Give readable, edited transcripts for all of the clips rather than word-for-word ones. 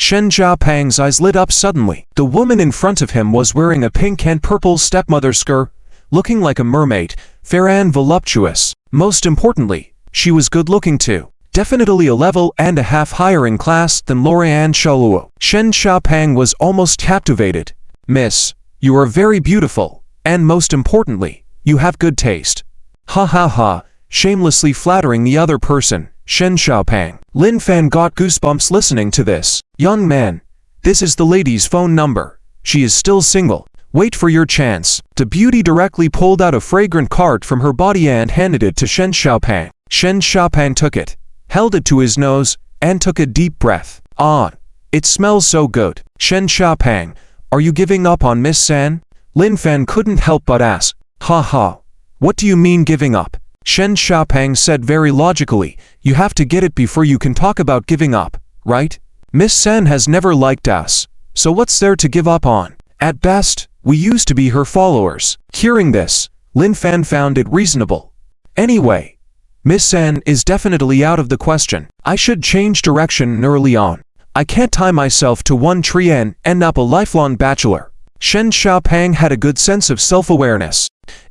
Shen Xiaopang's eyes lit up suddenly. The woman in front of him was wearing a pink and purple stepmother skirt, looking like a mermaid, fair and voluptuous. Most importantly, she was good-looking too. Definitely a level and a half higher in class than Lorian Shaoluo. Shen Xiaopang was almost captivated. "Miss, you are very beautiful, and most importantly, you have good taste." Ha ha ha, shamelessly flattering the other person, Shen Xiaopang. Lin Fan got goosebumps listening to this. "Young man, this is the lady's phone number. She is still single. Wait for your chance." The beauty directly pulled out a fragrant card from her body and handed it to Shen Xiaopang. Shen Xiaopang took it, held it to his nose, and took a deep breath. "Ah, it smells so good." "Shen Xiaopang, are you giving up on Miss San?" Lin Fan couldn't help but ask. "Ha ha, what do you mean giving up?" Shen Xiaopang said very logically, "You have to get it before you can talk about giving up, right? Miss San has never liked us, so what's there to give up on? At best, we used to be her followers." Hearing this, Lin Fan found it reasonable. "Anyway, Miss San is definitely out of the question. I should change direction early on. I can't tie myself to one tree and end up a lifelong bachelor." Shen Xiaopang had a good sense of self-awareness.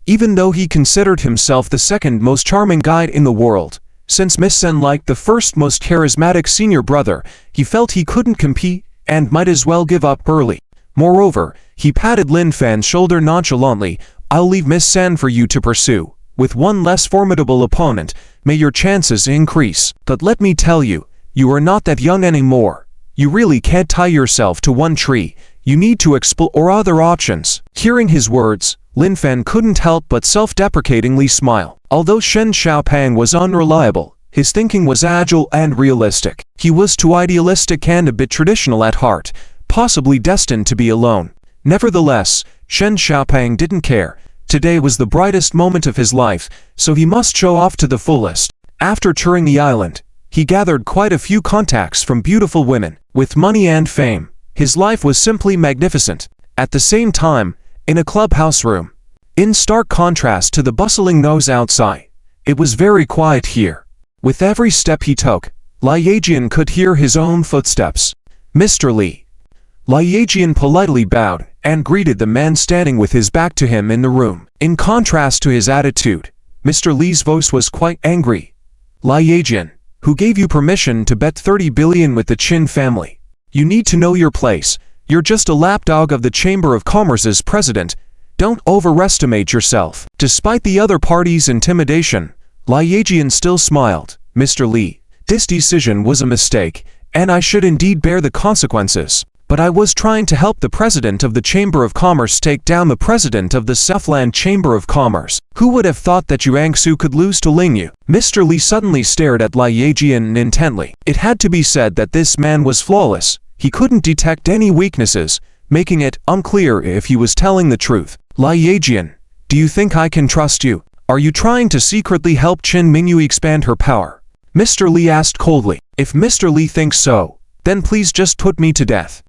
Even though he considered himself the second most charming guy in the world, since Miss Sen liked the first most charismatic senior brother, he felt he couldn't compete and might as well give up early. Moreover, he patted Lin Fan's shoulder nonchalantly. "I'll leave Miss Sen for you to pursue. With one less formidable opponent, may your chances increase. But let me tell you, you are not that young anymore. You really can't tie yourself to one tree. You need to explore other options." Hearing his words, Lin Fan couldn't help but self-deprecatingly smile. Although Shen Xiaopang was unreliable, his thinking was agile and realistic. He was too idealistic and a bit traditional at heart, possibly destined to be alone. Nevertheless, Shen Xiaopang didn't care. Today was the brightest moment of his life, so he must show off to the fullest. After touring the island, he gathered quite a few contacts from beautiful women. With money and fame, his life was simply magnificent. At the same time, in a clubhouse room, in stark contrast to the bustling noise outside, it was very quiet here. With every step he took, Jian could hear his own footsteps. "Mr. Li." Jian politely bowed and greeted the man standing with his back to him in the room. In contrast to his attitude, Mr. Li's voice was quite angry. "Jian, who gave you permission to bet 30 billion with the Qin family? You need to know your place. You're just a lapdog of the Chamber of Commerce's president. Don't overestimate yourself." Despite the other party's intimidation, Jian still smiled. "Mr. Li, this decision was a mistake, and I should indeed bear the consequences. But I was trying to help the president of the Chamber of Commerce take down the president of the Southland Chamber of Commerce. Who would have thought that Yanku could lose to Lingyu?" Mr. Li suddenly stared at Jian intently. It had to be said that this man was flawless. He couldn't detect any weaknesses, making it unclear if he was telling the truth. "Jian, do you think I can trust you? Are you trying to secretly help Qin Mingyu expand her power?" Mr. Li asked coldly. "If Mr. Li thinks so, then please just put me to death."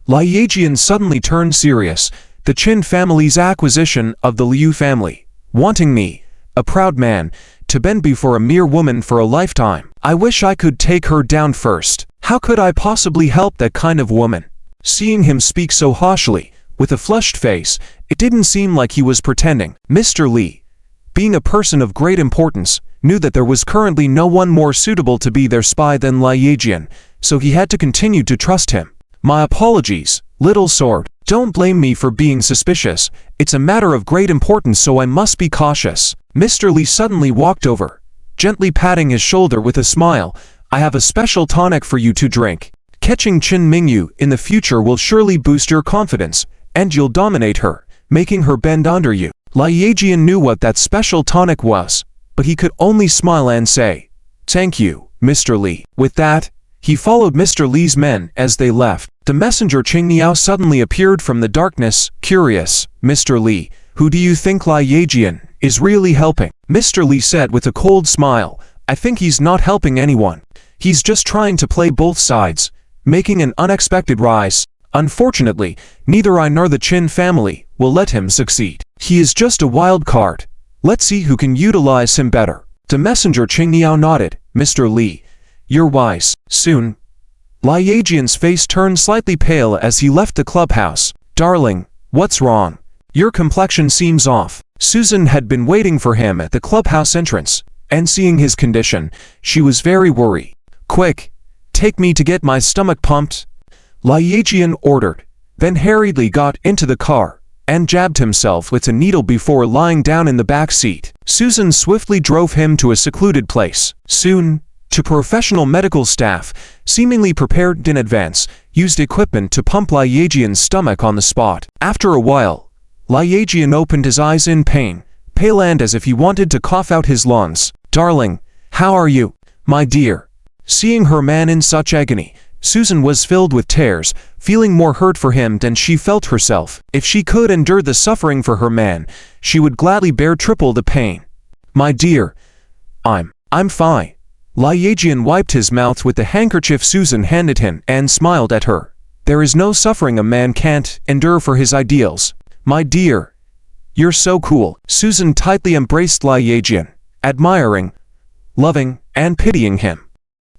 Jian suddenly turned serious. "The Qin family's acquisition of the Liu family, wanting me, a proud man, to bend before a mere woman for a lifetime. I wish I could take her down first. How could I possibly help that kind of woman?" Seeing him speak so harshly, with a flushed face, it didn't seem like he was pretending. Mr. Li, being a person of great importance, knew that there was currently no one more suitable to be their spy than Jian, so he had to continue to trust him. "My apologies, little sword. Don't blame me for being suspicious. It's a matter of great importance, so I must be cautious." Mr. Li suddenly walked over, gently patting his shoulder with a smile. "I have a special tonic for you to drink. Catching Qin Mingyu in the future will surely boost your confidence, and you'll dominate her, making her bend under you." Jian knew what that special tonic was, but he could only smile and say, "Thank you, Mr. Li." With that, he followed Mr. Li's men as they left. The messenger Qingniao suddenly appeared from the darkness, curious. "Mr. Li, who do you think Jian is really helping?" Mr. Li said with a cold smile, "I think he's not helping anyone. He's just trying to play both sides, making an unexpected rise. Unfortunately, neither I nor the Qin family will let him succeed. He is just a wild card. Let's see who can utilize him better." The messenger Qingniao nodded. "Mr. Li, you're wise." Soon, Liajian's face turned slightly pale as he left the clubhouse. Darling, what's wrong? Your complexion seems off. Susan had been waiting for him at the clubhouse entrance, and seeing his condition, she was very worried. Quick, take me to get my stomach pumped, Liajian ordered, then hurriedly got into the car and jabbed himself with a needle before lying down in the back seat. Susan swiftly drove him to a secluded place. Soon, two professional medical staff, seemingly prepared in advance, used equipment to pump Liajian's stomach on the spot. After a while, Liajian opened his eyes in pain, pale and as if he wanted to cough out his lungs. Darling, how are you, my dear? Seeing her man in such agony, Susan was filled with tears, feeling more hurt for him than she felt herself. If she could endure the suffering for her man, she would gladly bear triple the pain. My dear, I'm fine. Liajian wiped his mouth with the handkerchief Susan handed him and smiled at her. There is no suffering a man can't endure for his ideals. My dear, you're so cool. Susan tightly embraced Liajian, admiring, loving, and pitying him.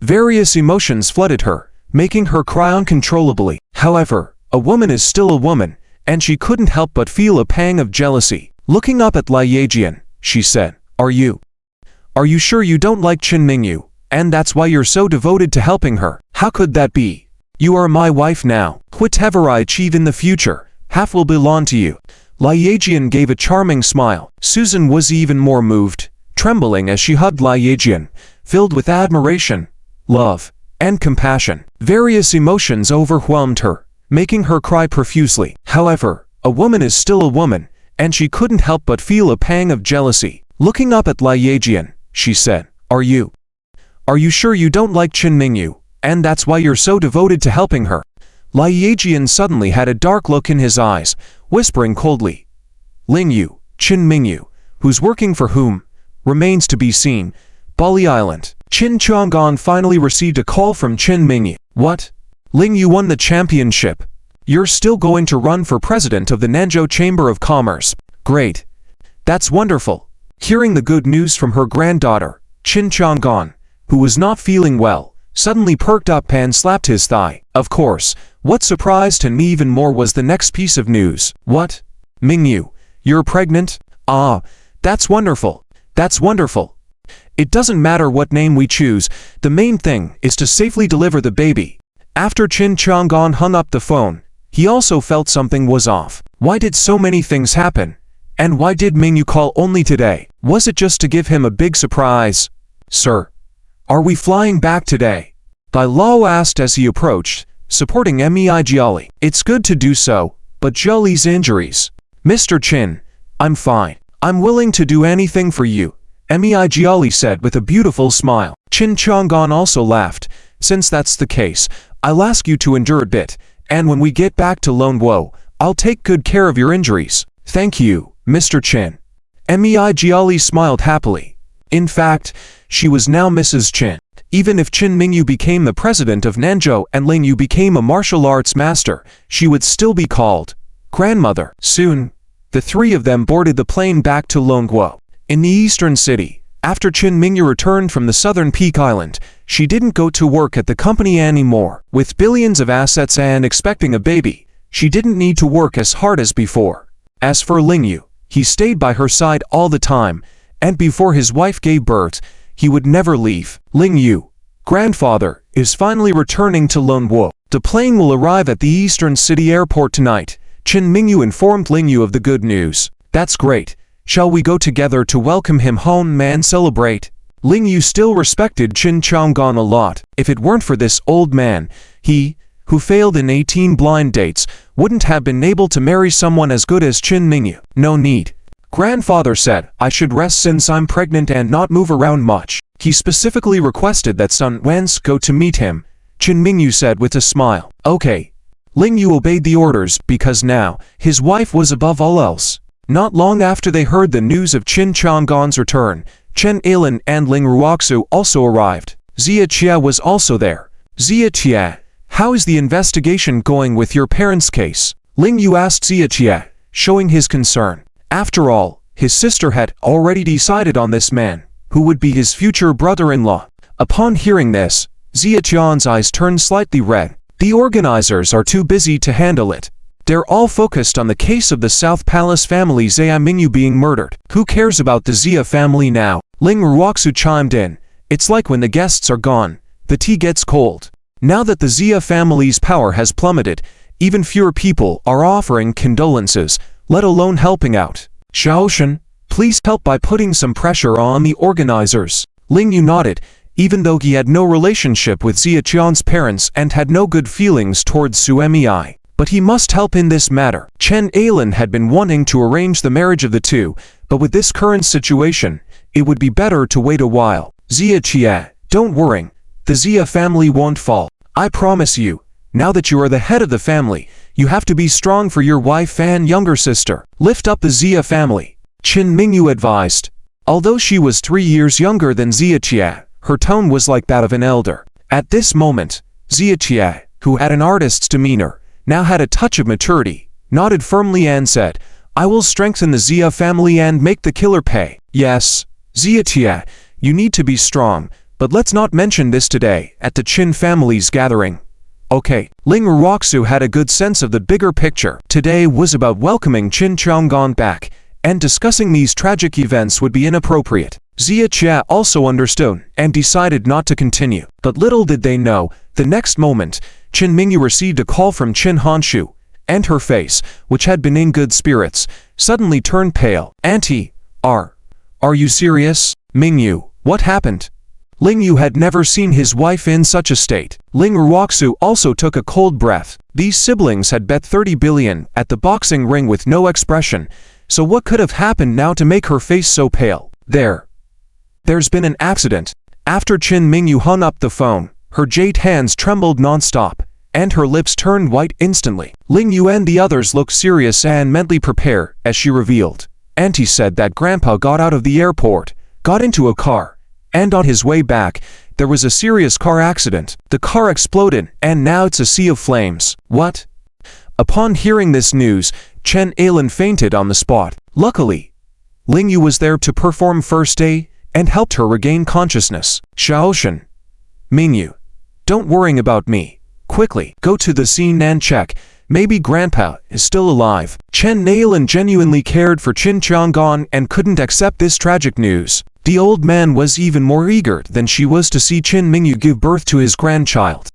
Various emotions flooded her, making her cry uncontrollably. However, a woman is still a woman, and she couldn't help but feel a pang of jealousy. Looking up at Liajian, she said, Are you sure you don't like Chen Mingyu, and that's why you're so devoted to helping her? How could that be? You are my wife now. Whatever I achieve in the future, half will belong to you. Liajian gave a charming smile. Susan was even more moved, trembling as she hugged Liajian, filled with admiration, love, and compassion. Various emotions overwhelmed her, making her cry profusely. However, a woman is still a woman, and she couldn't help but feel a pang of jealousy. Looking up at Liajian, she said, Are you sure you don't like Chen Mingyu, and that's why you're so devoted to helping her? Liajian suddenly had a dark look in his eyes, whispering coldly, Lingyu, Chen Mingyu, who's working for whom, remains to be seen. Bali Island. Qin Chang'an finally received a call from Chen Mingyu. What? Lingyu won the championship. You're still going to run for president of the Nanzhou Chamber of Commerce. Great. That's wonderful. Hearing the good news from her granddaughter, Qin Chang'an, who was not feeling well, suddenly perked up and slapped his thigh. Of course, what surprised him even more was the next piece of news. What? Mingyu, you're pregnant? Ah, that's wonderful. That's wonderful. It doesn't matter what name we choose, the main thing is to safely deliver the baby. After Qin Chang'an hung up the phone, he also felt something was off. Why did so many things happen? And why did Mingyu call only today? Was it just to give him a big surprise? Sir, are we flying back today? Bai Lao asked as he approached, supporting Mei Jiali. It's good to do so, but Jiali's injuries. Mr. Qin, I'm fine. I'm willing to do anything for you, Mei Jiali said with a beautiful smile. Qin Chang'an also laughed. Since that's the case, I'll ask you to endure a bit, and when we get back to Longuo, I'll take good care of your injuries. Thank you, Mr. Qin. Mei Jiali smiled happily. In fact, she was now Mrs. Qin. Even if Chen Mingyu became the president of Nanzhou and Lingyu became a martial arts master, she would still be called grandmother. Soon, the three of them boarded the plane back to Longuo. In the eastern city, after Chen Mingyu returned from the southern Peak Island, she didn't go to work at the company anymore. With billions of assets and expecting a baby, she didn't need to work as hard as before. As for Lingyu, he stayed by her side all the time, and before his wife gave birth, he would never leave. Lingyu, grandfather, is finally returning to Longuo. The plane will arrive at the eastern city airport tonight. Chen Mingyu informed Lingyu of the good news. That's great. Shall we go together to welcome him home and celebrate? Lingyu still respected Qin Chang'an a lot. If it weren't for this old man, he, who failed in 18 blind dates, wouldn't have been able to marry someone as good as Chen Mingyu. No need. Grandfather said, I should rest since I'm pregnant and not move around much. He specifically requested that Sun Wen's go to meet him. Chen Mingyu said with a smile. Okay. Lingyu obeyed the orders because now, his wife was above all else. Not long after they heard the news of Qin Chang'an's return, Chen Ailan and Ling Ruoxu also arrived. Xia Chia was also there. Xia Chia, how is the investigation going with your parents' case? Lingyu asked Xia Chia, showing his concern. After all, his sister had already decided on this man, who would be his future brother-in-law. Upon hearing this, Jian's eyes turned slightly red. The organizers are too busy to handle it. They're all focused on the case of the South Palace family Zia Mingyu being murdered. Who cares about the Zia family now? Ling Ruoxu chimed in. It's like when the guests are gone, the tea gets cold. Now that the Zia family's power has plummeted, even fewer people are offering condolences, let alone helping out. Shen, please help by putting some pressure on the organizers. Ling Yu nodded, even though he had no relationship with Jian's parents and had no good feelings towards Suemi. But he must help in this matter. Chen Ailin had been wanting to arrange the marriage of the two, but with this current situation, it would be better to wait a while. Jia, don't worry. The Zia family won't fall. I promise you. Now that you are the head of the family, you have to be strong for your wife and younger sister. Lift up the Zia family. Qin Mingyu advised. Although she was 3 years younger than Jia, her tone was like that of an elder. At this moment, Jia, who had an artist's demeanor, now had a touch of maturity, nodded firmly and said, I will strengthen the Zia family and make the killer pay. Yes, Jia, you need to be strong, but let's not mention this today at the Qin family's gathering. Okay, Ling Ruoxu had a good sense of the bigger picture. Today was about welcoming Qin Chang'an back, and discussing these tragic events would be inappropriate. Jia also understood and decided not to continue. But little did they know, the next moment, Qin Mingyu received a call from Qin Hanshu, and her face, which had been in good spirits, suddenly turned pale. Auntie, are you serious? Mingyu, what happened? Ling Yu had never seen his wife in such a state. Ling Ruoxu also took a cold breath. These siblings had bet 30 billion at the boxing ring with no expression, so what could have happened now to make her face so pale? There's been an accident. After Qin Mingyu hung up the phone, her jade hands trembled non-stop, and her lips turned white instantly. Ling Yu and the others looked serious and mentally prepared as she revealed. Auntie said that Grandpa got out of the airport, got into a car, and on his way back, there was a serious car accident. The car exploded, and now it's a sea of flames. What? Upon hearing this news, Chen Ailin fainted on the spot. Luckily, Ling Yu was there to perform first aid and helped her regain consciousness. Shen, Mingyu, don't worry about me. Quickly, go to the scene and check. Maybe Grandpa is still alive. Chen Ailin genuinely cared for Qin Chang'an and couldn't accept this tragic news. The old man was even more eager than she was to see Qin Mingyu give birth to his grandchild.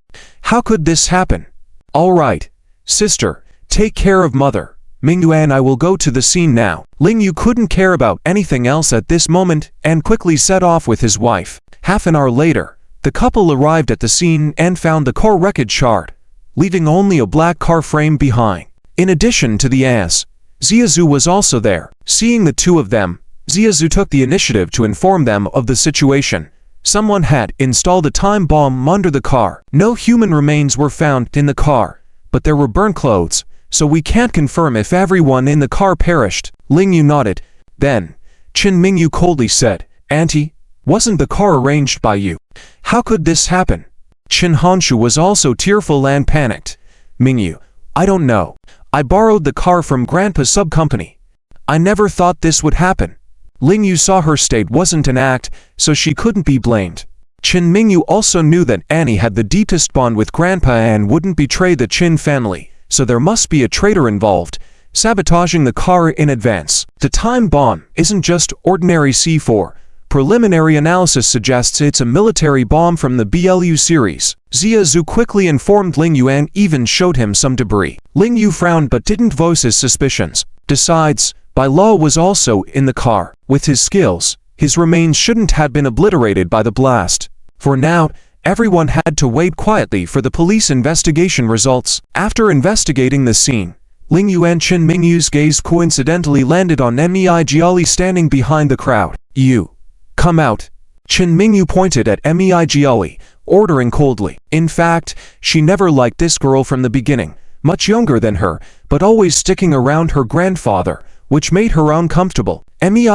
How could this happen? All right, sister, take care of mother. Mingyu and I will go to the scene now. Ling Yu couldn't care about anything else at this moment and quickly set off with his wife. Half an hour later, the couple arrived at the scene and found the car wreckage charred, leaving only a black car frame behind. In addition to the ass, Jiazu was also there. Seeing the two of them, Jiazu took the initiative to inform them of the situation. Someone had installed a time bomb under the car. No human remains were found in the car, but there were burnt clothes, so we can't confirm if everyone in the car perished. Ling Yu nodded. Then, Qin Mingyu coldly said, Auntie, wasn't the car arranged by you? How could this happen? Qin Hanshu was also tearful and panicked. Mingyu, I don't know. I borrowed the car from Grandpa's sub-company. I never thought this would happen. Ling Yu saw her state wasn't an act, so she couldn't be blamed. Qin Mingyu also knew that Annie had the deepest bond with Grandpa and wouldn't betray the Qin family, so there must be a traitor involved, sabotaging the car in advance. The time bomb isn't just ordinary C4. Preliminary analysis suggests it's a military bomb from the BLU series. Jiazu quickly informed Ling Yu and even showed him some debris. Ling Yu frowned but didn't voice his suspicions. Besides, Bai Luo was also in the car. With his skills, his remains shouldn't have been obliterated by the blast. For now, everyone had to wait quietly for the police investigation results. After investigating the scene, Ling Yu and Qin Mingyu's gaze coincidentally landed on Mei standing behind the crowd. You. Come out. Qin Mingyu pointed at Mei, ordering coldly. In fact, she never liked this girl from the beginning, much younger than her, but always sticking around her grandfather, which made her uncomfortable. Mei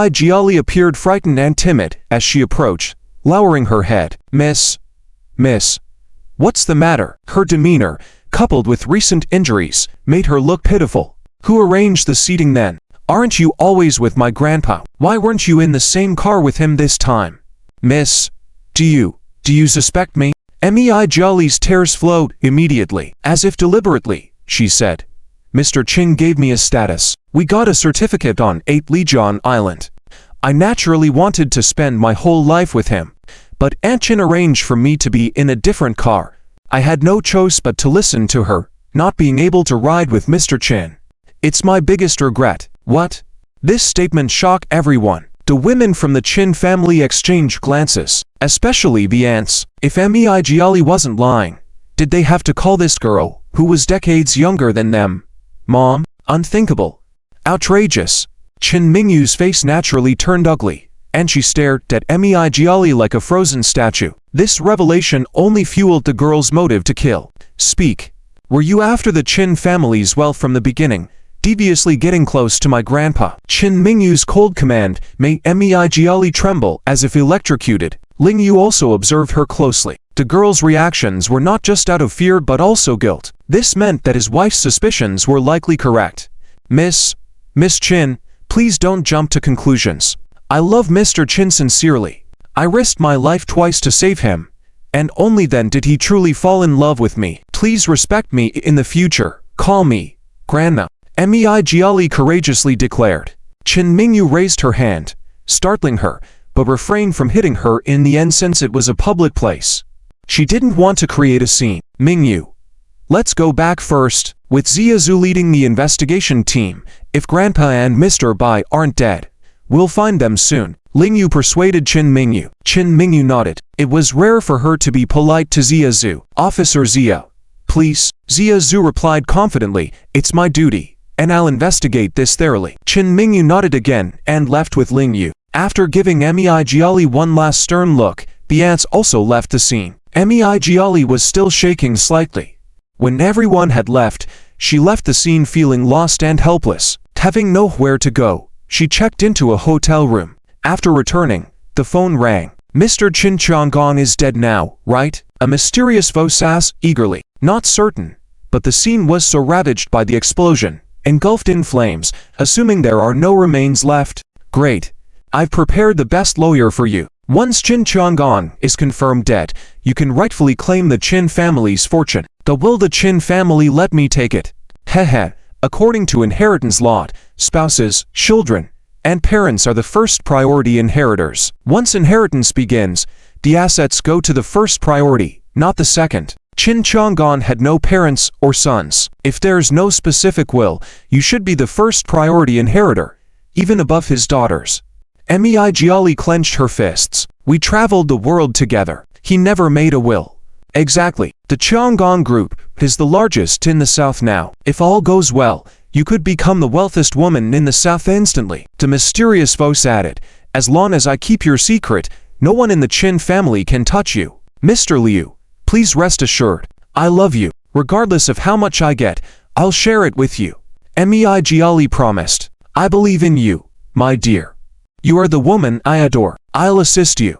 appeared frightened and timid as she approached, lowering her head. Miss, what's the matter? Her demeanor, coupled with recent injuries, made her look pitiful. Who arranged the seating then? Aren't you always with my grandpa? Why weren't you in the same car with him this time? Miss, do you suspect me? Mei Jiali's tears flowed immediately. As if deliberately, she said, Mr. Qing gave me a status. We got a certificate on 8 Lijian Island. I naturally wanted to spend my whole life with him. But Aunt Qin arranged for me to be in a different car. I had no choice but to listen to her, not being able to ride with Mr. Qin. It's my biggest regret. What? This statement shocked everyone. The women from the Qin family exchanged glances, especially the aunts. If Mei Jiali wasn't lying, did they have to call this girl, who was decades younger than them, Mom? Unthinkable. Outrageous. Qin Mingyu's face naturally turned ugly, and she stared at Mei Jiali like a frozen statue. This revelation only fueled the girl's motive to kill. Speak. Were you after the Qin family's wealth from the beginning, deviously getting close to my grandpa? Qin Mingyu's cold command made Mei Jiali tremble as if electrocuted. Ling Yu also observed her closely. The girl's reactions were not just out of fear but also guilt. This meant that his wife's suspicions were likely correct. Miss Qin, please don't jump to conclusions. I love Mr. Qin sincerely. I risked my life twice to save him, and only then did he truly fall in love with me. Please respect me in the future. Call me Grandma. Mei Jiali courageously declared. Qin Mingyu raised her hand, startling her, but refrained from hitting her in the end since it was a public place. She didn't want to create a scene. Mingyu, let's go back first. With Zia Zhu leading the investigation team, if Grandpa and Mr. Bai aren't dead, we'll find them soon. Ling Yu persuaded Qin Mingyu. Qin Mingyu nodded. It was rare for her to be polite to Zia Zhu. Officer Zia, please. Zia Zhu replied confidently, it's my duty, and I'll investigate this thoroughly. Qin Mingyu nodded again and left with Ling Yu. After giving Mei Jiali one last stern look, the aunts also left the scene. Mei Jiali was still shaking slightly. When everyone had left, she left the scene feeling lost and helpless. Having nowhere to go, she checked into a hotel room. After returning, the phone rang. Mr. Qin Qianggong is dead now, right? A mysterious voice asked eagerly. Not certain, but the scene was so ravaged by the explosion, engulfed in flames, assuming there are no remains left. Great. I've prepared the best lawyer for you. Once Qin Qianggong is confirmed dead, you can rightfully claim the Qin family's fortune. Will the Qin family let me take it? Heh. According to inheritance law, spouses, children, and parents are the first priority inheritors. Once inheritance begins, the assets go to the first priority, not the second. Qin Qianggong had no parents or sons. If there's no specific will, you should be the first priority inheritor, even above his daughters. Mei Jiali clenched her fists. We traveled the world together. He never made a will. Exactly. The Qianggong group is the largest in the south now. If all goes well, you could become the wealthiest woman in the south instantly. The mysterious voice added, as long as I keep your secret, no one in the Qin family can touch you. Mr. Liu, please rest assured. I love you. Regardless of how much I get, I'll share it with you. Mei Jiali promised. I believe in you, my dear. You are the woman I adore. I'll assist you.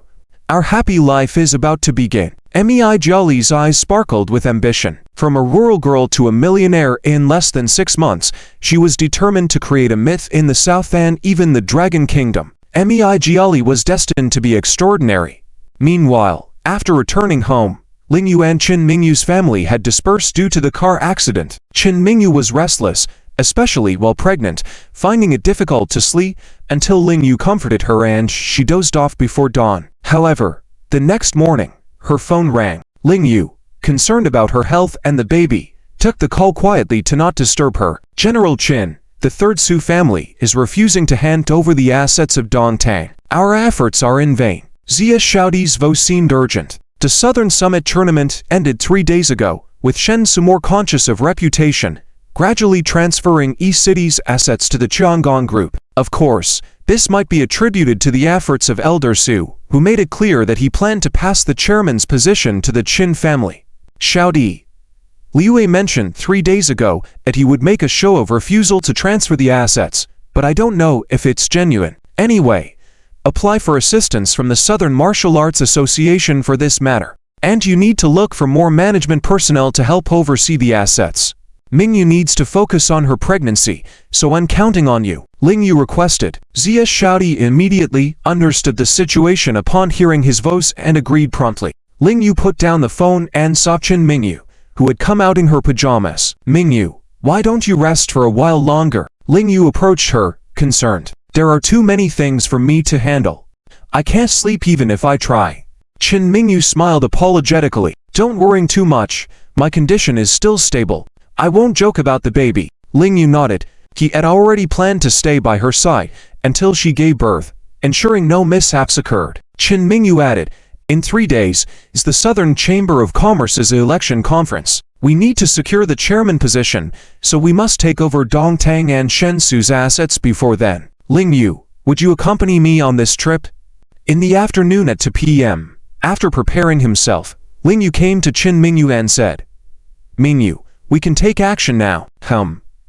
Our happy life is about to begin. Mei Jiali's eyes sparkled with ambition. From a rural girl to a millionaire in less than 6 months, she was determined to create a myth in the south and even the Dragon Kingdom. Mei Jiali was destined to be extraordinary. Meanwhile, after returning home, Ling Yu and Qin Mingyu's family had dispersed due to the car accident. Qin Mingyu was restless, especially while pregnant, finding it difficult to sleep until Ling Yu comforted her and she dozed off before dawn. However, the next morning, her phone rang. Ling Yu, concerned about her health and the baby, took the call quietly to not disturb her. General Qin, the third Su family, is refusing to hand over the assets of Dongtang. Our efforts are in vain. Zia Xiaodi's voice seemed urgent. The Southern Summit tournament ended 3 days ago, with Shen Su more conscious of reputation, gradually transferring East City's assets to the Qianggong group. Of course, this might be attributed to the efforts of Elder Su, who made it clear that he planned to pass the chairman's position to the Qin family. Xiaodi. Liu mentioned 3 days ago that he would make a show of refusal to transfer the assets, but I don't know if it's genuine. Anyway, apply for assistance from the Southern Martial Arts Association for this matter. And you need to look for more management personnel to help oversee the assets. Mingyu needs to focus on her pregnancy, so I'm counting on you. Ling Yu requested. Zia Xiaodi immediately understood the situation upon hearing his voice and agreed promptly. Ling Yu put down the phone and saw Chen Mingyu, who had come out in her pajamas. Mingyu, why don't you rest for a while longer? Ling Yu approached her, concerned. There are too many things for me to handle. I can't sleep even if I try. Chen Mingyu smiled apologetically. Don't worry too much, my condition is still stable. I won't joke about the baby. Ling Yu nodded. He had already planned to stay by her side until she gave birth, ensuring no mishaps occurred. Chen Mingyu added, in 3 days is the Southern Chamber of Commerce's election conference. We need to secure the chairman position, so we must take over Dongtang and Shensu's assets before then. Ling Yu, would you accompany me on this trip? In the afternoon at 2 p.m., after preparing himself, Ling Yu came to Chen Mingyu and said, Mingyu, we can take action now.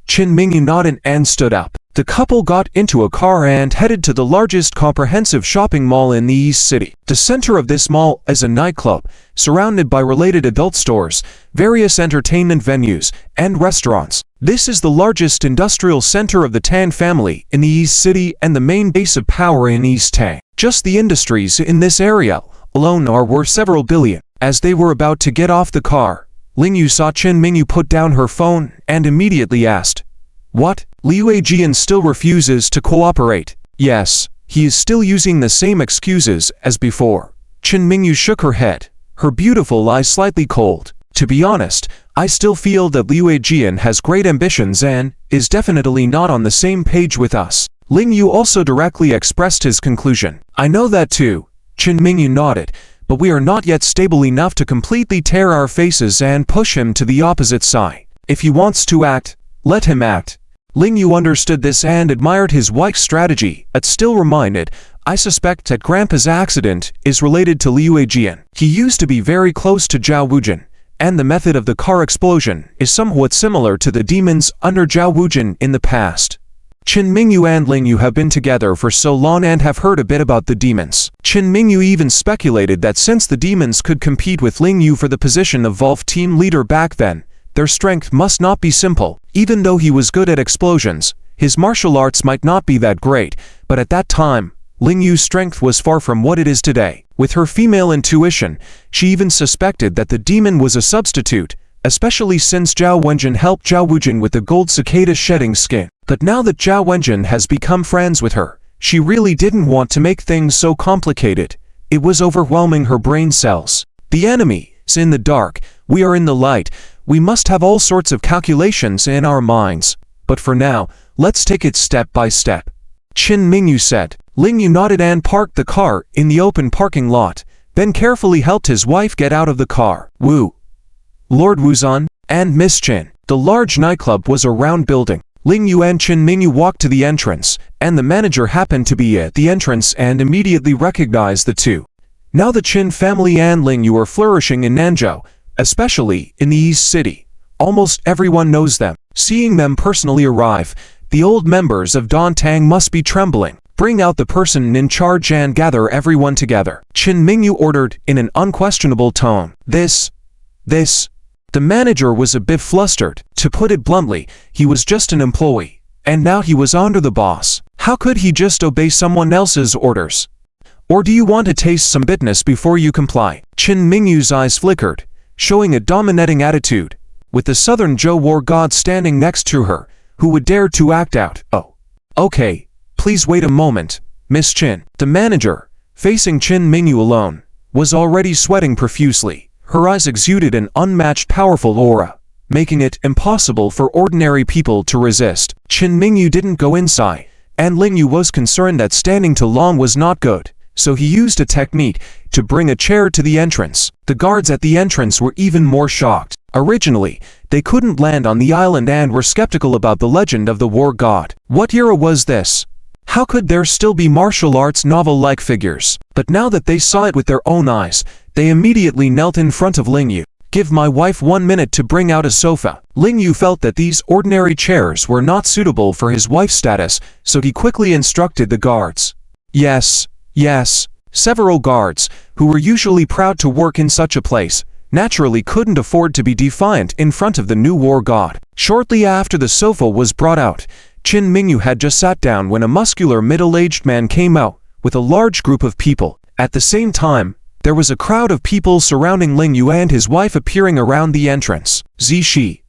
Chen Mingyu nodded and stood up. The couple got into a car and headed to the largest comprehensive shopping mall in the East City. The center of this mall is a nightclub, surrounded by related adult stores, various entertainment venues, and restaurants. This is the largest industrial center of the Tang family in the East City and the main base of power in East Tang. Just the industries in this area alone are worth several billion. As they were about to get off the car, Ling Yu saw Chen Mingyu put down her phone and immediately asked, What? Jian still refuses to cooperate. Yes, he is still using the same excuses as before. Chen Mingyu shook her head, her beautiful eyes slightly cold. To be honest, I still feel that Jian has great ambitions and is definitely not on the same page with us. Ling Yu also directly expressed his conclusion. I know that too. Chen Mingyu nodded, but we are not yet stable enough to completely tear our faces and push him to the opposite side. If he wants to act, let him act. Ling Yu understood this and admired his wife's strategy, but still reminded, I suspect that Grandpa's accident is related to Jian. He used to be very close to Zhao Wujin, and the method of the car explosion is somewhat similar to the demons under Zhao Wujin in the past. Chen Mingyu and Ling Yu have been together for so long and have heard a bit about the demons. Chen Mingyu even speculated that since the demons could compete with Ling Yu for the position of Volve team leader back then, their strength must not be simple. Even though he was good at explosions, his martial arts might not be that great, but at that time, Ling Yu's strength was far from what it is today. With her female intuition, she even suspected that the demon was a substitute, especially since Zhao Wenjin helped Zhao Wujin with the gold cicada shedding skin. But now that Zhao Wenjin has become friends with her, she really didn't want to make things so complicated. It was overwhelming her brain cells. The enemy is in the dark, we are in the light. We must have all sorts of calculations in our minds. But for now, let's take it step by step. Chen Mingyu said. Ling Yu nodded and parked the car in the open parking lot, then carefully helped his wife get out of the car. Wu, Lord Wuzan, and Miss Chen. The large nightclub was a round building. Ling Yu and Chen Mingyu walked to the entrance, and the manager happened to be at the entrance and immediately recognized the two. Now the Chen family and Ling Yu are flourishing in Nanzhou, especially in the East City. Almost everyone knows them. Seeing them personally arrive, the old members of Dongtang must be trembling. Bring out the person in charge and gather everyone together. Chen Mingyu ordered in an unquestionable tone. This. The manager was a bit flustered. To put it bluntly, he was just an employee, and now he was under the boss. How could he just obey someone else's orders? Or do you want to taste some bitterness before you comply? Chen Mingyu's eyes flickered, showing a dominating attitude, with the Southern Zhou war god standing next to her, who would dare to act out. Oh. Okay, please wait a moment, Miss Chen. The manager, facing Chen Mingyu alone, was already sweating profusely. Her eyes exuded an unmatched powerful aura, making it impossible for ordinary people to resist. Chen Mingyu didn't go inside, and Ling Yu was concerned that standing too long was not good, so he used a technique to bring a chair to the entrance. The guards at the entrance were even more shocked. Originally, they couldn't land on the island and were skeptical about the legend of the war god. What era was this? How could there still be martial arts novel-like figures? But now that they saw it with their own eyes, they immediately knelt in front of Ling Yu. Give my wife 1 minute to bring out a sofa. Ling Yu felt that these ordinary chairs were not suitable for his wife's status, so he quickly instructed the guards. Yes. Several guards, who were usually proud to work in such a place, naturally couldn't afford to be defiant in front of the new war god. Shortly after the sofa was brought out, Chen Mingyu had just sat down when a muscular middle-aged man came out with a large group of people. At the same time, There was a crowd of people surrounding Ling Yu and his wife appearing around the entrance. Zishi.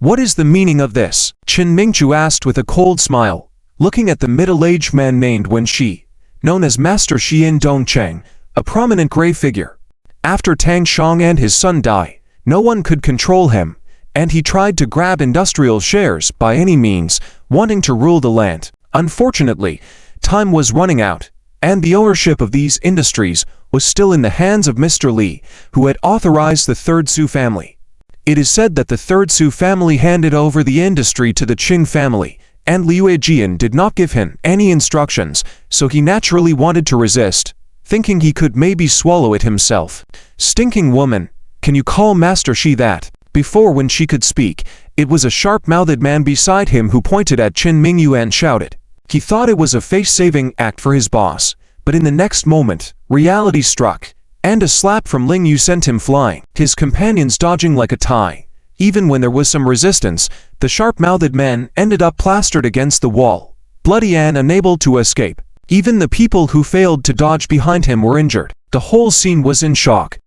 What is the meaning of this? Qin Mingchu asked with a cold smile, looking at the middle-aged man named Wen Shi, known as Master Xian Dongcheng, a prominent gray figure. After Tang Shang and his son died, no one could control him, and he tried to grab industrial shares by any means, wanting to rule the land. Unfortunately, time was running out, and the ownership of these industries was still in the hands of Mr. Li, who had authorized the Third Su family. It is said that the Third Su family handed over the industry to the Qin family, and Liu Jian did not give him any instructions, so he naturally wanted to resist, thinking he could maybe swallow it himself. Stinking woman, can you call Master Shi that? Before when she could speak, it was a sharp-mouthed man beside him who pointed at Qin Mingyu and shouted. He thought it was a face-saving act for his boss, but in the next moment, reality struck, and a slap from Ling Yu sent him flying, his companions dodging like a tie. Even when there was some resistance, the sharp-mouthed man ended up plastered against the wall, bloody and unable to escape. Even the people who failed to dodge behind him were injured. The whole scene was in shock.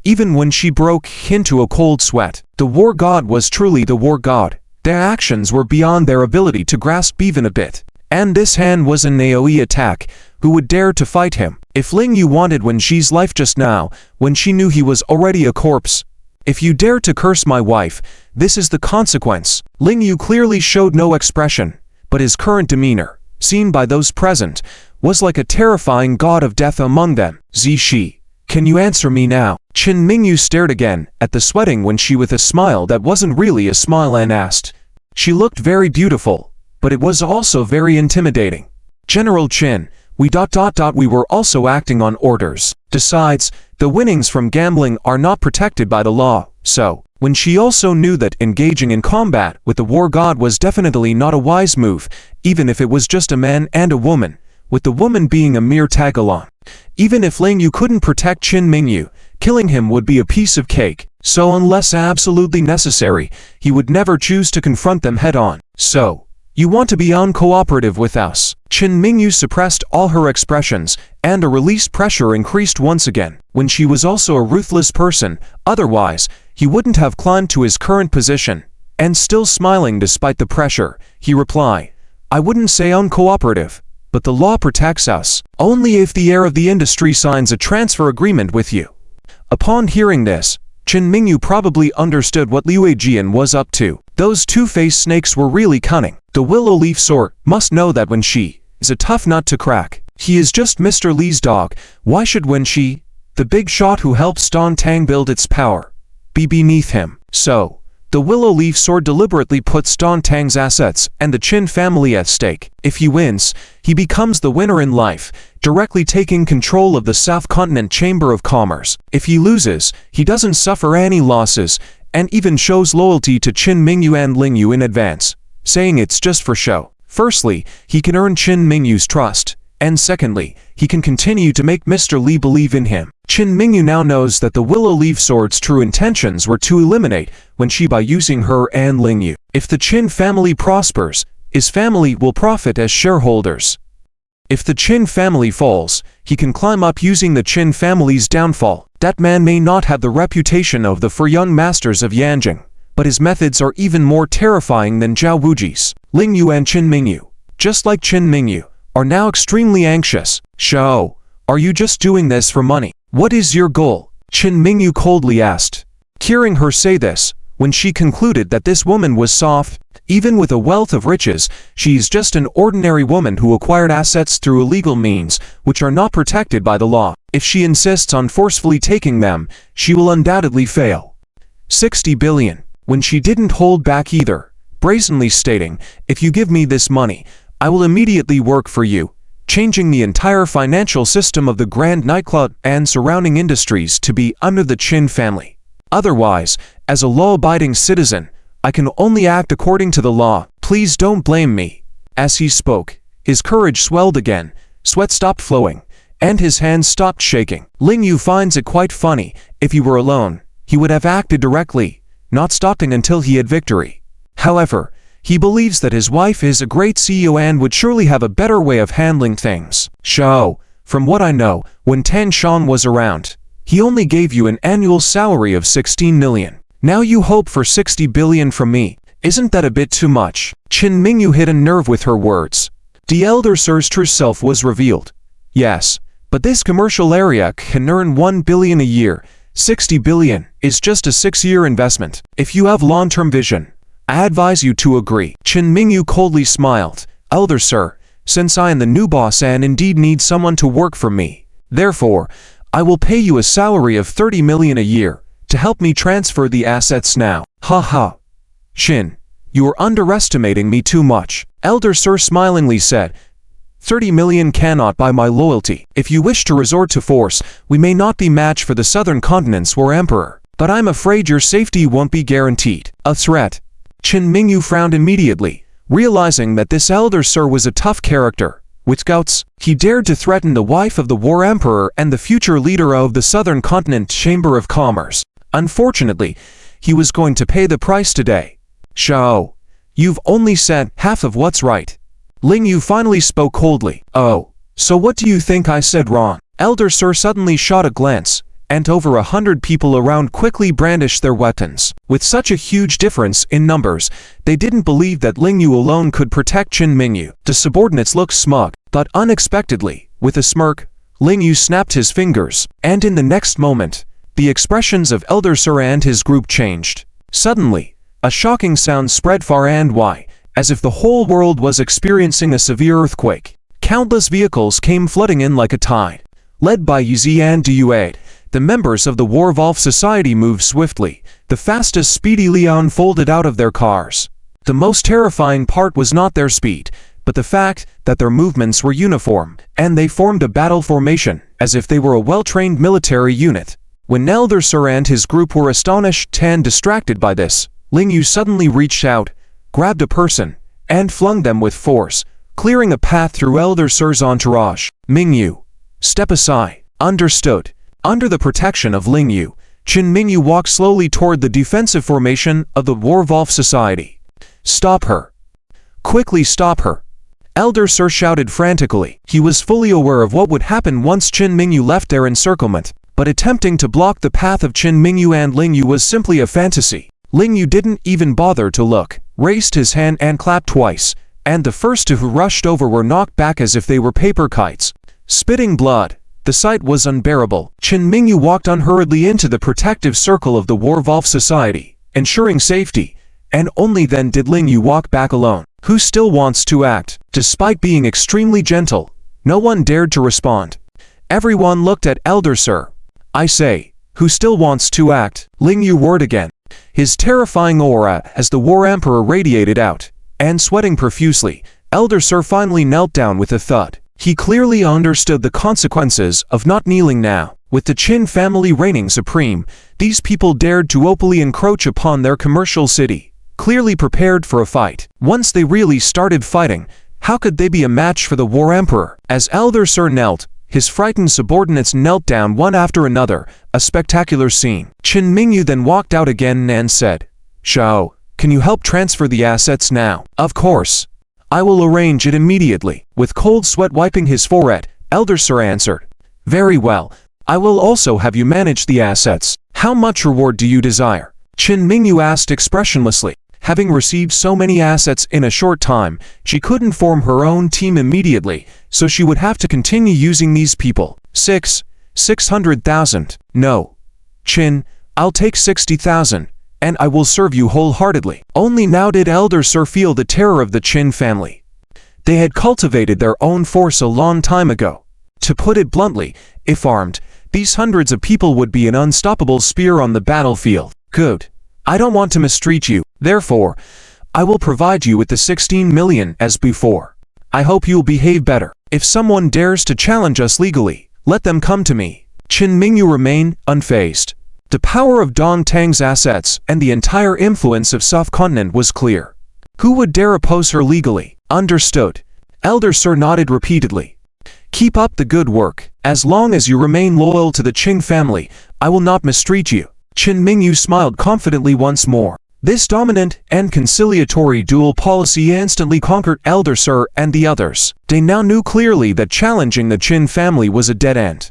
Even when she broke into a cold sweat, the war god was truly the war god. Their actions were beyond their ability to grasp even a bit. And this Han was an AoE attack. Who would dare to fight him? If Ling Yu wanted Wen Shi's life just now, when she knew he was already a corpse. If you dare to curse my wife, this is the consequence. Ling Yu clearly showed no expression, but his current demeanor, seen by those present, was like a terrifying god of death among them. Zishi, can you answer me now? Qin Mingyu stared again at the sweating Wen Shi with a smile that wasn't really a smile and asked. She looked very beautiful, but it was also very intimidating. General Qin, we were also acting on orders. Besides, the winnings from gambling are not protected by the law, so, when she also knew that engaging in combat with the war god was definitely not a wise move, even if it was just a man and a woman, with the woman being a mere tag-along. Even if Ling Yu couldn't protect Qin Mingyu, killing him would be a piece of cake, so unless absolutely necessary, he would never choose to confront them head-on. So, you want to be uncooperative with us? Qin Mingyu suppressed all her expressions, and a released pressure increased once again. When she was also a ruthless person, otherwise, he wouldn't have climbed to his current position. And still smiling despite the pressure, he replied, I wouldn't say uncooperative, but the law protects us, only if the heir of the industry signs a transfer agreement with you. Upon hearing this, Qin Mingyu probably understood what Liu Jian was up to. Those two-faced snakes were really cunning. The willow leaf sort must know that Wen Shi is a tough nut to crack. He is just Mr. Li's dog. Why should Wen Shi, the big shot who helped Ston Tang build its power, be beneath him? So, the willow leaf sword deliberately puts Ston Tang's assets and the Qin family at stake. If he wins, he becomes the winner in life, directly taking control of the South Continent Chamber of Commerce. If he loses, he doesn't suffer any losses, and even shows loyalty to Qin Mingyu and Ling Yu in advance, saying it's just for show. Firstly, he can earn Qin Mingyu's trust, and secondly, he can continue to make Mr. Li believe in him. Qin Mingyu now knows that the willow leaf sword's true intentions were to eliminate Wen Shi by using her and Ling Yu. If the Qin family prospers, his family will profit as shareholders. If the Qin family falls, he can climb up using the Qin family's downfall. That man may not have the reputation of the four young masters of Yanjing, but his methods are even more terrifying than Zhao Wuji's. Ling Yu and Qin Mingyu, just like Qin Mingyu, are now extremely anxious. Shao, are you just doing this for money? What is your goal? Qin Mingyu coldly asked. Hearing her say this, when she concluded that this woman was soft, even with a wealth of riches, she is just an ordinary woman who acquired assets through illegal means, which are not protected by the law. If she insists on forcefully taking them, she will undoubtedly fail. 60 billion. When she didn't hold back either, brazenly stating, if you give me this money, I will immediately work for you, changing the entire financial system of the Grand Nightclub and surrounding industries to be under the Qin family. Otherwise, as a law-abiding citizen, I can only act according to the law. Please don't blame me. As he spoke, his courage swelled again, sweat stopped flowing, and his hands stopped shaking. Ling Yu finds it quite funny. If he were alone, he would have acted directly, not stopping until he had victory. However, he believes that his wife is a great CEO and would surely have a better way of handling things. Shao, from what I know, when Tan Shan was around, He only gave you an annual salary of 16 million. Now you hope for 60 billion from me. Isn't that a bit too much? Qin Mingyu hit a nerve with her words. The elder sir's true self was revealed. Yes, but this commercial area can earn 1 billion a year. 60 billion is just a 6-year investment. If you have long-term vision, I advise you to agree. Qin Mingyu coldly smiled. Elder sir, since I am the new boss and indeed need someone to work for me, therefore, I will pay you a salary of 30 million a year to help me transfer the assets now. Ha ha. Shin, you are underestimating me too much. Elder sir smilingly said, 30 million cannot buy my loyalty. If you wish to resort to force, we may not be matched for the southern continent's war emperor, but I'm afraid your safety won't be guaranteed. A threat. Qin Mingyu frowned immediately, realizing that this elder sir was a tough character. With guts, he dared to threaten the wife of the war emperor and the future leader of the southern continent Chamber of Commerce. Unfortunately, he was going to pay the price today. Shao, you've only said half of what's right. Ling Yu finally spoke coldly. Oh, so what do you think I said wrong? Elder Sir suddenly shot a glance, and over 100 people around quickly brandished their weapons. With such a huge difference in numbers, they didn't believe that Ling Yu alone could protect Qin Mingyu. The subordinates looked smug, but unexpectedly, with a smirk, Ling Yu snapped his fingers, and in the next moment, the expressions of Elder Sir and his group changed. Suddenly, a shocking sound spread far and wide, as if the whole world was experiencing a severe earthquake. Countless vehicles came flooding in like a tide. Led by Yuzi and Duade, the members of the Volve society moved swiftly, the fastest speedily unfolded out of their cars. The most terrifying part was not their speed, but the fact that their movements were uniform, and they formed a battle formation, as if they were a well-trained military unit. When Elder Sir and his group were astonished and distracted by this, Ling Yu suddenly reached out, grabbed a person, and flung them with force, clearing a path through Elder Sir's entourage. Mingyu, step aside. Understood. Under the protection of Ling Yu, Qin Mingyu walked slowly toward the defensive formation of the Volve society. Stop her. Quickly stop her. Elder Sir shouted frantically. He was fully aware of what would happen once Qin Mingyu left their encirclement, but attempting to block the path of Qin Mingyu and Ling Yu was simply a fantasy. Ling Yu didn't even bother to look, raised his hand and clapped twice, and the first two who rushed over were knocked back as if they were paper kites. Spitting blood, the sight was unbearable. Qin Mingyu walked unhurriedly into the protective circle of the Volve society, ensuring safety, and only then did Ling Yu walk back alone. Who still wants to act? Despite being extremely gentle, no one dared to respond. Everyone looked at Elder Sir. I say, who still wants to act? Ling Yu roared again. His terrifying aura as the War Emperor radiated out, and sweating profusely, Elder Sir finally knelt down with a thud. He clearly understood the consequences of not kneeling now. With the Qin family reigning supreme, these people dared to openly encroach upon their commercial city, clearly prepared for a fight. Once they really started fighting, how could they be a match for the War Emperor? As Elder Sir knelt, his frightened subordinates knelt down one after another, a spectacular scene. Qin Mingyu then walked out again and said, Shao, can you help transfer the assets now? Of course. I will arrange it immediately. With cold sweat wiping his forehead, Elder Sir answered. Very well. I will also have you manage the assets. How much reward do you desire? Qin Mingyu asked expressionlessly. Having received so many assets in a short time, she couldn't form her own team immediately, so she would have to continue using these people. 600,000. No. Qin, I'll take 60,000, and I will serve you wholeheartedly. Only now did Elder Sir feel the terror of the Qin family. They had cultivated their own force a long time ago. To put it bluntly, if armed, these hundreds of people would be an unstoppable spear on the battlefield. Good. I don't want to mistreat you, therefore, I will provide you with the 16 million as before. I hope you'll behave better. If someone dares to challenge us legally, let them come to me. Qin Mingyu remained unfazed. The power of Dong Tang's assets and the entire influence of subcontinent was clear. Who would dare oppose her legally? Understood. Elder Sir nodded repeatedly. Keep up the good work. As long as you remain loyal to the Qin family, I will not mistreat you. Qin Mingyu smiled confidently once more. This dominant and conciliatory dual policy instantly conquered Elder Sir and the others. They now knew clearly that challenging the Qin family was a dead end.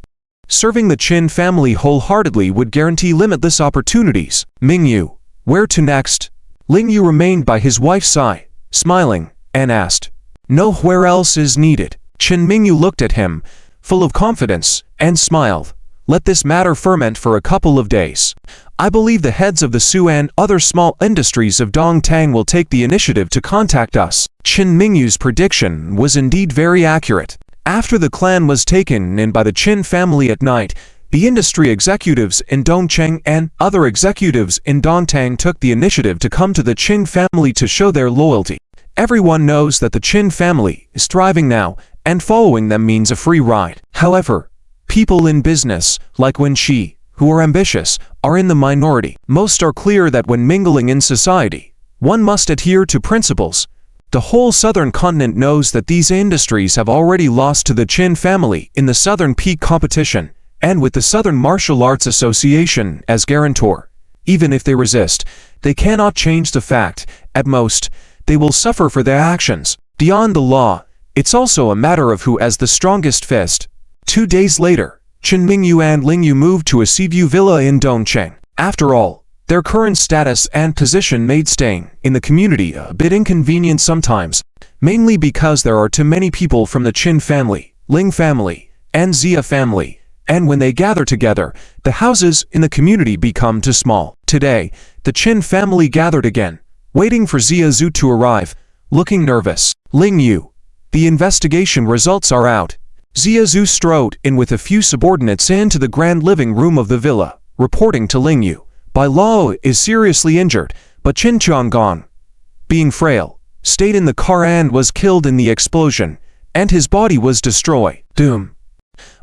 Serving the Qin family wholeheartedly would guarantee limitless opportunities. Mingyu, where to next? Lingyu remained by his wife's side, smiling, and asked. Nowhere else is needed. Qin Mingyu looked at him, full of confidence, and smiled. Let this matter ferment for a couple of days. I believe the heads of the Su and other small industries of Dongtang will take the initiative to contact us. Qin Mingyu's prediction was indeed very accurate. After the clan was taken in by the Qin family at night, the industry executives in Dongcheng and other executives in Dongtang took the initiative to come to the Qin family to show their loyalty. Everyone knows that the Qin family is thriving now, and following them means a free ride. However, people in business, like Wen Shi, who are ambitious, are in the minority. Most are clear that when mingling in society, one must adhere to principles. The whole southern continent knows that these industries have already lost to the Qin family in the Southern Peak competition, and with the Southern Martial Arts Association as guarantor. Even if they resist, they cannot change the fact. At most, they will suffer for their actions. Beyond the law, it's also a matter of who has the strongest fist. 2 days later, Qin Mingyu and Lingyu moved to a seaview villa in Dongcheng. After all, their current status and position made staying in the community a bit inconvenient sometimes, mainly because there are too many people from the Qin family, Ling family, and Xia family, and when they gather together, the houses in the community become too small. Today, the Qin family gathered again, waiting for Xia Zhu to arrive, looking nervous. Lingyu, the investigation results are out. Xia Zhu strode in with a few subordinates into the grand living room of the villa, reporting to Lingyu. By law is seriously injured, but Qin Qianggong, being frail, stayed in the car and was killed in the explosion, and his body was destroyed. Doom.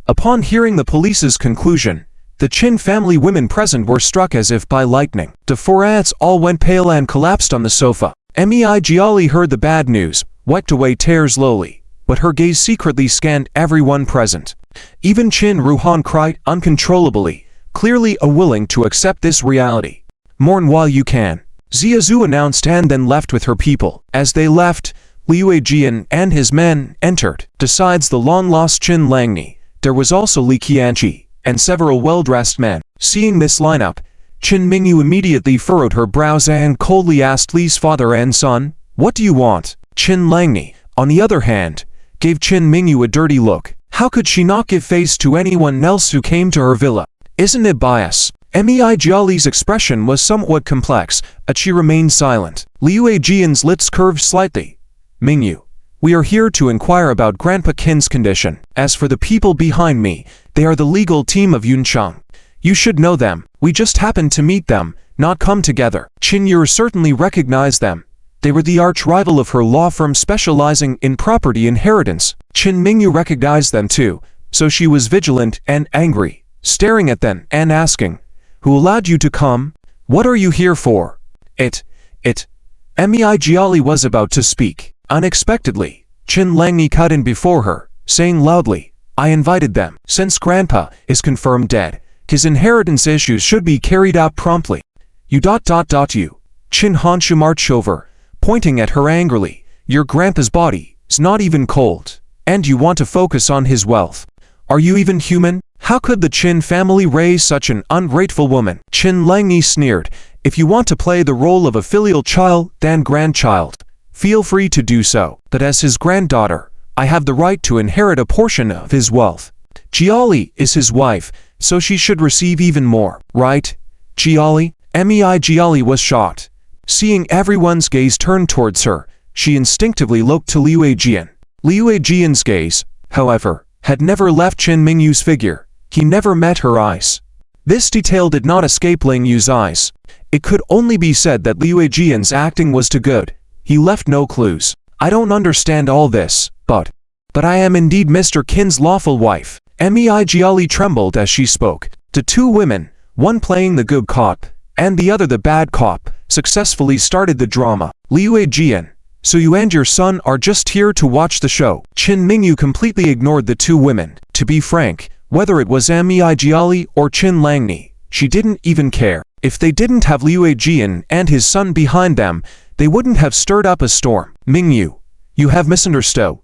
Upon hearing the police's conclusion, the Qin family women present were struck as if by lightning. The four aunts all went pale and collapsed on the sofa. Mei Jiali heard the bad news, wiped away tears slowly, but her gaze secretly scanned everyone present. Even Qin Ruhan cried uncontrollably, clearly unwilling to accept this reality. Mourn while you can, Xia Zhu announced and then left with her people. As they left, Liu Jian and his men entered. Besides the long-lost Qin Langni, there was also Li Qianqi and several well-dressed men. Seeing this lineup, Qin Mingyu immediately furrowed her brows and coldly asked Li's father and son, "What do you want?" Qin Langni, on the other hand, gave Qin Mingyu a dirty look. How could she not give face to anyone else who came to her villa? Isn't it bias? Mei Jiali's expression was somewhat complex, but she remained silent. Liu Jian's lips curved slightly. Mingyu, we are here to inquire about Grandpa Qin's condition. As for the people behind me, they are the legal team of Yuncheng. You should know them. We just happened to meet them, not come together. Qin Yu certainly recognized them. They were the arch-rival of her law firm specializing in property inheritance. Qin Mingyu recognized them too, so she was vigilant and angry, staring at them and asking, "Who allowed you to come? What are you here for?" Mei Jiali was about to speak. Unexpectedly, Qin Langni cut in before her, saying loudly, "I invited them. Since Grandpa is confirmed dead, his inheritance issues should be carried out promptly. You. Qin Honshu marched over, pointing at her angrily. Your grandpa's body is not even cold, and you want to focus on his wealth. Are you even human? How could the Qin family raise such an ungrateful woman?" Qin Langni sneered, "If you want to play the role of a filial child and grandchild, feel free to do so. But as his granddaughter, I have the right to inherit a portion of his wealth. Jiali is his wife, so she should receive even more, right? Jiali?" Mei Jiali was shocked. Seeing everyone's gaze turned towards her, she instinctively looked to Liu Jian. Liu Jian's gaze, however, had never left Qin Mingyu's figure. He never met her eyes. This detail did not escape Lingyu's eyes. It could only be said that Liu Jian's acting was too good. He left no clues. "I don't understand all this, but I am indeed Mr. Qin's lawful wife." Mei Jiali trembled as she spoke. The two women, one playing the good cop, and the other the bad cop, successfully started the drama. Liu Jian, so you and your son are just here to watch the show? Qin Mingyu completely ignored the two women. To be frank, whether it was Mei Jiali or Qin Langni, she didn't even care. If they didn't have Liu Jian and his son behind them, they wouldn't have stirred up a storm. "Mingyu, you have misunderstood."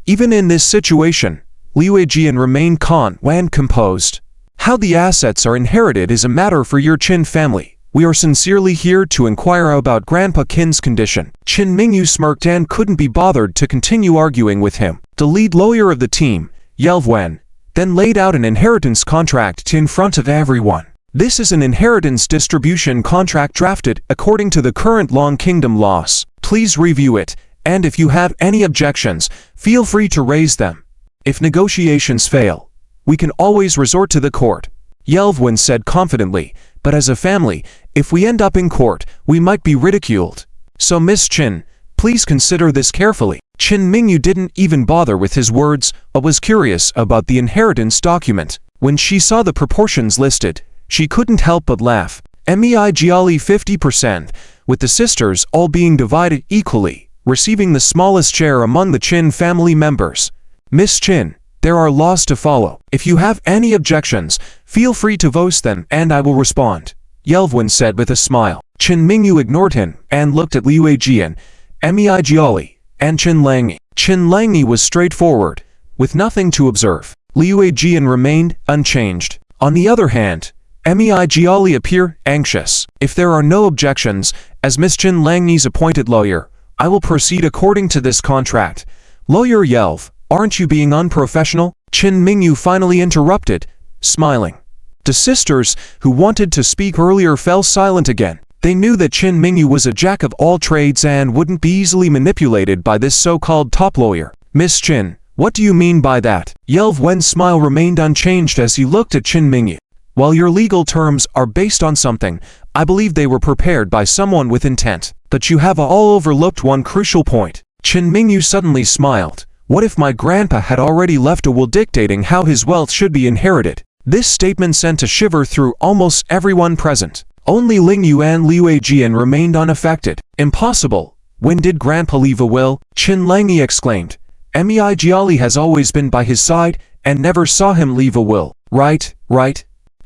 Even in this situation, Jian remained calm and composed. How the assets are inherited is a matter for your Qin family. We are sincerely here to inquire about Grandpa Qin's condition. Qin Mingyu smirked and couldn't be bothered to continue arguing with him. The lead lawyer of the team, Yelven, then laid out an inheritance contract in front of everyone. This is an inheritance distribution contract drafted according to the current Long Kingdom laws. Please review it, and if you have any objections, feel free to raise them. If negotiations fail, we can always resort to the court, Yelven said confidently, but as a family, if we end up in court, we might be ridiculed. So Miss Qin, please consider this carefully. Qin Mingyu didn't even bother with his words, but was curious about the inheritance document. When she saw the proportions listed, she couldn't help but laugh. Meijiali 50%, with the sisters all being divided equally, receiving the smallest share among the Qin family members. Miss Qin, there are laws to follow. If you have any objections, feel free to voice them and I will respond, Yelven said with a smile. Qin Mingyu ignored him and looked at Liu Jian, Meijiali, and Qin Langyi. Qin Langyi was straightforward, with nothing to observe. Liu Jian remained unchanged. On the other hand, Meijiali appeared anxious. If there are no objections, as Miss Qin Langyi's appointed lawyer, I will proceed according to this contract. Lawyer Yelv, aren't you being unprofessional? Qin Mingyu finally interrupted, smiling. The sisters, who wanted to speak earlier, fell silent again. They knew that Qin Mingyu was a jack of all trades and wouldn't be easily manipulated by this so-called top lawyer. Miss Qin, what do you mean by that? Yelven's smile remained unchanged as he looked at Qin Mingyu. While your legal terms are based on something, I believe they were prepared by someone with intent. But you have all overlooked one crucial point. Qin Mingyu suddenly smiled. What if my grandpa had already left a will dictating how his wealth should be inherited? This statement sent a shiver through almost everyone present. Only Lingyu and Liu Jian remained unaffected. Impossible. When did grandpa leave a will? Qin Langyi exclaimed. Meijiali has always been by his side and never saw him leave a will. Right.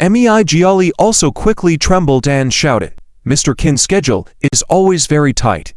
Meijiali also quickly trembled and shouted, Mr. Qin's schedule is always very tight.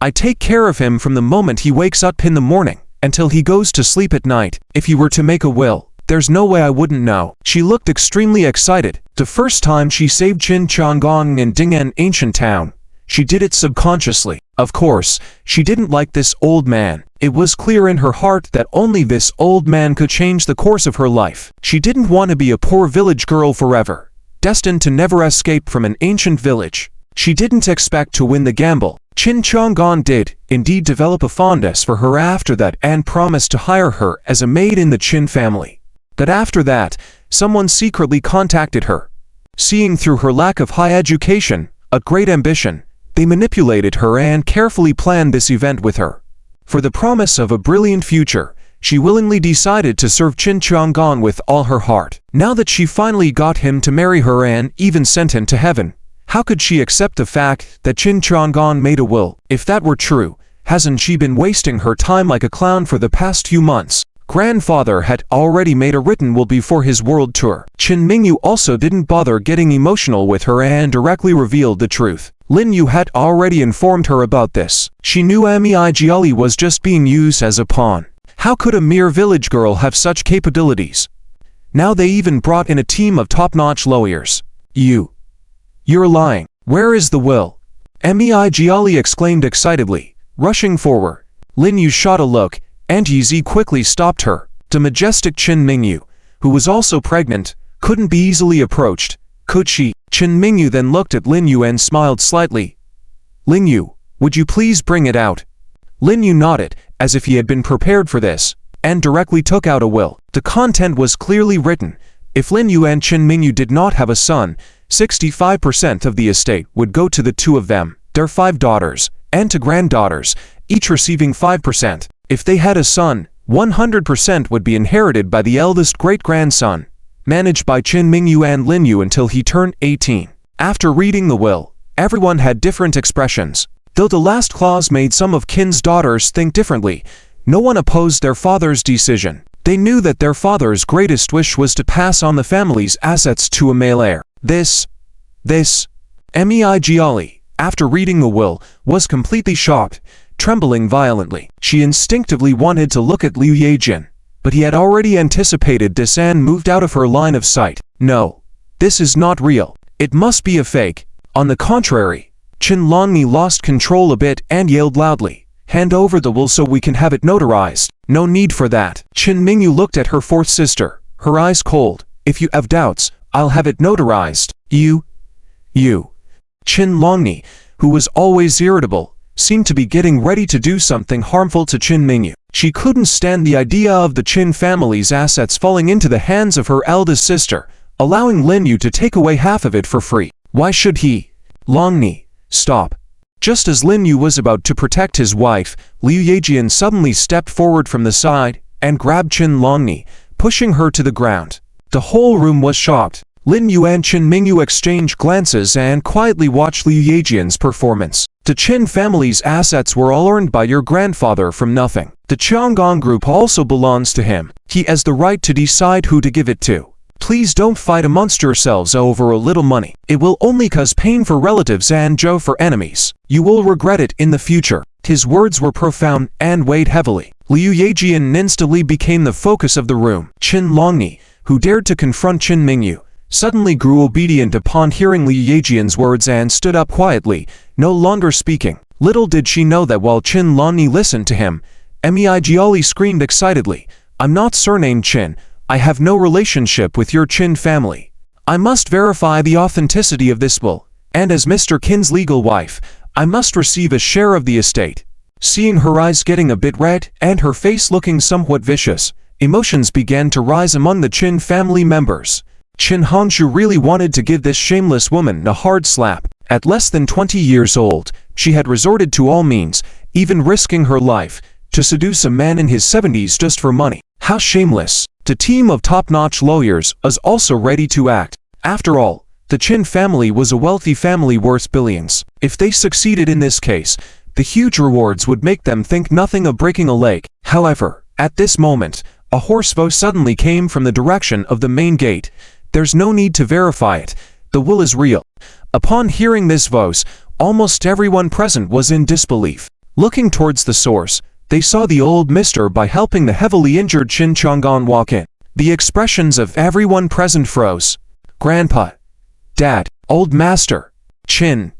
I take care of him from the moment he wakes up in the morning until he goes to sleep at night. If he were to make a will, there's no way I wouldn't know. She looked extremely excited. The first time she saved Qin Changong in Ding'an ancient town, she did it subconsciously. Of course, she didn't like this old man. It was clear in her heart that only this old man could change the course of her life. She didn't want to be a poor village girl forever, destined to never escape from an ancient village. She didn't expect to win the gamble. Qin Chang'an did, indeed, develop a fondness for her after that and promised to hire her as a maid in the Qin family. But after that, someone secretly contacted her. Seeing through her lack of high education, a great ambition, they manipulated her and carefully planned this event with her. For the promise of a brilliant future, she willingly decided to serve Qin Chang'an with all her heart. Now that she finally got him to marry her and even sent him to heaven, how could she accept the fact that Qin Chang'an made a will? If that were true, hasn't she been wasting her time like a clown for the past few months? Grandfather had already made a written will before his world tour. Qin Mingyu also didn't bother getting emotional with her and directly revealed the truth. Lin Yu had already informed her about this. She knew Meijiali was just being used as a pawn. How could a mere village girl have such capabilities? Now they even brought in a team of top-notch lawyers. You're lying. Where is the will? Meijiali exclaimed excitedly, rushing forward. Lin Yu shot a look, and Yizi quickly stopped her. The majestic Qin Mingyu, who was also pregnant, couldn't be easily approached, could she? Qin Mingyu then looked at Lin Yu and smiled slightly. Lin Yu, would you please bring it out? Lin Yu nodded, as if he had been prepared for this, and directly took out a will. The content was clearly written. If Lin Yu and Qin Mingyu did not have a son, 65% of the estate would go to the two of them, their 5 daughters, and to granddaughters, each receiving 5%. If they had a son, 100% would be inherited by the eldest great-grandson, managed by Qin Mingyu and Lin Yu until he turned 18. After reading the will, everyone had different expressions. Though the last clause made some of Qin's daughters think differently, no one opposed their father's decision. They knew that their father's greatest wish was to pass on the family's assets to a male heir. This, Meijiali, after reading the will, was completely shocked, trembling violently. She instinctively wanted to look at Liu Jian, but he had already anticipated this and moved out of her line of sight. No, this is not real. It must be a fake. On the contrary, Chen Longmi lost control a bit and yelled loudly, "Hand over the will so we can have it notarized." No need for that. Chen Mingyu looked at her fourth sister, her eyes cold. "If you have doubts, I'll have it notarized." You. Chen Longmi, who was always irritable, seemed to be getting ready to do something harmful to Chen Mingyu. She couldn't stand the idea of the Chen family's assets falling into the hands of her eldest sister, allowing Lin Yu to take away half of it for free. Why should he? Longmi, stop. Just as Lin Yu was about to protect his wife, Liu Yejian suddenly stepped forward from the side and grabbed Chen Longmi, pushing her to the ground. The whole room was shocked. Lin Yu and Chen Mingyu exchanged glances and quietly watched Liu Yejian's performance. The Chen family's assets were all earned by your grandfather from nothing. The Chang'an group also belongs to him. He has the right to decide who to give it to. Please don't fight amongst yourselves over a little money. It will only cause pain for relatives and joy for enemies. You will regret it in the future. His words were profound and weighed heavily. Liu Yejian instantly became the focus of the room. Chen Longmi, who dared to confront Chen Mingyu, suddenly grew obedient upon hearing Liu Yejian's words and stood up quietly, no longer speaking. Little did she know that while Chen Longmi listened to him, Jiali screamed excitedly, "I'm not surnamed Chen. I have no relationship with your Chen family. I must verify the authenticity of this will, and as Mr. Qin's legal wife, I must receive a share of the estate." Seeing her eyes getting a bit red and her face looking somewhat vicious, emotions began to rise among the Qin family members. Qin Hanshu really wanted to give this shameless woman a hard slap. At less than 20 years old, she had resorted to all means, even risking her life, to seduce a man in his 70s just for money. How shameless! The team of top-notch lawyers was also ready to act. After all, the Qin family was a wealthy family worth billions. If they succeeded in this case, the huge rewards would make them think nothing of breaking a leg. However, at this moment, a hoarse voice suddenly came from the direction of the main gate. "There's no need to verify it. The will is real." Upon hearing this voice, almost everyone present was in disbelief. Looking towards the source, they saw the old mister by helping the heavily injured Qin Chang'an walk in. The expressions of everyone present froze. Grandpa, Dad, Old Master, Qin,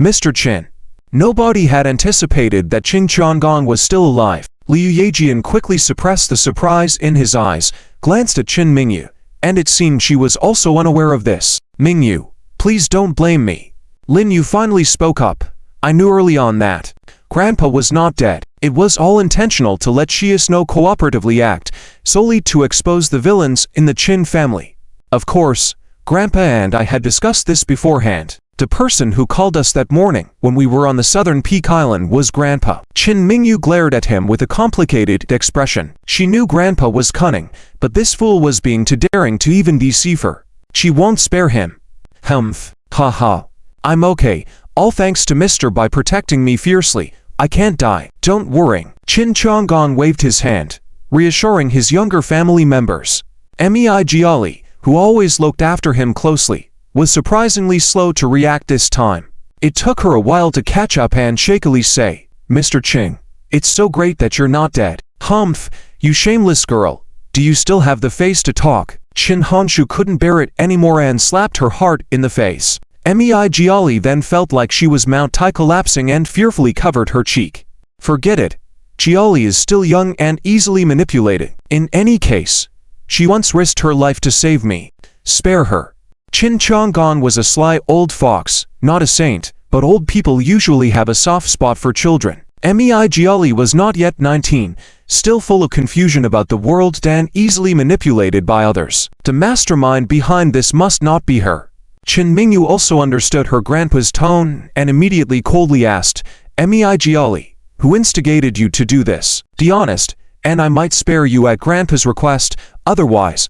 Mr. Qin. Nobody had anticipated that Qin Chang'an was still alive. Liu Yejian quickly suppressed the surprise in his eyes, glanced at Chen Mingyu, and it seemed she was also unaware of this. "Mingyu, please don't blame me." Lin Yu finally spoke up. "I knew early on that Grandpa was not dead. It was all intentional to let Shiasno cooperatively act, solely to expose the villains in the Qin family. Of course, Grandpa and I had discussed this beforehand. The person who called us that morning when we were on the southern Peak Island was Grandpa." Chen Mingyu glared at him with a complicated expression. She knew Grandpa was cunning, but this fool was being too daring to even deceive her. She won't spare him. Humph. Ha. I'm okay, all thanks to Mister by protecting me fiercely. I can't die. Don't worry. Qin Chang'an waved his hand, reassuring his younger family members. Jiali, who always looked after him closely, was surprisingly slow to react this time. It took her a while to catch up and shakily say, "Mr. Qing, it's so great that you're not dead." "Humph, you shameless girl. Do you still have the face to talk?" Qin Hanshu couldn't bear it anymore and slapped her hard in the face. Jiali then felt like she was Mount Tai collapsing and fearfully covered her cheek. Forget it. Jiali is still young and easily manipulated. In any case, she once risked her life to save me. Spare her. Qin Chang'an was a sly old fox, not a saint, but old people usually have a soft spot for children. Jiali was not yet 19, still full of confusion about the world and easily manipulated by others. The mastermind behind this must not be her. Chen Mingyu also understood her grandpa's tone and immediately coldly asked, Jiali, who instigated you to do this? Be honest, and I might spare you at grandpa's request, otherwise.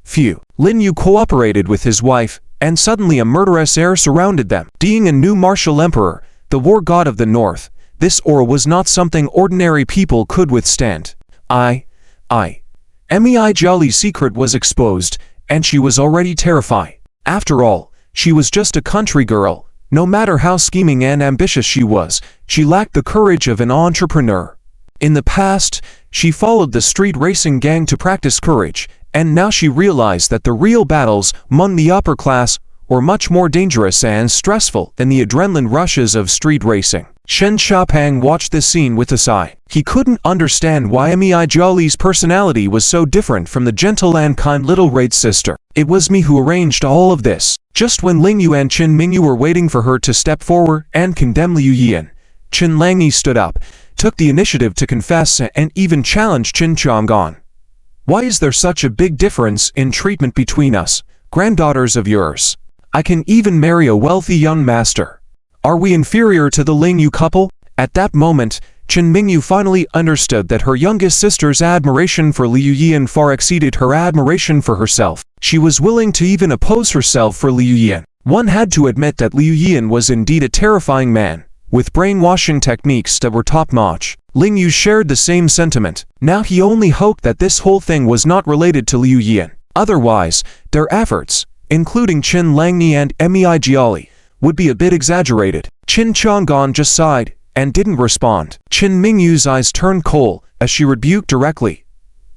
Phew. Lin Yu cooperated with his wife, and suddenly a murderous air surrounded them. Being a new martial emperor, the war god of the north, this aura was not something ordinary people could withstand. Jiali's secret was exposed, and she was already terrified. After all, she was just a country girl. No matter how scheming and ambitious she was, she lacked the courage of an entrepreneur. In the past, she followed the street racing gang to practice courage, and now she realized that the real battles among the upper class were much more dangerous and stressful than the adrenaline rushes of street racing. Shen Xiaopeng watched this scene with a sigh. He couldn't understand why Mei Jiali's personality was so different from the gentle and kind little Raid's sister. It was me who arranged all of this. Just when Ling Yu and Qin Mingyu were waiting for her to step forward and condemn Liu Yian, Qin Langyi stood up, took the initiative to confess and even challenged Qin Chang'an. Why is there such a big difference in treatment between us, granddaughters of yours? I can even marry a wealthy young master. Are we inferior to the Ling Yu couple? At that moment, Qin Mingyu finally understood that her youngest sister's admiration for Liu Yian far exceeded her admiration for herself. She was willing to even oppose herself for Liu Yian. One had to admit that Liu Yian was indeed a terrifying man, with brainwashing techniques that were top-notch. Ling Yu shared the same sentiment. Now he only hoped that this whole thing was not related to Liu Yian. Otherwise, their efforts, including Qin Langyi and Mei Jiali, would be a bit exaggerated. Qin Chang'an just sighed and didn't respond. Qin Mingyu's eyes turned cold as she rebuked directly.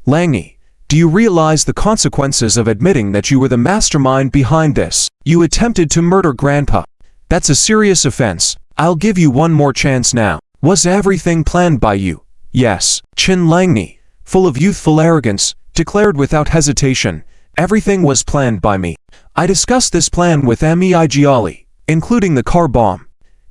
Langyi, do you realize the consequences of admitting that you were the mastermind behind this? You attempted to murder Grandpa. That's a serious offense. I'll give you one more chance now. Was everything planned by you? Yes. Qin Langyi, full of youthful arrogance, declared without hesitation, everything was planned by me. I discussed this plan with Mei Jiali, including the car bomb.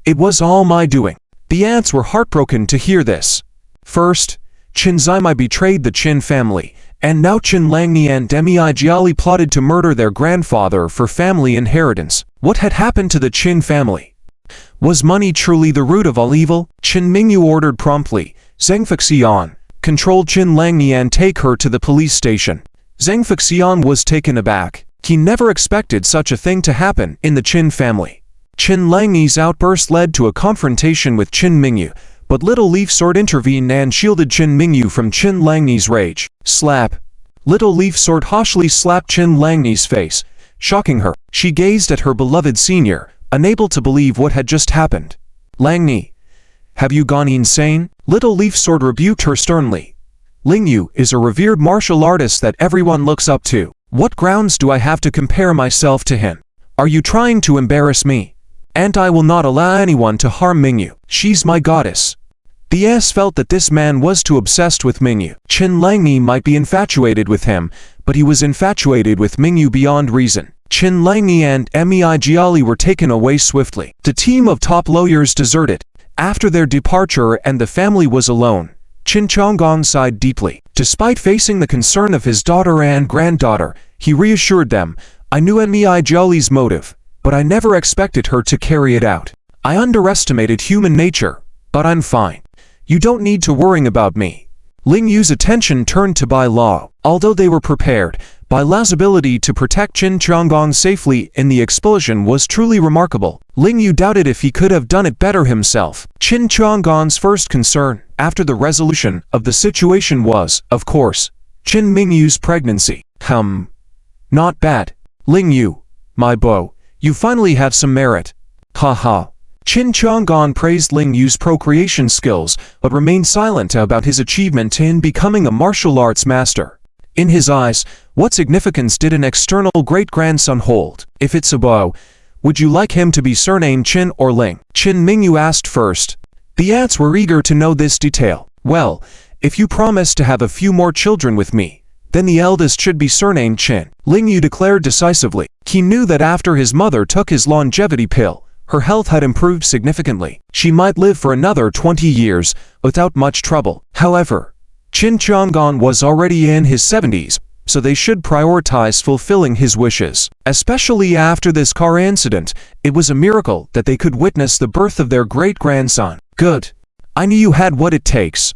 It was all my doing. The aunts were heartbroken to hear this. First, Qin Zimai betrayed the Qin family, and now Qin Langyi and Mei Jiali plotted to murder their grandfather for family inheritance. What had happened to the Qin family? Was money truly the root of all evil? Qin Mingyu ordered promptly. Zheng Fuxian, control Qin Langyi and take her to the police station. Zheng Fuxian was taken aback. He never expected such a thing to happen in the Qin family. Qin Langyi's outburst led to a confrontation with Qin Mingyu, but Little Leaf Sword intervened and shielded Qin Mingyu from Qin Langyi's rage. Slap. Little Leaf Sword harshly slapped Qin Langyi's face, shocking her. She gazed at her beloved senior, unable to believe what had just happened. Langyi, have you gone insane? Little Leaf Sword rebuked her sternly. Ling Yu is a revered martial artist that everyone looks up to. What grounds do I have to compare myself to him? Are you trying to embarrass me? And I will not allow anyone to harm Mingyu. She's my goddess. The ass felt that this man was too obsessed with Mingyu. Qin Langyi might be infatuated with him, but he was infatuated with Mingyu beyond reason. Qin Langyi and Mei Jiali were taken away swiftly. The team of top lawyers deserted. After their departure and the family was alone, Qin Chang'an sighed deeply. Despite facing the concern of his daughter and granddaughter, he reassured them, I knew Mei Jiali's motive, but I never expected her to carry it out. I underestimated human nature, but I'm fine. You don't need to worry about me. Ling Yu's attention turned to Bai Lao. Although they were prepared, Bai Lao's ability to protect Qin Chang'an safely in the explosion was truly remarkable. Ling Yu doubted if he could have done it better himself. Qin Chang'an's first concern, after the resolution of the situation was, of course, Qin Mingyu's pregnancy. Not bad. Ling Yu, my beau, you finally have some merit. Haha. Qin Chang'an praised Ling Yu's procreation skills, but remained silent about his achievement in becoming a martial arts master. In his eyes, what significance did an external great-grandson hold? If it's a beau, would you like him to be surnamed Qin or Ling? Qin Mingyu asked first. The aunts were eager to know this detail. Well, if you promise to have a few more children with me, then the eldest should be surnamed Qin. Ling Yu declared decisively. He knew that after his mother took his longevity pill, her health had improved significantly. She might live for another 20 years without much trouble. However, Qin Chang'an was already in his 70s, so they should prioritize fulfilling his wishes. Especially after this car incident, it was a miracle that they could witness the birth of their great-grandson. Good. I knew you had what it takes.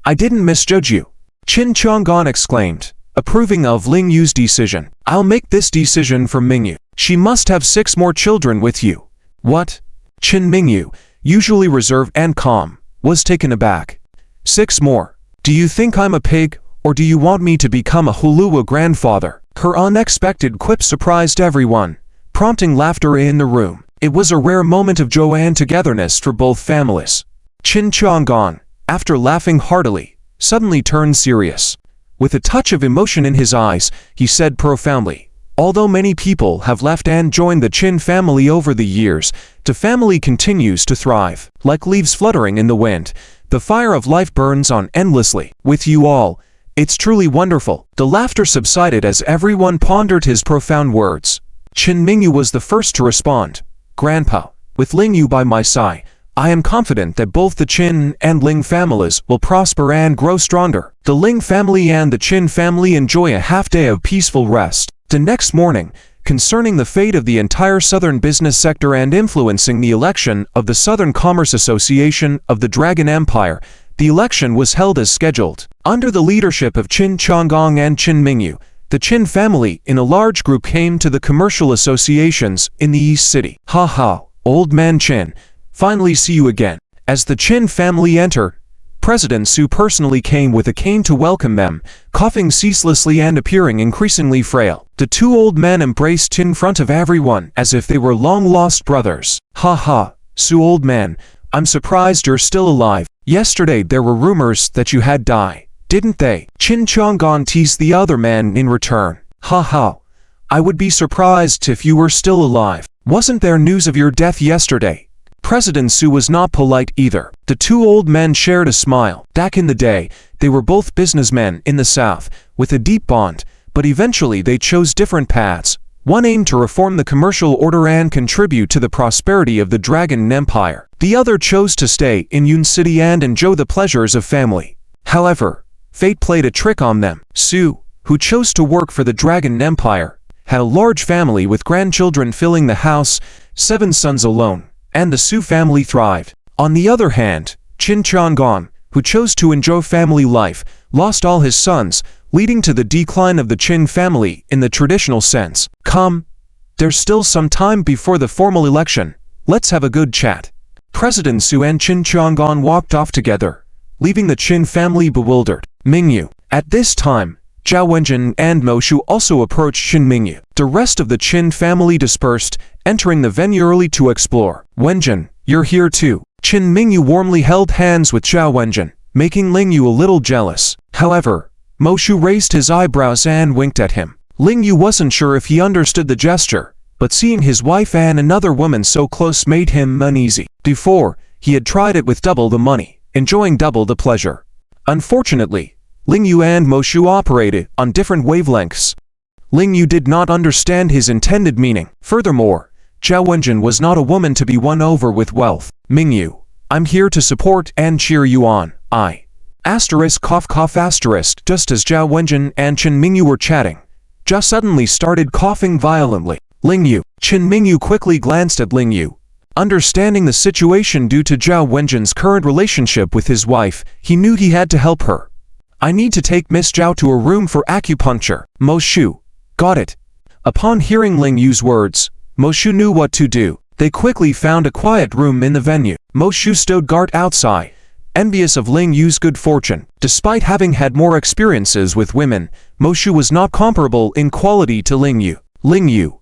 I didn't misjudge you. Qin Chang'an exclaimed, approving of Ling Yu's decision. I'll make this decision for Mingyu. She must have 6 more children with you. What? Qin Mingyu, usually reserved and calm, was taken aback. 6 more. Do you think I'm a pig, or do you want me to become a Hulua grandfather? Her unexpected quip surprised everyone, prompting laughter in the room. It was a rare moment of joy and togetherness for both families. Qin Chang'an, after laughing heartily, suddenly turned serious. With a touch of emotion in his eyes, he said profoundly, "Although many people have left and joined the Qin family over the years, the family continues to thrive. Like leaves fluttering in the wind, the fire of life burns on endlessly. With you all, it's truly wonderful." The laughter subsided as everyone pondered his profound words. Qin Mingyu was the first to respond. "Grandpa, with Ling Yu by my side, I am confident that both the Qin and Ling families will prosper and grow stronger. The Ling family and the Qin family enjoy a half-day of peaceful rest." The next morning, concerning the fate of the entire southern business sector and influencing the election of the Southern Commerce Association of the Dragon Empire, the election was held as scheduled. Under the leadership of Qin Chonggong and Qin Mingyu, the Qin family in a large group came to the commercial associations in the East City. "Ha ha, old man Qin. Finally see you again." As the Qin family entered, President Su personally came with a cane to welcome them, coughing ceaselessly and appearing increasingly frail. The two old men embraced in front of everyone as if they were long-lost brothers. "Ha ha, Su old man, I'm surprised you're still alive. Yesterday there were rumors that you had died, didn't they?" Qin Chonggong teased the other man in return. "Ha ha, I would be surprised if you were still alive. Wasn't there news of your death yesterday?" President Su was not polite either. The two old men shared a smile. Back in the day, they were both businessmen in the South, with a deep bond, but eventually they chose different paths. One aimed to reform the commercial order and contribute to the prosperity of the Dragon Empire. The other chose to stay in Yun City and enjoy the pleasures of family. However, fate played a trick on them. Su, who chose to work for the Dragon Empire, had a large family with grandchildren filling the house, 7 sons alone, and the Su family thrived. On the other hand, Qin Chonggong, who chose to enjoy family life, lost all his sons, leading to the decline of the Qin family in the traditional sense. "Come, there's still some time before the formal election. Let's have a good chat." President Su and Qin Chonggong walked off together, leaving the Qin family bewildered. Mingyu. At this time, Zhao Wenjin and Mo Shu also approached Qin Mingyu. The rest of the Qin family dispersed, entering the venue early to explore. "Wenjin, you're here too." Qin Mingyu warmly held hands with Zhao Wenjin, making Ling Yu a little jealous. However, Mo Shu raised his eyebrows and winked at him. Ling Yu wasn't sure if he understood the gesture, but seeing his wife and another woman so close made him uneasy. Before, he had tried it with double the money, enjoying double the pleasure. Unfortunately, Ling Yu and Mo Shu operated on different wavelengths. Ling Yu did not understand his intended meaning. Furthermore, Zhao Wenjin was not a woman to be won over with wealth. "Mingyu, I'm here to support and cheer you on. Asterisk. Just as Zhao Wenjin and Qin Mingyu were chatting, Zhao suddenly started coughing violently. Ling Yu. Qin Mingyu quickly glanced at Ling Yu. Understanding the situation due to Zhao Wenjin's current relationship with his wife, he knew he had to help her. "I need to take Miss Zhao to a room for acupuncture." Mo Shu. "Got it." Upon hearing Ling Yu's words, Mo Shu knew what to do. They quickly found a quiet room in the venue. Mo Shu stood guard outside, envious of Ling Yu's good fortune. Despite having had more experiences with women, Mo Shu was not comparable in quality to Ling Yu. Ling Yu,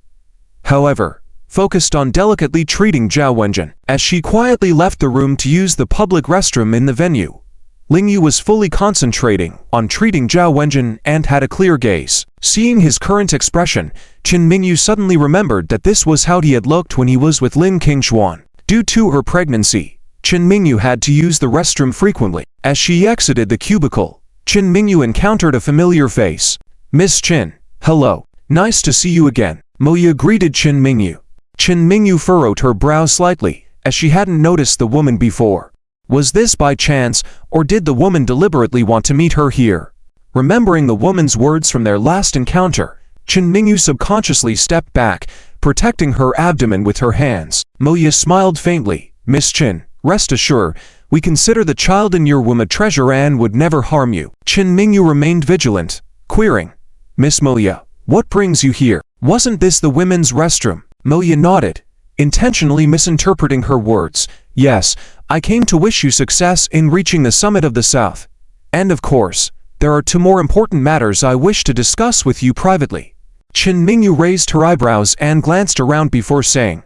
however, focused on delicately treating Zhao Wenjin. As she quietly left the room to use the public restroom in the venue, Ling Yu was fully concentrating on treating Zhao Wenjin and had a clear gaze. Seeing his current expression, Qin Mingyu suddenly remembered that this was how he had looked when he was with Lin Qingshuan. Due to her pregnancy, Qin Mingyu had to use the restroom frequently. As she exited the cubicle, Qin Mingyu encountered a familiar face. "Miss Qin, hello. Nice to see you again." Mo Ye greeted Qin Mingyu. Qin Mingyu furrowed her brow slightly, as she hadn't noticed the woman before. Was this by chance, or did the woman deliberately want to meet her here? Remembering the woman's words from their last encounter, Qin Mingyu subconsciously stepped back, protecting her abdomen with her hands. Mo Ye smiled faintly. "Miss Qin, rest assured, we consider the child in your womb a treasure and would never harm you." Qin Mingyu remained vigilant, querying, "Miss Mo Ye, what brings you here? Wasn't this the women's restroom?" Mo Ye nodded, intentionally misinterpreting her words. "Yes, I came to wish you success in reaching the summit of the South. And of course, there are 2 more important matters I wish to discuss with you privately." Qin Mingyu raised her eyebrows and glanced around before saying,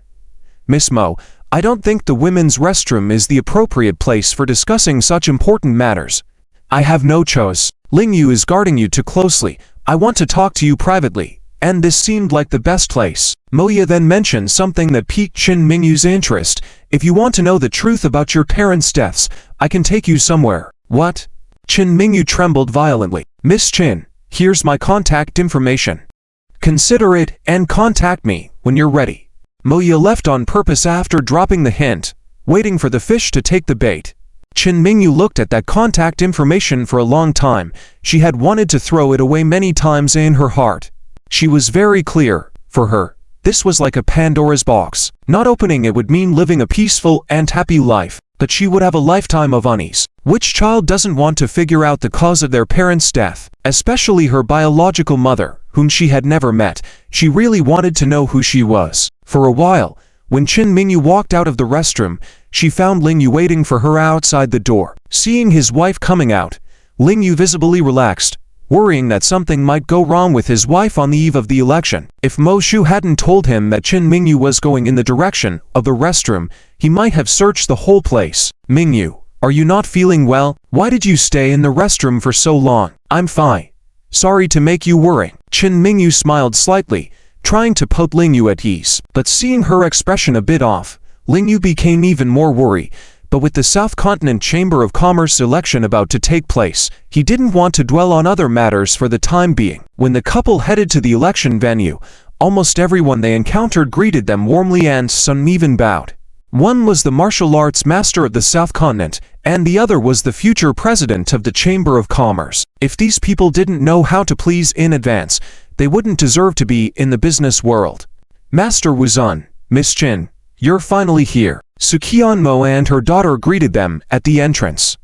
"Miss Mo, I don't think the women's restroom is the appropriate place for discussing such important matters. I have no choice. Ling Yu is guarding you too closely. I want to talk to you privately, and this seemed like the best place. Mo Ye then mentioned something that piqued Qin Mingyu's interest. If you want to know the truth about your parents' deaths, I can take you somewhere. What? Qin Mingyu trembled violently. Miss Qin, here's my contact information. Consider it and contact me when you're ready. Mo Ye left on purpose after dropping the hint, waiting for the fish to take the bait. Qin Mingyu looked at that contact information for a long time. She had wanted to throw it away many times in her heart. She was very clear, for her, this was like a Pandora's box. Not opening it would mean living a peaceful and happy life, but she would have a lifetime of unease. Which child doesn't want to figure out the cause of their parents' death? Especially her biological mother, whom she had never met. She really wanted to know who she was. For a while, when Qin Mingyu walked out of the restroom, she found Ling Yu waiting for her outside the door. Seeing his wife coming out, Ling Yu visibly relaxed, worrying that something might go wrong with his wife on the eve of the election. If Mo Shu hadn't told him that Qin Mingyu was going in the direction of the restroom, he might have searched the whole place. Mingyu, are you not feeling well? Why did you stay in the restroom for so long? I'm fine. Sorry to make you worry. Qin Mingyu smiled slightly, trying to put Ling Yu at ease. But seeing her expression a bit off, Ling Yu became even more worried. But with the South Continent Chamber of Commerce election about to take place, he didn't want to dwell on other matters for the time being. When the couple headed to the election venue, almost everyone they encountered greeted them warmly and some even bowed. One was the martial arts master of the South Continent, and the other was the future president of the Chamber of Commerce. If these people didn't know how to please in advance, they wouldn't deserve to be in the business world. Master Wuzun, Miss Qin, you're finally here. Sukian Mo and her daughter greeted them at the entrance.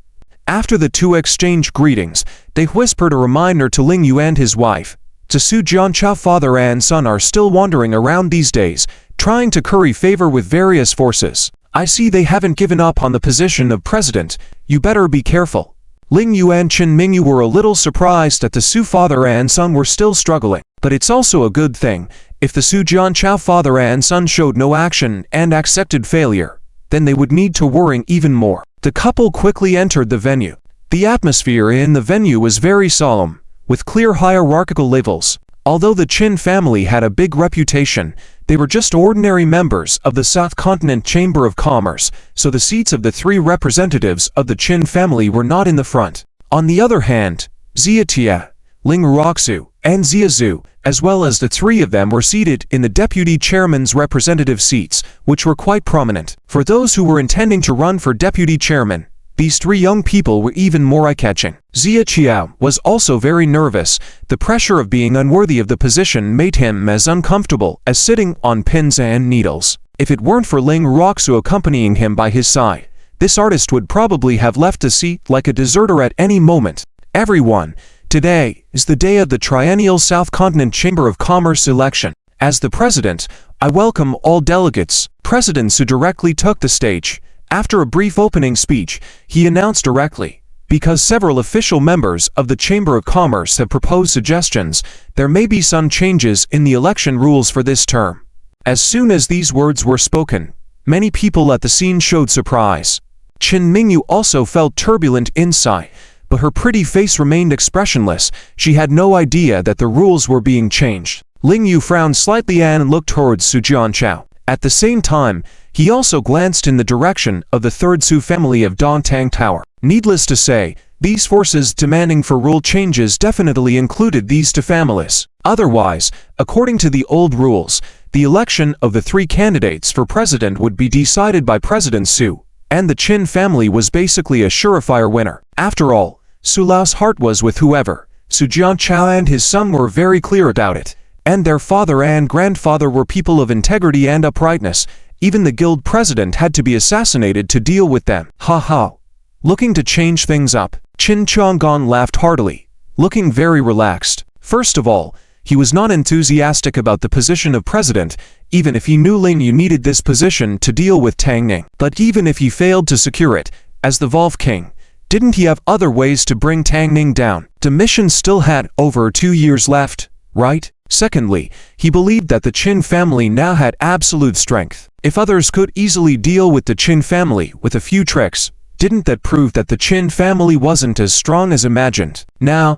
After the two exchanged greetings, they whispered a reminder to Ling Yu and his wife. Su Jianchao father and son are still wandering around these days, trying to curry favor with various forces. I see they haven't given up on the position of president. You better be careful. Ling Yu and Qin Mingyu were a little surprised that the Su father and son were still struggling. But it's also a good thing. If the Su Jianchao father and son showed no action and accepted failure, then they would need to worry even more. The couple quickly entered the venue. The atmosphere in the venue was very solemn, with clear hierarchical levels. Although the Qin family had a big reputation, they were just ordinary members of the South Continent Chamber of Commerce, so the seats of the three representatives of the Qin family were not in the front. On the other hand, Xia Tia, Ling Ruoxu, and Xia Zhu, as well as the three of them were seated in the deputy chairman's representative seats, which were quite prominent. For those who were intending to run for deputy chairman, these three young people were even more eye-catching. Xia Qiao was also very nervous. The pressure of being unworthy of the position made him as uncomfortable as sitting on pins and needles. If it weren't for Ling Ruoxu accompanying him by his side, this artist would probably have left the seat like a deserter at any moment. Everyone, today is the day of the Triennial South Continent Chamber of Commerce election. As the president, I welcome all delegates. President Su directly took the stage. After a brief opening speech, he announced directly, because several official members of the Chamber of Commerce have proposed suggestions, there may be some changes in the election rules for this term. As soon as these words were spoken, many people at the scene showed surprise. Qin Mingyu also felt turbulent inside, but her pretty face remained expressionless. She had no idea that the rules were being changed. Ling Yu frowned slightly and looked towards Su Jianchao. At the same time, he also glanced in the direction of the third Su family of Dongtang Tower. Needless to say, these forces demanding for rule changes definitely included these two families. Otherwise, according to the old rules, the election of the three candidates for president would be decided by President Su, and the Qin family was basically a surefire winner. After all, Su Lao's heart was with whoever. Su Jianchao and his son were very clear about it, and their father and grandfather were people of integrity and uprightness. Even the guild president had to be assassinated to deal with them. Ha ha. Looking to change things up, Qin Chang'an laughed heartily, looking very relaxed. First of all, he was not enthusiastic about the position of president, even if he knew Ling Yu needed this position to deal with Tang Ning. But even if he failed to secure it, as the Volve king, didn't he have other ways to bring Tang Ning down? The mission still had over 2 years left. right? Secondly, he believed that the Qin family now had absolute strength. If others could easily deal with the Qin family with a few tricks, didn't that prove that the Qin family wasn't as strong as imagined? Now,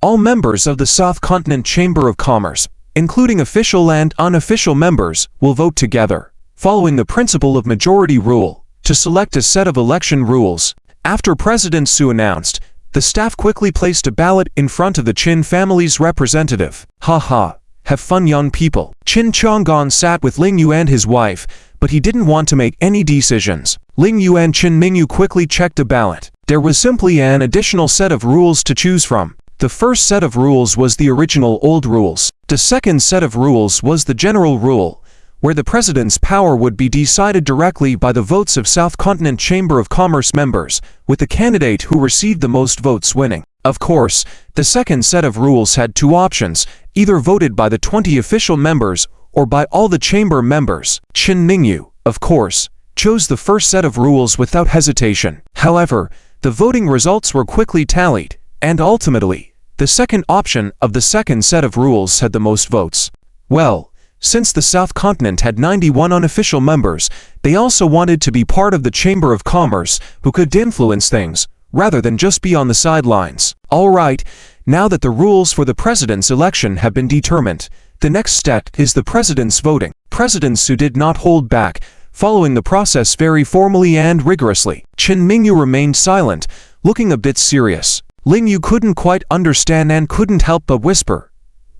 all members of the South Continent Chamber of Commerce, including official and unofficial members, will vote together, following the principle of majority rule, to select a set of election rules. After President Su announced, the staff quickly placed a ballot in front of the Qin family's representative. Haha, have fun young people. Qin Chang'an sat with Ling Yu and his wife, but he didn't want to make any decisions. Ling Yu and Qin Mingyu quickly checked the ballot. There was simply an additional set of rules to choose from. The first set of rules was the original old rules. The second set of rules was the general rule, where the president's power would be decided directly by the votes of South Continent Chamber of Commerce members, with the candidate who received the most votes winning. Of course, the second set of rules had two options, either voted by the 20 official members or by all the chamber members. Qin Mingyu, of course, chose the first set of rules without hesitation. However, the voting results were quickly tallied, and ultimately, the second option of the second set of rules had the most votes. Well, since the South Continent had 91 unofficial members, they also wanted to be part of the Chamber of Commerce who could influence things, rather than just be on the sidelines. Alright, now that the rules for the president's election have been determined, the next step is the president's voting. President Su did not hold back, following the process very formally and rigorously. Qin Mingyu remained silent, looking a bit serious. Ling Yu couldn't quite understand and couldn't help but whisper,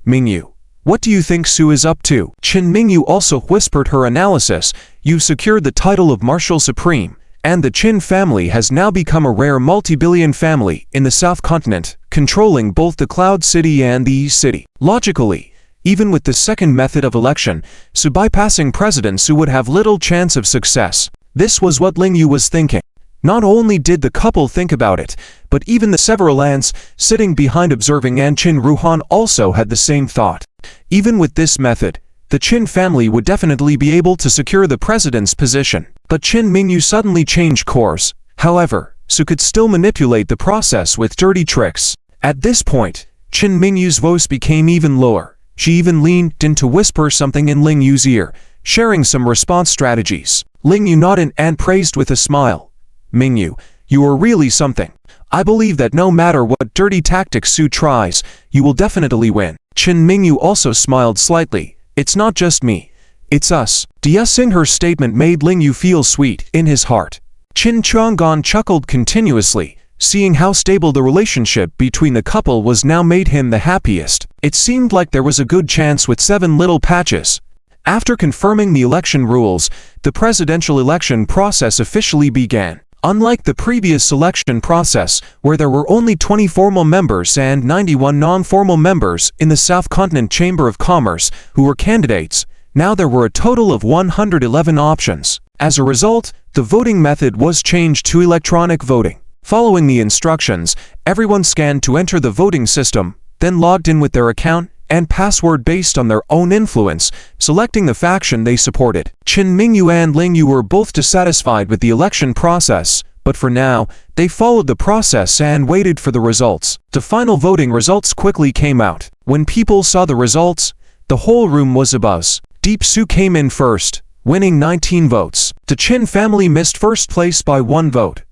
"Mingyu, what do you think Su is up to?" Qin Mingyu also whispered her analysis. "You've secured the title of Marshal Supreme, and the Qin family has now become a rare multi-billion family in the South Continent, controlling both the Cloud City and the East City. Logically, even with the second method of election, Su bypassing President Su would have little chance of success." This was what Ling Yu was thinking. Not only did the couple think about it, but even the several ants sitting behind observing An Qin Ruhan also had the same thought. Even with this method, the Qin family would definitely be able to secure the president's position. But Qin Mingyu suddenly changed course. However, Su could still manipulate the process with dirty tricks. At this point, Qin Mingyu's voice became even lower. She even leaned in to whisper something in Ling Yu's ear, sharing some response strategies. Ling Yu nodded and praised with a smile. "Mingyu, you are really something. I believe that no matter what dirty tactics Su tries, you will definitely win." Qin Mingyu also smiled slightly. "It's not just me. It's us." Dising her statement made Ling Yu feel sweet in his heart. Qin Chang'an chuckled continuously. Seeing how stable the relationship between the couple was now made him the happiest. It seemed like there was a good chance with 7 little patches. After confirming the election rules, the presidential election process officially began. Unlike the previous selection process, where there were only 20 formal members and 91 non-formal members in the South Continent Chamber of Commerce who were candidates, now there were a total of 111 options. As a result, the voting method was changed to electronic voting. Following the instructions, everyone scanned to enter the voting system, then logged in with their account and password based on their own influence, selecting the faction they supported. Qin Mingyu and Ling Yu were both dissatisfied with the election process, but for now, they followed the process and waited for the results. The final voting results quickly came out. When people saw the results, the whole room was abuzz. Deep Su came in first, winning 19 votes. The Qin family missed first place by 1 vote,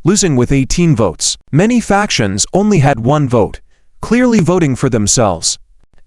losing with 18 votes. Many factions only had 1 vote, clearly voting for themselves.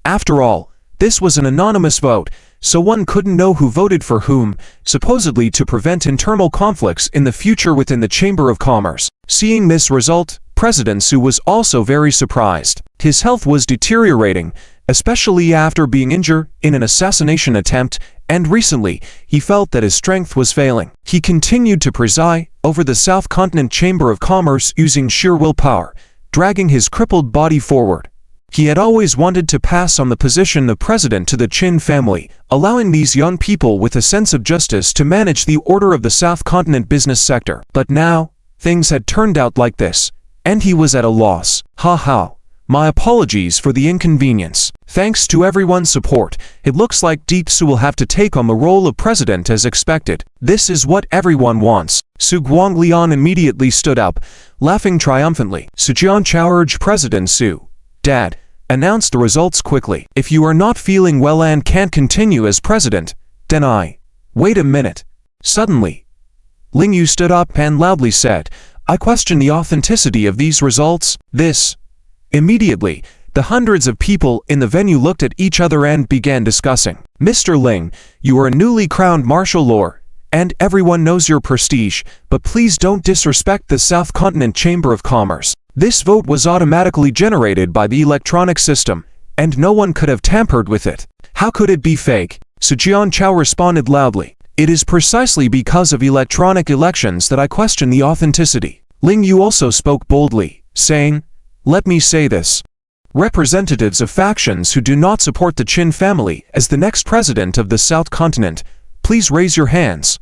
After all, this was an anonymous vote, so one couldn't know who voted for whom, supposedly to prevent internal conflicts in the future within the Chamber of Commerce. Seeing this result, President Su was also very surprised. His health was deteriorating, especially after being injured in an assassination attempt, and recently, he felt that his strength was failing. He continued to preside over the South Continent Chamber of Commerce using sheer willpower, dragging his crippled body forward. He had always wanted to pass on the position of president to the Qin family, allowing these young people with a sense of justice to manage the order of the South Continent business sector. But now, things had turned out like this, and he was at a loss. Ha. My apologies for the inconvenience. Thanks to everyone's support, it looks like Deep Su will have to take on the role of president as expected. This is what everyone wants. Su Guanglian immediately stood up, laughing triumphantly. Su Jian urged President Su, "Dad, Announce the results quickly. If you are not feeling well and can't continue as president, then Wait a minute. Suddenly, Ling Yu stood up and loudly said, I question the authenticity of these results. Immediately, the hundreds of people in the venue looked at each other and began discussing. Mr. Ling, you are a newly crowned martial law, and everyone knows your prestige, but please don't disrespect the South Continent Chamber of Commerce. This vote was automatically generated by the electronic system, and no one could have tampered with it. How could it be fake? Jian Chao responded loudly. It is precisely because of electronic elections that I question the authenticity. Ling Yu also spoke boldly, saying, Let me say this. Representatives of factions who do not support the Qin family as the next president of the South Continent, please raise your hands.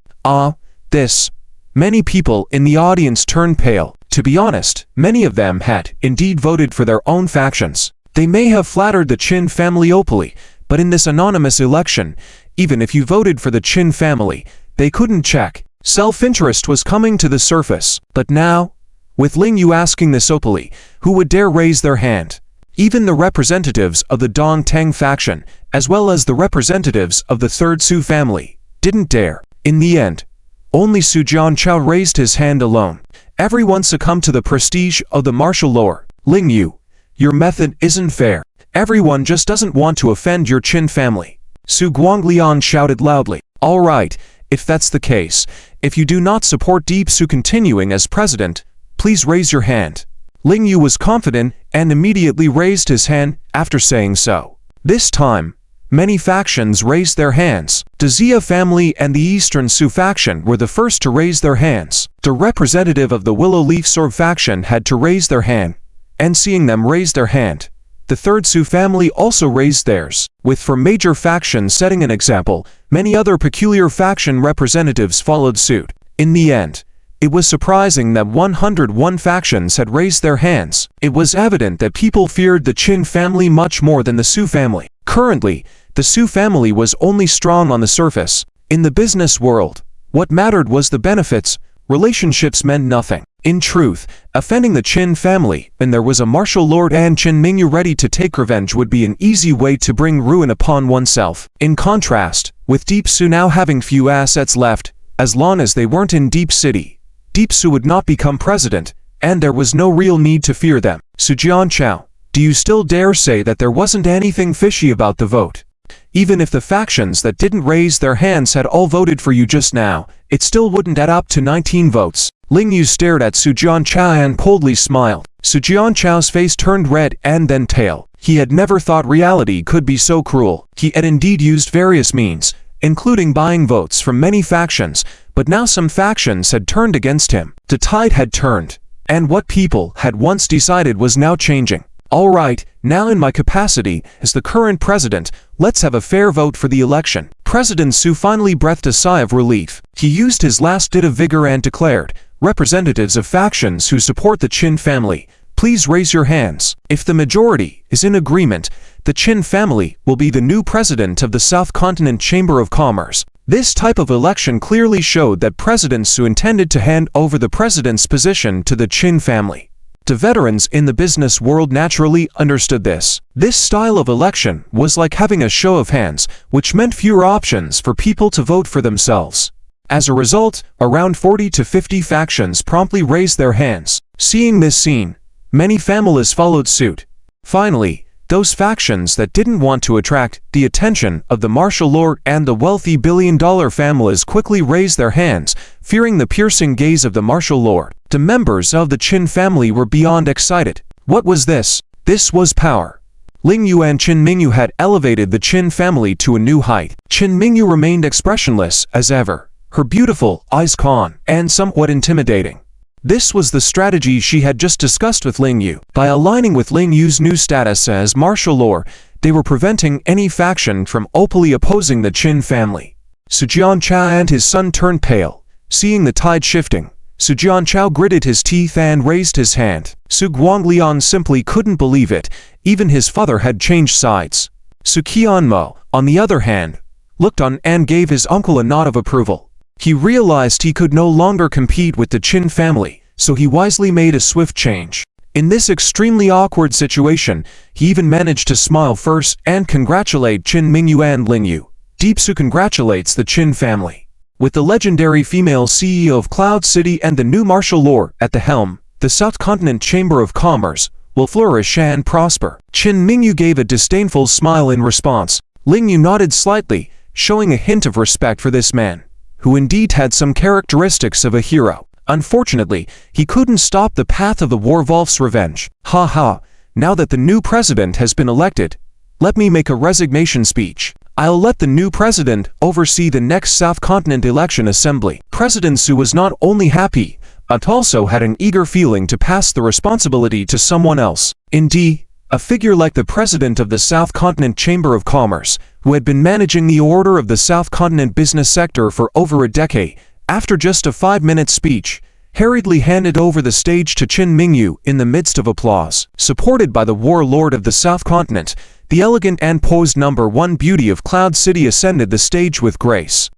Many people in the audience turned pale. To be honest, many of them had indeed voted for their own factions. They may have flattered the Qin family openly, but in this anonymous election, even if you voted for the Qin family, they couldn't check. Self-interest was coming to the surface. But now, with Ling Yu asking this openly, who would dare raise their hand? Even the representatives of the Dong Teng faction, as well as the representatives of the Third Su family, didn't dare. In the end, only Jian Chao raised his hand alone. Everyone succumbed to the prestige of the martial law. Ling Yu, your method isn't fair. Everyone just doesn't want to offend your Qin family. Su Guanglian shouted loudly. All right, if that's the case, if you do not support Deep Su continuing as president, please raise your hand. Ling Yu was confident and immediately raised his hand after saying so. This time, many factions raised their hands. The Xia family and the Eastern Su faction were the first to raise their hands. The representative of the Willow Leaf Sword faction had to raise their hand, and seeing them raise their hand, the Third Su family also raised theirs. With for major factions setting an example, many other peculiar faction representatives followed suit. In the end, it was surprising that 101 factions had raised their hands. It was evident that people feared the Qin family much more than the Su family. Currently, the Su family was only strong on the surface. In the business world, what mattered was the benefits. Relationships meant nothing. In truth, offending the Qin family when there was a martial lord and Qin Mingyu ready to take revenge would be an easy way to bring ruin upon oneself. In contrast, with Deep Su now having few assets left, as long as they weren't in Deep City, Deep Su would not become president, and there was no real need to fear them. Jian Chao, do you still dare say that there wasn't anything fishy about the vote? Even if the factions that didn't raise their hands had all voted for you just now, it still wouldn't add up to 19 votes. Ling Yu stared at Jian Chao and coldly smiled. Jian Chao's face turned red and then pale. He had never thought reality could be so cruel. He had indeed used various means, including buying votes from many factions, but now some factions had turned against him. The tide had turned, and what people had once decided was now changing. All right, now in my capacity as the current president, let's have a fair vote for the election. President Su finally breathed a sigh of relief. He used his last bit of vigor and declared, representatives of factions who support the Qin family, please raise your hands. If the majority is in agreement, the Qin family will be the new president of the South Continent Chamber of Commerce. This type of election clearly showed that President Su intended to hand over the president's position to the Qin family. The veterans in the business world naturally understood this. This style of election was like having a show of hands, which meant fewer options for people to vote for themselves. As a result, around 40 to 50 factions promptly raised their hands. Seeing this scene, many families followed suit. Finally, those factions that didn't want to attract the attention of the martial lord and the wealthy billion-dollar families quickly raised their hands, fearing the piercing gaze of the martial lord. The members of the Qin family were beyond excited. What was this? This was power. Ling Yu and Qin Mingyu had elevated the Qin family to a new height. Qin Mingyu remained expressionless as ever, her beautiful eyes calm and somewhat intimidating. This was the strategy she had just discussed with Ling Yu. By aligning with Ling Yu's new status as martial law, they were preventing any faction from openly opposing the Qin family. Jian Chao and his son turned pale. Seeing the tide shifting, Jian Chao gritted his teeth and raised his hand. Su Guanglian simply couldn't believe it. Even his father had changed sides. Su Qianmo, on the other hand, looked on and gave his uncle a nod of approval. He realized he could no longer compete with the Qin family, so he wisely made a swift change. In this extremely awkward situation, he even managed to smile first and congratulate Qin Mingyu and Lingyu. Deepsu congratulates the Qin family. With the legendary female CEO of Cloud City and the new martial law at the helm, the South Continent Chamber of Commerce will flourish and prosper. Qin Mingyu gave a disdainful smile in response. Lingyu nodded slightly, showing a hint of respect for this man, who indeed had some characteristics of a hero. Unfortunately, he couldn't stop the path of the Wolf's revenge. Ha ha, now that the new president has been elected, let me make a resignation speech. I'll let the new president oversee the next South Continent election assembly. President Su was not only happy, but also had an eager feeling to pass the responsibility to someone else. Indeed, a figure like the president of the South Continent Chamber of Commerce, who had been managing the order of the South Continent business sector for over a decade, after just a 5-minute speech, hurriedly handed over the stage to Qin Mingyu in the midst of applause. Supported by the warlord of the South Continent, the elegant and posed #1 beauty of Cloud City ascended the stage with grace.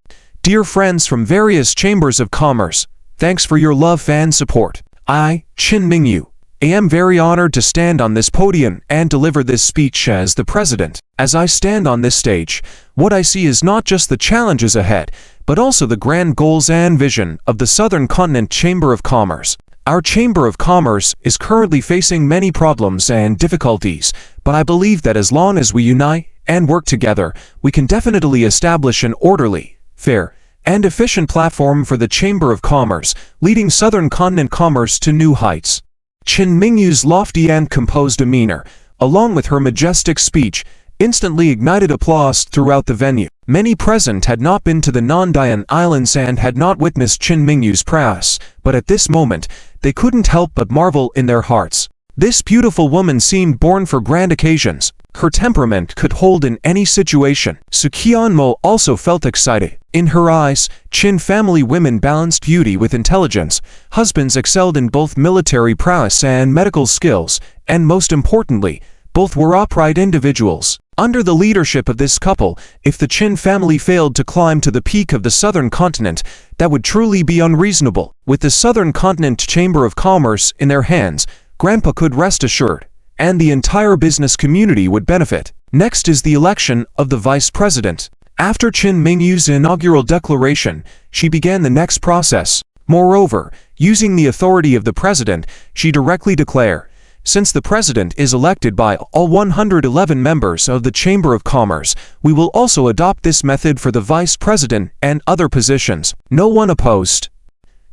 Dear friends from various chambers of commerce, thanks for your love and support. I, Qin Mingyu, am very honored to stand on this podium and deliver this speech as the president. As I stand on this stage, what I see is not just the challenges ahead, but also the grand goals and vision of the Southern Continent Chamber of Commerce. Our Chamber of Commerce is currently facing many problems and difficulties, but I believe that as long as we unite and work together, we can definitely establish an orderly, fair, and efficient platform for the Chamber of Commerce, leading Southern Continent commerce to new heights. Qin Mingyu's lofty and composed demeanor, along with her majestic speech, instantly ignited applause throughout the venue. Many present had not been to the Non-Dian Islands and had not witnessed Qin Mingyu's prowess, but at this moment, they couldn't help but marvel in their hearts. This beautiful woman seemed born for grand occasions. Her temperament could hold in any situation. Sukianmo also felt excited. In her eyes, Qin family women balanced beauty with intelligence. Husbands excelled in both military prowess and medical skills, and most importantly, both were upright individuals. Under the leadership of this couple, if the Qin family failed to climb to the peak of the Southern Continent, that would truly be unreasonable. With the Southern Continent Chamber of Commerce in their hands, Grandpa could rest assured, and the entire business community would benefit. Next is the election of the vice president. After Qin Mingyu's inaugural declaration, she began the next process. Moreover, using the authority of the president, she directly declared, since the president is elected by all 111 members of the Chamber of Commerce, we will also adopt this method for the vice president and other positions. No one opposed.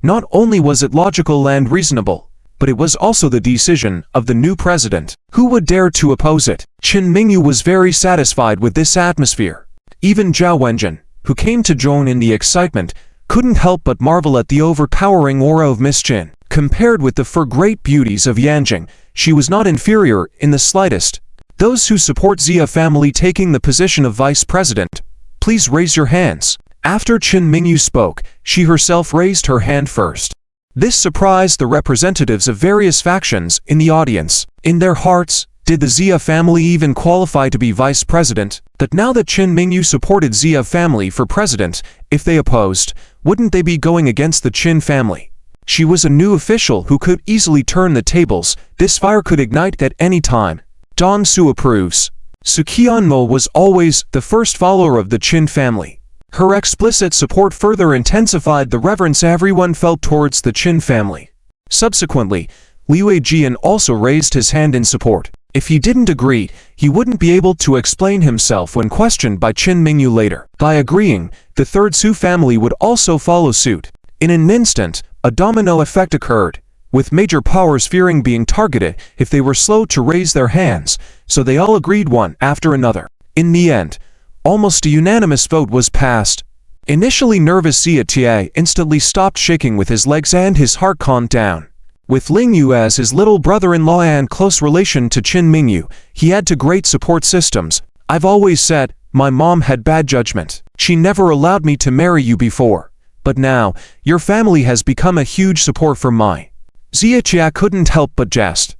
Not only was it logical and reasonable, but it was also the decision of the new president. Who would dare to oppose it? Qin Mingyu was very satisfied with this atmosphere. Even Zhao Wenjin, who came to join in the excitement, couldn't help but marvel at the overpowering aura of Miss Qin. Compared with the four great beauties of Yanjing, she was not inferior in the slightest. Those who support Xia family taking the position of vice president, please raise your hands. After Qin Mingyu spoke, she herself raised her hand first. This surprised the representatives of various factions in the audience. In their hearts, did the Xia family even qualify to be vice president? But now that Qin Mingyu supported Xia family for president, if they opposed, wouldn't they be going against the Qin family? She was a new official who could easily turn the tables. This fire could ignite at any time. Don Su approves. Sukianmo was always the first follower of the Qin family. Her explicit support further intensified the reverence everyone felt towards the Qin family. Subsequently, Liu Jian also raised his hand in support. If he didn't agree, he wouldn't be able to explain himself when questioned by Qin Mingyu later. By agreeing, the third Su family would also follow suit. In an instant, a domino effect occurred, with major powers fearing being targeted if they were slow to raise their hands, so they all agreed one after another. In the end, almost a unanimous vote was passed. Initially nervous Xia Tie instantly stopped shaking with his legs and his heart calmed down. With Lingyu as his little brother-in-law and close relation to Qin Mingyu, he had to great support systems. I've always said, my mom had bad judgment. She never allowed me to marry you before. But now, your family has become a huge support for mine. Xia Chia couldn't help but jest.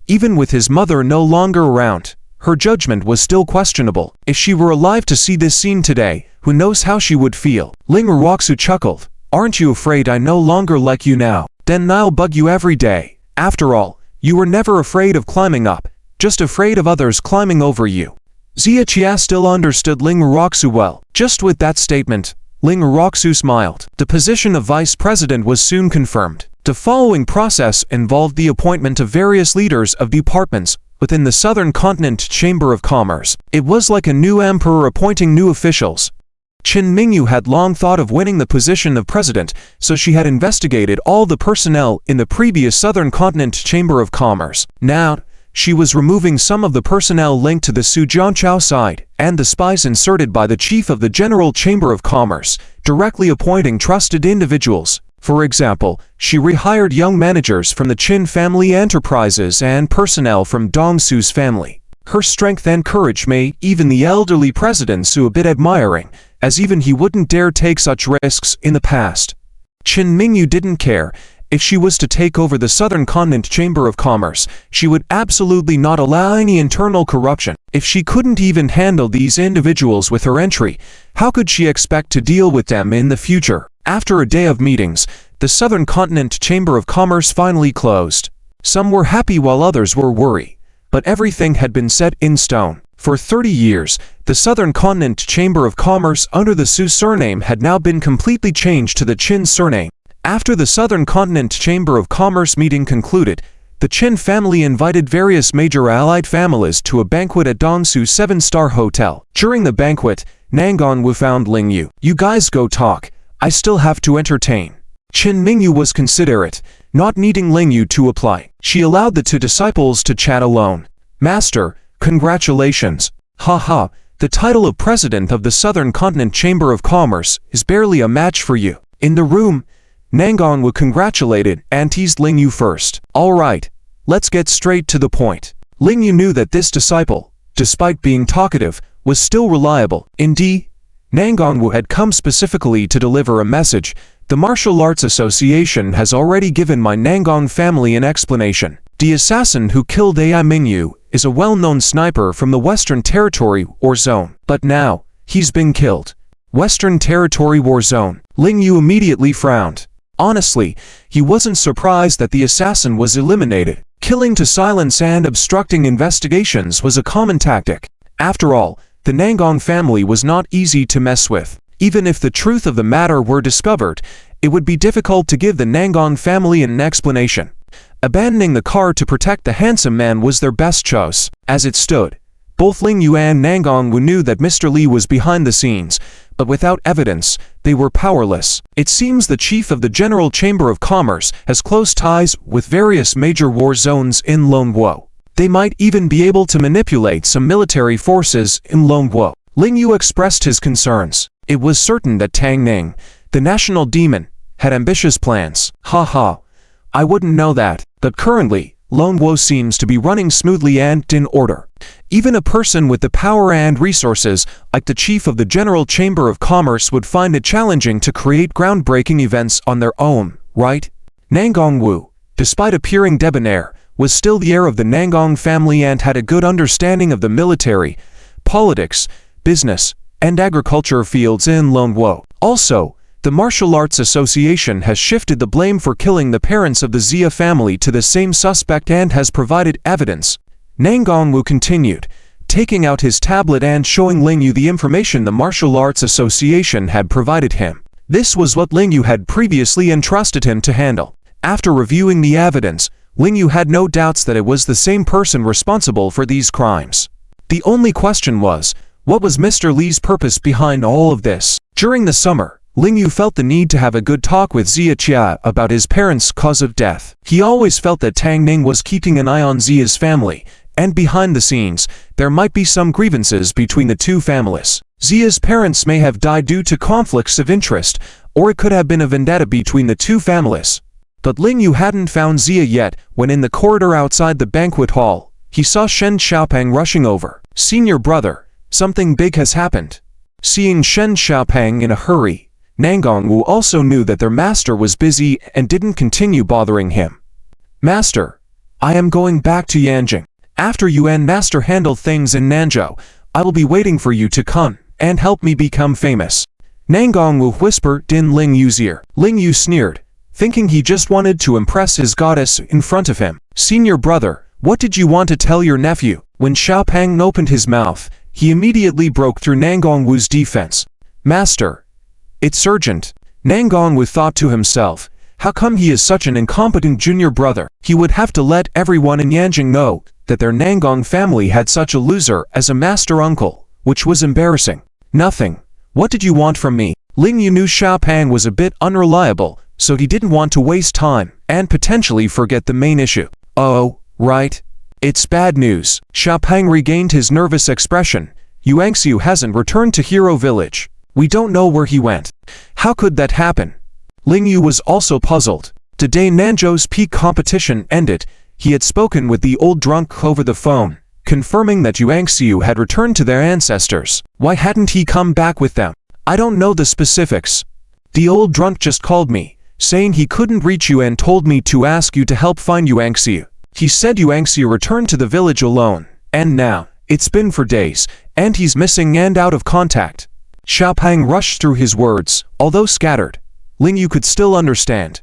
Even with his mother no longer around, her judgment was still questionable. If she were alive to see this scene today, who knows how she would feel? Ling Ruoxu chuckled. Aren't you afraid I no longer like you now? Then I'll bug you every day. After all, You were never afraid of climbing up, just afraid of others climbing over you. Jia still understood Ling Roxu well. Just with that statement, Ling Roxu smiled. The position of vice president was soon confirmed. The following process involved the appointment of various leaders of departments within the Southern Continent Chamber of Commerce. It was like a new emperor appointing new officials. Qin Mingyu had long thought of winning the position of president, so she had investigated all the personnel in the previous Southern Continent Chamber of Commerce. Now, she was removing some of the personnel linked to the Su Jianchao side, and the spies inserted by the chief of the General Chamber of Commerce, directly appointing trusted individuals. For example, she rehired young managers from the Qin family enterprises and personnel from Dong Su's family. Her strength and courage made even the elderly President Su a bit admiring, as even he wouldn't dare take such risks in the past. Qin Mingyu didn't care. If she was to take over the Southern Continent Chamber of Commerce, she would absolutely not allow any internal corruption. If she couldn't even handle these individuals with her entry, how could she expect to deal with them in the future? After a day of meetings, the Southern Continent Chamber of Commerce finally closed. Some were happy while others were worried, but everything had been set in stone. For 30 years, the Southern Continent Chamber of Commerce under the Su surname had now been completely changed to the Qin surname. After the Southern Continent Chamber of Commerce meeting concluded, the Qin family invited various major allied families to a banquet at Dongsu's 7-star hotel. During the banquet, Nangongwu found Lingyu. "You guys go talk. I still have to entertain." Qin Mingyu was considerate, not needing Lingyu to apply. She allowed the two disciples to chat alone. "Master, congratulations. Haha, the title of president of the Southern Continent Chamber of Commerce is barely a match for you." In the room, Nangongwu congratulated and teased Lingyu first. "All right, let's get straight to the point." Lingyu knew that this disciple, despite being talkative, was still reliable. Indeed, Nangongwu had come specifically to deliver a message. "The Martial Arts Association has already given my Nangong family an explanation. The assassin who killed Ai Mingyu is a well-known sniper from the Western Territory War Zone. But now, he's been killed." Western Territory War Zone. Lingyu immediately frowned. Honestly, he wasn't surprised that the assassin was eliminated. Killing to silence and obstructing investigations was a common tactic. After all, the Nangong family was not easy to mess with. Even if the truth of the matter were discovered, it would be difficult to give the Nangong family an explanation. Abandoning the car to protect the handsome man was their best choice. As it stood, both Lingyu and Nangongwu knew that Mr. Li was behind the scenes, but without evidence, they were powerless. It seems the chief of the General Chamber of Commerce has close ties with various major war zones in Longwo. They might even be able to manipulate some military forces in Longwo. Lingyu expressed his concerns. It was certain that Tang Ning, the national demon, had ambitious plans. Haha, I wouldn't know that, but currently, Longwo seems to be running smoothly and in order. Even a person with the power and resources, like the chief of the General Chamber of Commerce, would find it challenging to create groundbreaking events on their own, right? Nangongwu, despite appearing debonair, was still the heir of the Nangong family and had a good understanding of the military, politics, business, and agriculture fields in Longwo. Also, the Martial Arts Association has shifted the blame for killing the parents of the Xia family to the same suspect and has provided evidence. Nangongwu continued, taking out his tablet and showing Lingyu the information the Martial Arts Association had provided him. This was what Lingyu had previously entrusted him to handle. After reviewing the evidence, Lingyu had no doubts that it was the same person responsible for these crimes. The only question was, what was Mr. Li's purpose behind all of this? During the summer, Lingyu felt the need to have a good talk with Xia Chia about his parents' cause of death. He always felt that Tang Ning was keeping an eye on Xia's family, and behind the scenes, there might be some grievances between the two families. Xia's parents may have died due to conflicts of interest, or it could have been a vendetta between the two families. But Lingyu hadn't found Xia yet when in the corridor outside the banquet hall, he saw Shen Xiaopeng rushing over. "Senior brother, something big has happened." Seeing Shen Xiaopeng in a hurry, Nangongwu also knew that their master was busy and didn't continue bothering him. "Master, I am going back to Yanjing. After you and Master handle things in Nanzhou, I will be waiting for you to come and help me become famous." Nangongwu whispered in Lingyu's ear. Lingyu sneered, thinking he just wanted to impress his goddess in front of him. Senior brother, what did you want to tell your nephew? When Xiaopeng opened his mouth, he immediately broke through Nangongwu's defense. Master, it's urgent. Nangongwu thought to himself, how come he is such an incompetent junior brother? He would have to let everyone in Yanjing know that their Nangong family had such a loser as a master uncle, which was embarrassing. Nothing. What did you want from me? Ling Yu knew Xiaopeng was a bit unreliable, so he didn't want to waste time and potentially forget the main issue. Oh, right. It's bad news. Xiaopeng regained his nervous expression. Yuanxiu hasn't returned to Hero Village. We don't know where he went. How could that happen? Ling Yu was also puzzled. Today Nanzhou's peak competition ended. He had spoken with the old drunk over the phone, confirming that Yuanxiu had returned to their ancestors. Why hadn't he come back with them? I don't know the specifics. The old drunk just called me, saying he couldn't reach you and told me to ask you to help find Yuanxiu. He said Yuanxiu returned to the village alone, and now, it's been for days, and he's missing and out of contact. Xiaopeng rushed through his words, although scattered. Ling Yu could still understand.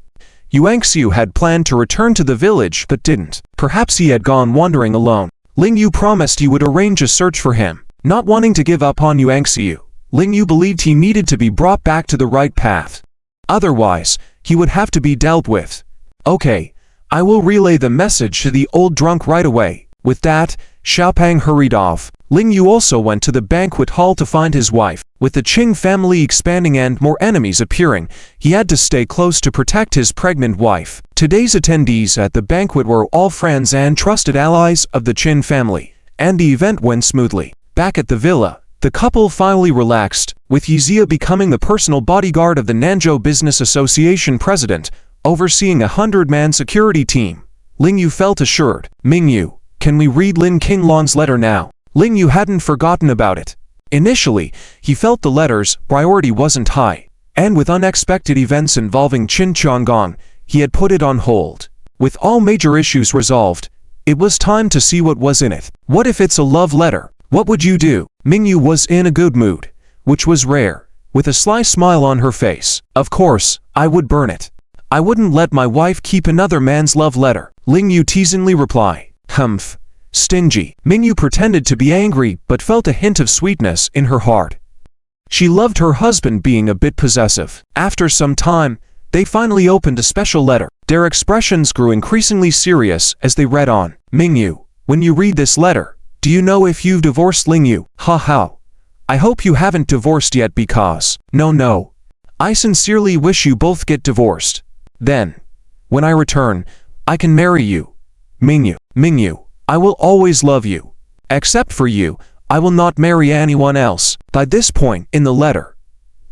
Yuanxiu had planned to return to the village but didn't. Perhaps he had gone wandering alone. Ling Yu promised he would arrange a search for him. Not wanting to give up on Yuanxiu, Ling Yu believed he needed to be brought back to the right path. Otherwise, he would have to be dealt with. Okay, I will relay the message to the old drunk right away. With that, Xiaopeng hurried off. Ling Yu also went to the banquet hall to find his wife. With the Qing family expanding and more enemies appearing, he had to stay close to protect his pregnant wife. Today's attendees at the banquet were all friends and trusted allies of the Qin family, and the event went smoothly. Back at the villa, the couple finally relaxed, with Yizia becoming the personal bodyguard of the Nanzhou Business Association president, overseeing a 100-man security team. Ling Yu felt assured. Mingyu, can we read Lin Qinglan's letter now? Ling Yu hadn't forgotten about it. Initially, he felt the letter's priority wasn't high, and with unexpected events involving Qin Qianggong, he had put it on hold. With all major issues resolved, it was time to see what was in it. What if it's a love letter? What would you do? Mingyu was in a good mood, which was rare, with a sly smile on her face. Of course, I would burn it. I wouldn't let my wife keep another man's love letter. Ling Yu teasingly replied. Humph. Stingy. Mingyu pretended to be angry but felt a hint of sweetness in her heart. She loved her husband being a bit possessive. After some time, they finally opened a special letter. Their expressions grew increasingly serious as they read on. Mingyu, when you read this letter, do you know if you've divorced Ling Yu? Ha ha. I hope you haven't divorced yet because… No. I sincerely wish you both get divorced. Then, when I return, I can marry you. Mingyu, I will always love you. Except for you, I will not marry anyone else. By this point in the letter,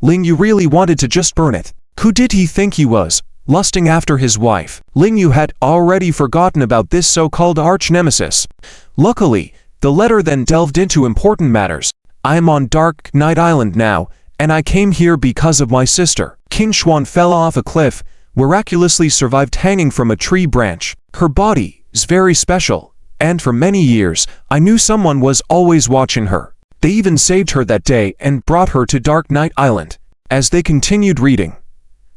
Ling Yu really wanted to just burn it. Who did he think he was, lusting after his wife? Ling Yu had already forgotten about this so-called arch-nemesis. Luckily, the letter then delved into important matters. I am on Dark Night Island now, and I came here because of my sister. King Xuan fell off a cliff, miraculously survived hanging from a tree branch. Her body is very special. And for many years, I knew someone was always watching her. They even saved her that day and brought her to Dark Night Island. As they continued reading,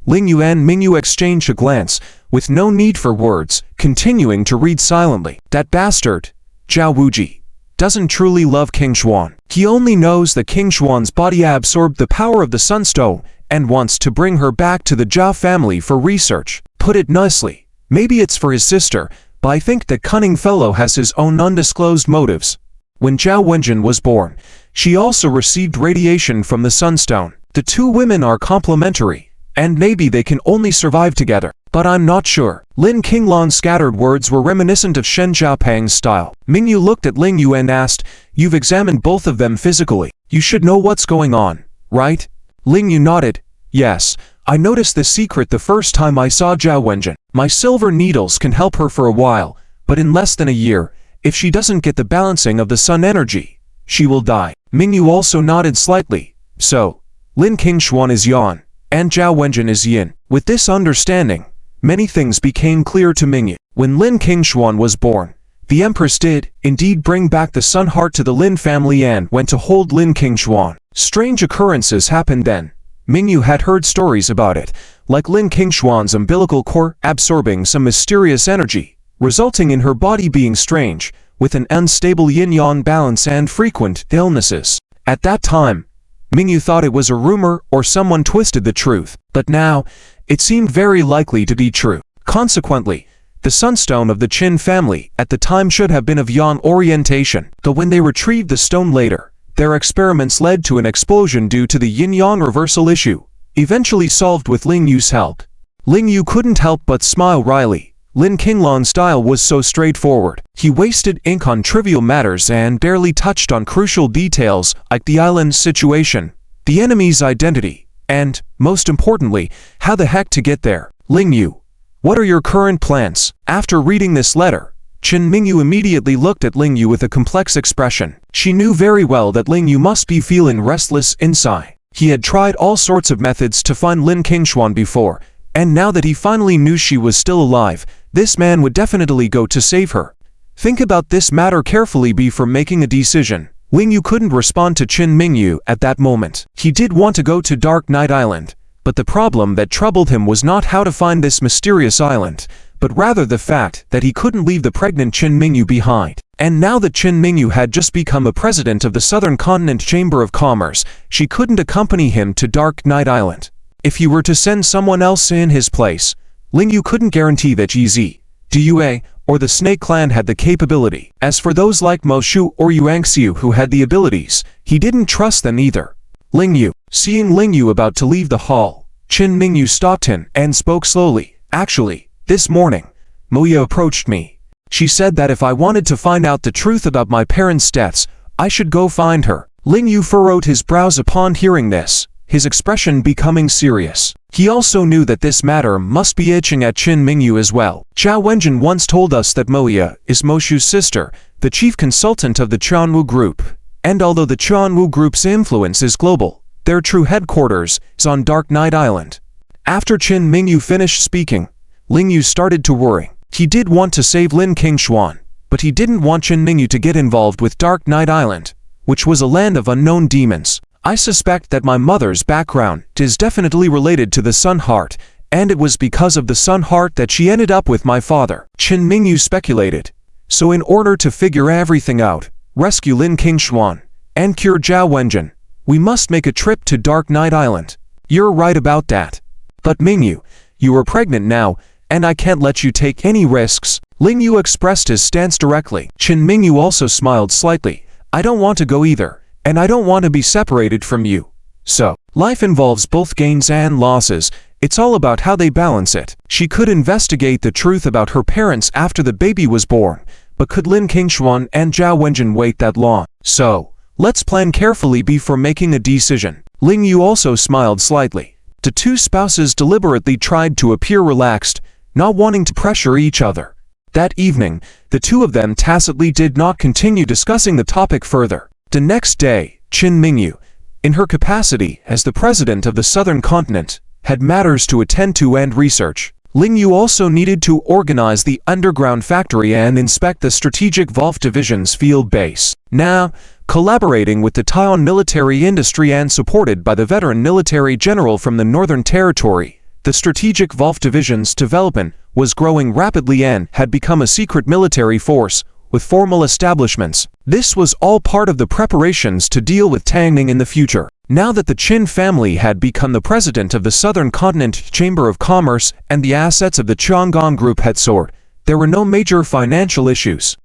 Ling Yu and Mingyu exchanged a glance, with no need for words, continuing to read silently. That bastard, Zhao Wuji, doesn't truly love King Xuan. He only knows that King Xuan's body absorbed the power of the Sunstone and wants to bring her back to the Zhao family for research. Put it nicely, maybe it's for his sister, but I think that cunning fellow has his own undisclosed motives. When Zhao Wenjin was born, she also received radiation from the Sunstone. The two women are complementary, and maybe they can only survive together. But I'm not sure. Lin Qinglan's scattered words were reminiscent of Shen Xiaopeng's style. Mingyu looked at Ling Yu and asked, you've examined both of them physically. You should know what's going on, right? Ling Yu nodded. Yes. I noticed the secret the first time I saw Zhao Wenjin. My silver needles can help her for a while, but in less than a year, if she doesn't get the balancing of the sun energy, she will die. Mingyu also nodded slightly. So, Lin Qingshuan is Yan, and Zhao Wenjin is Yin. With this understanding, many things became clear to Mingyu. When Lin Qingshuan was born, the Empress did, indeed, bring back the Sun Heart to the Lin family and went to hold Lin Qingshuan. Strange occurrences happened then. Mingyu had heard stories about it, like Lin Qingshuan's umbilical cord absorbing some mysterious energy, resulting in her body being strange, with an unstable yin-yang balance and frequent illnesses. At that time, Mingyu thought it was a rumor or someone twisted the truth, but now, it seemed very likely to be true. Consequently, the sunstone of the Qin family at the time should have been of Yan orientation, though when they retrieved the stone later, their experiments led to an explosion due to the yin-yang reversal issue, eventually solved with Ling Yu's help. Ling Yu couldn't help but smile wryly. Lin Qinglan's style was so straightforward. He wasted ink on trivial matters and barely touched on crucial details like the island's situation, the enemy's identity, and, most importantly, how the heck to get there. Ling Yu, what are your current plans? After reading this letter, Qin Mingyu immediately looked at Ling Yu with a complex expression. She knew very well that Ling Yu must be feeling restless inside. He had tried all sorts of methods to find Lin Qingshuan before, and now that he finally knew she was still alive, this man would definitely go to save her. Think about this matter carefully before making a decision. Ling Yu couldn't respond to Qin Mingyu at that moment. He did want to go to Dark Night Island, but the problem that troubled him was not how to find this mysterious island, but rather the fact that he couldn't leave the pregnant Qin Mingyu behind. And now that Qin Mingyu had just become a president of the Southern Continent Chamber of Commerce, she couldn't accompany him to Dark Night Island. If he were to send someone else in his place, Ling Yu couldn't guarantee that Yue, Due, or the Snake Clan had the capability. As for those like Mo Shu or Yuangxiu who had the abilities, he didn't trust them either. Ling Yu. Seeing Ling Yu about to leave the hall, Qin Mingyu stopped him and spoke slowly. Actually, this morning, Moya approached me. She said that if I wanted to find out the truth about my parents' deaths, I should go find her. Ling Yu furrowed his brows upon hearing this, his expression becoming serious. He also knew that this matter must be itching at Qin Mingyu as well. Zhao Wenjin once told us that Moya is Mo Shu's sister, the chief consultant of the Chuanwu Group. And although the Chuanwu Group's influence is global, their true headquarters is on Dark Night Island. After Qin Mingyu finished speaking, Ling Yu started to worry. He did want to save Lin Qingshuan, but he didn't want Qin Mingyu to get involved with Dark Night Island, which was a land of unknown demons. I suspect that my mother's background is definitely related to the Sun Heart, and it was because of the Sun Heart that she ended up with my father, Qin Mingyu speculated. So in order to figure everything out, rescue Lin Qingshuan, and cure Zhao Wenjin, we must make a trip to Dark Night Island. You're right about that. But Mingyu, you are pregnant now, and I can't let you take any risks. Ling Yu expressed his stance directly. Qin Mingyu also smiled slightly. I don't want to go either, and I don't want to be separated from you. So, life involves both gains and losses. It's all about how they balance it. She could investigate the truth about her parents after the baby was born, but could Lin Qingshuan and Zhao Wenjin wait that long? So, let's plan carefully before making a decision. Ling Yu also smiled slightly. The two spouses deliberately tried to appear relaxed, not wanting to pressure each other. That evening, the two of them tacitly did not continue discussing the topic further. The next day, Qin Mingyu, in her capacity as the president of the Southern Continent, had matters to attend to and research. Ling Yu also needed to organize the underground factory and inspect the strategic Volve division's field base. Now, collaborating with the Taiwan military industry and supported by the veteran military general from the Northern Territory, the strategic Volve division's development was growing rapidly and had become a secret military force with formal establishments. This was all part of the preparations to deal with Tangning in the future. Now that the Qin family had become the president of the Southern Continent Chamber of Commerce and the assets of the Chang'an Group had soared, there were no major financial issues.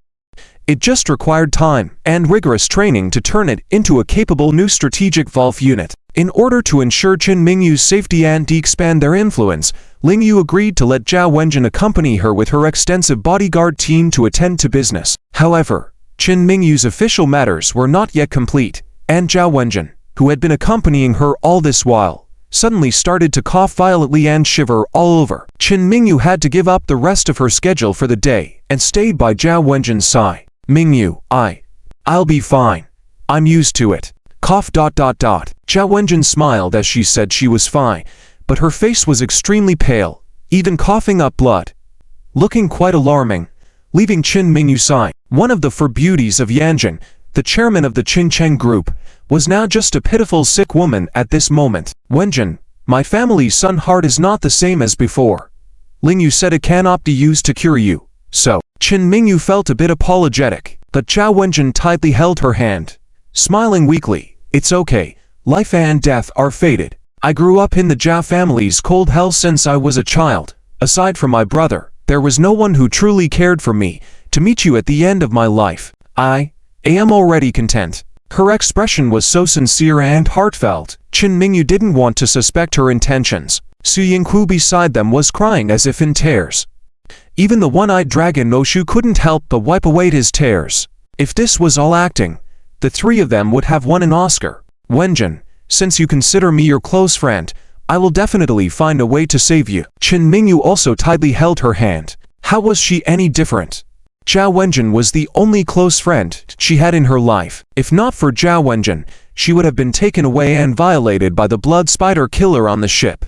It just required time and rigorous training to turn it into a capable new strategic Volve unit. In order to ensure Qin Mingyu's safety and expand their influence, Ling Yu agreed to let Zhao Wenjin accompany her with her extensive bodyguard team to attend to business. However, Qin Mingyu's official matters were not yet complete, and Zhao Wenjin, who had been accompanying her all this while, suddenly started to cough violently and shiver all over. Qin Mingyu had to give up the rest of her schedule for the day and stayed by Zhao Wenjin's side. Mingyu, I'll be fine. I'm used to it. Cough. Zhao Wenjin smiled as she said she was fine, but her face was extremely pale, even coughing up blood, looking quite alarming, leaving Qin Mingyu side. One of the four beauties of Yanjin, the chairman of the Qincheng Group, was now just a pitiful sick woman at this moment. Wenjin, my family's Sun Heart is not the same as before. Ling Yu said it cannot be used to cure you, so Chen Mingyu felt a bit apologetic, but Zhao Wenjun tightly held her hand. Smiling weakly, "It's okay, life and death are fated. I grew up in the Zhao family's cold hell since I was a child. Aside from my brother, there was no one who truly cared for me. To meet you at the end of my life, I am already content." Her expression was so sincere and heartfelt, Chen Mingyu didn't want to suspect her intentions. Su Yinghu beside them was crying as if in tears. Even the one-eyed dragon Moshu couldn't help but wipe away his tears. If this was all acting, the three of them would have won an Oscar. "Wenjun, since you consider me your close friend, I will definitely find a way to save you." Chen Mingyu also tightly held her hand. How was she any different? Zhao Wenjun was the only close friend she had in her life. If not for Zhao Wenjun, she would have been taken away and violated by the blood spider killer on the ship.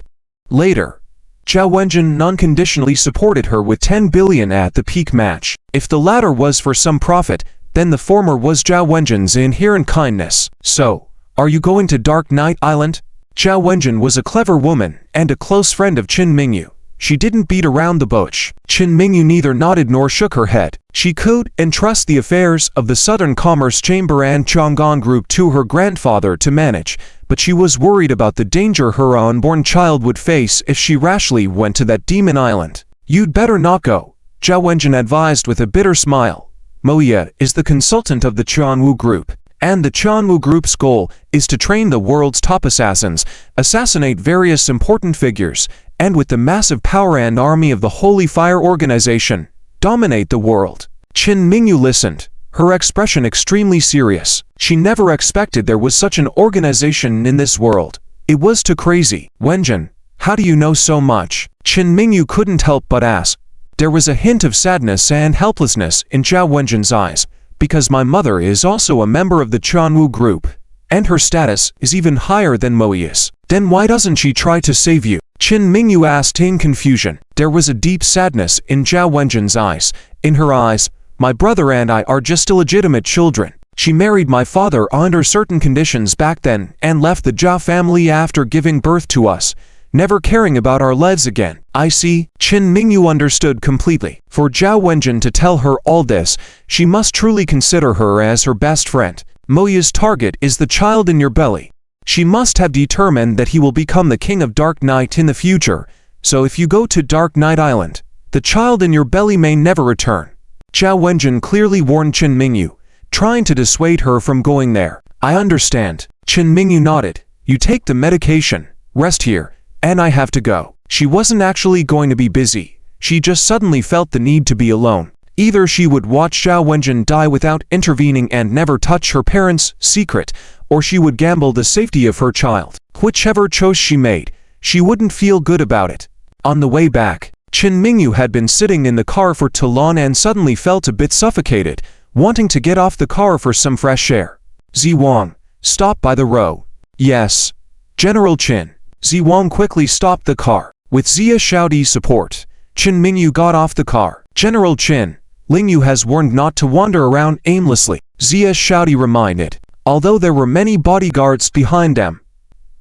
Later, Zhao Wenjun unconditionally supported her with 10 billion at the peak match. If the latter was for some profit, then the former was Zhao Wenjun's inherent kindness. "So, are you going to Dark Knight Island?" Zhao Wenjun was a clever woman and a close friend of Chen Mingyu. She didn't beat around the bush. Chen Mingyu neither nodded nor shook her head. She could entrust the affairs of the Southern Commerce Chamber and Chang'an Group to her grandfather to manage, but she was worried about the danger her unborn child would face if she rashly went to that demon island. "You'd better not go," Zhao Wenjun advised with a bitter smile. "Moya is the consultant of the Qianwu Group, and the Qianwu Group's goal is to train the world's top assassins, assassinate various important figures, and with the massive power and army of the Holy Fire Organization, dominate the world." Chen Mingyu listened, her expression extremely serious. She never expected there was such an organization in this world. It was too crazy. "Wenjun, how do you know so much?" Chen Mingyu couldn't help but ask. There was a hint of sadness and helplessness in Zhao Wenjun's eyes. "Because my mother is also a member of the Qianwu Group, and her status is even higher than Moya's." "Then why doesn't she try to save you?" Chen Mingyu asked in confusion. There was a deep sadness in Zhao Wenjun's eyes. In her eyes, "My brother and I are just illegitimate children. She married my father under certain conditions back then and left the Zhao family after giving birth to us, never caring about our lives again." "I see." Chen Mingyu understood completely. For Zhao Wenjun to tell her all this, she must truly consider her as her best friend. Moya's target is the child in your belly. She must have determined that he will become the king of Dark Knight in the future, so if you go to Dark Knight Island, the child in your belly may never return. Zhao Wenjun clearly warned Chen Mingyu, trying to dissuade her from going there. "I understand." Chen Mingyu nodded. "You take the medication, rest here, and I have to go." She wasn't actually going to be busy. She just suddenly felt the need to be alone. Either she would watch Zhao Wenjun die without intervening and never touch her parents' secret, or she would gamble the safety of her child. Whichever choice she made, she wouldn't feel good about it. On the way back, Chen Mingyu had been sitting in the car for too long and suddenly felt a bit suffocated, wanting to get off the car for some fresh air. "Ziwang, stop by the row." "Yes, General Chen." Ziwang quickly stopped the car. With Xia Shaoti's support, Chen Mingyu got off the car. "General Chen, Lingyu has warned not to wander around aimlessly," Xia Shaoti reminded. Although there were many bodyguards behind them,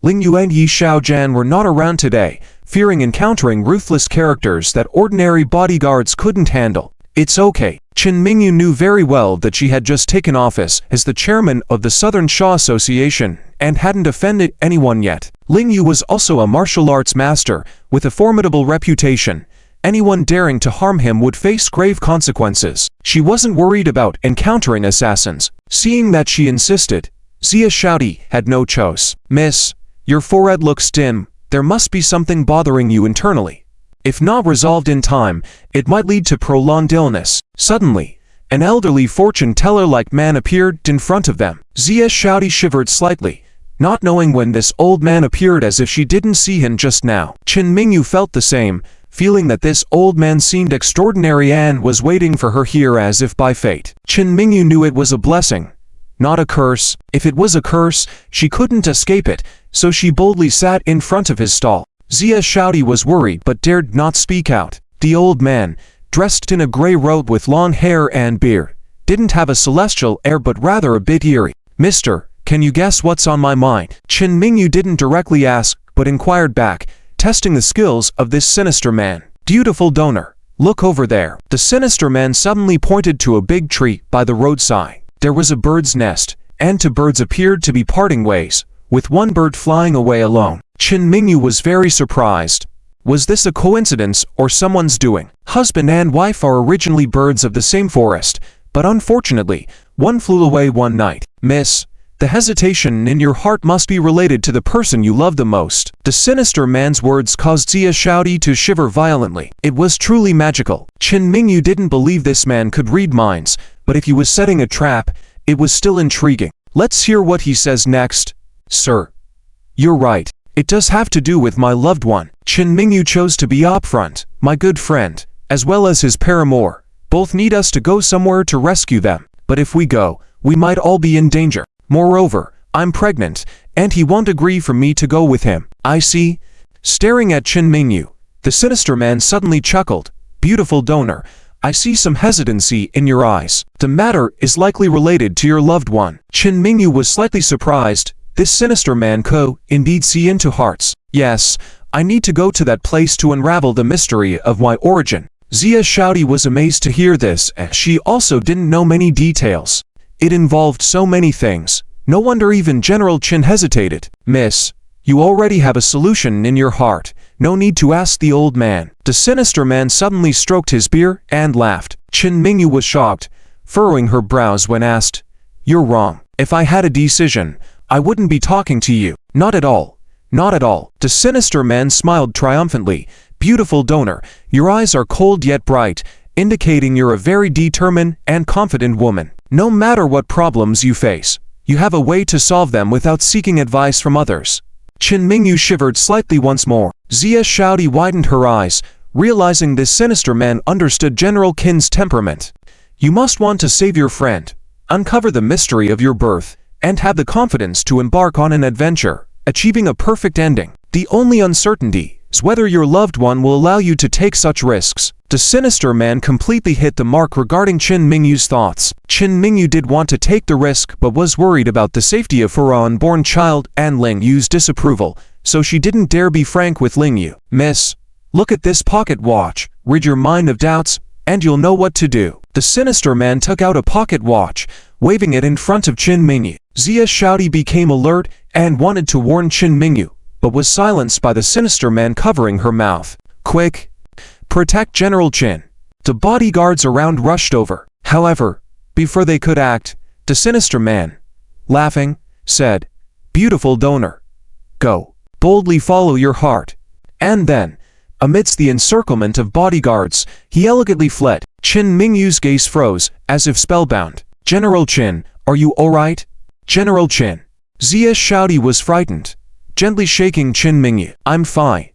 Lingyu and Yi Shaojian were not around today, fearing encountering ruthless characters that ordinary bodyguards couldn't handle. "It's okay." Chen Mingyu knew very well that she had just taken office as the chairman of the Southern Shaw Association and hadn't offended anyone yet. Lingyu was also a martial arts master with a formidable reputation. Anyone daring to harm him would face grave consequences. She wasn't worried about encountering assassins. Seeing that she insisted, Xia Shaoti had no choice. "Miss, your forehead looks dim. There must be something bothering you internally. If not resolved in time, it might lead to prolonged illness." Suddenly, an elderly fortune teller-like man appeared in front of them. Xia Shaoti shivered slightly, not knowing when this old man appeared, as if she didn't see him just now. Chen Mingyu felt the same, feeling that this old man seemed extraordinary and was waiting for her here as if by fate. Chen Mingyu knew it was a blessing, not a curse. If it was a curse, she couldn't escape it, so she boldly sat in front of his stall. Xia Shaoti was worried but dared not speak out. The old man, dressed in a grey robe with long hair and beard, didn't have a celestial air but rather a bit eerie. "Mister, can you guess what's on my mind?" Chen Mingyu didn't directly ask, but inquired back, testing the skills of this sinister man. "Dutiful donor, Look over there. The sinister man suddenly pointed to a big tree by the roadside. There was a bird's nest, and two birds appeared to be parting ways, with one bird flying away alone. Chen Mingyu was very surprised. Was this a coincidence or someone's doing? Husband and wife are originally birds of the same forest, but unfortunately, one flew away one night. Miss, the hesitation in your heart must be related to the person you love the most. The sinister man's words caused Xia Shaodi to shiver violently. It was truly magical. Chen Mingyu didn't believe this man could read minds, but if he was setting a trap, it was still intriguing. Let's hear what he says next. Sir, you're right. It does have to do with my loved one. Chen Mingyu chose to be upfront. My good friend, as well as his paramour, both need us to go somewhere to rescue them. But if we go, we might all be in danger. Moreover, I'm pregnant, and he won't agree for me to go with him. I see. Staring at Chen Mingyu, the sinister man suddenly chuckled. Beautiful donor, I see some hesitancy in your eyes. The matter is likely related to your loved one. Chen Mingyu was slightly surprised. This sinister man could indeed see into hearts. Yes, I need to go to that place to unravel the mystery of my origin. Xia Shaodi was amazed to hear this, as she also didn't know many details. It involved so many things. No wonder even General Chen hesitated. Miss, you already have a solution in your heart. No need to ask the old man. The sinister man suddenly stroked his beard and laughed. Chen Mingyu was shocked, furrowing her brows when asked. You're wrong. If I had a decision, I wouldn't be talking to you. Not at all. Not at all. The sinister man smiled triumphantly. Beautiful donor, your eyes are cold yet bright, indicating you're a very determined and confident woman. No matter what problems you face, you have a way to solve them without seeking advice from others. Chen Mingyu shivered slightly once more. Xia Shaodi widened her eyes, realizing this sinister man understood General Qin's temperament. You must want to save your friend, uncover the mystery of your birth, and have the confidence to embark on an adventure, achieving a perfect ending. The only uncertainty is whether your loved one will allow you to take such risks. The sinister man completely hit the mark regarding Chen Mingyu's thoughts. Chen Mingyu did want to take the risk but was worried about the safety of her unborn child and Ling Yu's disapproval, so she didn't dare be frank with Ling Yu. Miss, look at this pocket watch, rid your mind of doubts, and you'll know what to do. The sinister man took out a pocket watch, waving it in front of Chen Mingyu. Xia Shaodi became alert and wanted to warn Chen Mingyu, but was silenced by the sinister man covering her mouth. Quick! Protect General Chen. The bodyguards around rushed over. However, before they could act, the sinister man, laughing, said, Beautiful donor. Go. Boldly follow your heart. And then, amidst the encirclement of bodyguards, he elegantly fled. Chen Mingyu's gaze froze, as if spellbound. General Chen, are you alright? General Chen. Xia Shaodi was frightened, gently shaking Chen Mingyu. I'm fine.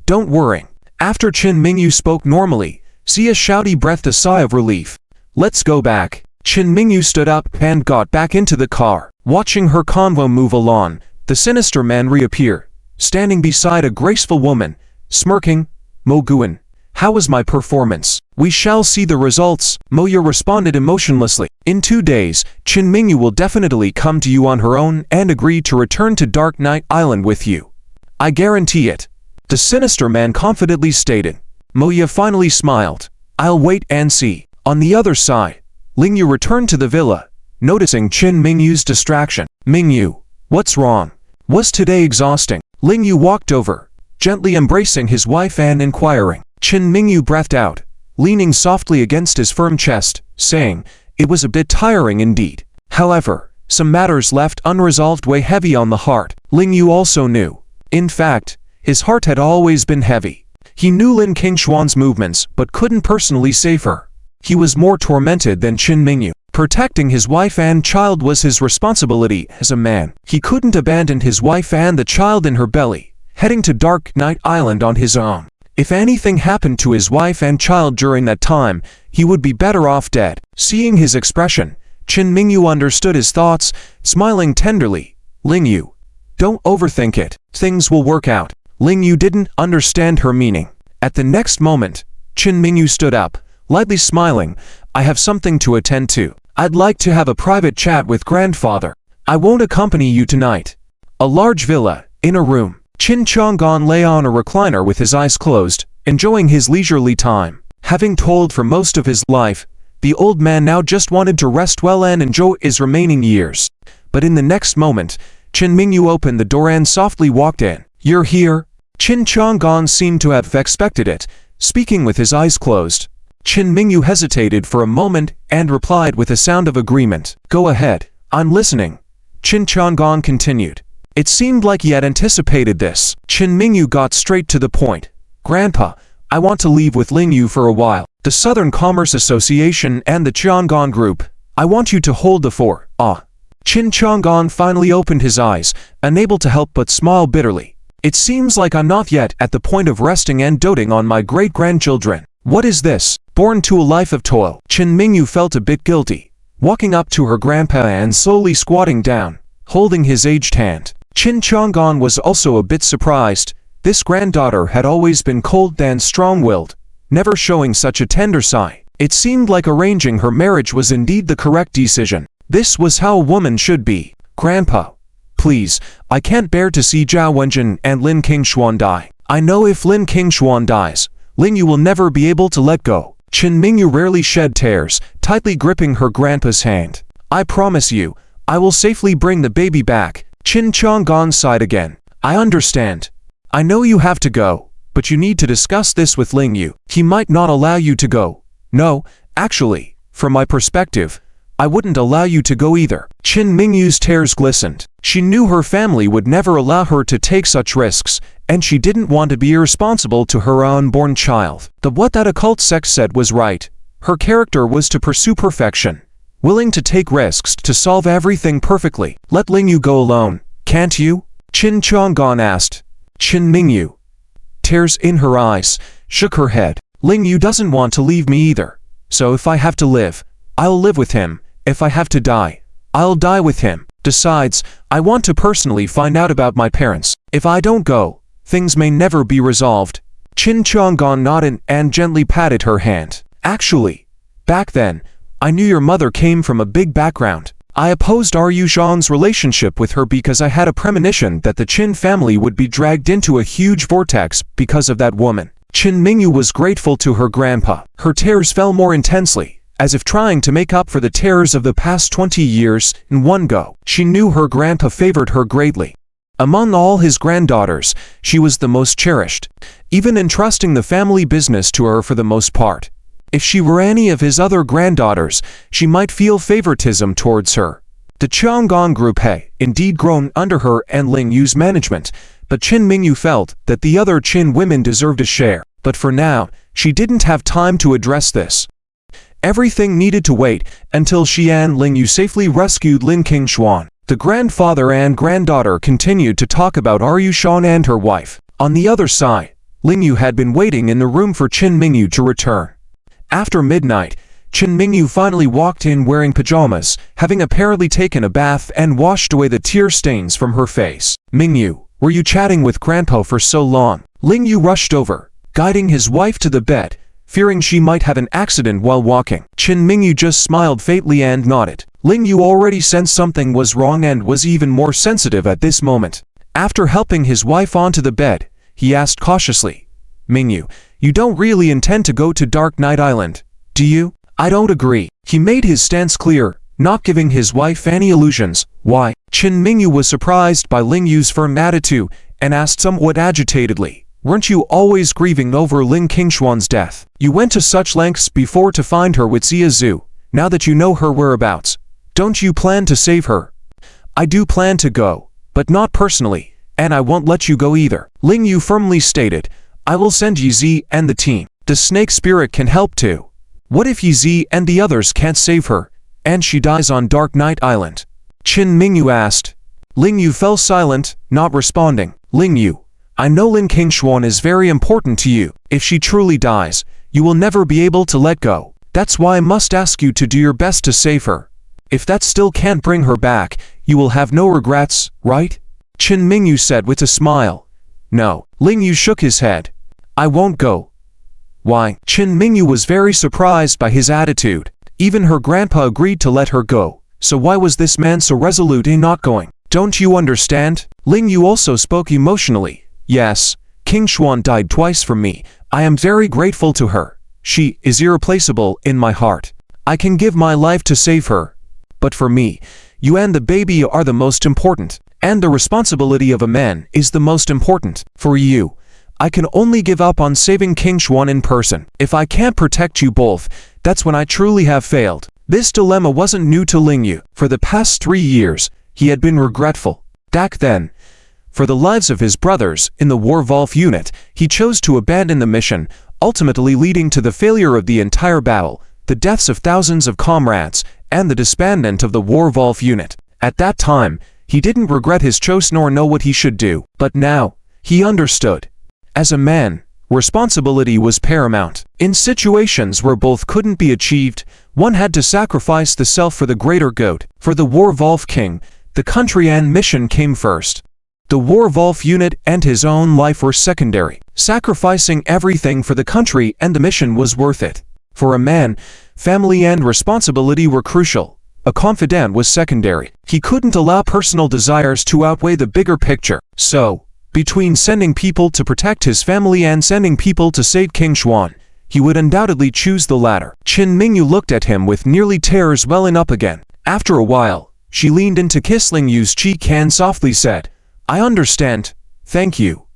Don't worry. After Chen Mingyu spoke normally, Xia Shaodi breathed a sigh of relief. Let's go back. Chen Mingyu stood up and got back into the car. Watching her convo move along, the sinister man reappeared, standing beside a graceful woman, smirking. Mo Guan, how was my performance? We shall see the results. Mo Ye responded emotionlessly. In 2 days, Chen Mingyu will definitely come to you on her own and agree to return to Dark Knight Island with you. I guarantee it. The sinister man confidently stated. Mo Ye finally smiled. I'll wait and see. On the other side, Ling Yu returned to the villa, noticing Chen Mingyu's distraction. Mingyu, what's wrong? Was today exhausting? Ling Yu walked over, gently embracing his wife and inquiring. Chen Mingyu breathed out, leaning softly against his firm chest, saying, It was a bit tiring indeed. However, some matters left unresolved weigh heavy on the heart. Ling Yu also knew. In fact, his heart had always been heavy. He knew Lin Qingshuan's movements but couldn't personally save her. He was more tormented than Chen Mingyu. Protecting his wife and child was his responsibility as a man. He couldn't abandon his wife and the child in her belly, heading to Dark Knight Island on his own. If anything happened to his wife and child during that time, he would be better off dead. Seeing his expression, Chen Mingyu understood his thoughts, smiling tenderly. Ling Yu, don't overthink it. Things will work out. Ling Yu didn't understand her meaning. At the next moment, Chen Mingyu stood up, lightly smiling. I have something to attend to. I'd like to have a private chat with grandfather. I won't accompany you tonight. A large villa, in a room. Qin Chang'an lay on a recliner with his eyes closed, enjoying his leisurely time. Having toiled for most of his life, the old man now just wanted to rest well and enjoy his remaining years. But in the next moment, Qin Mingyu opened the door and softly walked in. "You're here?" Qin Chang'an seemed to have expected it, speaking with his eyes closed. Qin Mingyu hesitated for a moment and replied with a sound of agreement. "Go ahead, I'm listening." Qin Chang'an continued. It seemed like he had anticipated this. Qin Mingyu got straight to the point. "Grandpa, I want to leave with Lingyu for a while. The Southern Commerce Association and the Chang'an Group. I want you to hold the fort." Qin Chang'an finally opened his eyes, unable to help but smile bitterly. "It seems like I'm not yet at the point of resting and doting on my great-grandchildren. What is this? Born to a life of toil." Qin Mingyu felt a bit guilty, walking up to her grandpa and slowly squatting down, holding his aged hand. Qin Chang'an was also a bit surprised. This granddaughter had always been cold and strong-willed, never showing such a tender side. It seemed like arranging her marriage was indeed the correct decision. This was how a woman should be. "Grandpa, please, I can't bear to see Zhao Wenjin and Lin Qingshuan die. I know if Lin Qingshuan dies, Lingyu will never be able to let go." Qin Mingyu rarely shed tears, tightly gripping her grandpa's hand. "I promise you, I will safely bring the baby back." Qin Chang'an sighed again. "I understand. I know you have to go, but you need to discuss this with Lingyu. He might not allow you to go." "No, actually, from my perspective, I wouldn't allow you to go either." Qin Mingyu's tears glistened. She knew her family would never allow her to take such risks, and she didn't want to be irresponsible to her unborn child. What that occult sect said was right. Her character was to pursue perfection, willing to take risks to solve everything perfectly. "Let Lingyu go alone, can't you?" Qin Chang'an asked. Qin Mingyu, tears in her eyes, shook her head. "Lingyu doesn't want to leave me either. So if I have to live, I'll live with him. If I have to die, I'll die with him. Besides, I want to personally find out about my parents. If I don't go, things may never be resolved." Qin Chang'an nodded and gently patted her hand. "Actually, back then, I knew your mother came from a big background. I opposed Ryu Zhang's relationship with her because I had a premonition that the Qin family would be dragged into a huge vortex because of that woman." Qin Mingyu was grateful to her grandpa. Her tears fell more intensely, as if trying to make up for the terrors of the past 20 years in one go. She knew her grandpa favored her greatly. Among all his granddaughters, she was the most cherished, even entrusting the family business to her for the most part. If she were any of his other granddaughters, she might feel favoritism towards her. The Chang'an Group had indeed grown under her and Lingyu's management, but Qin Mingyu felt that the other Qin women deserved a share. But for now, she didn't have time to address this. Everything needed to wait until she and Lingyu safely rescued Lin Qingshuan. The grandfather and granddaughter continued to talk about Ryu Shan and her wife. On the other side, Lingyu had been waiting in the room for Qin Mingyu to return. After midnight, Qin Mingyu finally walked in wearing pajamas, having apparently taken a bath and washed away the tear stains from her face. "Mingyu, were you chatting with Grandpa for so long?" Lingyu rushed over, guiding his wife to the bed, fearing she might have an accident while walking. Qin Mingyu just smiled faintly and nodded. Lingyu already sensed something was wrong and was even more sensitive at this moment. After helping his wife onto the bed, he asked cautiously, "Mingyu, you don't really intend to go to Dark Knight Island, do you?" "I don't agree." He made his stance clear, not giving his wife any illusions. "Why?" Qin Mingyu was surprised by Lingyu's firm attitude and asked somewhat agitatedly, "Weren't you always grieving over Lin Qingshuan's death? You went to such lengths before to find her with Xia Zhu. Now that you know her whereabouts, don't you plan to save her?" "I do plan to go, but not personally, and I won't let you go either," Lingyu firmly stated. "I will send Yi and the team. The snake spirit can help too. What if Yi and the others can't save her, and she dies on Dark Knight Island?" Qin Mingyu asked. Lingyu fell silent, not responding. "Lingyu, I know Lin Qingshuan is very important to you. If she truly dies, you will never be able to let go. That's why I must ask you to do your best to save her. If that still can't bring her back, you will have no regrets, right?" Qin Mingyu said with a smile. "No." Lingyu shook his head. "I won't go." "Why?" Qin Mingyu was very surprised by his attitude. Even her grandpa agreed to let her go, so why was this man so resolute in not going? "Don't you understand?" Lingyu also spoke emotionally. "Yes, Qingshuan died twice for me. I am very grateful to her. She is irreplaceable in my heart. I can give my life to save her. But for me, you and the baby are the most important. And the responsibility of a man is the most important. For you, I can only give up on saving King Xuan in person. If I can't protect you both, that's when I truly have failed. This dilemma wasn't new to Lingyu. For the past 3 years, he had been regretful. Back then, for the lives of his brothers in the war Volve unit, he chose to abandon the mission, ultimately leading to the failure of the entire battle, the deaths of thousands of comrades, and the disbandment of the war Volve unit. At that time, he didn't regret his choice nor know what he should do. But now, he understood. As a man, responsibility was paramount. In situations where both couldn't be achieved, one had to sacrifice the self for the greater good. For the war Volve king, the country and mission came first. The war Volve unit and his own life were secondary. Sacrificing everything for the country and the mission was worth it. For a man, family and responsibility were crucial. A confidant was secondary. He couldn't allow personal desires to outweigh the bigger picture. So, between sending people to protect his family and sending people to save King Xuan, he would undoubtedly choose the latter. Qin Mingyu looked at him with nearly tears welling up again. After a while, she leaned in to kiss Lingyu's cheek and softly said, I understand. Thank you.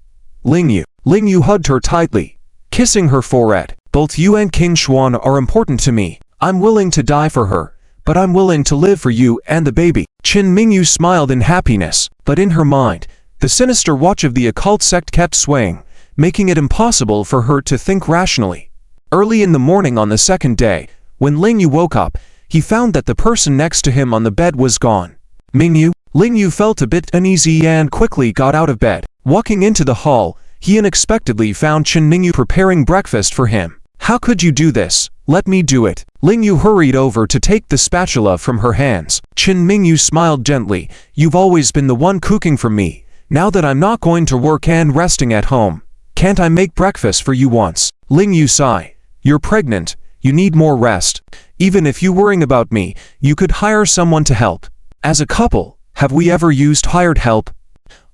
Lingyu. Lingyu hugged her tightly, kissing her forehead. Both you and King Xuan are important to me. I'm willing to die for her, but I'm willing to live for you and the baby. Qin Mingyu smiled in happiness, but in her mind, the sinister watch of the occult sect kept swaying, making it impossible for her to think rationally. Early in the morning on the second day, when Lingyu woke up, he found that the person next to him on the bed was gone. Mingyu? Lingyu felt a bit uneasy and quickly got out of bed. Walking into the hall, he unexpectedly found Qin Mingyu preparing breakfast for him. How could you do this? Let me do it. Lingyu hurried over to take the spatula from her hands. Qin Mingyu smiled gently. You've always been the one cooking for me. Now that I'm not going to work and resting at home, can't I make breakfast for you once? Lingyu sighed. You're pregnant. You need more rest. Even if you're worrying about me, you could hire someone to help. As a couple, have we ever used hired help?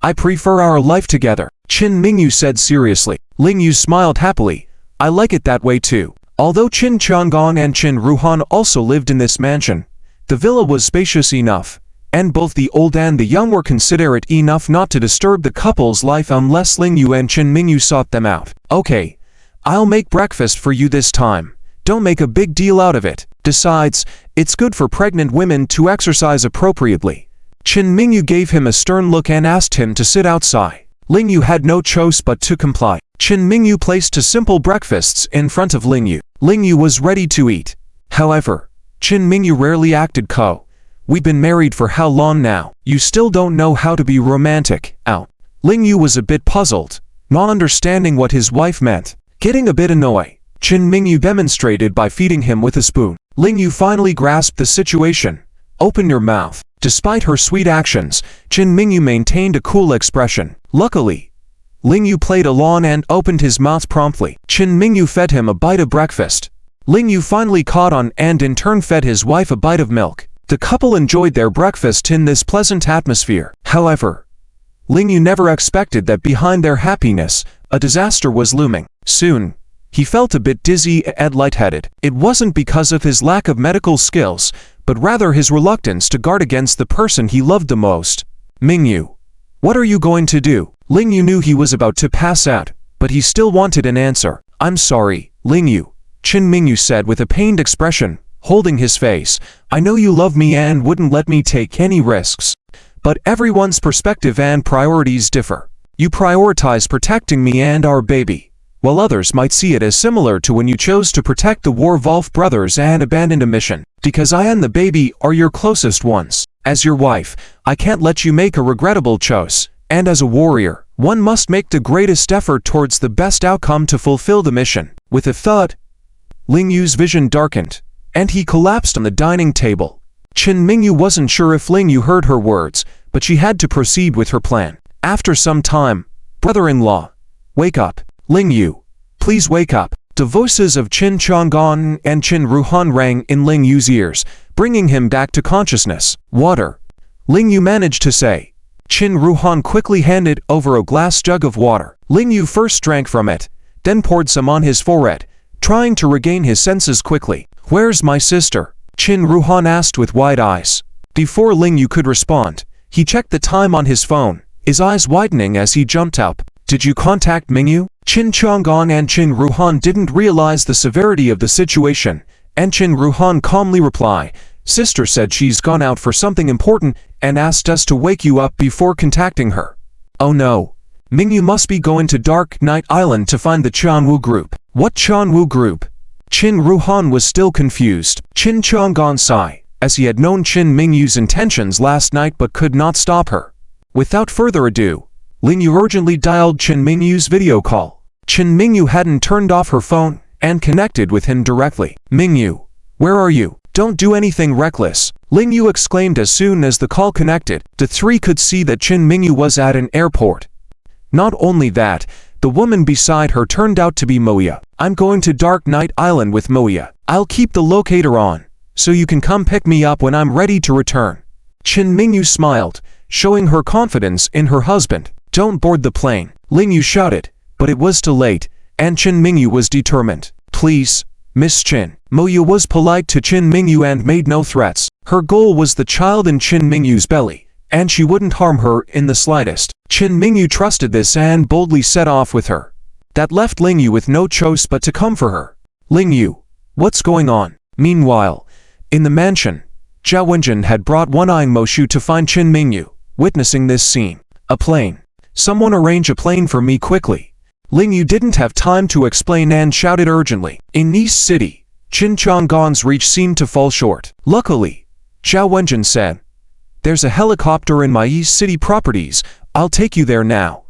I prefer our life together, Qin Mingyu said seriously. Lingyu smiled happily. I like it that way too. Although Qin Changong and Qin Ruhan also lived in this mansion, the villa was spacious enough, and both the old and the young were considerate enough not to disturb the couple's life unless Lingyu and Qin Mingyu sought them out. Okay, I'll make breakfast for you this time. Don't make a big deal out of it. Besides, it's good for pregnant women to exercise appropriately. Qin Mingyu gave him a stern look and asked him to sit outside. Lingyu had no choice but to comply. Qin Mingyu placed 2 simple breakfasts in front of Lingyu. Lingyu was ready to eat. However, Qin Mingyu rarely acted co. We've been married for how long now? You still don't know how to be romantic, ow. Lingyu was a bit puzzled, not understanding what his wife meant. Getting a bit annoyed, Qin Mingyu demonstrated by feeding him with a spoon. Lingyu finally grasped the situation. Open your mouth. Despite her sweet actions, Qin Mingyu maintained a cool expression. Luckily, Lingyu played along and opened his mouth promptly. Qin Mingyu fed him a bite of breakfast. Lingyu finally caught on and in turn fed his wife a bite of milk. The couple enjoyed their breakfast in this pleasant atmosphere. However, Lingyu never expected that behind their happiness, a disaster was looming. Soon, he felt a bit dizzy and lightheaded. It wasn't because of his lack of medical skills, but rather his reluctance to guard against the person he loved the most. Mingyu, what are you going to do? Lingyu knew he was about to pass out, but he still wanted an answer. I'm sorry, Lingyu, Qin Mingyu said with a pained expression, holding his face. I know you love me and wouldn't let me take any risks. But everyone's perspective and priorities differ. You prioritize protecting me and our baby, while others might see it as similar to when you chose to protect the war Volve brothers and abandoned a mission. Because I and the baby are your closest ones. As your wife, I can't let you make a regrettable choice. And as a warrior, one must make the greatest effort towards the best outcome to fulfill the mission. With a thud, Lingyu's vision darkened, and he collapsed on the dining table. Qin Mingyu wasn't sure if Lingyu heard her words, but she had to proceed with her plan. After some time, brother-in-law, wake up. Lingyu, please wake up. The voices of Qin Changong and Qin Ruhan rang in Lingyu's ears, bringing him back to consciousness. Water, Lingyu managed to say. Qin Ruhan quickly handed over a glass jug of water. Lingyu first drank from it, then poured some on his forehead, trying to regain his senses quickly. "Where's my sister?" Qin Ruhan asked with wide eyes. Before Ling Yu could respond, he checked the time on his phone, his eyes widening as he jumped up. "Did you contact Mingyu?" Qin Chonggong and Qin Ruhan didn't realize the severity of the situation, and Qin Ruhan calmly replied, "Sister said she's gone out for something important and asked us to wake you up before contacting her." "Oh no. Mingyu must be going to Dark Knight Island to find the Chanwu group." "What Chanwu group?" Qin Ruhan was still confused. Qin Chonggong sighed, as he had known Qin Mingyu's intentions last night but could not stop her. Without further ado, Ling Yu urgently dialed Qin Mingyu's video call. Qin Mingyu hadn't turned off her phone and connected with him directly. "Mingyu, where are you? Don't do anything reckless," Ling Yu exclaimed as soon as the call connected. The three could see that Qin Mingyu was at an airport. Not only that, the woman beside her turned out to be Moya. "I'm going to Dark Knight Island with Moya. I'll keep the locator on, so you can come pick me up when I'm ready to return." Qin Mingyu smiled, showing her confidence in her husband. "Don't board the plane," Ling Yu shouted, but it was too late, and Qin Mingyu was determined. "Please, Miss Qin." Moya was polite to Qin Mingyu and made no threats. Her goal was the child in Qin Mingyu's belly, and she wouldn't harm her in the slightest. Qin Mingyu trusted this and boldly set off with her. That left Ling Yu with no choice but to come for her. "Ling Yu, what's going on?" Meanwhile, in the mansion, Zhao Wenjin had brought One-Eyeing Moshu to find Qin Mingyu. Witnessing this scene, "A plane. Someone arrange a plane for me quickly." Ling Yu didn't have time to explain and shouted urgently. In East City, Qin Chonggong's reach seemed to fall short. Luckily, Zhao Wenjin said, "There's a helicopter in my East City properties. I'll take you there now."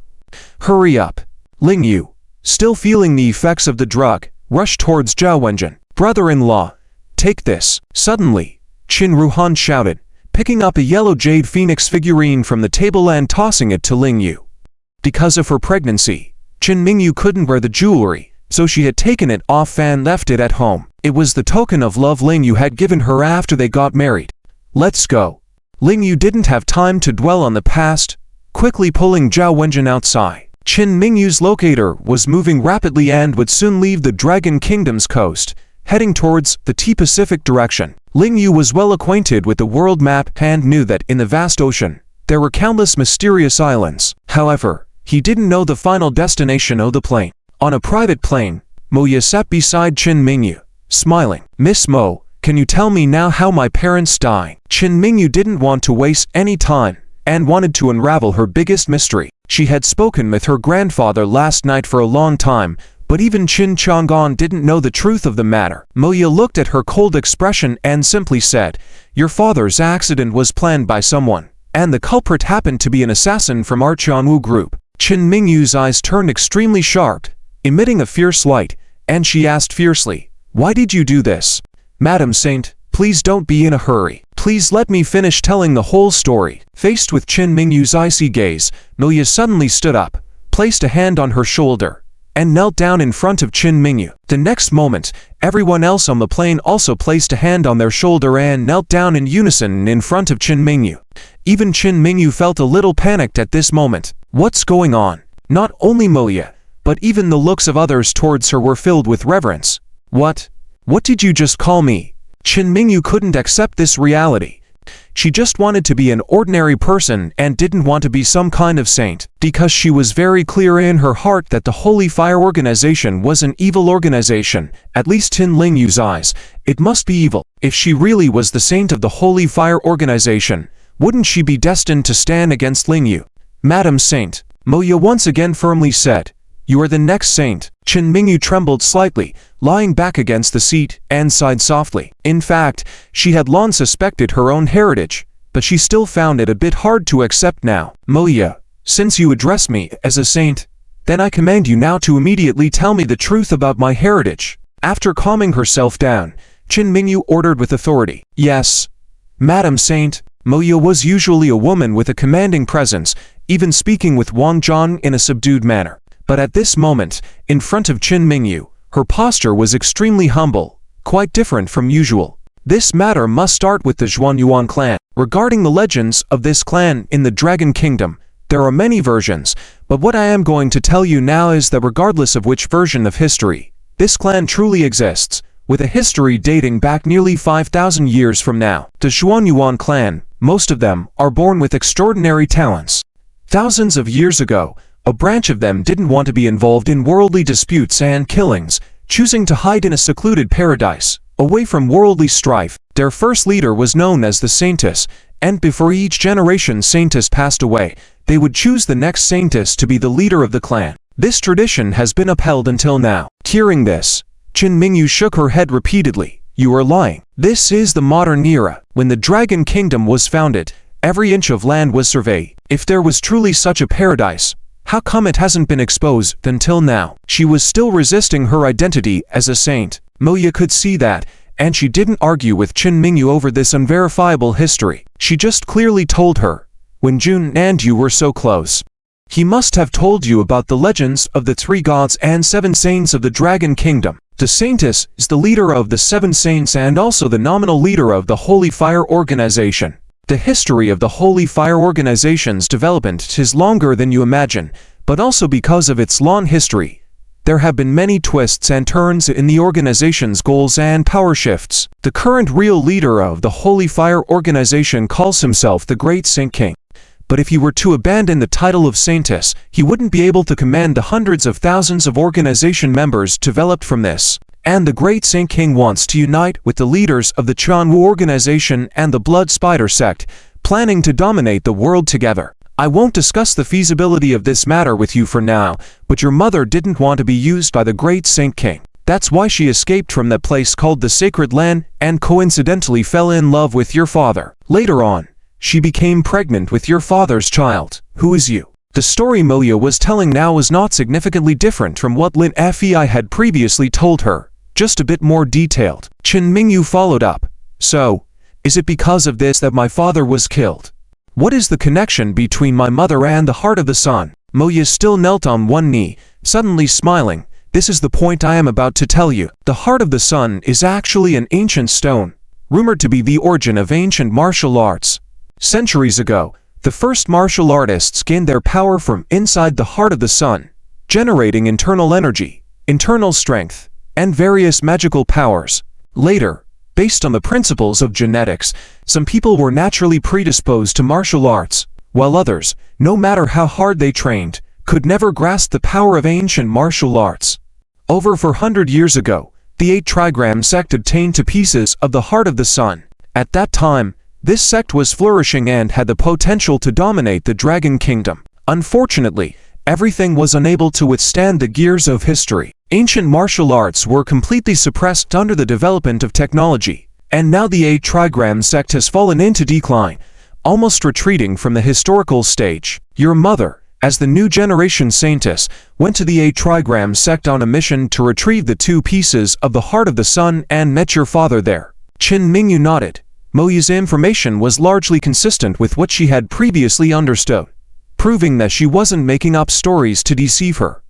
"Hurry up." Ling Yu, still feeling the effects of the drug, rushed towards Zhao Wenjin. "Brother-in-law, take this." Suddenly, Qin Ruhan shouted, picking up a yellow jade phoenix figurine from the table and tossing it to Ling Yu. Because of her pregnancy, Qin Mingyu couldn't wear the jewelry, so she had taken it off and left it at home. It was the token of love Ling Yu had given her after they got married. "Let's go." Ling Yu didn't have time to dwell on the past, quickly pulling Zhao Wenjin outside. Qin Mingyu's locator was moving rapidly and would soon leave the Dragon Kingdom's coast, heading towards the T-Pacific direction. Ling Yu was well acquainted with the world map and knew that in the vast ocean, there were countless mysterious islands. However, he didn't know the final destination of the plane. On a private plane, Moya sat beside Qin Mingyu, smiling. "Miss Mo, can you tell me now how my parents died?" Qin Mingyu didn't want to waste any time and wanted to unravel her biggest mystery. She had spoken with her grandfather last night for a long time, but even Qin Chonggong didn't know the truth of the matter. Moya looked at her cold expression and simply said, "Your father's accident was planned by someone, and the culprit happened to be an assassin from our Chanwu group." Qin Mingyu's eyes turned extremely sharp, emitting a fierce light, and she asked fiercely, "Why did you do this?" "Madam Saint, please don't be in a hurry. Please let me finish telling the whole story." Faced with Qin Mingyu's icy gaze, Moya suddenly stood up, placed a hand on her shoulder, and knelt down in front of Qin Mingyu. The next moment, everyone else on the plane also placed a hand on their shoulder and knelt down in unison in front of Qin Mingyu. Even Qin Mingyu felt a little panicked at this moment. What's going on? Not only Moya, but even the looks of others towards her were filled with reverence. What did you just call me?" Qin Mingyu couldn't accept this reality. She just wanted to be an ordinary person and didn't want to be some kind of saint, because she was very clear in her heart that the Holy Fire Organization was an evil organization, at least in Ling Yu's eyes. It must be evil. If she really was the saint of the Holy Fire Organization, wouldn't she be destined to stand against Ling Yu? "Madam Saint," Moya once again firmly said, "you are the next saint." Qin Mingyu trembled slightly, lying back against the seat, and sighed softly. In fact, she had long suspected her own heritage, but she still found it a bit hard to accept now. "Moya, since you address me as a saint, then I command you now to immediately tell me the truth about my heritage." After calming herself down, Qin Mingyu ordered with authority. "Yes, Madam Saint." Moya was usually a woman with a commanding presence, even speaking with Wang Zhang in a subdued manner. But at this moment, in front of Qin Mingyu, her posture was extremely humble, quite different from usual. This matter must start with the Zhuanyuan clan. Regarding the legends of this clan in the Dragon Kingdom, there are many versions, but what I am going to tell you now is that regardless of which version of history, This clan truly exists, with a history dating back nearly 5,000 years from now. The Xuanyuan clan, most of them, are born with extraordinary talents. Thousands of years ago, a branch of them didn't want to be involved in worldly disputes and killings, choosing to hide in a secluded paradise, away from worldly strife. Their first leader was known as the Saintess, and before each generation Saintess passed away, they would choose the next Saintess to be the leader of the clan. This tradition has been upheld until now. Hearing this, Qin Mingyu shook her head repeatedly. You are lying. This is the modern era. When the Dragon Kingdom was founded, every inch of land was surveyed. If there was truly such a paradise, how come it hasn't been exposed until now? She was still resisting her identity as a saint. Moya could see that, and she didn't argue with Qin Mingyu over this unverifiable history. She just clearly told her, when Jun and you were so close, he must have told you about the legends of the 3 gods and 7 saints of the Dragon Kingdom. The Saintess is the leader of the 7 saints and also the nominal leader of the Holy Fire Organization. The history of the Holy Fire Organization's development is longer than you imagine, but also because of its long history, there have been many twists and turns in the organization's goals and power shifts. The current real leader of the Holy Fire Organization calls himself the Great Saint King. But if he were to abandon the title of Saintess, he wouldn't be able to command the hundreds of thousands of organization members developed from this. And the Great Saint King wants to unite with the leaders of the Chanwu organization and the Blood Spider sect, planning to dominate the world together. I won't discuss the feasibility of this matter with you for now, but your mother didn't want to be used by the Great Saint King. That's why she escaped from that place called the Sacred Land and coincidentally fell in love with your father. Later on, she became pregnant with your father's child, who is you. The story Moya was telling now was not significantly different from what Lin Fei had previously told her, just a bit more detailed. Qin Mingyu followed up. So, is it because of this that my father was killed? What is the connection between my mother and the Heart of the Sun? Moya still knelt on one knee, suddenly smiling. This is the point I am about to tell you. The Heart of the Sun is actually an ancient stone, rumored to be the origin of ancient martial arts. Centuries ago, the first martial artists gained their power from inside the Heart of the Sun, generating internal energy, internal strength, and various magical powers. Later, based on the principles of genetics, some people were naturally predisposed to martial arts, while others, no matter how hard they trained, could never grasp the power of ancient martial arts. Over 400 years ago, the 8 Trigram sect obtained 2 pieces of the Heart of the Sun. At that time, this sect was flourishing and had the potential to dominate the Dragon Kingdom. Unfortunately, everything was unable to withstand the gears of history. Ancient martial arts were completely suppressed under the development of technology, and now the 8 Trigram sect has fallen into decline, almost retreating from the historical stage. Your mother, as the new generation Saintess, went to the 8 Trigram sect on a mission to retrieve the 2 pieces of the Heart of the Sun and met your father there. Qin Mingyu nodded. Moya's information was largely consistent with what she had previously understood, proving that she wasn't making up stories to deceive her.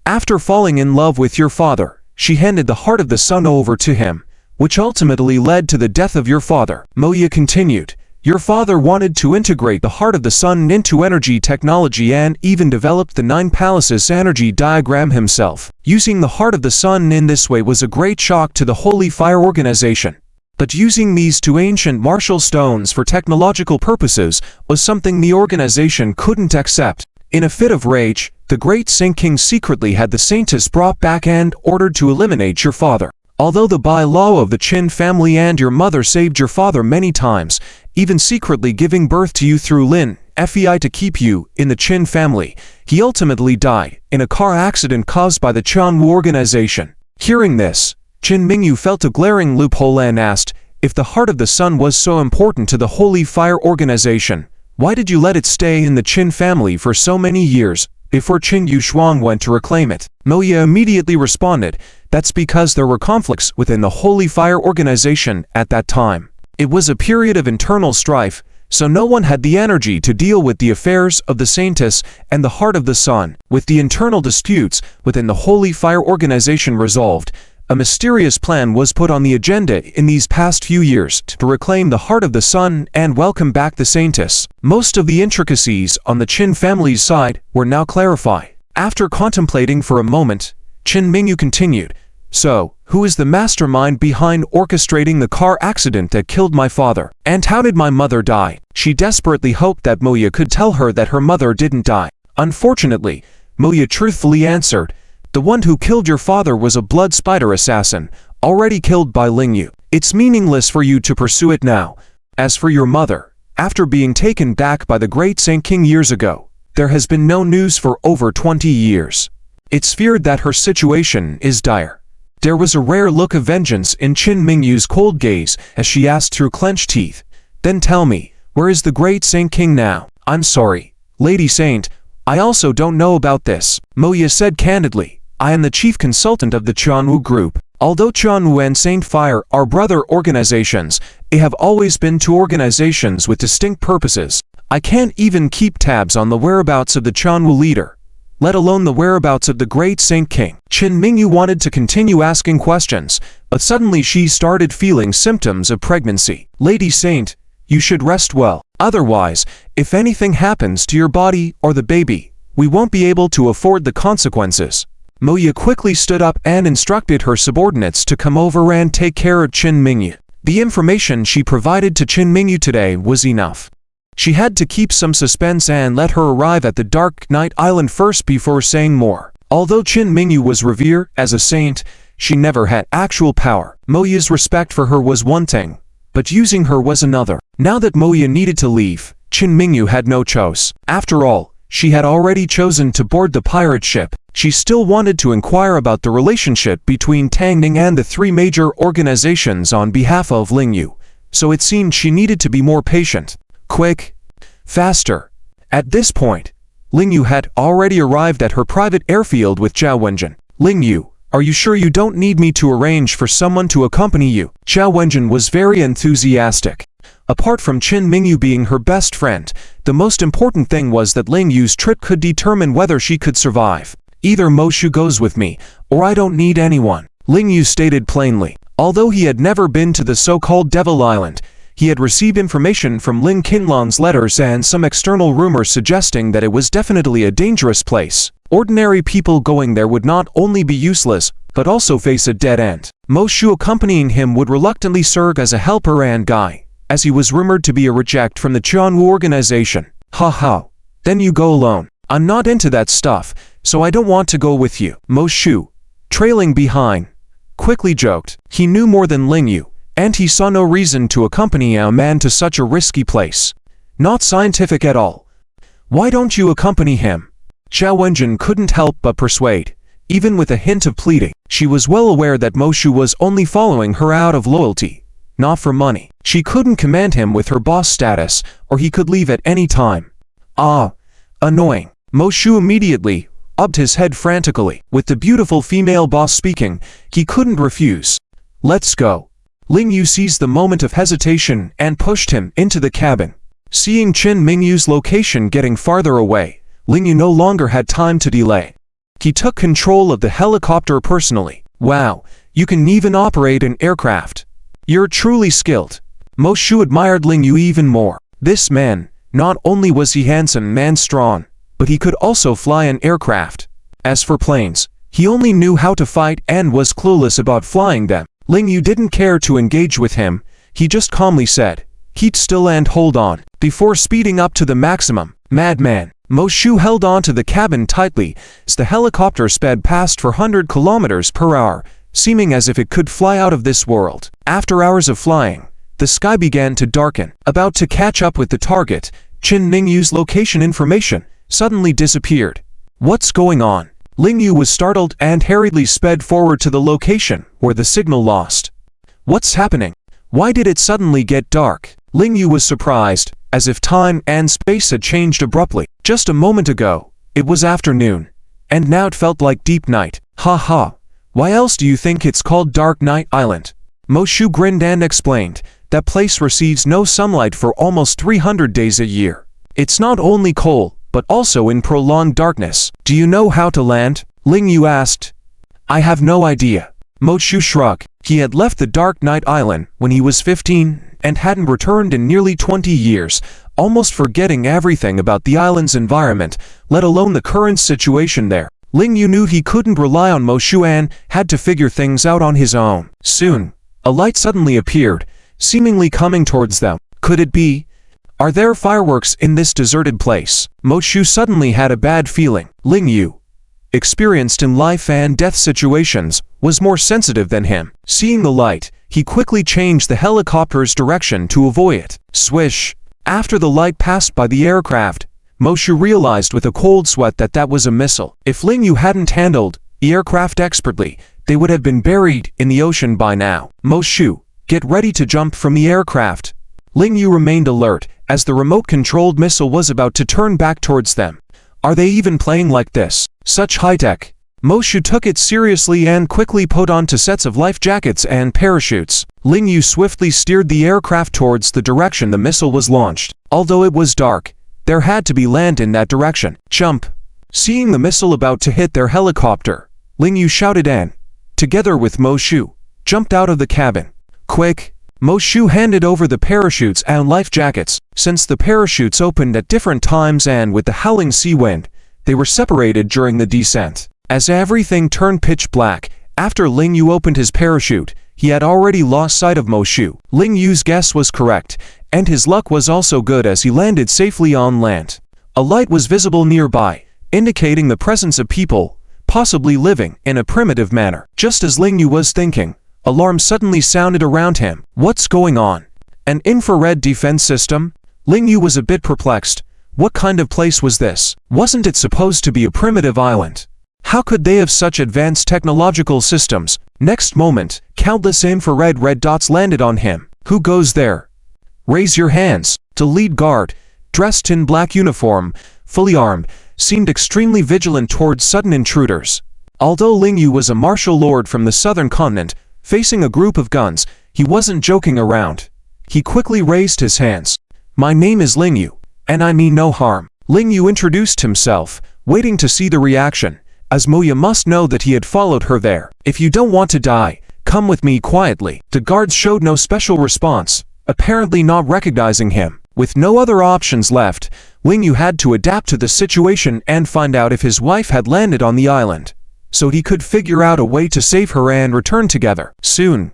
After falling in love with your father, she handed the Heart of the Sun over to him, which ultimately led to the death of your father. Moya continued, your father wanted to integrate the Heart of the Sun into energy technology and even developed the 9 Palaces energy diagram himself. Using the Heart of the Sun in this way was a great shock to the Holy Fire Organization. But using these 2 ancient martial stones for technological purposes was something the organization couldn't accept. In a fit of rage, the Great Saint King secretly had the Saintess brought back and ordered to eliminate your father. Although the by-law of the Qin family and your mother saved your father many times, even secretly giving birth to you through Lin Fei to keep you in the Qin family, he ultimately died in a car accident caused by the Chanwu organization. Hearing this, Qin Mingyu felt a glaring loophole and asked, if the Heart of the Sun was so important to the Holy Fire Organization, why did you let it stay in the Qin family for so many years, before Qin Yushuang went to reclaim it? Moya immediately responded, that's because there were conflicts within the Holy Fire Organization at that time. It was a period of internal strife, so no one had the energy to deal with the affairs of the Saintess and the Heart of the Sun. With the internal disputes within the Holy Fire Organization resolved, a mysterious plan was put on the agenda in these past few years to reclaim the Heart of the Sun and welcome back the Saintess. Most of the intricacies on the Qin family's side were now clarified. After contemplating for a moment, Qin Mingyu continued, So, who is the mastermind behind orchestrating the car accident that killed my father? And how did my mother die? She desperately hoped that Moya could tell her that her mother didn't die. Unfortunately, Moya truthfully answered, the one who killed your father was a blood spider assassin, already killed by Lingyu. It's meaningless for you to pursue it now. As for your mother, after being taken back by the great Saint King years ago, there has been no news for over 20 years. It's feared that her situation is dire. There was a rare look of vengeance in Qin Mingyu's cold gaze as she asked through clenched teeth, then tell me, where is the great Saint King now? I'm sorry, Lady Saint, I also don't know about this, Moya said candidly. I am the chief consultant of the Qianwu group. Although Qianwu and Saint Fire are brother organizations, they have always been two organizations with distinct purposes. I can't even keep tabs on the whereabouts of the Qianwu leader, let alone the whereabouts of the great Saint King. Qin Mingyu wanted to continue asking questions, but suddenly she started feeling symptoms of pregnancy. Lady Saint, you should rest well. Otherwise, if anything happens to your body or the baby, we won't be able to afford the consequences. Moya quickly stood up and instructed her subordinates to come over and take care of Qin Mingyu. The information she provided to Qin Mingyu today was enough. She had to keep some suspense and let her arrive at the Dark Knight Island first before saying more. Although Qin Mingyu was revered as a saint, she never had actual power. Moya's respect for her was one thing, but using her was another. Now that Moya needed to leave, Qin Mingyu had no choice. After all, she had already chosen to board the pirate ship. She still wanted to inquire about the relationship between Tangning and the three major organizations on behalf of Lingyu, so it seemed she needed to be more patient. Quick, faster. At this point, Lingyu had already arrived at her private airfield with Zhao Wenjin. Lingyu, are you sure you don't need me to arrange for someone to accompany you? Zhao Wenjin was very enthusiastic. Apart from Qin Mingyu being her best friend, the most important thing was that Lingyu's trip could determine whether she could survive. Either Moshu goes with me, or I don't need anyone, Lingyu stated plainly. Although he had never been to the so-called Devil Island, he had received information from Ling Qinlan's letters and some external rumors suggesting that it was definitely a dangerous place. Ordinary people going there would not only be useless, but also face a dead end. Moshu accompanying him would reluctantly serve as a helper and guide, as he was rumored to be a reject from the Qianwu organization. Ha. Then you go alone. I'm not into that stuff, so I don't want to go with you. Moshu, trailing behind, quickly joked. He knew more than Lingyu, and he saw no reason to accompany a man to such a risky place. Not scientific at all. Why don't you accompany him? Zhao Wenjin couldn't help but persuade, even with a hint of pleading. She was well aware that Moshu was only following her out of loyalty, not for money. She couldn't command him with her boss status, or he could leave at any time. Annoying. Moshu immediately upped his head frantically. With the beautiful female boss speaking, he couldn't refuse. Let's go. Lingyu seized the moment of hesitation and pushed him into the cabin. Seeing Qin Mingyu's location getting farther away, Lingyu no longer had time to delay. He took control of the helicopter personally. Wow, you can even operate an aircraft. You're truly skilled. Moshu admired Lingyu even more. This man, not only was he handsome and strong, but he could also fly an aircraft. As for planes, he only knew how to fight and was clueless about flying them. Lingyu didn't care to engage with him, he just calmly said, "Keep still and hold on." Before speeding up to the maximum, madman, Moshu held on to the cabin tightly as the helicopter sped past 400 kilometers per hour, seeming as if it could fly out of this world. After hours of flying, the sky began to darken. About to catch up with the target, Qin Mingyu's location information suddenly disappeared. What's going on? Lingyu was startled and hurriedly sped forward to the location where the signal lost. What's happening? Why did it suddenly get dark? Lingyu was surprised, as if time and space had changed abruptly. Just a moment ago, it was afternoon, and now it felt like deep night. Ha. Why else do you think it's called Dark Knight Island? Moshu grinned and explained, that place receives no sunlight for almost 300 days a year. It's not only cold, but also in prolonged darkness. Do you know how to land? Lingyu asked. I have no idea. Moshu shrugged. He had left the Dark Knight Island when he was 15 and hadn't returned in nearly 20 years, almost forgetting everything about the island's environment, let alone the current situation there. Ling Yu knew he couldn't rely on Mo Shu and had to figure things out on his own. Soon, a light suddenly appeared, seemingly coming towards them. Could it be? Are there fireworks in this deserted place? Mo Shu suddenly had a bad feeling. Ling Yu, experienced in life and death situations, was more sensitive than him. Seeing the light, he quickly changed the helicopter's direction to avoid it. Swish! After the light passed by the aircraft, Mo Shu realized with a cold sweat that that was a missile. If Ling Yu hadn't handled the aircraft expertly, they would have been buried in the ocean by now. Mo Shu, get ready to jump from the aircraft. Ling Yu remained alert as the remote-controlled missile was about to turn back towards them. Are they even playing like this? Such high-tech. Mo Shu took it seriously and quickly put on 2 sets of life jackets and parachutes. Ling Yu swiftly steered the aircraft towards the direction the missile was launched. Although it was dark, there had to be land in that direction. Jump! Seeing the missile about to hit their helicopter, Ling Yu shouted and, together with Mo Shu, jumped out of the cabin. Quick! Mo Shu handed over the parachutes and life jackets. Since the parachutes opened at different times and with the howling sea wind, they were separated during the descent. As everything turned pitch black, after Ling Yu opened his parachute, he had already lost sight of Mo Shu. Ling Yu's guess was correct, and his luck was also good as he landed safely on land. A light was visible nearby, indicating the presence of people, possibly living in a primitive manner. Just as Ling Yu was thinking, alarm suddenly sounded around him. What's going on? An infrared defense system? Ling Yu was a bit perplexed. What kind of place was this? Wasn't it supposed to be a primitive island? How could they have such advanced technological systems? Next moment, countless infrared red dots landed on him. Who goes there? Raise your hands. The lead guard, dressed in black uniform, fully armed, seemed extremely vigilant towards sudden intruders. Although Ling Yu was a martial lord from the southern continent, facing a group of guns, he wasn't joking around. He quickly raised his hands. My name is Ling Yu, and I mean no harm. Ling Yu introduced himself, waiting to see the reaction, as Moya must know that he had followed her there. If you don't want to die, come with me quietly. The guards showed no special response, apparently not recognizing him. With no other options left, Ling Yu had to adapt to the situation and find out if his wife had landed on the island, so he could figure out a way to save her and return together. Soon,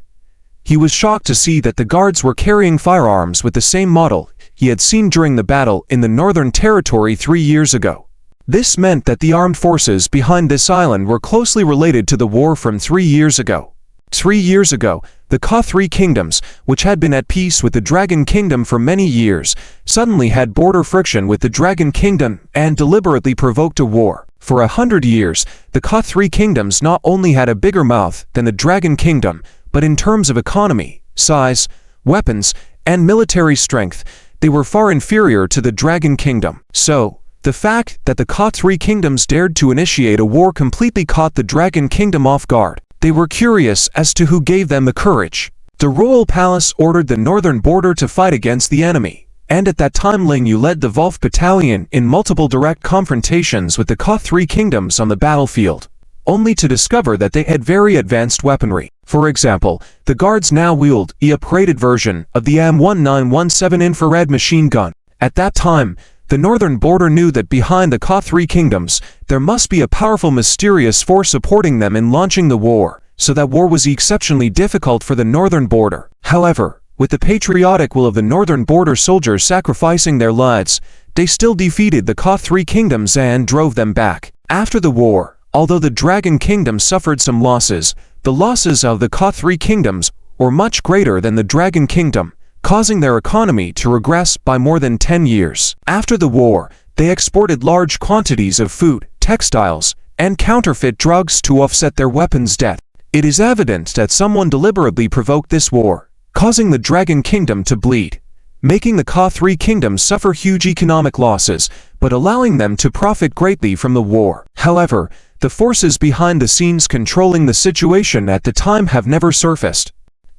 he was shocked to see that the guards were carrying firearms with the same model he had seen during the battle in the Northern Territory 3 years ago. This meant that the armed forces behind this island were closely related to the war from 3 years ago. 3 years ago, the Ka-3 kingdoms, which had been at peace with the Dragon Kingdom for many years, suddenly had border friction with the Dragon Kingdom and deliberately provoked a war. For 100 years, the Ka-3 kingdoms not only had a bigger mouth than the Dragon Kingdom, but in terms of economy, size, weapons, and military strength, they were far inferior to the Dragon Kingdom. So, the fact that the Ka-3 kingdoms dared to initiate a war completely caught the Dragon Kingdom off guard. They were curious as to who gave them the courage. The royal palace ordered the northern border to fight against the enemy, and at that time Ling Yu led the Volve battalion in multiple direct confrontations with the Ka-3 kingdoms on the battlefield, only to discover that they had very advanced weaponry. For example, the guards now wield the upgraded version of the M1917 infrared machine gun. At that time, the northern border knew that behind the Ka-3 kingdoms, there must be a powerful mysterious force supporting them in launching the war, so that war was exceptionally difficult for the northern border. However, with the patriotic will of the northern border soldiers sacrificing their lives, they still defeated the Ka-3 kingdoms and drove them back. After the war, although the Dragon Kingdom suffered some losses, the losses of the Ka-3 kingdoms were much greater than the Dragon Kingdom, causing their economy to regress by more than 10 years. After the war, they exported large quantities of food, textiles, and counterfeit drugs to offset their weapons debt. It is evident that someone deliberately provoked this war, causing the Dragon Kingdom to bleed, making the Ka-3 kingdom suffer huge economic losses, but allowing them to profit greatly from the war. However, the forces behind the scenes controlling the situation at the time have never surfaced.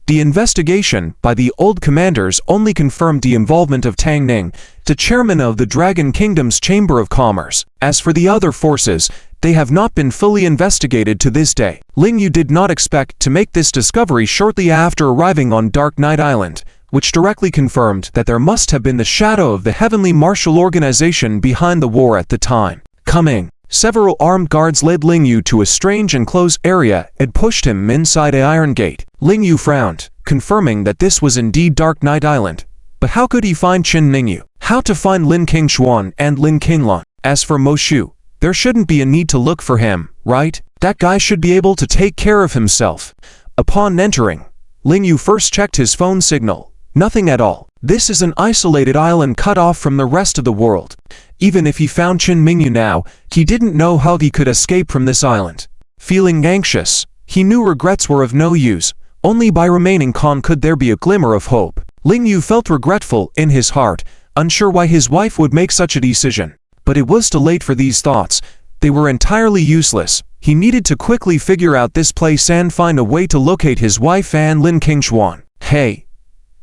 The investigation by the old commanders only confirmed the involvement of Tang Ning, the chairman of the Dragon Kingdom's Chamber of Commerce. As for the other forces, they have not been fully investigated to this day. Ling Yu did not expect to make this discovery shortly after arriving on Dark Knight Island, which directly confirmed that there must have been the shadow of the Heavenly Martial Organization behind the war at the time. Coming. Several armed guards led Ling Yu to a strange enclosed area and pushed him inside an iron gate. Ling Yu frowned, confirming that this was indeed Dark Knight Island. But how could he find Qin Mingyu? How to find Lin King Xuan and Lin Qinglan? As for Mo Shu, there shouldn't be a need to look for him, right? That guy should be able to take care of himself. Upon entering, Ling Yu first checked his phone signal. Nothing at all. This is an isolated island cut off from the rest of the world. Even if he found Qin Mingyu now, he didn't know how he could escape from this island. Feeling anxious, he knew regrets were of no use. Only by remaining calm could there be a glimmer of hope. Ling Yu felt regretful in his heart, unsure why his wife would make such a decision. But it was too late for these thoughts. They were entirely useless. He needed to quickly figure out this place and find a way to locate his wife and Lin Qingxuan. Hey,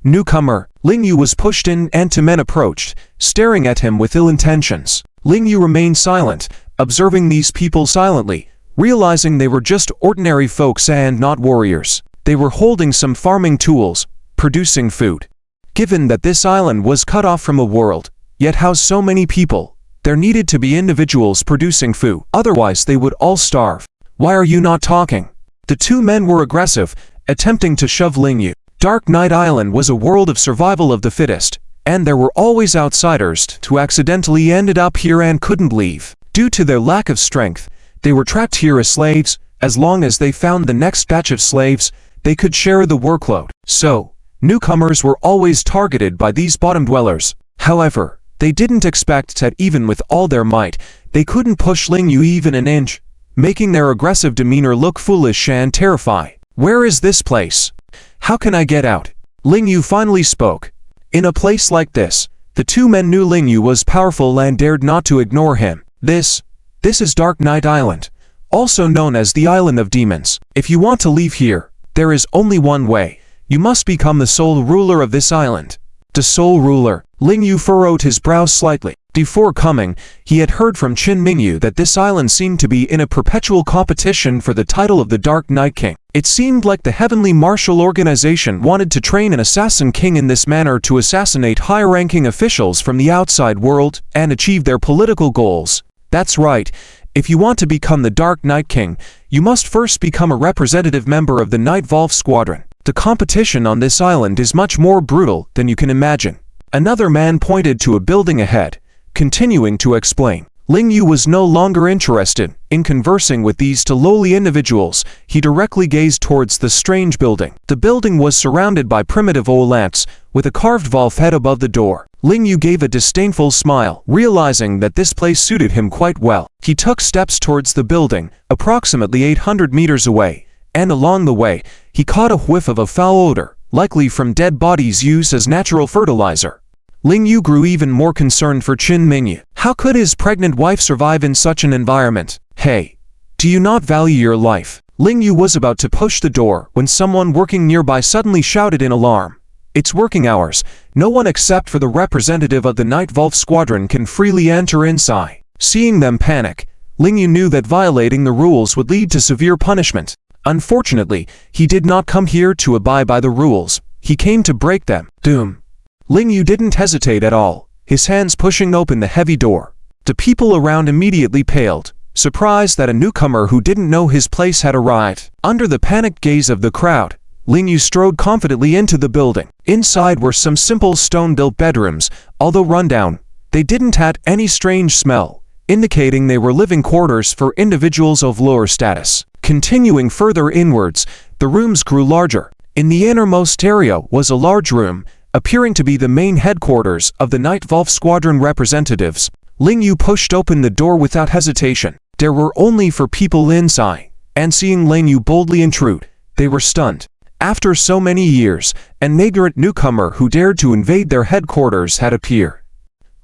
newcomer. Ling Yu was pushed in and two men approached, staring at him with ill intentions. Ling Yu remained silent, observing these people silently, realizing they were just ordinary folks and not warriors. They were holding some farming tools, producing food. Given that this island was cut off from a world, yet housed so many people, there needed to be individuals producing food, otherwise they would all starve. Why are you not talking? The two men were aggressive, attempting to shove Ling Yu. Dark Knight Island was a world of survival of the fittest, and there were always outsiders who accidentally ended up here and couldn't leave. Due to their lack of strength, they were trapped here as slaves. As long as they found the next batch of slaves, they could share the workload. So, newcomers were always targeted by these bottom dwellers. However, they didn't expect that even with all their might, they couldn't push Ling Yu even an inch, making their aggressive demeanor look foolish and terrifying. Where is this place? How can I get out? Ling Yu finally spoke. In a place like this, the two men knew Ling Yu was powerful and dared not to ignore him. This is Dark Knight Island, also known as the Island of Demons. If you want to leave here, there is only one way. You must become the sole ruler of this island. The sole ruler. Ling Yu furrowed his brows slightly. Before coming, he had heard from Qin Mingyu that this island seemed to be in a perpetual competition for the title of the Dark Knight King. It seemed like the Heavenly Martial Organization wanted to train an assassin king in this manner to assassinate high-ranking officials from the outside world and achieve their political goals. That's right. If you want to become the Dark Knight King, you must first become a representative member of the Night Volve Squadron. The competition on this island is much more brutal than you can imagine. Another man pointed to a building ahead, continuing to explain. Ling Yu was no longer interested in conversing with these two lowly individuals. He directly gazed towards the strange building. The building was surrounded by primitive old lamps, with a carved Volve head above the door. Ling Yu gave a disdainful smile, realizing that this place suited him quite well. He took steps towards the building, approximately 800 meters away, and along the way, he caught a whiff of a foul odor, likely from dead bodies used as natural fertilizer. Ling Yu grew even more concerned for Qin Mingyu. How could his pregnant wife survive in such an environment? Hey, do you not value your life? Ling Yu was about to push the door when someone working nearby suddenly shouted in alarm. It's working hours. No one except for the representative of the Night Volve Squadron can freely enter inside. Seeing them panic, Ling Yu knew that violating the rules would lead to severe punishment. Unfortunately, he did not come here to abide by the rules. He came to break them. Doom. Ling Yu didn't hesitate at all, his hands pushing open the heavy door. The people around immediately paled, surprised that a newcomer who didn't know his place had arrived. Under the panicked gaze of the crowd, Ling Yu strode confidently into the building. Inside were some simple stone-built bedrooms. Although rundown, they didn't have any strange smell, indicating they were living quarters for individuals of lower status. Continuing further inwards, the rooms grew larger. In the innermost area was a large room, appearing to be the main headquarters of the Night Volve Squadron representatives. Ling Yu pushed open the door without hesitation. There were only 4 people inside, and seeing Ling Yu boldly intrude, they were stunned. After so many years, an ignorant newcomer who dared to invade their headquarters had appeared.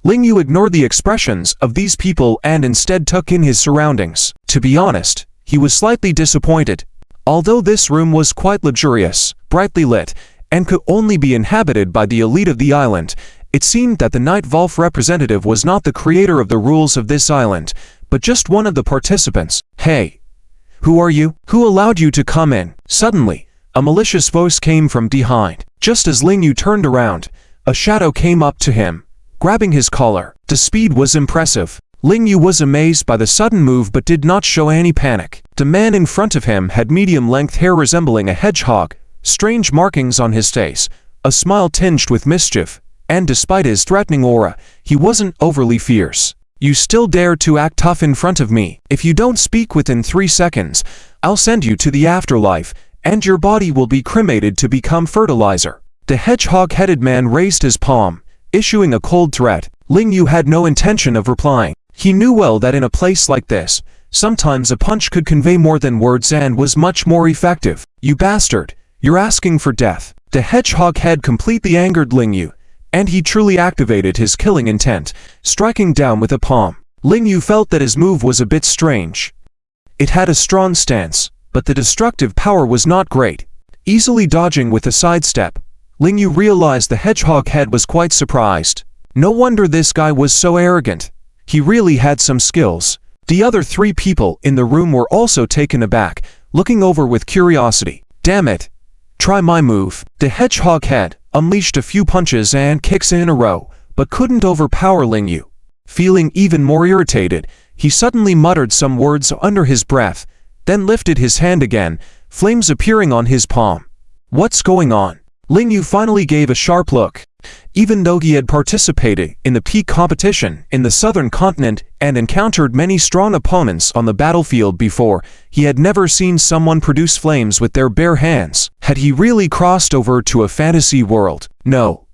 Ling Yu ignored the expressions of these people and instead took in his surroundings. To be honest, he was slightly disappointed. Although this room was quite luxurious, brightly lit, and could only be inhabited by the elite of the island, it seemed that the Night Volve representative was not the creator of the rules of this island, but just one of the participants. Hey, who are you? Who allowed you to come in? Suddenly, a malicious voice came from behind. Just as Ling Yu turned around, a shadow came up to him, grabbing his collar. The speed was impressive. Ling Yu was amazed by the sudden move but did not show any panic. The man in front of him had medium-length hair resembling a hedgehog, strange markings on his face, a smile tinged with mischief, and despite his threatening aura, he wasn't overly fierce. You still dare to act tough in front of me? If you don't speak within 3 seconds, I'll send you to the afterlife, and your body will be cremated to become fertilizer. The hedgehog-headed man raised his palm, issuing a cold threat. Ling Yu had no intention of replying. He knew well that in a place like this, sometimes a punch could convey more than words and was much more effective. You bastard, you're asking for death. The hedgehog head completely angered Ling Yu, and he truly activated his killing intent, striking down with a palm. Ling Yu felt that his move was a bit strange. It had a strong stance, but the destructive power was not great. Easily dodging with a sidestep, Ling Yu realized the hedgehog head was quite surprised. No wonder this guy was so arrogant. He really had some skills. The other 3 people in the room were also taken aback, looking over with curiosity. Damn it! Try my move. The hedgehog head unleashed a few punches and kicks in a row, but couldn't overpower Ling Yu. Feeling even more irritated, he suddenly muttered some words under his breath, then lifted his hand again, flames appearing on his palm. What's going on? Ling Yu finally gave a sharp look. Even though he had participated in the peak competition in the southern continent and encountered many strong opponents on the battlefield before, he had never seen someone produce flames with their bare hands. Had he really crossed over to a fantasy world? No.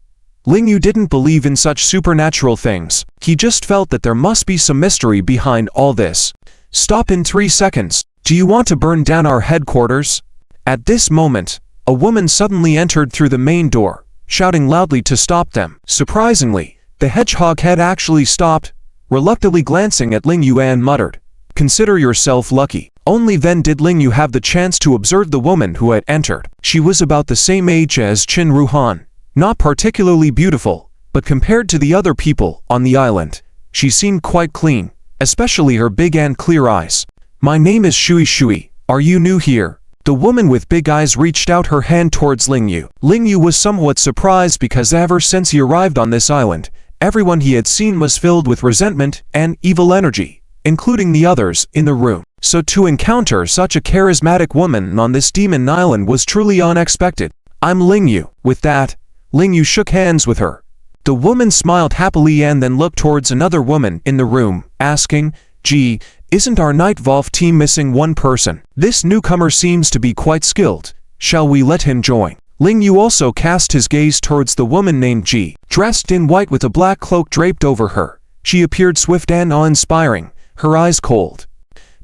Ling Yu didn't believe in such supernatural things. He just felt that there must be some mystery behind all this. Stop in 3 seconds. Do you want to burn down our headquarters? At this moment, a woman suddenly entered through the main door, shouting loudly to stop them. Surprisingly, the hedgehog head actually stopped, reluctantly glancing at Ling Yu and muttered, "Consider yourself lucky." Only then did Ling Yu have the chance to observe the woman who had entered. She was about the same age as Qin Ruhan, not particularly beautiful, but compared to the other people on the island, she seemed quite clean, especially her big and clear eyes. "My name is Shui Shui. Are you new here?" The woman with big eyes reached out her hand towards Ling Yu. Ling Yu was somewhat surprised because ever since he arrived on this island, everyone he had seen was filled with resentment and evil energy, including the others in the room. So to encounter such a charismatic woman on this demon island was truly unexpected. "I'm Ling Yu." With that, Ling Yu shook hands with her. The woman smiled happily and then looked towards another woman in the room, asking, "Gee, isn't our Night Volve team missing one person? This newcomer seems to be quite skilled. Shall we let him join?" Ling Yu also cast his gaze towards the woman named Ji. Dressed in white with a black cloak draped over her, she appeared swift and awe-inspiring, her eyes cold.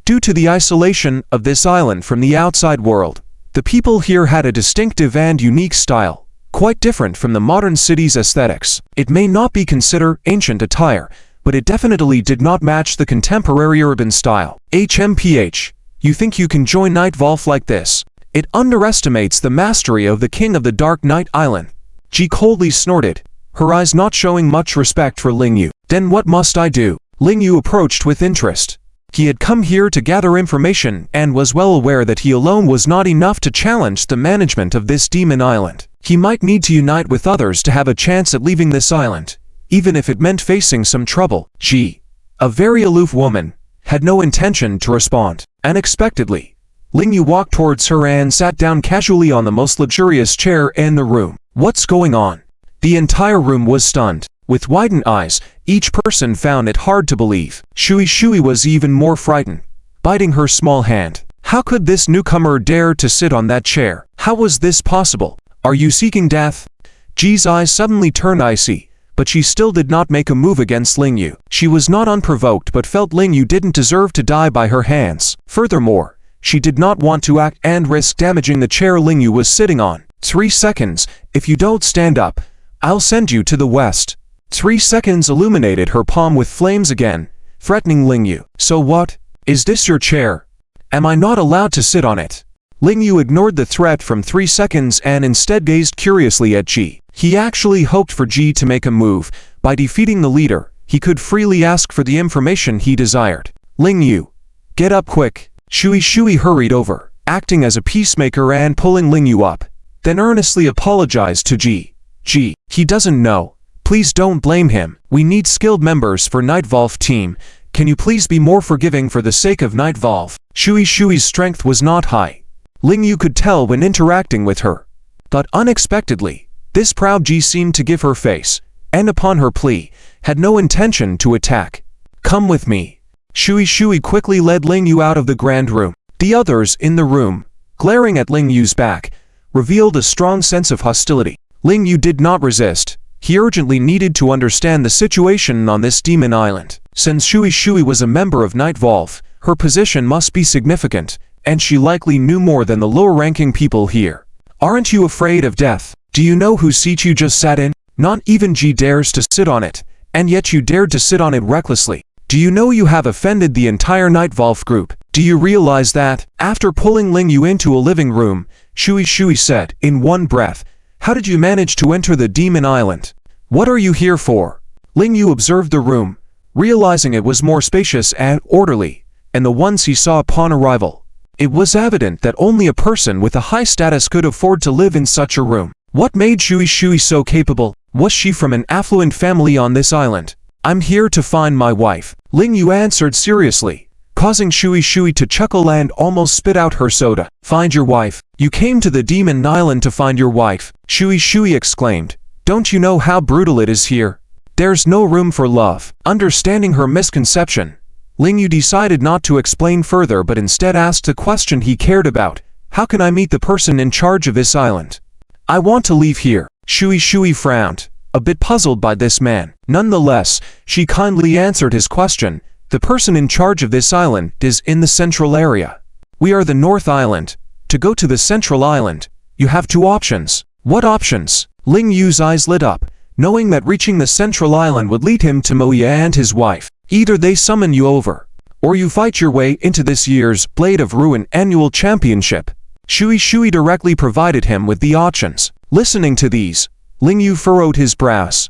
Due to the isolation of this island from the outside world, the people here had a distinctive and unique style, quite different from the modern city's aesthetics. It may not be considered ancient attire, but it definitely did not match the contemporary urban style. HMPH, you think you can join Night Volve like this? It underestimates the mastery of the King of the Dark Night Island. Ji coldly snorted, her eyes not showing much respect for Ling Yu. Then what must I do? Ling Yu approached with interest. He had come here to gather information and was well aware that he alone was not enough to challenge the management of this demon island. He might need to unite with others to have a chance at leaving this island, even if it meant facing some trouble. Ji, a very aloof woman, had no intention to respond. Unexpectedly, Ling Yu walked towards her and sat down casually on the most luxurious chair in the room. What's going on? The entire room was stunned. With widened eyes, each person found it hard to believe. Shui was even more frightened, biting her small hand. How could this newcomer dare to sit on that chair? How was this possible? Are you seeking death? Ji's eyes suddenly turned icy, but she still did not make a move against Ling Yu. She was not unprovoked but felt Ling Yu didn't deserve to die by her hands. Furthermore, she did not want to act and risk damaging the chair Ling Yu was sitting on. 3 seconds, if you don't stand up, I'll send you to the west. 3 seconds illuminated her palm with flames again, threatening Ling Yu. So what? Is this your chair? Am I not allowed to sit on it? Ling Yu ignored the threat from 3 seconds and instead gazed curiously at Ji. He actually hoped for Ji to make a move. By defeating the leader, he could freely ask for the information he desired. Ling Yu, get up quick. Shui hurried over, acting as a peacemaker and pulling Ling Yu up, then earnestly apologized to Ji. Ji, he doesn't know. Please don't blame him. We need skilled members for Night Volve team. Can you please be more forgiving for the sake of Night Volve? Shui's strength was not high. Ling Yu could tell when interacting with her. But unexpectedly, this proud Ji seemed to give her face, and upon her plea, had no intention to attack. Come with me. Shui quickly led Ling Yu out of the grand room. The others in the room, glaring at Ling Yu's back, revealed a strong sense of hostility. Ling Yu did not resist. He urgently needed to understand the situation on this demon island. Since Shui was a member of Night Volve, her position must be significant, and she likely knew more than the lower-ranking people here. Aren't you afraid of death? Do you know whose seat you just sat in? Not even Ji dares to sit on it, and yet you dared to sit on it recklessly. Do you know you have offended the entire Night Volve group? Do you realize that? After pulling Ling Yu into a living room, Shui said, in one breath, how did you manage to enter the demon island? What are you here for? Ling Yu observed the room, realizing it was more spacious and orderly, and the ones he saw upon arrival. It was evident that only a person with a high status could afford to live in such a room. What made Shui so capable? Was she from an affluent family on this island? I'm here to find my wife, Ling Yu answered seriously, causing Shui to chuckle and almost spit out her soda. Find your wife? You came to the demon island to find your wife? Shui exclaimed. Don't you know how brutal it is here? There's no room for love. Understanding her misconception, Ling Yu decided not to explain further but instead asked the question he cared about. How can I meet the person in charge of this island? I want to leave here. Shui frowned, a bit puzzled by this man. Nonetheless, she kindly answered his question. The person in charge of this island is in the central area. We are the North Island. To go to the central island, you have two options. What options? Ling Yu's eyes lit up, knowing that reaching the central island would lead him to Moya and his wife. Either they summon you over, or you fight your way into this year's Blade of Ruin annual championship. Shui directly provided him with the options. Listening to these, Ling Yu furrowed his brows.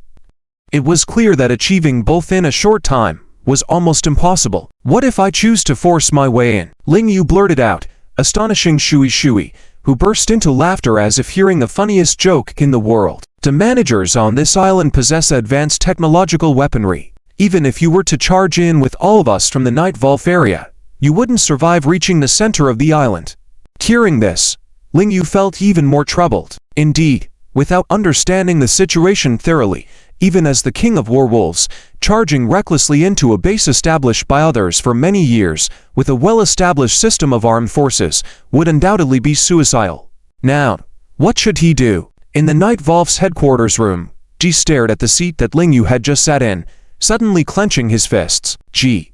It was clear that achieving both in a short time was almost impossible. What if I choose to force my way in? Ling Yu blurted out, astonishing Shui, who burst into laughter as if hearing the funniest joke in the world. The managers on this island possess advanced technological weaponry. Even if you were to charge in with all of us from the Night Volve area, you wouldn't survive reaching the center of the island. Hearing this, Ling Yu felt even more troubled. Indeed, without understanding the situation thoroughly, even as the king of werewolves, charging recklessly into a base established by others for many years, with a well-established system of armed forces, would undoubtedly be suicidal. Now, what should he do? In the Night Volve's headquarters room, Ji stared at the seat that Ling Yu had just sat in, suddenly clenching his fists. Ji,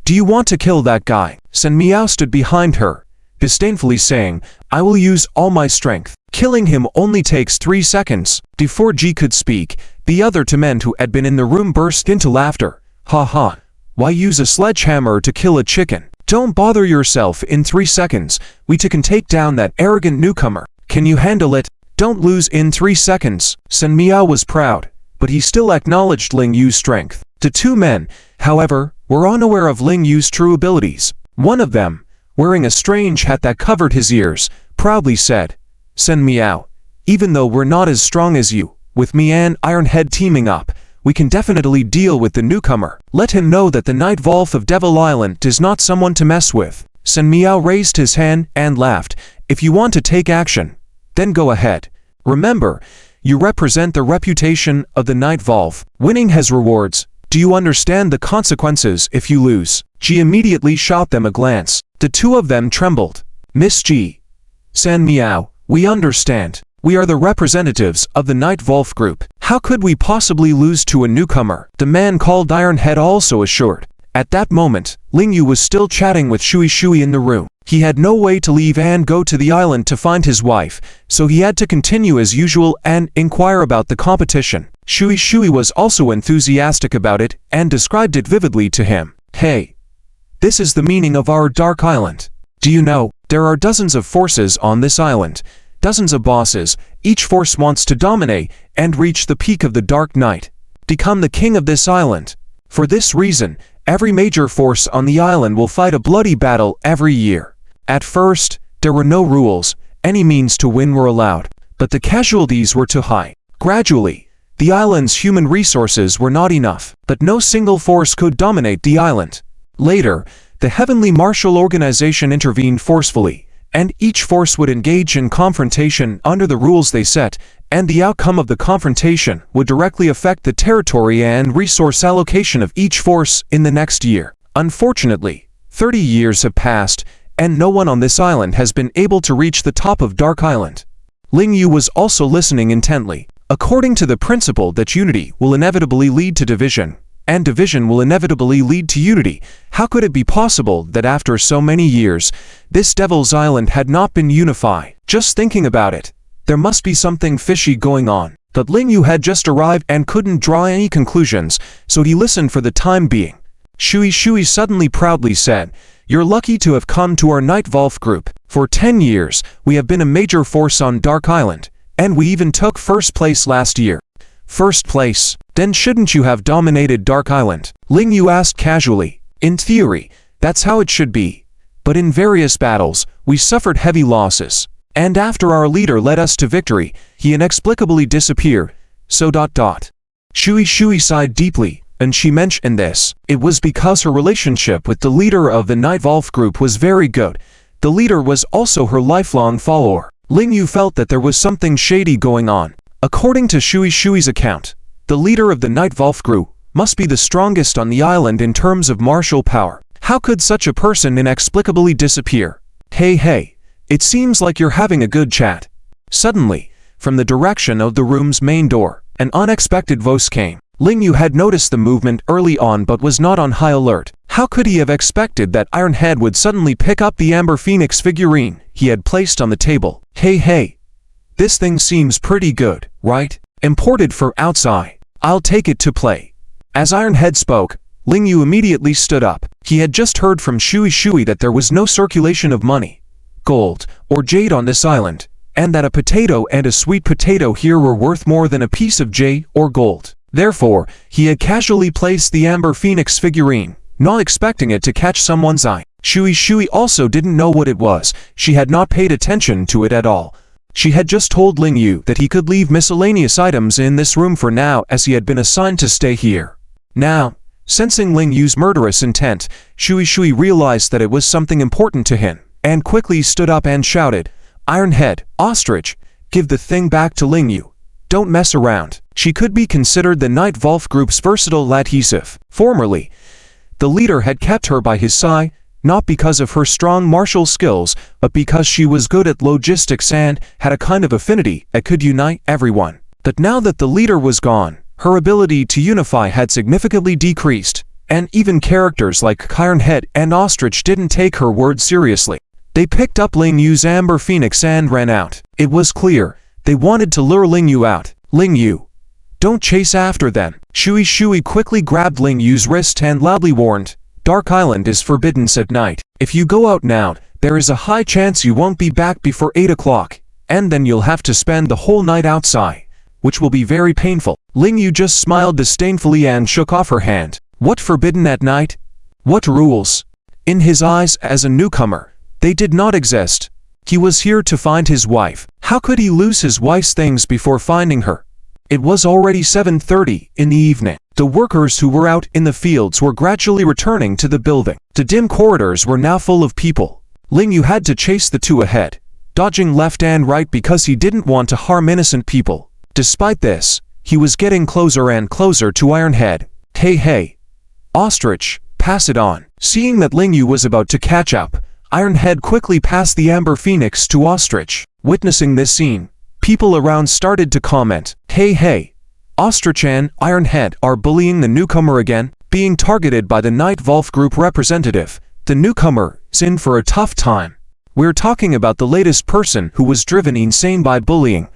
do you want to kill that guy? Shen Miao stood behind her, disdainfully saying, I will use all my strength. Killing him only takes 3 seconds. Before Ji could speak, the other two men who had been in the room burst into laughter. Ha ha, why use a sledgehammer to kill a chicken? Don't bother yourself, in 3 seconds, we can take down that arrogant newcomer. Can you handle it? Don't lose in 3 seconds. Shen Miao was proud, but he still acknowledged Ling Yu's strength. The two men, however, were unaware of Ling Yu's true abilities. One of them, wearing a strange hat that covered his ears, proudly said, Shen Miao, even though we're not as strong as you, with me and Ironhead teaming up, we can definitely deal with the newcomer. Let him know that the Night Volve of Devil Island is not someone to mess with. Shen Miao raised his hand and laughed. If you want to take action, then go ahead. Remember, you represent the reputation of the Night Volve. Winning has rewards. Do you understand the consequences if you lose? Ji immediately shot them a glance. The two of them trembled. Miss Ji. Shen Miao, we understand. We are the representatives of the Night Volve group. How could we possibly lose to a newcomer? The man called Ironhead also assured. At that moment, Ling Yu was still chatting with Shui in the room. He had no way to leave and go to the island to find his wife, so he had to continue as usual and inquire about the competition. Shui was also enthusiastic about it and described it vividly to him. Hey, this is the meaning of our dark island. Do you know, there are dozens of forces on this island, dozens of bosses. Each force wants to dominate and reach the peak of the dark night, become the king of this island. For this reason, every major force on the island will fight a bloody battle every year. At first, there were no rules. Any means to win were allowed, but the casualties were too high. Gradually, The island's human resources were not enough, but no single force could dominate the island. Later, the Heavenly Martial Organization intervened forcefully, and each force would engage in confrontation under the rules they set, and the outcome of the confrontation would directly affect the territory and resource allocation of each force in the next year. Unfortunately, 30 years have passed, and no one on this island has been able to reach the top of Dark Island. Ling Yu was also listening intently. According to the principle that unity will inevitably lead to division, and division will inevitably lead to unity, how could it be possible that after so many years, this Devil's Island had not been unified? Just thinking about it, there must be something fishy going on. But Ling Yu had just arrived and couldn't draw any conclusions, so he listened for the time being. Shui suddenly proudly said, "You're lucky to have come to our Night Volve group. For 10 years, we have been a major force on Dark Island, and we even took first place last year." First place? Then shouldn't you have dominated Dark Island? Ling Yu asked casually. In theory, that's how it should be. But in various battles, we suffered heavy losses. And after our leader led us to victory, he inexplicably disappeared. Shui sighed deeply, and she mentioned this. It was because her relationship with the leader of the Night Volve group was very good. The leader was also her lifelong follower. Ling Yu felt that there was something shady going on. According to Shui's account, the leader of the Night Volve group must be the strongest on the island in terms of martial power. How could such a person inexplicably disappear? Hey, it seems like you're having a good chat. Suddenly, from the direction of the room's main door, an unexpected voice came. Ling Yu had noticed the movement early on but was not on high alert. How could he have expected that Ironhead would suddenly pick up the Amber Phoenix figurine he had placed on the table? Hey, this thing seems pretty good, right? Imported for outside. I'll take it to play. As Ironhead spoke, Ling Yu immediately stood up. He had just heard from Shui that there was no circulation of money, gold, or jade on this island, and that a potato and a sweet potato here were worth more than a piece of jade or gold. Therefore, he had casually placed the Amber Phoenix figurine, not expecting it to catch someone's eye. Shui also didn't know what it was. She had not paid attention to it at all. She had just told Ling Yu that he could leave miscellaneous items in this room for now as he had been assigned to stay here. Now, sensing Ling Yu's murderous intent, Shui realized that it was something important to him, and quickly stood up and shouted, "Ironhead, Ostrich, give the thing back to Ling Yu. Don't mess around." She could be considered the Night Volve group's versatile adhesive. Formerly, the leader had kept her by his side, not because of her strong martial skills, but because she was good at logistics and had a kind of affinity that could unite everyone. But now that the leader was gone, her ability to unify had significantly decreased, and even characters like Ironhead and Ostrich didn't take her word seriously. They picked up Ling Yu's Amber Phoenix and ran out. It was clear they wanted to lure Ling Yu out. Ling Yu, don't chase after them. Shui quickly grabbed Ling Yu's wrist and loudly warned, "Dark Island is forbidden at night. If you go out now, there is a high chance you won't be back before 8 o'clock, and then you'll have to spend the whole night outside, which will be very painful." Ling Yu just smiled disdainfully and shook off her hand. What forbidden at night? What rules? In his eyes as a newcomer, they did not exist. He was here to find his wife. How could he lose his wife's things before finding her? It was already 7:30 in the evening. The workers who were out in the fields were gradually returning to the building. The dim corridors were now full of people. Ling Yu had to chase the two ahead, dodging left and right because he didn't want to harm innocent people. Despite this, he was getting closer and closer to Ironhead. Hey, Ostrich, pass it on. Seeing that Ling Yu was about to catch up, Ironhead quickly passed the Amber Phoenix to Ostrich. Witnessing this scene, people around started to comment, Hey, Ostrich and Ironhead are bullying the newcomer again. Being targeted by the Night Volve group representative, the newcomer is in for a tough time. We're talking about the latest person who was driven insane by bullying.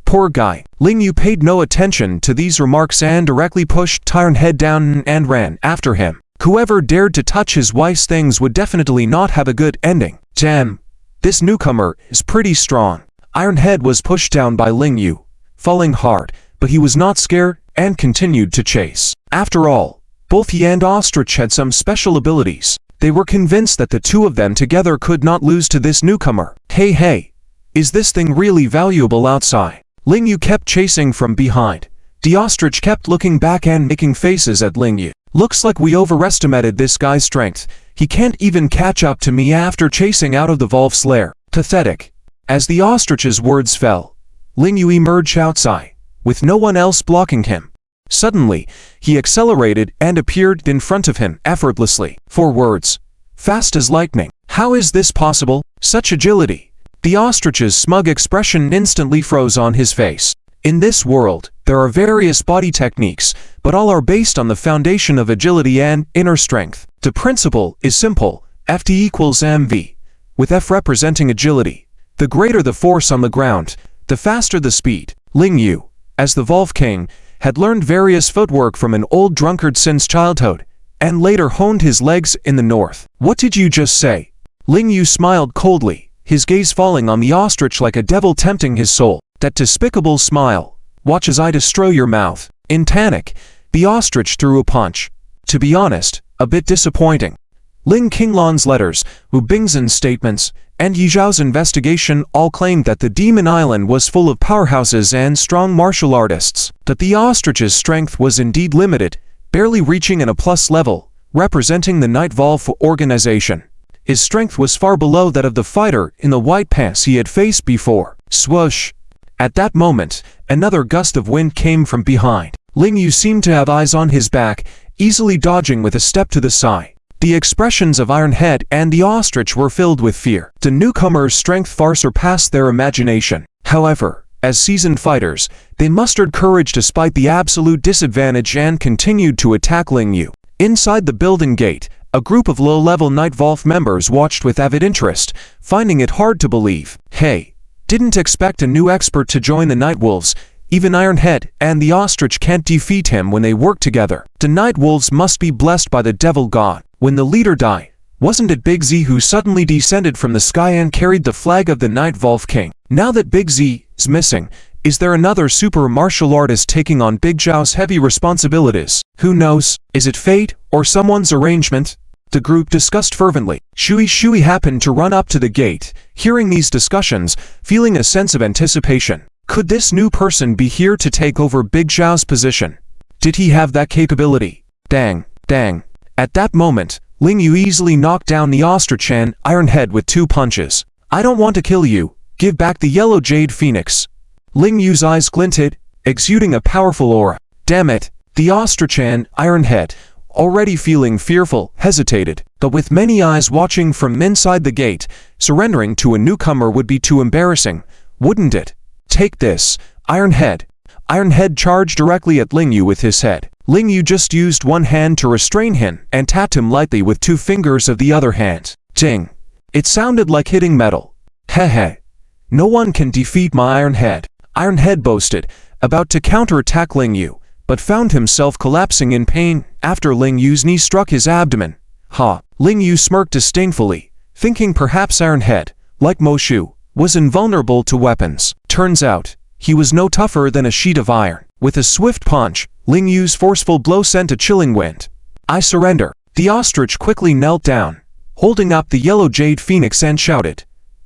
Poor guy. Ling Yu paid no attention to these remarks and directly pushed Ironhead down and ran after him. Whoever dared to touch his wife's things would definitely not have a good ending. Damn, this newcomer is pretty strong. Ironhead was pushed down by Ling Yu, falling hard, but he was not scared and continued to chase. After all, both he and Ostrich had some special abilities. They were convinced that the two of them together could not lose to this newcomer. Hey, is this thing really valuable outside? Ling Yu kept chasing from behind, The ostrich kept looking back and making faces at Ling Yu. Looks like we overestimated this guy's strength. He can't even catch up to me after chasing out of the Volve's lair. Pathetic. As the ostrich's words fell, Ling Yu emerged outside, with no one else blocking him. Suddenly, he accelerated and appeared in front of him effortlessly. 4 words. Fast as lightning. How is this possible? Such agility. The ostrich's smug expression instantly froze on his face. In this world, there are various body techniques, but all are based on the foundation of agility and inner strength. The principle is simple, Ft equals mv, with F representing agility. The greater the force on the ground, the faster the speed. Ling Yu, as the Volve King, had learned various footwork from an old drunkard since childhood, and later honed his legs in the north. What did you just say? Ling Yu smiled coldly, his gaze falling on the ostrich like a devil tempting his soul. That despicable smile. Watch as I destroy your mouth. In panic, the ostrich threw a punch. To be honest, a bit disappointing. Ling Qinglan's letters, Wu Bingzhen's statements, and Yi Zhao's investigation all claimed that the Demon Island was full of powerhouses and strong martial artists. That the ostrich's strength was indeed limited, barely reaching an A+ level, representing the Night Volve organization. His strength was far below that of the fighter in the white pants he had faced before. Swoosh! At that moment, another gust of wind came from behind. Ling Yu seemed to have eyes on his back, easily dodging with a step to the side. The expressions of Ironhead and the ostrich were filled with fear. The newcomer's strength far surpassed their imagination. However, as seasoned fighters, they mustered courage despite the absolute disadvantage and continued to attack Ling Yu. Inside the building gate, a group of low-level Night Volve members watched with avid interest, finding it hard to believe. Hey! Didn't expect a new expert to join the Night Wolves. Even Ironhead and the ostrich can't defeat him when they work together. The Night Wolves must be blessed by the devil god. When the leader died, wasn't it Big Z who suddenly descended from the sky and carried the flag of the Night Volve King? Now that Big Z is missing, is there another super martial artist taking on Big Zhao's heavy responsibilities? Who knows? Is it fate or someone's arrangement? The group discussed fervently. Shui happened to run up to the gate, hearing these discussions, feeling a sense of anticipation. Could this new person be here to take over Big Zhao's position? Did he have that capability? Dang, dang. At that moment, Ling Yu easily knocked down the ostrich and Ironhead with 2 punches. I don't want to kill you. Give back the yellow jade phoenix. Ling Yu's eyes glinted, exuding a powerful aura. Damn it. The ostrich and Ironhead, already feeling fearful, hesitated. But with many eyes watching from inside the gate, surrendering to a newcomer would be too embarrassing, wouldn't it? Take this, Ironhead. Ironhead charged directly at Ling Yu with his head. Ling Yu just used one hand to restrain him and tapped him lightly with 2 fingers of the other hand. Ding! It sounded like hitting metal. Heh. No one can defeat my Ironhead. Ironhead boasted, about to counterattack Ling Yu, but found himself collapsing in pain after Ling Yu's knee struck his abdomen. Ha! Ling Yu smirked disdainfully, thinking perhaps Ironhead, like Mo Shu, was invulnerable to weapons. Turns out, he was no tougher than a sheet of iron. With a swift punch, Ling Yu's forceful blow sent a chilling wind. I surrender. The ostrich quickly knelt down, holding up the yellow jade phoenix and shouted,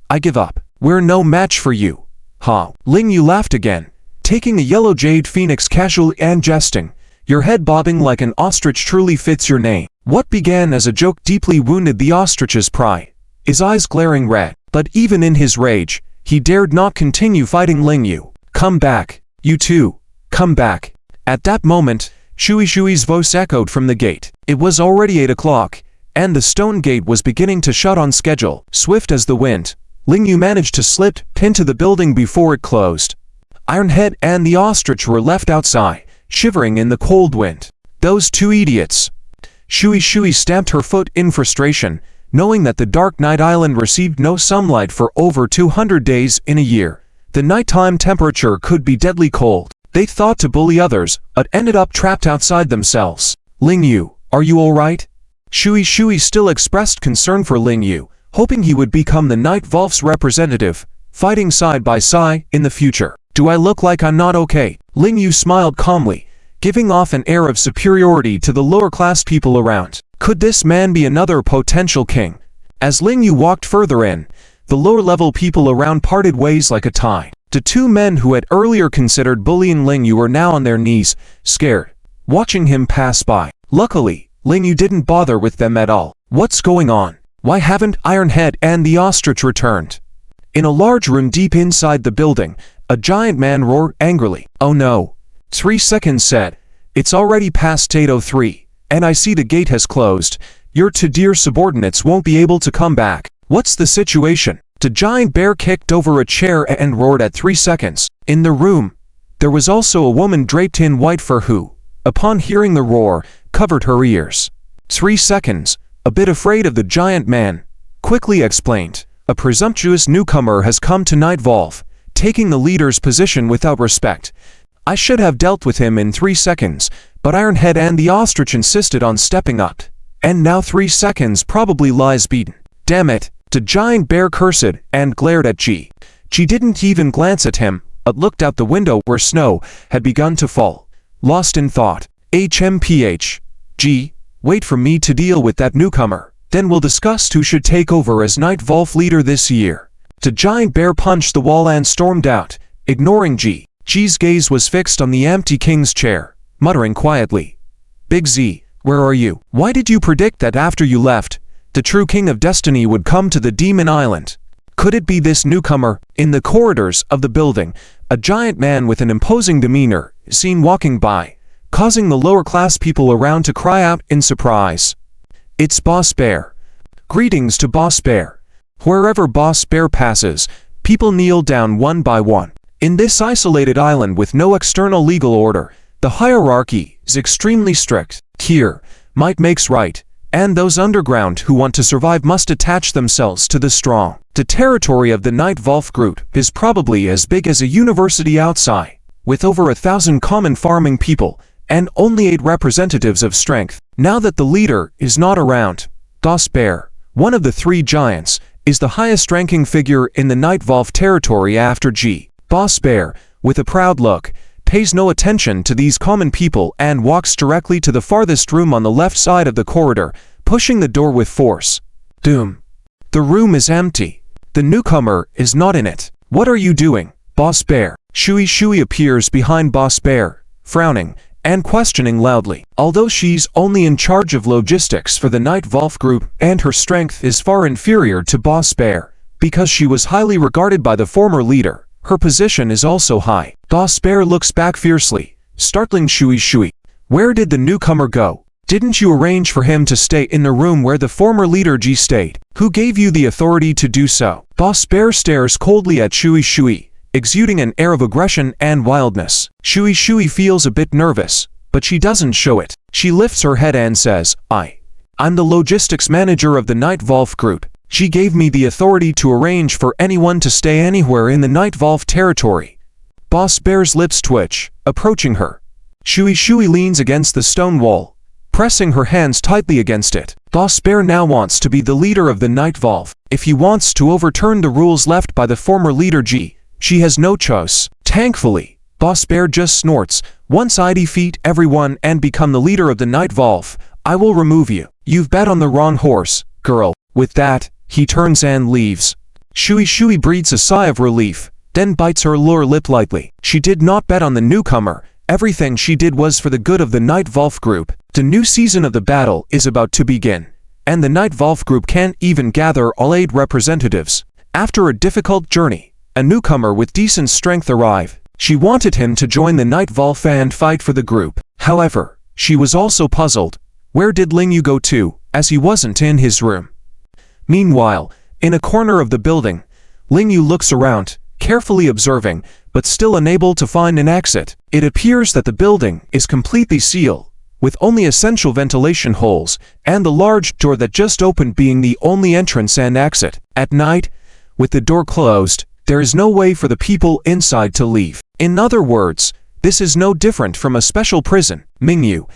I give up. We're no match for you. Ha! Ling Yu laughed again, taking the yellow jade phoenix casually and jesting. Your head bobbing like an ostrich truly fits your name. What began as a joke deeply wounded the ostrich's pride, his eyes glaring red. But even in his rage, he dared not continue fighting Ling Yu. Come back, you two. Come back. At that moment, Shui's voice echoed from the gate. It was already 8 o'clock, and the stone gate was beginning to shut on schedule. Swift as the wind, Ling Yu managed to slip into the building before it closed. Ironhead and the ostrich were left outside, shivering in the cold wind. Those 2 idiots. Shui stamped her foot in frustration, knowing that the Dark Night Island received no sunlight for over 200 days in a year. The nighttime temperature could be deadly cold. They thought to bully others, but ended up trapped outside themselves. Ling Yu, are you alright? Shui still expressed concern for Ling Yu, hoping he would become the Night Volve's representative, fighting side by side in the future. Do I look like I'm not okay? Ling Yu smiled calmly, giving off an air of superiority to the lower-class people around. Could this man be another potential king? As Ling Yu walked further in, the lower-level people around parted ways like a tide. The two men who had earlier considered bullying Ling Yu were now on their knees, scared, watching him pass by. Luckily, Ling Yu didn't bother with them at all. What's going on? Why haven't Ironhead and the ostrich returned? In a large room deep inside the building, a giant man roared angrily. Oh no. 3 seconds said. It's already past 8:03, and I see the gate has closed. Your two dear subordinates won't be able to come back. What's the situation? The giant bear kicked over a chair and roared at 3 seconds. In the room, there was also a woman draped in white fur who, upon hearing the roar, covered her ears. 3 seconds, a bit afraid of the giant man, quickly explained. A presumptuous newcomer has come to Night Volve, taking the leader's position without respect. I should have dealt with him in 3 seconds, but Ironhead and the ostrich insisted on stepping up. And now 3 seconds probably lies beaten. Damn it, the giant bear cursed and glared at G. G didn't even glance at him, but looked out the window where snow had begun to fall. Lost in thought. HMPH. G, wait for me to deal with that newcomer. Then we'll discuss who should take over as Night Volve leader this year. The giant bear punched the wall and stormed out, ignoring G. G's gaze was fixed on the empty king's chair, muttering quietly. Big Z, where are you? Why did you predict that after you left, the true king of destiny would come to the demon island? Could it be this newcomer? In the corridors of the building, a giant man with an imposing demeanor is seen walking by, causing the lower class people around to cry out in surprise. It's Boss Bear. Greetings to Boss Bear. Wherever Boss Bear passes, people kneel down one by one. In this isolated island with no external legal order, the hierarchy is extremely strict. Here, might makes right, and those underground who want to survive must attach themselves to the strong. The territory of the Night Volve group is probably as big as a university outside, with over 1,000 common farming people, and only 8 representatives of strength. Now that the leader is not around, Boss Bear, one of the 3 giants, is the highest-ranking figure in the Night Volve territory after G. Boss Bear, with a proud look, pays no attention to these common people and walks directly to the farthest room on the left side of the corridor, pushing the door with force. Doom. The room is empty. The newcomer is not in it. What are you doing, Boss Bear? Shui appears behind Boss Bear, frowning and questioning loudly. Although she's only in charge of logistics for the Night Volve group and her strength is far inferior to Boss Bear, because she was highly regarded by the former leader, her position is also high. Boss Bear looks back fiercely, startling Shui. Where did the newcomer go? Didn't you arrange for him to stay in the room where the former leader G stayed? Who gave you the authority to do so? Boss Bear stares coldly at Shui, exuding an air of aggression and wildness. Shui feels a bit nervous, but she doesn't show it. She lifts her head and says, I'm the logistics manager of the Night Volve group. She gave me the authority to arrange for anyone to stay anywhere in the Night Volve territory. Boss Bear's lips twitch, approaching her. Shui leans against the stone wall, pressing her hands tightly against it. Boss Bear now wants to be the leader of the Night Volve. If he wants to overturn the rules left by the former leader G, she has no choice. Thankfully, Boss Bear just snorts. Once I defeat everyone and become the leader of the Night Volve, I will remove you. You've bet on the wrong horse, girl. With that, he turns and leaves. Shui breathes a sigh of relief, then bites her lower lip lightly. She did not bet on the newcomer. Everything she did was for the good of the Night Volve group. The new season of the battle is about to begin, and the Night Volve group can't even gather all 8 representatives. After a difficult journey, a newcomer with decent strength arrived. She wanted him to join the Night Volve and fight for the group. However, she was also puzzled. Where did Ling Yu go to, as he wasn't in his room? Meanwhile, in a corner of the building, Ling Yu looks around, carefully observing, but still unable to find an exit. It appears that the building is completely sealed, with only essential ventilation holes, and the large door that just opened being the only entrance and exit. At night, with the door closed, there is no way for the people inside to leave. In other words, this is no different from a special prison. Mingyu,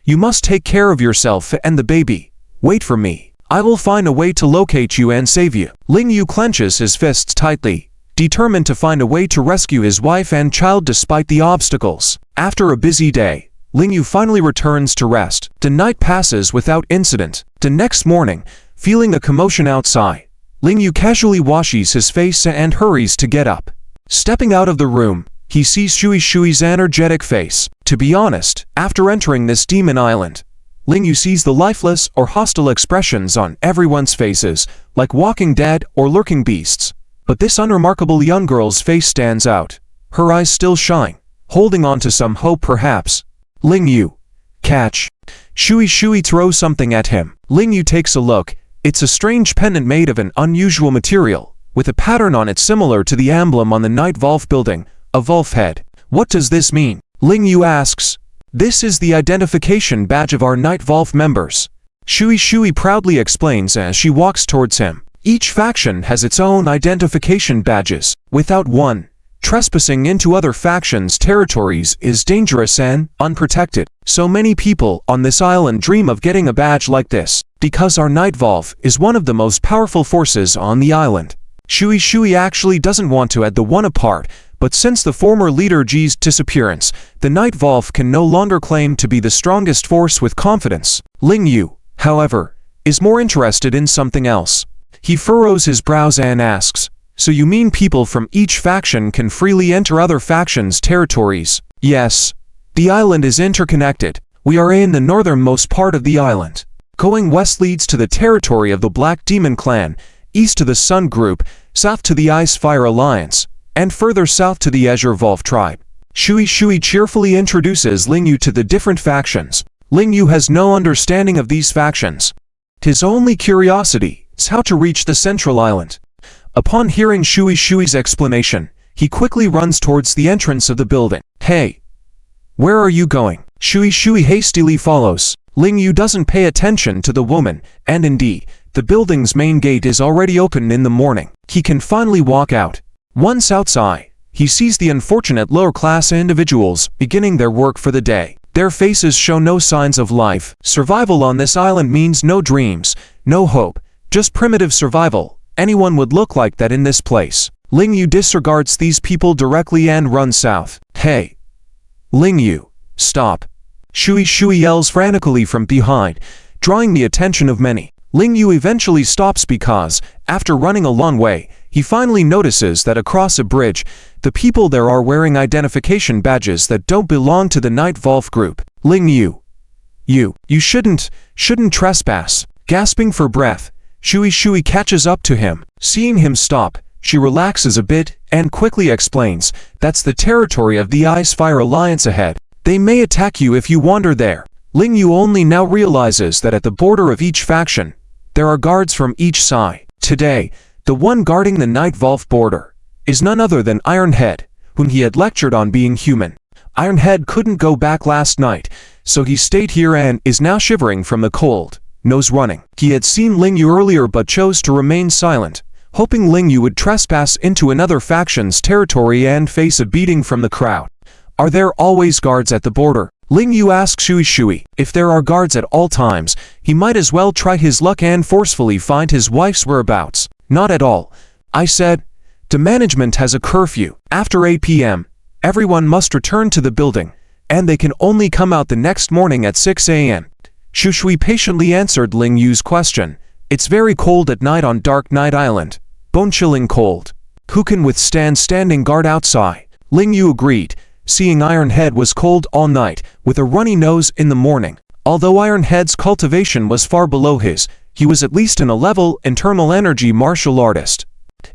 you must take care of yourself and the baby. Wait for me. I will find a way to locate you and save you. Ling Yu clenches his fists tightly, determined to find a way to rescue his wife and child despite the obstacles. After a busy day, Ling Yu finally returns to rest. The night passes without incident. The next morning, feeling a commotion outside, Ling Yu casually washes his face and hurries to get up. Stepping out of the room, he sees Shui's energetic face. To be honest, after entering this demon island, Ling Yu sees the lifeless or hostile expressions on everyone's faces, like walking dead or lurking beasts. But this unremarkable young girl's face stands out. Her eyes still shine, holding on to some hope perhaps. Ling Yu. Catch. Shui throws something at him. Ling Yu takes a look. It's a strange pendant made of an unusual material, with a pattern on it similar to the emblem on the Night Volve building, a Volve head. What does this mean? Ling Yu asks. This is the identification badge of our Night Volve members. Shui proudly explains as she walks towards him. Each faction has its own identification badges. Without one, trespassing into other factions' territories is dangerous and unprotected. So many people on this island dream of getting a badge like this, because our Night Volve is one of the most powerful forces on the island. Shui actually doesn't want to add the one apart, but since the former leader Ji's disappearance, the Night Volve can no longer claim to be the strongest force with confidence. Ling Yu, however, is more interested in something else. He furrows his brows and asks, so you mean people from each faction can freely enter other factions' territories? Yes. The island is interconnected. We are in the northernmost part of the island. Going west leads to the territory of the Black Demon Clan, east to the Sun Group, south to the Ice Fire Alliance, and further south to the Azure Volve tribe. Shui cheerfully introduces Ling Yu to the different factions. Ling Yu has no understanding of these factions. His only curiosity is how to reach the central island. Upon hearing Shui's explanation, he quickly runs towards the entrance of the building. Hey! Where are you going? Shui hastily follows. Ling Yu doesn't pay attention to the woman, and indeed, the building's main gate is already open in the morning. He can finally walk out. Once outside, he sees the unfortunate lower-class individuals beginning their work for the day. Their faces show no signs of life. Survival on this island means no dreams, no hope, just primitive survival. Anyone would look like that in this place. Ling Yu disregards these people directly and runs south. Hey! Ling Yu, stop! Shui yells frantically from behind, drawing the attention of many. Ling Yu eventually stops because, after running a long way, he finally notices that across a bridge, the people there are wearing identification badges that don't belong to the Night Volve group. Ling Yu. You shouldn't trespass. Gasping for breath, Shui catches up to him. Seeing him stop, she relaxes a bit and quickly explains, that's the territory of the Ice Fire Alliance ahead. They may attack you if you wander there. Ling Yu only now realizes that at the border of each faction, there are guards from each side. Today, the one guarding the Night Volve border is none other than Ironhead, whom he had lectured on being human. Ironhead couldn't go back last night, so he stayed here and is now shivering from the cold, nose running. He had seen Ling Yu earlier but chose to remain silent, hoping Ling Yu would trespass into another faction's territory and face a beating from the crowd. Are there always guards at the border? Ling Yu asks Shui. If there are guards at all times, he might as well try his luck and forcefully find his wife's whereabouts. Not at all. I said, the management has a curfew. After 8 p.m., everyone must return to the building, and they can only come out the next morning at 6 a.m. Shui patiently answered Ling Yu's question. It's very cold at night on Dark Night Island. Bone-chilling cold. Who can withstand standing guard outside? Ling Yu agreed, seeing Ironhead was cold all night, with a runny nose in the morning. Although Ironhead's cultivation was far below his, he was at least an A-level internal energy martial artist.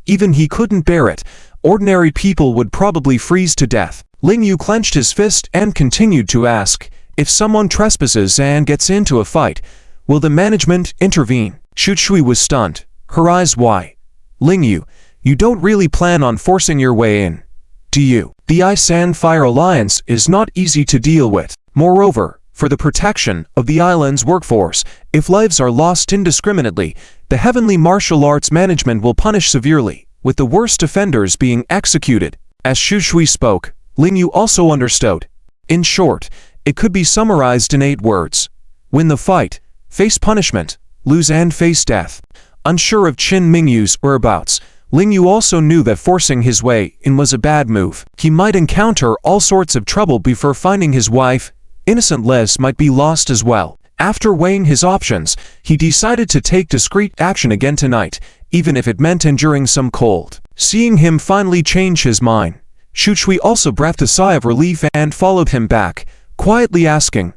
Even he couldn't bear it. Ordinary people would probably freeze to death. Ling Yu clenched his fist and continued to ask, if someone trespasses and gets into a fight, will the management intervene? Shui was stunned, her eyes wide. Ling Yu, you don't really plan on forcing your way in, do you? The Ice and Fire Alliance is not easy to deal with. Moreover, for the protection of the island's workforce, if lives are lost indiscriminately, the Heavenly Martial Arts Management will punish severely, with the worst offenders being executed. As Shui spoke, Ling Yu also understood. In short, it could be summarized in 8 words. Win the fight, face punishment, lose and face death. Unsure of Qin Mingyu's whereabouts, Ling Yu also knew that forcing his way in was a bad move. He might encounter all sorts of trouble before finding his wife. Innocent lives might be lost as well. After weighing his options, he decided to take discreet action again tonight, even if it meant enduring some cold. Seeing him finally change his mind, Shui also breathed a sigh of relief and followed him back, quietly asking,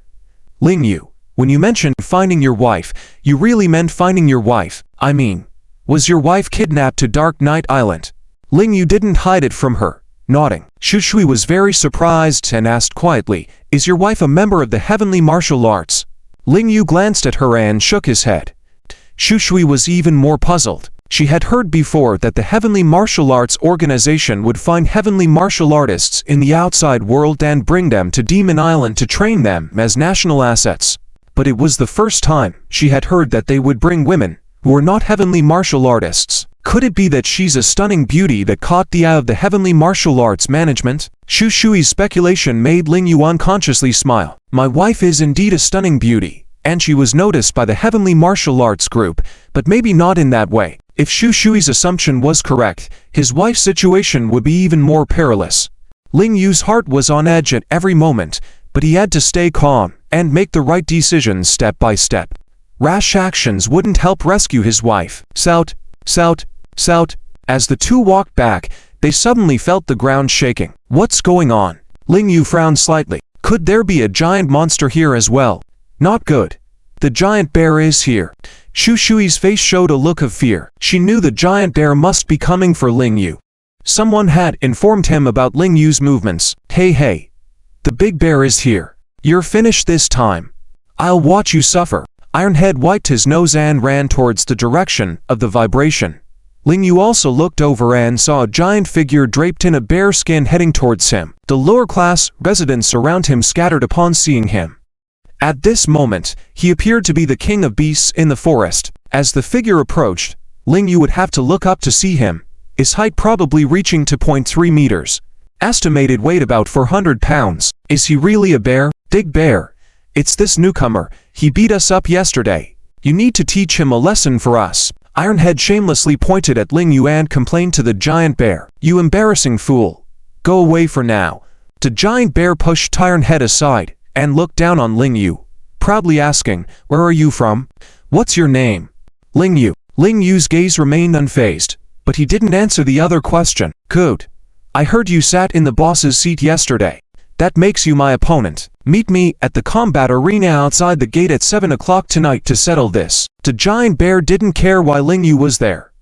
"Ling Yu, when you mentioned finding your wife, you really meant finding your wife? I mean, was your wife kidnapped to Dark Knight Island?" Ling Yu didn't hide it from her, nodding. Shui was very surprised and asked quietly, "Is your wife a member of the Heavenly Martial Arts?" Ling Yu glanced at her and shook his head. Shui was even more puzzled. She had heard before that the Heavenly Martial Arts organization would find heavenly martial artists in the outside world and bring them to Demon Island to train them as national assets. But it was the first time she had heard that they would bring women who were not heavenly martial artists. Could it be that she's a stunning beauty that caught the eye of the Heavenly Martial Arts management? Shui's speculation made Ling Yu unconsciously smile. My wife is indeed a stunning beauty, and she was noticed by the Heavenly Martial Arts group, but maybe not in that way. If Shui's assumption was correct, his wife's situation would be even more perilous. Ling Yu's heart was on edge at every moment, but he had to stay calm and make the right decisions step by step. Rash actions wouldn't help rescue his wife. Sout, sout, sout. As the two walked back, they suddenly felt the ground shaking. What's going on? Ling Yu frowned slightly. Could there be a giant monster here as well? Not good. The giant bear is here. Shui's face showed a look of fear. She knew the giant bear must be coming for Ling Yu. Someone had informed him about Ling Yu's movements. Hey, the big bear is here. You're finished this time. I'll watch you suffer. Ironhead wiped his nose and ran towards the direction of the vibration. Ling Yu also looked over and saw a giant figure draped in a bear skin heading towards him. The lower-class residents around him scattered upon seeing him. At this moment, he appeared to be the king of beasts in the forest. As the figure approached, Ling Yu would have to look up to see him, his height probably reaching 2.3 meters. Estimated weight about 400 pounds. Is he really a bear? Big bear. It's this newcomer. He beat us up yesterday. You need to teach him a lesson for us. Ironhead shamelessly pointed at Ling Yu and complained to the giant bear. You embarrassing fool. Go away for now. The giant bear pushed Ironhead aside and looked down on Ling Yu, proudly asking, Where are you from? What's your name? Ling Yu. Ling Yu's gaze remained unfazed, but he didn't answer the other question. Good. I heard you sat in the boss's seat yesterday. That makes you my opponent. Meet me at the combat arena outside the gate at 7 o'clock tonight to settle this. The giant bear didn't care why Ling Yu was there.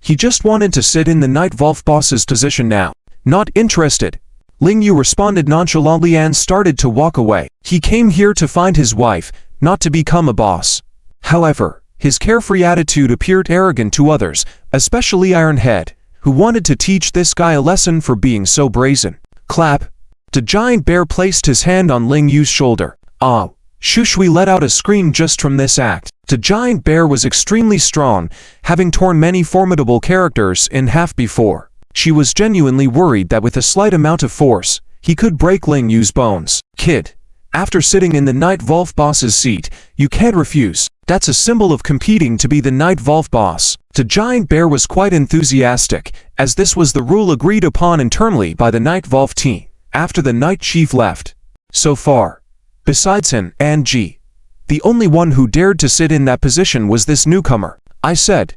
He just wanted to sit in the Night Volve boss's position now. Not interested. Ling Yu responded nonchalantly and started to walk away. He came here to find his wife, not to become a boss. However, his carefree attitude appeared arrogant to others, especially Ironhead, who wanted to teach this guy a lesson for being so brazen. Clap. The giant bear placed his hand on Ling Yu's shoulder. Ah! Shui let out a scream just from this act. The giant bear was extremely strong, having torn many formidable characters in half before. She was genuinely worried that with a slight amount of force, he could break Ling Yu's bones. Kid, after sitting in the Night Volve boss's seat, you can't refuse. That's a symbol of competing to be the Night Volve boss. The giant bear was quite enthusiastic, as this was the rule agreed upon internally by the Night Volve team after the Night Chief left. So far, besides him and G, the only one who dared to sit in that position was this newcomer. I said,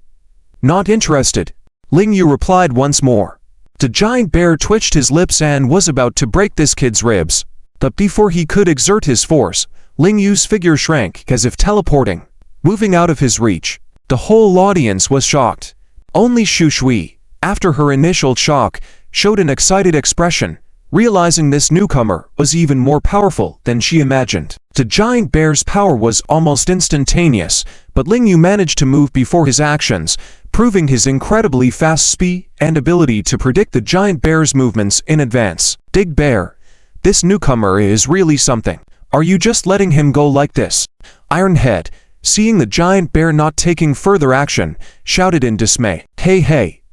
not interested. Ling Yu replied once more. The giant bear twitched his lips and was about to break this kid's ribs. But before he could exert his force, Ling Yu's figure shrank as if teleporting, moving out of his reach. The whole audience was shocked. Only Shui, after her initial shock, showed an excited expression, realizing this newcomer was even more powerful than she imagined. The giant bear's power was almost instantaneous, but Ling Yu managed to move before his actions, proving his incredibly fast speed and ability to predict the giant bear's movements in advance. Big bear, this newcomer is really something. Are you just letting him go like this? Ironhead, seeing the giant bear not taking further action, shouted in dismay. Hey.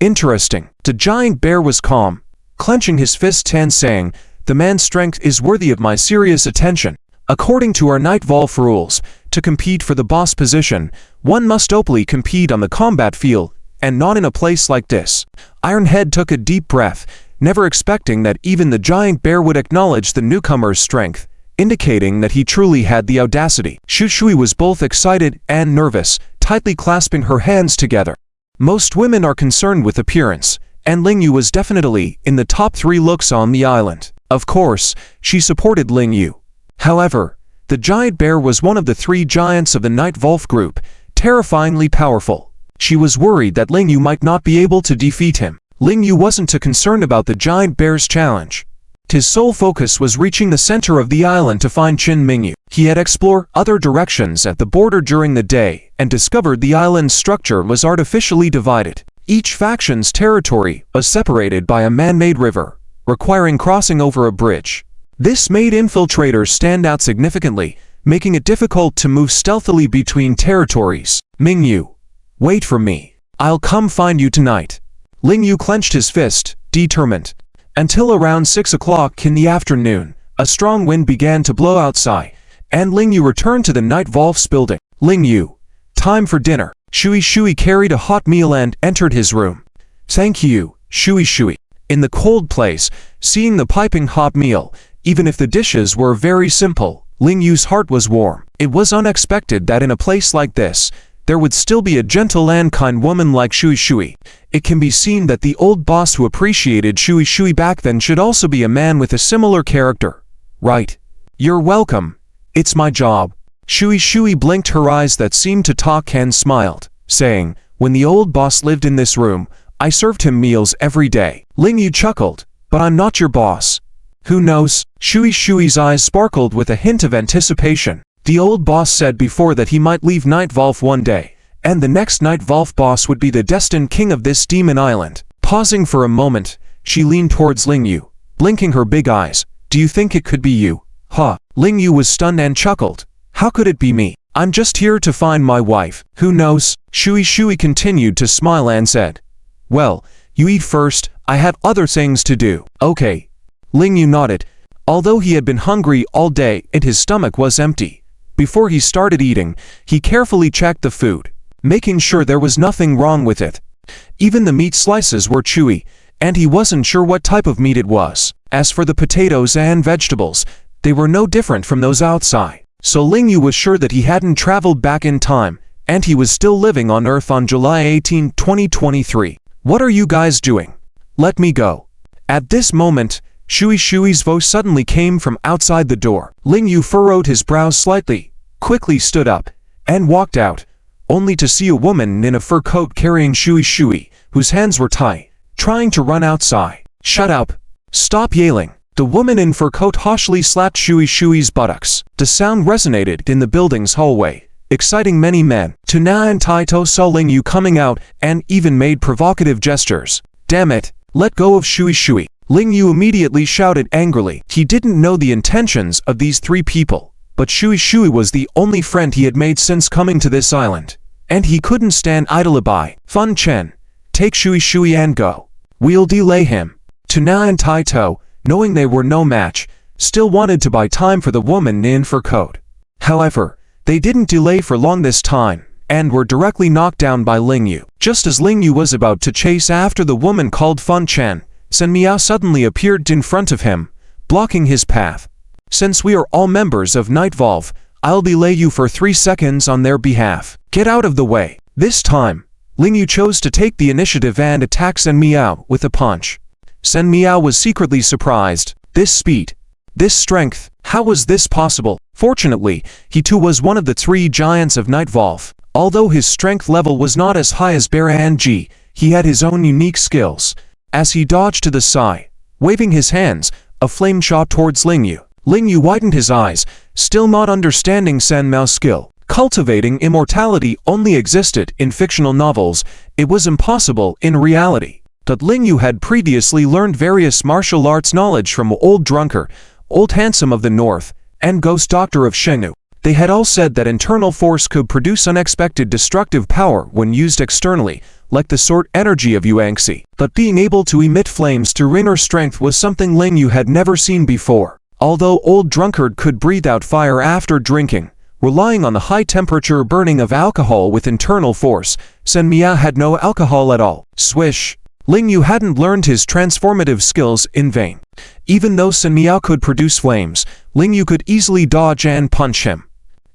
Interesting. The giant bear was calm, clenching his fists and saying, the man's strength is worthy of my serious attention. According to our Night Volve rules, to compete for the boss position, one must openly compete on the combat field, and not in a place like this. Ironhead took a deep breath, never expecting that even the giant bear would acknowledge the newcomer's strength, indicating that he truly had the audacity. Shui was both excited and nervous, tightly clasping her hands together. Most women are concerned with appearance, and Ling Yu was definitely in the top 3 looks on the island. Of course, she supported Ling Yu. However, the giant bear was one of the 3 giants of the Night Volve group, terrifyingly powerful. She was worried that Ling Yu might not be able to defeat him. Ling Yu wasn't too concerned about the giant bear's challenge. His sole focus was reaching the center of the island to find Qin Mingyu. He had explored other directions at the border during the day and discovered the island's structure was artificially divided. Each faction's territory was separated by a man-made river, requiring crossing over a bridge. This made infiltrators stand out significantly, making it difficult to move stealthily between territories. Mingyu, wait for me. I'll come find you tonight. Ling Yu clenched his fist, determined. Until around 6 o'clock in the afternoon, a strong wind began to blow outside, and Ling Yu returned to the Night Volve's building. Ling Yu, time for dinner. Shui carried a hot meal and entered his room. Thank you, Shui. In the cold place, seeing the piping hot meal, even if the dishes were very simple, Ling Yu's heart was warm. It was unexpected that in a place like this, there would still be a gentle and kind woman like Shui. It can be seen that the old boss who appreciated Shui back then should also be a man with a similar character. Right. You're welcome. It's my job. Shui blinked her eyes that seemed to talk and smiled, saying, when the old boss lived in this room, I served him meals every day. Ling Yu chuckled, but I'm not your boss. Who knows? Shui's eyes sparkled with a hint of anticipation. The old boss said before that he might leave Night Volve one day, and the next Night Volve boss would be the destined king of this demon island. Pausing for a moment, she leaned towards Ling Yu, blinking her big eyes. Do you think it could be you? Huh. Ling Yu was stunned and chuckled. How could it be me? I'm just here to find my wife. Who knows? Shui continued to smile and said, well, you eat first, I have other things to do. Okay. Ling Yu nodded. Although he had been hungry all day and his stomach was empty, before he started eating, he carefully checked the food, making sure there was nothing wrong with it. Even the meat slices were chewy, and he wasn't sure what type of meat it was. As for the potatoes and vegetables, they were no different from those outside. So Ling Yu was sure that he hadn't traveled back in time, and he was still living on Earth on July 18, 2023. What are you guys doing? Let me go. At this moment, Shui's voice suddenly came from outside the door. Ling Yu furrowed his brows slightly, quickly stood up, and walked out, only to see a woman in a fur coat carrying Shui, whose hands were tied, trying to run outside. Shut up. Stop yelling. The woman in fur coat harshly slapped Shui's buttocks. The sound resonated in the building's hallway, exciting many men. Tuna and Taito saw Ling Yu coming out and even made provocative gestures. Damn it, let go of Shui. Ling Yu immediately shouted angrily. He didn't know the intentions of these 3 people, but Shui was the only friend he had made since coming to this island, and he couldn't stand idly by. Fun Chen, take Shui and go. We'll delay him. Tuna and Taito, knowing they were no match, still wanted to buy time for the woman in fur coat. However, they didn't delay for long this time, and were directly knocked down by Ling Yu. Just as Ling Yu was about to chase after the woman called Fun Chen, Sen Miao suddenly appeared in front of him, blocking his path. Since we are all members of Night Volve, I'll delay you for 3 seconds on their behalf. Get out of the way. This time, Ling Yu chose to take the initiative and attack Sen Miao with a punch. Sen Miao was secretly surprised. This speed, this strength, how was this possible? Fortunately, he too was one of the 3 giants of Night Volve. Although his strength level was not as high as Bear and Ji, he had his own unique skills. As he dodged to the side, waving his hands, a flame shot towards Ling Yu. Ling Yu widened his eyes, still not understanding Sen Miao's skill. Cultivating immortality only existed in fictional novels. It was impossible in reality. But Ling Yu had previously learned various martial arts knowledge from Old Drunkard, Old Handsome of the North, and Ghost Doctor of Shenu. They had all said that internal force could produce unexpected destructive power when used externally, like the sword energy of Yangtze. But being able to emit flames through inner strength was something Ling Yu had never seen before. Although Old Drunkard could breathe out fire after drinking, relying on the high-temperature burning of alcohol with internal force, Sen Miao had no alcohol at all. Swish! Ling Yu hadn't learned his transformative skills in vain. Even though Sen Miao could produce flames, Ling Yu could easily dodge and punch him.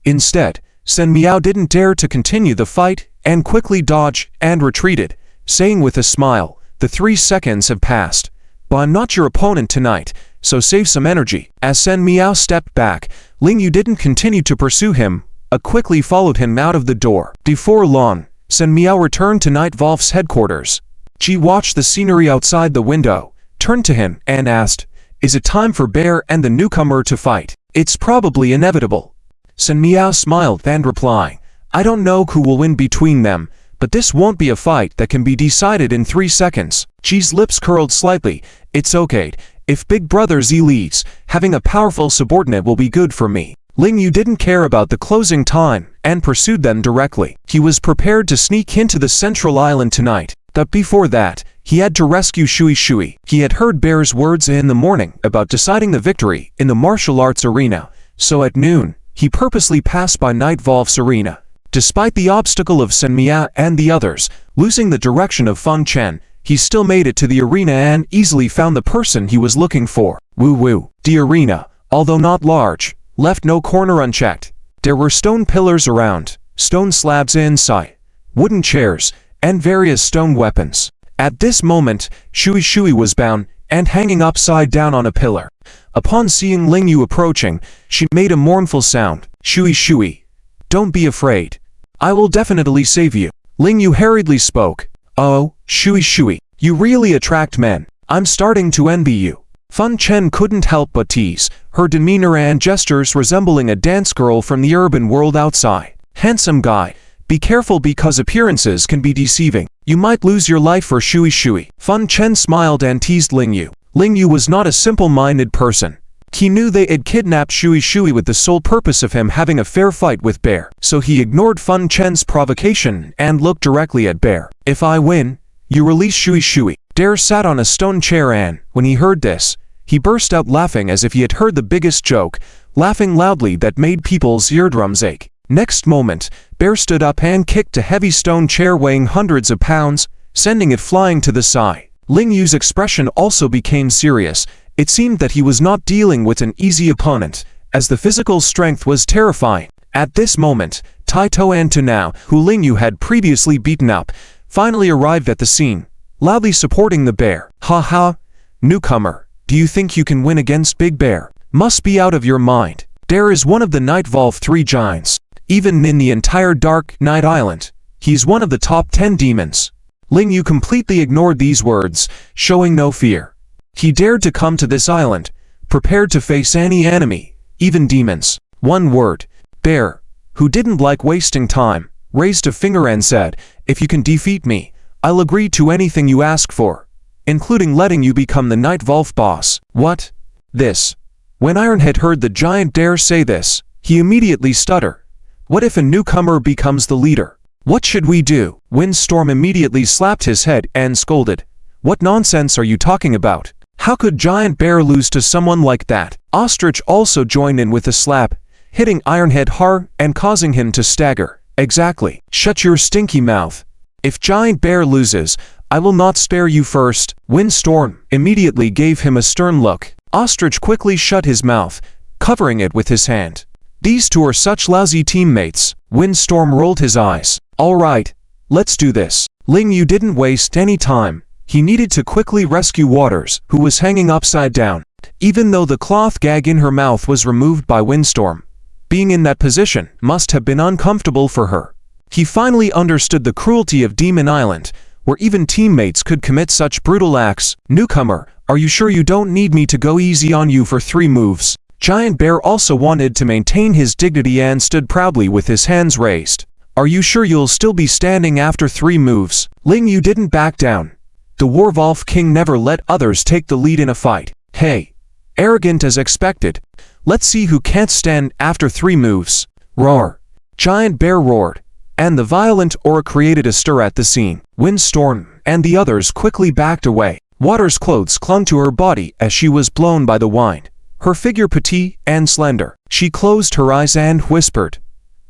Instead, Sen Miao didn't dare to continue the fight and quickly dodged and retreated, saying with a smile, "The 3 seconds have passed. But I'm not your opponent tonight, so save some energy." As Shen Miao stepped back, Ling Yu didn't continue to pursue him, quickly followed him out of the door. Before long, Shen Miao returned to Night Volve's headquarters. She watched the scenery outside the window, turned to him, and asked, "Is it time for Bear and the newcomer to fight?" "It's probably inevitable." Shen Miao smiled and replied, "I don't know who will win between them, but this won't be a fight that can be decided in 3 seconds. Ji's lips curled slightly. "It's okay. If Big Brother Z leads, having a powerful subordinate will be good for me." Ling Yu didn't care about the closing time and pursued them directly. He was prepared to sneak into the central island tonight, but before that, he had to rescue Shui Shui. He had heard Bear's words in the morning about deciding the victory in the martial arts arena, so at noon, he purposely passed by Night Volve's arena. Despite the obstacle of Shen Miao and the others, losing the direction of Feng Chen, he still made it to the arena and easily found the person he was looking for. Woo. The arena, although not large, left no corner unchecked. There were stone pillars around, stone slabs inside, wooden chairs, and various stone weapons. At this moment, Shui Shui was bound and hanging upside down on a pillar. Upon seeing Ling Yu approaching, she made a mournful sound. "Shui Shui, don't be afraid. I will definitely save you." Ling Yu hurriedly spoke. "Oh, Shui Shui, you really attract men. I'm starting to envy you." Feng Chen couldn't help but tease, her demeanor and gestures resembling a dance girl from the urban world outside. "Handsome guy, be careful because appearances can be deceiving. You might lose your life for Shui Shui." Feng Chen smiled and teased Ling Yu. Ling Yu was not a simple-minded person. He knew they had kidnapped Shui Shui with the sole purpose of him having a fair fight with Bear, so he ignored Feng Chen's provocation and looked directly at Bear. "If I win, you release Shui Shui." Bear sat on a stone chair and, when he heard this, he burst out laughing as if he had heard the biggest joke, laughing loudly that made people's eardrums ache. Next moment, Bear stood up and kicked a heavy stone chair weighing hundreds of pounds, sending it flying to the side. Ling Yu's expression also became serious. It seemed that he was not dealing with an easy opponent, as the physical strength was terrifying. At this moment, Taito and Tanao, who Ling Yu had previously beaten up, finally arrived at the scene, loudly supporting the bear. "Ha ha, newcomer, do you think you can win against Big Bear? Must be out of your mind. Bear is one of the Night Volve 3 giants. Even in the entire Dark Night Island, he's one of the top 10 demons." Ling Yu completely ignored these words, showing no fear. He dared to come to this island, prepared to face any enemy, even demons. One word, Bear, who didn't like wasting time, raised a finger and said, "If you can defeat me, I'll agree to anything you ask for, including letting you become the Night Volve boss." "What? This?" When Ironhead heard the giant dare say this, he immediately stuttered. "What if a newcomer becomes the leader? What should we do?" Windstorm immediately slapped his head and scolded. "What nonsense are you talking about? How could Giant Bear lose to someone like that?" Ostrich also joined in with a slap, hitting Ironhead hard and causing him to stagger. "Exactly. Shut your stinky mouth. If Giant Bear loses, I will not spare you first." Windstorm immediately gave him a stern look. Ostrich quickly shut his mouth, covering it with his hand. "These two are such lousy teammates." Windstorm rolled his eyes. "All right, let's do this." Ling Yu didn't waste any time. He needed to quickly rescue Waters, who was hanging upside down. Even though the cloth gag in her mouth was removed by Windstorm, being in that position must have been uncomfortable for her. He finally understood the cruelty of Demon Island, where even teammates could commit such brutal acts. "Newcomer, are you sure you don't need me to go easy on you for 3 moves? Giant Bear also wanted to maintain his dignity and stood proudly with his hands raised. "Are you sure you'll still be standing after 3 moves? Ling Yu didn't back down. The Werewolf King never let others take the lead in a fight. "Hey, arrogant as expected. Let's see who can't stand after 3 moves. Roar." Giant Bear roared, and the violent aura created a stir at the scene. Windstorm and the others quickly backed away. Water's clothes clung to her body as she was blown by the wind. Her figure petite and slender. She closed her eyes and whispered,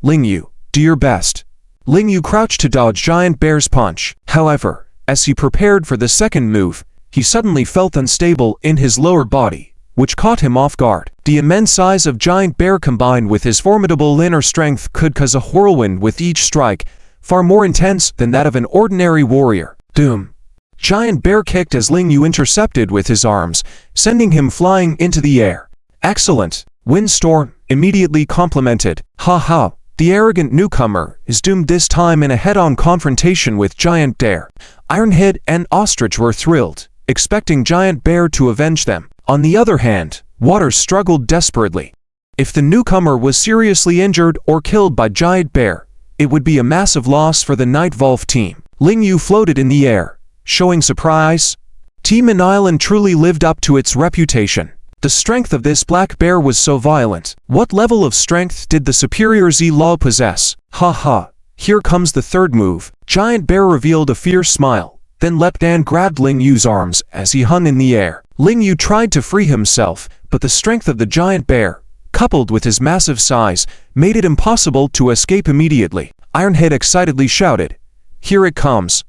"Ling Yu, do your best." Ling Yu crouched to dodge Giant Bear's punch. However, as he prepared for the second move, he suddenly felt unstable in his lower body, which caught him off guard. The immense size of Giant Bear combined with his formidable inner strength could cause a whirlwind with each strike, far more intense than that of an ordinary warrior. Doom! Giant bear kicked as Ling Yu intercepted with his arms, sending him flying into the air. Excellent! Windstorm immediately complimented. Ha ha! The arrogant newcomer is doomed this time in a head-on confrontation with Giant Bear. Ironhead and Ostrich were thrilled, expecting Giant Bear to avenge them. On the other hand, Waters struggled desperately. If the newcomer was seriously injured or killed by Giant Bear, it would be a massive loss for the Night Volve team. Ling Yu floated in the air, showing surprise. Team An Island truly lived up to its reputation. The strength of this black bear was so violent. What level of strength did the superior Z-Law possess? Ha ha, here comes the third move. Giant Bear revealed a fierce smile, then leapt and grabbed Ling Yu's arms as he hung in the air. Ling Yu tried to free himself, but the strength of the Giant Bear, coupled with his massive size, made it impossible to escape immediately. Ironhead excitedly shouted, "Here it comes!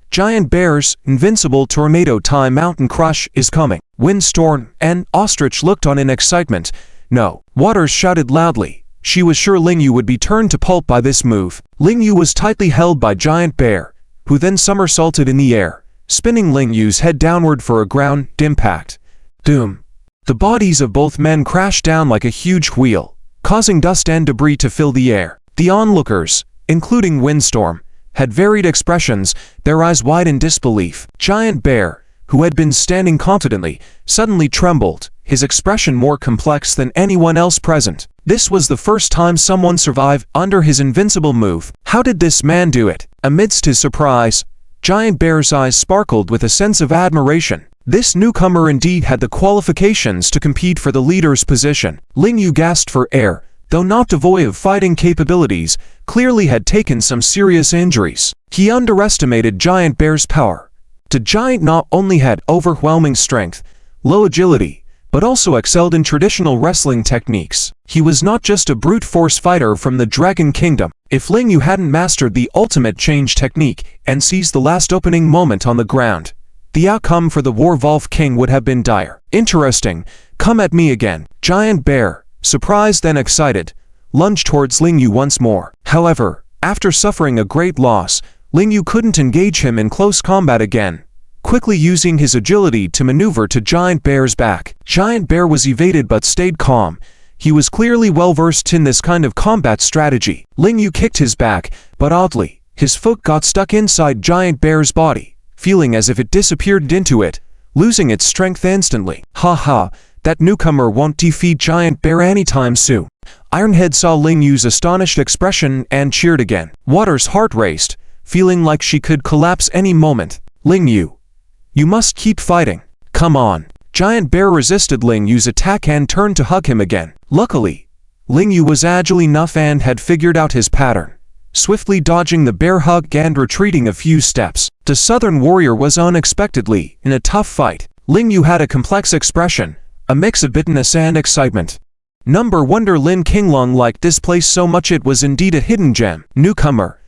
Giant Bear's invincible tornado-time mountain crush is coming." Windstorm and Ostrich looked on in excitement. No, Waters shouted loudly. She was sure Ling Yu would be turned to pulp by this move. Ling Yu was tightly held by Giant Bear, who then somersaulted in the air, spinning Ling Yu's head downward for a ground impact. Doom! The bodies of both men crashed down like a huge wheel, causing dust and debris to fill the air. The onlookers, including Windstorm, had varied expressions, their eyes wide in disbelief. Giant Bear, who had been standing confidently, suddenly trembled, his expression more complex than anyone else present. This was the first time someone survived under his invincible move. How did this man do it? Amidst his surprise, Giant Bear's eyes sparkled with a sense of admiration. This newcomer indeed had the qualifications to compete for the leader's position. Ling Yu gasped for air, though not devoid of fighting capabilities, clearly had taken some serious injuries. He underestimated Giant Bear's power. The giant not only had overwhelming strength, low agility, but also excelled in traditional wrestling techniques. He was not just a brute force fighter from the Dragon Kingdom. If Ling Yu hadn't mastered the ultimate change technique and seized the last opening moment on the ground, the outcome for the War Volve King would have been dire. Interesting. Come at me again. Giant Bear, surprised then excited, lunged towards Ling Yu once more. However, after suffering a great loss, Ling Yu couldn't engage him in close combat again, quickly using his agility to maneuver to Giant Bear's back. Giant Bear was evaded but stayed calm. He was clearly well versed in this kind of combat strategy. Ling Yu kicked his back, but oddly, his foot got stuck inside Giant Bear's body, feeling as if it disappeared into it, losing its strength instantly. Ha ha, that newcomer won't defeat Giant Bear anytime soon. Ironhead saw Ling Yu's astonished expression and cheered again. Water's heart raced, feeling like she could collapse any moment. Ling Yu, you must keep fighting. Come on. Giant Bear resisted Ling Yu's attack and turned to hug him again. Luckily, Ling Yu was agile enough and had figured out his pattern, swiftly dodging the bear hug and retreating a few steps. The southern warrior was unexpectedly in a tough fight. Ling Yu had a complex expression, a mix of bitterness and excitement. Number wonder Lin Qinglong liked this place so much it was indeed a hidden gem. Newcomer,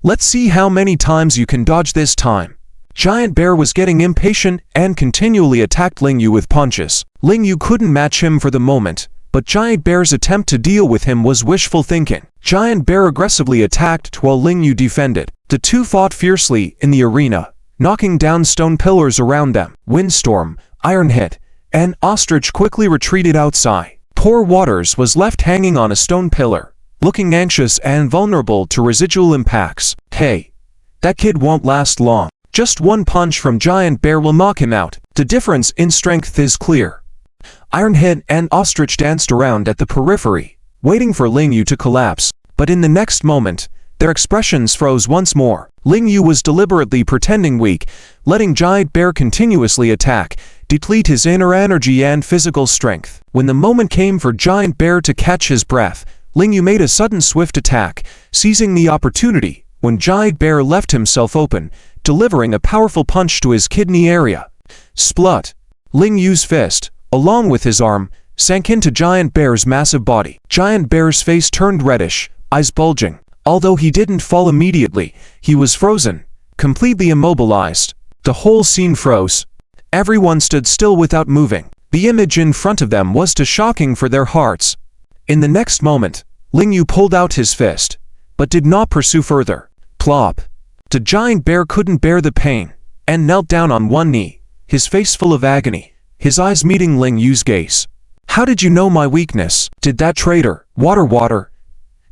let's see how many times you can dodge this time. Giant Bear was getting impatient and continually attacked Ling Yu with punches. Ling Yu couldn't match him for the moment, but Giant Bear's attempt to deal with him was wishful thinking. Giant Bear aggressively attacked while Ling Yu defended. The two fought fiercely in the arena, knocking down stone pillars around them. Windstorm, Ironhead, and Ostrich quickly retreated outside. Poor Waters was left hanging on a stone pillar, looking anxious and vulnerable to residual impacts. Hey, that kid won't last long. Just one punch from Giant Bear will knock him out. The difference in strength is clear. Ironhead and Ostrich danced around at the periphery, waiting for Ling Yu to collapse. But in the next moment, their expressions froze once more. Ling Yu was deliberately pretending weak, letting Giant Bear continuously attack, deplete his inner energy and physical strength. When the moment came for Giant Bear to catch his breath, Ling Yu made a sudden swift attack, seizing the opportunity when Giant Bear left himself open, delivering a powerful punch to his kidney area. Splut! Ling Yu's fist, along with his arm, sank into Giant Bear's massive body. Giant Bear's face turned reddish, eyes bulging. Although he didn't fall immediately, he was frozen, completely immobilized. The whole scene froze. Everyone stood still without moving. The image in front of them was too shocking for their hearts. In the next moment, Ling Yu pulled out his fist, but did not pursue further. Plop. The giant bear couldn't bear the pain, and knelt down on one knee, his face full of agony, his eyes meeting Ling Yu's gaze. How did you know my weakness? Did that traitor, Water,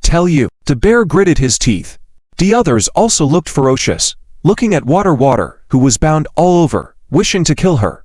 tell you? The bear gritted his teeth. The others also looked ferocious, looking at Water, who was bound all over, wishing to kill her.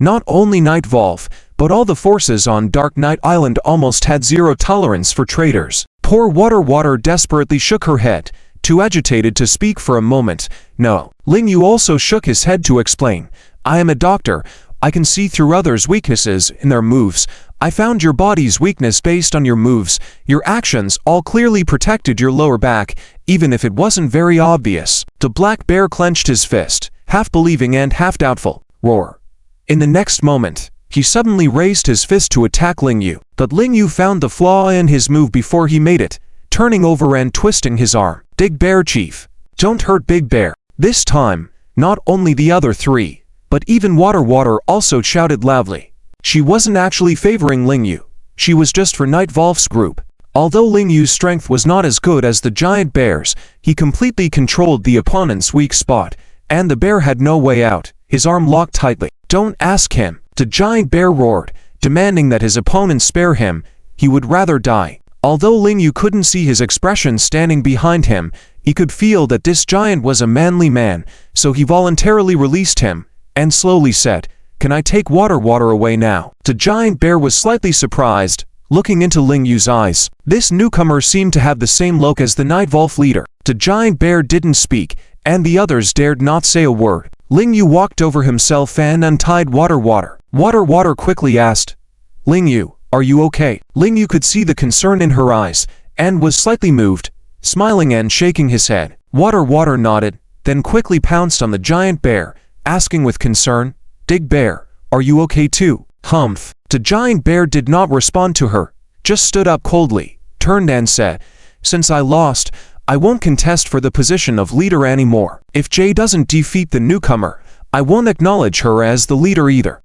Not only Night Volve, but all the forces on Dark Knight Island almost had zero tolerance for traitors. Poor Water desperately shook her head, too agitated to speak for a moment. No. Ling Yu also shook his head to explain. I am a doctor. I can see through others' weaknesses in their moves. I found your body's weakness based on your moves. Your actions all clearly protected your lower back, even if it wasn't very obvious. The black bear clenched his fist, half believing and half doubtful. Roar. In the next moment, he suddenly raised his fist to attack Ling Yu. But Ling Yu found the flaw in his move before he made it, turning over and twisting his arm. Big Bear Chief. Don't hurt Big Bear. This time, not only the other three, but even Water also shouted loudly. She wasn't actually favoring Ling Yu. She was just for Night Volve's group. Although Ling Yu's strength was not as good as the giant bear's, he completely controlled the opponent's weak spot, and the bear had no way out, his arm locked tightly. Don't ask him. The giant bear roared, demanding that his opponent spare him. He would rather die. Although Ling Yu couldn't see his expression standing behind him, he could feel that this giant was a manly man, so he voluntarily released him, and slowly said, Can I take Water away now? The giant bear was slightly surprised, looking into Ling Yu's eyes. This newcomer seemed to have the same look as the Night Volve leader. The giant bear didn't speak, and the others dared not say a word. Ling Yu walked over himself and untied Water. Water quickly asked, Ling Yu, are you okay? Ling Yu could see the concern in her eyes, and was slightly moved, smiling and shaking his head. Water nodded, then quickly pounced on the giant bear, asking with concern, Big Bear, are you okay too? Humph. The giant bear did not respond to her, just stood up coldly, turned and said, Since I lost, I won't contest for the position of leader anymore. If Jay doesn't defeat the newcomer, I won't acknowledge her as the leader either.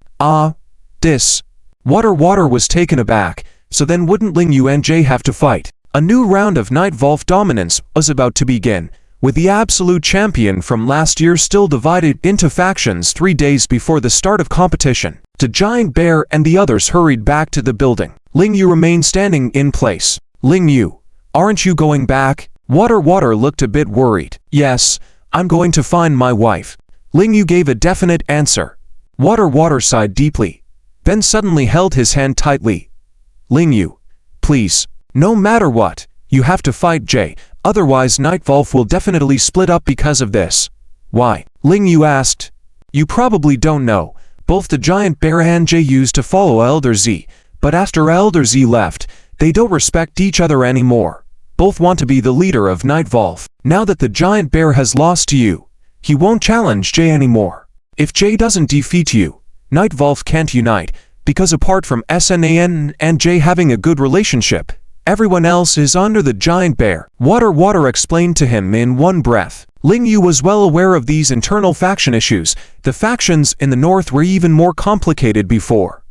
This. Water was taken aback, so then wouldn't Ling Yu and Jay have to fight? A new round of Night Volve dominance was about to begin, with the absolute champion from last year still divided into factions 3 days before the start of competition. The giant bear and the others hurried back to the building. Ling Yu remained standing in place. Ling Yu, aren't you going back? Water looked a bit worried. Yes, I'm going to find my wife. Ling Yu gave a definite answer. Water sighed deeply, then suddenly held his hand tightly. Ling Yu, please, no matter what, you have to fight Jay, otherwise Night Volve will definitely split up because of this. Why? Ling Yu asked. You probably don't know, both the giant bear and Jay used to follow Elder Z, but after Elder Z left, they don't respect each other anymore. Both want to be the leader of Night Volve. Now that the giant bear has lost to you, he won't challenge Jay anymore. If Jay doesn't defeat you, Night Volve can't unite, because apart from Shen and Jay having a good relationship, everyone else is under the giant bear. Water explained to him in one breath. Ling Yu was well aware of these internal faction issues. The factions in the north were even more complicated before.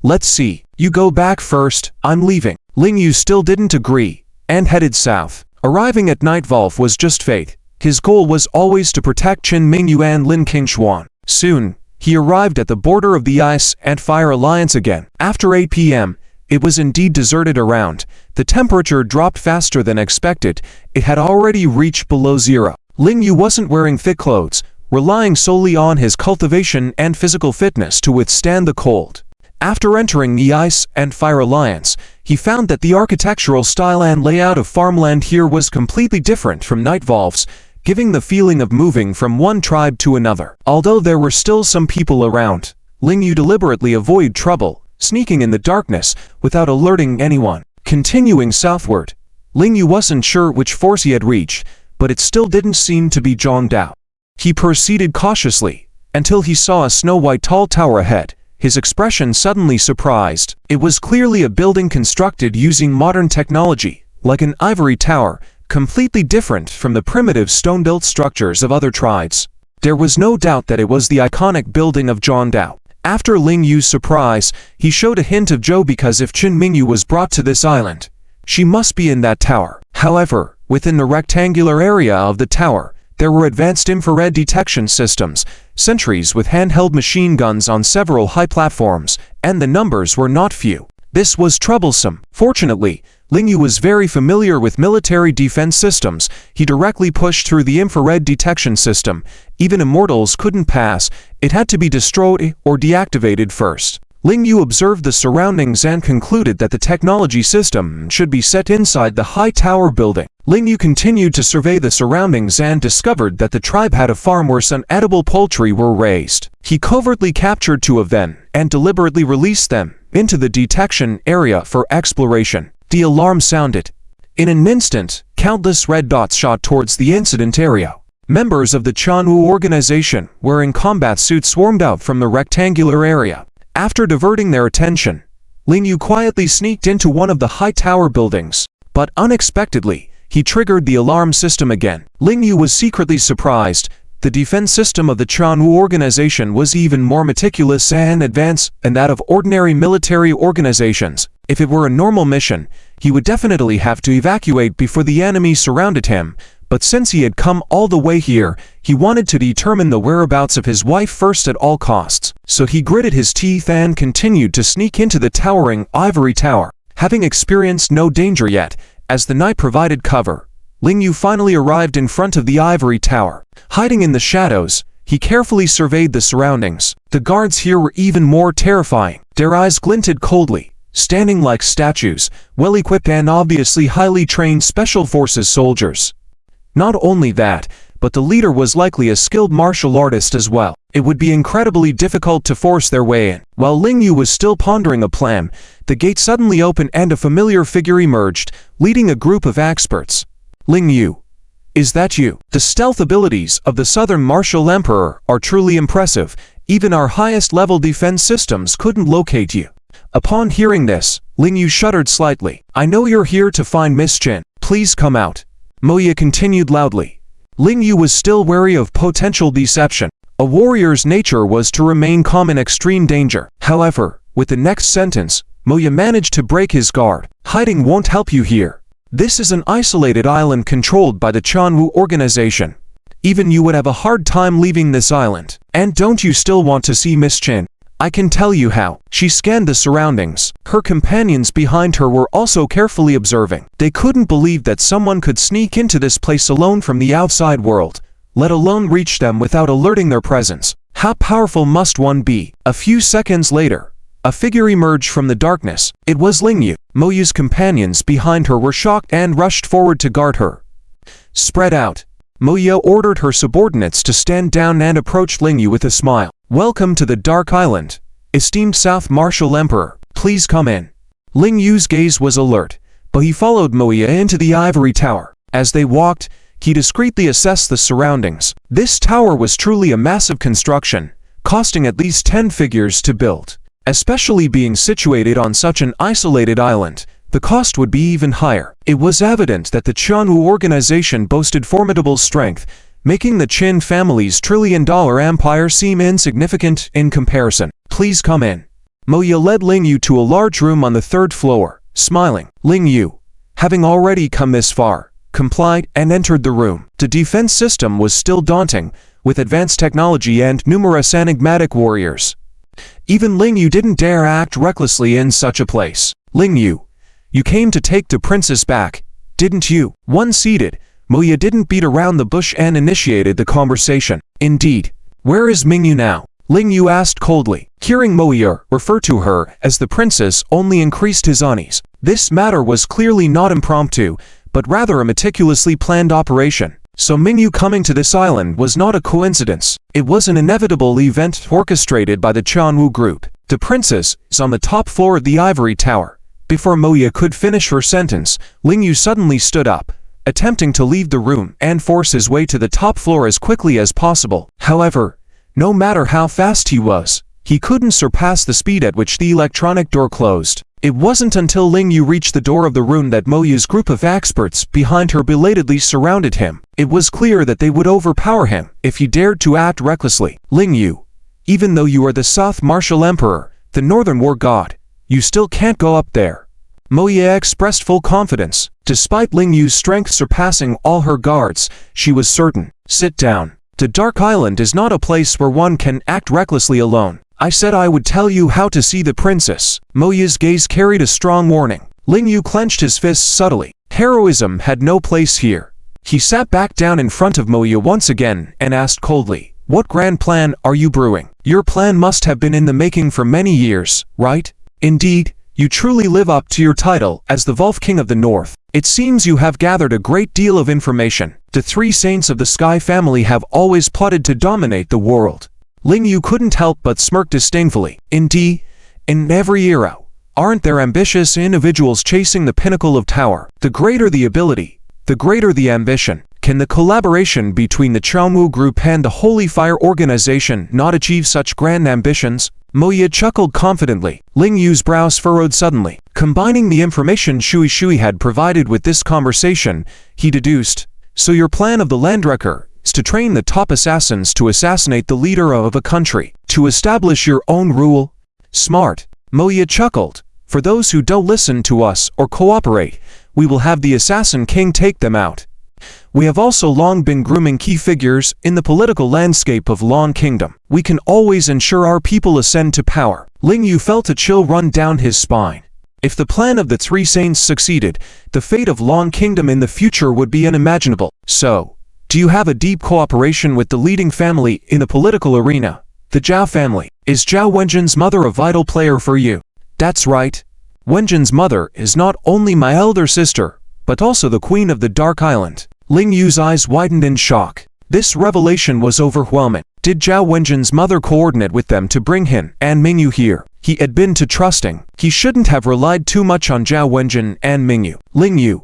Let's see, you go back first, I'm leaving. Ling Yu still didn't agree, and headed south. Arriving at Night Volve was just fate. His goal was always to protect Qin Mingyu and Lin Qingshuan. Soon, he arrived at the border of the Ice and Fire Alliance again. After 8 p.m., it was indeed deserted around. The temperature dropped faster than expected. It had already reached below zero. Ling Yu wasn't wearing thick clothes, relying solely on his cultivation and physical fitness to withstand the cold. After entering the Ice and Fire Alliance, he found that the architectural style and layout of farmland here was completely different from Night Volve's, giving the feeling of moving from one tribe to another. Although there were still some people around, Ling Yu deliberately avoided trouble, sneaking in the darkness without alerting anyone. Continuing southward, Ling Yu wasn't sure which force he had reached, but it still didn't seem to be Zhongdao. He proceeded cautiously, until he saw a snow-white tall tower ahead, his expression suddenly surprised. It was clearly a building constructed using modern technology, like an ivory tower, completely different from the primitive stone-built structures of other tribes. There was no doubt that it was the iconic building of Zhongdao. After Ling Yu's surprise, he showed a hint of Zhou because if Qin Mingyu was brought to this island, she must be in that tower. However, Within the rectangular area of the tower, there were advanced infrared detection systems, sentries with handheld machine guns on several high platforms, and the numbers were not few. This was troublesome. Fortunately, Lingyu was very familiar with military defense systems. He directly pushed through the infrared detection system. Even immortals couldn't pass. It had to be destroyed or deactivated first. Lingyu observed the surroundings and concluded that the technology system should be set inside the high tower building. Lingyu continued to survey the surroundings and discovered that the tribe had a farm where some edible poultry were raised. He covertly captured 2 of them and deliberately released them into the detection area for exploration. The alarm sounded. In an instant, countless red dots shot towards the incident area. Members of the Chanwu organization wearing combat suits swarmed out from the rectangular area. After diverting their attention, Lingyu quietly sneaked into one of the high tower buildings. But unexpectedly, he triggered the alarm system again. Lingyu was secretly surprised. The defense system of the Chanwu organization was even more meticulous and advanced than that of ordinary military organizations. If it were a normal mission, he would definitely have to evacuate before the enemy surrounded him. But since he had come all the way here, he wanted to determine the whereabouts of his wife first at all costs. So he gritted his teeth and continued to sneak into the towering ivory tower. Having experienced no danger yet, as the night provided cover, Lingyu finally arrived in front of the ivory tower. Hiding in the shadows, he carefully surveyed the surroundings. The guards here were even more terrifying. Their eyes glinted coldly, standing like statues, well-equipped and obviously highly trained special forces soldiers. Not only that, but the leader was likely a skilled martial artist as well. It would be incredibly difficult to force their way in. While Lingyu was still pondering a plan, the gate suddenly opened and a familiar figure emerged, leading a group of experts. Lingyu, is that you? The stealth abilities of the Southern Martial Emperor are truly impressive. Even our highest level defense systems couldn't locate you. Upon hearing this, Lingyu shuddered slightly. I know you're here to find Miss Shen. Please come out. Moya continued loudly. Lingyu was still wary of potential deception. A warrior's nature was to remain calm in extreme danger. However, with the next sentence, Moya managed to break his guard. Hiding won't help you here. This is an isolated island controlled by the Chanwu organization. Even you would have a hard time leaving this island. And don't you still want to see Miss Shen? I can tell you how. She scanned the surroundings. Her companions behind her were also carefully observing. They couldn't believe that someone could sneak into this place alone from the outside world, let alone reach them without alerting their presence. How powerful must one be? A few seconds later, a figure emerged from the darkness. It was Lingyu. Moya's companions behind her were shocked and rushed forward to guard her. Spread out. Moya ordered her subordinates to stand down and approached Lingyu with a smile. Welcome to the Dark Island, esteemed South Martial Emperor. Please come in. Lingyu's gaze was alert, but he followed Moya into the ivory tower. As they walked, he discreetly assessed the surroundings. This tower was truly a massive construction, costing at least 10 figures to build. Especially being situated on such an isolated island, the cost would be even higher. It was evident that the Chanwu organization boasted formidable strength, making the Qin family's trillion-dollar empire seem insignificant in comparison. Please come in. Moya led Lingyu to a large room on the 3rd floor, smiling. Lingyu, having already come this far, complied and entered the room. The defense system was still daunting, with advanced technology and numerous enigmatic warriors. Even Lingyu didn't dare act recklessly in such a place. Lingyu, you came to take the princess back, didn't you? Once seated, Moya didn't beat around the bush and initiated the conversation. Indeed. Where is Mingyu now? Lingyu asked coldly. Hearing Moya refer to her as the princess only increased his unease. This matter was clearly not impromptu, but rather a meticulously planned operation. So Mingyu coming to this island was not a coincidence. It was an inevitable event orchestrated by the Chanwu group. The princess is on the top floor of the ivory tower. Before Moya could finish her sentence, Lingyu suddenly stood up, attempting to leave the room and force his way to the top floor as quickly as possible. However, no matter how fast he was, he couldn't surpass the speed at which the electronic door closed. It wasn't until Lingyu reached the door of the room that Moya's group of experts behind her belatedly surrounded him. It was clear that they would overpower him if he dared to act recklessly. Lingyu, even though you are the South Martial Emperor, the Northern War God, you still can't go up there. Moya expressed full confidence. Despite Ling Yu's strength surpassing all her guards, she was certain. Sit down. The Dark Island is not a place where one can act recklessly alone. I said I would tell you how to see the princess. Mo Yi's gaze carried a strong warning. Ling Yu clenched his fists subtly. Heroism had no place here. He sat back down in front of Mo Yi once again and asked coldly, "What grand plan are you brewing? Your plan must have been in the making for many years, right? Indeed, you truly live up to your title as the Volve King of the North. It seems you have gathered a great deal of information. The three saints of the Sky family have always plotted to dominate the world." Ling Yu couldn't help but smirk disdainfully. Indeed, in every era, aren't there ambitious individuals chasing the pinnacle of power? The greater the ability, the greater the ambition. Can the collaboration between the Changwu Group and the Holy Fire Organization not achieve such grand ambitions? Mo Yi chuckled confidently. Ling Yu's brows furrowed suddenly. Combining the information Shui had provided with this conversation, he deduced, "So your plan of the Landwrecker is to train the top assassins to assassinate the leader of a country, to establish your own rule? Smart." Mo Yi chuckled. "For those who don't listen to us or cooperate, we will have the Assassin King take them out. We have also long been grooming key figures in the political landscape of Long Kingdom. We can always ensure our people ascend to power." Ling Yu felt a chill run down his spine. If the plan of the three saints succeeded, the fate of Long Kingdom in the future would be unimaginable. "So, do you have a deep cooperation with the leading family in the political arena? The Zhao family. Is Zhao Wenjin's mother a vital player for you?" "That's right. Wenjin's mother is not only my elder sister, but also the queen of the Dark Island." Ling Yu's eyes widened in shock. This revelation was overwhelming. Did Zhao Wenjin's mother coordinate with them to bring him and Mingyu here? He had been too trusting. He shouldn't have relied too much on Zhao Wenjin and Mingyu. "Ling Yu,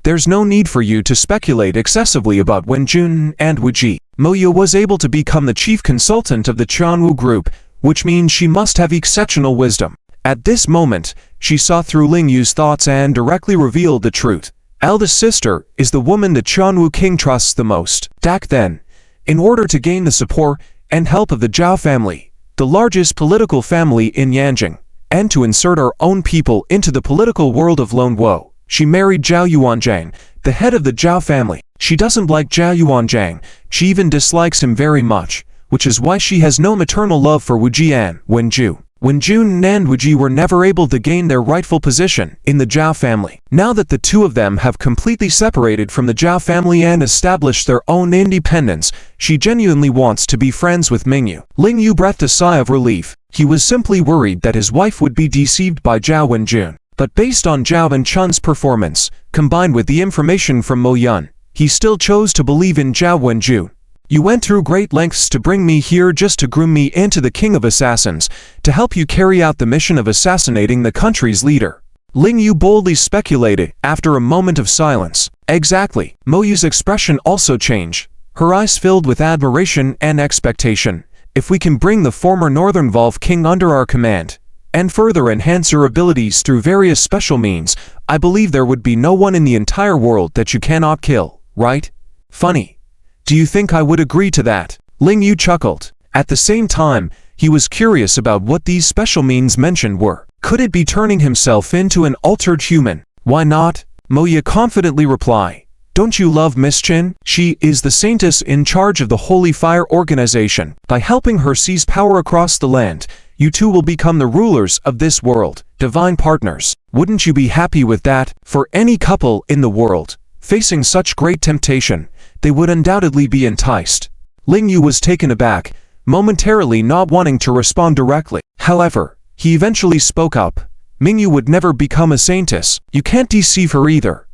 there's no need for you to speculate excessively about Wenjun and Wuji. Mo Yi was able to become the chief consultant of the Changwu Group, which means she must have exceptional wisdom." At this moment, she saw through Ling Yu's thoughts and directly revealed the truth. Eldest sister is the woman the Changwu King trusts the most. Back then, in order to gain the support and help of the Zhao family, the largest political family in Yanjing, and to insert our own people into the political world of Lone Wo, she married Zhao Yuanzhang, the head of the Zhao family. She doesn't like Zhao Yuanzhang, she even dislikes him very much, which is why she has no maternal love for Wu Jian, Wenju. Wenjun and Wuji were never able to gain their rightful position in the Zhao family. Now that the two of them have completely separated from the Zhao family and established their own independence, she genuinely wants to be friends with Mingyu. Ling Yu breathed a sigh of relief. He was simply worried that his wife would be deceived by Zhao Wenjun. But based on Zhao Wenchun's performance, combined with the information from Mo Yun, he still chose to believe in Zhao Wenjun. "You went through great lengths to bring me here just to groom me into the King of Assassins, to help you carry out the mission of assassinating the country's leader." Ling Yu boldly speculated after a moment of silence. "Exactly." Mo Yu's expression also changed, her eyes filled with admiration and expectation. "If we can bring the former Northern Volve King under our command, and further enhance your abilities through various special means, I believe there would be no one in the entire world that you cannot kill, right? Funny. Do you think I would agree to that?" Ling Yu chuckled. At the same time, he was curious about what these special means mentioned were. Could it be turning himself into an altered human? Why not? Mo Yi confidently replied. "Don't you love Miss Chen? She is the saintess in charge of the Holy Fire Organization. By helping her seize power across the land, you two will become the rulers of this world, divine partners. Wouldn't you be happy with that? For any couple in the world, facing such great temptation, they would undoubtedly be enticed." Ling Yu was taken aback, momentarily not wanting to respond directly. However, he eventually spoke up. "Mingyu would never become a saintess. You can't deceive her either.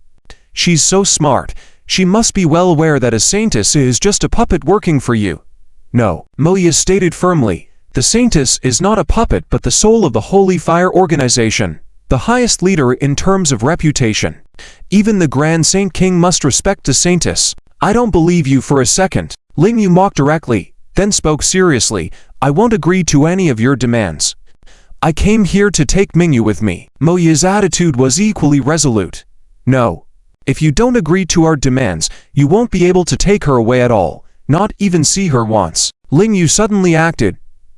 She's so smart. She must be well aware that a saintess is just a puppet working for you." "No," Mo Yi stated firmly. "The saintess is not a puppet but the soul of the Holy Fire Organization, the highest leader in terms of reputation. Even the Grand Saint King must respect the saintess." "I don't believe you for a second." Ling Yu mocked directly, then spoke seriously. "I won't agree to any of your demands. I came here to take Mingyu with me." Mo Yi's attitude was equally resolute. "No. If you don't agree to our demands, you won't be able to take her away at all, not even see her once." Ling Yu suddenly acted.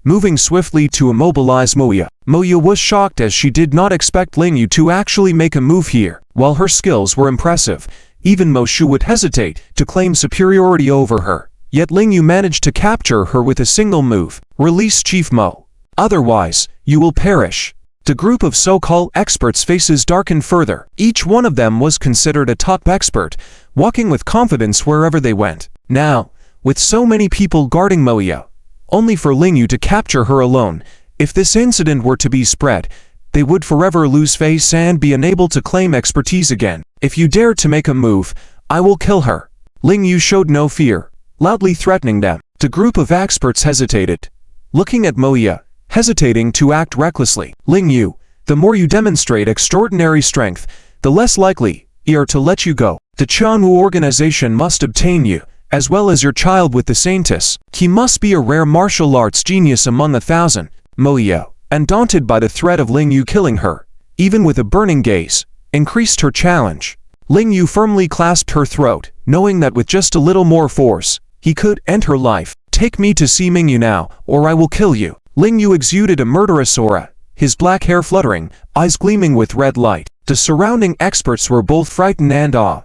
moving swiftly to immobilize Moya. Moya was shocked as she did not expect Lingyu to actually make a move here. While her skills were impressive, even Mo Shu would hesitate to claim superiority over her. Yet Lingyu managed to capture her with a single move. Release Chief Mo. Otherwise, you will perish. The group of so-called experts' faces darkened further. Each one of them was considered a top expert, walking with confidence wherever they went. Now, with so many people guarding Moya, only for Lingyu to capture her alone, if this incident were to be spread, they would forever lose face and be unable to claim expertise again. If you dare to make a move, I will kill her. Lingyu showed no fear, loudly threatening them. The group of experts hesitated, looking at Moya, hesitating to act recklessly. Lingyu, the more you demonstrate extraordinary strength, the less likely we are to let you go. The Chanwu organization must obtain you, as well as your child with the scientists. He must be a rare martial arts genius among 1,000. Moya, undaunted by the threat of Lingyu killing her, even with a burning gaze, increased her challenge. Lingyu firmly clasped her throat, knowing that with just a little more force, he could end her life. Take me to see Mingyu now, or I will kill you. Lingyu exuded a murderous aura, his black hair fluttering, eyes gleaming with red light. The surrounding experts were both frightened and awed,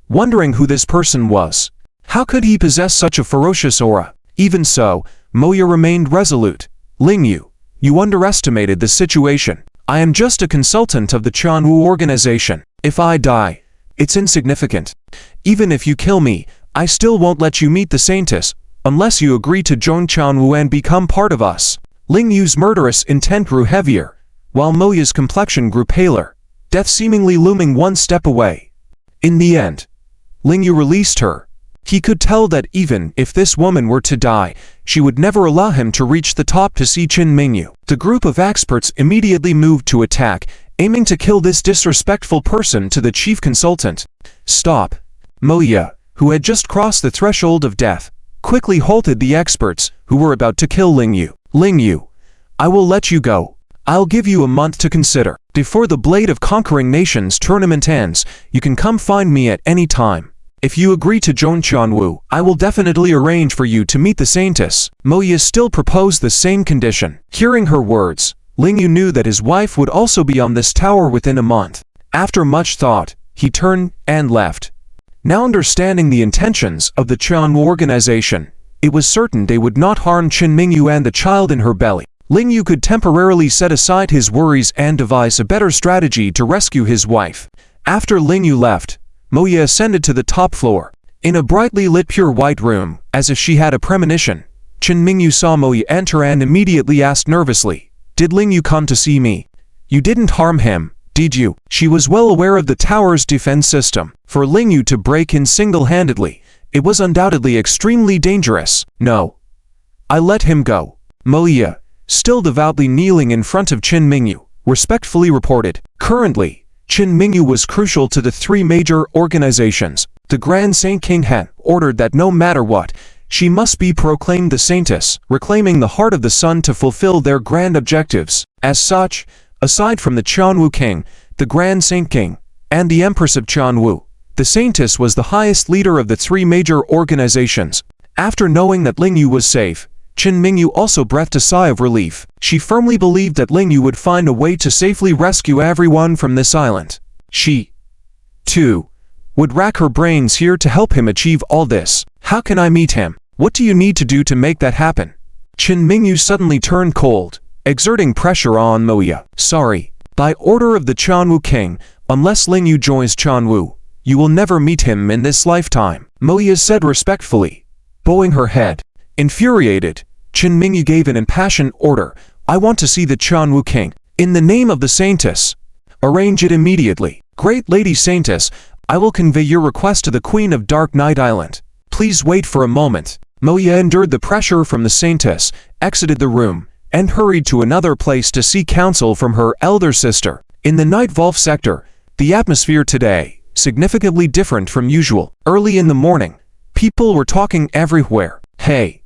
wondering who this person was. How could he possess such a ferocious aura? Even so, Moya remained resolute. Lingyu, you underestimated the situation. I am just a consultant of the Chanwu organization. If I die, it's insignificant. Even if you kill me, I still won't let you meet the scientists, unless you agree to join Chanwu and become part of us. Lingyu's murderous intent grew heavier, while Moya's complexion grew paler, death seemingly looming one step away. In the end, Lingyu released her. He could tell that even if this woman were to die, she would never allow him to reach the top to see Qin Mingyu. The group of experts immediately moved to attack, aiming to kill this disrespectful person to the chief consultant. Stop! Moya, who had just crossed the threshold of death, quickly halted the experts who were about to kill Lingyu. Lingyu, I will let you go. I'll give you a month to consider. Before the Blade of Conquering Nations tournament ends, you can come find me at any time. If you agree to join Chanwu, I will definitely arrange for you to meet the scientists. Moya still proposed the same condition. Hearing her words, Lingyu knew that his wife would also be on this tower within a month. After much thought, he turned and left. Now understanding the intentions of the Chanwu organization, it was certain they would not harm Qin Mingyu and the child in her belly. Lingyu could temporarily set aside his worries and devise a better strategy to rescue his wife. After Lingyu left, Moya ascended to the top floor. In a brightly lit pure white room, as if she had a premonition, Qin Mingyu saw Moya enter and immediately asked nervously, "Did Lingyu come to see me? You didn't harm him, did you?" She was well aware of the tower's defense system. For Lingyu to break in single-handedly, it was undoubtedly extremely dangerous. No. I let him go. Moya, still devoutly kneeling in front of Qin Mingyu, respectfully reported. Currently, Qin Mingyu was crucial to the three major organizations. The Grand Saint King had ordered that no matter what, she must be proclaimed the saintess, reclaiming the heart of the sun to fulfill their grand objectives. As such, aside from the Chanwu King, the Grand Saint King, and the Empress of Chanwu, the saintess was the highest leader of the three major organizations. After knowing that Lingyu was safe, Qin Mingyu also breathed a sigh of relief. She firmly believed that Lingyu would find a way to safely rescue everyone from this island. She, too, would rack her brains here to help him achieve all this. How can I meet him? What do you need to do to make that happen? Qin Mingyu suddenly turned cold, exerting pressure on Moya. Sorry. By order of the Chanwu King, unless Lingyu joins Chanwu, you will never meet him in this lifetime, Moya said respectfully, bowing her head. Infuriated, Qin Mingyu gave an impassioned order. I want to see the Chanwu King. In the name of the saintess, arrange it immediately. Great Lady Saintess, I will convey your request to the Queen of Dark Night Island. Please wait for a moment. Moya endured the pressure from the saintess, exited the room, and hurried to another place to seek counsel from her elder sister. In the Night Volve sector, the atmosphere today, significantly different from usual. Early in the morning, people were talking everywhere. Hey,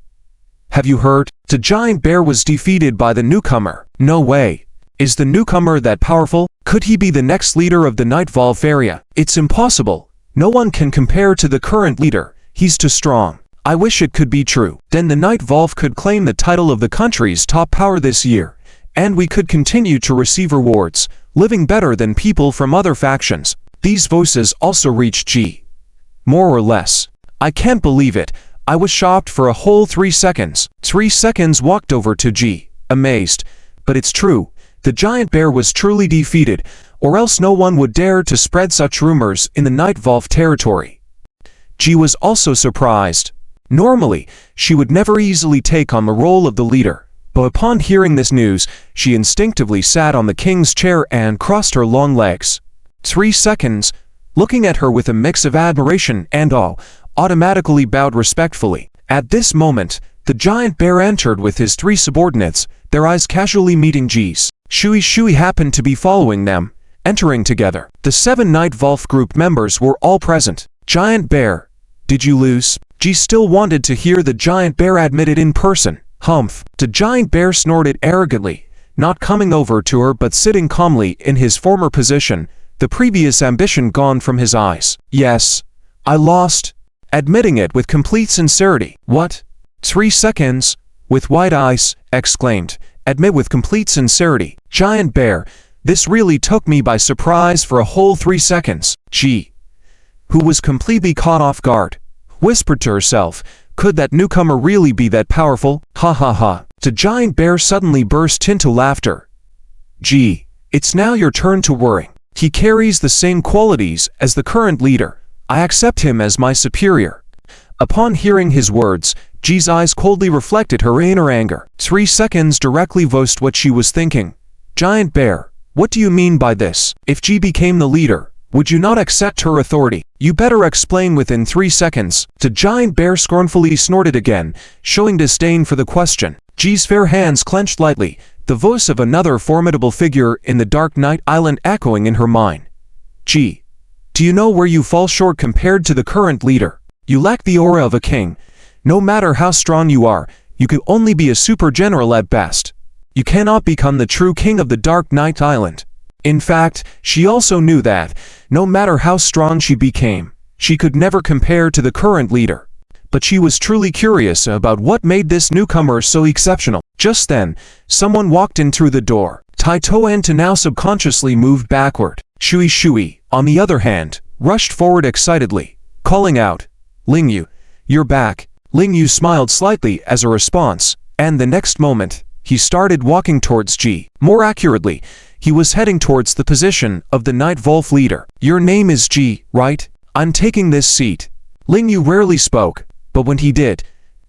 have you heard? The giant bear was defeated by the newcomer. No way. Is the newcomer that powerful? Could he be the next leader of the Night Volve area? It's impossible. No one can compare to the current leader. He's too strong. I wish it could be true. Then the Night Volve could claim the title of the country's top power this year, and we could continue to receive rewards, living better than people from other factions. These voices also reached G. More or less. I can't believe it. I was shocked for a whole 3 seconds. 3 seconds walked over to G, amazed. But it's true. The giant bear was truly defeated, or else no one would dare to spread such rumors in the Night Volve territory. G was also surprised. Normally, she would never easily take on the role of the leader, but upon hearing this news, she instinctively sat on the king's chair and crossed her long legs. 3 seconds, looking at her with a mix of admiration and awe, automatically bowed respectfully. At this moment, the giant bear entered with his 3 subordinates, their eyes casually meeting G's. Shui happened to be following them, entering together. The 7 Night Volve group members were all present. Giant bear, did you lose? G still wanted to hear the giant bear admit it in person. Humph. The giant bear snorted arrogantly, not coming over to her but sitting calmly in his former position, the previous ambition gone from his eyes. Yes, I lost. Admitting it with complete sincerity. What? 3 seconds, with wide eyes, exclaimed. Admit with complete sincerity. Giant bear, this really took me by surprise for a whole 3 seconds. G, who was completely caught off guard, whispered to herself, could that newcomer really be that powerful? Ha ha ha. The giant bear suddenly burst into laughter. G, it's now your turn to worry. He carries the same qualities as the current leader. I accept him as my superior. Upon hearing his words, G's eyes coldly reflected her inner anger. 3 seconds directly voiced what she was thinking. Giant bear, what do you mean by this? If G became the leader, would you not accept her authority? You better explain within 3 seconds. The giant bear scornfully snorted again, showing disdain for the question. G's fair hands clenched lightly, the voice of another formidable figure in the Dark Night Island echoing in her mind. G, do you know where you fall short compared to the current leader? You lack the aura of a king. No matter how strong you are, you could only be a super general at best. You cannot become the true king of the Dark Night Island. In fact, she also knew that, no matter how strong she became, she could never compare to the current leader. But she was truly curious about what made this newcomer so exceptional. Just then, someone walked in through the door. Taito and now subconsciously moved backward. Shui, on the other hand, rushed forward excitedly, calling out, Lingyu, you're back. Lingyu smiled slightly as a response, and the next moment, he started walking towards G. More accurately, he was heading towards the position of the Night Volve leader. Your name is G, right? I'm taking this seat. Lingyu rarely spoke, but when he did,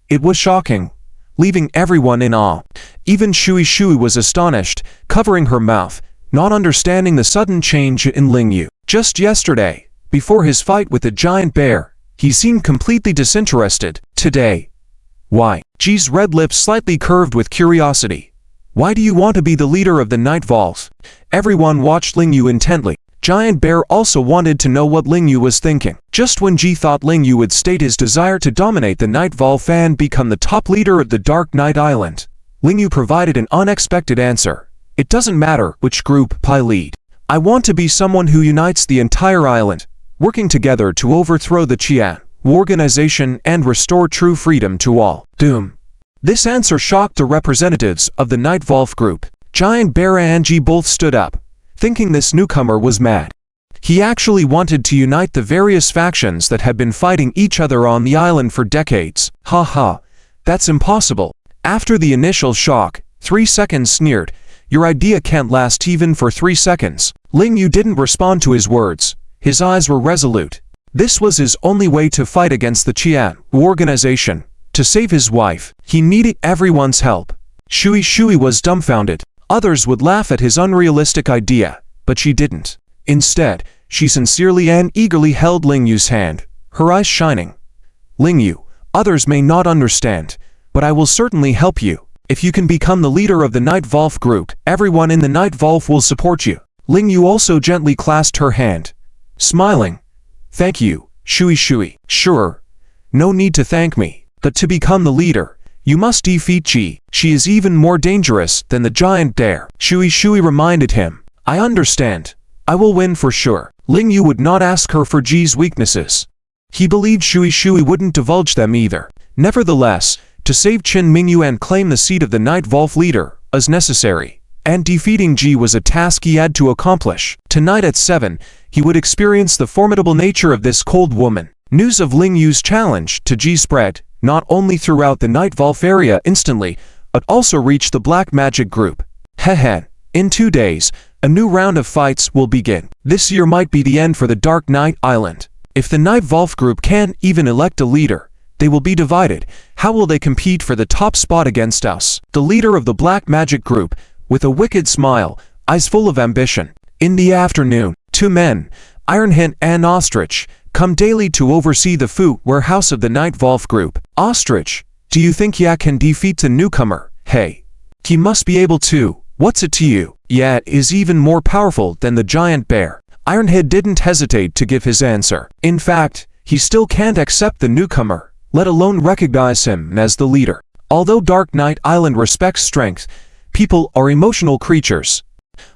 it was shocking, leaving everyone in awe. Even Shui was astonished, covering her mouth, not understanding the sudden change in Lingyu. Just yesterday, before his fight with the giant bear, he seemed completely disinterested. Today, why? G's red lips slightly curved with curiosity. Why do you want to be the leader of the Night Volve? Everyone watched Lingyu intently. Giant Bear also wanted to know what Lingyu was thinking. Just when G thought Lingyu would state his desire to dominate the Night Volve and become the top leader of the Dark Night Island, Lingyu provided an unexpected answer. It doesn't matter which group I lead. I want to be someone who unites the entire island, working together to overthrow the Jian organization and restore true freedom to all. Doom. This answer shocked the representatives of the Night Volve group. Giant Bear and G both stood up, thinking this newcomer was mad. He actually wanted to unite the various factions that had been fighting each other on the island for decades. Haha, that's impossible. After the initial shock, 3 seconds sneered, your idea can't last even for 3 seconds. Lingyu didn't respond to his words. His eyes were resolute. This was his only way to fight against the Jian organization. To save his wife, he needed everyone's help. Shui was dumbfounded. Others would laugh at his unrealistic idea, but she didn't. Instead, she sincerely and eagerly held Lingyu's hand, her eyes shining. Lingyu, others may not understand, but I will certainly help you. If you can become the leader of the Night Volve group, everyone in the Night Volve will support you. Lingyu also gently clasped her hand, smiling. Thank you, Shui. Sure, no need to thank me. But to become the leader, you must defeat G. She is even more dangerous than the giant bear. Shui reminded him. I understand. I will win for sure. Lingyu would not ask her for G's weaknesses. He believed Shui wouldn't divulge them either. Nevertheless, to save Qin Mingyu and claim the seat of the Night Volve leader, as necessary, and defeating Ji was a task he had to accomplish. Tonight at 7, he would experience the formidable nature of this cold woman. News of Ling Yu's challenge to Ji spread, not only throughout the Night Volve area instantly, but also reached the Black Magic group. Hehe. In 2 days, a new round of fights will begin. This year might be the end for the Dark Knight Island. If the Night Volve group can't even elect a leader, they will be divided. How will they compete for the top spot against us? The leader of the Black Magic group, with a wicked smile, eyes full of ambition. In the afternoon, 2 men, Ironhead and Ostrich, come daily to oversee the food warehouse of the Night Volve group. Ostrich, do you think Ya can defeat the newcomer? Hey. He must be able to. What's it to you? Ya is even more powerful than the giant bear. Ironhead didn't hesitate to give his answer. In fact, he still can't accept the newcomer, let alone recognize him as the leader. Although Dark Knight Island respects strength, people are emotional creatures.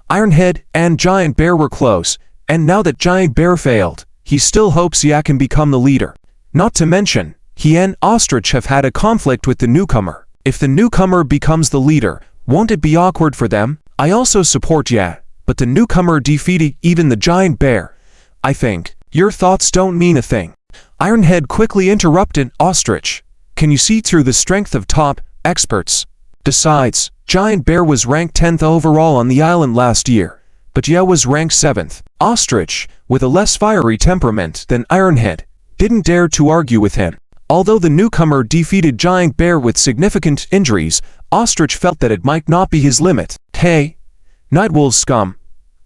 Ironhead and Giant Bear were close, and now that Giant Bear failed, he still hopes Ya can become the leader. Not to mention, he and Ostrich have had a conflict with the newcomer. If the newcomer becomes the leader, won't it be awkward for them? I also support Ya, but the newcomer defeated even the Giant Bear. I think your thoughts don't mean a thing. Ironhead quickly interrupted Ostrich. Can you see through the strength of top experts? Besides, Giant Bear was ranked 10th overall on the island last year, but Ya was ranked 7th. Ostrich, with a less fiery temperament than Ironhead, didn't dare to argue with him. Although the newcomer defeated Giant Bear with significant injuries, Ostrich felt that it might not be his limit. Hey, Nightwolf scum.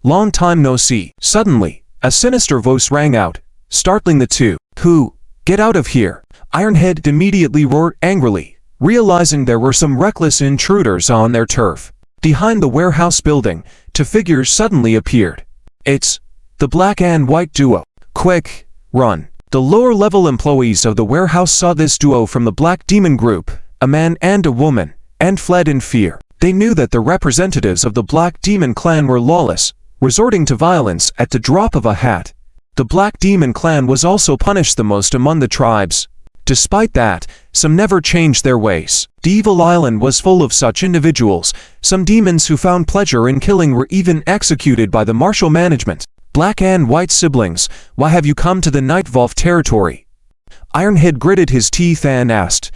Long time no see. Suddenly, a sinister voice rang out, startling the two. Who? Get out of here. Ironhead immediately roared angrily, realizing there were some reckless intruders on their turf. Behind the warehouse building, 2 figures suddenly appeared. It's the black and white duo. Quick, run. The lower-level employees of the warehouse saw this duo from the Black Demon group, a man and a woman, and fled in fear. They knew that the representatives of the Black Demon clan were lawless, resorting to violence at the drop of a hat. The Black Demon clan was also punished the most among the tribes. Despite that, some never changed their ways. The evil island was full of such individuals. Some demons who found pleasure in killing were even executed by the martial management. Black and white siblings, why have you come to the Night Volve territory? Ironhead gritted his teeth and asked.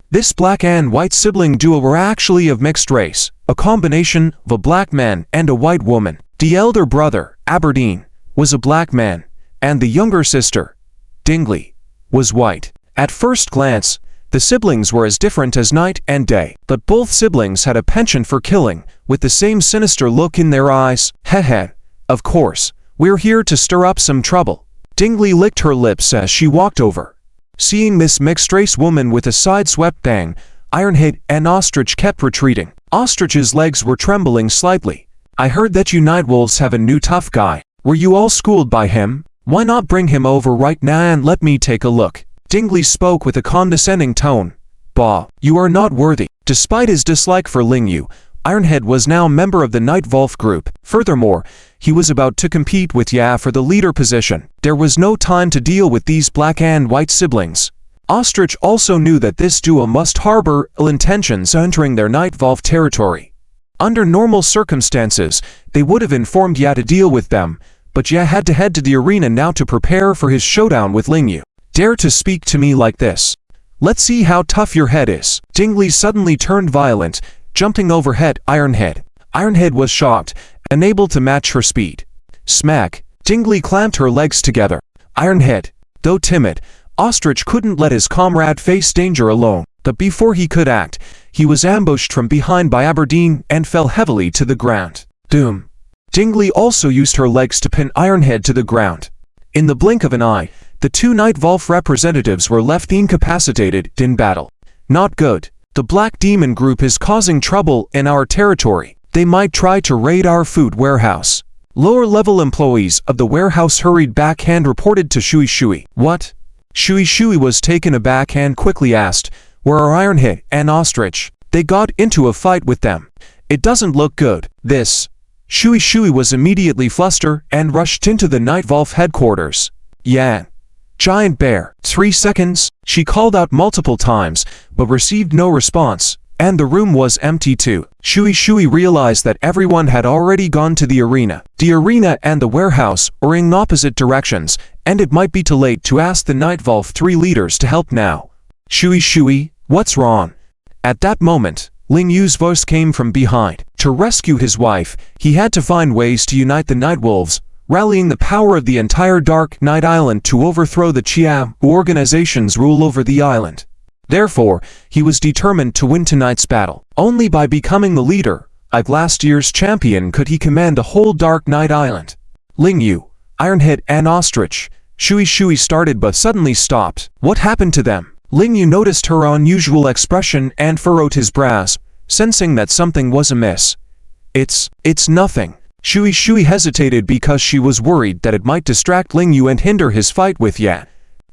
This black and white sibling duo were actually of mixed race, a combination of a black man and a white woman. The elder brother, Aberdeen, was a black man, and the younger sister, Dingley, was white. At first glance, the siblings were as different as night and day, but both siblings had a penchant for killing, with the same sinister look in their eyes. Heh. Of course, we're here to stir up some trouble. Dingley licked her lips as she walked over. Seeing this mixed-race woman with a side-swept bang, Ironhead and Ostrich kept retreating. Ostrich's legs were trembling slightly. I heard that you Nightwolves have a new tough guy. Were you all schooled by him? Why not bring him over right now and let me take a look? Dingley spoke with a condescending tone. Bah, you are not worthy. Despite his dislike for Ling Yu, Ironhead was now a member of the Night Volve group. Furthermore, he was about to compete with Ya for the leader position. There was no time to deal with these black and white siblings. Ostrich also knew that this duo must harbor ill intentions entering their Night Volve territory. Under normal circumstances, they would have informed Ya to deal with them, but Ya had to head to the arena now to prepare for his showdown with Ling Yu. Dare to speak to me like this? Let's see how tough your head is. Dingley suddenly turned violent, jumping overhead Ironhead. Ironhead was shocked, unable to match her speed. Smack! Dingley clamped her legs together. Ironhead, though timid, Ostrich couldn't let his comrade face danger alone, but before he could act, he was ambushed from behind by Aberdeen and fell heavily to the ground. Doom! Dingley also used her legs to pin Ironhead to the ground. In the blink of an eye, the 2 Night Volve representatives were left incapacitated in battle. Not good. The Black Demon group is causing trouble in our territory. They might try to raid our food warehouse. Lower-level employees of the warehouse hurried back and reported to Shui Shui. What? Shui Shui was taken aback and quickly asked, where are Ironhead and Ostrich? They got into a fight with them. It doesn't look good. This. Shui Shui was immediately flustered and rushed into the Night Volve headquarters. Yan. Giant bear. 3 seconds. She called out multiple times, but received no response, and the room was empty too. Shui realized that everyone had already gone to the arena. The arena and the warehouse were in opposite directions, and it might be too late to ask the Night Volve 3 leaders to help now. Shui, what's wrong? At that moment, Ling Yu's voice came from behind. To rescue his wife, he had to find ways to unite the Night Wolves, rallying the power of the entire Dark Night Island to overthrow the Jian organization's rule over the island. Therefore, he was determined to win tonight's battle. Only by becoming the leader, like last year's champion, could he command the whole Dark Night Island. Ling Yu, Ironhead, and Ostrich. Shui started but suddenly stopped. What happened to them? Ling Yu noticed her unusual expression and furrowed his brows, sensing that something was amiss. It's nothing. Shui hesitated because she was worried that it might distract Ling Yu and hinder his fight with Ya.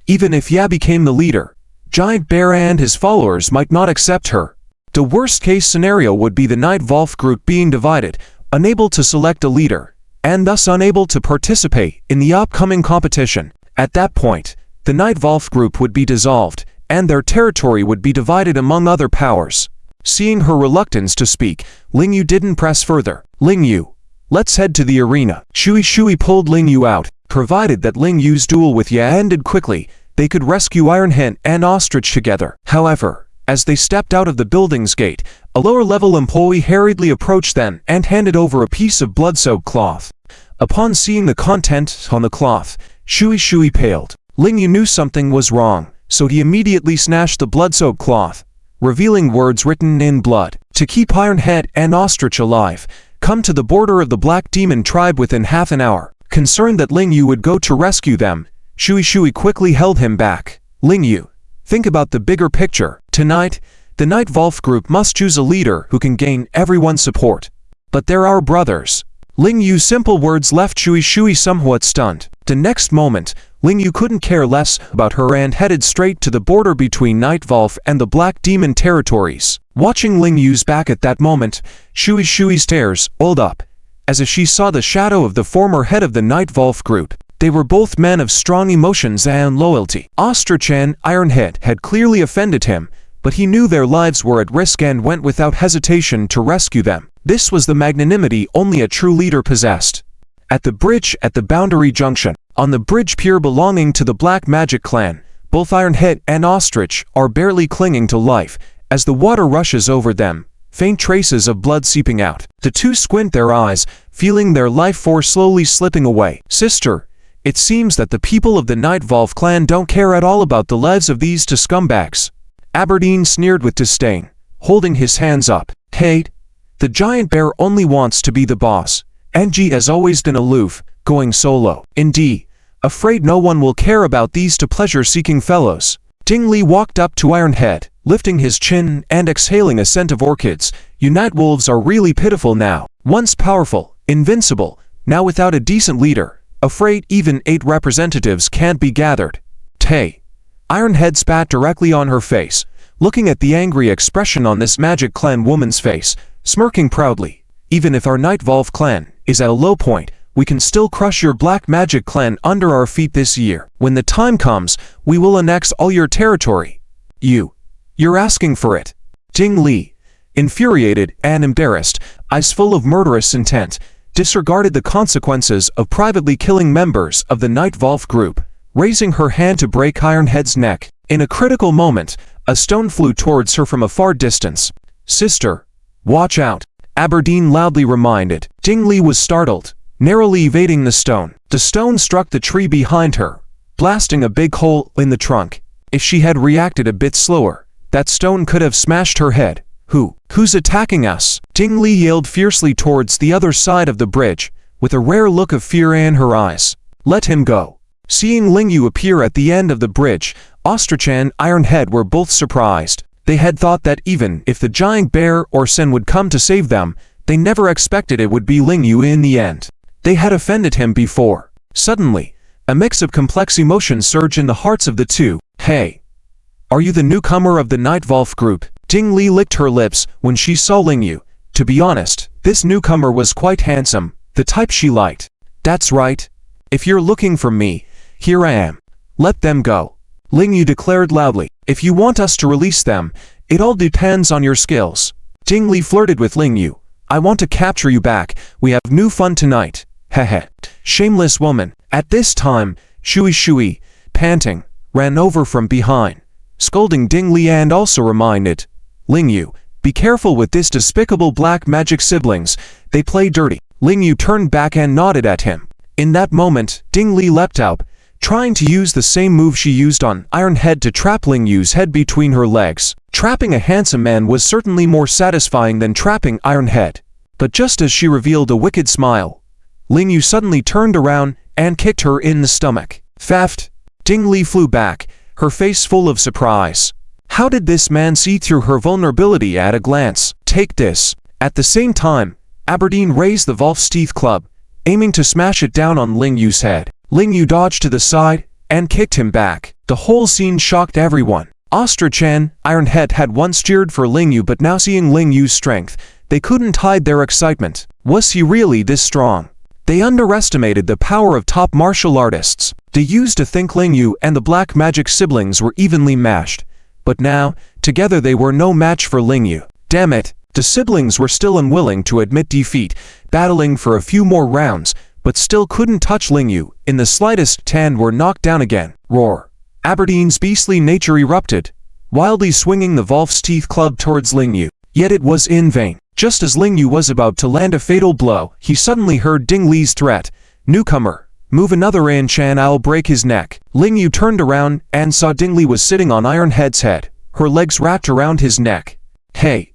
Even if Ya became the leader, Giant Bear and his followers might not accept her. The worst-case scenario would be the Night Volve group being divided, unable to select a leader, and thus unable to participate in the upcoming competition. At that point, the Night Volve group would be dissolved, and their territory would be divided among other powers. Seeing her reluctance to speak, Ling Yu didn't press further. Ling Yu, let's head to the arena. Shui pulled Ling Yu out. Provided that Ling Yu's duel with Ya ended quickly, they could rescue Ironhead and Ostrich together. However, as they stepped out of the building's gate, a lower-level employee hurriedly approached them and handed over a piece of blood-soaked cloth. Upon seeing the content on the cloth, Shui paled. Ling Yu knew something was wrong, so he immediately snatched the blood-soaked cloth, revealing words written in blood. To keep Ironhead and Ostrich alive, come to the border of the Black Demon tribe within half an hour. Concerned that Ling Yu would go to rescue them, Shui quickly held him back. Ling Yu, think about the bigger picture. Tonight, the Night Volve group must choose a leader who can gain everyone's support. But they're our brothers. Ling Yu's simple words left Shui somewhat stunned. The next moment, Ling Yu couldn't care less about her and headed straight to the border between Night Volve and the Black Demon territories. Watching Ling Yu's back at that moment, Shui's tears welled up, as if she saw the shadow of the former head of the Night Volve group. They were both men of strong emotions and loyalty. Ostrich and Ironhead had clearly offended him, but he knew their lives were at risk and went without hesitation to rescue them. This was the magnanimity only a true leader possessed. At the bridge at the Boundary Junction, on the bridge pier belonging to the Black Magic clan, both Ironhead and Ostrich are barely clinging to life. As the water rushes over them, faint traces of blood seeping out. The two squint their eyes, feeling their life force slowly slipping away. Sister, it seems that the people of the Night Volve clan don't care at all about the lives of these two scumbags. Aberdeen sneered with disdain, holding his hands up. Hey, the Giant Bear only wants to be the boss. NG has always been aloof, going solo. Indeed, afraid no one will care about these two pleasure-seeking fellows. Ding Li walked up to Ironhead, lifting his chin and exhaling a scent of orchids. You Night Wolves are really pitiful now. Once powerful, invincible, now without a decent leader. Afraid even 8 representatives can't be gathered. Tay. Ironhead spat directly on her face, looking at the angry expression on this Magic Clan woman's face, smirking proudly. Even if our Night Volve clan is at a low point, we can still crush your Black Magic clan under our feet this year. When the time comes, we will annex all your territory. You're asking for it. Ding Li, infuriated and embarrassed, eyes full of murderous intent, disregarded the consequences of privately killing members of the Night Volve group, raising her hand to break Ironhead's neck. In a critical moment, a stone flew towards her from a far distance. Sister, watch out, Aberdeen loudly reminded. Ding Li was startled, narrowly evading the stone. The stone struck the tree behind her, blasting a big hole in the trunk. If she had reacted a bit slower, that stone could have smashed her head. Who's attacking us? Ding Li yelled fiercely towards the other side of the bridge, with a rare look of fear in her eyes. Let him go. Seeing Ling Yu appear at the end of the bridge, Ostrich and Ironhead were both surprised. They had thought that even if the Giant Bear or Shen would come to save them, they never expected it would be Ling Yu in the end. They had offended him before. Suddenly, a mix of complex emotions surged in the hearts of the two. Hey, are you the newcomer of the Night Volve group? Ding Li licked her lips when she saw Ling Yu. To be honest, this newcomer was quite handsome, the type she liked. That's right. If you're looking for me, here I am. Let them go. Ling Yu declared loudly. If you want us to release them, it all depends on your skills. Ding Li flirted with Ling Yu. I want to capture you back. We have new fun tonight. Heh. Shameless woman. At this time, Shui, panting, ran over from behind, scolding Ding Li and also reminded Ling Yu, be careful with this despicable black magic siblings. They play dirty. Ling Yu turned back and nodded at him. In that moment, Ding Li leapt up, trying to use the same move she used on Iron Head to trap Ling Yu's head between her legs. Trapping a handsome man was certainly more satisfying than trapping Iron Head. But just as she revealed a wicked smile, Ling Yu suddenly turned around and kicked her in the stomach. Theft! Ding Li flew back, her face full of surprise. How did this man see through her vulnerability at a glance? Take this! At the same time, Aberdeen raised the Volve's teeth club, aiming to smash it down on Ling Yu's head. Ling Yu dodged to the side and kicked him back. The whole scene shocked everyone. Ostrich and Iron Head had once cheered for Ling Yu, but now seeing Ling Yu's strength, they couldn't hide their excitement. Was he really this strong? They underestimated the power of top martial artists. They used to think Ling Yu and the black magic siblings were evenly matched. But now, together they were no match for Ling Yu. Damn it! The siblings were still unwilling to admit defeat, battling for a few more rounds, but still couldn't touch Ling Yu in the slightest and were knocked down again. Roar! Aberdeen's beastly nature erupted, wildly swinging the Volve's teeth club towards Ling Yu. Yet it was in vain. Just as Ling Yu was about to land a fatal blow, he suddenly heard Ding Li's threat. Newcomer, move another inch and I'll break his neck. Ling Yu turned around and saw Ding Li was sitting on Iron Head's head, her legs wrapped around his neck. Hey!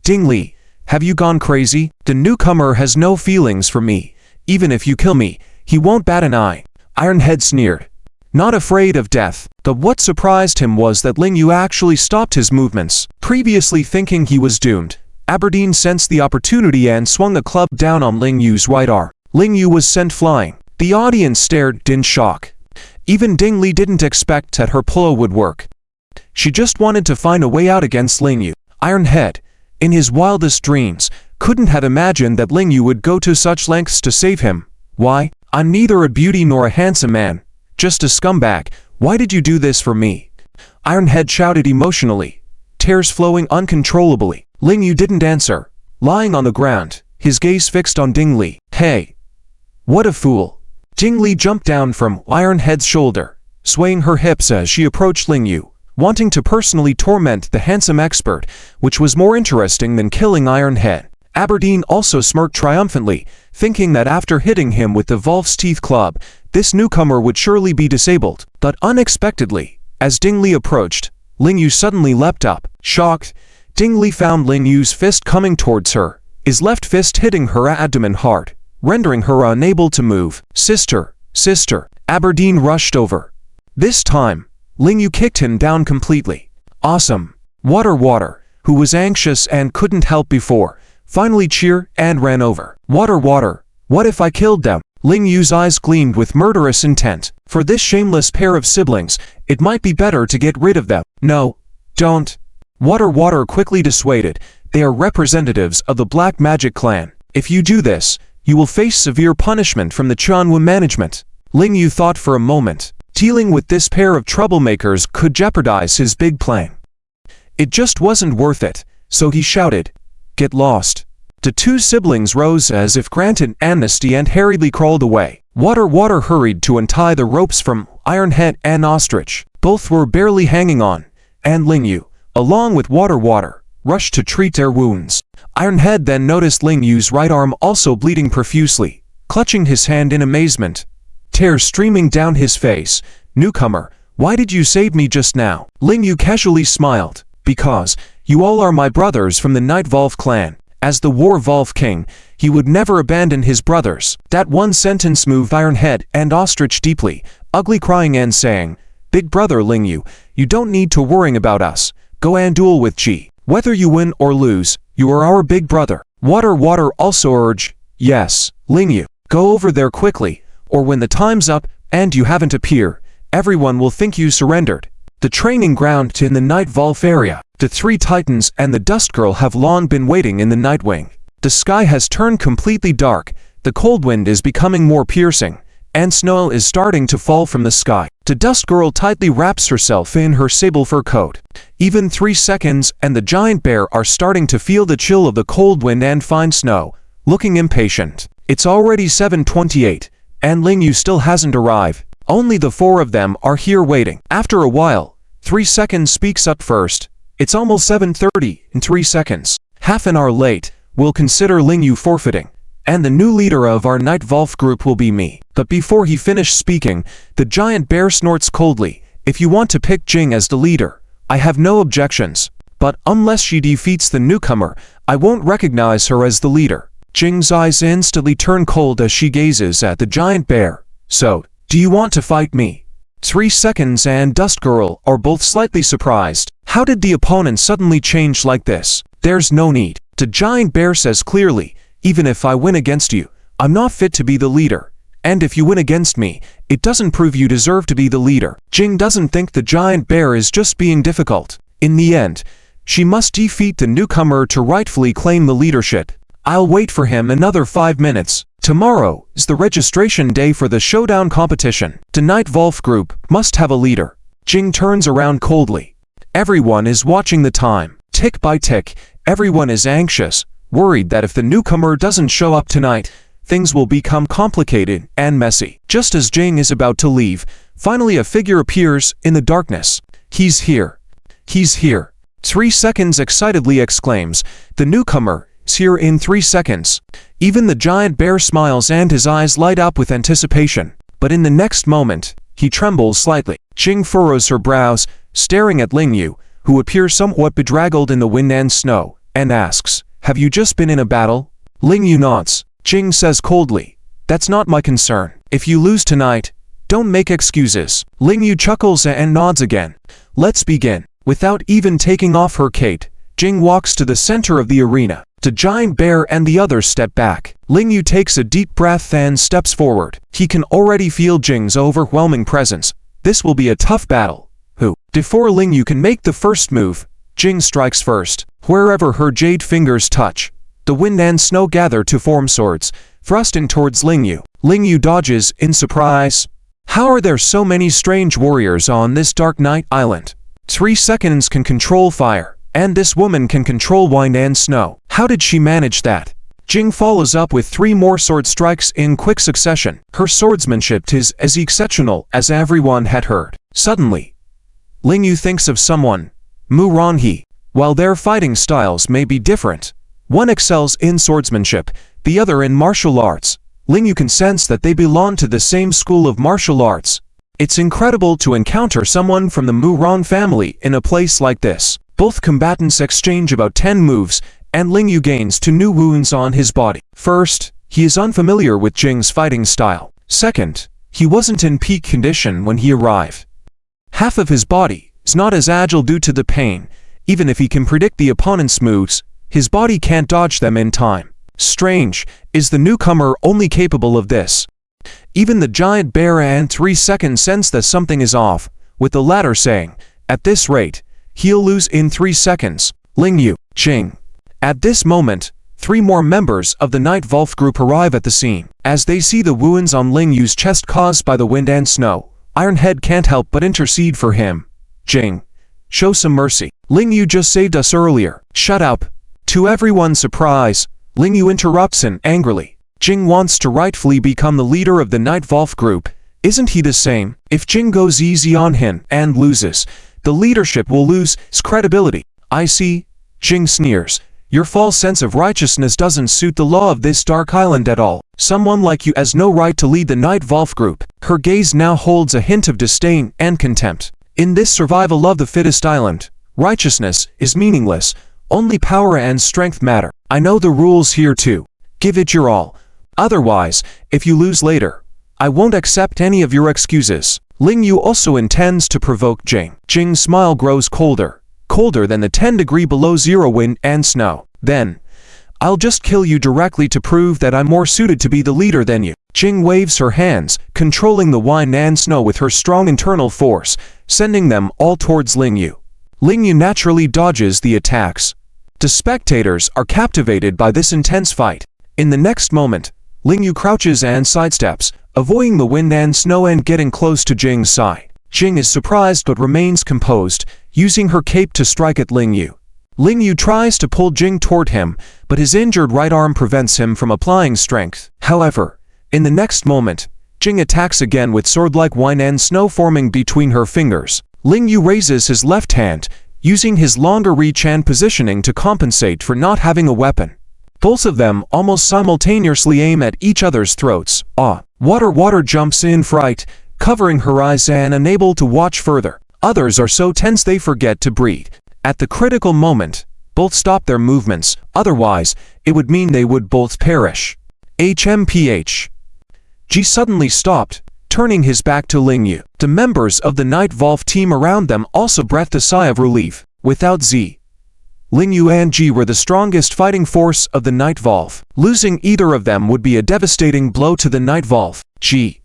Ding Li, have you gone crazy? The newcomer has no feelings for me. Even if you kill me, he won't bat an eye. Iron Head sneered. Not afraid of death. But what surprised him was that Ling Yu actually stopped his movements. Previously thinking he was doomed, Aberdeen sensed the opportunity and swung the club down on Ling Yu's right arm. Ling Yu was sent flying. The audience stared in shock. Even Ding Li didn't expect that her blow would work. She just wanted to find a way out against Ling Yu. Iron Head, in his wildest dreams, couldn't have imagined that Ling Yu would go to such lengths to save him. Why? I'm neither a beauty nor a handsome man. Just a scumbag. Why did you do this for me? Iron Head shouted emotionally, tears flowing uncontrollably. Ling Yu didn't answer, lying on the ground, his gaze fixed on Ding Li. Hey! What a fool! Ding Li jumped down from Iron Head's shoulder, swaying her hips as she approached Ling Yu, wanting to personally torment the handsome expert, which was more interesting than killing Iron Head. Aberdeen also smirked triumphantly, thinking that after hitting him with the Volve's teeth club, this newcomer would surely be disabled. But unexpectedly, as Ding Li approached, Ling Yu suddenly leapt up. Shocked, Ding Li found Ling Yu's fist coming towards her, his left fist hitting her abdomen hard, rendering her unable to move. Sister! Sister! Aberdeen rushed over. This time, Ling Yu kicked him down completely. Awesome! Water, who was anxious and couldn't help before, finally cheered and ran over. Water, what if I killed them? Ling Yu's eyes gleamed with murderous intent. For this shameless pair of siblings, it might be better to get rid of them. No, don't. Water quickly dissuaded. They are representatives of the Black Magic clan. If you do this, you will face severe punishment from the Chuanwu management. Ling Yu thought for a moment. Dealing with this pair of troublemakers could jeopardize his big plan. It just wasn't worth it, so he shouted, "Get lost." The two siblings rose as if granted amnesty and hurriedly crawled away. Water hurried to untie the ropes from Iron Head and Ostrich. Both were barely hanging on, and Ling Yu, along with Water, rushed to treat their wounds. Iron Head then noticed Ling Yu's right arm also bleeding profusely, clutching his hand in amazement, tears streaming down his face. Newcomer, why did you save me just now? Ling Yu casually smiled. Because you all are my brothers from the Night Volve clan. As the War Volve King, he would never abandon his brothers. That one sentence moved Iron Head and Ostrich deeply, ugly crying and saying, Big brother Ling Yu, you don't need to worry about us. Go and duel with Ji. Whether you win or lose, you are our big brother. Water also urged, Yes, Ling Yu, go over there quickly, or when the time's up and you haven't appeared, everyone will think you surrendered. The training ground in the Night Volve area. The three titans and the Dust Girl have long been waiting in the Night Wing. The sky has turned completely dark, the cold wind is becoming more piercing, and snow is starting to fall from the sky. The dust girl tightly wraps herself in her sable fur coat. Even 3 seconds and the giant bear are starting to feel the chill of the cold wind and fine snow, looking impatient. It's already 7:28, and Lingyu still hasn't arrived. Only the 4 of them are here waiting. After a while, 3 seconds speaks up first. It's almost 7:30 in 3 seconds. Half an hour late, we'll consider Lingyu forfeiting, and the new leader of our night Volve group will be me. But before he finished speaking, the giant bear snorts coldly. If you want to pick Jing as the leader, I have no objections. But unless she defeats the newcomer, I won't recognize her as the leader. Jing's eyes instantly turn cold as she gazes at the giant bear. So, do you want to fight me? 3 seconds and Dust Girl are both slightly surprised. How did the opponent suddenly change like this? There's no need. The giant bear says clearly, even if I win against you, I'm not fit to be the leader. And if you win against me, it doesn't prove you deserve to be the leader. Jing doesn't think the giant bear is just being difficult. In the end, she must defeat the newcomer to rightfully claim the leadership. I'll wait for him another 5 minutes. Tomorrow is the registration day for the showdown competition. The night Volve group must have a leader. Jing turns around coldly. Everyone is watching the time. Tick by tick, everyone is anxious, worried that if the newcomer doesn't show up tonight, things will become complicated and messy. Just as Jing is about to leave, finally a figure appears in the darkness. He's here. He's here. 3 seconds excitedly exclaims. The newcomer is here in 3 seconds. Even the giant bear smiles and his eyes light up with anticipation. But in the next moment, he trembles slightly. Jing furrows her brows, staring at Lingyu, who appears somewhat bedraggled in the wind and snow, and asks, "Have you just been in a battle?" Lingyu nods. Jing says coldly, "That's not my concern. If you lose tonight, don't make excuses." Lingyu chuckles and nods again. Let's begin. Without even taking off her cape, Jing walks to the center of the arena. The giant bear and the others step back. Lingyu takes a deep breath and steps forward. He can already feel Jing's overwhelming presence. This will be a tough battle. Before Lingyu can make the first move, Jing strikes first. Wherever her jade fingers touch, the wind and snow gather to form swords, thrusting towards Lingyu. Lingyu dodges in surprise. How are there so many strange warriors on this dark night island? 3 seconds can control fire, and this woman can control wind and snow. How did she manage that? Jing follows up with 3 more sword strikes in quick succession. Her swordsmanship is as exceptional as everyone had heard. Suddenly, Lingyu thinks of someone, Mu Ranhe. While their fighting styles may be different, one excels in swordsmanship, the other in martial arts. Lingyu can sense that they belong to the same school of martial arts. It's incredible to encounter someone from the Mu Ran family in a place like this. Both combatants exchange about 10 moves, and Lingyu gains 2 new wounds on his body. First, he is unfamiliar with Jing's fighting style. Second, he wasn't in peak condition when he arrived. Half of his body is not as agile due to the pain. Even if he can predict the opponent's moves, his body can't dodge them in time. Strange, is the newcomer only capable of this? Even the giant bear and 3 seconds sense that something is off, with the latter saying, "At this rate, he'll lose in 3 seconds. Lingyu, Jing." At this moment, 3 more members of the night Volve group arrive at the scene. As they see the wounds on Lingyu's chest caused by the wind and snow, Ironhead can't help but intercede for him. "Jing, show some mercy. Lingyu just saved us earlier." "Shut up." To everyone's surprise, Lingyu interrupts him angrily. Jing wants to rightfully become the leader of the night Volve group. Isn't he the same? If Jing goes easy on him and loses, the leadership will lose its credibility. "I see." Jing sneers. "Your false sense of righteousness doesn't suit the law of this dark island at all. Someone like you has no right to lead the night Volve group." Her gaze now holds a hint of disdain and contempt. In this survival of the fittest island, righteousness is meaningless. Only power and strength matter. I know the rules here too. Give it your all. Otherwise, if you lose later, I won't accept any of your excuses. Lingyu also intends to provoke Jing. Jing's smile grows colder than the 10° below zero wind and snow. "Then, I'll just kill you directly to prove that I'm more suited to be the leader than you." Jing waves her hands, controlling the wind and snow with her strong internal force, sending them all towards Lingyu. Lingyu naturally dodges the attacks. The spectators are captivated by this intense fight. In the next moment, Ling Yu crouches and sidesteps, avoiding the wind and snow and getting close to Jing's side. Jing is surprised but remains composed, using her cape to strike at Ling Yu. Ling Yu tries to pull Jing toward him, but his injured right arm prevents him from applying strength. However, in the next moment, Jing attacks again with sword-like wind and snow forming between her fingers. Ling Yu raises his left hand, using his longer reach and positioning to compensate for not having a weapon. Both of them almost simultaneously aim at each other's throats. Water jumps in fright, covering her eyes and unable to watch further. Others are so tense they forget to breathe. At the critical moment, both stop their movements, otherwise, it would mean they would both perish. HMPH. Ji suddenly stopped, turning his back to Ling Yu. The members of the Night Volve team around them also breathed a sigh of relief. Without Z, Ling Yu and Ji were the strongest fighting force of the Night Volve. Losing either of them would be a devastating blow to the Night Volve. Ji,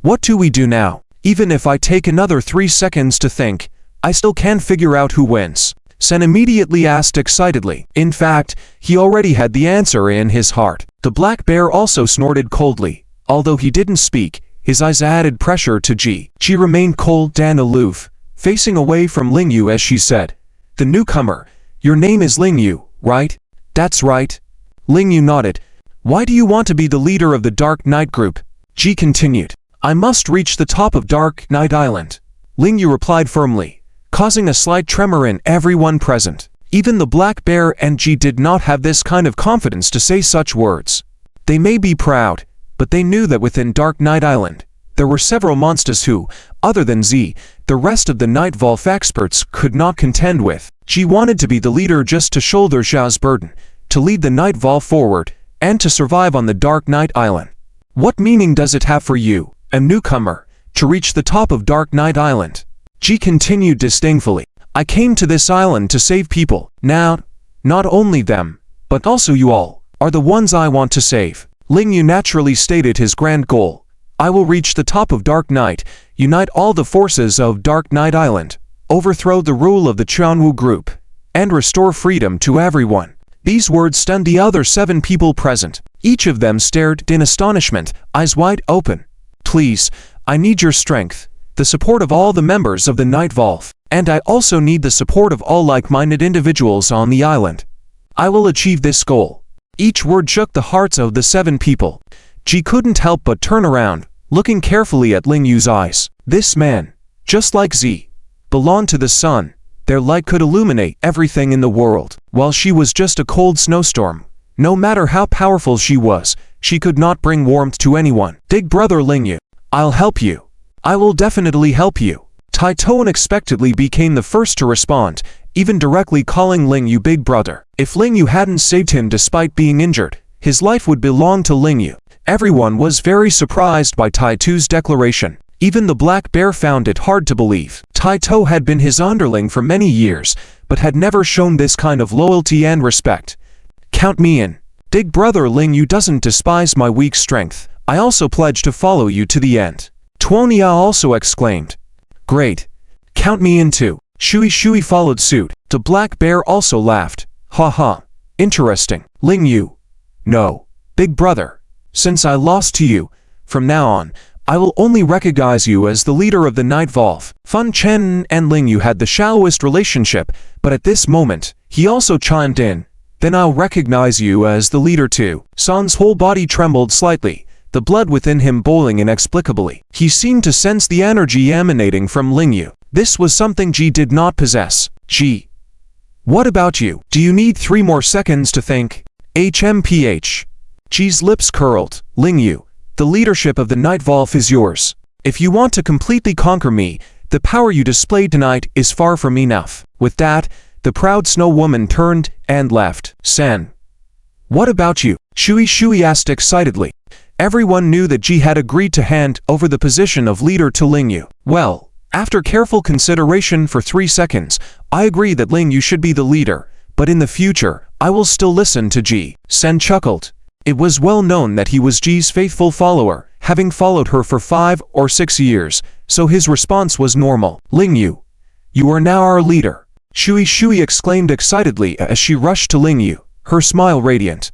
what do we do now? Even if I take another 3 seconds to think, I still can't figure out who wins. Shen immediately asked excitedly. In fact, he already had the answer in his heart. The black bear also snorted coldly. Although he didn't speak, his eyes added pressure to Ji. Ji remained cold and aloof, facing away from Ling Yu as she said, "The newcomer, your name is Ling Yu, right?" "That's right." Ling Yu nodded. "Why do you want to be the leader of the Dark Knight group?" Ji continued. "I must reach the top of Dark Knight Island." Ling Yu replied firmly, causing a slight tremor in everyone present. Even the black bear and Ji did not have this kind of confidence to say such words. They may be proud, but they knew that within Dark Knight Island, there were several monsters who, other than Z, the rest of the Night Volve experts could not contend with. Ji wanted to be the leader just to shoulder Xiao's burden, to lead the Night Volve forward, and to survive on the Dark Knight Island. What meaning does it have for you, a newcomer, to reach the top of Dark Knight Island? Ji continued disdainfully. I came to this island to save people. Now, not only them, but also you all, are the ones I want to save. Ling Yu naturally stated his grand goal. I will reach the top of Dark Knight, unite all the forces of Dark Knight Island, overthrow the rule of the Qianwu group, and restore freedom to everyone. These words stunned the other 7 people present. Each of them stared in astonishment, eyes wide open. Please, I need your strength, the support of all the members of the Night Volve, and I also need the support of all like-minded individuals on the island. I will achieve this goal. Each word shook the hearts of the 7 people. Ji couldn't help but turn around, looking carefully at Ling Yu's eyes. This man, just like Z, belonged to the sun. Their light could illuminate everything in the world, while she was just a cold snowstorm. No matter how powerful she was, she could not bring warmth to anyone. Big brother Ling Yu, I'll help you. I will definitely help you. Tai To unexpectedly became the first to respond, even directly calling Ling Yu big brother. If Ling Yu hadn't saved him despite being injured, his life would belong to Ling Yu. Everyone was very surprised by Tai To's declaration. Even the black bear found it hard to believe. Tai To had been his underling for many years, but had never shown this kind of loyalty and respect. Count me in. Big brother Ling Yu doesn't despise my weak strength. I also pledge to follow you to the end. Tuonia also exclaimed. Great. Count me in too. Shui followed suit. The black bear also laughed. Ha ha. Interesting. Ling Yu. No. Big brother. Since I lost to you, from now on, I will only recognize you as the leader of the Night Volve. Fan Chen and Ling Yu had the shallowest relationship, but at this moment, he also chimed in. Then I'll recognize you as the leader too. San's whole body trembled slightly, the blood within him boiling inexplicably. He seemed to sense the energy emanating from Ling Yu. This was something Ji did not possess. Ji. What about you? Do you need 3 more seconds to think? HMPH. Ji's lips curled. Ling Yu, the leadership of the Night Volve is yours. If you want to completely conquer me, the power you displayed tonight is far from enough. With that, the proud snow woman turned and left. Shen. What about you? Shui asked excitedly. Everyone knew that Ji had agreed to hand over the position of leader to Ling Yu. Well, after careful consideration for 3 seconds, I agree that Ling Yu should be the leader, but in the future, I will still listen to Ji. Shen chuckled. It was well known that he was Ji's faithful follower, having followed her for 5 or 6 years, so his response was normal. Ling Yu, you are now our leader. Shui exclaimed excitedly as she rushed to Ling Yu, her smile radiant.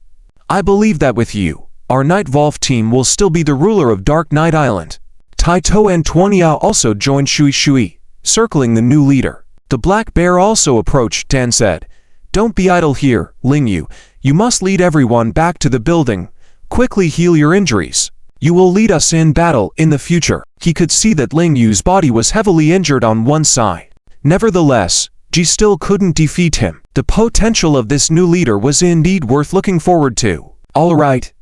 I believe that with you, our Night Volve team will still be the ruler of Dark Knight Island. Taito and Tuanya also joined Shui, circling the new leader. The black bear also approached Dan said, "Don't be idle here, Lingyu. You must lead everyone back to the building. Quickly heal your injuries. You will lead us in battle in the future." He could see that Lingyu's body was heavily injured on one side. Nevertheless, Ji still couldn't defeat him. The potential of this new leader was indeed worth looking forward to. "All right.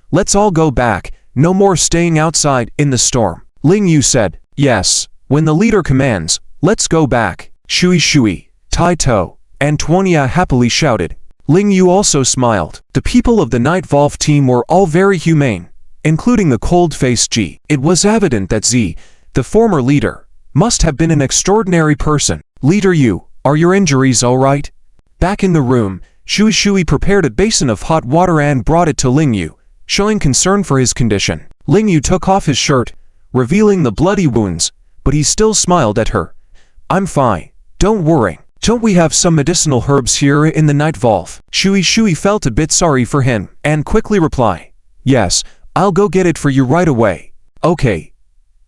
Let's all go back. No more staying outside in the storm." Lingyu said, "Yes, when the leader commands, let's go back." Shui, Taito, and Tuanya happily shouted. Lingyu also smiled. The people of the Night Volve team were all very humane, including the cold-faced Ji. It was evident that Z, the former leader, must have been an extraordinary person. "Leader Yu, are your injuries all right?" Back in the room, Shui prepared a basin of hot water and brought it to Lingyu, showing concern for his condition. Lingyu took off his shirt, revealing the bloody wounds, but he still smiled at her. "I'm fine. Don't worry. Don't we have some medicinal herbs here in the Night Volve?" Shui felt a bit sorry for him and quickly replied, "Yes, I'll go get it for you right away." "Okay."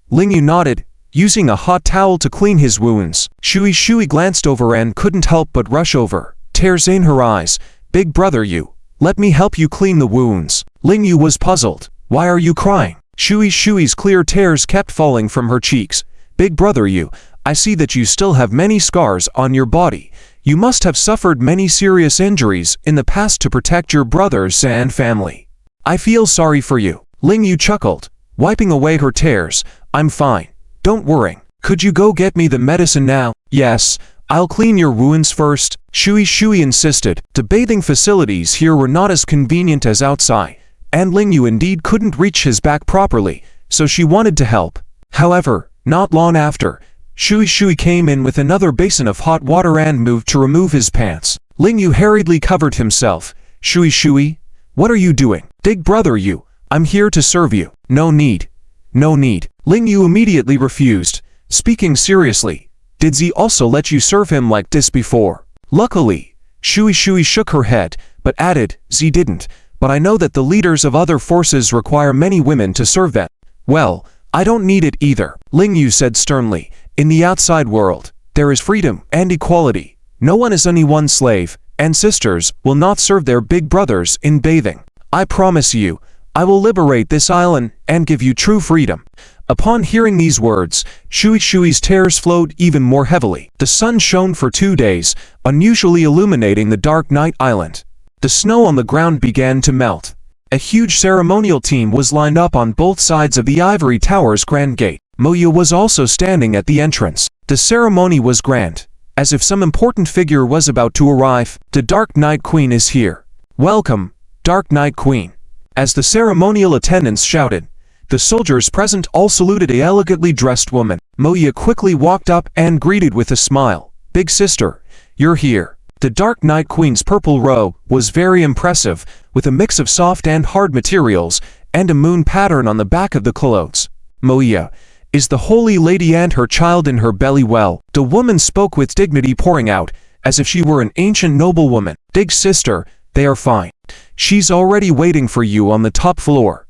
Lingyu nodded, using a hot towel to clean his wounds. Shui glanced over and couldn't help but rush over, tears in her eyes. "Big brother Yu, let me help you clean the wounds." Lingyu was puzzled. "Why are you crying?" Shui's clear tears kept falling from her cheeks. "Big brother Yu, I see that you still have many scars on your body. You must have suffered many serious injuries in the past to protect your brothers and family. I feel sorry for you." Lingyu chuckled, wiping away her tears. "I'm fine. Don't worry. Could you go get me the medicine now?" "Yes, I'll clean your wounds first." Shui insisted. The bathing facilities here were not as convenient as outside, and Lingyu indeed couldn't reach his back properly, so she wanted to help. However, not long after, Shui came in with another basin of hot water and moved to remove his pants. Lingyu hurriedly covered himself. Shui, what are you doing?" "Big brother Yu, I'm here to serve you." No need. Lingyu immediately refused, speaking seriously. "Did Z also let you serve him like this before?" Luckily, Shui shook her head, but added, "Z didn't, but I know that the leaders of other forces require many women to serve them." "Well, I don't need it either," Lingyu said sternly. "In the outside world, there is freedom and equality. No one is anyone's slave, and sisters will not serve their big brothers in bathing. I promise you, I will liberate this island and give you true freedom." Upon hearing these words, Shui's tears flowed even more heavily. The sun shone for 2 days, unusually illuminating the Dark Knight Island. The snow on the ground began to melt. A huge ceremonial team was lined up on both sides of the Ivory Tower's grand gate. Moya was also standing at the entrance. The ceremony was grand, as if some important figure was about to arrive. "The Dark Knight Queen is here. Welcome, Dark Knight Queen." As the ceremonial attendants shouted, the soldiers present all saluted a elegantly dressed woman. Moya quickly walked up and greeted with a smile. "Big sister, you're here." The Dark Knight Queen's purple robe was very impressive, with a mix of soft and hard materials, and a moon pattern on the back of the clothes. "Moya, is the Holy Lady and her child in her belly well?" The woman spoke with dignity, pouring out, as if she were an ancient noblewoman. "Big sister, they are fine. She's already waiting for you on the top floor."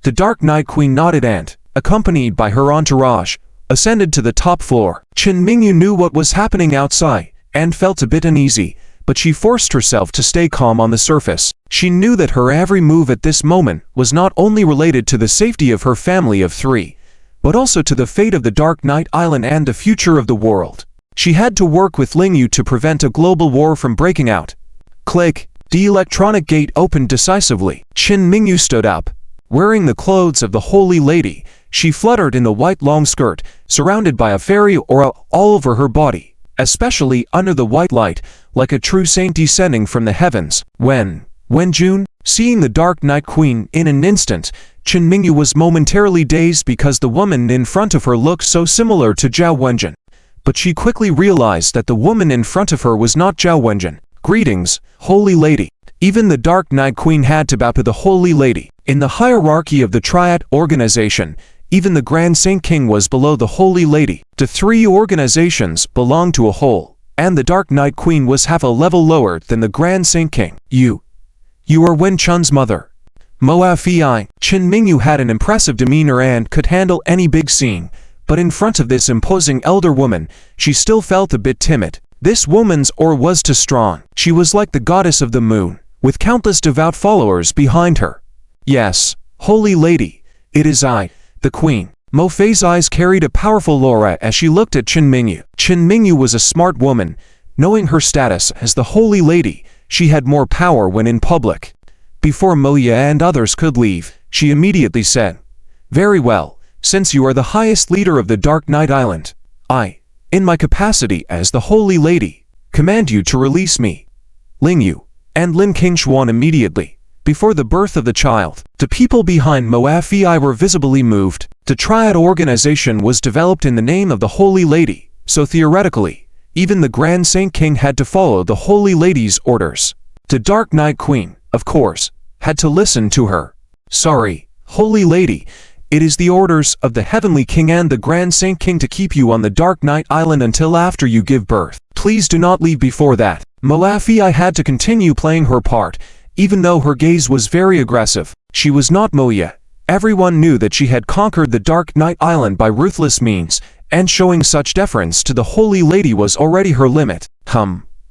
The Dark Knight Queen nodded and, accompanied by her entourage, ascended to the top floor. Chen Mingyu knew what was happening outside, and felt a bit uneasy, but she forced herself to stay calm on the surface. She knew that her every move at this moment was not only related to the safety of her family of 3, but also to the fate of the Dark Knight Island and the future of the world. She had to work with Lingyu to prevent a global war from breaking out. Click. The electronic gate opened decisively. Chen Mingyu stood up. Wearing the clothes of the Holy Lady, she fluttered in the white long skirt, surrounded by a fairy aura all over her body, especially under the white light, like a true saint descending from the heavens. When June, seeing the Dark Knight Queen in an instant, Chen Mingyu was momentarily dazed because the woman in front of her looked so similar to Zhao Wenjun. But she quickly realized that the woman in front of her was not Zhao Wenjun. "Greetings, Holy Lady." Even the Dark Knight Queen had to bow to the Holy Lady. In the hierarchy of the Triad organization, even the Grand Saint King was below the Holy Lady. The 3 organizations belonged to a whole, and the Dark Knight Queen was half a level lower than the Grand Saint King. You are Wen Chun's mother." Moa Fi, Chen Mingyu had an impressive demeanor and could handle any big scene, but in front of this imposing elder woman, she still felt a bit timid. This woman's aura was too strong. She was like the goddess of the moon, with countless devout followers behind her. Yes, holy lady, it is I, the queen. Mo Fei's eyes carried a powerful aura as she looked at Chen Mingyu. Chen Mingyu was a smart woman. Knowing her status as the holy lady, she had more power when in public. Before Moya and others could leave, she immediately said, "Very well, since you are the highest leader of the Dark Night Island, I, in my capacity as the holy lady, command you to release me." Ling Yu and Lin Qingshuan immediately, before the birth of the child, the people behind Moa Fi were visibly moved. The Triad organization was developed in the name of the Holy Lady, so theoretically, even the Grand Saint King had to follow the Holy Lady's orders. The Dark Night Queen, of course, had to listen to her. "Sorry, Holy Lady, it is the orders of the Heavenly King and the Grand Saint King to keep you on the Dark Night Island until after you give birth. Please do not leave before that." Moa Fi had to continue playing her part, even though her gaze was very aggressive. She was not Moya. Everyone knew that she had conquered the Dark Night Island by ruthless means, and showing such deference to the Holy Lady was already her limit.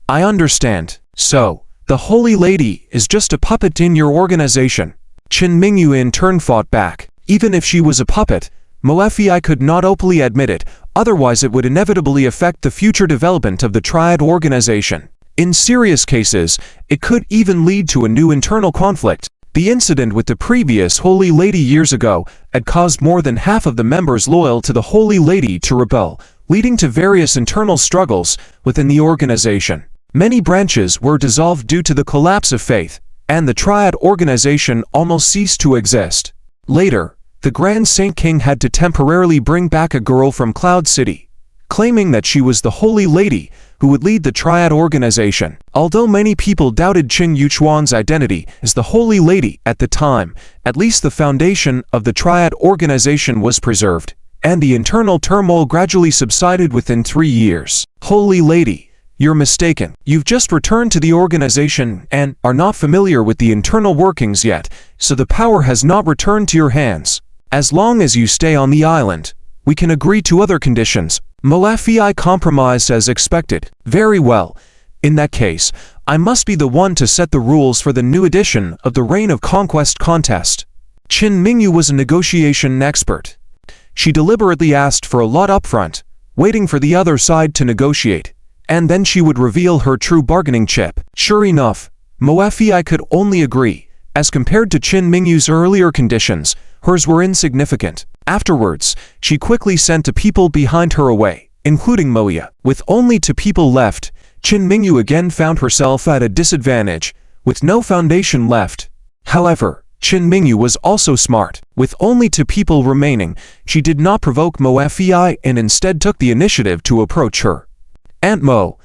I understand. So, the Holy Lady is just a puppet in your organization. Chen Mingyu in turn fought back. Even if she was a puppet, Moa Fi could not openly admit it, otherwise it would inevitably affect the future development of the Triad organization. In serious cases, it could even lead to a new internal conflict. The incident with the previous Holy Lady years ago had caused more than half of the members loyal to the Holy Lady to rebel, leading to various internal struggles within the organization. Many branches were dissolved due to the collapse of faith, and the Triad organization almost ceased to exist. Later, the Grand Saint King had to temporarily bring back a girl from Cloud City, claiming that she was the Holy Lady who would lead the Triad organization. Although many people doubted Qing Yuchuan's identity as the Holy Lady at the time, at least the foundation of the Triad organization was preserved, and the internal turmoil gradually subsided within 3 years. Holy Lady, you're mistaken. You've just returned to the organization and are not familiar with the internal workings yet, so the power has not returned to your hands. As long as you stay on the island, we can agree to other conditions. Moa Fi compromised as expected. Very well. In that case, I must be the one to set the rules for the new edition of the Reign of Conquest contest. Chen Mingyu was a negotiation expert. She deliberately asked for a lot upfront, waiting for the other side to negotiate, and then she would reveal her true bargaining chip. Sure enough, Moa Fi could only agree. As compared to Chen Mingyu's earlier conditions, hers were insignificant. Afterwards, she quickly sent the people behind her away, including Moya. With only 2 people left, Chen Mingyu again found herself at a disadvantage, with no foundation left. However, Chen Mingyu was also smart. With only 2 people remaining, she did not provoke Moa Fi and instead took the initiative to approach her. "Aunt Mo,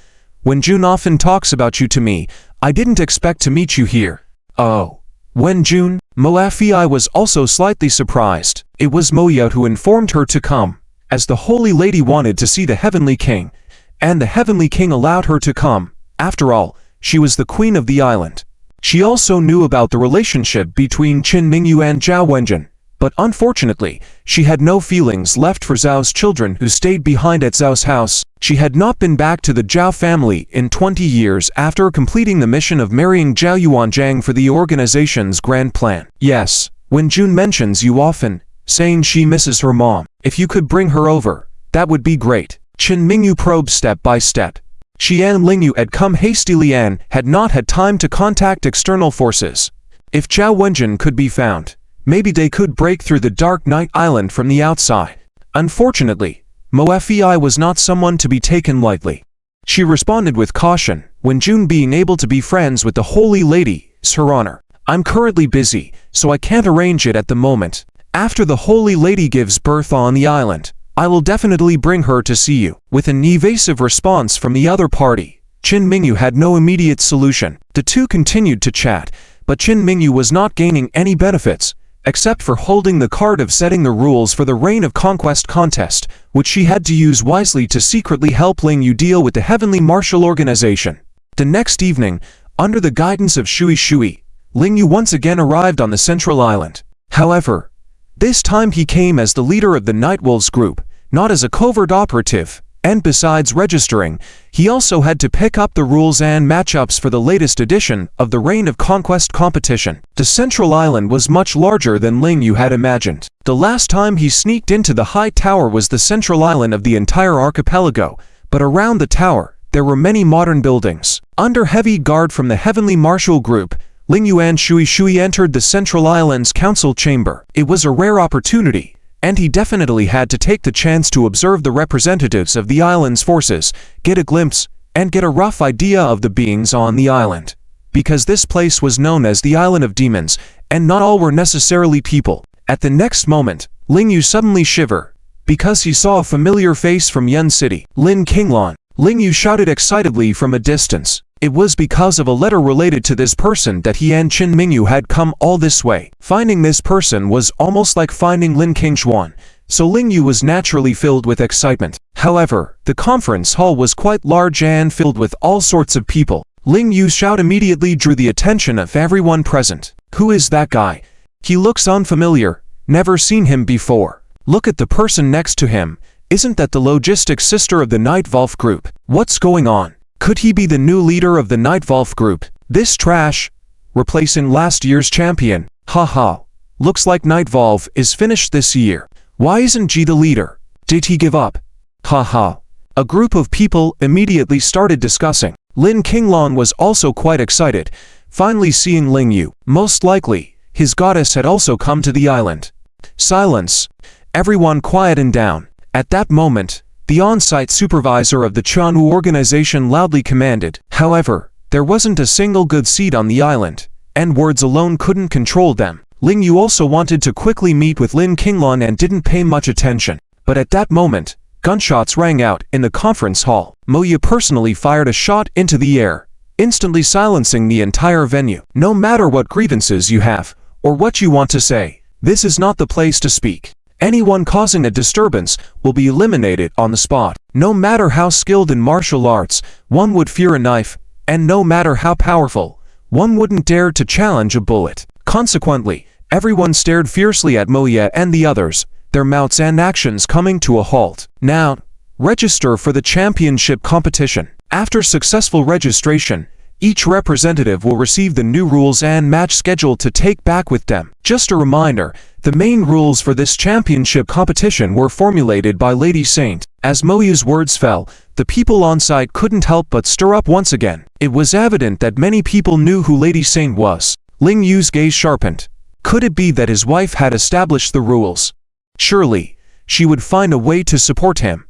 when Jun often talks about you to me, I didn't expect to meet you here." "Oh. When Jun?" Moa Fi was also slightly surprised. It was Moya who informed her to come, as the Holy Lady wanted to see the Heavenly King, and the Heavenly King allowed her to come. After all, she was the queen of the island. She also knew about the relationship between Chen Mingyu and Zhao Wenjun, but unfortunately, she had no feelings left for Zhao's children who stayed behind at Zhao's house. She had not been back to the Zhao family in 20 years after completing the mission of marrying Zhao Yuanzhang for the organization's grand plan. "Yes, when Jun mentions you often, saying she misses her mom. If you could bring her over, that would be great." Chen Mingyu probed step by step. She and Lingyu had come hastily and had not had time to contact external forces. If Zhao Wenjun could be found, maybe they could break through the Dark Night Island from the outside. Unfortunately, Moa Fi was not someone to be taken lightly. She responded with caution, when Jun being able to be friends with the Holy Lady is her honor. "I'm currently busy, so I can't arrange it at the moment. After the Holy Lady gives birth on the island, I will definitely bring her to see you." With an evasive response from the other party, Chen Mingyu had no immediate solution. The two continued to chat, but Chen Mingyu was not gaining any benefits, except for holding the card of setting the rules for the Reign of Conquest contest, which she had to use wisely to secretly help Lingyu deal with the Heavenly Martial Organization. The next evening, under the guidance of Shui Shui, Ling Yu once again arrived on the central island. However, this time he came as the leader of the Nightwolves group, not as a covert operative, and besides registering, he also had to pick up the rules and matchups for the latest edition of the Reign of Conquest competition. The central island was much larger than Ling Yu had imagined. The last time he sneaked into the high tower was the central island of the entire archipelago, but around the tower, there were many modern buildings. Under heavy guard from the Heavenly Martial Group, Ling Yu and Shui entered the central island's council chamber. It was a rare opportunity, and he definitely had to take the chance to observe the representatives of the island's forces, get a glimpse, and get a rough idea of the beings on the island. Because this place was known as the Island of Demons, and not all were necessarily people. At the next moment, Ling Yu suddenly shivered, because he saw a familiar face from Yan City, Lin Qinglan. Ling Yu shouted excitedly from a distance. It was because of a letter related to this person that he and Qin Mingyu had come all this way. Finding this person was almost like finding Lin Qingxuan, so Ling Yu was naturally filled with excitement. However, the conference hall was quite large and filled with all sorts of people. Ling Yu's shout immediately drew the attention of everyone present. Who is that guy? He looks unfamiliar, never seen him before. Look at the person next to him. Isn't that the logistics sister of the Night Volve group? What's going on? Could he be the new leader of the Night Volve group? This trash, replacing last year's champion. Haha. Looks like Night Volve is finished this year. Why isn't G the leader? Did he give up? Haha. A group of people immediately started discussing. Lin Qinglan was also quite excited, finally seeing Ling Yu. Most likely, his goddess had also come to the island. Silence. Everyone quietened down. At that moment, the on-site supervisor of the Chuanwu organization loudly commanded. However, there wasn't a single good seat on the island, and words alone couldn't control them. Ling Yu also wanted to quickly meet with Lin Qinglan and didn't pay much attention. But at that moment, gunshots rang out in the conference hall. Mo Ye personally fired a shot into the air, instantly silencing the entire venue. No matter what grievances you have, or what you want to say, this is not the place to speak. Anyone causing a disturbance will be eliminated on the spot. No matter how skilled in martial arts, one would fear a knife, and no matter how powerful, one wouldn't dare to challenge a bullet. Consequently, everyone stared fiercely at Mo Ye and the others, their mouths and actions coming to a halt. Now, register for the championship competition. After successful registration, each representative will receive the new rules and match schedule to take back with them. Just a reminder, the main rules for this championship competition were formulated by Lady Saint. As Mo Ye's words fell, the people on site couldn't help but stir up once again. It was evident that many people knew who Lady Saint was. Ling Yu's gaze sharpened. Could it be that his wife had established the rules? Surely, she would find a way to support him.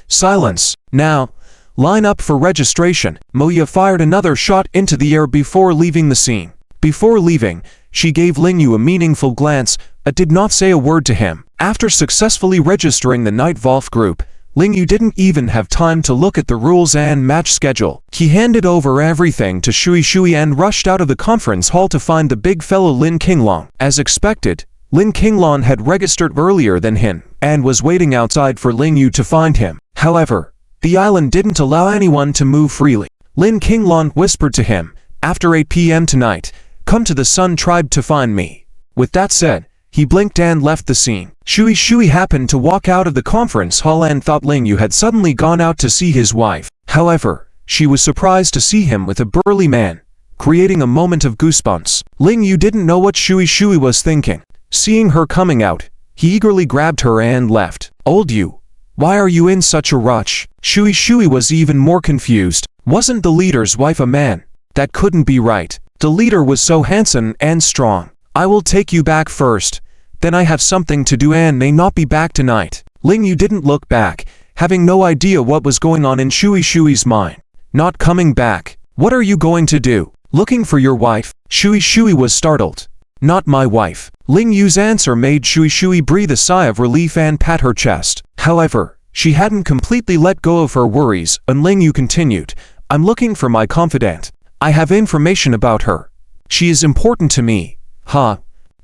Silence. Now, line up for registration. Mo Ye fired another shot into the air before leaving the scene. Before leaving, she gave Ling Yu a meaningful glance, but did not say a word to him. After successfully registering the Night Volve group, Ling Yu didn't even have time to look at the rules and match schedule. He handed over everything to Shui and rushed out of the conference hall to find the big fellow Lin Qinglan. As expected, Lin Qinglan had registered earlier than him, and was waiting outside for Ling Yu to find him. However, the island didn't allow anyone to move freely. Lin Qinglan whispered to him, "After 8 p.m. tonight, come to the Sun Tribe to find me." With that said, he blinked and left the scene. Shui happened to walk out of the conference hall and thought Ling Yu had suddenly gone out to see his wife. However, she was surprised to see him with a burly man, creating a moment of goosebumps. Ling Yu didn't know what Shui was thinking. Seeing her coming out, he eagerly grabbed her and left. "Old Yu, why are you in such a rush?" Shui was even more confused. Wasn't the leader's wife a man? That couldn't be right. The leader was so handsome and strong. "I will take you back first. Then I have something to do and may not be back tonight." Ling Yu didn't look back, having no idea what was going on in Shui's mind. "Not coming back? What are you going to do? Looking for your wife?" Shui was startled. "Not my wife." Ling Yu's answer made Shui breathe a sigh of relief and pat her chest. However, she hadn't completely let go of her worries, and Ling Yu continued, "I'm looking for my confidant. I have information about her. She is important to me." "Huh?"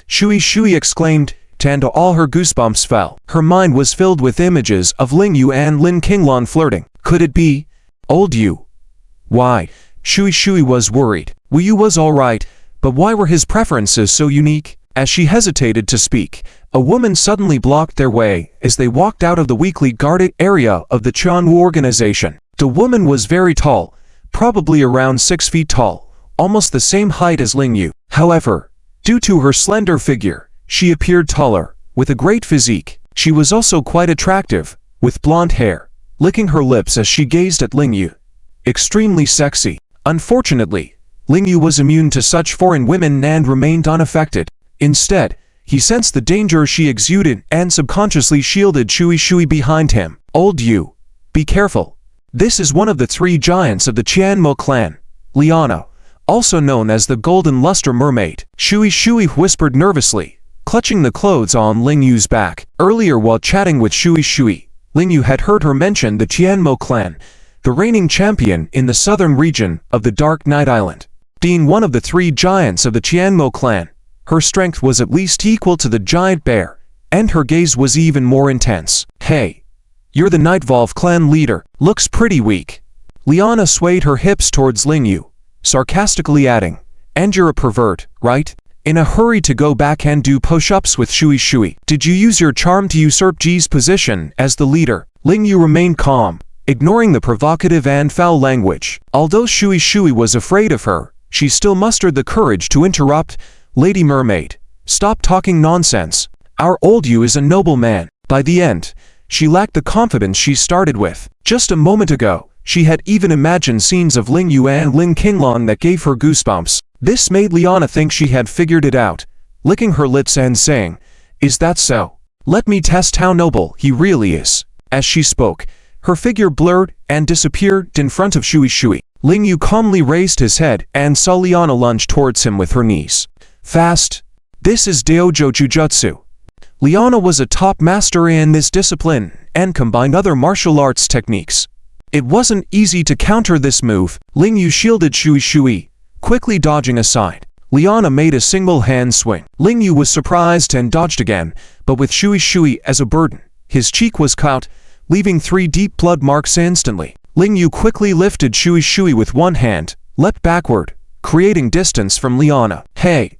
Shui exclaimed, and all her goosebumps fell. Her mind was filled with images of Ling Yu and Lin Qinglan flirting. Could it be? Old Yu? Why? Shui was worried. Yu was alright, But why were his preferences so unique? As she hesitated to speak, a woman suddenly blocked their way as they walked out of the weekly guarded area of the Jian organization. The woman was very tall, probably around 6 feet tall, almost the same height as Lingyu. However, due to her slender figure, she appeared taller, with a great physique. She was also quite attractive, with blonde hair, licking her lips as she gazed at Lingyu. Extremely sexy. Unfortunately, Lingyu was immune to such foreign women and remained unaffected. Instead, he sensed the danger she exuded and subconsciously shielded Shui behind him. Old you, be careful. This is one of the 3 giants of the Tianmo clan, Liana, also known as the Golden Luster Mermaid. Shui whispered nervously, clutching the clothes on Lingyu's back. Earlier while chatting with Shui, Lingyu had heard her mention the Tianmo clan, the reigning champion in the southern region of the Dark Night Island. Being one of the 3 giants of the Tianmo clan, her strength was at least equal to the giant bear, and her gaze was even more intense. Hey, you're the Night Volve clan leader, looks pretty weak. Liana swayed her hips towards Lingyu, sarcastically adding, and you're a pervert, right? In a hurry to go back and do push-ups with Shui. Did you use your charm to usurp Ji's position as the leader? Lingyu remained calm, ignoring the provocative and foul language. Although Shui was afraid of her, she still mustered the courage to interrupt. Lady Mermaid, stop talking nonsense. Our old you is a noble man. By the end, she lacked the confidence she started with. Just a moment ago, she had even imagined scenes of Lingyu and Ling Qinglong that gave her goosebumps. This made Liana think she had figured it out, licking her lips and saying, "Is that so? Let me test how noble he really is." As she spoke, her figure blurred and disappeared in front of Shui. Lingyu calmly raised his head and saw Liana lunge towards him with her knees. Fast. This is Dojo Jujutsu. Liana was a top master in this discipline and combined other martial arts techniques. It wasn't easy to counter this move. Lingyu shielded Shui, quickly dodging aside. Liana made a single hand swing. Lingyu was surprised and dodged again, but with Shui as a burden, his cheek was cut, leaving 3 deep blood marks instantly. Lingyu quickly lifted Shui with one hand, leapt backward, creating distance from Liana. Hey!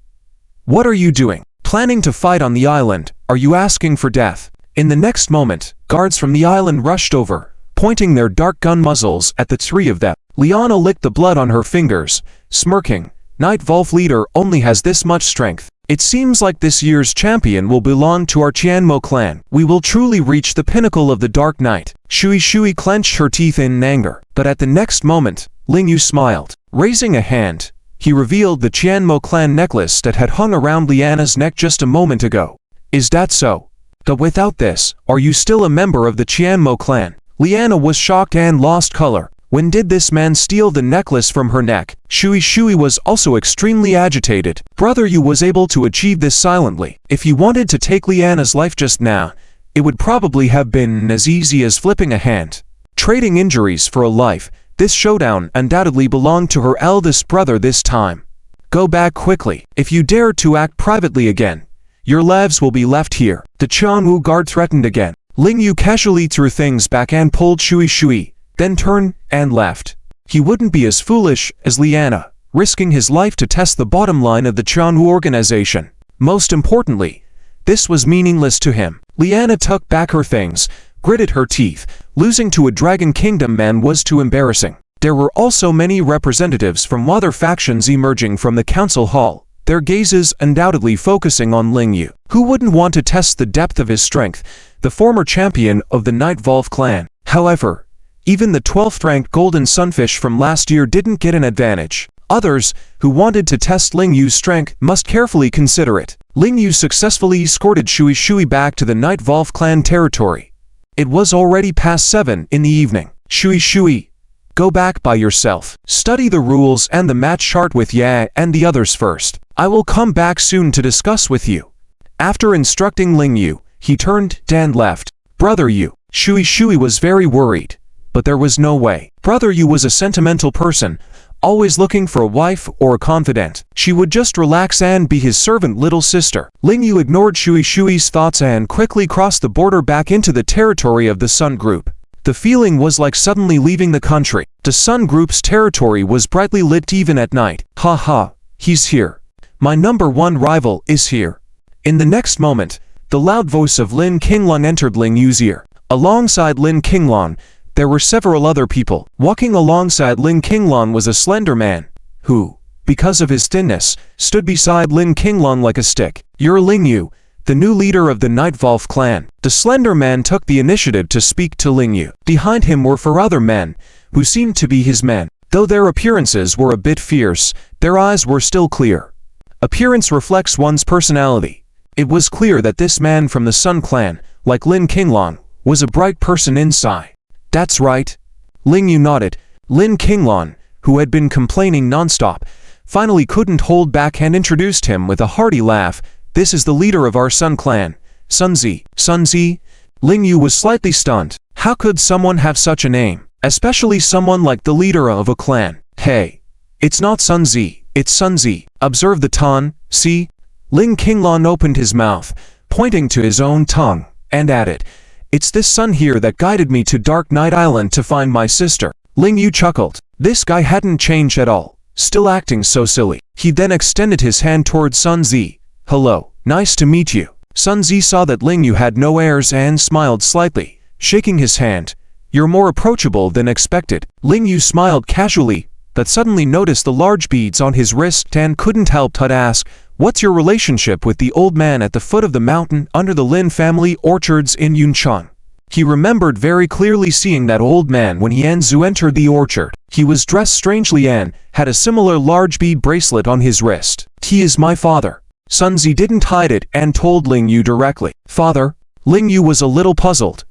What are you doing? Planning to fight on the island? Are you asking for death? In the next moment, guards from the island rushed over, pointing their dark gun muzzles at the 3 of them. Liana licked the blood on her fingers, smirking. Night Volve leader only has this much strength. It seems like this year's champion will belong to our Tianmo clan. We will truly reach the pinnacle of the Dark Night. Shui clenched her teeth in anger. But at the next moment, Lingyu smiled. Raising a hand, he revealed the Tianmo clan necklace that had hung around Liana's neck just a moment ago. Is that so? But without this, are you still a member of the Tianmo clan? Liana was shocked and lost color. When did this man steal the necklace from her neck? Shui was also extremely agitated. Brother Yu was able to achieve this silently. If he wanted to take Liana's life just now, it would probably have been as easy as flipping a hand. Trading injuries for a life, this showdown undoubtedly belonged to her eldest brother this time. Go back quickly. If you dare to act privately again, your lives will be left here. The Changwu guard threatened again. Lingyu casually threw things back and pulled Shui, then turned and left. He wouldn't be as foolish as Liana, risking his life to test the bottom line of the Changwu organization. Most importantly, this was meaningless to him. Liana tucked back her things, gritted her teeth. Losing to a Dragon Kingdom man was too embarrassing. There were also many representatives from other factions emerging from the council hall, their gazes undoubtedly focusing on Lingyu. Who wouldn't want to test the depth of his strength, the former champion of the Night Volve clan? However, even the 12th ranked Golden Sunfish from last year didn't get an advantage. Others, who wanted to test Lingyu's strength, must carefully consider it. Lingyu successfully escorted Shui back to the Night Volve clan territory. It was already past 7 in the evening. Shui, go back by yourself. Study the rules and the match chart with Ya and the others first. I will come back soon to discuss with you. After instructing Lingyu, he turned and left. Brother Yu. Shui was very worried, but there was no way. Brother Yu was a sentimental person, always looking for a wife or a confidant. She would just relax and be his servant little sister. Lingyu ignored Shui's thoughts and quickly crossed the border back into the territory of the Sun Group. The feeling was like suddenly leaving the country. The Sun Group's territory was brightly lit even at night. Ha ha, he's here. my #1 rival is here." In the next moment, the loud voice of Lin Qinglong entered Ling Yu's ear. Alongside Lin Qinglong, there were several other people. Walking alongside Lin Qinglong was a slender man, who, because of his thinness, stood beside Lin Qinglong like a stick. "You're Ling Yu, the new leader of the Night Volve clan." The slender man took the initiative to speak to Ling Yu. Behind him were 4 other men, who seemed to be his men. Though their appearances were a bit fierce, their eyes were still clear. Appearance reflects one's personality. It was clear that this man from the Sun clan, like Lin Qinglong, was a bright person inside. "That's right." Ling Yu nodded. Lin Qinglong, who had been complaining nonstop, finally couldn't hold back and introduced him with a hearty laugh. "This is the leader of our Sun clan, Sun Zi." Sun Zi? Ling Yu was slightly stunned. How could someone have such a name? Especially someone like the leader of a clan. "Hey, it's not Sun Zi, it's Sun Zi. Observe the tongue, see?" Lin Qinglong opened his mouth, pointing to his own tongue, and added, "It's this sun here that guided me to Dark Night Island to find my sister." Ling Yu chuckled. This guy hadn't changed at all, still acting so silly. He then extended his hand towards Sun Zi. "Hello, nice to meet you." Sun Zi saw that Ling Yu had no airs and smiled slightly, shaking his hand. "You're more approachable than expected." Ling Yu smiled casually, but suddenly noticed the large beads on his wrist and couldn't help but ask, "What's your relationship with the old man at the foot of the mountain under the Lin family orchards in Yuncheng?" He remembered very clearly seeing that old man when he and Zhu entered the orchard. He was dressed strangely and had a similar large bead bracelet on his wrist. "He is my father." Sun Zi didn't hide it and told Ling Yu directly. "Father?" Ling Yu was a little puzzled.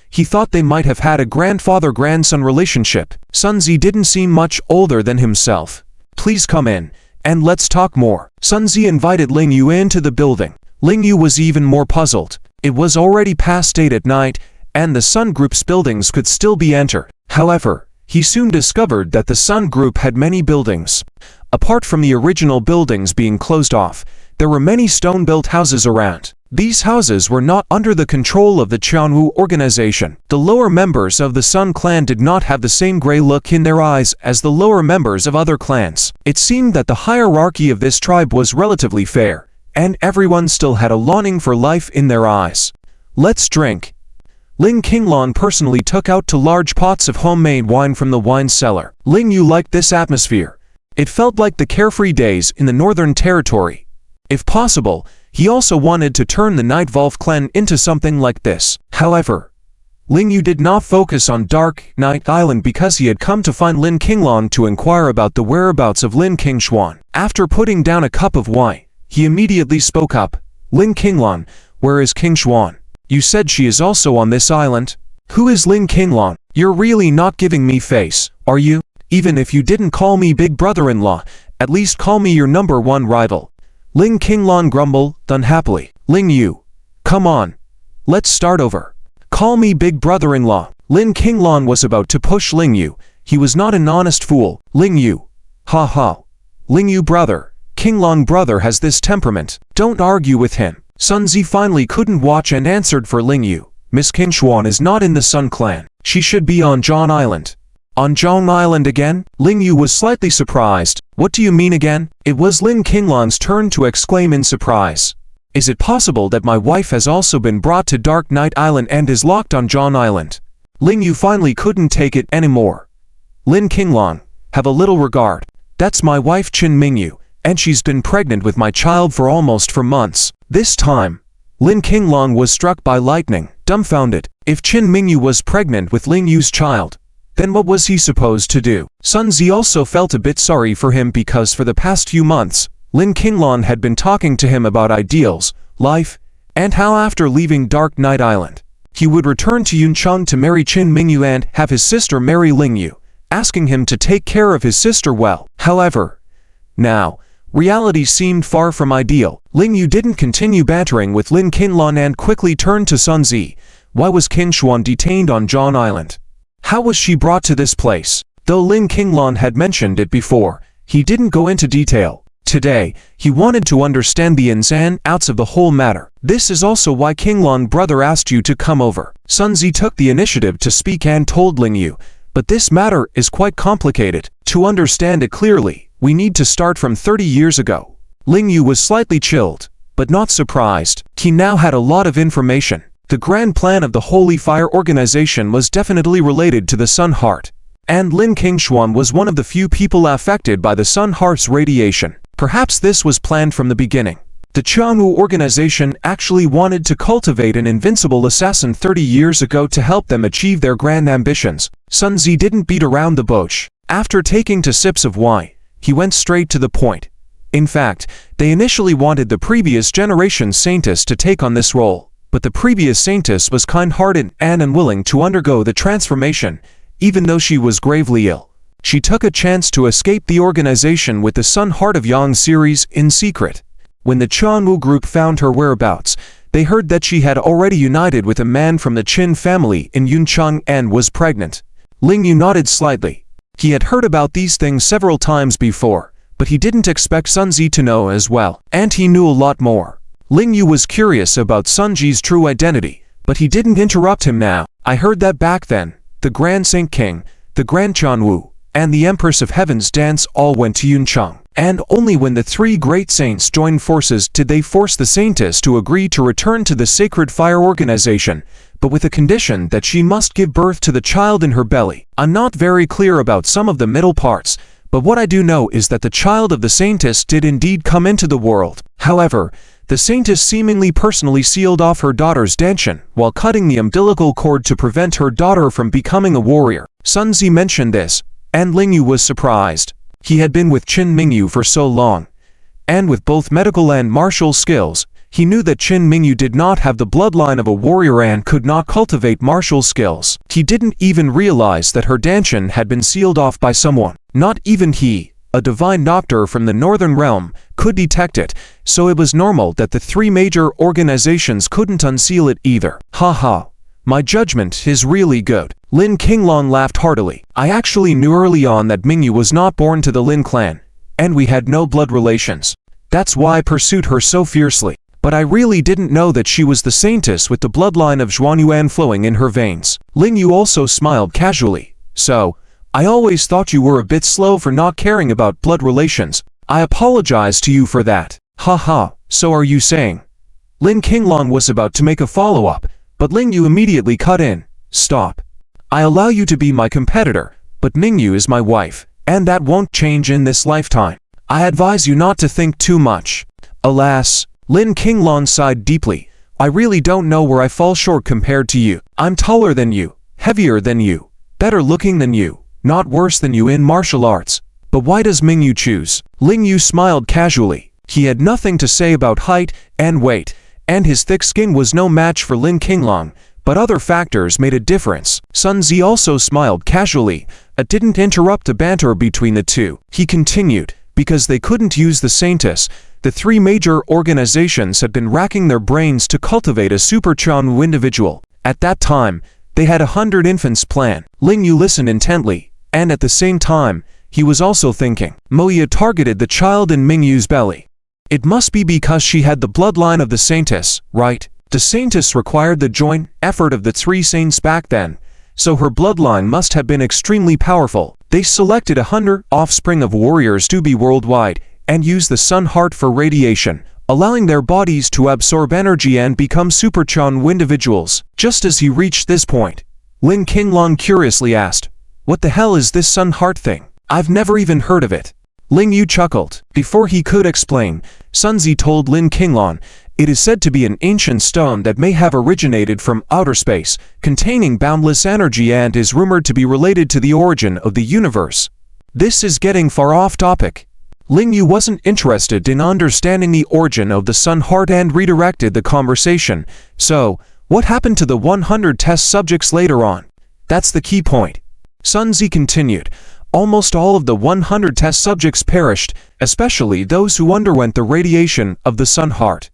He thought they might have had a grandfather-grandson relationship. Sun Zi didn't seem much older than himself. "Please come in, and let's talk more." Sun Zi invited Ling Yu into the building. Ling Yu was even more puzzled. It was already past 8 at night, and the Sun Group's buildings could still be entered. However, he soon discovered that the Sun Group had many buildings. Apart from the original buildings being closed off, there were many stone-built houses around. These houses were not under the control of the Qianwu organization. The lower members of the Sun clan did not have the same gray look in their eyes as the lower members of other clans. It seemed that the hierarchy of this tribe was relatively fair, and everyone still had a longing for life in their eyes. "Let's drink." Lin Qinglong personally took out 2 large pots of homemade wine from the wine cellar. Ling Yu liked this atmosphere. It felt like the carefree days in the Northern Territory. If possible, he also wanted to turn the Night Volve clan into something like this. However, Ling Yu did not focus on Dark Night Island because he had come to find Lin Qinglong to inquire about the whereabouts of Lin Qingshuan. After putting down a cup of wine, he immediately spoke up. "Lin Qinglong, where is Qingshuan? You said she is also on this island." "Who is Lin Qinglong? You're really not giving me face, are you? Even if you didn't call me big brother-in-law, at least call me your #1 rival." Lin Qinglong grumbled unhappily. "Ling Yu, come on. Let's start over. Call me big brother-in-law." Lin Qinglong was about to push Ling Yu. He was not an honest fool. "Ling Yu. Ha ha. Ling Yu brother. Qinglong brother has this temperament. Don't argue with him." Sun Zi finally couldn't watch and answered for Ling Yu. "Miss Qingshuan is not in the Sun clan. She should be on Jian Island." "On Jian Island again?" Ling Yu was slightly surprised. "What do you mean again?" It was Lin Qinglong's turn to exclaim in surprise. "Is it possible that my wife has also been brought to Dark Night Island and is locked on Jian Island?" Ling Yu finally couldn't take it anymore. "Lin Qinglong, have a little regard. That's my wife Qin Mingyu, and she's been pregnant with my child for almost 4 months." This time, Lin Qinglong was struck by lightning, dumbfounded. If Qin Mingyu was pregnant with Ling Yu's child, then what was he supposed to do? Sun Zi also felt a bit sorry for him because for the past few months, Lin Qinglong had been talking to him about ideals, life, and how after leaving Dark Night Island, he would return to Yuncheng to marry Qin Mingyu and have his sister marry Ling Yu, asking him to take care of his sister well. However, now, reality seemed far from ideal. Ling Yu didn't continue bantering with Lin Qinglong and quickly turned to Sun Zi. Why was Qingshuan detained on Jian Island? How was she brought to this place? Though Lin Qinglong had mentioned it before, he didn't go into detail. Today, he wanted to understand the ins and outs of the whole matter. "This is also why Qinglong brother asked you to come over." Sun Zi took the initiative to speak and told Ling Yu, "But this matter is quite complicated. To understand it clearly, we need to start from 30 years ago. Ling Yu was slightly chilled, but not surprised. He now had a lot of information. The grand plan of the Holy Fire Organization was definitely related to the Sun Heart, and Lin Qingshuan was one of the few people affected by the Sun Heart's radiation. Perhaps this was planned from the beginning. The Qianwu organization actually wanted to cultivate an invincible assassin 30 years ago to help them achieve their grand ambitions. Sun Zi didn't beat around the bush. After taking 2 sips of wine, he went straight to the point. In fact, they initially wanted the previous generation Saintess to take on this role, but the previous Saintess was kind-hearted and unwilling to undergo the transformation, even though she was gravely ill. She took a chance to escape the organization with the Sun Heart of Yang series in secret. When the Qianwu group found her whereabouts, they heard that she had already united with a man from the Qin family in Yuncheng and was pregnant. Ling Yu nodded slightly. He had heard about these things several times before, but he didn't expect Sun Zi to know as well, and he knew a lot more. Ling Yu was curious about Sun Zi's true identity, but he didn't interrupt him now. I heard that back then, the Grand Saint King, the Grand Qianwu, and the Empress of Heaven's dance all went to Yuncheng. And only when the 3 great saints joined forces did they force the Saintess to agree to return to the Sacred Fire Organization, but with a condition that she must give birth to the child in her belly. I'm not very clear about some of the middle parts, but what I do know is that the child of the Saintess did indeed come into the world. However, the Saintess seemingly personally sealed off her daughter's danshan while cutting the umbilical cord to prevent her daughter from becoming a warrior. Sun Zi mentioned this, and Ling Yu was surprised. He had been with Qin Mingyu for so long, and with both medical and martial skills, he knew that Qin Mingyu did not have the bloodline of a warrior and could not cultivate martial skills. He didn't even realize that her danshan had been sealed off by someone. Not even he, a divine doctor from the Northern Realm, could detect it, so it was normal that the 3 major organizations couldn't unseal it either. Haha. My judgment is really good. Lin Qinglan laughed heartily. I actually knew early on that Mingyu was not born to the Lin clan, and we had no blood relations. That's why I pursued her so fiercely. But I really didn't know that she was the Saintess with the bloodline of Zhuanyuan flowing in her veins. Ling Yu also smiled casually. So, I always thought you were a bit slow for not caring about blood relations. I apologize to you for that. Haha, so are you saying? Lin Qinglan was about to make a follow-up, but Ling Yu immediately cut in. Stop. I allow you to be my competitor, but Mingyu is my wife, and that won't change in this lifetime. I advise you not to think too much. Alas, Lin Qinglan sighed deeply. I really don't know where I fall short compared to you. I'm taller than you, heavier than you, better looking than you, not worse than you in martial arts. But why does Mingyu choose? Ling Yu smiled casually. He had nothing to say about height and weight, and his thick skin was no match for Lin Qinglan, but other factors made a difference. Sun Zi also smiled casually. It didn't interrupt the banter between the two. He continued, because they couldn't use the Saintess, the 3 major organizations had been racking their brains to cultivate a super Qianwu individual. At that time, they had 100 infants plan. Ling Yu listened intently, and at the same time, he was also thinking. Moya targeted the child in Mingyu's belly. It must be because she had the bloodline of the Saintess, right? The Saintess required the joint effort of the 3 saints back then, so her bloodline must have been extremely powerful. They selected 100 offspring of warriors to be worldwide, and used the Sun Heart for radiation, allowing their bodies to absorb energy and become Super Qianwu individuals. Just as he reached this point, Lin Qinglan curiously asked, "What the hell is this Sun Heart thing? I've never even heard of it." Ling Yu chuckled. Before he could explain, Sun Zi told Lin Qinglan, "It is said to be an ancient stone that may have originated from outer space, containing boundless energy and is rumored to be related to the origin of the universe." This is getting far off topic. Ling Yu wasn't interested in understanding the origin of the Sun Heart and redirected the conversation. So, what happened to the 100 test subjects later on? That's the key point. Sun Zi continued. Almost all of the 100 test subjects perished, especially those who underwent the radiation of the Sun Heart.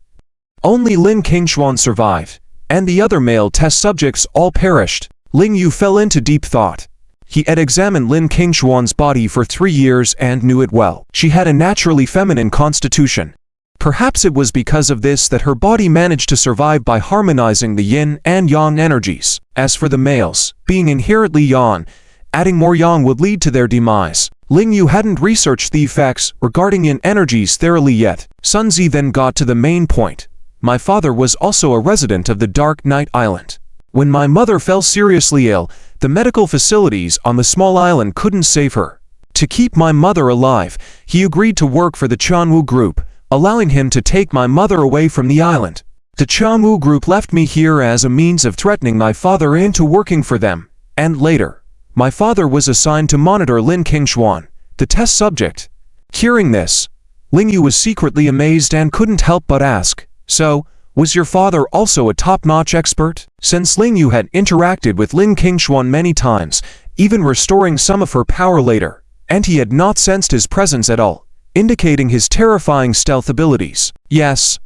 Only Lin Qingshuan survived, and the other male test subjects all perished. Ling Yu fell into deep thought. He had examined Lin Qingshuan's body for 3 years and knew it well. She had a naturally feminine constitution. Perhaps it was because of this that her body managed to survive by harmonizing the yin and yang energies. As for the males, being inherently yang, Adding more yang would lead to their demise. Ling Yu hadn't researched the effects regarding yin energies thoroughly yet. Sun Zi then got to the main point. My father was also a resident of the Dark Night Island. When my mother fell seriously ill, the medical facilities on the small island couldn't save her. To keep my mother alive, he agreed to work for the Chanwu group, allowing him to take my mother away from the island. The Chanwu group left me here as a means of threatening my father into working for them, and later, my father was assigned to monitor Lin Qingshuan, the test subject. Hearing this, Ling Yu was secretly amazed and couldn't help but ask, "So, was your father also a top-notch expert?" Since Ling Yu had interacted with Lin Qingshuan many times, even restoring some of her power later, and he had not sensed his presence at all, indicating his terrifying stealth abilities. Yes,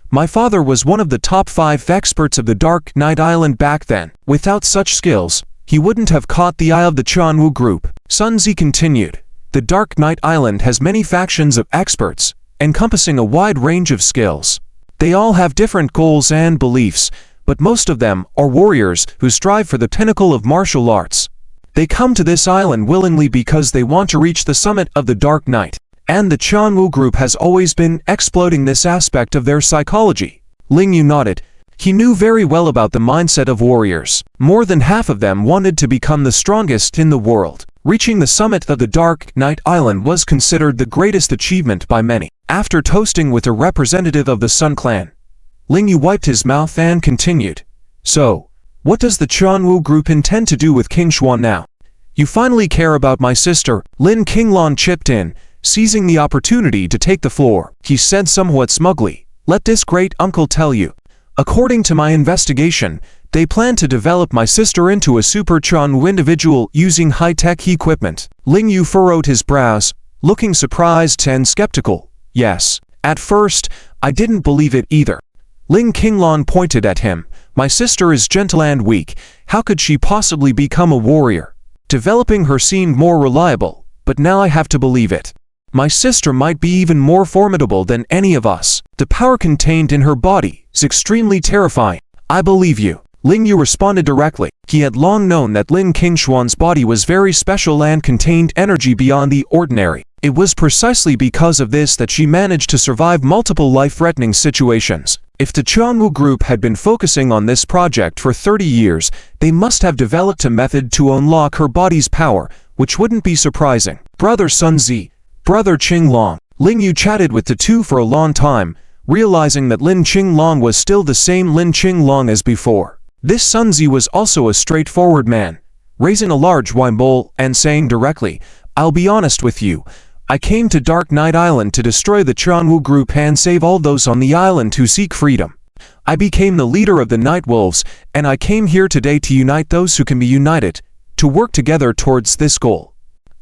my father was one of the top 5 experts of the Dark Night Island back then. Without such skills, he wouldn't have caught the eye of the Chanwu group. Sun Zi continued, the Dark Night Island has many factions of experts, encompassing a wide range of skills. They all have different goals and beliefs, but most of them are warriors who strive for the pinnacle of martial arts. They come to this island willingly because they want to reach the summit of the Dark Night, and the Chanwu group has always been exploiting this aspect of their psychology. Ling Yu nodded. He knew very well about the mindset of warriors. More than half of them wanted to become the strongest in the world. Reaching the summit of the Dark Night Island was considered the greatest achievement by many. After toasting with a representative of the Sun Clan, Ling Yu wiped his mouth and continued. So, what does the Chanwu group intend to do with Qingshuan now? You finally care about my sister, Lin Qinglan chipped in, seizing the opportunity to take the floor. He said somewhat smugly, let this great uncle tell you. According to my investigation, they plan to develop my sister into a super Chanwu individual using high-tech equipment. Ling Yu furrowed his brows, looking surprised and skeptical. Yes. At first, I didn't believe it either. Lin Qinglan pointed at him. My sister is gentle and weak. How could she possibly become a warrior? Developing her seemed more reliable, but now I have to believe it. My sister might be even more formidable than any of us. The power contained in her body is extremely terrifying. I believe you. Ling Yu responded directly. He had long known that Lin Qingshuan's body was very special and contained energy beyond the ordinary. It was precisely because of this that she managed to survive multiple life-threatening situations. If the Chanwu group had been focusing on this project for 30 years, they must have developed a method to unlock her body's power, which wouldn't be surprising. Brother Sun Zi, Brother Qinglong. Ling Yu chatted with the two for a long time, realizing that Lin Qinglong was still the same Lin Qinglong as before. This Sun Zi was also a straightforward man, raising a large wine bowl and saying directly, I'll be honest with you, I came to Dark Night Island to destroy the Chanwu group and save all those on the island who seek freedom. I became the leader of the Night Wolves, and I came here today to unite those who can be united, to work together towards this goal.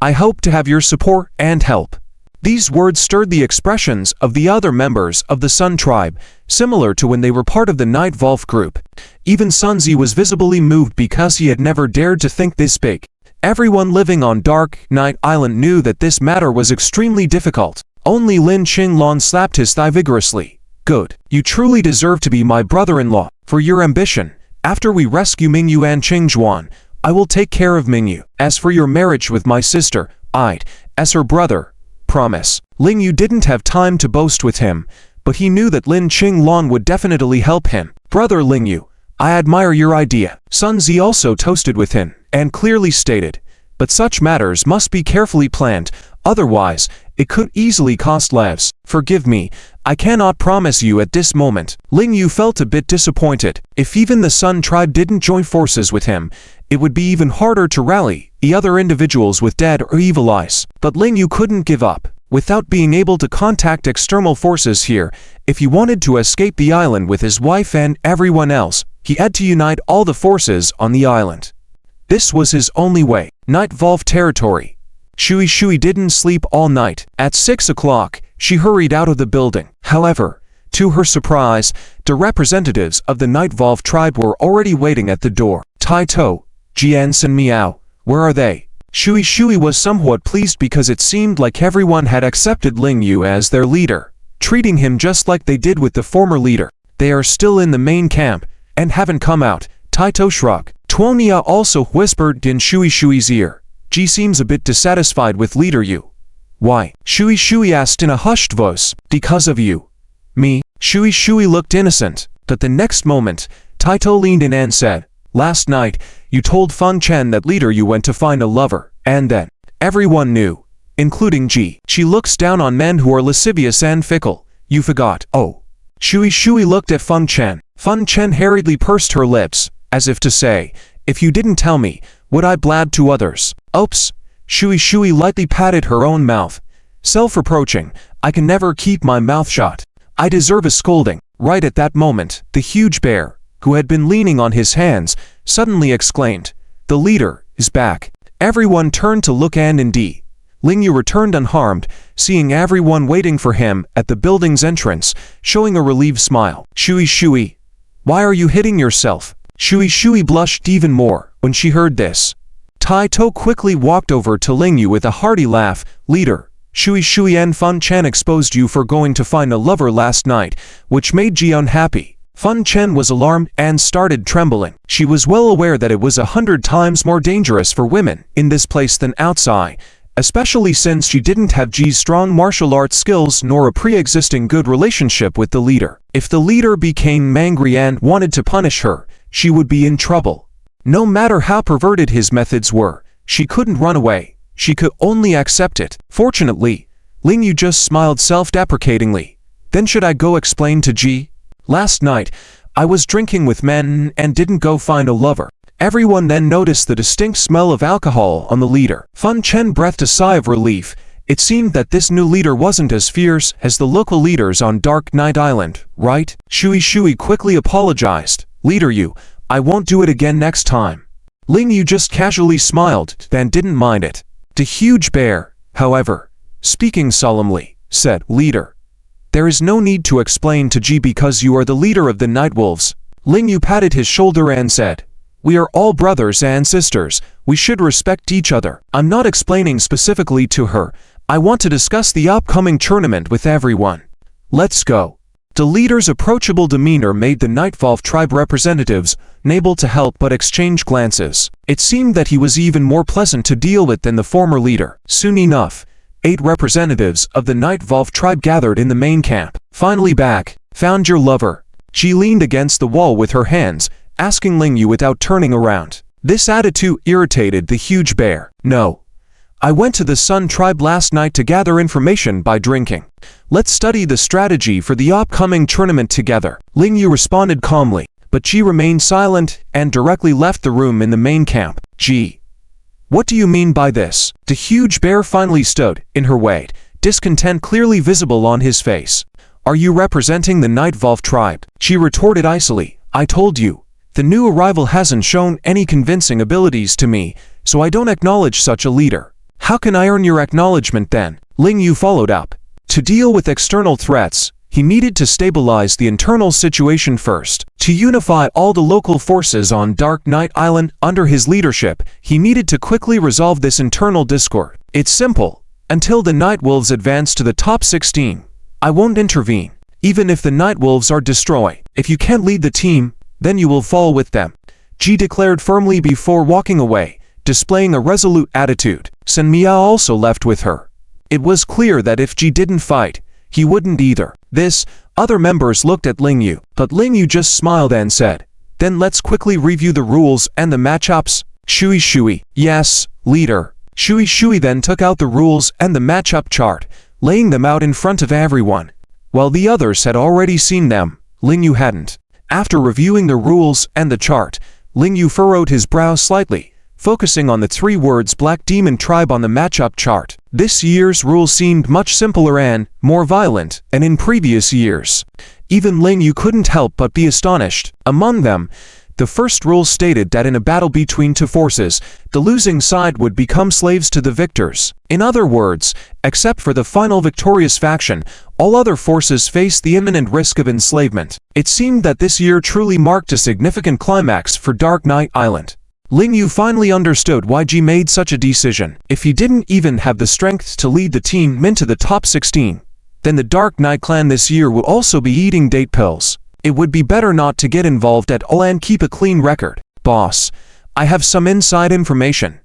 I hope to have your support and help. These words stirred the expressions of the other members of the Sun tribe, similar to when they were part of the Night Volve group. Even Sun Zi was visibly moved because he had never dared to think this big. Everyone living on Dark Night Island knew that this matter was extremely difficult. Only Lin Qinglong slapped his thigh vigorously. Good. You truly deserve to be my brother-in-law. For your ambition, after we rescue Mingyu and Qingshuan, I will take care of Mingyu. As for your marriage with my sister, I'd, as her brother, promise. Ling Yu didn't have time to boast with him, but he knew that Lin Qinglong would definitely help him. Brother Ling Yu, I admire your idea. Sun Zi also toasted with him, and clearly stated, but such matters must be carefully planned, otherwise, it could easily cost lives. Forgive me, I cannot promise you at this moment. Ling Yu felt a bit disappointed. If even the Sun tribe didn't join forces with him, it would be even harder to rally the other individuals with dead or evil eyes. But Ling Yu couldn't give up. Without being able to contact external forces here, if he wanted to escape the island with his wife and everyone else, he had to unite all the forces on the island. This was his only way. Night Volve territory. Shui didn't sleep all night. At 6 o'clock, she hurried out of the building. However, to her surprise, the representatives of the Night Volve tribe were already waiting at the door. Tai To, Jian and Miao, where are they? Shui was somewhat pleased because it seemed like everyone had accepted Ling Yu as their leader, treating him just like they did with the former leader. They are still in the main camp, and haven't come out. Tai To shrugged. Tuonia also whispered in Shui's ear. Ji seems a bit dissatisfied with leader Yu. Why? Shui asked in a hushed voice. Because of you. Me? Shui looked innocent, but the next moment, Taito leaned in and said, last night, you told Feng Chen that leader Yu went to find a lover, and then, everyone knew, including Ji. She looks down on men who are lascivious and fickle. You forgot. Oh. Shui looked at Feng Chen. Feng Chen hurriedly pursed her lips, as if to say, if you didn't tell me, would I blab to others? Oops. Shui lightly patted her own mouth. Self-reproaching, I can never keep my mouth shut. I deserve a scolding. Right at that moment, the huge bear, who had been leaning on his hands, suddenly exclaimed, the leader is back. Everyone turned to look and indeed, Ling Yu returned unharmed, seeing everyone waiting for him at the building's entrance, showing a relieved smile. Shui, why are you hitting yourself? Shui blushed even more when she heard this. Taito quickly walked over to Ling Yu with a hearty laugh. Leader, Shui and Feng Chen exposed you for going to find a lover last night, which made Ji unhappy. Feng Chen was alarmed and started trembling. She was well aware that it was 100 times more dangerous for women in this place than outside, especially since she didn't have Ji's strong martial arts skills nor a pre-existing good relationship with the leader. If the leader became angry and wanted to punish her, she would be in trouble. No matter how perverted his methods were, she couldn't run away. She could only accept it. Fortunately, Ling Yu just smiled self-deprecatingly. Then should I go explain to Ji? Last night, I was drinking with men and didn't go find a lover. Everyone then noticed the distinct smell of alcohol on the leader. Feng Chen breathed a sigh of relief. It seemed that this new leader wasn't as fierce as the local leaders on Dark Knight Island, right? Shui quickly apologized. Leader Yu, I won't do it again next time. Ling Yu just casually smiled, then didn't mind it. The huge bear, however, speaking solemnly, said, Leader, there is no need to explain to Ji because you are the leader of the Night Wolves. Ling Yu patted his shoulder and said, we are all brothers and sisters, we should respect each other. I'm not explaining specifically to her, I want to discuss the upcoming tournament with everyone. Let's go. The leader's approachable demeanor made the Night Wolf tribe representatives unable to help but exchange glances. It seemed that he was even more pleasant to deal with than the former leader. Soon enough, 8 representatives of the Night Wolf tribe gathered in the main camp. Finally back, found your lover. She leaned against the wall with her hands, asking Ling Yu without turning around. This attitude irritated the huge bear. No. I went to the Sun tribe last night to gather information by drinking. Let's study the strategy for the upcoming tournament together. Ling Yu responded calmly, but Ji remained silent and directly left the room in the main camp. Ji, what do you mean by this? The huge bear finally stood in her way, discontent clearly visible on his face. Are you representing the Night Wolf tribe? She retorted icily. I told you. The new arrival hasn't shown any convincing abilities to me, so I don't acknowledge such a leader. How can I earn your acknowledgement then? Ling Yu followed up. To deal with external threats, he needed to stabilize the internal situation first. To unify all the local forces on Dark Knight Island under his leadership, he needed to quickly resolve this internal discord. It's simple. Until the Night Wolves advance to the top 16, I won't intervene. Even if the Night Wolves are destroyed, if you can't lead the team, then you will fall with them. Ji declared firmly before walking away, displaying a resolute attitude. Sen Mia also left with her. It was clear that if Ji didn't fight, he wouldn't either. Other members looked at Ling Yu, but Ling Yu just smiled and said, then let's quickly review the rules and the matchups. Shui, yes, leader. Shui then took out the rules and the matchup chart, laying them out in front of everyone. While the others had already seen them, Ling Yu hadn't. After reviewing the rules and the chart, Ling Yu furrowed his brow slightly, focusing on the 3 words Black Demon Tribe on the matchup chart. This year's rules seemed much simpler and more violent than in previous years. Even Ling Yu couldn't help but be astonished. Among them, the first rule stated that in a battle between 2 forces, the losing side would become slaves to the victors. In other words, except for the final victorious faction, all other forces faced the imminent risk of enslavement. It seemed that this year truly marked a significant climax for Dark Knight Island. Ling Yu finally understood why Ji made such a decision. If he didn't even have the strength to lead the team into the top 16, then the Dark Knight clan this year will also be eating date pills. It would be better not to get involved at all and keep a clean record. Boss, I have some inside information.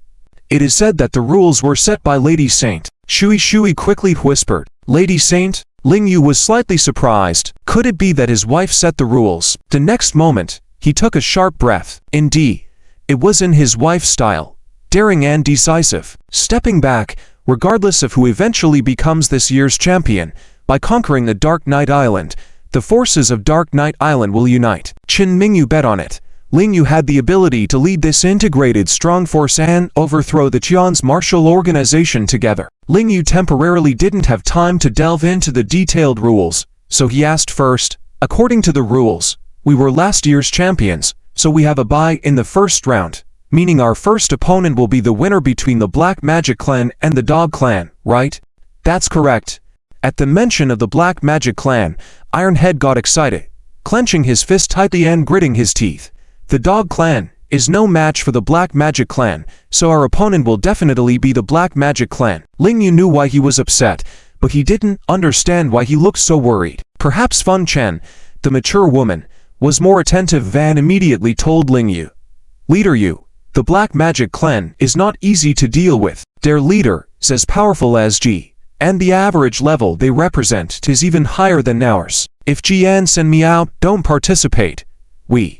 It is said that the rules were set by Lady Saint. Shui quickly whispered. Lady Saint? Ling Yu was slightly surprised. Could it be that his wife set the rules? The next moment, he took a sharp breath. Indeed, it was in his wife's style, daring and decisive, stepping back, regardless of who eventually becomes this year's champion. By conquering the Dark Knight Island, the forces of Dark Knight Island will unite. Qin Mingyu bet on it. Ling Yu had the ability to lead this integrated strong force and overthrow the Jian's martial organization together. Ling Yu temporarily didn't have time to delve into the detailed rules, so he asked first, according to the rules, we were last year's champions, so we have a bye in the first round, meaning our first opponent will be the winner between the Black Magic Clan and the Dog Clan, right? That's correct. At the mention of the Black Magic Clan, Ironhead got excited, clenching his fist tightly and gritting his teeth. The Dog Clan is no match for the Black Magic Clan, so our opponent will definitely be the Black Magic Clan. Ling Yu knew why he was upset, but he didn't understand why he looked so worried. Perhaps Feng Chen, the mature woman, was more attentive and immediately told Ling Yu. Leader Yu, the Black Magic Clan is not easy to deal with. Their leader is as powerful as Ji, and the average level they represent is even higher than ours. If Jian and Miao don't participate,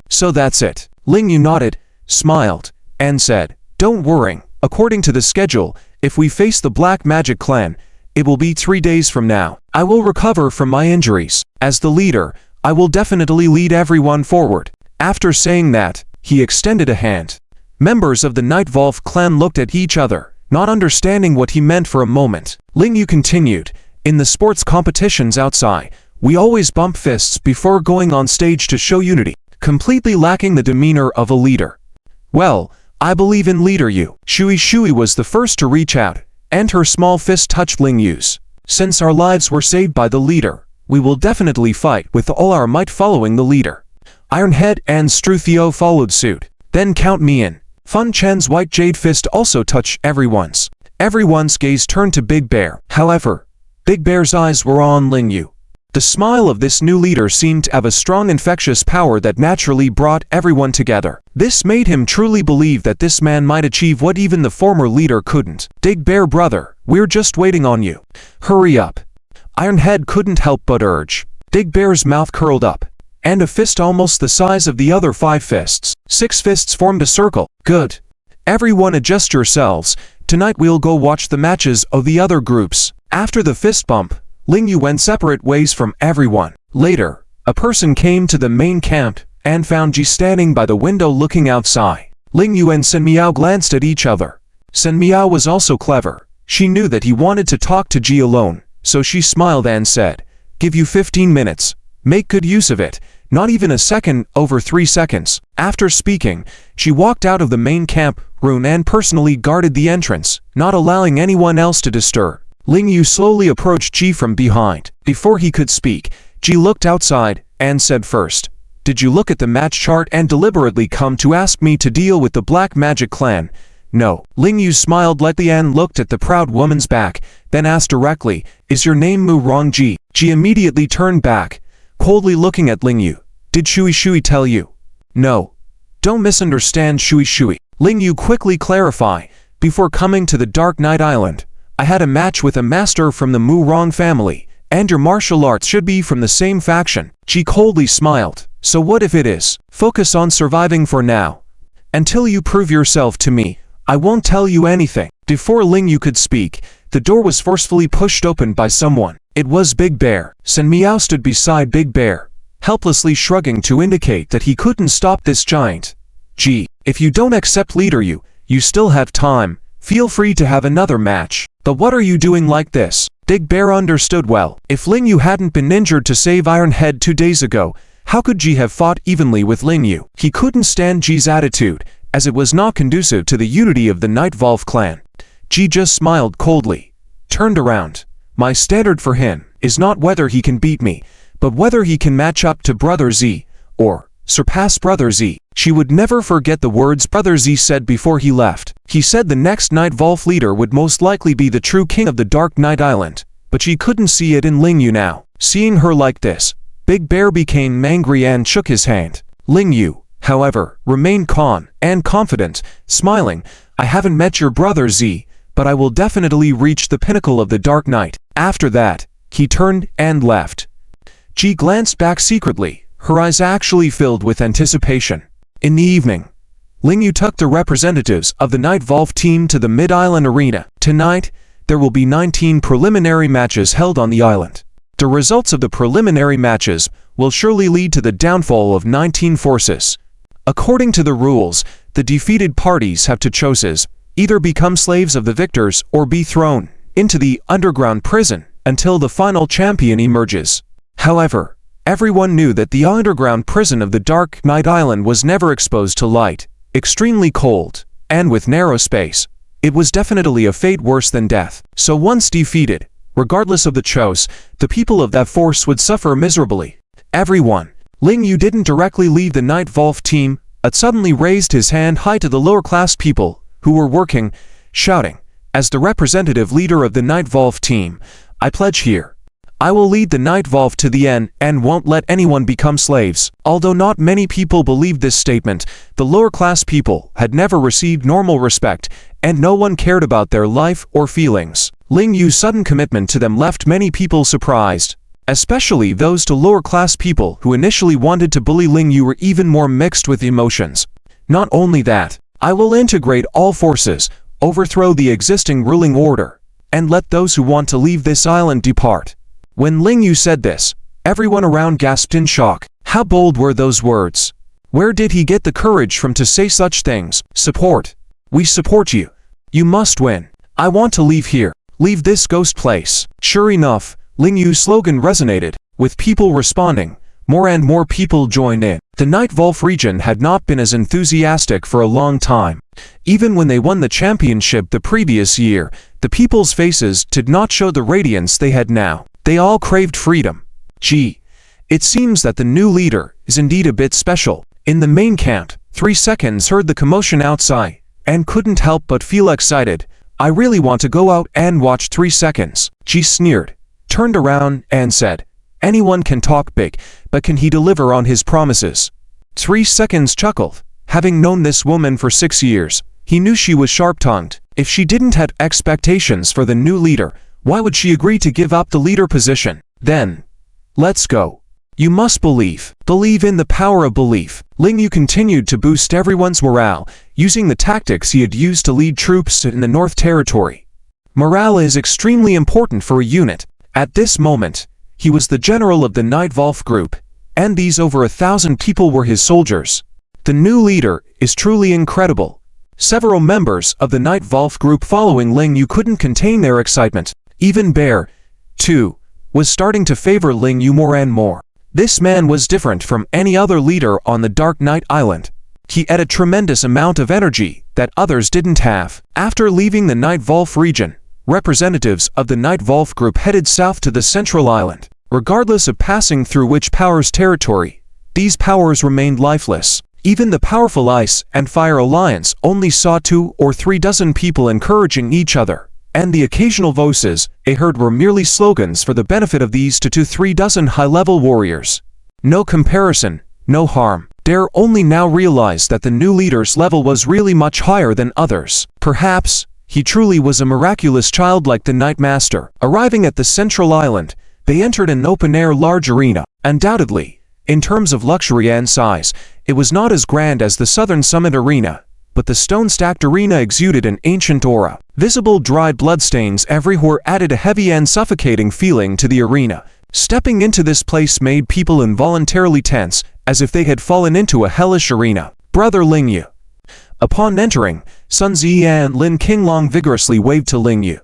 so that's it. Ling Yu nodded, smiled, and said, don't worry, according to the schedule, if we face the Black Magic Clan, it will be 3 days from now. I will recover from my injuries. As the leader, I will definitely lead everyone forward. After saying that, he extended a hand. Members of the Night Volve clan looked at each other, not understanding what he meant for a moment. Ling Yu continued, in the sports competitions outside, we always bump fists before going on stage to show unity, completely lacking the demeanor of a leader. Well, I believe in Leader Yu. Shui was the first to reach out, and her small fist touched Ling Yu's. Since our lives were saved by the leader, we will definitely fight with all our might following the leader. Ironhead and Struthio followed suit. Then count me in. Fun Chen's white jade fist also touched everyone's. Everyone's gaze turned to Big Bear. However, Big Bear's eyes were on Ling Yu. The smile of this new leader seemed to have a strong infectious power that naturally brought everyone together. This made him truly believe that this man might achieve what even the former leader couldn't. Big Bear brother, we're just waiting on you. Hurry up. Ironhead couldn't help but urge. Big Bear's mouth curled up, and a fist almost the size of the other 5 fists. 6 fists formed a circle. Good. Everyone adjust yourselves. Tonight we'll go watch the matches of the other groups. After the fist bump, Ling Yu went separate ways from everyone. Later, a person came to the main camp and found Ji standing by the window looking outside. Ling Yu and Sen Miao glanced at each other. Sen Miao was also clever. She knew that he wanted to talk to Ji alone, so she smiled and said, give you 15 minutes. Make good use of it. Not even a second over 3 seconds. After speaking, she walked out of the main camp room and personally guarded the entrance, not allowing anyone else to disturb. Ling Yu slowly approached Ji from behind. Before he could speak, Ji looked outside and said first, did you look at the match chart and deliberately come to ask me to deal with the Black Magic Clan? No. Ling Yu smiled lightly and looked at the proud woman's back, then asked directly, is your name Mu Rongji? Ji immediately turned back, coldly looking at Ling Yu. Did Shui tell you? No. Don't misunderstand Shui. Ling Yu quickly clarified, before coming to the Dark Knight Island, I had a match with a master from the Mu Rong family, and your martial arts should be from the same faction. Ji coldly smiled. So what if it is? Focus on surviving for now. Until you prove yourself to me, I won't tell you anything. Before Ling Yu could speak, the door was forcefully pushed open by someone. It was Big Bear. Sen Miao stood beside Big Bear, helplessly shrugging to indicate that he couldn't stop this giant. Ji, if you don't accept Leader Yu, you still have time. Feel free to have another match. But what are you doing like this? Big Bear understood well. If Ling Yu hadn't been injured to save Ironhead 2 days ago, how could Ji have fought evenly with Ling Yu? He couldn't stand Ji's attitude, as it was not conducive to the unity of the Night Volve clan. Ji just smiled coldly, turned around. My standard for him is not whether he can beat me, but whether he can match up to Brother Z, or surpass Brother Z. She would never forget the words Brother Z said before he left. He said the next Night Volve leader would most likely be the true king of the Dark Knight Island, but she couldn't see it in Ling Yu now. Seeing her like this, Big Bear became angry and shook his hand. Ling Yu, however, remained calm and confident, smiling. I haven't met your brother Z, but I will definitely reach the pinnacle of the Dark Knight. After that, he turned and left. Ji glanced back secretly, her eyes actually filled with anticipation. In the evening, Ling Yu took the representatives of the Night Volve team to the Mid-Island Arena. Tonight, there will be 19 preliminary matches held on the island. The results of the preliminary matches will surely lead to the downfall of 19 forces. According to the rules, the defeated parties have to choose either become slaves of the victors or be thrown into the underground prison until the final champion emerges. However, everyone knew that the underground prison of the Dark Knight Island was never exposed to light, extremely cold, and with narrow space. It was definitely a fate worse than death. So once defeated, regardless of the choice, the people of that force would suffer miserably. Everyone. Ling Yu didn't directly leave the Night Volve team, but suddenly raised his hand high to the lower-class people who were working, shouting, "As the representative leader of the Night Volve team, I pledge here. I will lead the Night Volve to the end and won't let anyone become slaves." Although not many people believed this statement, the lower-class people had never received normal respect, and no one cared about their life or feelings. Ling Yu's sudden commitment to them left many people surprised. Especially those to lower-class people who initially wanted to bully Ling Yu were even more mixed with emotions. Not only that, I will integrate all forces, overthrow the existing ruling order, and let those who want to leave this island depart. When Ling Yu said this, everyone around gasped in shock. How bold were those words? Where did he get the courage from to say such things? Support. We support you. You must win. I want to leave here. Leave this ghost place. Sure enough, Ling Yu's slogan resonated, with people responding. More and more people joined in. The Night Volve region had not been as enthusiastic for a long time. Even when they won the championship the previous year, the people's faces did not show the radiance they had now. They all craved freedom. Gee, it seems that the new leader is indeed a bit special. In the main camp, 3 seconds heard the commotion outside, and couldn't help but feel excited. I really want to go out and watch 3 seconds. Ji sneered, turned around and said, anyone can talk big, but can he deliver on his promises? 3 seconds chuckled. Having known this woman for 6 years, he knew she was sharp-tongued. If she didn't have expectations for the new leader, why would she agree to give up the leader position? Then, let's go. You must believe. Believe in the power of belief. Ling Yu continued to boost everyone's morale, using the tactics he had used to lead troops in the North Territory. Morale is extremely important for a unit. At this moment, he was the general of the Night Volve group, and these over 1,000 people were his soldiers. The new leader is truly incredible. Several members of the Night Volve group following Ling Yu couldn't contain their excitement. Even Bear, too, was starting to favor Ling Yu more and more. This man was different from any other leader on the Dark Knight Island. He had a tremendous amount of energy that others didn't have. After leaving the Night Volve region, representatives of the Night Volve group headed south to the Central Island. Regardless of passing through which power's territory, these powers remained lifeless. Even the powerful Ice and Fire Alliance only saw 2 or 3 dozen people encouraging each other, and the occasional voices they heard were merely slogans for the benefit of these 2 to 3 dozen high-level warriors. No comparison, no harm. Dare only now realized that the new leader's level was really much higher than others. Perhaps he truly was a miraculous child like the Night Master. Arriving at the Central Island, they entered an open-air large arena. Undoubtedly, in terms of luxury and size, it was not as grand as the Southern Summit Arena, but the stone-stacked arena exuded an ancient aura. Visible dried bloodstains everywhere added a heavy and suffocating feeling to the arena. Stepping into this place made people involuntarily tense, as if they had fallen into a hellish arena. Brother Ling Yu. Upon entering, Sun Zi and Lin Qinglong vigorously waved to Ling Yu.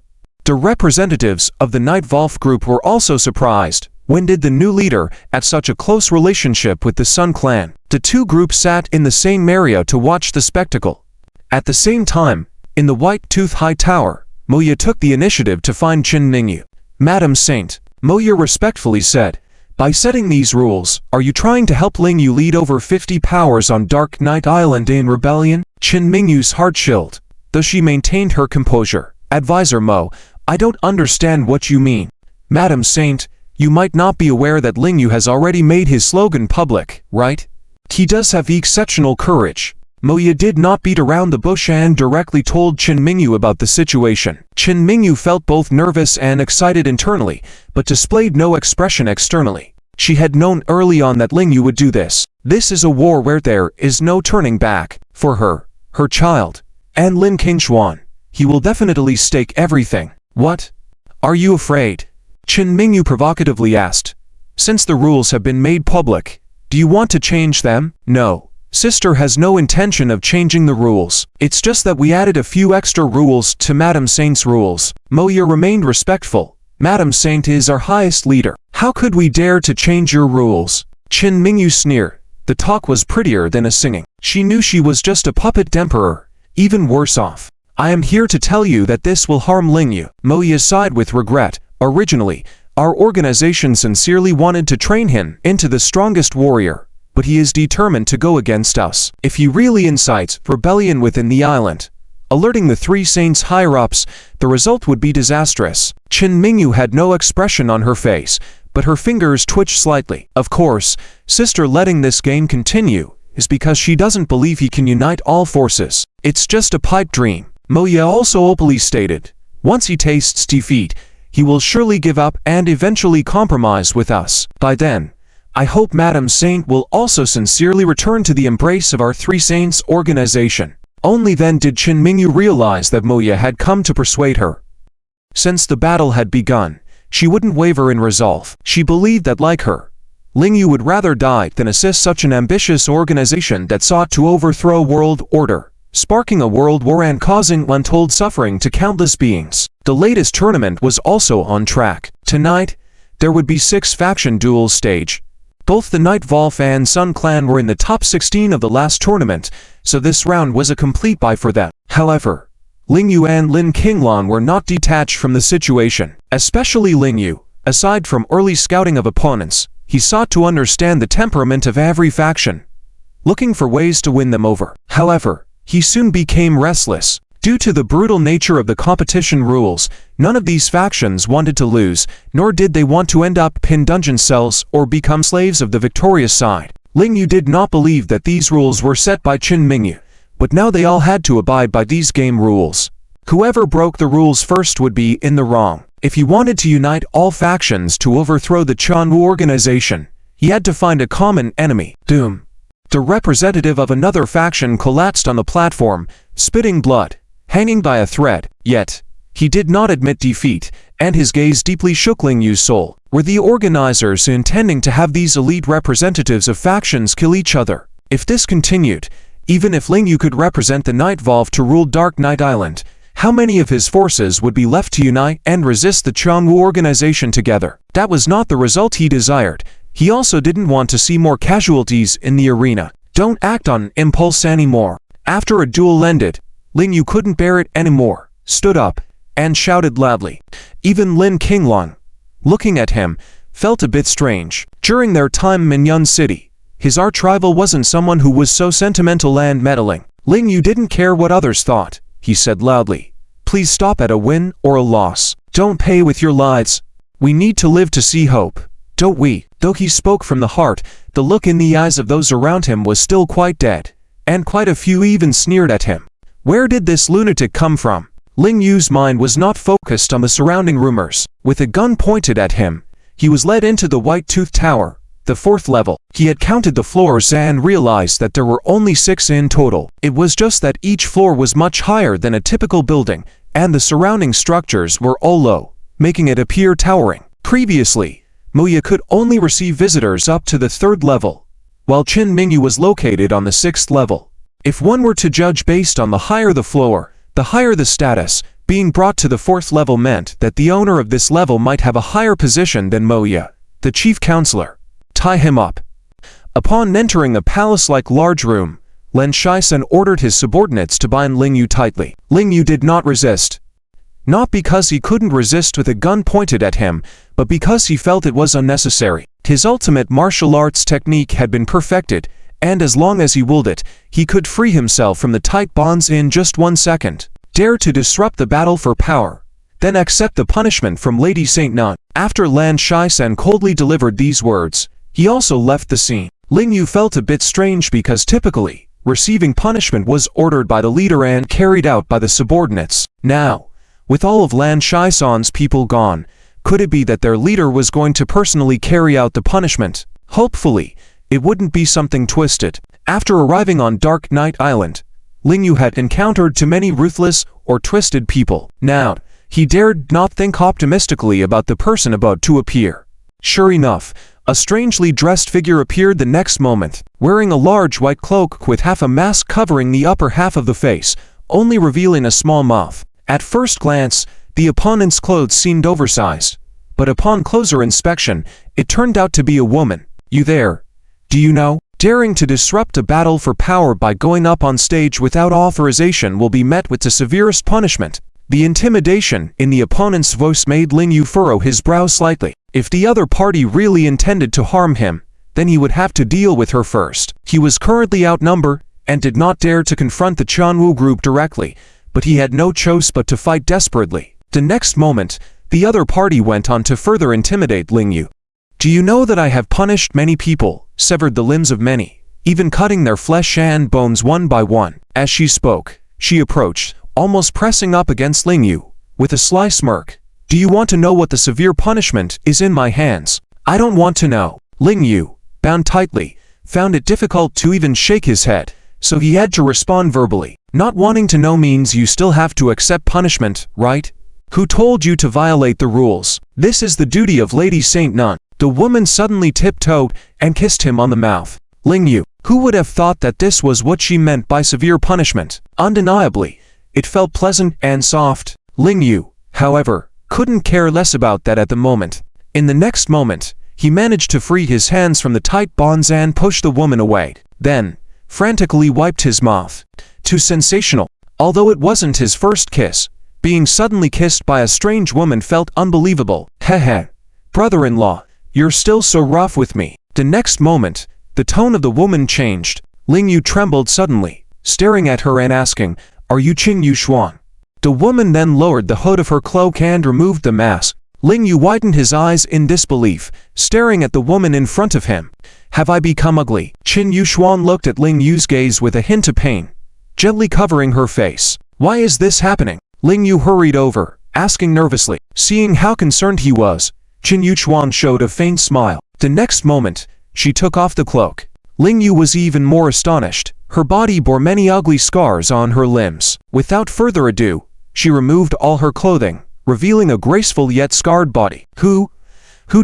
The representatives of the Night Volve group were also surprised. When did the new leader have such a close relationship with the Sun clan? The two groups sat in the same area to watch the spectacle. At the same time, in the White Tooth High Tower, Moya took the initiative to find Qin Ningyu. Madam Saint, Moya respectfully said, by setting these rules, are you trying to help Ling Yu lead over 50 powers on Dark Knight Island in rebellion? Qin Ningyu's heart chilled, though she maintained her composure. Advisor Mo, I don't understand what you mean. Madam Saint, you might not be aware that Ling Yu has already made his slogan public, right? He does have exceptional courage. Moya did not beat around the bush and directly told Qin Mingyu about the situation. Qin Mingyu felt both nervous and excited internally, but displayed no expression externally. She had known early on that Lingyu would do this. This is a war where there is no turning back. For her, her child, and Lin Qingxuan, he will definitely stake everything. What? Are you afraid? Qin Mingyu provocatively asked. Since the rules have been made public, do you want to change them? No. Sister has no intention of changing the rules. It's just that we added a few extra rules to Madame Saint's rules. Moya remained respectful. Madame Saint is our highest leader. How could we dare to change your rules? Qin Mingyu sneered. The talk was prettier than a singing. She knew she was just a puppet emperor, even worse off. I am here to tell you that this will harm Lingyu. Moya sighed with regret. Originally, our organization sincerely wanted to train him into the strongest warrior, but he is determined to go against us. If he really incites rebellion within the island, alerting the three saints higher-ups, the result would be disastrous. Qin Mingyu had no expression on her face, but her fingers twitched slightly. Of course, sister letting this game continue is because she doesn't believe he can unite all forces. It's just a pipe dream. Moya also openly stated, once he tastes defeat, he will surely give up and eventually compromise with us. By then, I hope Madame Saint will also sincerely return to the embrace of our Three Saints organization. Only then did Qin Mingyu realize that Moya had come to persuade her. Since the battle had begun, she wouldn't waver in resolve. She believed that, like her, Lingyu would rather die than assist such an ambitious organization that sought to overthrow world order, sparking a world war and causing untold suffering to countless beings. The latest tournament was also on track. Tonight, there would be 6 faction duels stage. Both the Night Volve and Sun Clan were in the top 16 of the last tournament, so this round was a complete buy for them. However, Lingyu and Lin Qinglan were not detached from the situation. Especially Lingyu, aside from early scouting of opponents, he sought to understand the temperament of every faction, looking for ways to win them over. However, he soon became restless. Due to the brutal nature of the competition rules, none of these factions wanted to lose, nor did they want to end up in dungeon cells or become slaves of the victorious side. Lingyu did not believe that these rules were set by Qin Mingyu, but now they all had to abide by these game rules. Whoever broke the rules first would be in the wrong. If he wanted to unite all factions to overthrow the Chanwu organization, he had to find a common enemy. Doom. The representative of another faction collapsed on the platform, spitting blood, hanging by a thread. Yet, he did not admit defeat, and his gaze deeply shook Lingyu's soul. Were the organizers intending to have these elite representatives of factions kill each other? If this continued, even if Lingyu could represent the Night Volve to rule Dark Knight Island, how many of his forces would be left to unite and resist the Chanwu organization together? That was not the result he desired. He also didn't want to see more casualties in the arena. Don't act on impulse anymore. After a duel ended, Lingyu couldn't bear it anymore, stood up, and shouted loudly. Even Lin Qinglan, looking at him, felt a bit strange. During their time in Yun City, his arch-rival wasn't someone who was so sentimental and meddling. Lingyu didn't care what others thought. He said loudly, "Please stop at a win or a loss. Don't pay with your lives. We need to live to see hope, don't we?" Though he spoke from the heart, the look in the eyes of those around him was still quite dead, and quite a few even sneered at him. Where did this lunatic come from? Lingyu's mind was not focused on the surrounding rumors. With a gun pointed at him, he was led into the White Tooth Tower, the 4th level. He had counted the floors and realized that there were only 6 in total. It was just that each floor was much higher than a typical building, and the surrounding structures were all low, making it appear towering. Previously, Moya could only receive visitors up to the 3rd level, while Qin Mingyu was located on the 6th level. If one were to judge based on the higher the floor, the higher the status, being brought to the 4th level meant that the owner of this level might have a higher position than Moya, the chief counselor. Tie him up. Upon entering a palace-like large room, Len Shisen ordered his subordinates to bind Lingyu tightly. Lingyu did not resist. Not because he couldn't resist with a gun pointed at him, but because he felt it was unnecessary. His ultimate martial arts technique had been perfected, and as long as he willed it, he could free himself from the tight bonds in just 1 second. Dare to disrupt the battle for power, then accept the punishment from Lady Saint Nun. After Lan Shisen coldly delivered these words, he also left the scene. Ling Yu felt a bit strange because typically, receiving punishment was ordered by the leader and carried out by the subordinates. Now, with all of Lan Shisan's people gone, could it be that their leader was going to personally carry out the punishment? Hopefully, it wouldn't be something twisted. After arriving on Dark Knight Island, Ling Yu had encountered too many ruthless or twisted people. Now, he dared not think optimistically about the person about to appear. Sure enough, a strangely dressed figure appeared the next moment, wearing a large white cloak with half a mask covering the upper half of the face, only revealing a small mouth. At first glance, the opponent's clothes seemed oversized, but upon closer inspection, it turned out to be a woman. "You there? Do you know? Daring to disrupt a battle for power by going up on stage without authorization will be met with the severest punishment." The intimidation in the opponent's voice made Ling Yu furrow his brow slightly. If the other party really intended to harm him, then he would have to deal with her first. He was currently outnumbered and did not dare to confront the Chanwu group directly, but he had no choice but to fight desperately. The next moment, the other party went on to further intimidate Ling Yu. "Do you know that I have punished many people, severed the limbs of many, even cutting their flesh and bones one by one?" As she spoke, she approached, almost pressing up against Ling Yu, with a sly smirk. "Do you want to know what the severe punishment is in my hands?" "I don't want to know." Ling Yu, bound tightly, found it difficult to even shake his head, so he had to respond verbally. "Not wanting to know means you still have to accept punishment, right? Who told you to violate the rules? This is the duty of Lady Saint Nun." The woman suddenly tiptoed and kissed him on the mouth. Ling Yu, who would have thought that this was what she meant by severe punishment? Undeniably, it felt pleasant and soft. Ling Yu, however, couldn't care less about that at the moment. In the next moment, he managed to free his hands from the tight bonds and push the woman away. Then, frantically wiped his mouth. Too sensational. Although it wasn't his first kiss, being suddenly kissed by a strange woman felt unbelievable. "Heh. Brother-in-law, you're still so rough with me." The next moment, the tone of the woman changed. Ling Yu trembled suddenly, staring at her and asking, "Are you Qing Yuxuan?" The woman then lowered the hood of her cloak and removed the mask. Ling Yu widened his eyes in disbelief, staring at the woman in front of him. "Have I become ugly?" Qin Yuxuan looked at Ling Yu's gaze with a hint of pain, gently covering her face. "Why is this happening?" Ling Yu hurried over, asking nervously. Seeing how concerned he was, Qin Yuxuan showed a faint smile. The next moment, she took off the cloak. Ling Yu was even more astonished. Her body bore many ugly scars on her limbs. Without further ado, she removed all her clothing, revealing a graceful yet scarred body. Who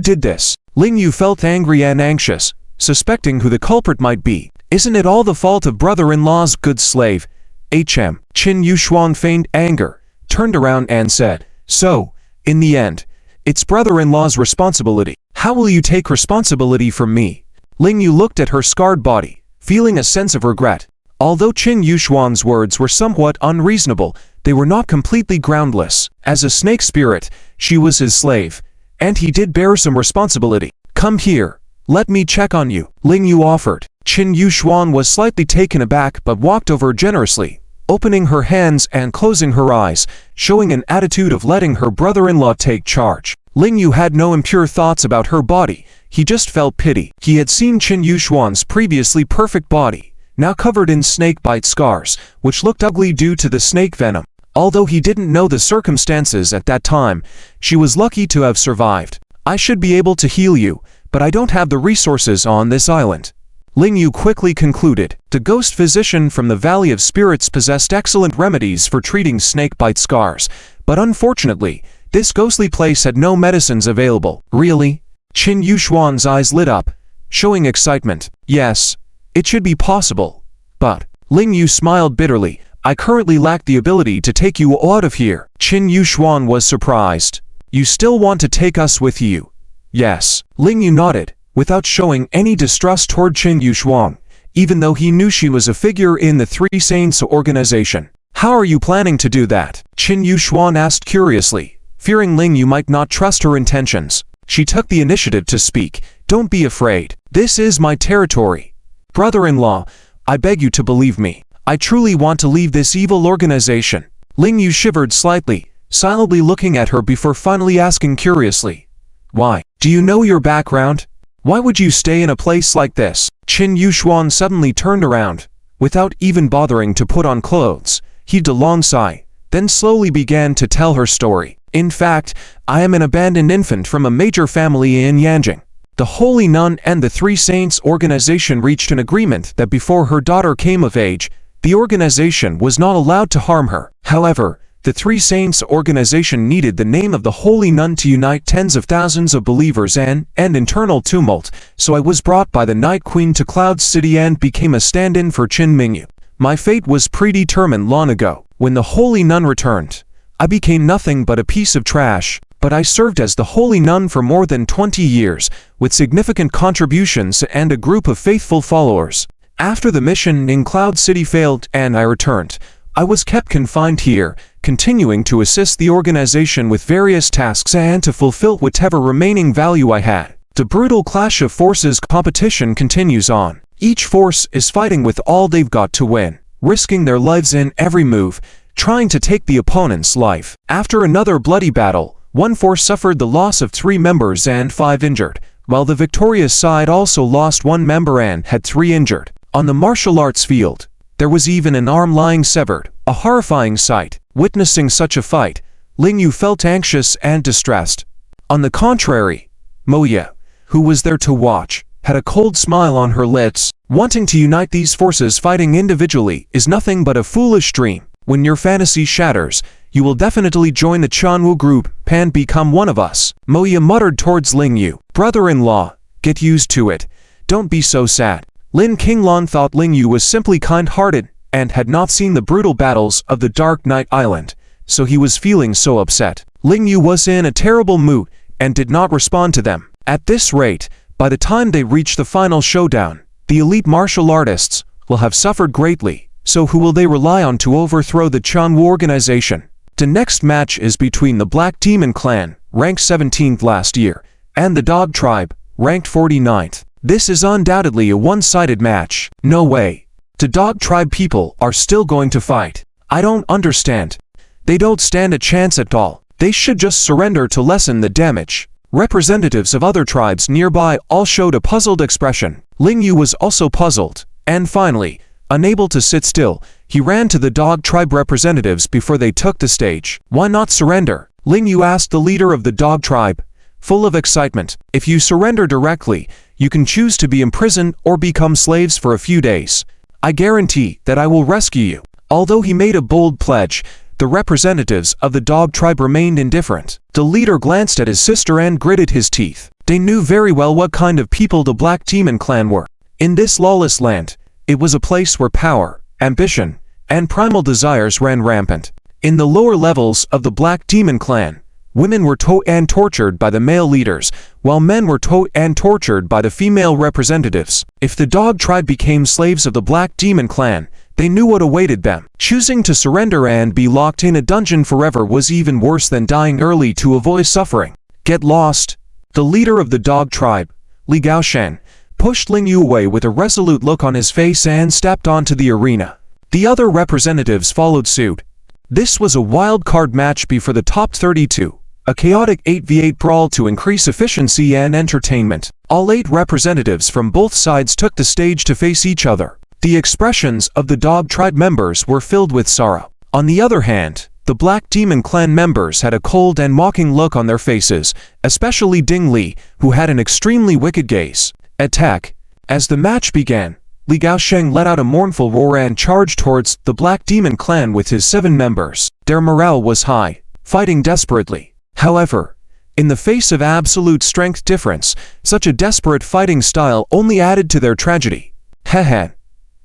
did this? Ling Yu felt angry and anxious, suspecting who the culprit might be. "Isn't it all the fault of brother-in-law's good slave?" Qin Yuxuan feigned anger, turned around and said, "So, in the end, it's brother-in-law's responsibility. How will you take responsibility from me?" Ling Yu looked at her scarred body, feeling a sense of regret. Although Qin Yuxuan's words were somewhat unreasonable, they were not completely groundless. As a snake spirit, she was his slave, and he did bear some responsibility. "Come here, let me check on you," Ling Yu offered. Qin Yuxuan was slightly taken aback but walked over generously, opening her hands and closing her eyes, showing an attitude of letting her brother-in-law take charge. Ling Yu had no impure thoughts about her body, he just felt pity. He had seen Qin Yuxuan's previously perfect body, now covered in snake bite scars, which looked ugly due to the snake venom. Although he didn't know the circumstances at that time, she was lucky to have survived. "I should be able to heal you, but I don't have the resources on this island," Ling Yu quickly concluded. The ghost physician from the Valley of Spirits possessed excellent remedies for treating snake bite scars, but unfortunately, this ghostly place had no medicines available. "Really?" Qin Yuxuan's eyes lit up, showing excitement. "Yes, it should be possible, but..." Ling Yu smiled bitterly. "I currently lack the ability to take you out of here." Qin Yuxuan was surprised. "You still want to take us with you?" "Yes." Ling Yu nodded, without showing any distrust toward Qin Yuxuan, even though he knew she was a figure in the Three Saints organization. "How are you planning to do that?" Qin Yuxuan asked curiously, fearing Ling Yu might not trust her intentions. She took the initiative to speak. "Don't be afraid. This is my territory. Brother-in-law, I beg you to believe me. I truly want to leave this evil organization." Ling Yu shivered slightly, silently looking at her before finally asking curiously, "Why? Do you know your background? Why would you stay in a place like this?" Qin Yushuan suddenly turned around. Without even bothering to put on clothes, heaved a long sigh, then slowly began to tell her story. In fact, I am an abandoned infant from a major family in Yanjing. The Holy Nun and the Three Saints organization reached an agreement that before her daughter came of age, the organization was not allowed to harm her. However, the Three Saints organization needed the name of the Holy Nun to unite tens of thousands of believers and internal tumult, so I was brought by the Night Queen to Cloud City and became a stand-in for Qin Mingyu. My fate was predetermined long ago. When the Holy Nun returned, I became nothing but a piece of trash, but I served as the Holy Nun for more than 20 years, with significant contributions and a group of faithful followers. After the mission in Cloud City failed and I returned, I was kept confined here, continuing to assist the organization with various tasks and to fulfill whatever remaining value I had. The brutal clash of forces competition continues on. Each force is fighting with all they've got to win, risking their lives in every move, trying to take the opponent's life. After another bloody battle, one force suffered the loss of 3 members and 5 injured, while the victorious side also lost 1 member and had 3 injured. On the martial arts field, there was even an arm lying severed, a horrifying sight. Witnessing such a fight, Lingyu felt anxious and distressed. On the contrary, Moya, who was there to watch, had a cold smile on her lips. Wanting to unite these forces fighting individually is nothing but a foolish dream. When your fantasy shatters, you will definitely join the Chanwu group and become one of us. Moya muttered towards Lingyu. Brother-in-law, get used to it. Don't be so sad. Lin Qinglan thought Lingyu was simply kind-hearted and had not seen the brutal battles of the Dark Night Island, so he was feeling so upset. Lingyu was in a terrible mood and did not respond to them. At this rate, by the time they reach the final showdown, the elite martial artists will have suffered greatly, so who will they rely on to overthrow the Chanwu organization? The next match is between the Black Demon Clan, ranked 17th last year, and the Dog Tribe, ranked 49th. This is undoubtedly a one-sided match. No way. The Dog Tribe people are still going to fight. I don't understand. They don't stand a chance at all. They should just surrender to lessen the damage. Representatives of other tribes nearby all showed a puzzled expression. Lingyu was also puzzled, and finally, unable to sit still, he ran to the Dog Tribe representatives before they took the stage. Why not surrender? Lingyu asked the leader of the Dog Tribe, full of excitement. If you surrender directly, you can choose to be imprisoned or become slaves for a few days. I guarantee that I will rescue you. Although he made a bold pledge, the representatives of the Dog Tribe remained indifferent. The leader glanced at his sister and gritted his teeth. They knew very well what kind of people the Black Demon Clan were. In this lawless land, it was a place where power, ambition, and primal desires ran rampant. In the lower levels of the Black Demon Clan, women were tortured by the male leaders, while men were tortured by the female representatives. If the Dog Tribe became slaves of the Black Demon Clan, they knew what awaited them. Choosing to surrender and be locked in a dungeon forever was even worse than dying early to avoid suffering. Get lost. The leader of the Dog Tribe, Li Gaoshen, pushed Lingyu away with a resolute look on his face and stepped onto the arena. The other representatives followed suit. This was a wild card match before the top 32. A chaotic 8v8 brawl to increase efficiency and entertainment. All 8 representatives from both sides took the stage to face each other. The expressions of the Dog Tribe members were filled with sorrow. On the other hand, the Black Demon Clan members had a cold and mocking look on their faces, especially Ding Li, who had an extremely wicked gaze. Attack! As the match began, Li Gaosheng let out a mournful roar and charged towards the Black Demon Clan with his 7 members. Their morale was high, fighting desperately. However, in the face of absolute strength difference, such a desperate fighting style only added to their tragedy. Heh.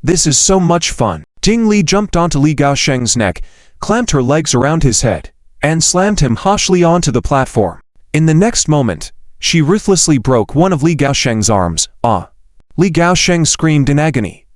This is so much fun. Ding Li jumped onto Li Gaosheng's neck, clamped her legs around his head, and slammed him harshly onto the platform. In the next moment, she ruthlessly broke one of Li Gaosheng's arms. Li Gaosheng screamed in agony,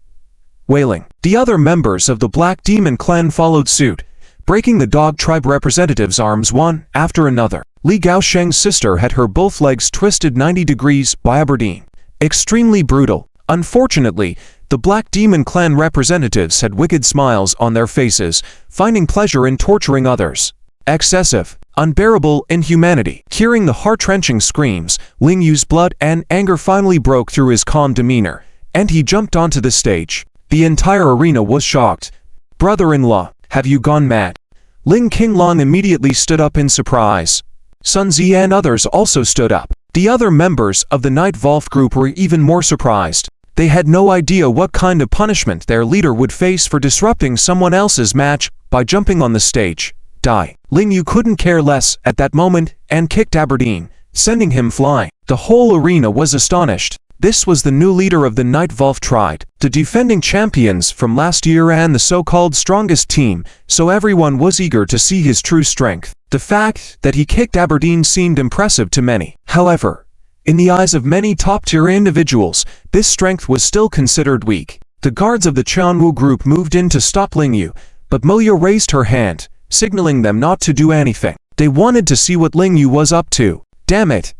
wailing. The other members of the Black Demon Clan followed suit, breaking the Dog Tribe representatives' arms one after another. Li Gaosheng's sister had her both legs twisted 90 degrees by Aberdeen. Extremely brutal. Unfortunately, the Black Demon Clan representatives had wicked smiles on their faces, finding pleasure in torturing others. Excessive, unbearable inhumanity. Hearing the heart-wrenching screams, Lingyu's blood and anger finally broke through his calm demeanor, and he jumped onto the stage. The entire arena was shocked. "Brother-in-law, have you gone mad?" Ling Qinglong immediately stood up in surprise. Sun Zi and others also stood up. The other members of the Night Volve group were even more surprised. They had no idea what kind of punishment their leader would face for disrupting someone else's match by jumping on the stage. Die. Ling Yu couldn't care less at that moment and kicked Aberdeen, sending him flying. The whole arena was astonished. This was the new leader of the Night Volve tribe, the defending champions from last year and the so-called strongest team, so everyone was eager to see his true strength. The fact that he kicked Aberdeen seemed impressive to many. However, in the eyes of many top-tier individuals, this strength was still considered weak. The guards of the Qianwu group moved in to stop Ling Yu, but Moya raised her hand, signaling them not to do anything. They wanted to see what Ling Yu was up to. Damn it!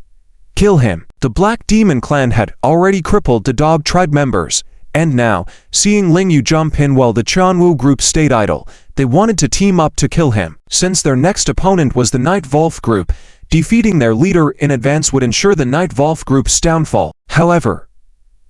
Kill him. The Black Demon clan had already crippled the Dog tribe members, and now, seeing Ling Yu jump in while the Qianwu group stayed idle, they wanted to team up to kill him. Since their next opponent was the Night Volve group, defeating their leader in advance would ensure the Night Volve group's downfall. However,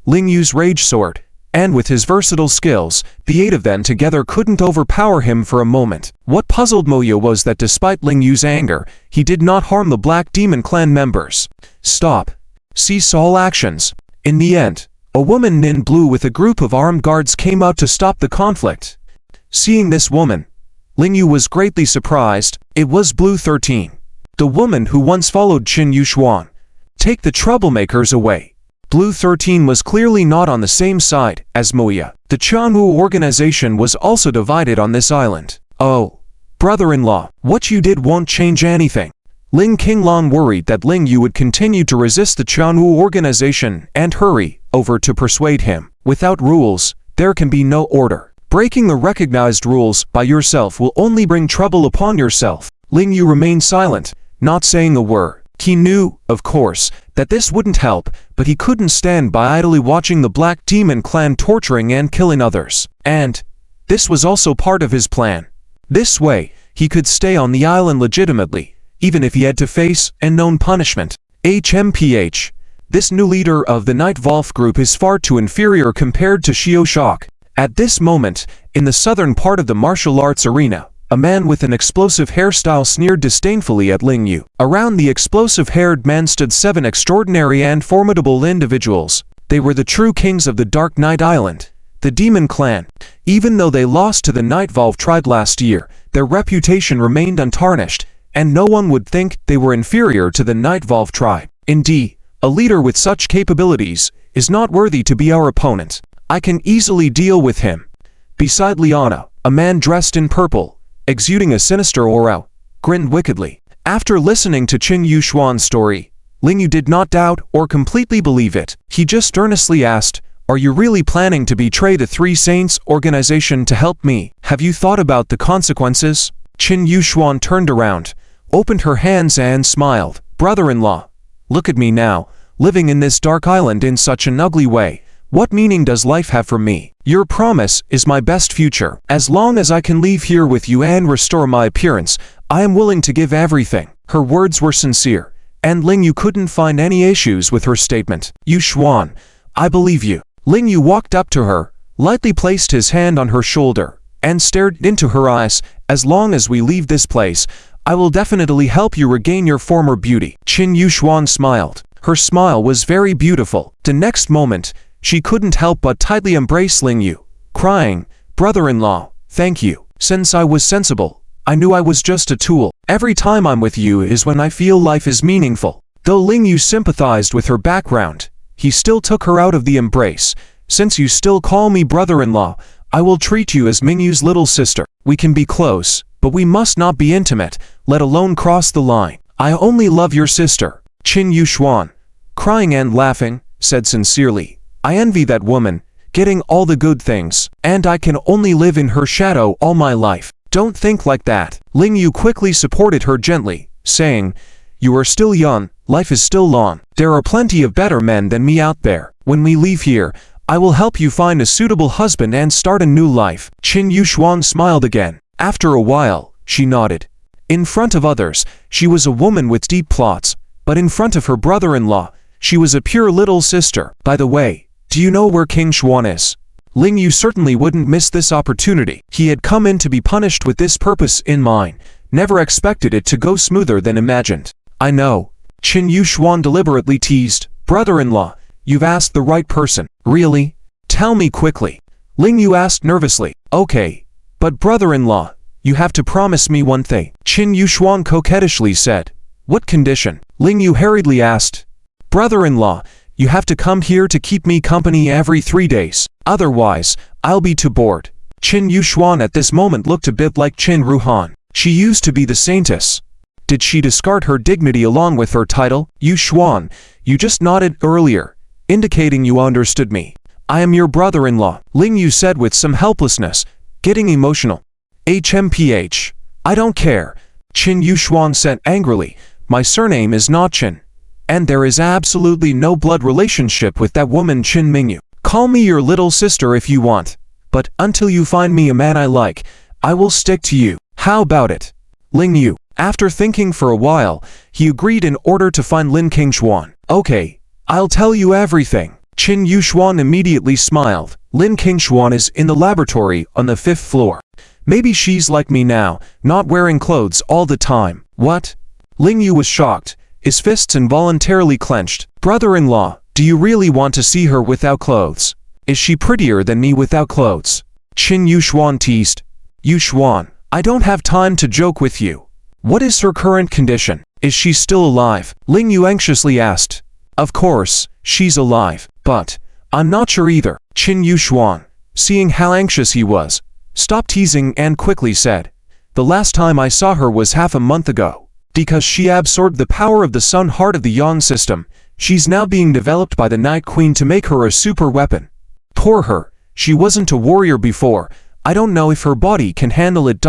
Ling Yu's rage soared, and with his versatile skills, the 8 of them together couldn't overpower him for a moment. What puzzled Moya was that despite Ling Yu's anger, he did not harm the Black Demon clan members. Stop. Cease all actions. In the end, a woman in blue with a group of armed guards came out to stop the conflict. Seeing this woman, Ling Yu was greatly surprised. It was Blue 13, the woman who once followed Qin Yushuan. Take the troublemakers away. Blue 13 was clearly not on the same side as Moya. The Qianwu organization was also divided on this island. Oh, brother-in-law, what you did won't change anything. Ling Qinglong worried that Ling Yu would continue to resist the Qianwu organization and hurry over to persuade him. Without rules, there can be no order. Breaking the recognized rules by yourself will only bring trouble upon yourself. Ling Yu remained silent, not saying a word. He knew, of course, that this wouldn't help, but he couldn't stand by idly watching the Black Demon clan torturing and killing others. And this was also part of his plan. This way, he could stay on the island legitimately, even if he had to face unknown punishment. HMPH. This new leader of the Night Volve group is far too inferior compared to Xiao Shock. At this moment, in the southern part of the martial arts arena, a man with an explosive hairstyle sneered disdainfully at Ling Yu. Around the explosive-haired man stood 7 extraordinary and formidable individuals. They were the true kings of the Dark Night Island, the Demon Clan. Even though they lost to the Night Volve tribe last year, their reputation remained untarnished, and no one would think they were inferior to the Night Volve tribe. Indeed, a leader with such capabilities is not worthy to be our opponent. I can easily deal with him. Beside Liana, a man dressed in purple, exuding a sinister aura, grinned wickedly. After listening to Qin Yushuan's story, Ling Yu did not doubt or completely believe it. He just earnestly asked, "Are you really planning to betray the Three Saints organization to help me? Have you thought about the consequences?" Qin Yushuan turned around, opened her hands and smiled. "Brother-in-law, look at me now, living in this dark island in such an ugly way. What meaning does life have for me? Your promise is my best future. As long as I can leave here with you and restore my appearance, I am willing to give everything." Her words were sincere, and Ling Yu couldn't find any issues with her statement. "Yushuan, I believe you." Ling Yu walked up to her, lightly placed his hand on her shoulder, and stared into her eyes. "As long as we leave this place, I will definitely help you regain your former beauty." Qin Yushuan smiled. Her smile was very beautiful. The next moment, she couldn't help but tightly embrace Ling Yu, crying, "Brother-in-law, thank you. Since I was sensible, I knew I was just a tool. Every time I'm with you is when I feel life is meaningful." Though Ling Yu sympathized with her background, he still took her out of the embrace. "Since you still call me brother-in-law, I will treat you as Mingyu's little sister. We can be close, but we must not be intimate, let alone cross the line. I only love your sister." Qin Yushuan, crying and laughing, said sincerely, "I envy that woman, getting all the good things, and I can only live in her shadow all my life." "Don't think like that." Ling Yu quickly supported her gently, saying, "You are still young, life is still long. There are plenty of better men than me out there. When we leave here, I will help you find a suitable husband and start a new life." Qin Yushuan smiled again. After a while, she nodded. In front of others, she was a woman with deep plots, but in front of her brother-in-law, she was a pure little sister. "By the way, Do you know where King Xuan is? Ling Yu certainly wouldn't miss this opportunity. He had come in to be punished with this purpose in mind, never expected it to go smoother than imagined. I know. Qin Yuxuan deliberately teased. Brother-in-law, you've asked the right person. Really? Tell me quickly. Ling Yu asked nervously. Okay. But brother-in-law, you have to promise me one thing. Qin Yuxuan coquettishly said. What condition? Ling Yu hurriedly asked. Brother-in-law, you have to come here to keep me company every 3 days. Otherwise, I'll be too bored. Qin Yuxuan at this moment looked a bit like Qin Ruhan. She used to be the saintess. Did she discard her dignity along with her title? Yuxuan, you just nodded earlier, indicating you understood me. I am your brother-in-law, Ling Yu said with some helplessness, getting emotional. HMPH. I don't care, Qin Yuxuan said angrily. My surname is not Qin. And there is absolutely no blood relationship with that woman Qin Mingyu. Call me your little sister if you want. But until you find me a man I like, I will stick to you. How about it? Ling Yu. After thinking for a while, he agreed in order to find Lin Qingshuan. Okay, I'll tell you everything. Qin Yuxuan immediately smiled. Lin Qingshuan is in the laboratory on the 5th floor. Maybe she's like me now, not wearing clothes all the time. What? Ling Yu was shocked, his fists involuntarily clenched. Brother-in-law, do you really want to see her without clothes? Is she prettier than me without clothes? Qin Yuxuan teased. Yuxuan, I don't have time to joke with you. What is her current condition? Is she still alive? Ling Yu anxiously asked. Of course, she's alive, but I'm not sure either. Qin Yuxuan, seeing how anxious he was, stopped teasing and quickly said, the last time I saw her was half a month ago. Because she absorbed the power of the Sun Heart of the Yang system, she's now being developed by the Night Queen to make her a super weapon. Poor her, she wasn't a warrior before. I don't know if her body can handle it.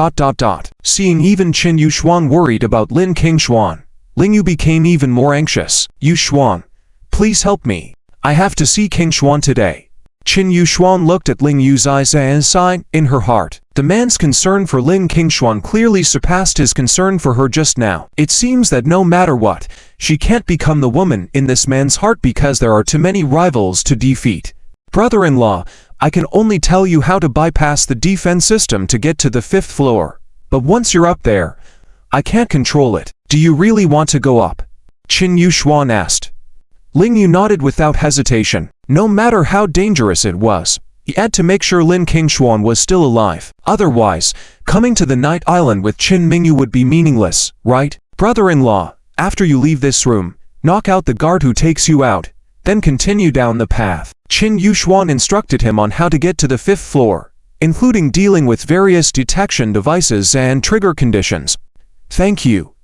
Seeing even Qin Yuxuan worried about Lin Qingshuan, Ling Yu became even more anxious. Yuxuan, please help me. I have to see Qingshuan today. Qin Yuxuan looked at Ling Yu's eyes and sighed in her heart. The man's concern for Lin Qingshuan clearly surpassed his concern for her just now. It seems that no matter what, she can't become the woman in this man's heart because there are too many rivals to defeat. Brother-in-law, I can only tell you how to bypass the defense system to get to the 5th floor. But once you're up there, I can't control it. Do you really want to go up? Qin Yuxuan asked. Ling Yu nodded without hesitation. No matter how dangerous it was, he had to make sure Lin Qingshuan was still alive. Otherwise, coming to the Night Island with Qin Mingyu would be meaningless, right? Brother-in-law, after you leave this room, knock out the guard who takes you out, then continue down the path. Qin Yuxuan instructed him on how to get to the 5th floor, including dealing with various detection devices and trigger conditions. Thank you,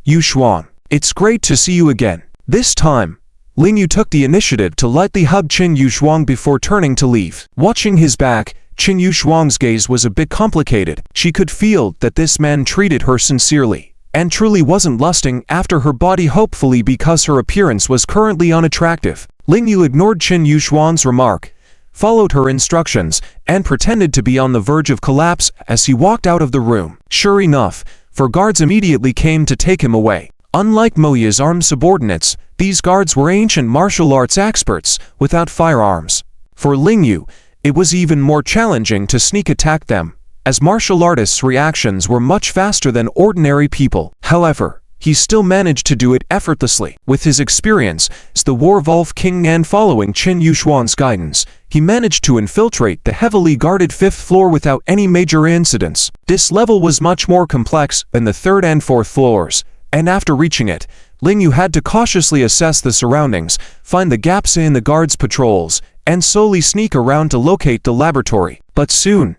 Yuxuan. It's great to see you again. This time, Ling Yu took the initiative to lightly hug Qin Yuxuan before turning to leave. Watching his back, Qin Yuxuan's gaze was a bit complicated. She could feel that this man treated her sincerely, and truly wasn't lusting after her body, hopefully because her appearance was currently unattractive. Ling Yu ignored Qin Yuxuan's remark, followed her instructions, and pretended to be on the verge of collapse as he walked out of the room. Sure enough, 4 guards immediately came to take him away. Unlike Mo Ye's armed subordinates, these guards were ancient martial arts experts without firearms. For Ling Yu, it was even more challenging to sneak attack them, as martial artists' reactions were much faster than ordinary people. However, he still managed to do it effortlessly. With his experience as the Volve king and following Qin Yuxuan's guidance, he managed to infiltrate the heavily guarded 5th floor without any major incidents. This level was much more complex than the 3rd and 4th floors, and after reaching it, Ling Yu had to cautiously assess the surroundings, find the gaps in the guards' patrols, and slowly sneak around to locate the laboratory. But soon,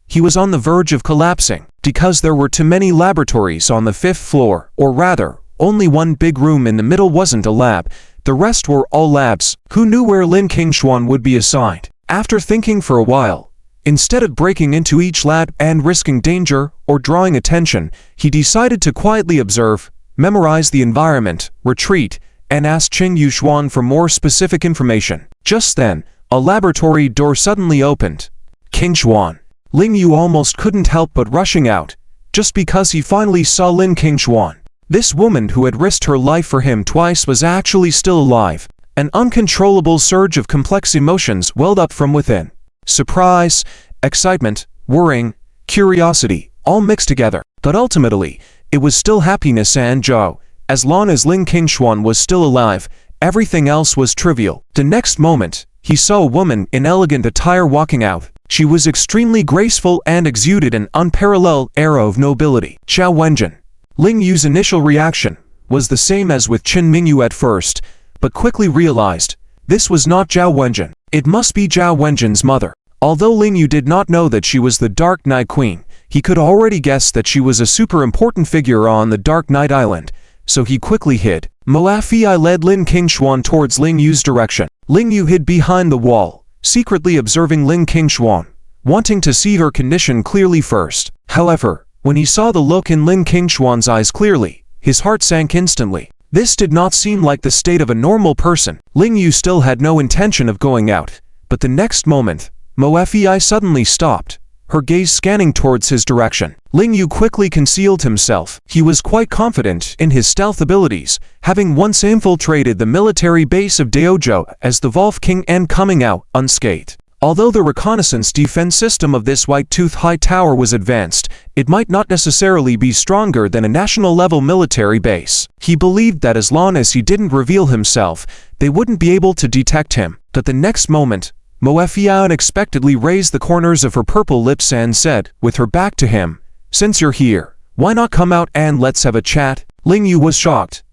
he was on the verge of collapsing, because there were too many laboratories on the 5th floor, or rather, only one big room in the middle wasn't a lab, the rest were all labs. Who knew where Lin Qingshuan would be assigned? After thinking for a while, instead of breaking into each lab and risking danger or drawing attention, he decided to quietly observe, memorize the environment, retreat, and ask Qin Yuxuan for more specific information. Just then, a laboratory door suddenly opened. Qingshuan. Ling Yu almost couldn't help but rushing out, just because he finally saw Lin Qingshuan. This woman who had risked her life for him twice was actually still alive. An uncontrollable surge of complex emotions welled up from within. Surprise, excitement, worrying, curiosity, all mixed together. But ultimately, it was still happiness and joy. As long as Lin Qingshuan was still alive, everything else was trivial. The next moment, he saw a woman in elegant attire walking out. She was extremely graceful and exuded an unparalleled air of nobility. Zhao Wenjun. Ling Yu's initial reaction was the same as with Qin Mingyu at first, but quickly realized this was not Zhao Wenjun. It must be Zhao Wenjun's mother. Although Ling Yu did not know that she was the Dark Night Queen, he could already guess that she was a super important figure on the Dark Night Island, so he quickly hid. Mo Fei led Lin Qingshuan towards Ling Yu's direction. Ling Yu hid behind the wall, secretly observing Lin Qingshuan, wanting to see her condition clearly first. However, when he saw the look in Lin Qingshuan's eyes clearly, his heart sank instantly. This did not seem like the state of a normal person. Ling Yu still had no intention of going out, but the next moment, Mo Fei suddenly stopped, her gaze scanning towards his direction. Ling Yu quickly concealed himself. He was quite confident in his stealth abilities, having once infiltrated the military base of Daozhou as the Volve King and coming out unscathed. Although the reconnaissance defense system of this White-Tooth High Tower was advanced, it might not necessarily be stronger than a national-level military base. He believed that as long as he didn't reveal himself, they wouldn't be able to detect him. But the next moment, Mo Fei unexpectedly raised the corners of her purple lips and said, with her back to him, "Since you're here, why not come out and let's have a chat?" Ling Yu was shocked.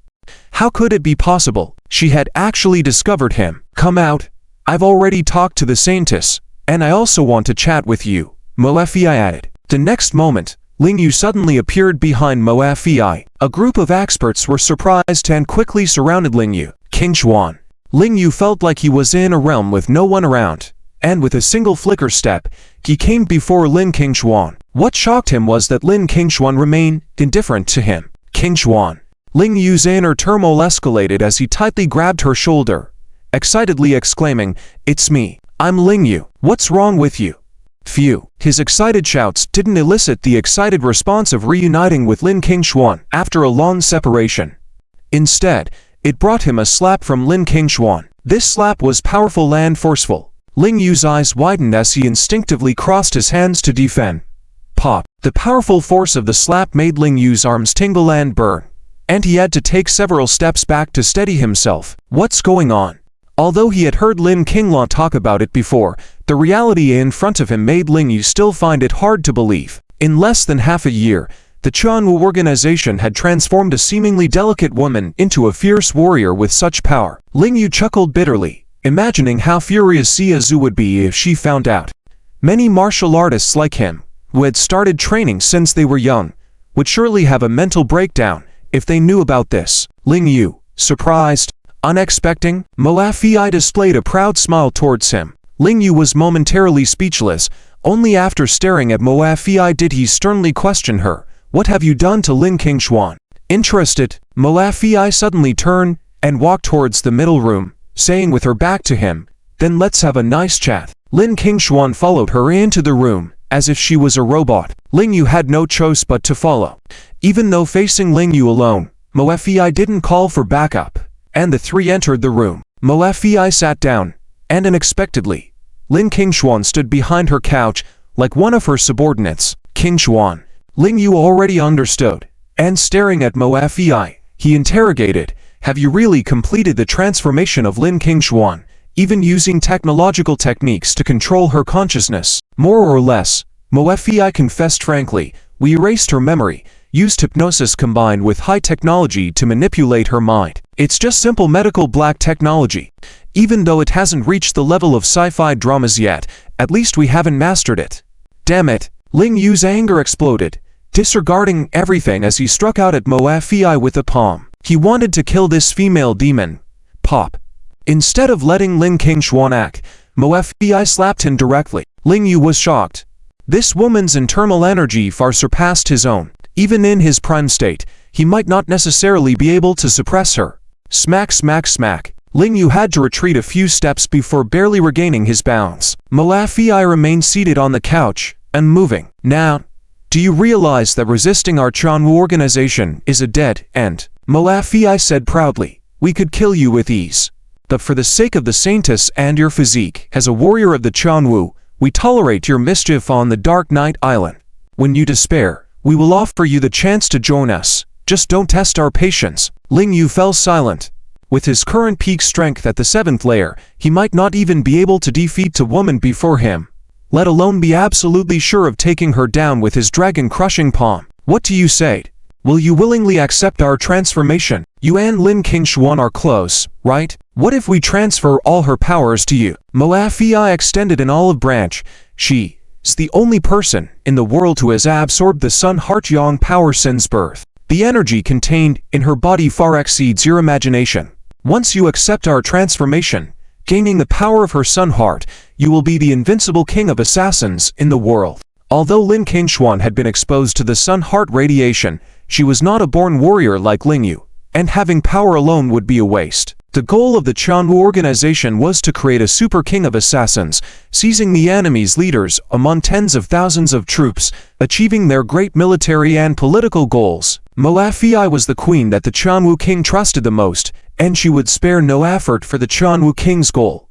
How could it be possible? She had actually discovered him. "Come out. I've already talked to the scientists, and I also want to chat with you," Mo Fei added. The next moment, Ling Yu suddenly appeared behind Mo Fei. A group of experts were surprised and quickly surrounded Ling Yu. Qingshuan. Ling Yu felt like he was in a realm with no one around, and with a single flicker step, he came before Lin Qingshuan. What shocked him was that Lin Qingshuan remained indifferent to him. Qingshuan. Ling Yu's inner turmoil escalated as he tightly grabbed her shoulder, excitedly exclaiming, "It's me. I'm Ling Yu. What's wrong with you?" Phew. His excited shouts didn't elicit the excited response of reuniting with Lin Qingshuan after a long separation. Instead, it brought him a slap from Lin Qingshuan. This slap was powerful and forceful. Ling Yu's eyes widened as he instinctively crossed his hands to defend. Pop. The powerful force of the slap made Ling Yu's arms tingle and burn, and he had to take several steps back to steady himself. What's going on? Although he had heard Lin Qingshuan talk about it before, the reality in front of him made Ling Yu still find it hard to believe. In less than half a year, the Chuanwu organization had transformed a seemingly delicate woman into a fierce warrior with such power. Ling Yu chuckled bitterly, imagining how furious Xia Zhu would be if she found out. Many martial artists like him, who had started training since they were young, would surely have a mental breakdown if they knew about this. Ling Yu, surprised, unexpecting, Mo Fei displayed a proud smile towards him. Ling Yu was momentarily speechless. Only after staring at Mo Fei did he sternly question her. "What have you done to Lin Qingshuan?" Interested, Mo Fei suddenly turned and walked towards the middle room, saying with her back to him, "Then let's have a nice chat." Lin Qingshuan followed her into the room, as if she was a robot. Ling Yu had no choice but to follow. Even though facing Ling Yu alone, Mo Fei didn't call for backup, and the three entered the room. Mo Fei sat down, and unexpectedly, Lin Qingshuan stood behind her couch, like one of her subordinates. "Qingshuan." Ling Yu already understood, and staring at Mo Fei, he interrogated, "Have you really completed the transformation of Lin Qingshuan, even using technological techniques to control her consciousness?" "More or less," Mo Fei confessed frankly. "We erased her memory, used hypnosis combined with high technology to manipulate her mind. It's just simple medical black technology. Even though it hasn't reached the level of sci-fi dramas yet, at least we haven't mastered it." "Damn it." Ling Yu's anger exploded, disregarding everything as he struck out at Mo Fei with a palm. He wanted to kill this female demon. Pop. Instead of letting Lin Qingshuan act, Mo Fei slapped him directly. Ling Yu was shocked. This woman's internal energy far surpassed his own. Even in his prime state, he might not necessarily be able to suppress her. Smack, smack, smack. Ling Yu had to retreat a few steps before barely regaining his balance. Mo Fei remained seated on the couch, unmoving. "Now, do you realize that resisting our Chuanwu organization is a dead end?" Mo Fei said proudly. "We could kill you with ease. but for the sake of the Saintess and your physique, as a warrior of the Qianwu, we tolerate your mischief on the Dark Night Island. When you despair, we will offer you the chance to join us. Just don't test our patience." Ling Yu fell silent. With his current peak strength at the 7th layer, he might not even be able to defeat a woman before him, let alone be absolutely sure of taking her down with his dragon-crushing palm. "What do you say? Will you willingly accept our transformation? You and Lin Qingshuan are close, right? What if we transfer all her powers to you?" Moa Fei extended an olive branch. She is the only person in the world who has absorbed the Sun Heart Yang power since birth. The energy contained in her body far exceeds your imagination. Once you accept our transformation, gaining the power of her Sun Heart, you will be the invincible king of assassins in the world. Although Lin Qingshuan had been exposed to the Sun Heart radiation, she was not a born warrior like Ling Yu, and having power alone would be a waste. The goal of the Qianwu organization was to create a super king of assassins, seizing the enemy's leaders among tens of thousands of troops, achieving their great military and political goals. Moa Fei was the queen that the Qianwu king trusted the most, and she would spare no effort for the Qianwu king's goal.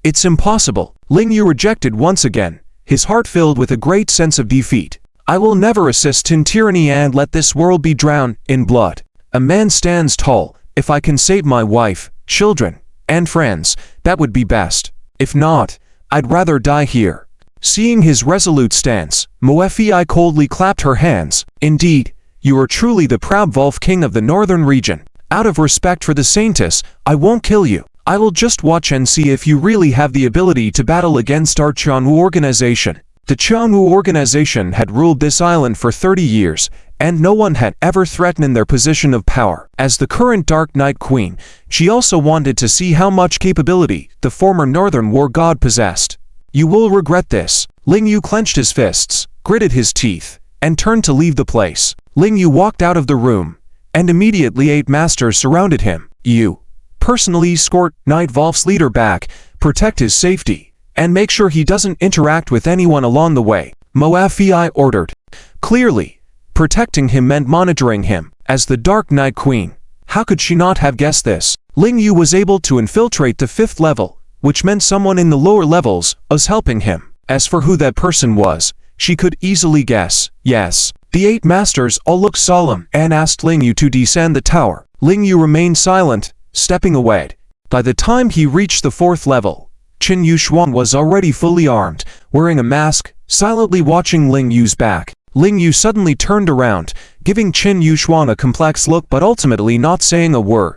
"It's impossible." Ling Yu rejected once again, his heart filled with a great sense of defeat. "I will never assist in tyranny and let this world be drowned in blood. A man stands tall. If I can save my wife, children, and friends, that would be best. If not, I'd rather die here." Seeing his resolute stance, Moa Fei coldly clapped her hands. "Indeed, you are truly the proud Volve king of the northern region. Out of respect for the Saintess, I won't kill you. I will just watch and see if you really have the ability to battle against our Qianwu organization." The Qianwu organization had ruled this island for 30 years, and no one had ever threatened their position of power. As the current Dark Knight Queen, she also wanted to see how much capability the former Northern War God possessed. "You will regret this." Ling Yu clenched his fists, gritted his teeth, and turned to leave the place. Ling Yu walked out of the room, and immediately 8 masters surrounded him. "You personally escort Night Volve's leader back, protect his safety, and make sure he doesn't interact with anyone along the way," Moa Fei ordered. Clearly, protecting him meant monitoring him. As the Dark Knight Queen, how could she not have guessed this? Ling Yu was able to infiltrate the 5th level, which meant someone in the lower levels was helping him. As for who that person was, she could easily guess. Yes. The 8 masters all looked solemn and asked Ling Yu to descend the tower. Ling Yu remained silent, stepping away. By the time he reached the 4th level, Qin Yushuan was already fully armed, wearing a mask, silently watching Ling Yu's back. Ling Yu suddenly turned around, giving Qin Yushuan a complex look but ultimately not saying a word,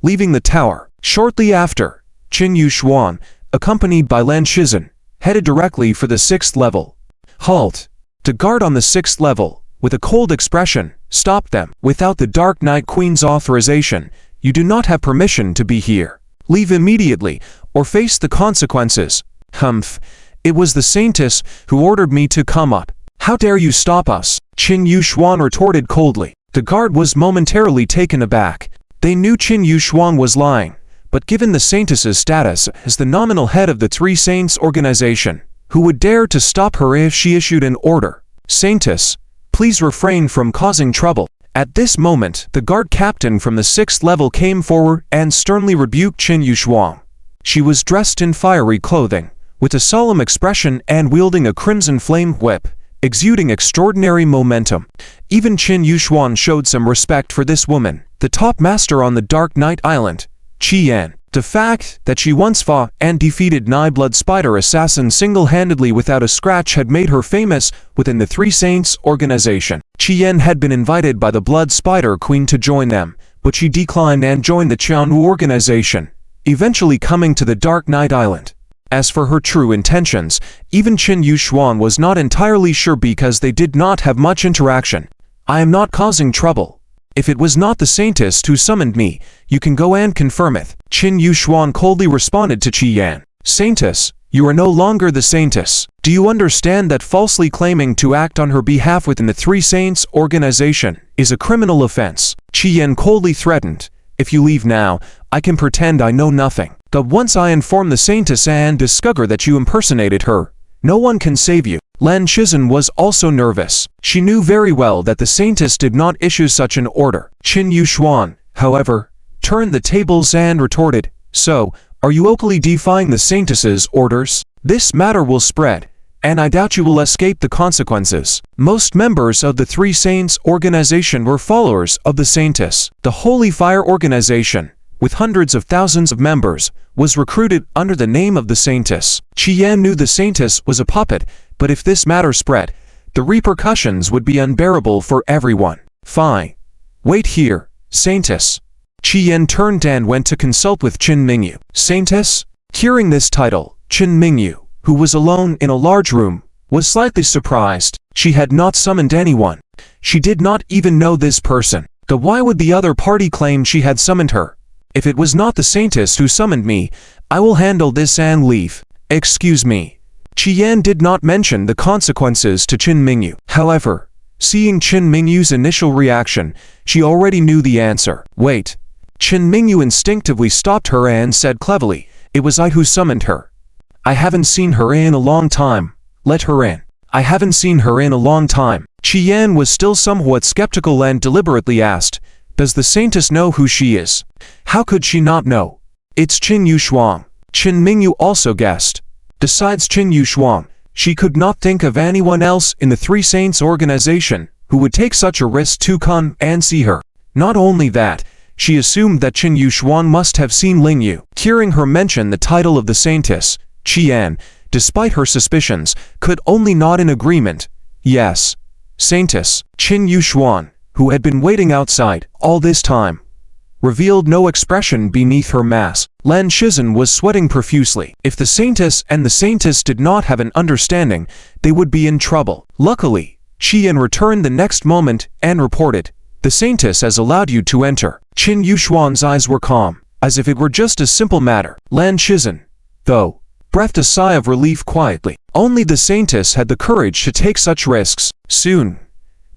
leaving the tower. Shortly after, Qin Yushuan, accompanied by Lan Shizhen, headed directly for the 6th level. "Halt!" The guard on the 6th level, with a cold expression, stopped them. "Without the Dark Knight Queen's authorization, you do not have permission to be here. Leave immediately, or face the consequences." "Humph. It was the Saintess who ordered me to come up. How dare you stop us?" Qin Yushuan retorted coldly. The guard was momentarily taken aback. They knew Qin Yushuan was lying, but given the Saintess's status as the nominal head of the Three Saints organization, who would dare to stop her if she issued an order? "Saintess, please refrain from causing trouble." At this moment, the guard captain from the 6th level came forward and sternly rebuked Qin Yushuan. She was dressed in fiery clothing, with a solemn expression and wielding a crimson flame whip, exuding extraordinary momentum. Even Qin Yushuan showed some respect for this woman, the top master on the Dark Knight Island, Jian. The fact that she once fought and defeated 9 Blood Spider assassins single-handedly without a scratch had made her famous within the Three Saints organization. Jian had been invited by the Blood Spider Queen to join them, but she declined and joined the Qianwu organization, eventually coming to the Dark Knight Island. As for her true intentions, even Qin Yushuan was not entirely sure because they did not have much interaction. "I am not causing trouble. If it was not the Saintess who summoned me, you can go and confirm it," Qin Yushuan coldly responded to Jian. "Saintess, you are no longer the Saintess. Do you understand that falsely claiming to act on her behalf within the Three Saints organization is a criminal offense?" Jian coldly threatened. "If you leave now, I can pretend I know nothing. But once I inform the Saintess and discover that you impersonated her, no one can save you." Lan Shizhen was also nervous. She knew very well that the Saintess did not issue such an order. Qin Yushuan, however, turned the tables and retorted, "So, Are you openly defying the saintess's orders? This matter will spread, and I doubt you will escape the consequences. Most members of the Three Saints organization were followers of the saintess. The Holy Fire organization, with hundreds of thousands of members, was recruited under the name of the saintess. Jian knew the saintess was a puppet, but if this matter spread, the repercussions would be unbearable for everyone. Fine. Wait here, saintess. Jian turned and went to consult with Qin Mingyu. Saintess? Hearing this title, Qin Mingyu, who was alone in a large room, was slightly surprised. She had not summoned anyone. She did not even know this person. But why would the other party claim she had summoned her? If it was not the saintess who summoned me, I will handle this and leave. Excuse me. Jian did not mention the consequences to Qin Mingyu. However, seeing Qin Mingyu's initial reaction, she already knew the answer. Wait. Qin Mingyu instinctively stopped her and said cleverly, "It was I who summoned her. I haven't seen her in a long time. Let her in." I haven't seen her in a long time. Jian was still somewhat skeptical and deliberately asked, "Does the saintess know who she is?" How could she not know? It's Qin Yushuang. Qin Mingyu also guessed. Besides Qin Yushuang, she could not think of anyone else in the Three Saints organization who would take such a risk to come and see her. Not only that, she assumed that Qin Yushuang must have seen Lingyu. Hearing her mention the title of the saintess, Jian, despite her suspicions, could only nod in agreement. Yes. Saintess. Qin Yushuang, who had been waiting outside all this time, revealed no expression beneath her mask. Lan Shizhen was sweating profusely. If the saintess and the saintess did not have an understanding, they would be in trouble. Luckily, Jian returned the next moment and reported, "The saintess has allowed you to enter." Qin Yushuang's eyes were calm, as if it were just a simple matter. Lan Shizhen, though, breathed a sigh of relief quietly. Only the saintess had the courage to take such risks. Soon,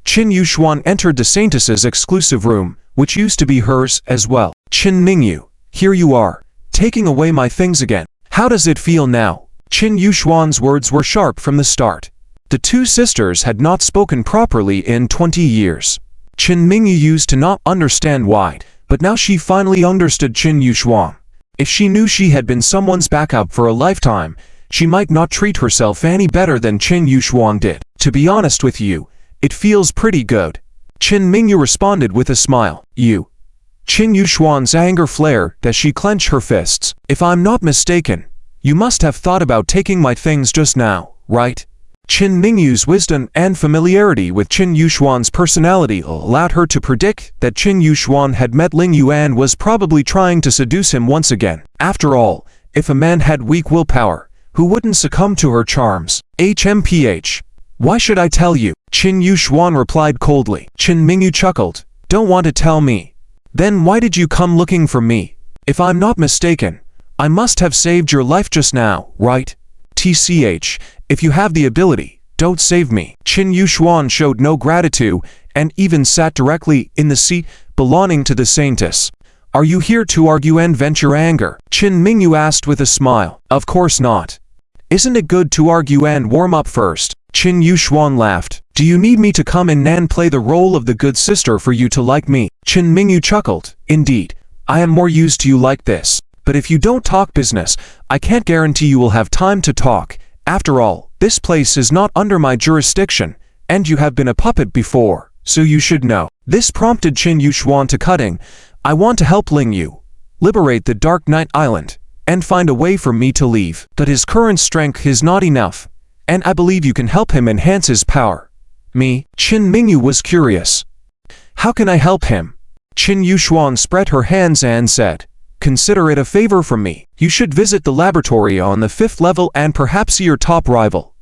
Qin Yushuang entered the saintess's exclusive room, which used to be hers as well. "Qin Mingyu, here you are, taking away my things again. How does it feel now?" Qin Yushuang's words were sharp from the start. The two sisters had not spoken properly in 20 years. Qin Mingyu used to not understand why, but now she finally understood Qin Yushuang. If she knew she had been someone's backup for a lifetime, she might not treat herself any better than Qin Yushuang did. "To be honest with you, it feels pretty good." Qin Mingyu responded with a smile. "You." Qin Yushuang's anger flared as she clenched her fists. "If I'm not mistaken, you must have thought about taking my things just now, right?" Qin Mingyu's wisdom and familiarity with Qin Yushuang's personality allowed her to predict that Qin Yushuang had met Lingyu and was probably trying to seduce him once again. After all, if a man had weak willpower, who wouldn't succumb to her charms? HMPH. "Why should I tell you?" Qin Yushuang replied coldly. Qin Mingyu chuckled. "Don't want to tell me? Then why did you come looking for me? If I'm not mistaken, I must have saved your life just now, right? TCH, if you have the ability, don't save me." Qin Yushuang showed no gratitude and even sat directly in the seat belonging to the saintess. "Are you here to argue and vent your anger?" Qin Mingyu asked with a smile. "Of course not. Isn't it good to argue and warm up first?" Qin Yushuang laughed. "Do you need me to come in and play the role of the good sister for you to like me?" Qin Mingyu chuckled. "Indeed, I am more used to you like this. But if you don't talk business, I can't guarantee you will have time to talk. After all, this place is not under my jurisdiction, and you have been a puppet before, so you should know." This prompted Qin Yushuang to cutting. "I want to help Lingyu liberate the Dark Knight Island, and find a way for me to leave. But his current strength is not enough, and I believe you can help him enhance his power." "Me?" Qin Mingyu was curious. "How can I help him?" Qin Yushuang spread her hands and said, "Consider it a favor from me. You should visit the laboratory on the 5th level and perhaps see your top rival.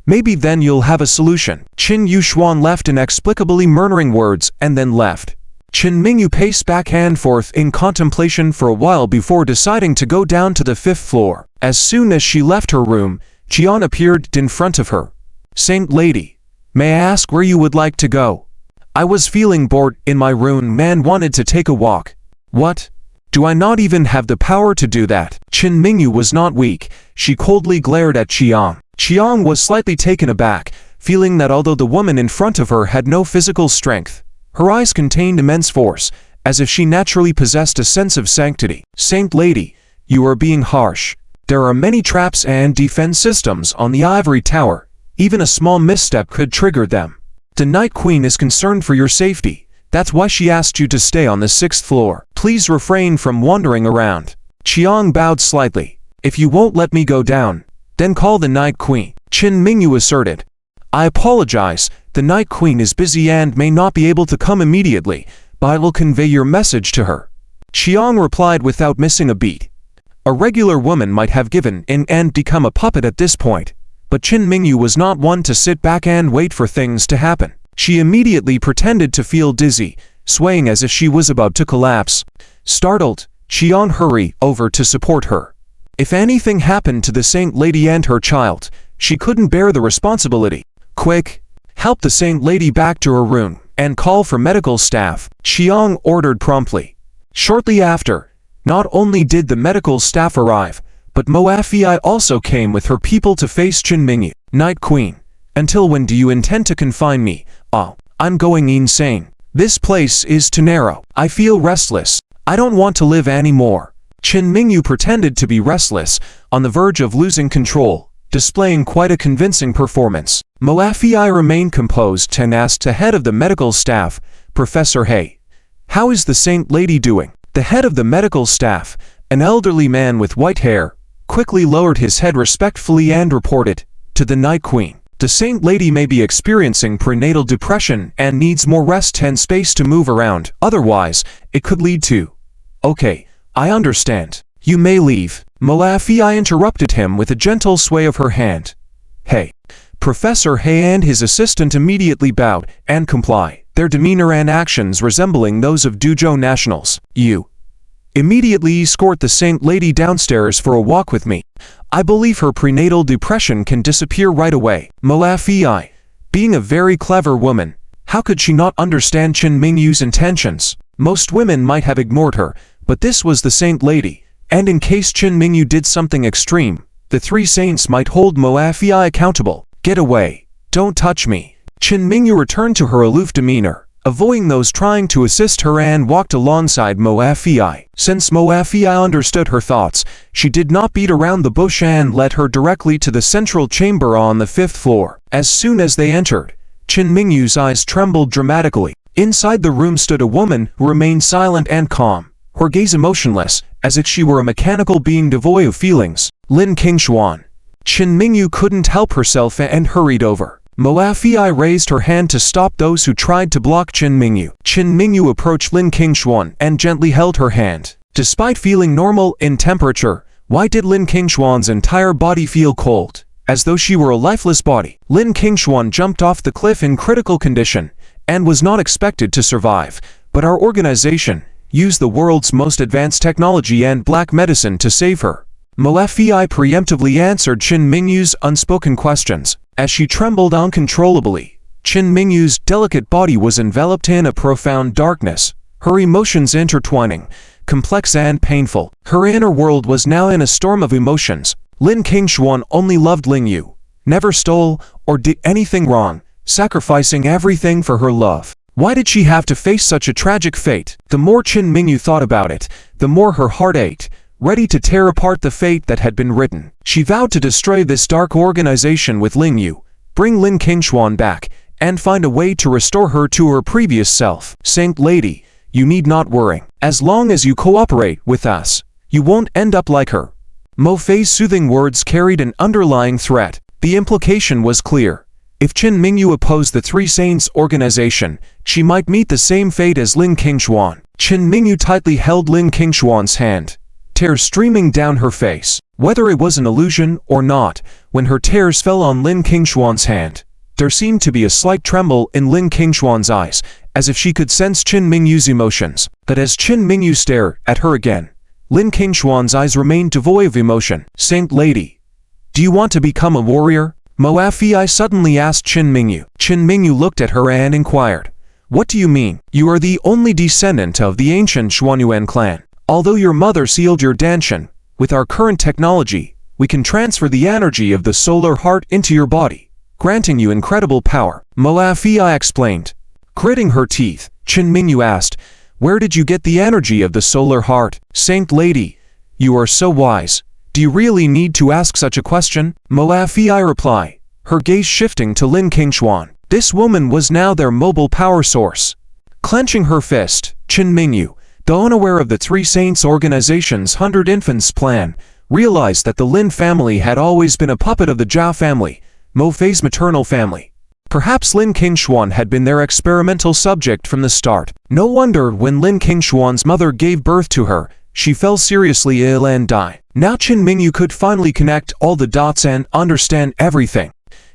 Maybe then you'll have a solution." Qin Yushuang left inexplicably murmuring words and then left. Qin Mingyu paced back and forth in contemplation for a while before deciding to go down to the 5th floor. As soon as she left her room, Jian appeared in front of her. "Saint Lady, may I ask where you would like to go?" "I was feeling bored in my room and wanted to take a walk." "What? Do I not even have the power to do that?" Qin Mingyu was not weak. She coldly glared at Jian. Jian was slightly taken aback, feeling that although the woman in front of her had no physical strength, her eyes contained immense force, as if she naturally possessed a sense of sanctity. "Saint Lady, You are being harsh. There are many traps and defense systems on the ivory tower. Even a small misstep could trigger them. The Night Queen is concerned for your safety. That's why she asked you to stay on the 6th floor. Please refrain from wandering around. Jian bowed slightly. If you won't let me go down, then call the Night Queen, Qin Mingyu asserted. I apologize, the Night Queen is busy and may not be able to come immediately, but I will convey your message to her. Jian replied without missing a beat. A regular woman might have given in and become a puppet at this point, but Qin Mingyu was not one to sit back and wait for things to happen. She immediately pretended to feel dizzy, swaying as if she was about to collapse. Startled, Jian hurried over to support her. If anything happened to the Saint Lady and her child, she couldn't bear the responsibility. Quick, help the Saint Lady back to her room, and call for medical staff, Jian ordered promptly. Shortly after, not only did the medical staff arrive, but manhwaedit also came with her people to face Qin Mingyu. Night Queen, until when do you intend to confine me? Oh, I'm going insane. This place is too narrow. I feel restless. I don't want to live anymore. Qin Mingyu pretended to be restless, on the verge of losing control, displaying quite a convincing performance. Manhwaedit remained composed and asked the head of the medical staff, Professor Hay, how is the Saint Lady doing? The head of the medical staff, an elderly man with white hair, quickly lowered his head respectfully and reported, to the Night Queen. The Saint Lady may be experiencing prenatal depression and needs more rest and space to move around, otherwise, it could lead to... Okay, I understand. You may leave. Manhwaedit interrupted him with a gentle sway of her hand. Hey. Professor Hay and his assistant immediately bowed and complied, their demeanor and actions resembling those of Duzhou nationals. You immediately escort the Saint Lady downstairs for a walk with me. I believe her prenatal depression can disappear right away. Manhwaedit, being a very clever woman, how could she not understand Qin Mingyu's intentions? Most women might have ignored her, but this was the Saint Lady, and in case Qin Mingyu did something extreme, the three saints might hold Manhwaedit accountable. Get away. Don't touch me. Qin Mingyu returned to her aloof demeanor, avoiding those trying to assist her and walked alongside Manhwaedit. Since Manhwaedit understood her thoughts, she did not beat around the bush and led her directly to the central chamber on the 5th floor. As soon as they entered, Qin Mingyu's eyes trembled dramatically. Inside the room stood a woman who remained silent and calm, her gaze emotionless, as if she were a mechanical being devoid of feelings. Lin Qingshuan. Qin Mingyu couldn't help herself and hurried over. Manhwaedit raised her hand to stop those who tried to block Qin Mingyu. Qin Mingyu approached Lin Qingshuan and gently held her hand. Despite feeling normal in temperature, why did Lin Qingshuan's entire body feel cold, as though she were a lifeless body? Lin Qingshuan jumped off the cliff in critical condition, and was not expected to survive, but our organization used the world's most advanced technology and black medicine to save her. Manhwaedit preemptively answered Qin Mingyu's unspoken questions. As she trembled uncontrollably, Qin Mingyu's delicate body was enveloped in a profound darkness, her emotions intertwining, complex and painful. Her inner world was now in a storm of emotions. Lin Qingshuan only loved Ling Yu, never stole or did anything wrong, sacrificing everything for her love. Why did she have to face such a tragic fate? The more Qin Mingyu thought about it, the more her heart ached, ready to tear apart the fate that had been written. She vowed to destroy this dark organization with Ling Yu, bring Lin Qingshuan back, and find a way to restore her to her previous self. Saint Lady, you need not worry. As long as you cooperate with us, you won't end up like her. Mo Fei's soothing words carried an underlying threat. The implication was clear. If Qin Mingyu opposed the Three Saints organization, she might meet the same fate as Lin Qingshuan. Qin Mingyu tightly held Lin Qingshuan's hand, tears streaming down her face. Whether it was an illusion or not, when her tears fell on Lin Qingshuan's hand, there seemed to be a slight tremble in Lin Qingshuan's eyes, as if she could sense Qin Mingyu's emotions. But as Qin Mingyu stared at her again, Lin Qingshuan's eyes remained devoid of emotion. Saint Lady, do you want to become a warrior? Manhwaedit suddenly asked Qin Mingyu. Qin Mingyu looked at her and inquired, what do you mean? You are the only descendant of the ancient Xuanyuan clan. Although your mother sealed your danshan, with our current technology, we can transfer the energy of the solar heart into your body, granting you incredible power. Manhwaedit explained. Gritting her teeth, Qin Mingyu asked, where did you get the energy of the solar heart? Saint Lady, You are so wise. Do you really need to ask such a question? Mo Fei reply, her gaze shifting to Lin Qingshuan. This woman was now their mobile power source. Clenching her fist, Chen Mingyu, though unaware of the Three Saints organization's 100 Infants plan, realized that the Lin family had always been a puppet of the Zhao family, Mo Fei's maternal family. Perhaps Lin Qingshuan had been their experimental subject from the start. No wonder when Lin Qingshuan's mother gave birth to her, she fell seriously ill and died. Now Chen Mingyu could finally connect all the dots and understand everything.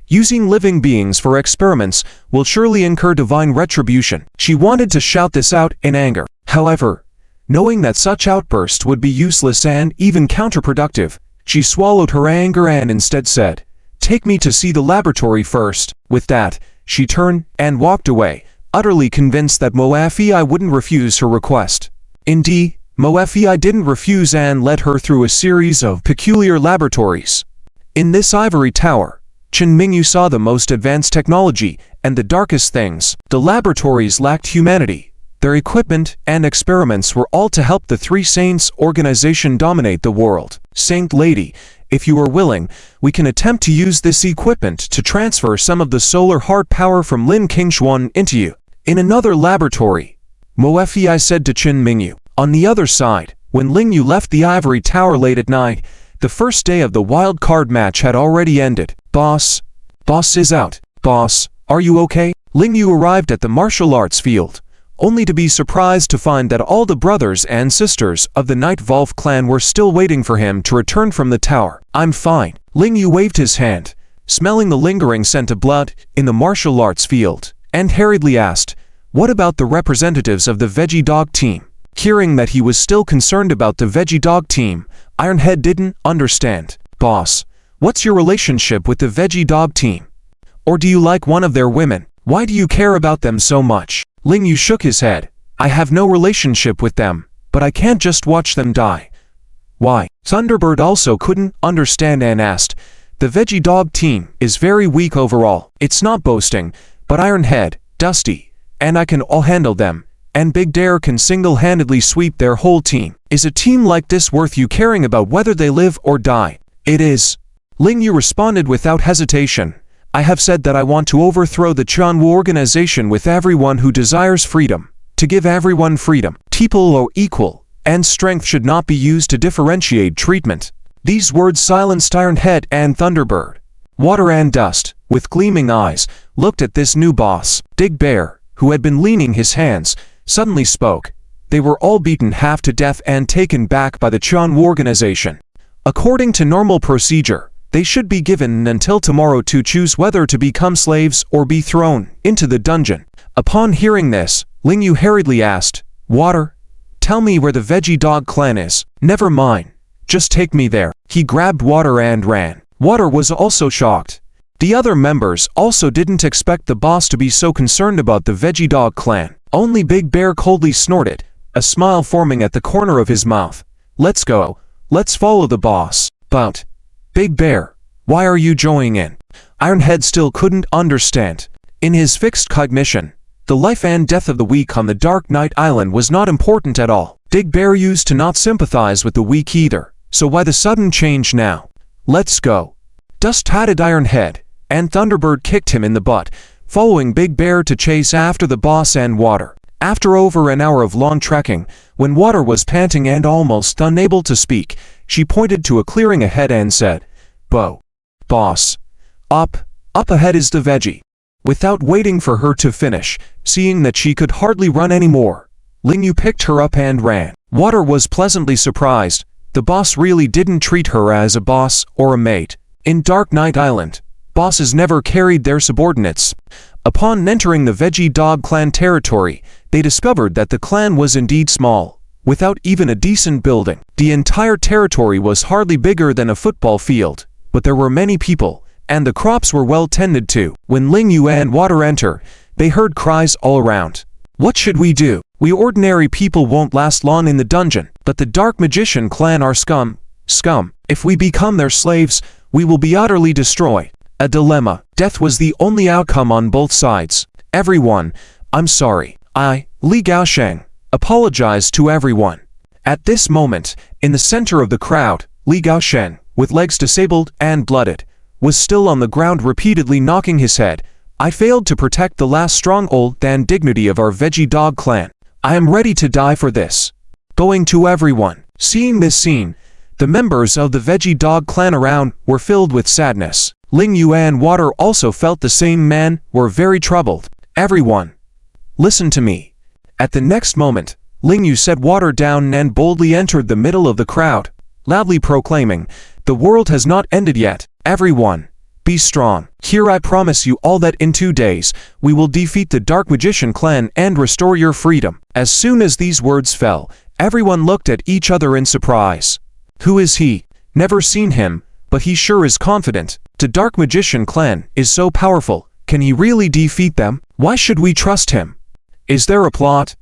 Using living beings for experiments will surely incur divine retribution. She wanted to shout this out in anger. However, knowing that such outbursts would be useless and even counterproductive, she swallowed her anger and instead said, "Take me to see the laboratory first." With that, she turned and walked away, utterly convinced that Mo Fei wouldn't refuse her request. Indeed, Mo Fei didn't refuse and led her through a series of peculiar laboratories. In this ivory tower, Chen Mingyu saw the most advanced technology and the darkest things. The laboratories lacked humanity. Their equipment and experiments were all to help the Three Saints organization dominate the world. Saint Lady, if you are willing, we can attempt to use this equipment to transfer some of the solar heart power from Lin Qingshuan into you. In another laboratory, Mo Fei said to Chen Mingyu. On the other side, when Ling Yu left the ivory tower late at night, the first day of the wild card match had already ended. Boss is out. Boss, are you okay? Ling Yu arrived at the martial arts field, only to be surprised to find that all the brothers and sisters of the Night Volve clan were still waiting for him to return from the tower. I'm fine. Ling Yu waved his hand, smelling the lingering scent of blood in the martial arts field, and hurriedly asked, "What about the representatives of the Veggie Dog team?" Hearing that he was still concerned about the Veggie Dog team, Ironhead didn't understand. Boss, what's your relationship with the Veggie Dog team? Or do you like one of their women? Why do you care about them so much? Ling Yu shook his head. I have no relationship with them, but I can't just watch them die. Why? Thunderbird also couldn't understand and asked, the Veggie Dog team is very weak overall. It's not boasting, but Ironhead, Dusty, and I can all handle them. And Big Dare can single-handedly sweep their whole team. Is a team like this worth you caring about whether they live or die? It is. Ling Yu responded without hesitation. I have said that I want to overthrow the Chanwu organization with everyone who desires freedom. To give everyone freedom. People are equal, and strength should not be used to differentiate treatment. These words silenced Ironhead and Thunderbird. Water and Dust, with gleaming eyes, looked at this new boss. Big Bear, who had been leaning his hands, suddenly spoke. They were all beaten half to death and taken back by the Chanwu organization. According to normal procedure, they should be given until tomorrow to choose whether to become slaves or be thrown into the dungeon. Upon hearing this, Ling Yu hurriedly asked, Water, tell me where the Veggie Dog clan is. Never mind, just take me there. He grabbed Water and ran. Water was also shocked. The other members also didn't expect the boss to be so concerned about the Veggie Dog clan. Only Big Bear coldly snorted, a smile forming at the corner of his mouth. Let's go. Let's follow the boss. But, Big Bear, why are you joining in? Ironhead still couldn't understand. In his fixed cognition, the life and death of the weak on the Dark Knight Island was not important at all. Big Bear used to not sympathize with the weak either, so why the sudden change now? Let's go. Dust patted Ironhead, and Thunderbird kicked him in the butt, following Big Bear to chase after the boss and Water. After over an hour of long trekking, when Water was panting and almost unable to speak, she pointed to a clearing ahead and said, Boss. Up ahead is the Veggie. Without waiting for her to finish, seeing that she could hardly run anymore, Ling Yu picked her up and ran. Water was pleasantly surprised. The boss really didn't treat her as a boss or a mate. In Dark Knight Island, bosses never carried their subordinates. Upon entering the Veggie Dog clan territory, they discovered that the clan was indeed small, without even a decent building. The entire territory was hardly bigger than a football field, but there were many people, and the crops were well tended to. When Ling Yu and Water enter, they heard cries all around. What should we do? We ordinary people won't last long in the dungeon, but the Dark Magician clan are scum. If we become their slaves, we will be utterly destroyed. A dilemma. Death was the only outcome on both sides. Everyone, I'm sorry. Li Gaosheng, apologized to everyone. At this moment, in the center of the crowd, Li Gaoshen, with legs disabled and blooded, was still on the ground repeatedly knocking his head. I failed to protect the last stronghold and dignity of our veggie dog clan. I am ready to die for this. Going to everyone. Seeing this scene, the members of the veggie dog clan around were filled with sadness. Ling Yu and Water also felt the same. Man, were very troubled. Everyone, listen to me. At the next moment, Ling Yu set Water down and boldly entered the middle of the crowd, loudly proclaiming, "The world has not ended yet. Everyone, be strong. Here I promise you all that in 2 days, we will defeat the Dark Magician clan and restore your freedom." As soon as these words fell, everyone looked at each other in surprise. Who is he? Never seen him, but he sure is confident. The Dark Magician clan is so powerful. Can he really defeat them? Why should we trust him? Is there a plot?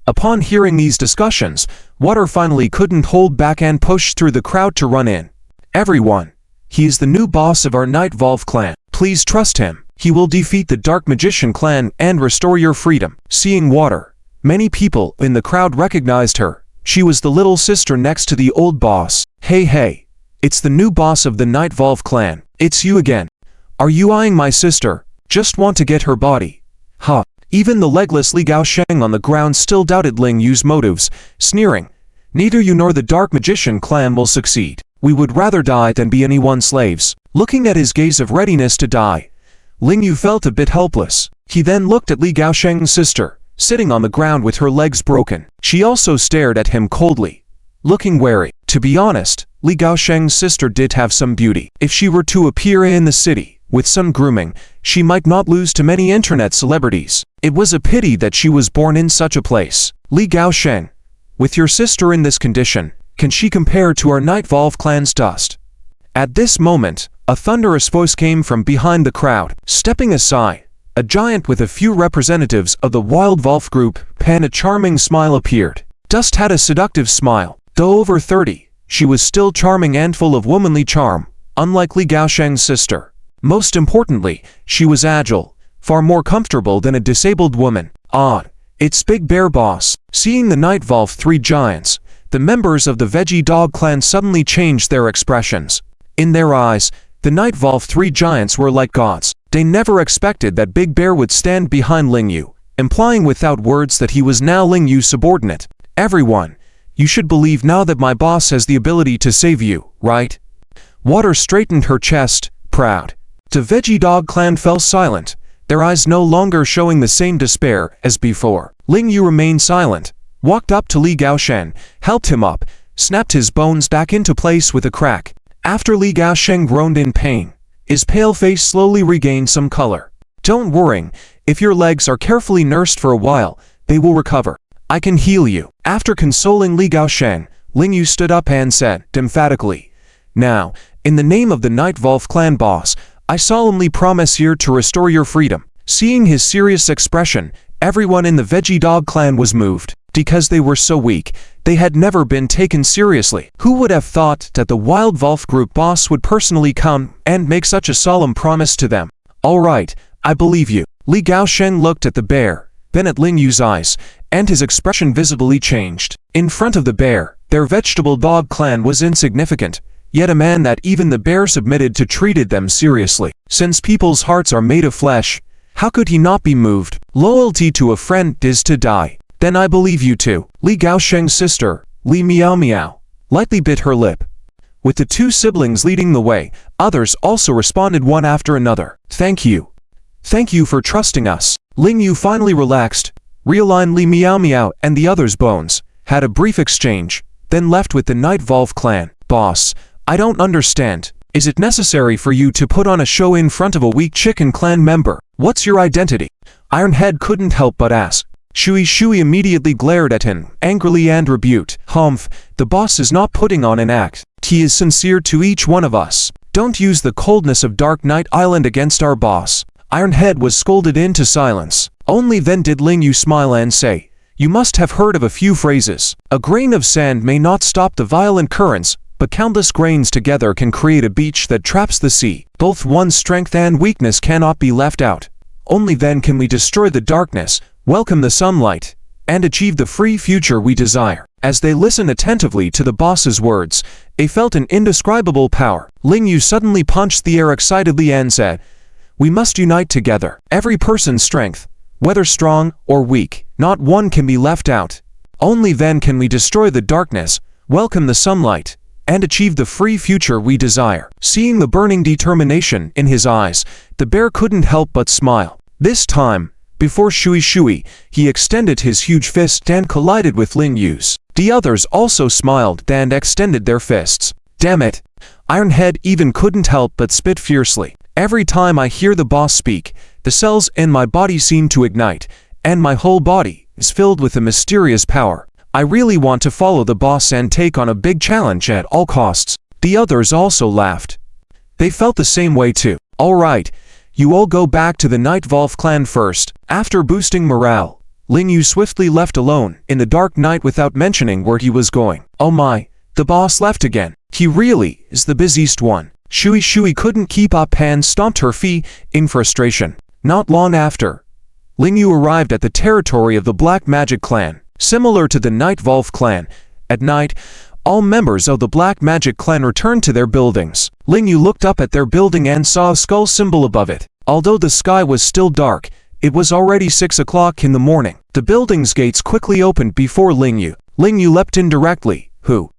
Upon hearing these discussions, Water finally couldn't hold back and pushed through the crowd to run in. Everyone, he is the new boss of our Night Volve clan. Please trust him. He will defeat the Dark Magician clan and restore your freedom. Seeing Water, many people in the crowd recognized her. She was the little sister next to the old boss. Hey, it's the new boss of the Night Volve clan. It's you again. Are you eyeing my sister? Just want to get her body. Ha. Even the legless Li Gaosheng on the ground still doubted Ling Yu's motives, sneering, "Neither you nor the Dark Magician clan will succeed. We would rather die than be anyone's slaves." Looking at his gaze of readiness to die, Ling Yu felt a bit helpless. He then looked at Li Gaosheng's sister, sitting on the ground with her legs broken. She also stared at him coldly, looking wary. To be honest, Li Gaosheng's sister did have some beauty. If she were to appear in the city, with some grooming, she might not lose to many internet celebrities. It was a pity that she was born in such a place. Li Gaosheng, with your sister in this condition, can she compare to our Night Volve clan's dust? At this moment, a thunderous voice came from behind the crowd. Stepping aside, a giant with a few representatives of the Wild Volve group, and a charming smile appeared. Dust had a seductive smile. Though over 30, she was still charming and full of womanly charm, unlike Li Gaosheng's sister. Most importantly, she was agile, far more comfortable than a disabled woman. Odd. It's Big Bear Boss. Seeing the Night Volve 3 giants, the members of the Veggie Dog clan suddenly changed their expressions. In their eyes, the Night Volve 3 giants were like gods. They never expected that Big Bear would stand behind Ling Yu, implying without words that he was now Ling Yu's subordinate. Everyone, you should believe now that my boss has the ability to save you, right? Water straightened her chest, proud. The Veggie Dog clan fell silent, their eyes no longer showing the same despair as before. Ling Yu remained silent, walked up to Li Gaosheng, helped him up, snapped his bones back into place with a crack. After Li Gaosheng groaned in pain, his pale face slowly regained some color. Don't worry, if your legs are carefully nursed for a while, they will recover. I can heal you. After consoling Li Gaosheng, Ling Yu stood up and said, emphatically, "Now, in the name of the Night Volve clan boss, I solemnly promise here to restore your freedom." Seeing his serious expression, everyone in the Veggie Dog clan was moved. Because they were so weak, they had never been taken seriously. Who would have thought that the Wild Volve group boss would personally come and make such a solemn promise to them? All right, I believe you. Li Gaosheng looked at the bear, then at Ling Yu's eyes, and his expression visibly changed. In front of the bear, their Vegetable Dog clan was insignificant. Yet a man that even the bear submitted to treated them seriously. Since people's hearts are made of flesh, how could he not be moved? Loyalty to a friend is to die. Then I believe you too. Li Gaosheng's sister, Li Miao Miao, lightly bit her lip. With the 2 siblings leading the way, others also responded one after another. Thank you. Thank you for trusting us. Ling Yu finally relaxed, realigned Li Miao Miao and the others' bones, had a brief exchange, then left with the Night Volve clan. Boss, I don't understand. Is it necessary for you to put on a show in front of a weak chicken clan member? What's your identity? Ironhead couldn't help but ask. Shui immediately glared at him, angrily and rebuked. Humph, the boss is not putting on an act. He is sincere to each one of us. Don't use the coldness of Dark Knight Island against our boss. Ironhead was scolded into silence. Only then did Ling Yu smile and say, "You must have heard of a few phrases. A grain of sand may not stop the violent currents, but countless grains together can create a beach that traps the sea. Both one's strength and weakness cannot be left out. Only then can we destroy the darkness, welcome the sunlight, and achieve the free future we desire." As they listened attentively to the boss's words, they felt an indescribable power. Ling Yu suddenly punched the air excitedly and said, "We must unite together. Every person's strength, whether strong or weak, not one can be left out. Only then can we destroy the darkness, welcome the sunlight, and achieve the free future we desire." Seeing the burning determination in his eyes, the bear couldn't help but smile. This time, before Shui, he extended his huge fist and collided with Ling Yu's. The others also smiled and extended their fists. Damn it! Ironhead even couldn't help but spit fiercely. Every time I hear the boss speak, the cells in my body seem to ignite, and my whole body is filled with a mysterious power. I really want to follow the boss and take on a big challenge at all costs. The others also laughed. They felt the same way too. Alright, you all go back to the Night Volve clan first. After boosting morale, Ling Yu swiftly left alone in the dark night without mentioning where he was going. Oh my, the boss left again. He really is the busiest one. Shui couldn't keep up and stomped her feet in frustration. Not long after, Ling Yu arrived at the territory of the Black Magic clan. Similar to the Night Volve clan, at night, all members of the Black Magic clan returned to their buildings. Ling Yu looked up at their building and saw a skull symbol above it. Although the sky was still dark, it was already 6 o'clock in the morning. The building's gates quickly opened before Ling Yu. Ling Yu leapt in directly.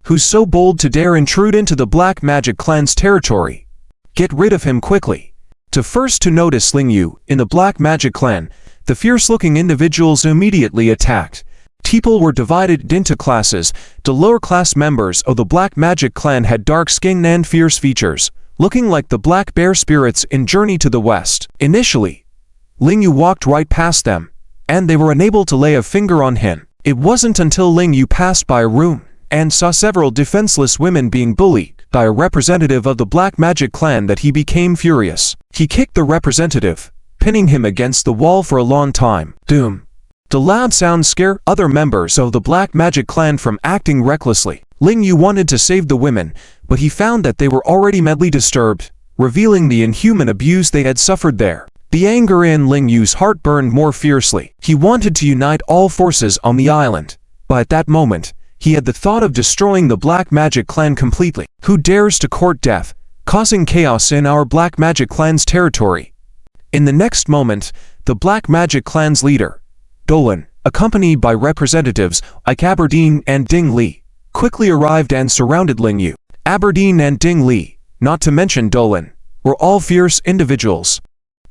Who's so bold to dare intrude into the Black Magic clan's territory? Get rid of him quickly. First to notice Ling Yu in the Black Magic clan, the fierce-looking individuals immediately attacked. People were divided into classes. The lower-class members of the Black Magic clan had dark skin and fierce features, looking like the black bear spirits in Journey to the West. Initially, Ling Yu walked right past them, and they were unable to lay a finger on him. It wasn't until Ling Yu passed by a room and saw several defenseless women being bullied by a representative of the Black Magic clan that he became furious. He kicked the representative, pinning him against the wall for a long time. Doom. The loud sound scared other members of the Black Magic clan from acting recklessly. Ling Yu wanted to save the women, but he found that they were already madly disturbed, revealing the inhuman abuse they had suffered there. The anger in Ling Yu's heart burned more fiercely. He wanted to unite all forces on the island, but at that moment, he had the thought of destroying the Black Magic clan completely. Who dares to court death, causing chaos in our Black Magic clan's territory? In the next moment, the Black Magic clan's leader, Dolan, accompanied by representatives like Aberdeen and Ding Li, quickly arrived and surrounded Ling Yu. Aberdeen and Ding Li, not to mention Dolan, were all fierce individuals.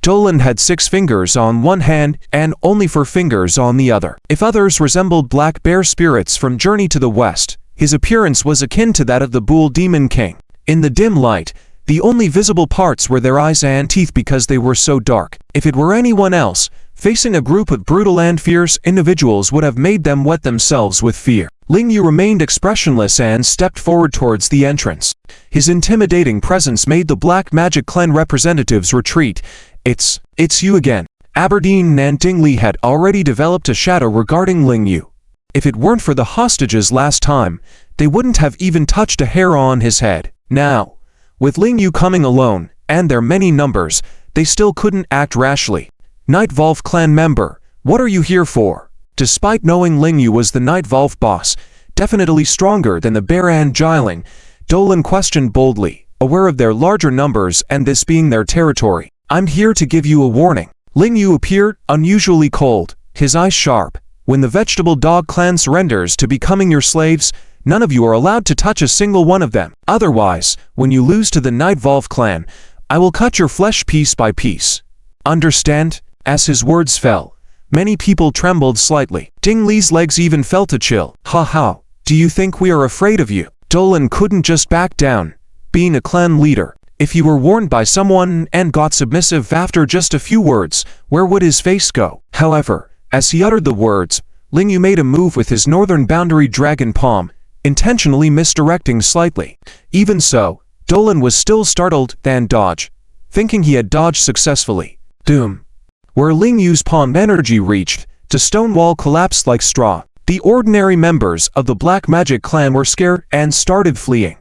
Dolan had 6 fingers on one hand and only 4 fingers on the other. If others resembled black bear spirits from Journey to the West, his appearance was akin to that of the Bull Demon King. In the dim light, the only visible parts were their eyes and teeth because they were so dark. If it were anyone else, facing a group of brutal and fierce individuals would have made them wet themselves with fear. Ling Yu remained expressionless and stepped forward towards the entrance. His intimidating presence made the Black Magic clan representatives retreat. It's you again. Aberdeen and Ding Li had already developed a shadow regarding Ling Yu. If it weren't for the hostages last time, they wouldn't have even touched a hair on his head. Now, with Ling Yu coming alone, and their many numbers, they still couldn't act rashly. Night Volve clan member, what are you here for? Despite knowing Ling Yu was the Night Volve boss, definitely stronger than the bear and Jian, Dolan questioned boldly, aware of their larger numbers and this being their territory. I'm here to give you a warning. Ling Yu appeared unusually cold, his eyes sharp. When the Vegetable Dog clan surrenders to becoming your slaves, none of you are allowed to touch a single one of them. Otherwise, when you lose to the Night Volve clan, I will cut your flesh piece by piece. Understand? As his words fell, many people trembled slightly. Ding Li's legs even felt a chill. Ha, do you think we are afraid of you? Dolan couldn't just back down. Being a clan leader, if he were warned by someone and got submissive after just a few words, where would his face go? However, as he uttered the words, Ling Yu made a move with his northern boundary dragon palm, intentionally misdirecting slightly. Even so, Dolan was still startled and dodged, thinking he had dodged successfully. Doom. Where Ling Yu's palm energy reached, the stone wall collapsed like straw. The ordinary members of the Black Magic clan were scared and started fleeing.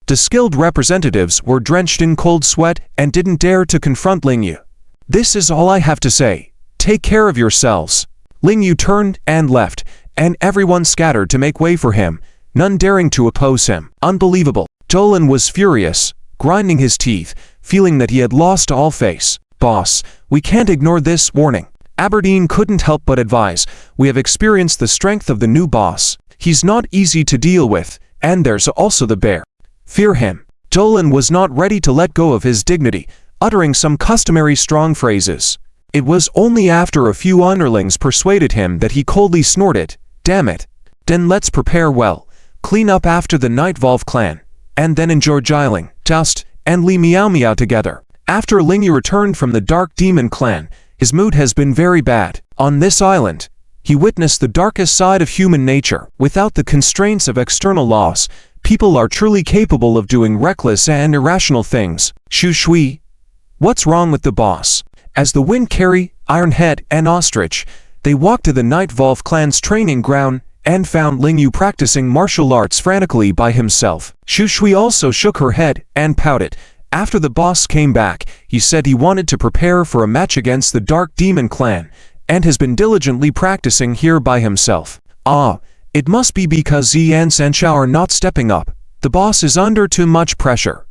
The skilled representatives were drenched in cold sweat and didn't dare to confront Ling Yu. This is all I have to say. Take care of yourselves. Ling Yu turned and left, and everyone scattered to make way for him, none daring to oppose him. Unbelievable. Dolan was furious, grinding his teeth, feeling that he had lost all face. Boss, we can't ignore this warning. Aberdeen couldn't help but advise, we have experienced the strength of the new boss. He's not easy to deal with, and there's also the bear. Fear him. Dolan was not ready to let go of his dignity, uttering some customary strong phrases. It was only after a few underlings persuaded him that he coldly snorted, "Damn it. Then let's prepare well, clean up after the Night Volve clan, and then enjoy Jialing, Dust, and Li Miao Miao together." After Lingyu returned from the Dark Demon clan, his mood has been very bad. On this island, he witnessed the darkest side of human nature. Without the constraints of external laws, people are truly capable of doing reckless and irrational things. Shu Shui, what's wrong with the boss? As the Wind Carry, Ironhead, and Ostrich, they walked to the Night Volve clan's training ground and found Lingyu practicing martial arts frantically by himself. Shu Shui also shook her head and pouted. After the boss came back, he said he wanted to prepare for a match against the Dark Demon clan, and has been diligently practicing here by himself. Ah, it must be because Zi and Sanshao are not stepping up. The boss is under too much pressure.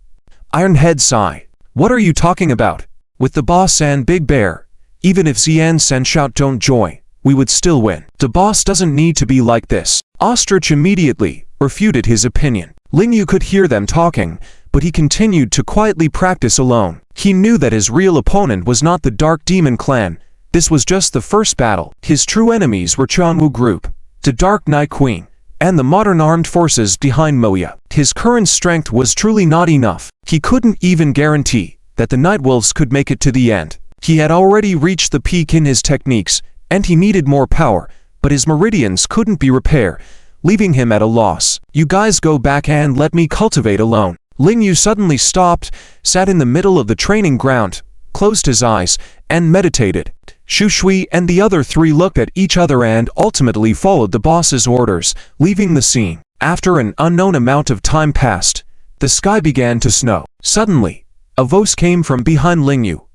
Ironhead sigh. What are you talking about? With the boss and Big Bear, even if Zi and Sanshao don't join, we would still win. The boss doesn't need to be like this. Ostrich immediately refuted his opinion. Lingyu could hear them talking, but he continued to quietly practice alone. He knew that his real opponent was not the Dark Demon clan. This was just the first battle. His true enemies were Chuanwu Group, the Dark Knight Queen, and the modern armed forces behind Moya. His current strength was truly not enough. He couldn't even guarantee that the Nightwolves could make it to the end. He had already reached the peak in his techniques, and he needed more power, but his meridians couldn't be repaired, leaving him at a loss. You guys go back and let me cultivate alone. Lingyu suddenly stopped, sat in the middle of the training ground, closed his eyes, and meditated. Shu Shui and the other three looked at each other and ultimately followed the boss's orders, leaving the scene. After an unknown amount of time passed, the sky began to snow. Suddenly, a voice came from behind Lingyu.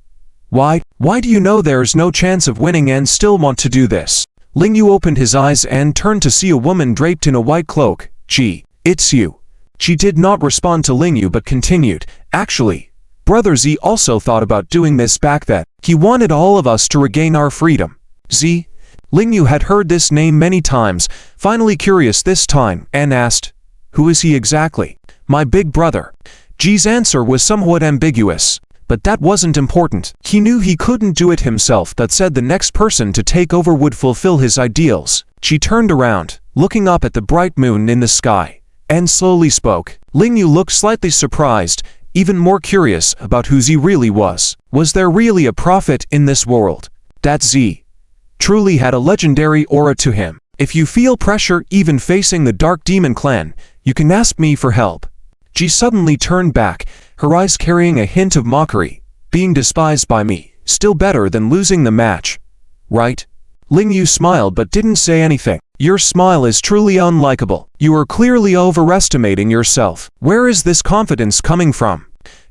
Why do you know there's no chance of winning and still want to do this? Lingyu opened his eyes and turned to see a woman draped in a white cloak. Gee, it's you. She did not respond to Lingyu but continued, actually, Brother Z also thought about doing this back then. He wanted all of us to regain our freedom. Z? Lingyu had heard this name many times, finally curious this time, and asked, who is he exactly? My big brother. G's answer was somewhat ambiguous, but that wasn't important. He knew he couldn't do it himself. That said, the next person to take over would fulfill his ideals. She turned around, looking up at the bright moon in the sky, and slowly spoke. Lingyu looked slightly surprised, even more curious about who Z really was. Was there really a prophet in this world? That Z truly had a legendary aura to him. If you feel pressure even facing the Dark Demon clan, you can ask me for help. G suddenly turned back, her eyes carrying a hint of mockery. Being despised by me, still better than losing the match, right? Lingyu smiled but didn't say anything. Your smile is truly unlikable. You are clearly overestimating yourself. Where is this confidence coming from?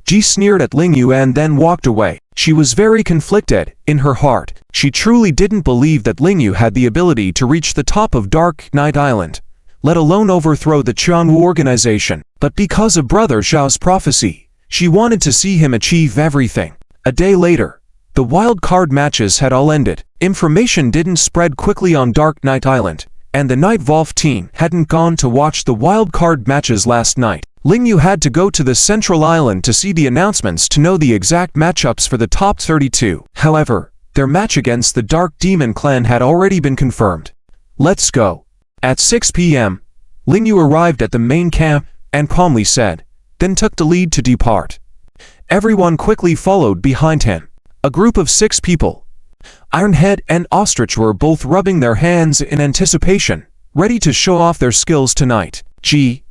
Ji sneered at Lingyu and then walked away. She was very conflicted in her heart. She truly didn't believe that Lingyu had the ability to reach the top of Dark Knight Island, let alone overthrow the Chuanwu organization. But because of Brother Xiao's prophecy, she wanted to see him achieve everything. A day later, the wild card matches had all ended. Information didn't spread quickly on Dark Knight Island, and the Night Volve team hadn't gone to watch the wild card matches last night. Lingyu had to go to the central island to see the announcements to know the exact matchups for the top 32. However, their match against the Dark Demon clan had already been confirmed. Let's go. At 6 p.m., Lingyu arrived at the main camp and calmly said, then took the lead to depart. Everyone quickly followed behind him. A group of 6 people, Ironhead and Ostrich, were both rubbing their hands in anticipation, ready to show off their skills tonight. Gee,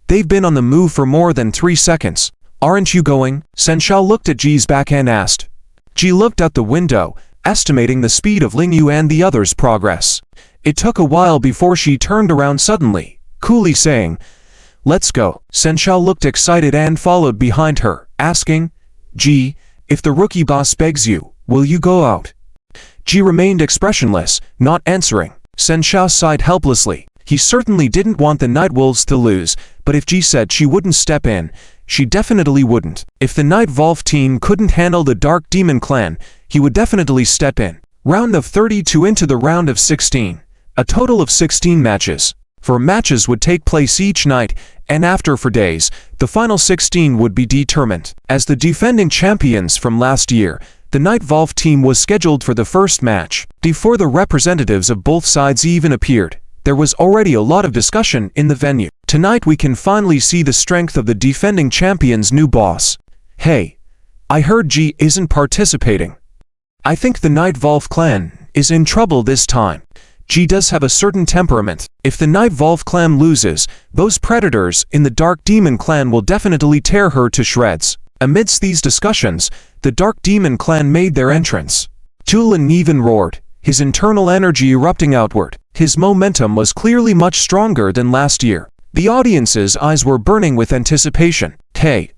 they've been on the move for more than 3 seconds. Aren't you going? Sanshao looked at Ji's back and asked. Ji looked out the window, estimating the speed of Lingyu and the others' progress. It took a while before she turned around suddenly, coolly saying, let's go. Sanshao looked excited and followed behind her, asking, Ji, if the rookie boss begs you, will you go out? Ji remained expressionless, not answering. Shen Xiao sighed helplessly. He certainly didn't want the Night Wolves to lose, but if Ji said she wouldn't step in, she definitely wouldn't. If the Night Volve team couldn't handle the Dark Demon Clan, he would definitely step in. Round of 32 into the round of 16. A total of 16 matches. 4 matches would take place each night, and after 4 days, the final 16 would be determined. As the defending champions from last year, the Night Volve team was scheduled for the first match. Before the representatives of both sides even appeared, there was already a lot of discussion in the venue. Tonight we can finally see the strength of the defending champion's new boss. Hey, I heard Ji isn't participating. I think the Night Volve clan is in trouble this time. Ji does have a certain temperament. If the Night Volve clan loses, those predators in the Dark Demon clan will definitely tear her to shreds. Amidst these discussions, the Dark Demon clan made their entrance. Jian even roared, his internal energy erupting outward. His momentum was clearly much stronger than last year. The audience's eyes were burning with anticipation. Hey,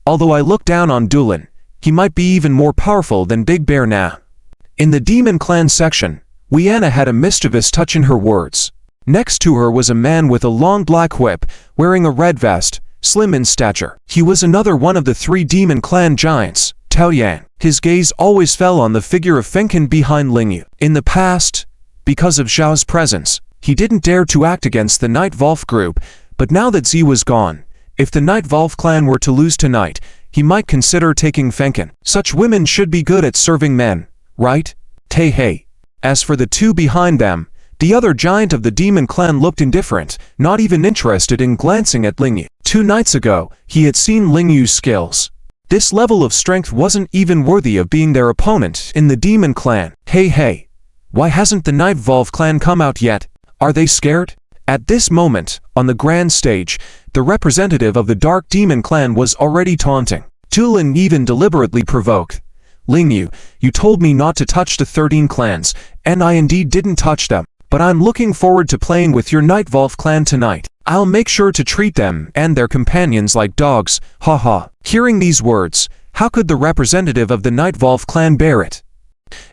although I look down on Jian, he might be even more powerful than Big Bear now. In the Demon Clan section, Yanku had a mischievous touch in her words. Next to her was a man with a long black whip, wearing a red vest, slim in stature. He was another one of the 3 Demon Clan giants, Yan. His gaze always fell on the figure of Fengken behind Lingyu. In the past, because of Xiao's presence, he didn't dare to act against the Night Volve group, but now that Z was gone, if the Night Volve clan were to lose tonight, he might consider taking Fengken. Such women should be good at serving men, right? Hey. As for the 2 behind them, the other giant of the Demon Clan looked indifferent, not even interested in glancing at Lingyu. 2 nights ago, he had seen Lingyu's skills. This level of strength wasn't even worthy of being their opponent in the Demon Clan. Hey, why hasn't the Night Volve clan come out yet? Are they scared? At this moment, on the grand stage, the representative of the Dark Demon Clan was already taunting. Jian even deliberately provoked. Lingyu, you told me not to touch the 13 clans, and I indeed didn't touch them. But I'm looking forward to playing with your Night Volve clan tonight. I'll make sure to treat them and their companions like dogs, haha. Hearing these words, how could the representative of the Night Volve clan bear it?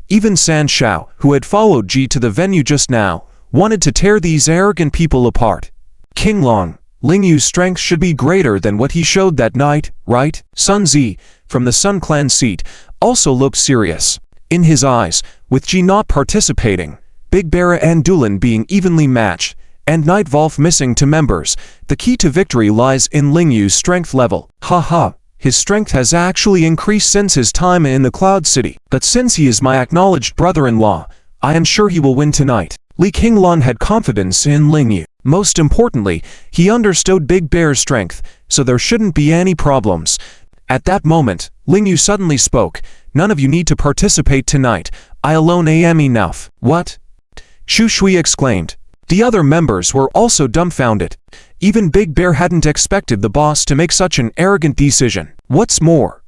Even Shen Xiao, who had followed Ji to the venue just now, wanted to tear these arrogant people apart. King Long, Lingyu's strength should be greater than what he showed that night, right? Sun Zi, from the Sun Clan seat, also looked serious. In his eyes, with Ji not participating, Big Bear and Jian being evenly matched, and Night Volve missing 2 members, the key to victory lies in Lingyu's strength level. Haha, his strength has actually increased since his time in the Cloud City. But since he is my acknowledged brother-in-law, I am sure he will win tonight. Li Qinglan had confidence in Lingyu. Most importantly, he understood Big Bear's strength, so there shouldn't be any problems. At that moment, Lingyu suddenly spoke. None of you need to participate tonight. I alone am enough. What? Shu Shui exclaimed. The other members were also dumbfounded. Even Big Bear hadn't expected the boss to make such an arrogant decision. What's more,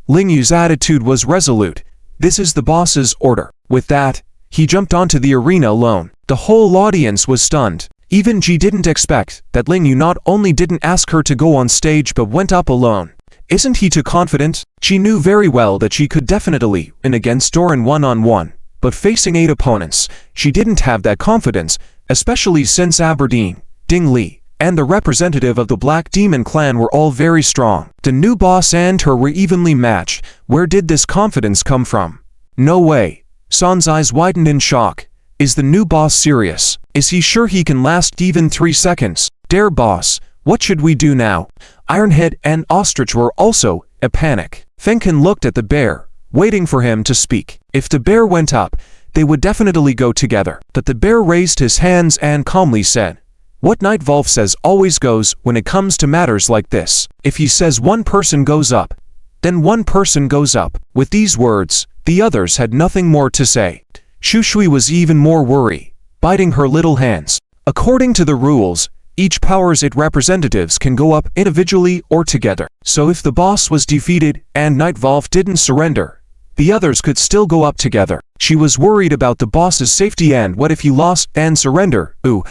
Lingyu's attitude was resolute. This is the boss's order. With that, he jumped onto the arena alone. The whole audience was stunned. Even Ji didn't expect that Lingyu not only didn't ask her to go on stage but went up alone. Isn't he too confident? She knew very well that she could definitely win against Doran one-on-one, but facing 8 opponents, she didn't have that confidence, especially since Aberdeen, Ding Li, and the representative of the Black Demon Clan were all very strong. The new boss and her were evenly matched. Where did this confidence come from? No way. San's eyes widened in shock. Is the new boss serious? Is he sure he can last even 3 seconds? Dare boss, what should we do now? Ironhead and Ostrich were also a panic. Fengken looked at the bear, waiting for him to speak. If the bear went up, they would definitely go together. But the bear raised his hands and calmly said, "What Night Volve says always goes when it comes to matters like this. If he says one person goes up, then one person goes up." With these words, the others had nothing more to say. Shu Shui was even more worried, biting her little hands. According to the rules, each powers it representatives can go up individually or together. So if the boss was defeated and Night Volve didn't surrender, the others could still go up together. She was worried about the boss's safety and what if he lost and surrender. Ooh.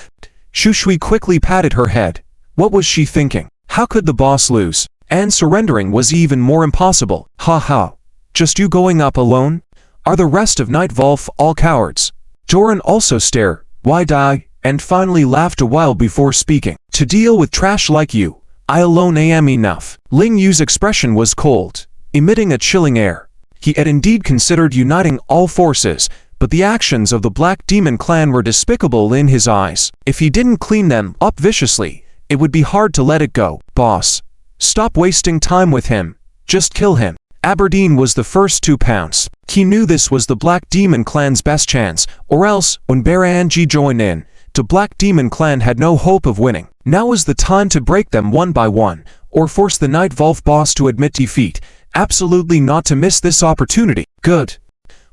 Shu Shui quickly patted her head. What was she thinking? How could the boss lose? And surrendering was even more impossible. Ha. Just you going up alone? Are the rest of Night Volve all cowards? Doran also stared, Why die? And finally laughed a while before speaking. To deal with trash like you, I alone am enough. Ling Yu's expression was cold, emitting a chilling air. He had indeed considered uniting all forces, but the actions of the Black Demon clan were despicable in his eyes. If he didn't clean them up viciously, it would be hard to let it go. Boss, stop wasting time with him. Just kill him. Aberdeen was the first to pounce. He knew this was the Black Demon clan's best chance, or else, when Baranji joined in, the Black Demon clan had no hope of winning. Now was the time to break them one by one, or force the Night Volve boss to admit defeat. Absolutely not to miss this opportunity. Good.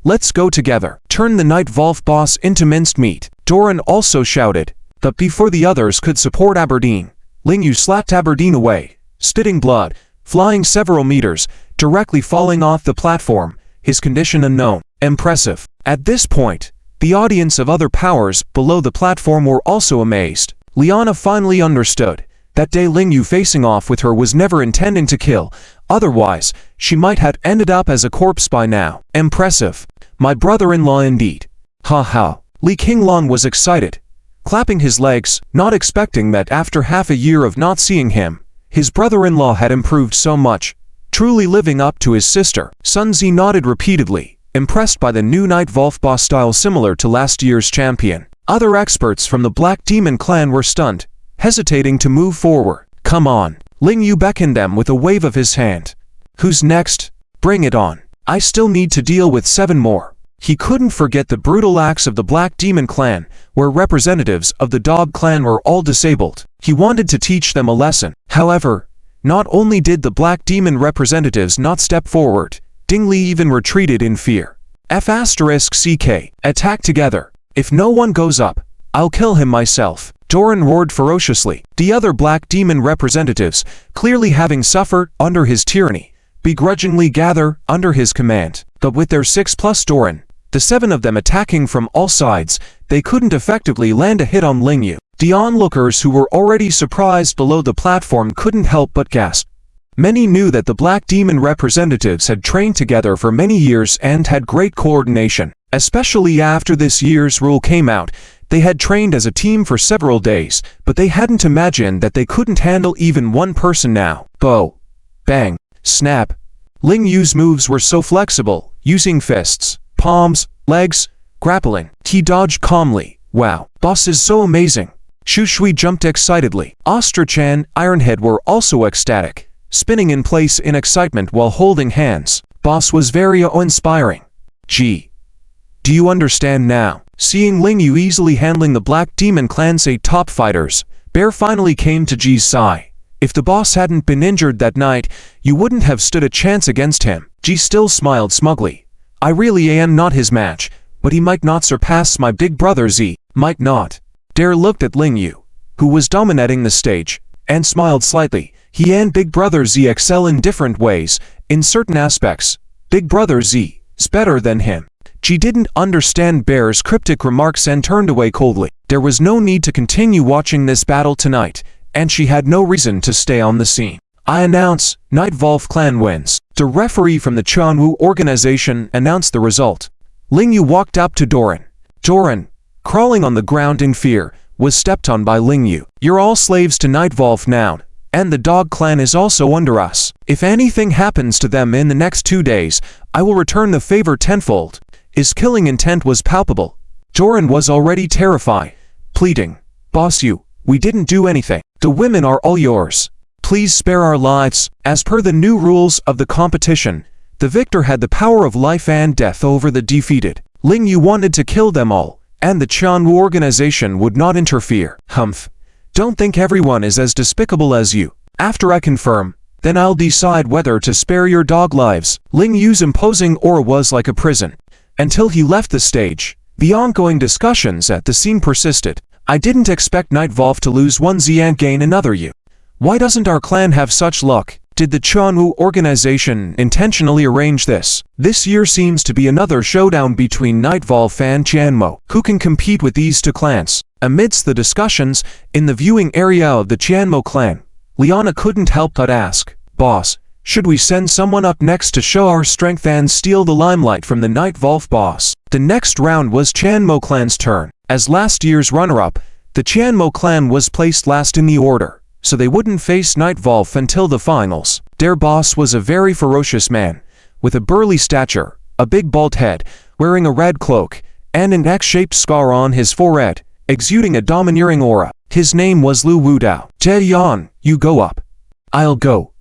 Let's go together. Turn the Night Volve boss into minced meat. Doran also shouted. But before the others could support Aberdeen, Ling Yu slapped Aberdeen away, spitting blood, flying several meters, directly falling off the platform, his condition unknown. Impressive. At this point, the audience of other powers below the platform were also amazed. Liana finally understood. That day Ling Yu facing off with her was never intending to kill, otherwise, she might have ended up as a corpse by now. Impressive. My brother-in-law indeed. Ha ha. Li Qinglan was excited, clapping his legs, not expecting that after half a year of not seeing him, his brother-in-law had improved so much, truly living up to his sister. Sun Zi nodded repeatedly, impressed by the new Night Volve boss style similar to last year's champion. Other experts from the Black Demon clan were stunned, hesitating to move forward. Come on. Ling Yu beckoned them with a wave of his hand. Who's next? Bring it on. I still need to deal with 7 more. He couldn't forget the brutal acts of the Black Demon clan, where representatives of the Dog clan were all disabled. He wanted to teach them a lesson. However, not only did the Black Demon representatives not step forward, Ding Li even retreated in fear. F***CK. Attack together. If no one goes up, I'll kill him myself. Doran roared ferociously. The other Black Demon representatives, clearly having suffered under his tyranny, begrudgingly gather under his command. But with their 6 plus Doran, the 7 of them attacking from all sides, they couldn't effectively land a hit on Ling Yu. The onlookers who were already surprised below the platform couldn't help but gasp. Many knew that the Black Demon representatives had trained together for many years and had great coordination. Especially after this year's rule came out, they had trained as a team for several days, but they hadn't imagined that they couldn't handle even one person now. Bow. Bang. Snap. Ling Yu's moves were so flexible, using fists, palms, legs, grappling. He dodged calmly. Wow. Boss is so amazing. Shu Shui jumped excitedly. Ostrachan, Ironhead were also ecstatic, spinning in place in excitement while holding hands. Boss was very awe-inspiring. Gee. Do you understand now? Seeing Ling Yu easily handling the Black Demon clan's 8 top fighters, Bear finally came to Ji's side. If the boss hadn't been injured that night, you wouldn't have stood a chance against him. Ji still smiled smugly. I really am not his match, but he might not surpass my big brother Z. Might not. Dare looked at Ling Yu, who was dominating the stage, and smiled slightly. He and Big Brother Z excel in different ways. In certain aspects, Big Brother Z is better than him. She didn't understand Bear's cryptic remarks and turned away coldly. There was no need to continue watching this battle tonight, and she had no reason to stay on the scene. I announce, Night Volve clan wins. The referee from the Chanwu organization announced the result. Ling Yu walked up to Doran. Doran, crawling on the ground in fear, was stepped on by Ling Yu. You're all slaves to Night Volve now, and the Dog clan is also under us. If anything happens to them in the next 2 days, I will return the favor tenfold. His killing intent was palpable. Doran was already terrified, pleading, Boss Yu, we didn't do anything. The women are all yours. Please spare our lives. As per the new rules of the competition, the victor had the power of life and death over the defeated. Ling Yu wanted to kill them all, and the Chanwu organization would not interfere. Humph. Don't think everyone is as despicable as you. After I confirm, then I'll decide whether to spare your dog lives. Ling Yu's imposing aura was like a prison. Until he left the stage, the ongoing discussions at the scene persisted. I didn't expect Night Volve to lose 1 Z and gain another U. Why doesn't our clan have such luck? Did the Chanwu organization intentionally arrange this? This year seems to be another showdown between Night Volve and Tianmo. Who can compete with these 2 clans? Amidst the discussions, in the viewing area of the Tianmo clan, Liana couldn't help but ask, Boss, should we send someone up next to show our strength and steal the limelight from the Night Volve boss? The next round was Tianmo clan's turn. As last year's runner-up, the Tianmo clan was placed last in the order, so they wouldn't face Night Volve until the finals. Their boss was a very ferocious man, with a burly stature, a big bald head, wearing a red cloak, and an X-shaped scar on his forehead, exuding a domineering aura. His name was Lu Wudao. Jian, you go up. I'll go.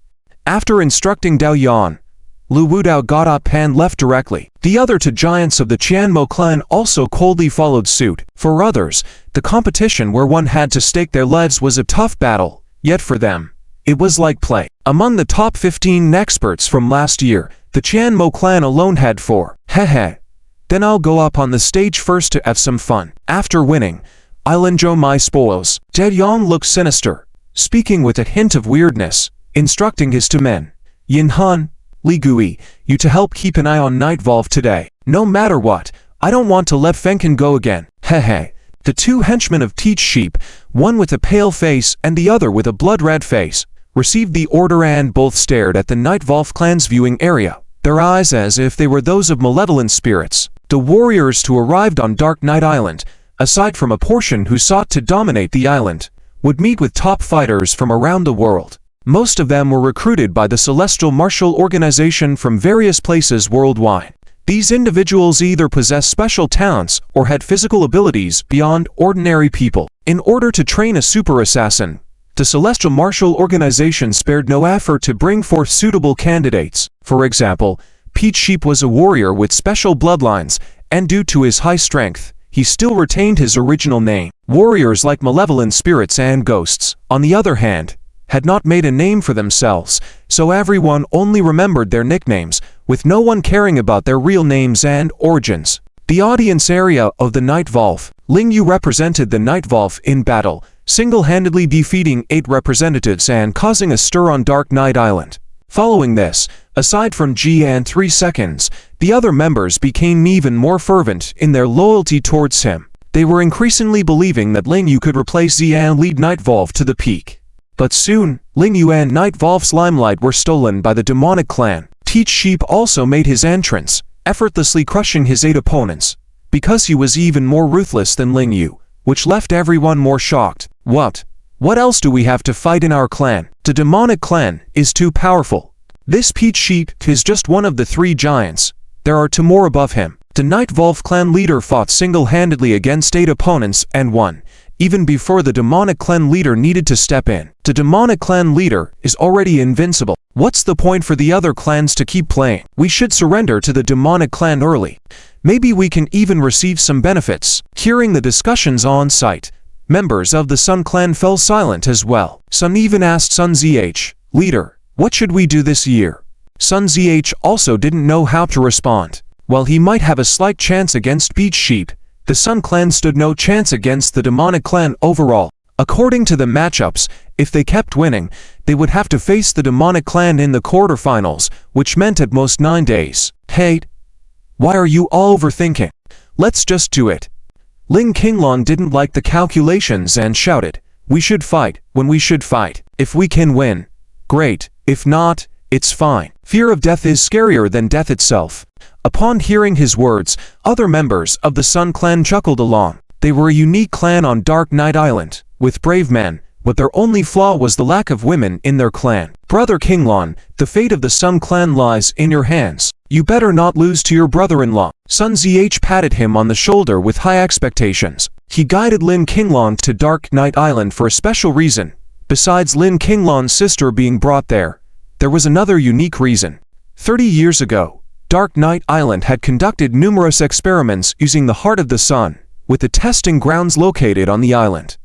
After instructing Dao Yan, Lu Wudao got up and left directly. The other two giants of the Tianmo clan also coldly followed suit. For others, the competition where one had to stake their lives was a tough battle, yet for them, it was like play. Among the top 15 experts from last year, the Tianmo clan alone had 4. Hehe. Then I'll go up on the stage first to have some fun. After winning, I'll enjoy my spoils. Jian looked sinister, speaking with a hint of weirdness, instructing his 2 men, Yinhan, Li Gui, you to help keep an eye on Night Volve today. No matter what, I don't want to let Fenken go again. Hehe. The 2 henchmen of Teach Sheep, one with a pale face and the other with a blood-red face, received the order and both stared at the Night Volve clan's viewing area, their eyes as if they were those of malevolent spirits. The warriors who arrived on Dark Night Island, aside from a portion who sought to dominate the island, would meet with top fighters from around the world. Most of them were recruited by the Celestial Martial Organization from various places worldwide. These individuals either possessed special talents or had physical abilities beyond ordinary people. In order to train a super assassin, the Celestial Martial Organization spared no effort to bring forth suitable candidates. For example, Peach Sheep was a warrior with special bloodlines, and due to his high strength, he still retained his original name. Warriors like malevolent spirits and ghosts, on the other hand, had not made a name for themselves, so everyone only remembered their nicknames, with no one caring about their real names and origins. The audience area of the Night Volve. Ling Yu represented the Night Volve in battle, single-handedly defeating 8 representatives and causing a stir on Dark Night Island. Following this, aside from Jian 3 seconds, the other members became even more fervent in their loyalty towards him. They were increasingly believing that Ling Yu could replace Jian lead Night Volve to the peak. But soon, Ling Yu and Night Volve's limelight were stolen by the demonic clan. Teach Sheep also made his entrance, effortlessly crushing his 8 opponents, because he was even more ruthless than Ling Yu, which left everyone more shocked. What else do we have to fight in our clan? The demonic clan is too powerful. This Peach Sheep is just one of the 3 giants. There are 2 more above him. The Night Volve clan leader fought single-handedly against 8 opponents and won, even before the demonic clan leader needed to step in. The demonic clan leader is already invincible. What's the point for the other clans to keep playing? We should surrender to the demonic clan early. Maybe we can even receive some benefits. Hearing the discussions on site, members of the Sun clan fell silent as well. Sun even asked Sun ZH, "Leader, what should we do this year?" Sun ZH also didn't know how to respond. While he might have a slight chance against Peach Sheep, the Sun clan stood no chance against the demonic clan overall. According to the matchups, if they kept winning, they would have to face the demonic clan in the quarterfinals, which meant at most 9 days. Hey, why are you all overthinking? Let's just do it. Ling Qinglong didn't like the calculations and shouted, "We should fight when we should fight. If we can win, great. If not, it's fine." Fear of death is scarier than death itself. Upon hearing his words, other members of the Sun clan chuckled along. They were a unique clan on Dark Night Island, with brave men, but their only flaw was the lack of women in their clan. Brother Qinglong, the fate of the Sun clan lies in your hands. You better not lose to your brother-in-law. Sun ZH patted him on the shoulder with high expectations. He guided Lin Qinglong to Dark Night Island for a special reason. Besides Lin Qinglong's sister being brought there was another unique reason. 30 years ago, Dark Night Island had conducted numerous experiments using the Heart of the Sun, with the testing grounds located on the island.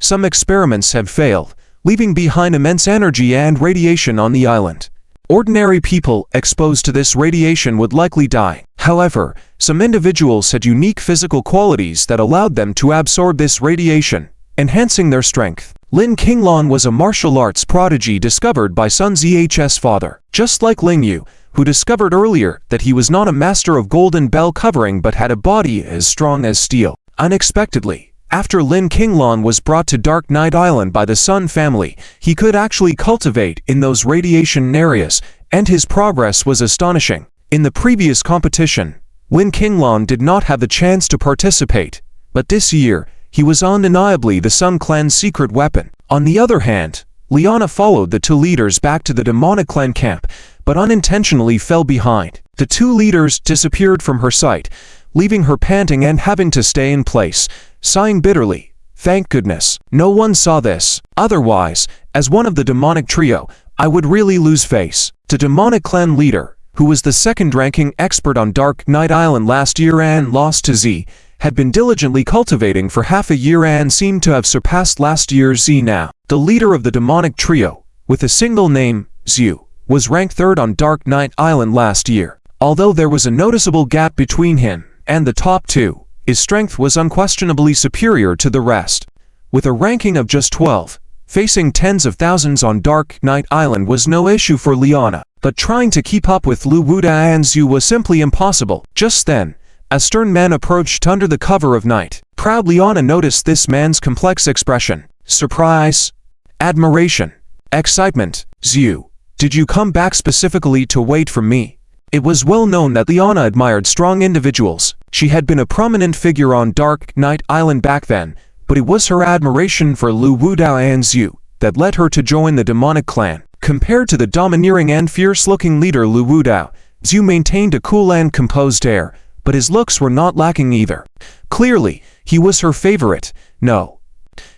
Some experiments have failed, leaving behind immense energy and radiation on the island. Ordinary people exposed to this radiation would likely die. However, some individuals had unique physical qualities that allowed them to absorb this radiation, enhancing their strength. Lin Qinglong was a martial arts prodigy discovered by Sun ZH's father, just like Ling Yu, who discovered earlier that he was not a master of golden bell covering but had a body as strong as steel. Unexpectedly, after Lin Qinglong was brought to Dark Night Island by the Sun family, he could actually cultivate in those radiation areas, and his progress was astonishing. In the previous competition, Lin Qinglong did not have the chance to participate, But this year, he was undeniably the Sun Clan's secret weapon. On the other hand, Liana followed the two leaders back to the demonic clan camp, but unintentionally fell behind. The two leaders disappeared from her sight, leaving her panting and having to stay in place, sighing bitterly. Thank goodness, no one saw this. Otherwise, as one of the demonic trio, I would really lose face. The demonic clan leader, who was the second-ranking expert on Dark Knight Island last year and lost to Z, had been diligently cultivating for half a year and seemed to have surpassed last year's Z now. The leader of the demonic trio, with a single name, Zhu, was ranked third on Dark Knight Island last year. Although there was a noticeable gap between him and the top two, his strength was unquestionably superior to the rest. With a ranking of just 12, facing tens of thousands on Dark Knight Island was no issue for Liana, but trying to keep up with Lu Wuda and Zhu was simply impossible. Just then, a stern man approached under the cover of night. Proud Liana noticed this man's complex expression. Surprise, admiration, excitement. Zhu, did you come back specifically to wait for me? It was well known that Liana admired strong individuals. She had been a prominent figure on Dark Knight Island back then, but it was her admiration for Lu Wudao and Zhu that led her to join the demonic clan. Compared to the domineering and fierce-looking leader Lu Wudao, Zhu maintained a cool and composed air, but his looks were not lacking either. Clearly, he was her favorite. No.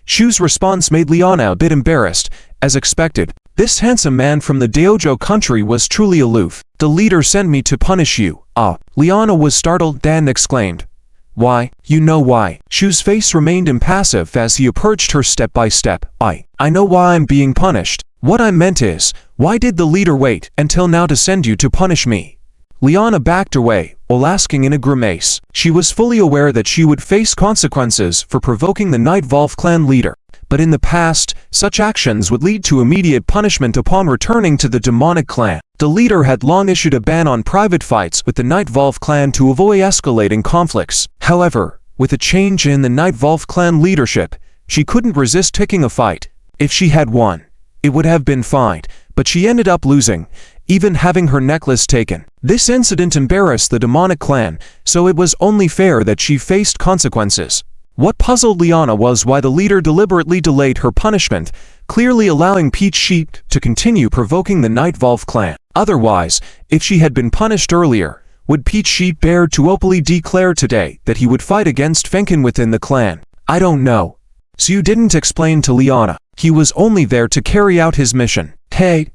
Shu's response made Liana a bit embarrassed. As expected, this handsome man from the Daojo country was truly aloof. The leader sent me to punish you. Ah. Liana was startled and exclaimed. Why? You know why. Shu's face remained impassive as he approached her step by step. I know why I'm being punished. What I meant is, why did the leader wait until now to send you to punish me? Liana backed away, while asking in a grimace. She was fully aware that she would face consequences for provoking the Night Volve clan leader. But in the past, such actions would lead to immediate punishment upon returning to the demonic clan. The leader had long issued a ban on private fights with the Night Volve clan to avoid escalating conflicts. However, with a change in the Night Volve clan leadership, she couldn't resist picking a fight. If she had won, it would have been fine, but she ended up losing, even having her necklace taken. This incident embarrassed the demonic clan, so it was only fair that she faced consequences. What puzzled Liana was why the leader deliberately delayed her punishment, clearly allowing Peach Sheep to continue provoking the Night Volve clan. Otherwise, if she had been punished earlier, would Peach Sheep dare to openly declare today that he would fight against Fenkin within the clan? I don't know. Zhu didn't explain to Liana. He was only there to carry out his mission. Hey!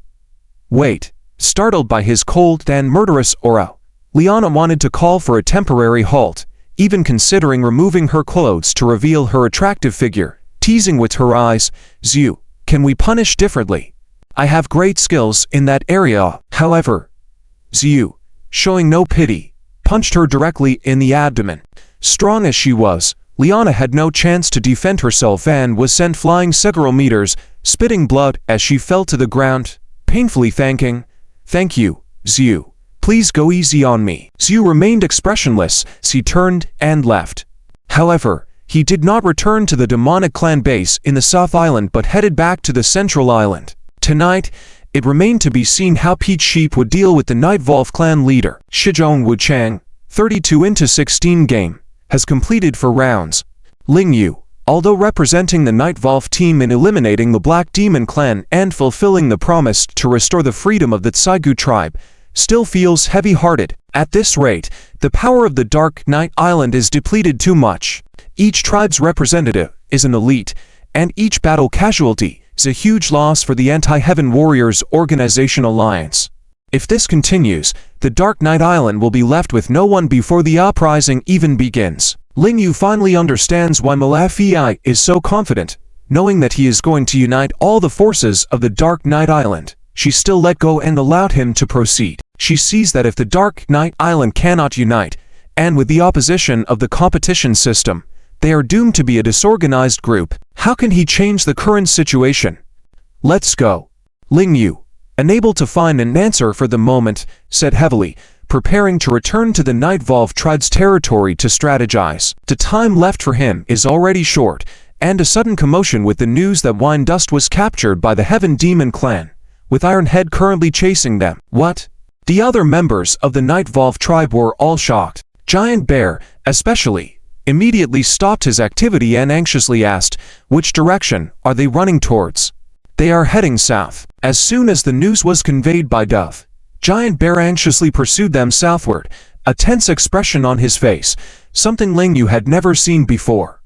Wait. Startled by his cold and murderous aura, Liana wanted to call for a temporary halt, even considering removing her clothes to reveal her attractive figure, teasing with her eyes. Zhu, can we punish differently? I have great skills in that area. However, Zhu, showing no pity, punched her directly in the abdomen. Strong as she was, Liana had no chance to defend herself and was sent flying several meters, spitting blood as she fell to the ground, painfully thanking, "Thank you, Zhu. Please go easy on me." Zhu remained expressionless as he turned and left. However, he did not return to the demonic clan base in the South Island but headed back to the Central Island. Tonight, it remained to be seen how Peach Sheep would deal with the Night Volve clan leader. Shizhong Wuchang, 32-16 game, has completed 4 rounds. Ling Yu, although representing the Night Volve team in eliminating the Black Demon clan and fulfilling the promise to restore the freedom of the Tsigu tribe, still feels heavy-hearted. At this rate, the power of the Dark Knight Island is depleted too much. Each tribe's representative is an elite, and each battle casualty is a huge loss for the Anti-Heaven Warriors Organization Alliance. If this continues, the Dark Knight Island will be left with no one before the uprising even begins. Ling Yu finally understands why Malafi is so confident, knowing that he is going to unite all the forces of the Dark Knight Island. She still let go and allowed him to proceed. She sees that if the Dark Knight Island cannot unite, and with the opposition of the competition system, they are doomed to be a disorganized group. How can he change the current situation? Let's go. Ling Yu, unable to find an answer for the moment, said heavily, preparing to return to the Night Volve tribe's territory to strategize. The time left for him is already short, and a sudden commotion with the news that Wine Dust was captured by the Heaven Demon clan, with Ironhead currently chasing them. What? The other members of the Night Volve tribe were all shocked. Giant Bear, especially, immediately stopped his activity and anxiously asked, "Which direction are they running towards?" "They are heading south." As soon as the news was conveyed by Dove, Giant Bear anxiously pursued them southward, a tense expression on his face, something Lingyu had never seen before.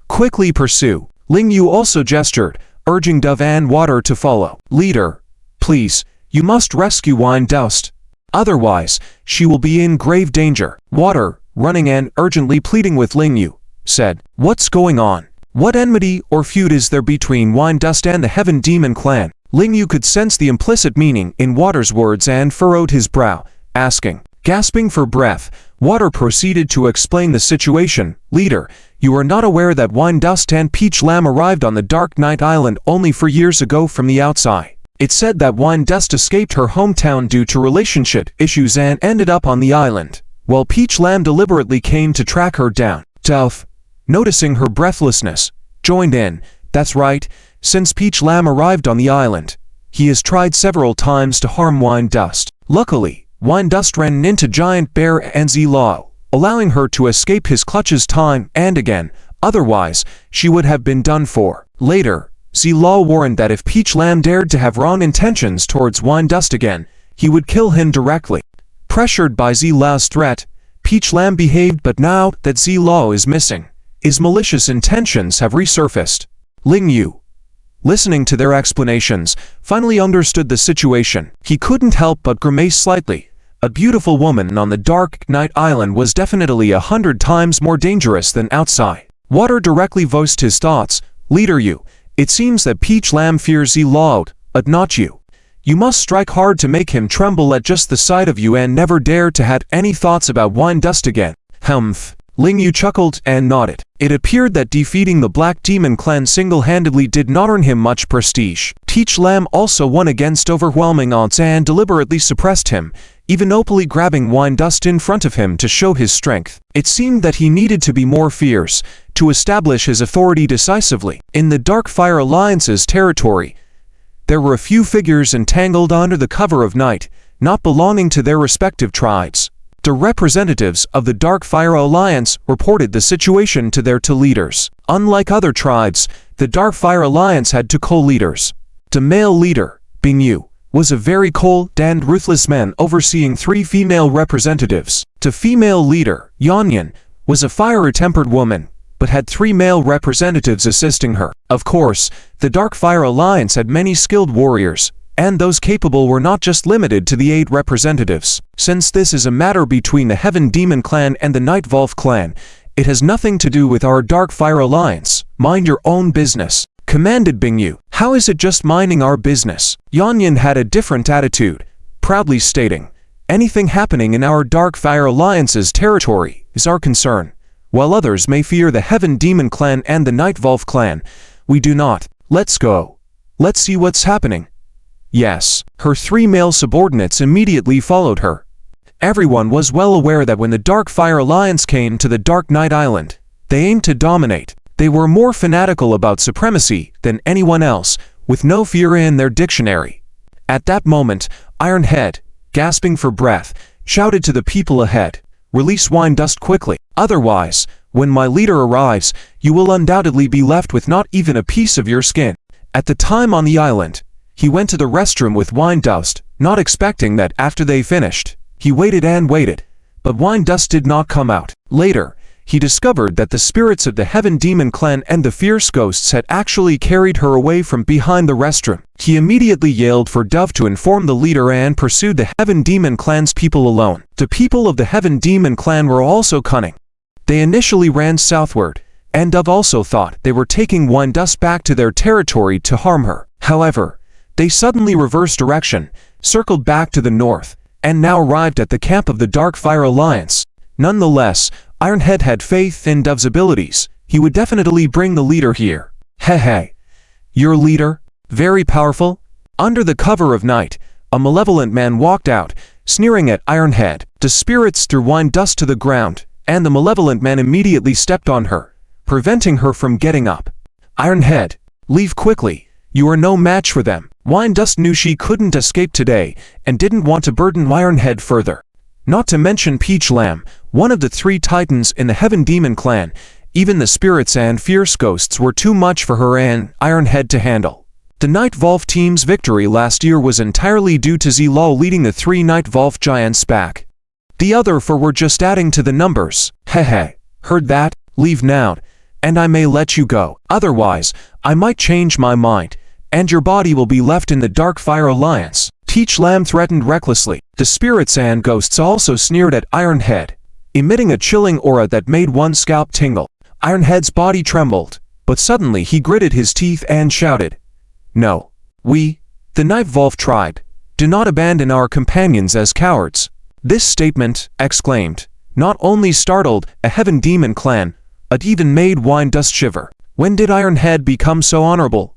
"Quickly pursue." Lingyu also gestured, urging Dove and Water to follow. "Leader, please, you must rescue Wine Dust. Otherwise, she will be in grave danger." Water, running and urgently pleading with Lingyu, said, "What's going on? What enmity or feud is there between Wine Dust and the Heaven Demon clan?" Lingyu could sense the implicit meaning in Water's words and furrowed his brow, asking. Gasping for breath, Water proceeded to explain the situation. "Leader, you are not aware that Wine Dust and Peach Lamb arrived on the Dark Knight Island only 4 years ago from the outside. It's said that Wine Dust escaped her hometown due to relationship issues and ended up on the island, while Peach Lamb deliberately came to track her down." Dove, noticing her breathlessness, joined in. "That's right, since Peach Lamb arrived on the island, he has tried several times to harm Wine Dust. Luckily, Wine Dust ran into Giant Bear and Zilao, allowing her to escape his clutches time and again, otherwise, she would have been done for." Later, Zilao warned that if Peach Lamb dared to have wrong intentions towards Wine Dust again, he would kill him directly. Pressured by Zilao's threat, Peach Lamb behaved, but now that Zilao is missing, his malicious intentions have resurfaced. Lingyu, listening to their explanations, finally understood the situation. He couldn't help but grimace slightly. A beautiful woman on the Dark Knight Island was definitely 100 times more dangerous than outside. Water directly voiced his thoughts. "Leader, it seems that Peach Lamb fears Zilao, but not you. You must strike hard to make him tremble at just the sight of you and never dare to have any thoughts about Wine Dust again." Humph. Lingyu chuckled and nodded. It appeared that defeating the Black Demon clan single-handedly did not earn him much prestige. Peach Lamb also won against overwhelming odds and deliberately suppressed him, even openly grabbing Wine Dust in front of him to show his strength. It seemed that he needed to be more fierce, to establish his authority decisively. In the Dark Fire Alliance's territory, there were a few figures entangled under the cover of night, not belonging to their respective tribes. The representatives of the Dark Fire Alliance reported the situation to their two leaders. Unlike other tribes, the Dark Fire Alliance had two co-leaders. The male leader, Bingyu, was a very cold and ruthless man overseeing 3 female representatives. The female leader, Yanyan, was a fiery-tempered woman, but had 3 male representatives assisting her. Of course, the Dark Fire Alliance had many skilled warriors, and those capable were not just limited to the 8 representatives. Since this is a matter between the Heaven Demon clan and the Night Volve clan, it has nothing to do with our Dark Fire Alliance. Mind your own business, commanded Bingyu. "How is it just minding our business?" Yanyan had a different attitude, proudly stating, "Anything happening in our Dark Fire Alliance's territory is our concern. While others may fear the Heaven Demon clan and the Night Volve clan, we do not. Let's go. Let's see what's happening." Yes, her 3 male subordinates immediately followed her. Everyone was well aware that when the Dark Fire Alliance came to the Dark Knight Island, they aimed to dominate. They were more fanatical about supremacy than anyone else, with no fear in their dictionary. At that moment, Ironhead, gasping for breath, shouted to the people ahead, "Release Wine Dust quickly. Otherwise, when my leader arrives, you will undoubtedly be left with not even a piece of your skin." At the time on the island, he went to the restroom with Wine Dust, not expecting that after they finished. He waited and waited, but Wine Dust did not come out. Later, he discovered that the spirits of the Heaven Demon clan and the Fierce Ghosts had actually carried her away from behind the restroom. He immediately yelled for Dove to inform the leader and pursued the Heaven Demon clan's people alone. The people of the Heaven Demon clan were also cunning. They initially ran southward, and Dove also thought they were taking Wine Dust back to their territory to harm her. However, they suddenly reversed direction, circled back to the north, and now arrived at the camp of the Dark Fire Alliance. Nonetheless, Ironhead had faith in Dove's abilities. He would definitely bring the leader here. Hey, your leader? Very powerful? Under the cover of night, a malevolent man walked out, sneering at Ironhead. The spirits threw Wine Dust to the ground, and the malevolent man immediately stepped on her, preventing her from getting up. Ironhead, leave quickly. You are no match for them. Wine Dust knew she couldn't escape today, and didn't want to burden Ironhead further. Not to mention Peach Lamb, one of the 3 titans in the Heaven Demon clan. Even the spirits and fierce ghosts were too much for her and Ironhead to handle. The Night Volve team's victory last year was entirely due to DRIZZLE leading the 3 Night Volve giants back. The other 4 were just adding to the numbers. Hehe. Heard that? Leave now, and I may let you go. Otherwise, I might change my mind, and your body will be left in the Dark Fire Alliance. Peach Lamb threatened recklessly. The spirits and ghosts also sneered at Ironhead, emitting a chilling aura that made one's scalp tingle. Ironhead's body trembled, but suddenly he gritted his teeth and shouted, "No. We, the Night Volve tribe, do not abandon our companions as cowards." This statement, exclaimed, not only startled a Heaven Demon clan, it even made Wine Dust shiver. When did Ironhead become so honorable?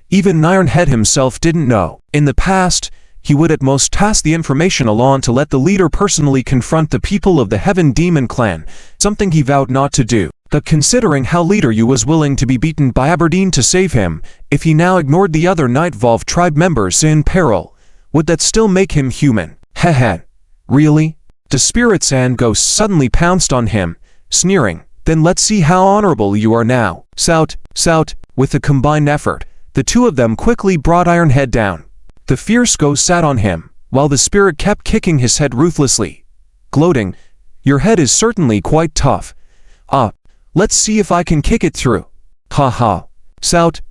Even Ironhead himself didn't know. In the past, he would at most pass the information along to let the leader personally confront the people of the Heaven Demon clan, something he vowed not to do. But considering how Leader Yu was willing to be beaten by Aberdeen to save him, if he now ignored the other Night Volve tribe members in peril, would that still make him human? Heh. Really? The spirits and ghosts suddenly pounced on him, sneering, "Then let's see how honorable you are now." Sout. With a combined effort, the 2 of them quickly brought Ironhead down. The fierce ghost sat on him, while the spirit kept kicking his head ruthlessly, gloating, "Your head is certainly quite tough. Let's see if I can kick it through." Ha. Sout.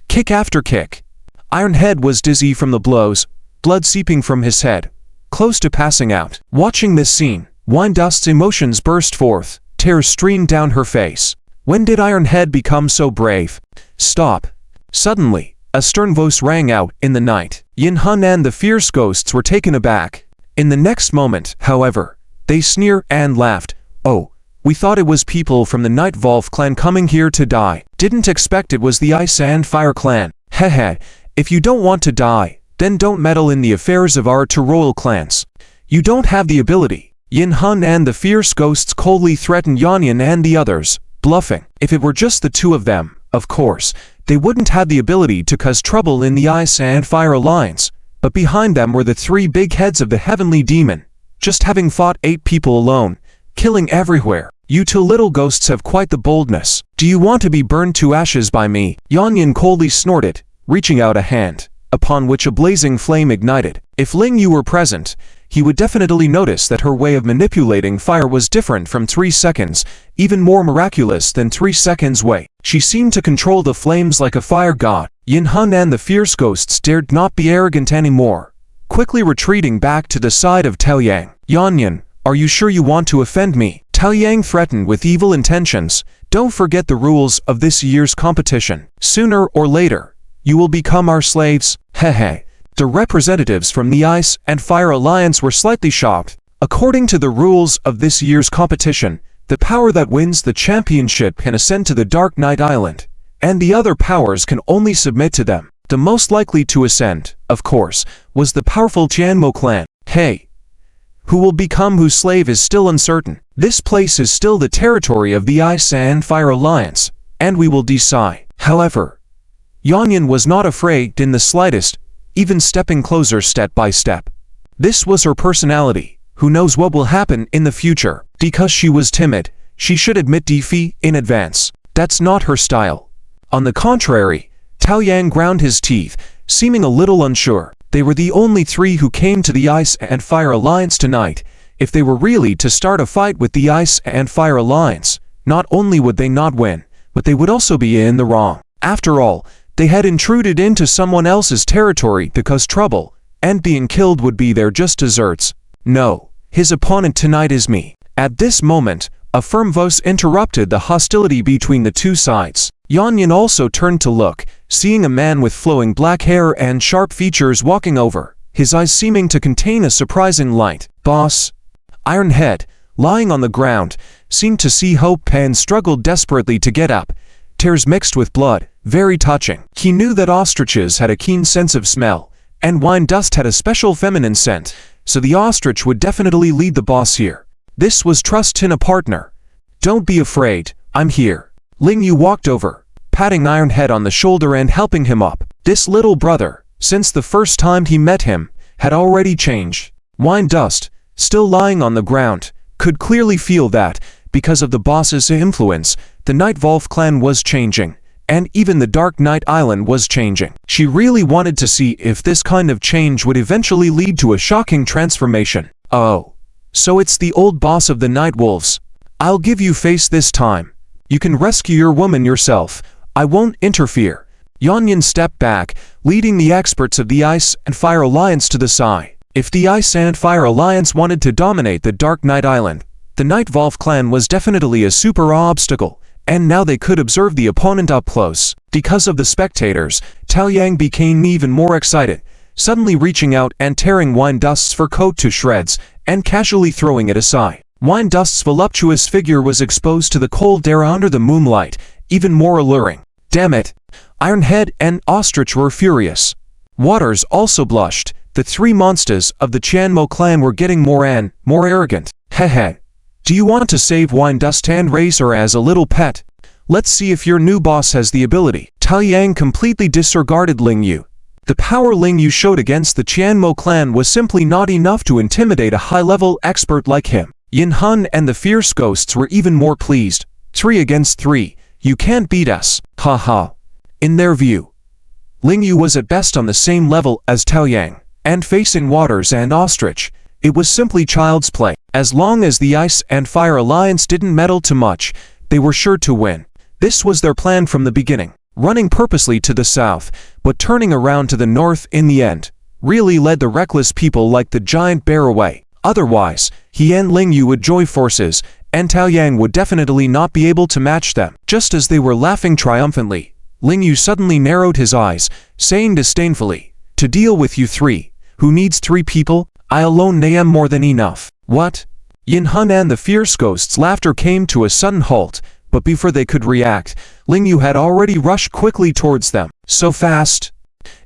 Kick after kick. Ironhead was dizzy from the blows, blood seeping from his head, close to passing out. Watching this scene, Wine Dust's emotions burst forth, tears streamed down her face. When did Ironhead become so brave? Stop. Suddenly, a stern voice rang out in the night. Yanku and the fierce ghosts were taken aback. In the next moment, however, they sneered and laughed. "Oh, we thought it was people from the Night Volve clan coming here to die. Didn't expect it was the Ice and Fire clan. Hehe. If you don't want to die, then don't meddle in the affairs of our 2 royal clans. You don't have the ability." Yanku and the fierce ghosts coldly threatened Yanyan and the others, bluffing. If it were just the 2 of them, of course, they wouldn't have the ability to cause trouble in the Ice and Fire Alliance, but behind them were the 3 big heads of the Heavenly Demon, just having fought 8 people alone, killing everywhere. "You 2 little ghosts have quite the boldness. Do you want to be burned to ashes by me?" Yanyan coldly snorted, reaching out a hand, upon which a blazing flame ignited. If Ling Yu were present, he would definitely notice that her way of manipulating fire was different from 3 seconds, even more miraculous than 3 seconds' way. She seemed to control the flames like a fire god. Yanku and the fierce ghosts dared not be arrogant anymore, quickly retreating back to the side of Taoyang. "Yanyan, are you sure you want to offend me?" Taoyang threatened with evil intentions. "Don't forget the rules of this year's competition. Sooner or later, you will become our slaves." Hehe. The representatives from the Ice and Fire Alliance were slightly shocked. According to the rules of this year's competition, the power that wins the championship can ascend to the Dark Knight Island, and the other powers can only submit to them. The most likely to ascend, of course, was the powerful Jian clan. Hey. Who will become whose slave is still uncertain. This place is still the territory of the Ice and Fire Alliance, and we will decide. However, Yanyan was not afraid in the slightest, even stepping closer step by step. This was her personality. Who knows what will happen in the future? Because she was timid, she should admit defeat in advance. That's not her style. On the contrary, Taoyang ground his teeth, seeming a little unsure. They were the only 3 who came to the Ice and Fire Alliance tonight. If they were really to start a fight with the Ice and Fire Alliance, not only would they not win, but they would also be in the wrong. After all, they had intruded into someone else's territory to cause trouble, and being killed would be their just desserts. No, his opponent tonight is me. At this moment, a firm voice interrupted the hostility between the 2 sides. Yanyan also turned to look, seeing a man with flowing black hair and sharp features walking over, his eyes seeming to contain a surprising light. "Boss." Ironhead, lying on the ground, seemed to see hope and struggled desperately to get up, tears mixed with blood, very touching. He knew that ostriches had a keen sense of smell, and Wine Dust had a special feminine scent, so the ostrich would definitely lead the boss here. This was trust in a partner. "Don't be afraid, I'm here." Ling Yu walked over, patting Ironhead on the shoulder and helping him up. This little brother, since the first time he met him, had already changed. Wine Dust, still lying on the ground, could clearly feel that, because of the boss's influence, the Night Volve clan was changing, and even the Dark Night Island was changing. She really wanted to see if this kind of change would eventually lead to a shocking transformation. Oh, so it's the old boss of the Night Wolves. I'll give you face this time. You can rescue your woman yourself. I won't interfere. Yanyan stepped back, leading the experts of the Ice and Fire Alliance to the side. If the Ice and Fire Alliance wanted to dominate the Dark Night Island, the Night Volve clan was definitely a super obstacle, and now they could observe the opponent up close. Because of the spectators, Tao Yang became even more excited, suddenly reaching out and tearing Wine Dust's fur coat to shreds, and casually throwing it aside. Wine Dust's voluptuous figure was exposed to the cold air under the moonlight, even more alluring. Damn it! Ironhead and Ostrich were furious. Waters also blushed. The three monsters of the Chanmo clan were getting more arrogant. Hehe. Do you want to save Wine Dust and raise her as a little pet? Let's see if your new boss has the ability. Tao Yang completely disregarded Ling Yu. The power Ling Yu showed against the Chanmo clan was simply not enough to intimidate a high-level expert like him. Yin Han and the Fierce Ghosts were even more pleased. 3 against 3. You can't beat us. Haha. In their view, Ling Yu was at best on the same level as Tao Yang, and facing Waters and Ostrich, it was simply child's play. As long as the Ice and Fire Alliance didn't meddle too much, they were sure to win. This was their plan from the beginning, running purposely to the south, but turning around to the north in the end, really led the reckless people like the giant bear away. Otherwise, he and Ling Yu would join forces, and Tao Yang would definitely not be able to match them. Just as they were laughing triumphantly, Ling Yu suddenly narrowed his eyes, saying disdainfully, "To deal with you three, who needs 3 people? I alone am more than enough." What? Yin Han and the Fierce Ghost's laughter came to a sudden halt, but before they could react, Ling Yu had already rushed quickly towards them. So fast?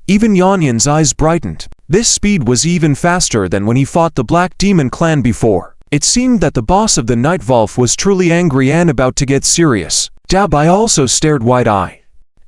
Even Yanyan's eyes brightened. This speed was even faster than when he fought the Black Demon clan before. It seemed that the boss of the Night Volve was truly angry and about to get serious. Dao Bai also stared wide-eyed.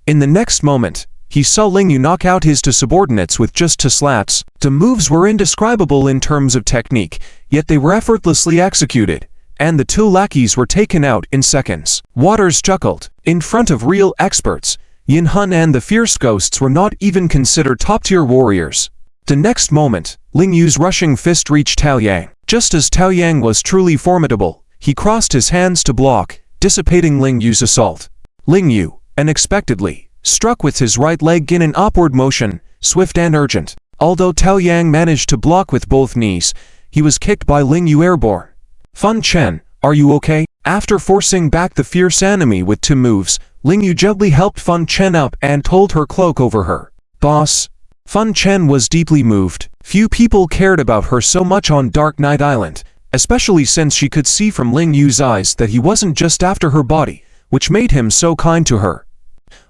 In the next moment, he saw Ling Yu knock out his 2 subordinates with just 2 slaps. The moves were indescribable in terms of technique, yet they were effortlessly executed, and the 2 lackeys were taken out in seconds. Waters chuckled. In front of real experts, Yin Han and the Fierce Ghosts were not even considered top-tier warriors. The next moment, Ling Yu's rushing fist reached Tao Yang. Just as Tao Yang was truly formidable, he crossed his hands to block, dissipating Ling Yu's assault. Ling Yu, unexpectedly, struck with his right leg in an upward motion, swift and urgent. Although Tao Yang managed to block with both knees, he was kicked by Ling Yu airborne. Fan Chen, are you okay? After forcing back the fierce enemy with 2 moves, Ling Yu gently helped Fan Chen up and pulled her cloak over her. Boss. Fan Chen was deeply moved. Few people cared about her so much on Dark Night Island, especially since she could see from Ling Yu's eyes that he wasn't just after her body, which made him so kind to her.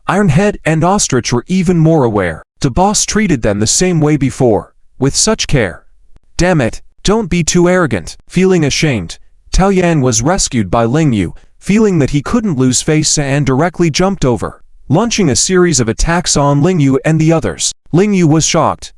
Ironhead and Ostrich were even more aware. The boss treated them the same way before, with such care. Damn it, don't be too arrogant. Feeling ashamed, Tao Yang was rescued by Ling Yu, feeling that he couldn't lose face and directly jumped over, launching a series of attacks on Ling Yu and the others. Ling Yu was shocked.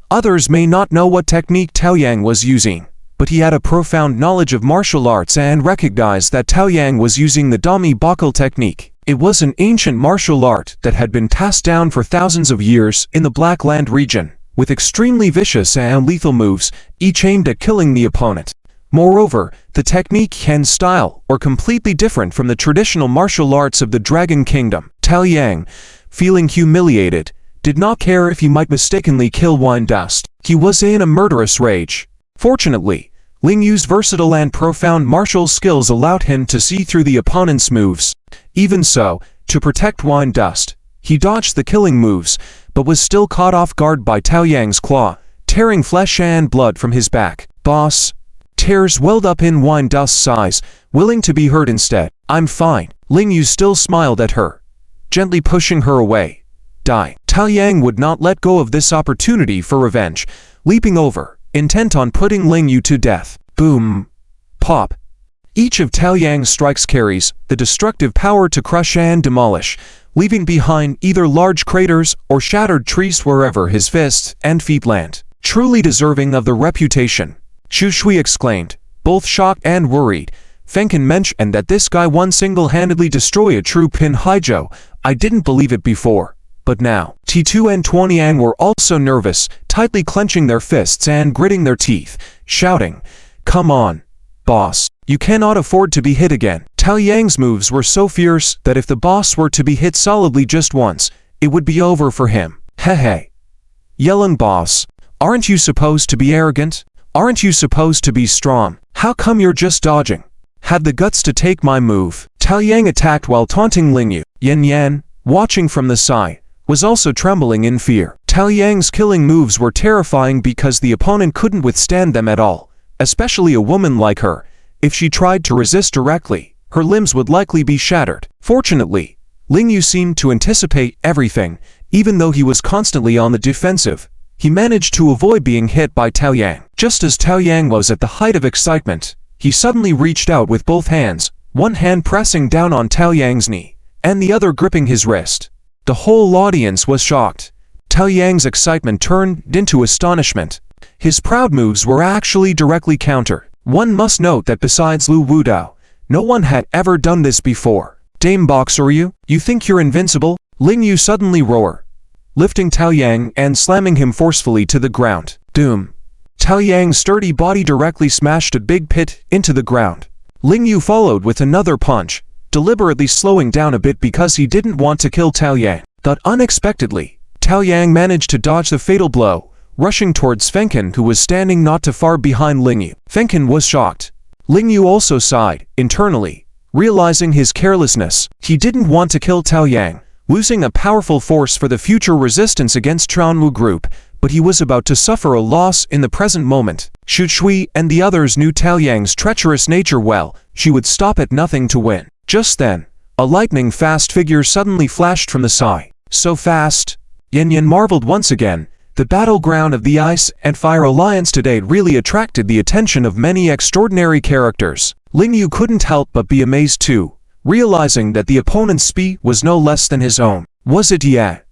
Others may not know what technique Tao Yang was using, but he had a profound knowledge of martial arts and recognized that Tao Yang was using the Dami Bakal technique. It was an ancient martial art that had been passed down for thousands of years in the Black Land region, with extremely vicious and lethal moves, each aimed at killing the opponent. Moreover, the technique and style were completely different from the traditional martial arts of the Dragon Kingdom. Tao Yang, feeling humiliated, did not care if he might mistakenly kill Wine Dust. He was in a murderous rage. Fortunately, Ling Yu's versatile and profound martial skills allowed him to see through the opponent's moves. Even so, to protect Wine Dust, he dodged the killing moves, but was still caught off guard by Tao Yang's claw, tearing flesh and blood from his back. Boss. Tears welled up in Wine Dust's eyes, willing to be hurt instead. I'm fine. Ling Yu still smiled at her, gently pushing her away. Die. Tao Yang would not let go of this opportunity for revenge, leaping over, intent on putting Ling Yu to death. Boom. Pop. Each of Tao Yang's strikes carries the destructive power to crush and demolish, leaving behind either large craters or shattered trees wherever his fists and feet land. Truly deserving of the reputation Xu Shui exclaimed, both shocked and worried. Fenken mentioned that this guy won single-handedly destroy a true Pin Haijo. I didn't believe it before. But now, T2 and Tuanyang were also nervous, tightly clenching their fists and gritting their teeth, shouting, "Come on, boss. You cannot afford to be hit again." Tao Yang's moves were so fierce that if the boss were to be hit solidly just once, it would be over for him. Hehe. Yelling boss. Aren't you supposed to be arrogant? Aren't you supposed to be strong? How come you're just dodging? Have the guts to take my move. Tao Yang attacked while taunting Lingyu. Yan, watching from the side, was also trembling in fear. Tao Yang's killing moves were terrifying because the opponent couldn't withstand them at all, especially a woman like her. If she tried to resist directly, her limbs would likely be shattered. Fortunately, Lingyu seemed to anticipate everything, even though he was constantly on the defensive. He managed to avoid being hit by Tao Yang. Just as Tao Yang was at the height of excitement, he suddenly reached out with both hands, one hand pressing down on Tao Yang's knee, and the other gripping his wrist. The whole audience was shocked. Tao Yang's excitement turned into astonishment. His proud moves were actually directly countered. One must note that besides Lu Wudao, no one had ever done this before. Dame Boxer, you think you're invincible? Lingyu suddenly roared, lifting Tao Yang and slamming him forcefully to the ground. Doom. Tao Yang's sturdy body directly smashed a big pit into the ground. Lingyu followed with another punch, deliberately slowing down a bit because he didn't want to kill Tao Yang. But unexpectedly, Tao Yang managed to dodge the fatal blow, rushing towards Fenken, who was standing not too far behind Lingyu. Fenken was shocked. Lingyu also sighed, internally, realizing his carelessness. He didn't want to kill Tao Yang, losing a powerful force for the future resistance against Chuanwu group, but he was about to suffer a loss in the present moment. Xu Shui and the others knew Tao Yang's treacherous nature well. She would stop at nothing to win. Just then, a lightning-fast figure suddenly flashed from the side. So fast? Yan marveled once again. The battleground of the Ice and Fire Alliance today really attracted the attention of many extraordinary characters. Lingyu couldn't help but be amazed too, realizing that the opponent's speed was no less than his own. Was it yet?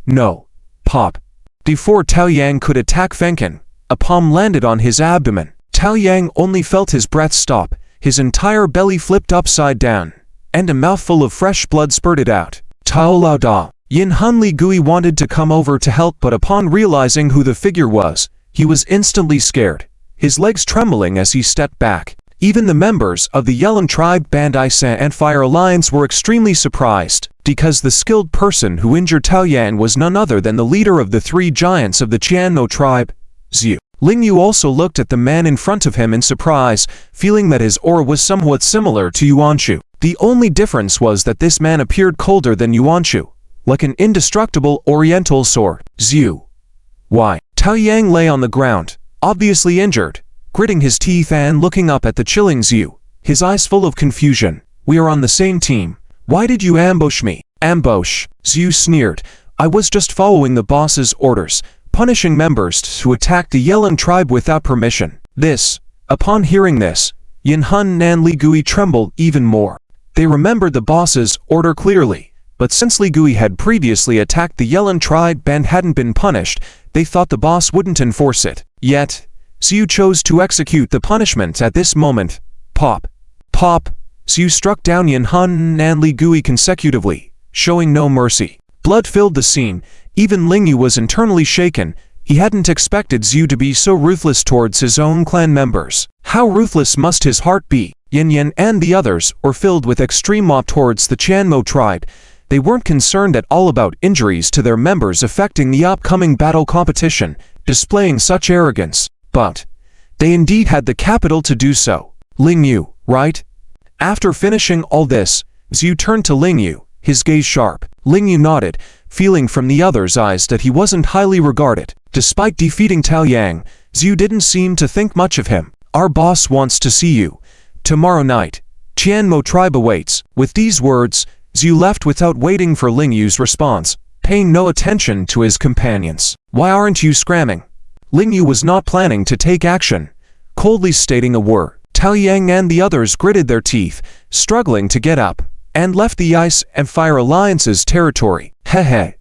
No. Pop. Before Tao Yang could attack Fenken, a palm landed on his abdomen. Tao Yang only felt his breath stop, his entire belly flipped upside down, and a mouthful of fresh blood spurted out. Tao Lao Da. Yin Han Li Gui wanted to come over to help, but upon realizing who the figure was, he was instantly scared, his legs trembling as he stepped back. Even the members of the Yellow Tribe Band Ice and Fire Alliance were extremely surprised, because the skilled person who injured Tao Yan was none other than the leader of the three giants of the Qianmo tribe, Zhu. Lingyu also looked at the man in front of him in surprise, feeling that his aura was somewhat similar to Yuanshu. The only difference was that this man appeared colder than Yuanshu, like an indestructible oriental sword. Zhu. Why? Tao Yang lay on the ground, obviously injured, gritting his teeth and looking up at the chilling Zhu, his eyes full of confusion. We are on the same team. Why did you ambush me? Ambush? Zhu sneered. I was just following the boss's orders, punishing members who attacked the Yellow tribe without permission. Upon hearing this, Yin Han and Li Gui trembled even more. They remembered the boss's order clearly, but since Li Gui had previously attacked the Yellow tribe and hadn't been punished, they thought the boss wouldn't enforce it. Yet, Zhu chose to execute the punishment at this moment. Pop. Pop. Zhu struck down Yin Han and Li Gui consecutively, showing no mercy. Blood filled the scene. Even Lingyu was internally shaken. He hadn't expected Zhu to be so ruthless towards his own clan members. How ruthless must his heart be? Yan and the others were filled with extreme awe towards the Qianmo tribe. They weren't concerned at all about injuries to their members affecting the upcoming battle competition, displaying such arrogance. But they indeed had the capital to do so. Lingyu, right? After finishing all this, Zhu turned to Lingyu, his gaze sharp. Lingyu nodded, feeling from the other's eyes that he wasn't highly regarded. Despite defeating Tao Yang, Zhu didn't seem to think much of him. Our boss wants to see you. Tomorrow night, Qianmo tribe awaits. With these words, Zhu left without waiting for Lingyu's response, paying no attention to his companions. Why aren't you scramming? Lingyu was not planning to take action, coldly stating a word. Tao Yang and the others gritted their teeth, struggling to get up, and left the Ice and Fire Alliance's territory. Hehe.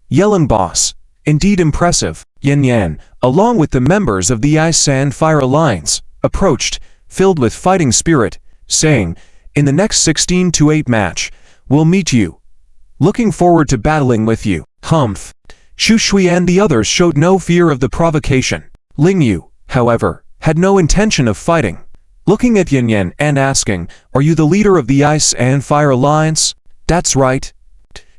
Yelling boss. Indeed impressive. Yan, along with the members of the Ice and Fire Alliance, approached, filled with fighting spirit, saying, "In the next 16-8 match, we'll meet you. Looking forward to battling with you." Humph. Shu Shui and the others showed no fear of the provocation. Ling Yu, however, had no intention of fighting. Looking at Yan and asking, "Are you the leader of the Ice and Fire Alliance?" "That's right."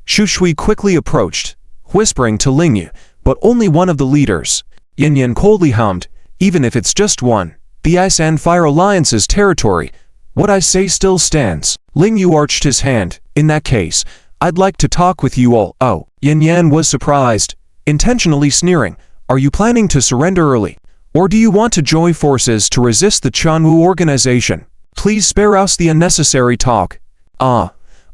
Shu Shui quickly approached, whispering to Ling Yu, "But only one of the leaders." Yan coldly hummed, "Even if it's just one. The Ice and Fire Alliance's territory. What I say still stands." Ling Yu arched his hand. "In that case, I'd like to talk with you all." "Oh." Yan was surprised, intentionally sneering. "Are you planning to surrender early? Or do you want to join forces to resist the Chanwu organization? Please spare us the unnecessary talk."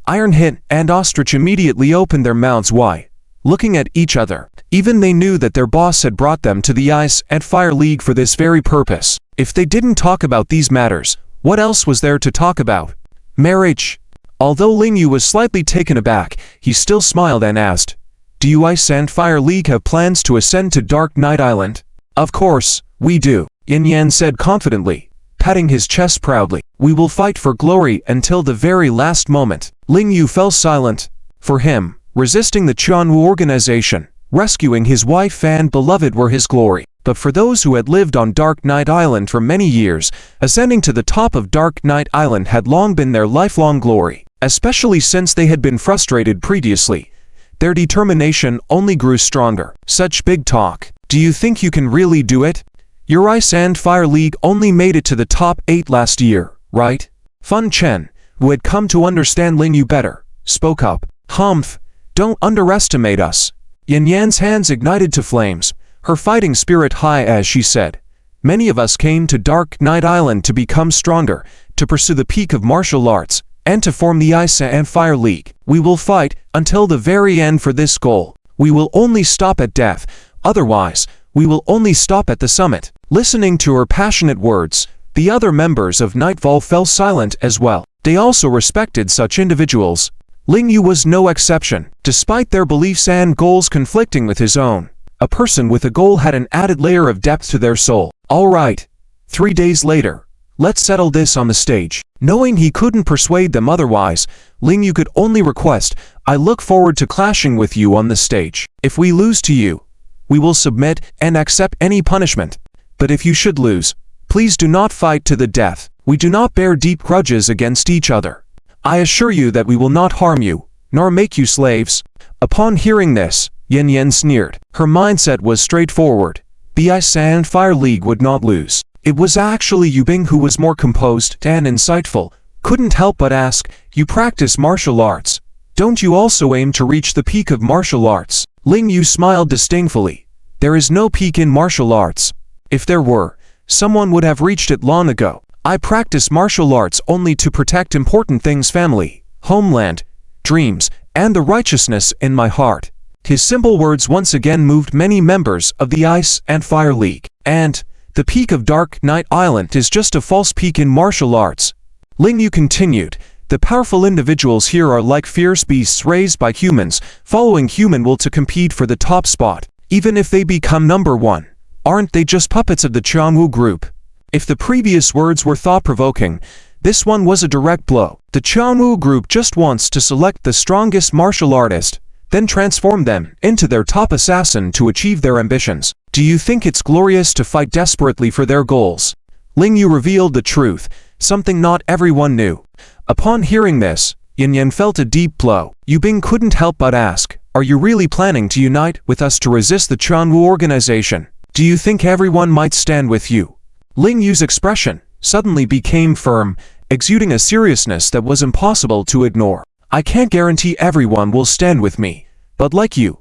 Iron Hit and Ostrich immediately opened their mouths wide, looking at each other. Even they knew that their boss had brought them to the Ice and Fire League for this very purpose. If they didn't talk about these matters, what else was there to talk about? Marriage. Although Ling Yu was slightly taken aback, he still smiled and asked, "Do you Ice and Fire League have plans to ascend to Dark Knight Island?" "Of course, we do," Yan said confidently, patting his chest proudly. "We will fight for glory until the very last moment." Ling Yu fell silent. For him, resisting the Chanwu organization, rescuing his wife and beloved were his glory. But for those who had lived on Dark Knight Island for many years, ascending to the top of Dark Knight Island had long been their lifelong glory. Especially since they had been frustrated previously, their determination only grew stronger. Such big talk. Do you think you can really do it? Your Ice and Fire League only made it to the top 8 last year, right? Fun Chen, who had come to understand Ling Yu better, spoke up. "Humph, don't underestimate us." Yan's hands ignited to flames, her fighting spirit high as she said, "Many of us came to Dark Knight Island to become stronger, to pursue the peak of martial arts, and to form the Ice and Fire League. We will fight until the very end for this goal. We will only stop at death, otherwise, we will only stop at the summit." Listening to her passionate words, the other members of Volve fell silent as well. They also respected such individuals. Ling Yu was no exception. Despite their beliefs and goals conflicting with his own, a person with a goal had an added layer of depth to their soul. "All right. 3 days later, let's settle this on the stage." Knowing he couldn't persuade them otherwise, Ling Yu could only request, "I look forward to clashing with you on the stage. If we lose to you, we will submit and accept any punishment. But if you should lose, please do not fight to the death. We do not bear deep grudges against each other. I assure you that we will not harm you, nor make you slaves." Upon hearing this, Yan sneered. Her mindset was straightforward. The Ice and Fire League would not lose. It was actually Yubing who was more composed and insightful. Couldn't help but ask, "You practice martial arts. Don't you also aim to reach the peak of martial arts?" Ling Yu smiled disdainfully. "There is no peak in martial arts. If there were, someone would have reached it long ago. I practice martial arts only to protect important things: family, homeland, dreams, and the righteousness in my heart." His simple words once again moved many members of the Ice and Fire League. "And the peak of Dark Knight Island is just a false peak in martial arts." Ling Yu continued, "The powerful individuals here are like fierce beasts raised by humans, following human will to compete for the top spot. Even if they become number 1, aren't they just puppets of the Chanwu group?" If the previous words were thought-provoking, this one was a direct blow. The Chanwu group just wants to select the strongest martial artist, then transform them into their top assassin to achieve their ambitions. Do you think it's glorious to fight desperately for their goals? Ling Yu revealed the truth, something not everyone knew. Upon hearing this, Yan felt a deep blow. Yubing couldn't help but ask, "Are you really planning to unite with us to resist the Chanwu organization? Do you think everyone might stand with you?" Ling Yu's expression suddenly became firm, exuding a seriousness that was impossible to ignore. "I can't guarantee everyone will stand with me, but like you,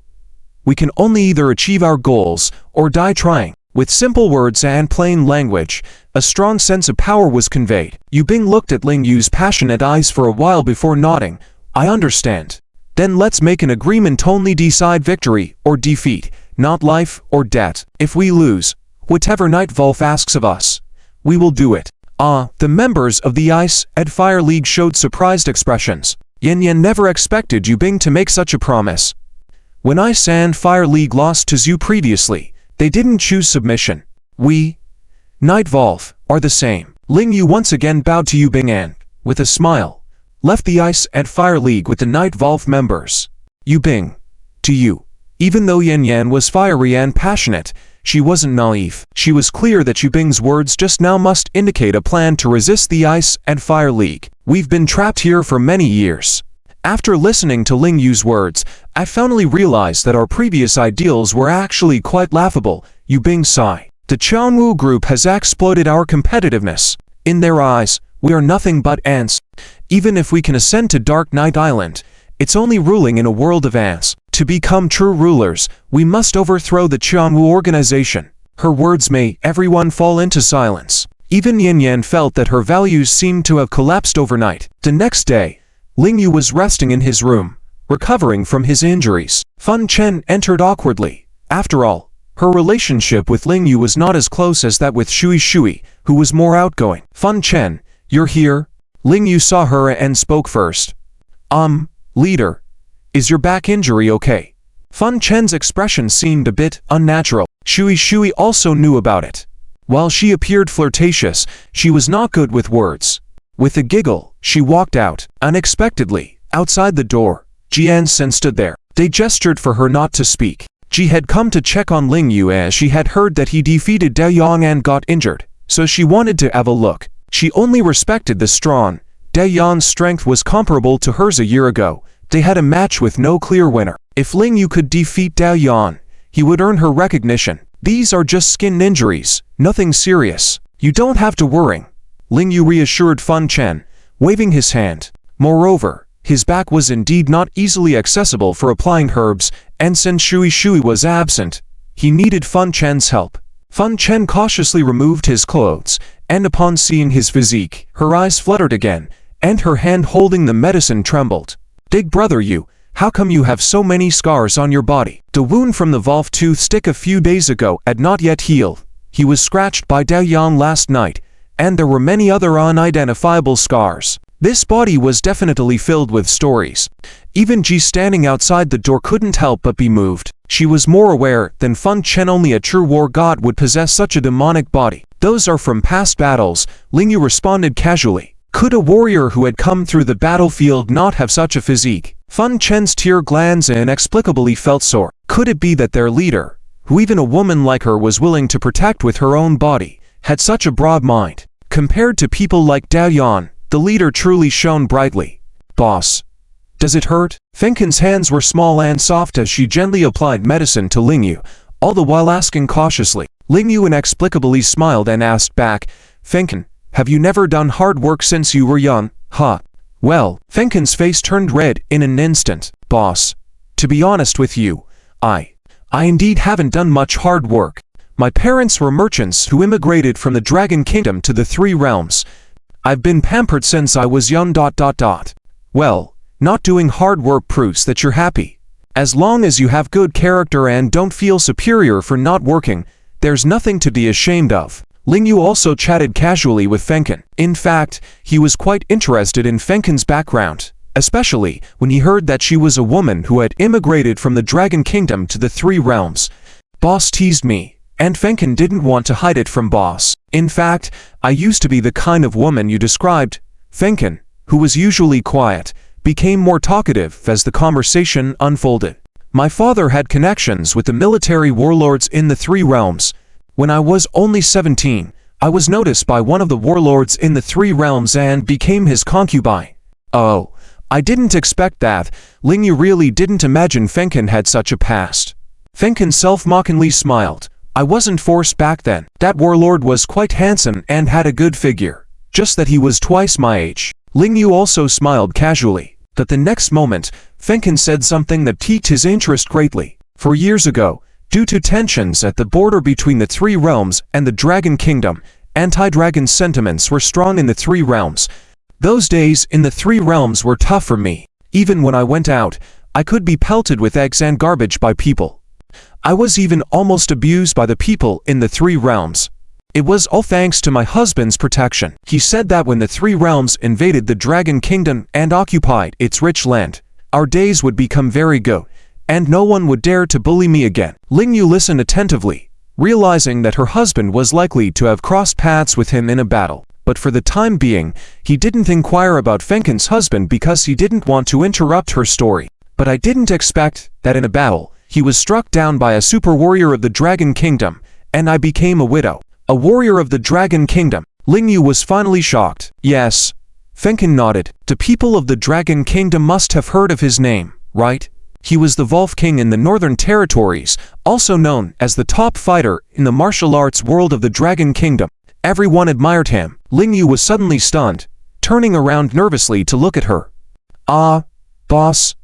we can only either achieve our goals or die trying." With simple words and plain language, a strong sense of power was conveyed. Yubing looked at Ling Yu's passionate eyes for a while before nodding. "I understand. Then let's make an agreement to only decide victory or defeat, not life or death. If we lose, whatever Volve asks of us, we will do it." The members of the Ice and Fire League showed surprised expressions. Yan never expected Yubing to make such a promise. When Ice and Fire League lost to Zhu previously, they didn't choose submission. We, Knight Volve, are the same. Ling Yu once again bowed to Yu Bing and, with a smile, left the Ice and Fire League with the Knight Volve members. Yu Bing, to you. Even though Yan Yan was fiery and passionate, she wasn't naive. She was clear that Yu Bing's words just now must indicate a plan to resist the Ice and Fire League. We've been trapped here for many years. After listening to Ling Yu's words, I finally realized that our previous ideals were actually quite laughable. Yu Bing sighed. The Qianwu group has exploited our competitiveness. In their eyes, we are nothing but ants. Even if we can ascend to Dark Knight Island, it's only ruling in a world of ants. To become true rulers, we must overthrow the Qianwu organization. Her words made everyone fall into silence. Even Yan Yan felt that her values seemed to have collapsed overnight. The next day, Ling Yu was resting in his room, recovering from his injuries. Fan Chen entered awkwardly. After all, her relationship with Ling Yu was not as close as that with Shui Shui, who was more outgoing. Fan Chen, you're here? Ling Yu saw her and spoke first. Leader, is your back injury okay? Fan Chen's expression seemed a bit unnatural. Shui Shui also knew about it. While she appeared flirtatious, she was not good with words. With a giggle, she walked out. Unexpectedly, outside the door, Jian stood there. They gestured for her not to speak. Ji had come to check on Ling Yu as she had heard that he defeated Dao Yang and got injured, so she wanted to have a look. She only respected the strong. Dao Yang's strength was comparable to hers a year ago. They had a match with no clear winner. If Ling Yu could defeat Dao Yang, he would earn her recognition. These are just skin injuries, nothing serious. You don't have to worry. Ling Yu reassured Fan Chen, waving his hand. Moreover, his back was indeed not easily accessible for applying herbs, and since Shui Shui was absent, he needed Fan Chen's help. Fan Chen cautiously removed his clothes, and upon seeing his physique, her eyes fluttered again, and her hand holding the medicine trembled. Big brother Yu, how come you have so many scars on your body? The wound from the Volve tooth stick a few days ago had not yet healed. He was scratched by Dao Yang last night, and there were many other unidentifiable scars. This body was definitely filled with stories. Even Ji standing outside the door couldn't help but be moved. She was more aware than Fan Chen only a true war god would possess such a demonic body. Those are from past battles, Ling Yu responded casually. Could a warrior who had come through the battlefield not have such a physique? Fan Chen's tear glands inexplicably felt sore. Could it be that their leader, who even a woman like her was willing to protect with her own body, had such a broad mind? Compared to people like Dao Yan, the leader truly shone brightly. Boss, does it hurt? Fenken's hands were small and soft as she gently applied medicine to Ling Yu, all the while asking cautiously. Ling Yu inexplicably smiled and asked back, Fenken, have you never done hard work since you were young, huh? Well, Fenken's face turned red in an instant. Boss, to be honest with you, I indeed haven't done much hard work. My parents were merchants who immigrated from the Dragon Kingdom to the Three Realms. I've been pampered since I was young. Well, not doing hard work proves that you're happy. As long as you have good character and don't feel superior for not working, there's nothing to be ashamed of. Ling Yu also chatted casually with Fenken. In fact, he was quite interested in Fenken's background, especially when he heard that she was a woman who had immigrated from the Dragon Kingdom to the Three Realms. Boss teased me, and Fenken didn't want to hide it from Boss. In fact, I used to be the kind of woman you described. Fenken, who was usually quiet, became more talkative as the conversation unfolded. My father had connections with the military warlords in the Three Realms. When I was only 17, I was noticed by one of the warlords in the Three Realms and became his concubine. Oh, I didn't expect that. Ling Yu really didn't imagine Fenken had such a past. Fenken self-mockingly smiled. I wasn't forced back then. That warlord was quite handsome and had a good figure. Just that he was twice my age. Ling Yu also smiled casually. But the next moment, Fenken said something that piqued his interest greatly. For years ago, due to tensions at the border between the Three Realms and the Dragon Kingdom, anti-dragon sentiments were strong in the Three Realms. Those days in the Three Realms were tough for me. Even when I went out, I could be pelted with eggs and garbage by people. I was even almost abused by the people in the Three Realms. It was all thanks to my husband's protection. He said that when the Three Realms invaded the Dragon Kingdom and occupied its rich land, our days would become very good, and no one would dare to bully me again. Ling Yu listened attentively, realizing that her husband was likely to have crossed paths with him in a battle. But for the time being, he didn't inquire about Fenken's husband because he didn't want to interrupt her story. But I didn't expect that in a battle, he was struck down by a super warrior of the Dragon Kingdom, and I became a widow. A warrior of the Dragon Kingdom. Ling Yu was finally shocked. Yes. Fenken nodded. The people of the Dragon Kingdom must have heard of his name, right? He was the Volve King in the Northern Territories, also known as the top fighter in the martial arts world of the Dragon Kingdom. Everyone admired him. Ling Yu was suddenly stunned, turning around nervously to look at her. Ah, boss.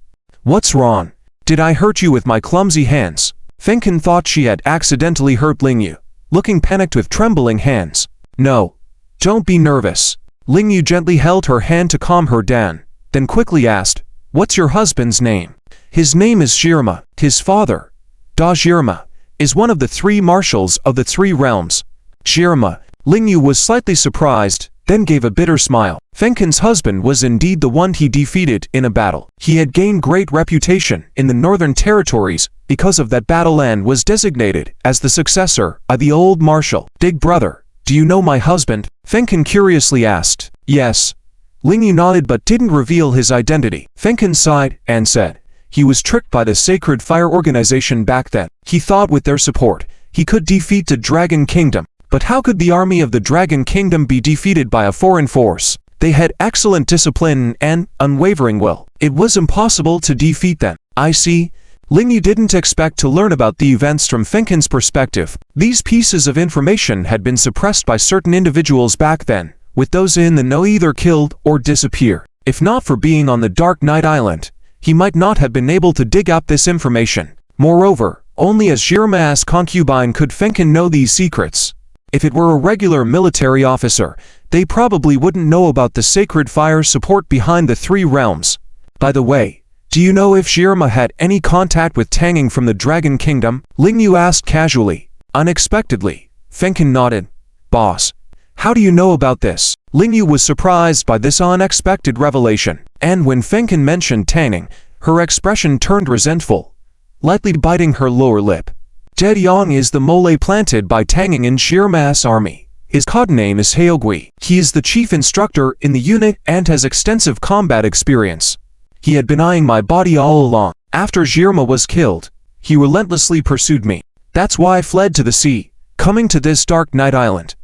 What's wrong? Did I hurt you with my clumsy hands? Fenken thought she had accidentally hurt Ling Yu, looking panicked with trembling hands. No. Don't be nervous. Ling Yu gently held her hand to calm her down, then quickly asked, What's your husband's name? His name is Shirama. His father, Da Shirama, is one of the 3 marshals of the 3 realms. Shirama. Ling Yu was slightly surprised, then gave a bitter smile. Fenken's husband was indeed the one he defeated in a battle. He had gained great reputation in the Northern Territories because of that battle and was designated as the successor of the old marshal. Big brother, do you know my husband? Fenken curiously asked. Yes. Ling Yu nodded but didn't reveal his identity. Fenken sighed and said, he was tricked by the Sacred Fire Organization back then. He thought with their support, he could defeat the Dragon Kingdom. But how could the army of the Dragon Kingdom be defeated by a foreign force? They had excellent discipline and unwavering will. It was impossible to defeat them. I see. Ling Yu didn't expect to learn about the events from Fenken's perspective. These pieces of information had been suppressed by certain individuals back then, with those in the know either killed or disappear. If not for being on the Dark Knight Island, he might not have been able to dig up this information. Moreover, only as Shirama's concubine could Fenken know these secrets. If it were a regular military officer, they probably wouldn't know about the Sacred Fire support behind the 3 realms. By the way, do you know if Shirama had any contact with Tanging from the Dragon Kingdom? Ling Yu asked casually. Unexpectedly, Fenken nodded. Boss, how do you know about this? Ling Yu was surprised by this unexpected revelation, and when Fenken mentioned Tanging, her expression turned resentful, lightly biting her lower lip. Dead Yang is the mole planted by Tanging in Shirama's army. His codename is Haogui. He is the chief instructor in the unit and has extensive combat experience. He had been eyeing my body all along. After Shirama was killed, he relentlessly pursued me. That's why I fled to the sea, coming to this Dark Knight Island.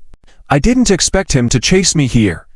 I didn't expect him to chase me here.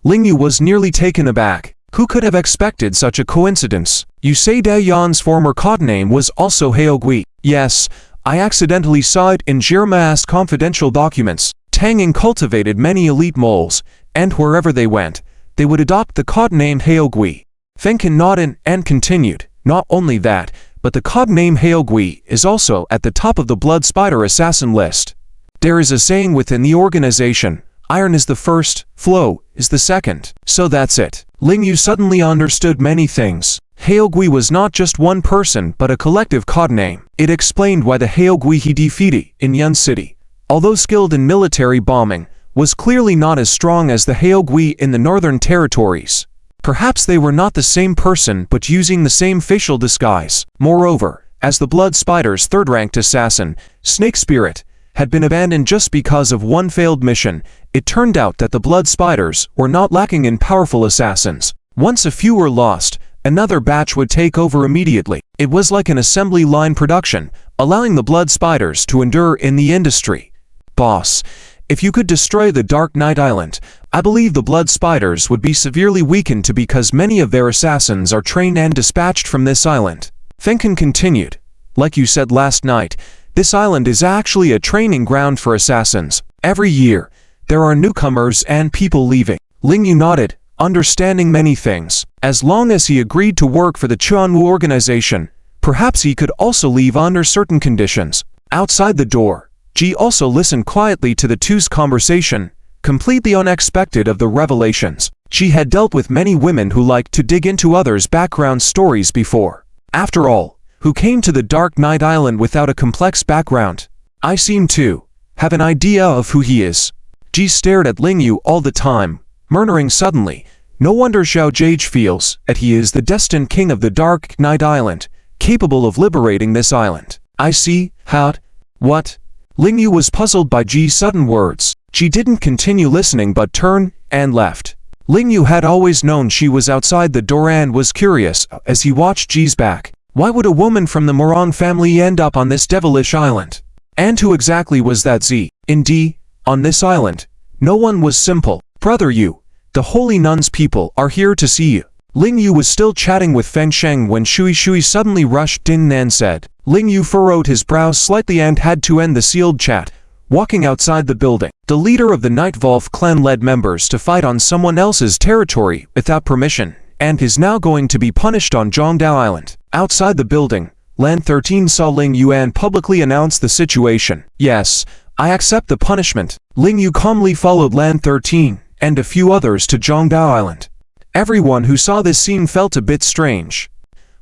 Ling Yu was nearly taken aback. Who could have expected such a coincidence? You say Da Yan's former codename was also Haogui. Yes. I accidentally saw it in Shirama's confidential documents. Tanging cultivated many elite moles, and wherever they went, they would adopt the codename Haogui. Fenken nodded and continued. Not only that, but the codename Haogui is also at the top of the Blood Spider assassin list. There is a saying within the organization, iron is the first, flow is the second. So that's it. Ling Yu suddenly understood many things. Haogui was not just one person but a collective codename. It explained why the Haogui he defeated in Yan City, although skilled in military bombing, was clearly not as strong as the Haogui in the Northern Territories. Perhaps they were not the same person but using the same facial disguise. Moreover, as the Blood Spider's 3rd-ranked assassin, Snake Spirit, had been abandoned just because of one failed mission, it turned out that the Blood Spiders were not lacking in powerful assassins. Once a few were lost, another batch would take over immediately. It was like an assembly line production, allowing the Blood Spiders to endure in the industry. Boss, if you could destroy the Dark Knight Island, I believe the Blood Spiders would be severely weakened too because many of their assassins are trained and dispatched from this island. Fenken continued. Like you said last night, this island is actually a training ground for assassins. Every year, there are newcomers and people leaving. Ling Yu nodded, understanding many things. As long as he agreed to work for the Chuanwu organization, perhaps he could also leave under certain conditions. Outside the door, Ji also listened quietly to the two's conversation, completely unexpected of the revelations. She had dealt with many women who liked to dig into others' background stories before. After all, who came to the Dark Knight Island without a complex background? I seem to have an idea of who he is. Ji stared at Ling Yu all the time, murmuring suddenly, no wonder Xiao Jage feels that he is the destined king of the Dark Knight Island, king capable of liberating this island. I see, how? What? Ling Yu was puzzled by Ji's sudden words. Ji didn't continue listening but turned and left. Ling Yu had always known she was outside the door and was curious as he watched Ji's back. Why would a woman from the Morong family end up on this devilish island? And who exactly was that Z? Indeed, on this island, no one was simple. Brother Yu, the holy nuns people are here to see you. Ling Yu was still chatting with Feng Sheng when Shui suddenly rushed in and said. Ling Yu furrowed his brows slightly and had to end the sealed chat, walking outside the building. The leader of the Night Volve clan led members to fight on someone else's territory without permission, and is now going to be punished on Zhongdao Island. Outside the building, Lan 13 saw Ling Yu and publicly announced the situation. Yes, I accept the punishment. Ling Yu calmly followed Lan 13 and a few others to Zhongdao Island. Everyone who saw this scene felt a bit strange.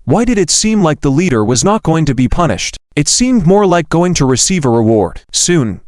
Why did it seem like the leader was not going to be punished? It seemed more like going to receive a reward. Soon,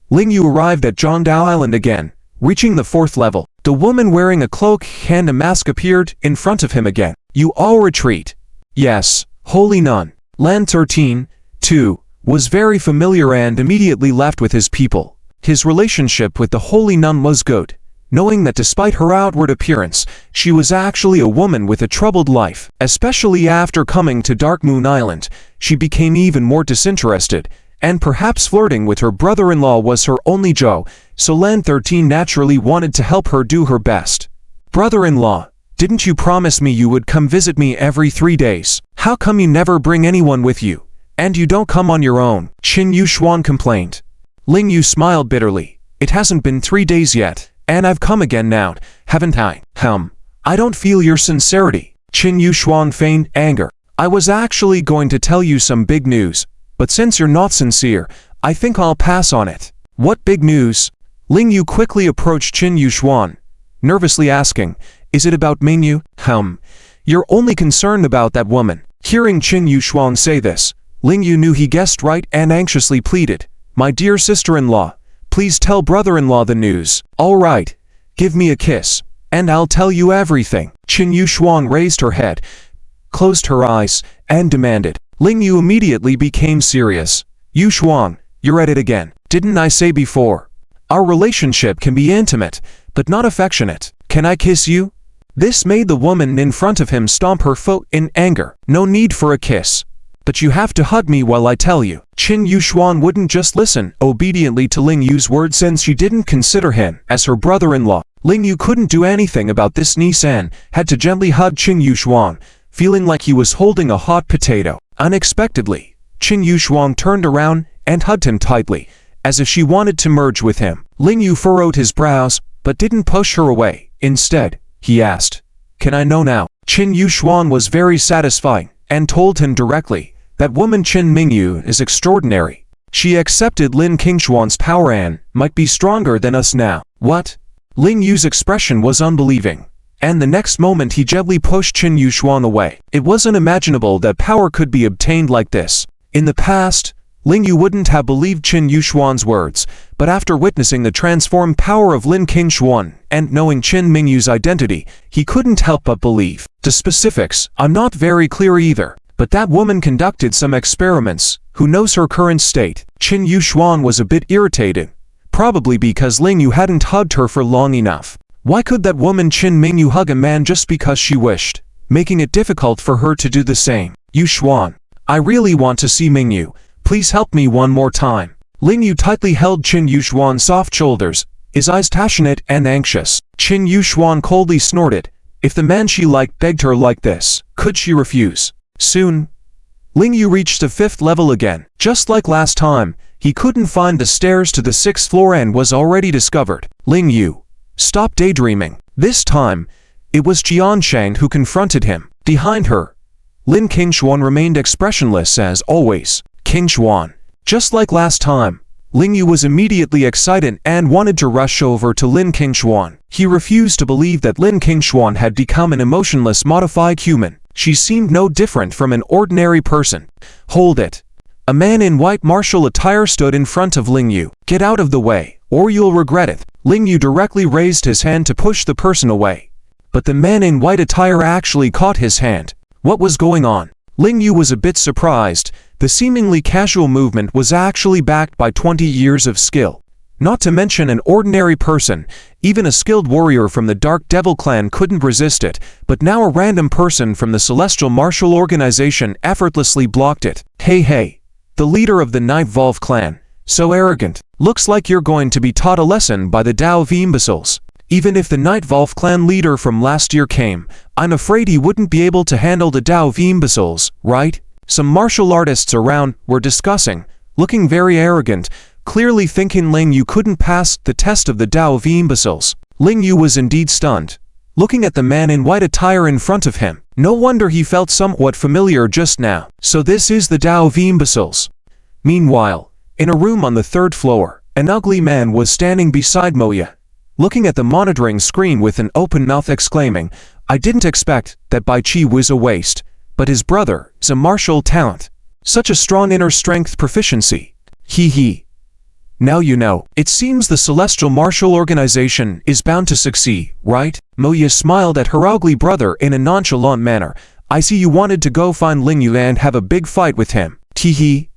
Ling Yu arrived at Zhongdao Island again, reaching the 4th level. The woman wearing a cloak and a mask appeared in front of him again. You all retreat. Yes, holy nun. Lan 13, too, was very familiar and immediately left with his people. His relationship with the holy nun was good, knowing that despite her outward appearance, she was actually a woman with a troubled life. Especially after coming to Dark Moon Island, she became even more disinterested, and perhaps flirting with her brother-in-law was her only job, so Lan 13 naturally wanted to help her do her best. Brother-in-law, didn't you promise me you would come visit me every 3 days? How come you never bring anyone with you? And you don't come on your own? Qin Yuxuan complained. Ling Yu smiled bitterly. It hasn't been 3 days yet, and I've come again now, haven't I? I don't feel your sincerity. Qin Yuxuan feigned anger. I was actually going to tell you some big news, but since you're not sincere, I think I'll pass on it. What big news? Ling Yu quickly approached Qin Yuxuan, nervously asking, is it about Mingyu? You're only concerned about that woman. Hearing Qin Yuxuan say this, Ling Yu knew he guessed right and anxiously pleaded, my dear sister-in-law, please tell brother-in-law the news. All right, give me a kiss, and I'll tell you everything. Qin Yuxuan raised her head, closed her eyes, and demanded. Ling Yu immediately became serious. Yuxuan, you're at it again. Didn't I say before? Our relationship can be intimate, but not affectionate. Can I kiss you? This made the woman in front of him stomp her foot in anger. No need for a kiss. But you have to hug me while I tell you. Qin Yuxuan wouldn't just listen obediently to Ling Yu's words since she didn't consider him as her brother-in-law. Ling Yu couldn't do anything about this. Nisan had to gently hug Qin Yuxuan, feeling like he was holding a hot potato. Unexpectedly, Qin Yuxuan turned around and hugged him tightly, as if she wanted to merge with him. Ling Yu furrowed his brows, but didn't push her away. Instead, he asked, can I know now? Qin Yuxuan was very satisfying, and told him directly, that woman Qin Mingyu is extraordinary. She accepted Lin Qingshuan's power and might be stronger than us now. What? Ling Yu's expression was unbelieving, and the next moment he gently pushed Qin Yuxuan away. It was unimaginable that power could be obtained like this. In the past, Ling Yu wouldn't have believed Qin Yuxuan's words, but after witnessing the transformed power of Lin Qingshuan and knowing Qin Mingyu's identity, he couldn't help but believe. The specifics, I'm not very clear either, but that woman conducted some experiments. Who knows her current state? Qin Yuxuan was a bit irritated, probably because Ling Yu hadn't hugged her for long enough. Why could that woman Qin Mingyu hug a man just because she wished, making it difficult for her to do the same? Yuxuan, I really want to see Mingyu. Please help me one more time. Ling Yu tightly held Qin Yuxuan's soft shoulders, his eyes passionate and anxious. Qin Yuxuan coldly snorted. If the man she liked begged her like this, could she refuse? Soon, Ling Yu reached the 5th level again. Just like last time, he couldn't find the stairs to the 6th floor and was already discovered. Ling Yu, stop daydreaming. This time, it was Jian Shang who confronted him. Behind her, Lin Qingshuan remained expressionless as always. Qingshuan. Just like last time, Ling Yu was immediately excited and wanted to rush over to Lin Qingshuan. He refused to believe that Lin Qingshuan had become an emotionless modified human. She seemed no different from an ordinary person. Hold it. A man in white martial attire stood in front of Ling Yu. Get out of the way, or you'll regret it. Ling Yu directly raised his hand to push the person away. But the man in white attire actually caught his hand. What was going on? Ling Yu was a bit surprised. The seemingly casual movement was actually backed by 20 years of skill. Not to mention an ordinary person, even a skilled warrior from the Dark Devil clan couldn't resist it, but now a random person from the Celestial Martial Organization effortlessly blocked it. Hey, the leader of the Night Volve clan, so arrogant. Looks like you're going to be taught a lesson by the Tao of imbeciles. Even if the Night Volve clan leader from last year came, I'm afraid he wouldn't be able to handle the Tao of imbeciles, right? Some martial artists around were discussing, looking very arrogant, clearly thinking Ling Yu couldn't pass the test of the Tao of imbeciles. Ling Yu was indeed stunned, looking at the man in white attire in front of him. No wonder he felt somewhat familiar just now. So this is the Tao of imbeciles. Meanwhile, in a room on the 3rd floor, an ugly man was standing beside Moya, looking at the monitoring screen with an open mouth exclaiming, I didn't expect that Bai Chi was a waste, but his brother is a martial talent. Such a strong inner strength proficiency. Hee. Now you know. It seems the Celestial Martial Organization is bound to succeed, right? Moya smiled at her ugly brother in a nonchalant manner. I see you wanted to go find Ling Yu and have a big fight with him. Teehee.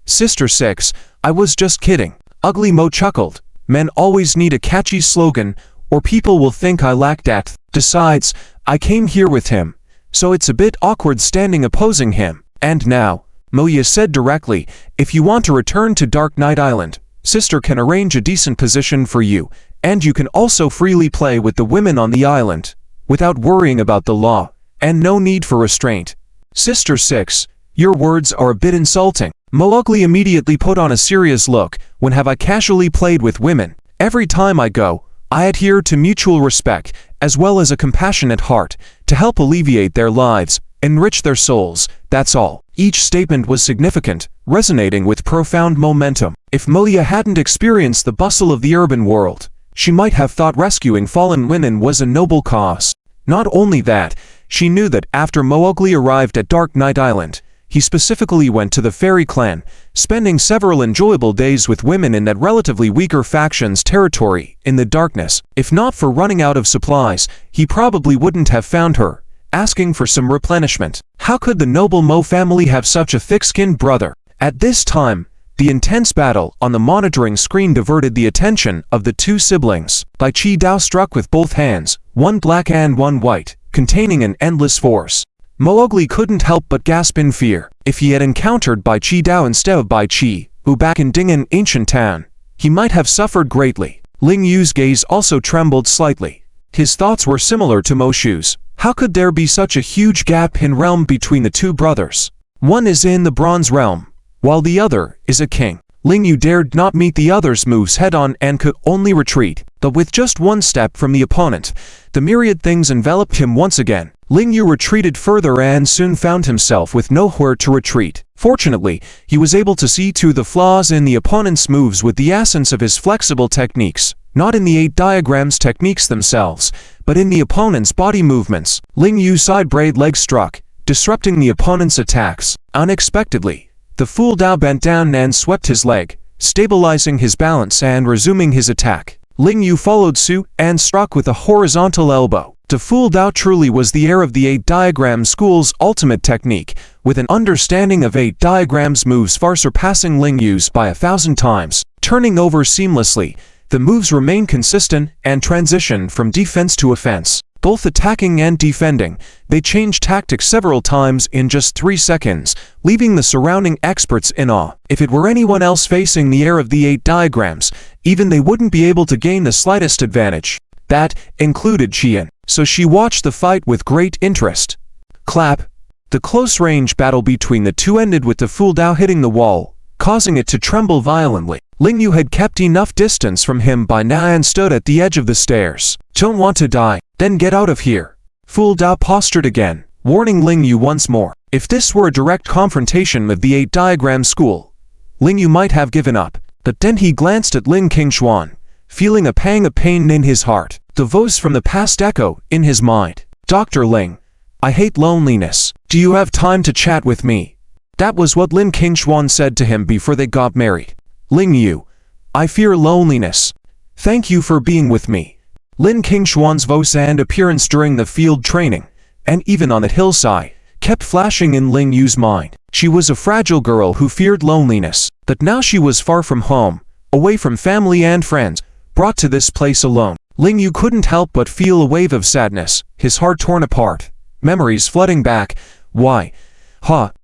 Sister 6, I was just kidding. Ugly Mo chuckled. Men always need a catchy slogan, or people will think I lack depth. Besides, I came here with him, so it's a bit awkward standing opposing him. And now, Moya said directly, if you want to return to Dark Knight Island, Sister can arrange a decent position for you, and you can also freely play with the women on the island, without worrying about the law, and no need for restraint. Sister 6, your words are a bit insulting. Mo Ugly immediately put on a serious look. When have I casually played with women? Every time I go, I adhere to mutual respect, as well as a compassionate heart, to help alleviate their lives, enrich their souls, that's all. Each statement was significant, resonating with profound momentum. If Moya hadn't experienced the bustle of the urban world, she might have thought rescuing fallen women was a noble cause. Not only that, she knew that after Mo Ugly arrived at Dark Knight Island, he specifically went to the Fairy Clan, spending several enjoyable days with women in that relatively weaker faction's territory in the darkness. If not for running out of supplies, he probably wouldn't have found her, asking for some replenishment. How could the noble Mo family have such a thick-skinned brother? At this time, the intense battle on the monitoring screen diverted the attention of the two siblings. Bai Chi Dao struck with both hands, one black and one white, containing an endless force. Mo Ugly couldn't help but gasp in fear. If he had encountered Bai Chi Dao instead of Bai Chi, who back in Ding'an ancient town, he might have suffered greatly. Ling Yu's gaze also trembled slightly. His thoughts were similar to Mo Shu's. How could there be such a huge gap in realm between the two brothers? One is in the bronze realm, while the other is a king. Ling Yu dared not meet the other's moves head-on and could only retreat. But with just one step from the opponent, the myriad things enveloped him once again. Ling Yu retreated further and soon found himself with nowhere to retreat. Fortunately, he was able to see through the flaws in the opponent's moves with the essence of his flexible techniques, not in the 8 diagrams techniques themselves, but in the opponent's body movements. Ling Yu's side braid leg struck, disrupting the opponent's attacks. Unexpectedly, the Fool Dao bent down and swept his leg, stabilizing his balance and resuming his attack. Ling Yu followed suit and struck with a horizontal elbow. The Fool Dao truly was the heir of the 8 diagram school's ultimate technique, with an understanding of 8 diagrams moves far surpassing Ling Yu's by 1,000 times. Turning over seamlessly, the moves remained consistent and transitioned from defense to offense. Both attacking and defending, they changed tactics several times in just 3 seconds, leaving the surrounding experts in awe. If it were anyone else facing the heir of the 8 diagrams, even they wouldn't be able to gain the slightest advantage. That included Jian. So she watched the fight with great interest. Clap. The close-range battle between the two ended with the Fool Dao hitting the wall, causing it to tremble violently. Ling Yu had kept enough distance from him by now and stood at the edge of the stairs. Don't want to die? Then get out of here. Fool Dao postured again, warning Ling Yu once more. If this were a direct confrontation with the 8 diagram school, Ling Yu might have given up. But then he glanced at Lin Qingshuan, feeling a pang of pain in his heart. The voice from the past echoed in his mind. Dr. Ling, I hate loneliness. Do you have time to chat with me? That was what Lin Qingshuan said to him before they got married. Ling Yu, I fear loneliness. Thank you for being with me. Lin Qingshuan's voice and appearance during the field training, and even on the hillside, kept flashing in Ling Yu's mind. She was a fragile girl who feared loneliness, but now she was far from home, away from family and friends, brought to this place alone. Ling Yu couldn't help but feel a wave of sadness, his heart torn apart, memories flooding back. Why?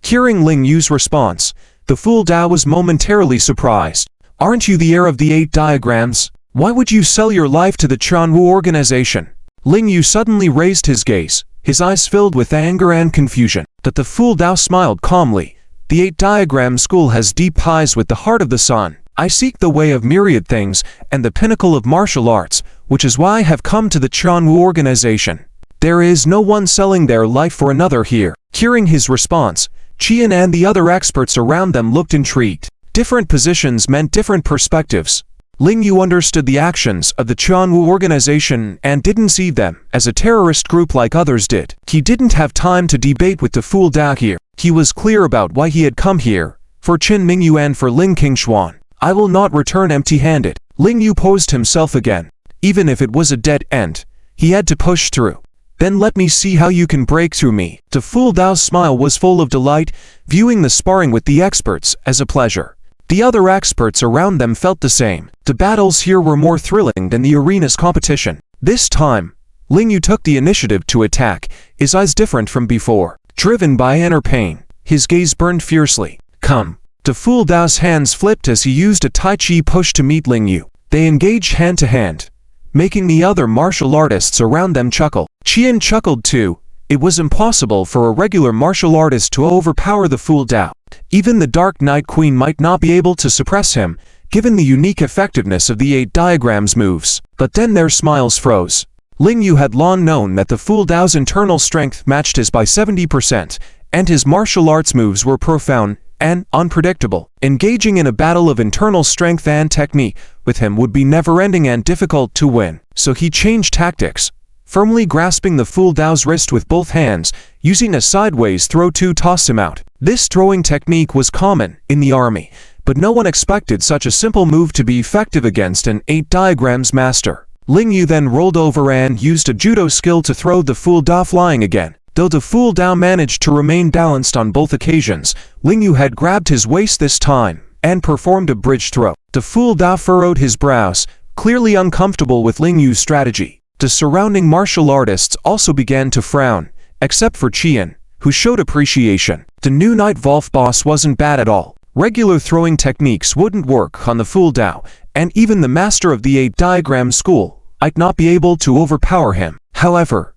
Hearing Ling Yu's response, the fool Dao was momentarily surprised. Aren't you the heir of the 8 diagrams? Why would you sell your life to the Chanwu organization? Ling Yu suddenly raised his gaze, his eyes filled with anger and confusion. But the fool Dao smiled calmly. The 8 diagram school has deep ties with the heart of the sun. I seek the way of myriad things and the pinnacle of martial arts, which is why I have come to the Chanwu organization. There is no one selling their life for another here. Hearing his response, Jian and the other experts around them looked intrigued. Different positions meant different perspectives. Ling Yu understood the actions of the Chanwu organization and didn't see them as a terrorist group like others did. He didn't have time to debate with the fool Dao here. He was clear about why he had come here, for Qin Mingyu and for Ling Qingshuan. I will not return empty-handed. Ling Yu posed himself again. Even if it was a dead end, he had to push through. Then let me see how you can break through me. The fool Dao's smile was full of delight, viewing the sparring with the experts as a pleasure. The other experts around them felt the same. The battles here were more thrilling than the arena's competition. This time, Ling Yu took the initiative to attack, his eyes different from before. Driven by inner pain, his gaze burned fiercely. Come. The fool Dao's hands flipped as he used a Tai Chi push to meet Ling Yu. They engaged hand to hand, making the other martial artists around them chuckle. Jian chuckled too. It was impossible for a regular martial artist to overpower the fool Dao. Even the Dark Knight Queen might not be able to suppress him, given the unique effectiveness of the 8 diagrams moves. But then their smiles froze. Ling Yu had long known that the fool Dao's internal strength matched his by 70%, and his martial arts moves were profound and unpredictable. Engaging in a battle of internal strength and technique with him would be never-ending and difficult to win. So he changed tactics, firmly grasping the fool Dao's wrist with both hands, using a sideways throw to toss him out. This throwing technique was common in the army, but no one expected such a simple move to be effective against an 8 diagrams master. Ling Yu then rolled over and used a judo skill to throw the fool Dao flying again. Though the fool Dao managed to remain balanced on both occasions, Ling Yu had grabbed his waist this time and performed a bridge throw. The fool Dao furrowed his brows, clearly uncomfortable with Ling Yu's strategy. The surrounding martial artists also began to frown, except for Jian, who showed appreciation. The new Night Volve boss wasn't bad at all. Regular throwing techniques wouldn't work on the fool Dao, and even the master of the 8 diagram school might not be able to overpower him. However,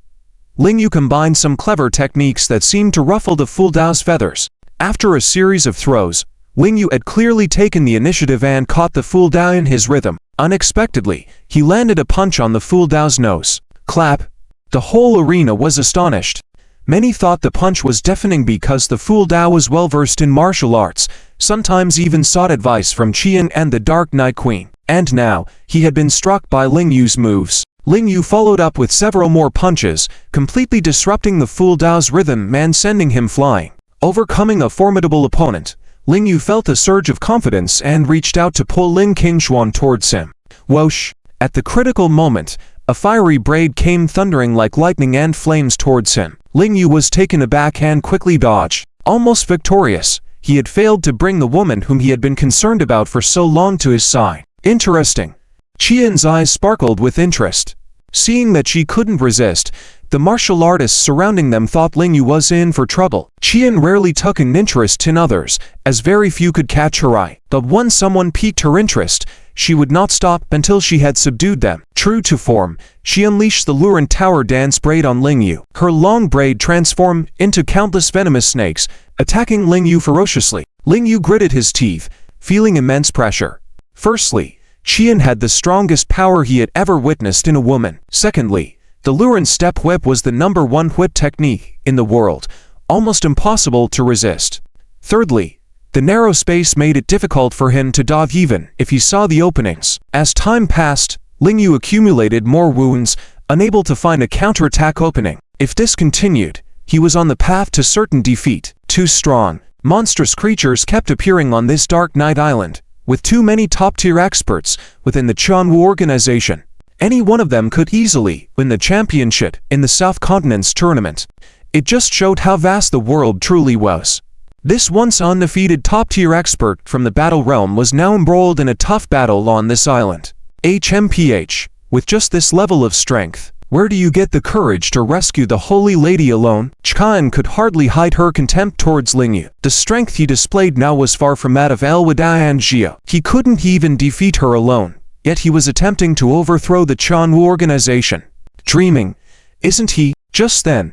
Ling Yu combined some clever techniques that seemed to ruffle the fool Dao's feathers. After a series of throws, Ling Yu had clearly taken the initiative and caught the fool Dao in his rhythm. Unexpectedly, he landed a punch on the fool Dao's nose. Clap! The whole arena was astonished. Many thought the punch was deafening because the fool Dao was well versed in martial arts, sometimes even sought advice from Jian and the Dark Knight Queen. And now, he had been struck by Ling Yu's moves. Ling Yu followed up with several more punches, completely disrupting the fool Dao's rhythm and sending him flying. Overcoming a formidable opponent, Ling Yu felt a surge of confidence and reached out to pull Ling Qingshuan towards him. Whoosh! At the critical moment, a fiery braid came thundering like lightning and flames towards him. Ling Yu was taken aback and quickly dodged. Almost victorious, he had failed to bring the woman whom he had been concerned about for so long to his side. Interesting. Jian's eyes sparkled with interest. Seeing that she couldn't resist, the martial artists surrounding them thought Ling Yu was in for trouble. Jian rarely took an interest in others, as very few could catch her eye. But once someone piqued her interest, she would not stop until she had subdued them. True to form, she unleashed the Luren Tower dance braid on Ling Yu. Her long braid transformed into countless venomous snakes, attacking Ling Yu ferociously. Ling Yu gritted his teeth, feeling immense pressure. Firstly, Jian had the strongest power he had ever witnessed in a woman. Secondly, the Luren step whip was the #1 whip technique in the world, almost impossible to resist. Thirdly, the narrow space made it difficult for him to dodge even if he saw the openings. As time passed, Ling Yu accumulated more wounds, unable to find a counterattack opening. If this continued, he was on the path to certain defeat. Too strong, monstrous creatures kept appearing on this Dark Knight Island, with too many top-tier experts within the Chanwu organization. Any one of them could easily win the championship in the South Continent's tournament. It just showed how vast the world truly was. This once undefeated top-tier expert from the battle realm was now embroiled in a tough battle on this island. HMPH, with just this level of strength, where do you get the courage to rescue the holy lady alone? Jian could hardly hide her contempt towards Lingyu. The strength he displayed now was far from that of El Wada and Jia. He couldn't even defeat her alone, yet he was attempting to overthrow the Chanwu organization. Dreaming, isn't he? Just then,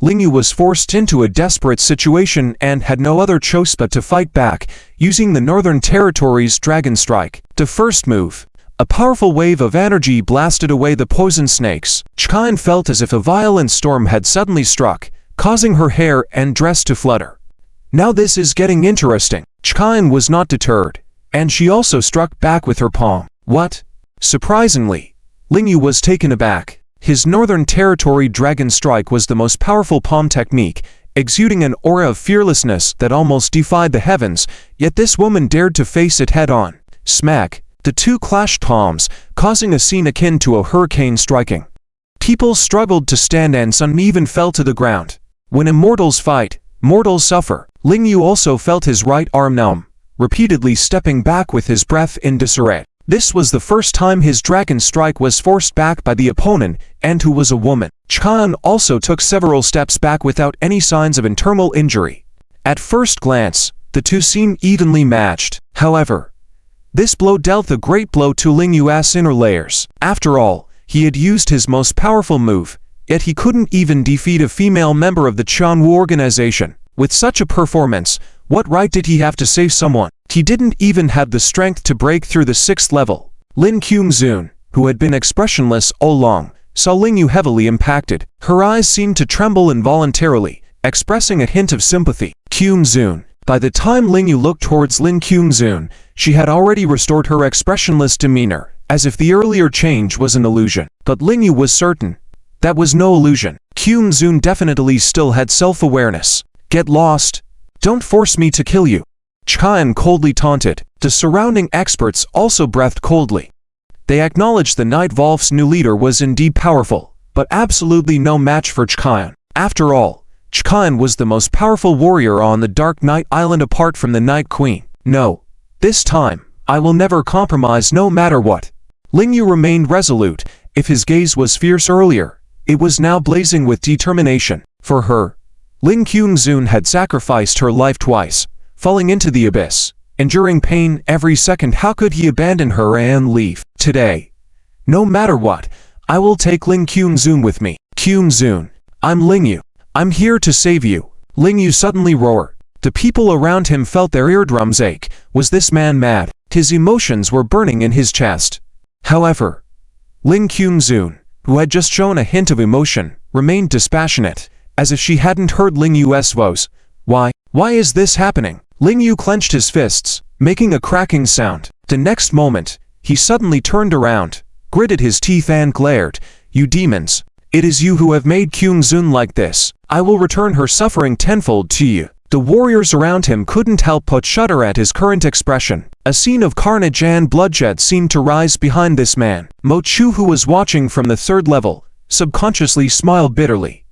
Lingyu was forced into a desperate situation and had no other choice but to fight back, using the Northern Territory's Dragon Strike. The first move, a powerful wave of energy blasted away the poison snakes. Jian felt as if a violent storm had suddenly struck, causing her hair and dress to flutter. Now this is getting interesting. Jian was not deterred, and she also struck back with her palm. What? Surprisingly, Lingyu was taken aback. His Northern Territory Dragon Strike was the most powerful palm technique, exuding an aura of fearlessness that almost defied the heavens, yet this woman dared to face it head-on. Smack! The two clashed palms, causing a scene akin to a hurricane striking. People struggled to stand and some even fell to the ground. When immortals fight, mortals suffer. Lingyu also felt his right arm numb, repeatedly stepping back with his breath in disarray. This was the first time his dragon strike was forced back by the opponent, and who was a woman. Jian also took several steps back without any signs of internal injury. At first glance, the two seemed evenly matched. However, this blow dealt a great blow to Lingyu's inner layers. After all, he had used his most powerful move, yet he couldn't even defeat a female member of the Chanwu organization. With such a performance, what right did he have to save someone? He didn't even have the strength to break through the 6th level. Lin Qumzun, who had been expressionless all along, saw Lingyu heavily impacted. Her eyes seemed to tremble involuntarily, expressing a hint of sympathy. Qumzun. By the time Lingyu looked towards Lin Qumzun, she had already restored her expressionless demeanor, as if the earlier change was an illusion. But Lingyu was certain that was no illusion. Qumzun definitely still had self-awareness. Get lost. Don't force me to kill you. Jian coldly taunted. The surrounding experts also breathed coldly. They acknowledged the Night Volve's new leader was indeed powerful, but absolutely no match for Jian. After all, Jian was the most powerful warrior on the Dark Night Island apart from the Night Queen. No, this time, I will never compromise no matter what. Lingyu remained resolute. If his gaze was fierce earlier, it was now blazing with determination. For her, Lin Qumzun had sacrificed her life twice, falling into the abyss, enduring pain every second. How could he abandon her and leave? Today, no matter what, I will take Lin Qumzun with me. Qumzun, I'm Lingyu. I'm here to save you. Lingyu suddenly roared. The people around him felt their eardrums ache. Was this man mad? His emotions were burning in his chest. However, Lin Qumzun, who had just shown a hint of emotion, remained dispassionate, as if she hadn't heard Lingyu's woes. Why is this happening? Lingyu clenched his fists, making a cracking sound. The next moment, he suddenly turned around, gritted his teeth and glared. You demons! It is you who have made Qumzun like this. I will return her suffering tenfold to you. The warriors around him couldn't help but shudder at his current expression. A scene of carnage and bloodshed seemed to rise behind this man. Mo Chu, who was watching from the 3rd level, subconsciously smiled bitterly.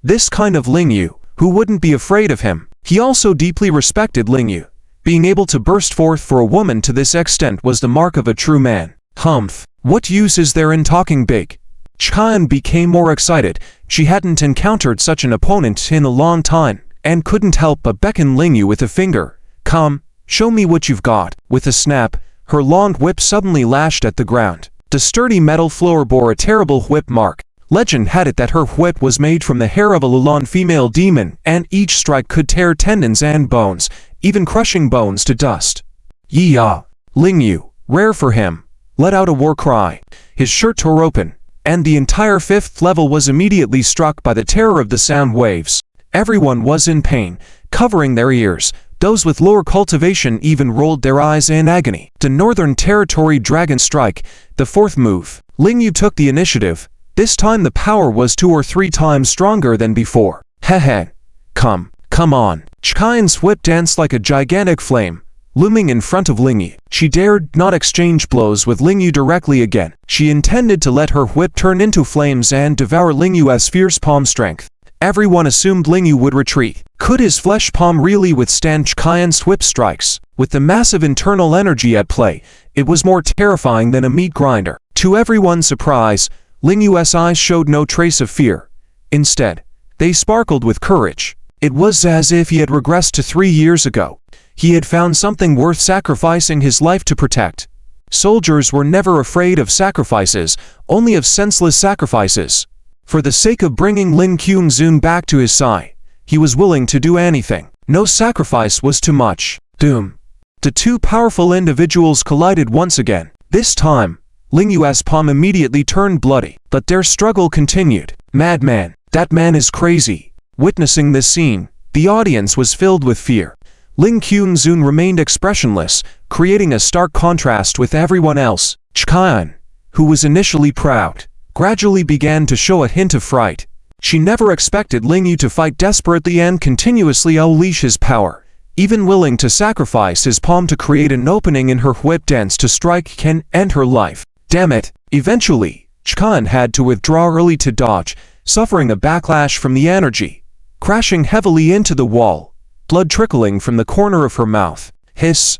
This kind of Lingyu, who wouldn't be afraid of him. He also deeply respected Lingyu. Being able to burst forth for a woman to this extent was the mark of a true man. Humph. What use is there in talking big? Jian became more excited. She hadn't encountered such an opponent in a long time, and couldn't help but beckon Lingyu with a finger. Come, show me what you've got. With a snap, her long whip suddenly lashed at the ground. The sturdy metal floor bore a terrible whip mark. Legend had it that her whip was made from the hair of a Lulan female demon, and each strike could tear tendons and bones, even crushing bones to dust. Yee-ah! Lingyu, rare for him, let out a war cry. His shirt tore open, and the entire 5th level was immediately struck by the terror of the sound waves. Everyone was in pain, covering their ears. Those with lower cultivation even rolled their eyes in agony. The Northern Territory Dragon Strike, the 4th move. Lingyu took the initiative. This time the power was 2 or 3 times stronger than before. Heh. Come on. Jian's whip danced like a gigantic flame, looming in front of Lingyu. She dared not exchange blows with Lingyu directly again. She intended to let her whip turn into flames and devour Lingyu's fierce palm strength. Everyone assumed Lingyu would retreat. Could his flesh palm really withstand Qian's whip strikes? With the massive internal energy at play, it was more terrifying than a meat grinder. To everyone's surprise, Lingyu's eyes showed no trace of fear. Instead, they sparkled with courage. It was as if he had regressed to 3 years ago. He had found something worth sacrificing his life to protect. Soldiers were never afraid of sacrifices, only of senseless sacrifices. For the sake of bringing Lin Qingzun back to his side, he was willing to do anything. No sacrifice was too much. Doom. The two powerful individuals collided once again. This time, Lingyu's palm immediately turned bloody, but their struggle continued. Madman, that man is crazy. Witnessing this scene, the audience was filled with fear. Lin Qingzun remained expressionless, creating a stark contrast with everyone else. Qian, who was initially proud, gradually began to show a hint of fright. She never expected Lingyu to fight desperately and continuously unleash his power, even willing to sacrifice his palm to create an opening in her whip dance to strike Ken and her life. Damn it! Eventually, Qian had to withdraw early to dodge, suffering a backlash from the energy, crashing heavily into the wall, blood trickling from the corner of her mouth. Hiss!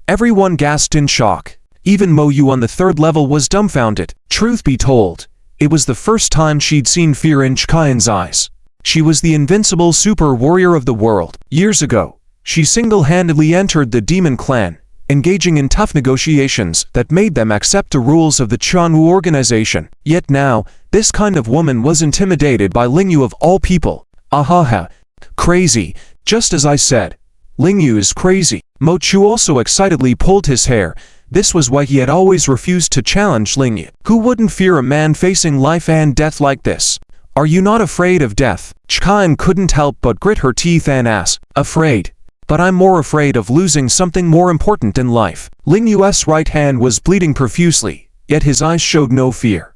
Everyone gasped in shock. Even Mo Yu on the 3rd level was dumbfounded. Truth be told, it was the first time she'd seen fear in Qian's eyes. She was the invincible super warrior of the world. Years ago, she single-handedly entered the demon clan, engaging in tough negotiations that made them accept the rules of the Qianwu organization. Yet now, this kind of woman was intimidated by Lingyu of all people. Ahaha. Crazy. Just as I said. Lingyu is crazy. Mo Chu also excitedly pulled his hair. This was why he had always refused to challenge Lingyu. Who wouldn't fear a man facing life and death like this? Are you not afraid of death? Qian couldn't help but grit her teeth and ask. Afraid? But I'm more afraid of losing something more important in life. Lingyu's right hand was bleeding profusely, yet his eyes showed no fear.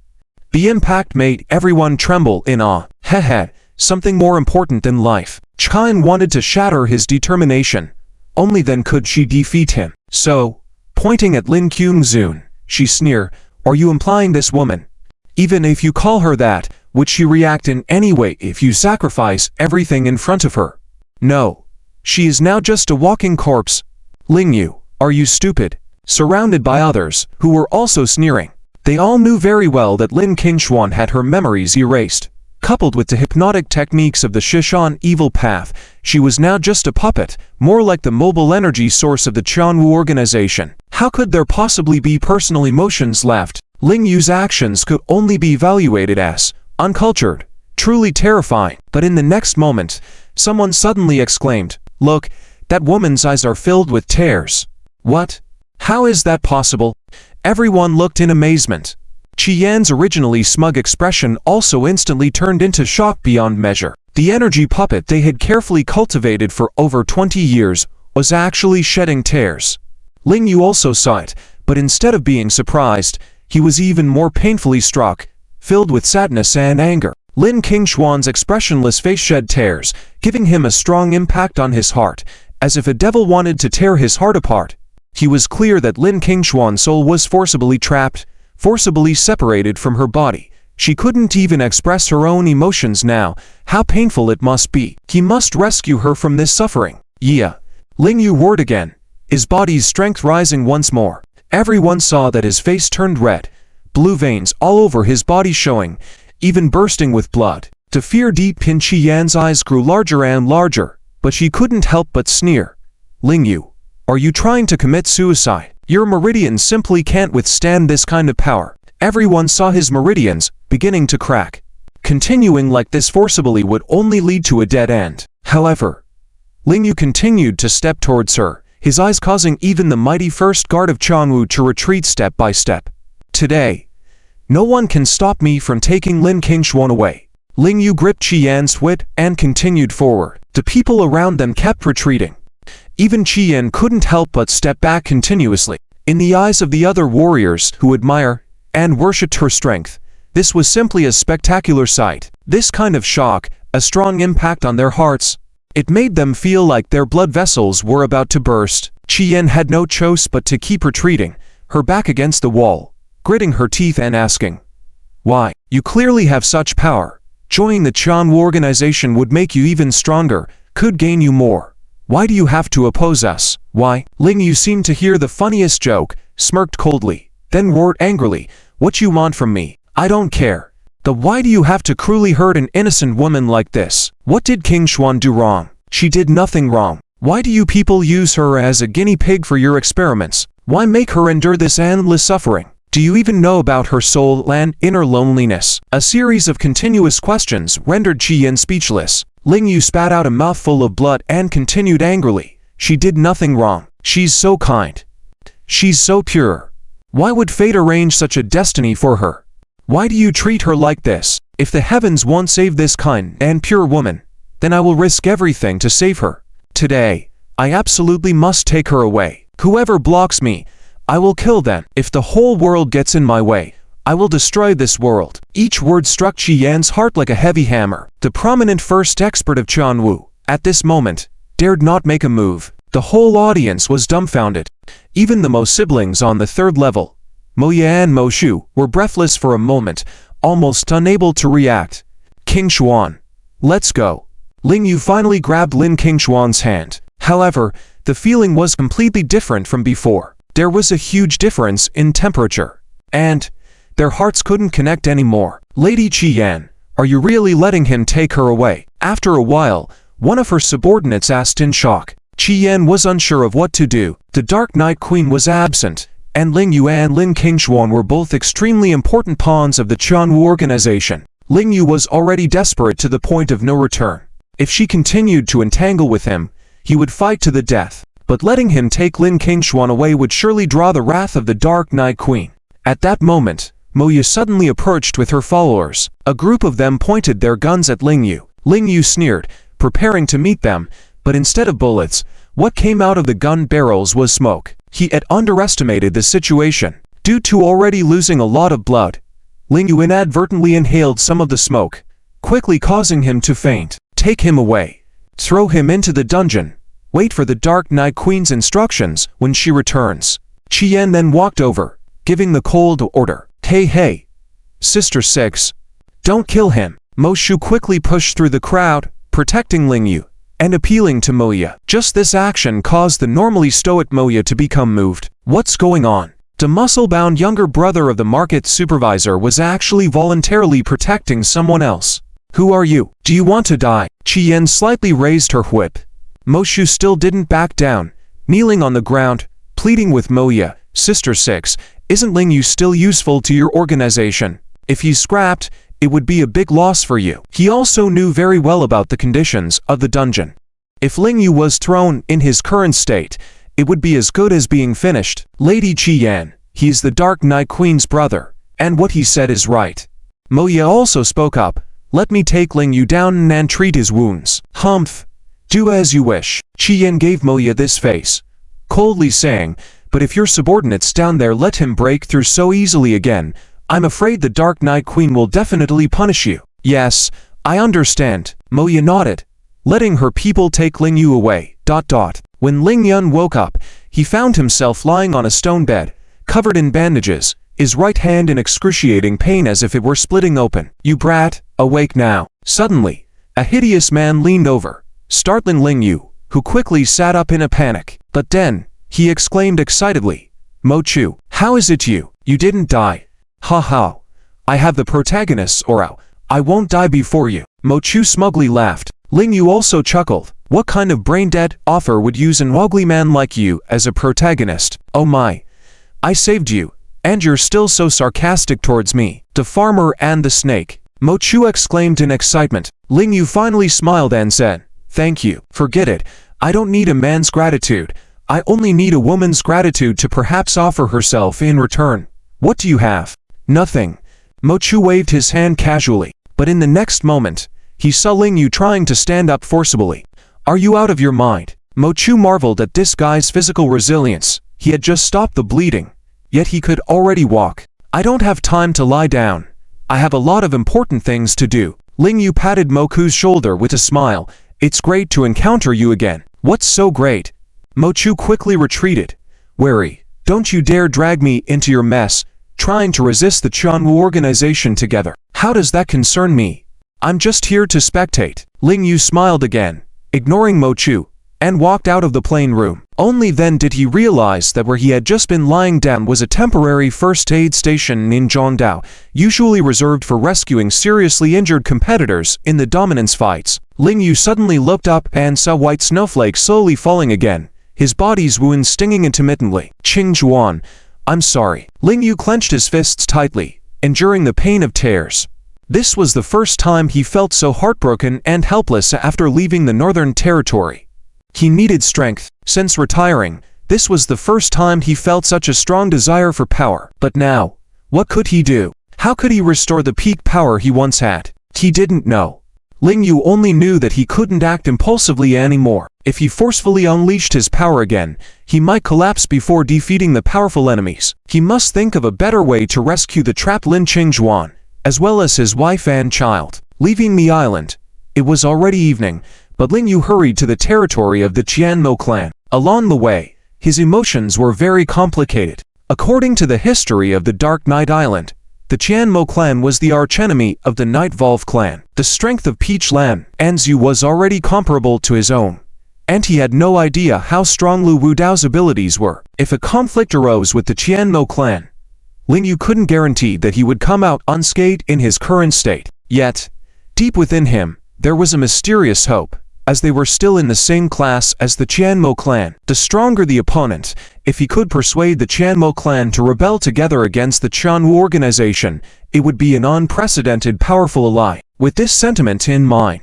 The impact made everyone tremble in awe. Hehe, something more important in life. Qian wanted to shatter his determination. Only then could she defeat him. So, pointing at Lin Qingzun, she sneered, "Are you implying this woman? Even if you call her that, would she react in any way if you sacrifice everything in front of her? No. She is now just a walking corpse." Lingyu, are you stupid? Surrounded by others, who were also sneering. They all knew very well that Lin Qingshuan had her memories erased. Coupled with the hypnotic techniques of the Shishan evil path, she was now just a puppet, more like the mobile energy source of the Qianwu organization. How could there possibly be personal emotions left? Lingyu's actions could only be evaluated as uncultured, truly terrifying. But in the next moment, someone suddenly exclaimed, "Look, that woman's eyes are filled with tears." What? How is that possible? Everyone looked in amazement. Jian's originally smug expression also instantly turned into shock beyond measure. The energy puppet they had carefully cultivated for over 20 years was actually shedding tears. Lingyu also saw it, but instead of being surprised, he was even more painfully struck, filled with sadness and anger. Lin Qingshuan's expressionless face shed tears, giving him a strong impact on his heart, as if a devil wanted to tear his heart apart. He was clear that Lin Qingshuan's soul was forcibly trapped, forcibly separated from her body. She couldn't even express her own emotions now. How painful it must be. He must rescue her from this suffering. Yeah. Lingyu roared again, his body's strength rising once more. Everyone saw that his face turned red, blue veins all over his body showing, even bursting with blood. The fear deep in Qian's eyes grew larger and larger, but she couldn't help but sneer. Lingyu, are you trying to commit suicide? Your meridians simply can't withstand this kind of power. Everyone saw his meridians beginning to crack. Continuing like this forcibly would only lead to a dead end. However, Lingyu continued to step towards her, his eyes causing even the mighty first guard of Qianwu to retreat step by step. Today, no one can stop me from taking Lin Qingshuan away. Lingyu gripped Qian's whip and continued forward. The people around them kept retreating. Even Qian couldn't help but step back continuously. In the eyes of the other warriors who admire and worshipped her strength, this was simply a spectacular sight. This kind of shock, a strong impact on their hearts. It made them feel like their blood vessels were about to burst. Qian had no choice but to keep retreating, her back against the wall, gritting her teeth and asking, "Why? You clearly have such power. Joining the Chanwu organization would make you even stronger, could gain you more. Why do you have to oppose us? Why? Ling Yu seemed to hear the funniest joke, smirked coldly, then roared angrily, what you want from me? I don't care. Why do you have to cruelly hurt an innocent woman like this? What did King Xuan do wrong? She did nothing wrong. Why do you people use her as a guinea pig for your experiments? Why make her endure this endless suffering? Do you even know about her soul and inner loneliness? A series of continuous questions rendered Jian speechless. Ling Yu spat out a mouthful of blood and continued angrily. She did nothing wrong. She's so kind. She's so pure. Why would fate arrange such a destiny for her? Why do you treat her like this? If the heavens won't save this kind and pure woman, then I will risk everything to save her. Today, I absolutely must take her away. Whoever blocks me, I will kill them. If the whole world gets in my way, I will destroy this world. Each word struck Jian's heart like a heavy hammer. The prominent first expert of Chanwu, at this moment, dared not make a move. The whole audience was dumbfounded. Even the Mo siblings on the third level, Mo Ye and Mo Shu, were breathless for a moment, almost unable to react. King Xuan. Let's go. Ling Yu finally grabbed King Xuan's hand. However, the feeling was completely different from before. There was a huge difference in temperature. And their hearts couldn't connect anymore. Lady Jian, are you really letting him take her away? After a while, one of her subordinates asked in shock. Jian was unsure of what to do. The Dark Knight Queen was absent, and Ling Yu and King Xuan were both extremely important pawns of the Chanwu organization. Ling Yu was already desperate to the point of no return. If she continued to entangle with him, he would fight to the death. But letting him take King Xuan away would surely draw the wrath of the Dark Knight Queen. At that moment, Mo Ye suddenly approached with her followers. A group of them pointed their guns at Ling Yu. Ling Yu sneered, preparing to meet them, but instead of bullets, what came out of the gun barrels was smoke. He had underestimated the situation. Due to already losing a lot of blood, Ling Yu inadvertently inhaled some of the smoke, quickly causing him to faint. Take him away. Throw him into the dungeon. Wait for the Dark Knight Queen's instructions when she returns. Jian then walked over, giving the cold order. Hey, Sister Six, don't kill him. Mo Shu quickly pushed through the crowd, protecting Ling Yu and appealing to Mo Ye. Just this action caused the normally stoic Mo Ye to become moved. What's going on? The muscle-bound younger brother of the market supervisor was actually voluntarily protecting someone else. Who are you? Do you want to die? Jian slightly raised her whip. Mo Shu still didn't back down, kneeling on the ground, pleading with Mo Ye. Sister Six, isn't Ling Yu still useful to your organization? If he's scrapped, it would be a big loss for you. He also knew very well about the conditions of the dungeon. If Ling Yu was thrown in his current state, it would be as good as being finished. Lady Jian, he's the Dark Knight Queen's brother, and what he said is right. Mo Ye also spoke up. Let me take Ling Yu down and treat his wounds. Humph. Do as you wish. Jian gave Mo Ye this face, coldly saying, but if your subordinates down there let him break through so easily again, I'm afraid the Dark Knight Queen will definitely punish you. Yes, I understand. Mo Ye nodded, letting her people take Ling Yu away. When Ling Yun woke up, he found himself lying on a stone bed, covered in bandages, his right hand in excruciating pain as if it were splitting open. You brat, awake now. Suddenly, a hideous man leaned over, startling Ling Yu, who quickly sat up in a panic. But then, he exclaimed excitedly, Mo Chu, how is it you? You didn't die. Ha ha. I have the protagonist's aura. I won't die before you. Mo Chu smugly laughed. Ling Yu also chuckled. What kind of brain-dead offer would use an ugly man like you as a protagonist? Oh my. I saved you, and you're still so sarcastic towards me. The farmer and the snake. Mo Chu exclaimed in excitement. Ling Yu finally smiled and said, thank you. Forget it. I don't need a man's gratitude. I only need a woman's gratitude to perhaps offer herself in return. What do you have? Nothing. Mo Chu waved his hand casually, but in the next moment, he saw Ling Yu trying to stand up forcibly. Are you out of your mind? Mo Chu marveled at this guy's physical resilience. He had just stopped the bleeding, yet he could already walk. I don't have time to lie down. I have a lot of important things to do. Ling Yu patted Mo Chu's shoulder with a smile. It's great to encounter you again. What's so great? Mo Chu quickly retreated, wary. Don't you dare drag me into your mess, trying to resist the Chanwu organization together. How does that concern me? I'm just here to spectate. Ling Yu smiled again, ignoring Mo Chu, and walked out of the plane room. Only then did he realize that where he had just been lying down was a temporary first aid station in Zhongdao, usually reserved for rescuing seriously injured competitors in the dominance fights. Ling Yu suddenly looked up and saw white snowflakes slowly falling again, his body's wounds stinging intermittently. Qing Zhuan, I'm sorry. Ling Yu clenched his fists tightly, enduring the pain of tears. This was the first time he felt so heartbroken and helpless after leaving the Northern Territory. He needed strength. Since retiring, this was the first time he felt such a strong desire for power. But now, what could he do? How could he restore the peak power he once had? He didn't know. Ling Yu only knew that he couldn't act impulsively anymore. If he forcefully unleashed his power again, he might collapse before defeating the powerful enemies. He must think of a better way to rescue the trapped Lin Qingzhuan, as well as his wife and child. Leaving the island, it was already evening, but Ling Yu hurried to the territory of the Qianmo clan. Along the way, his emotions were very complicated. According to the history of the Dark Night Island, the Qianmo clan was the archenemy of the Night Volve clan. The strength of Peach Lan Anzu was already comparable to his own, and he had no idea how strong Lu Wudao's abilities were. If a conflict arose with the Qianmo clan, Ling Yu couldn't guarantee that he would come out unscathed in his current state. Yet, deep within him, there was a mysterious hope. As they were still in the same class as the Qianmo clan, the stronger the opponent, if he could persuade the Qianmo clan to rebel together against the Qianwu organization, it would be an unprecedented powerful ally. With this sentiment in mind,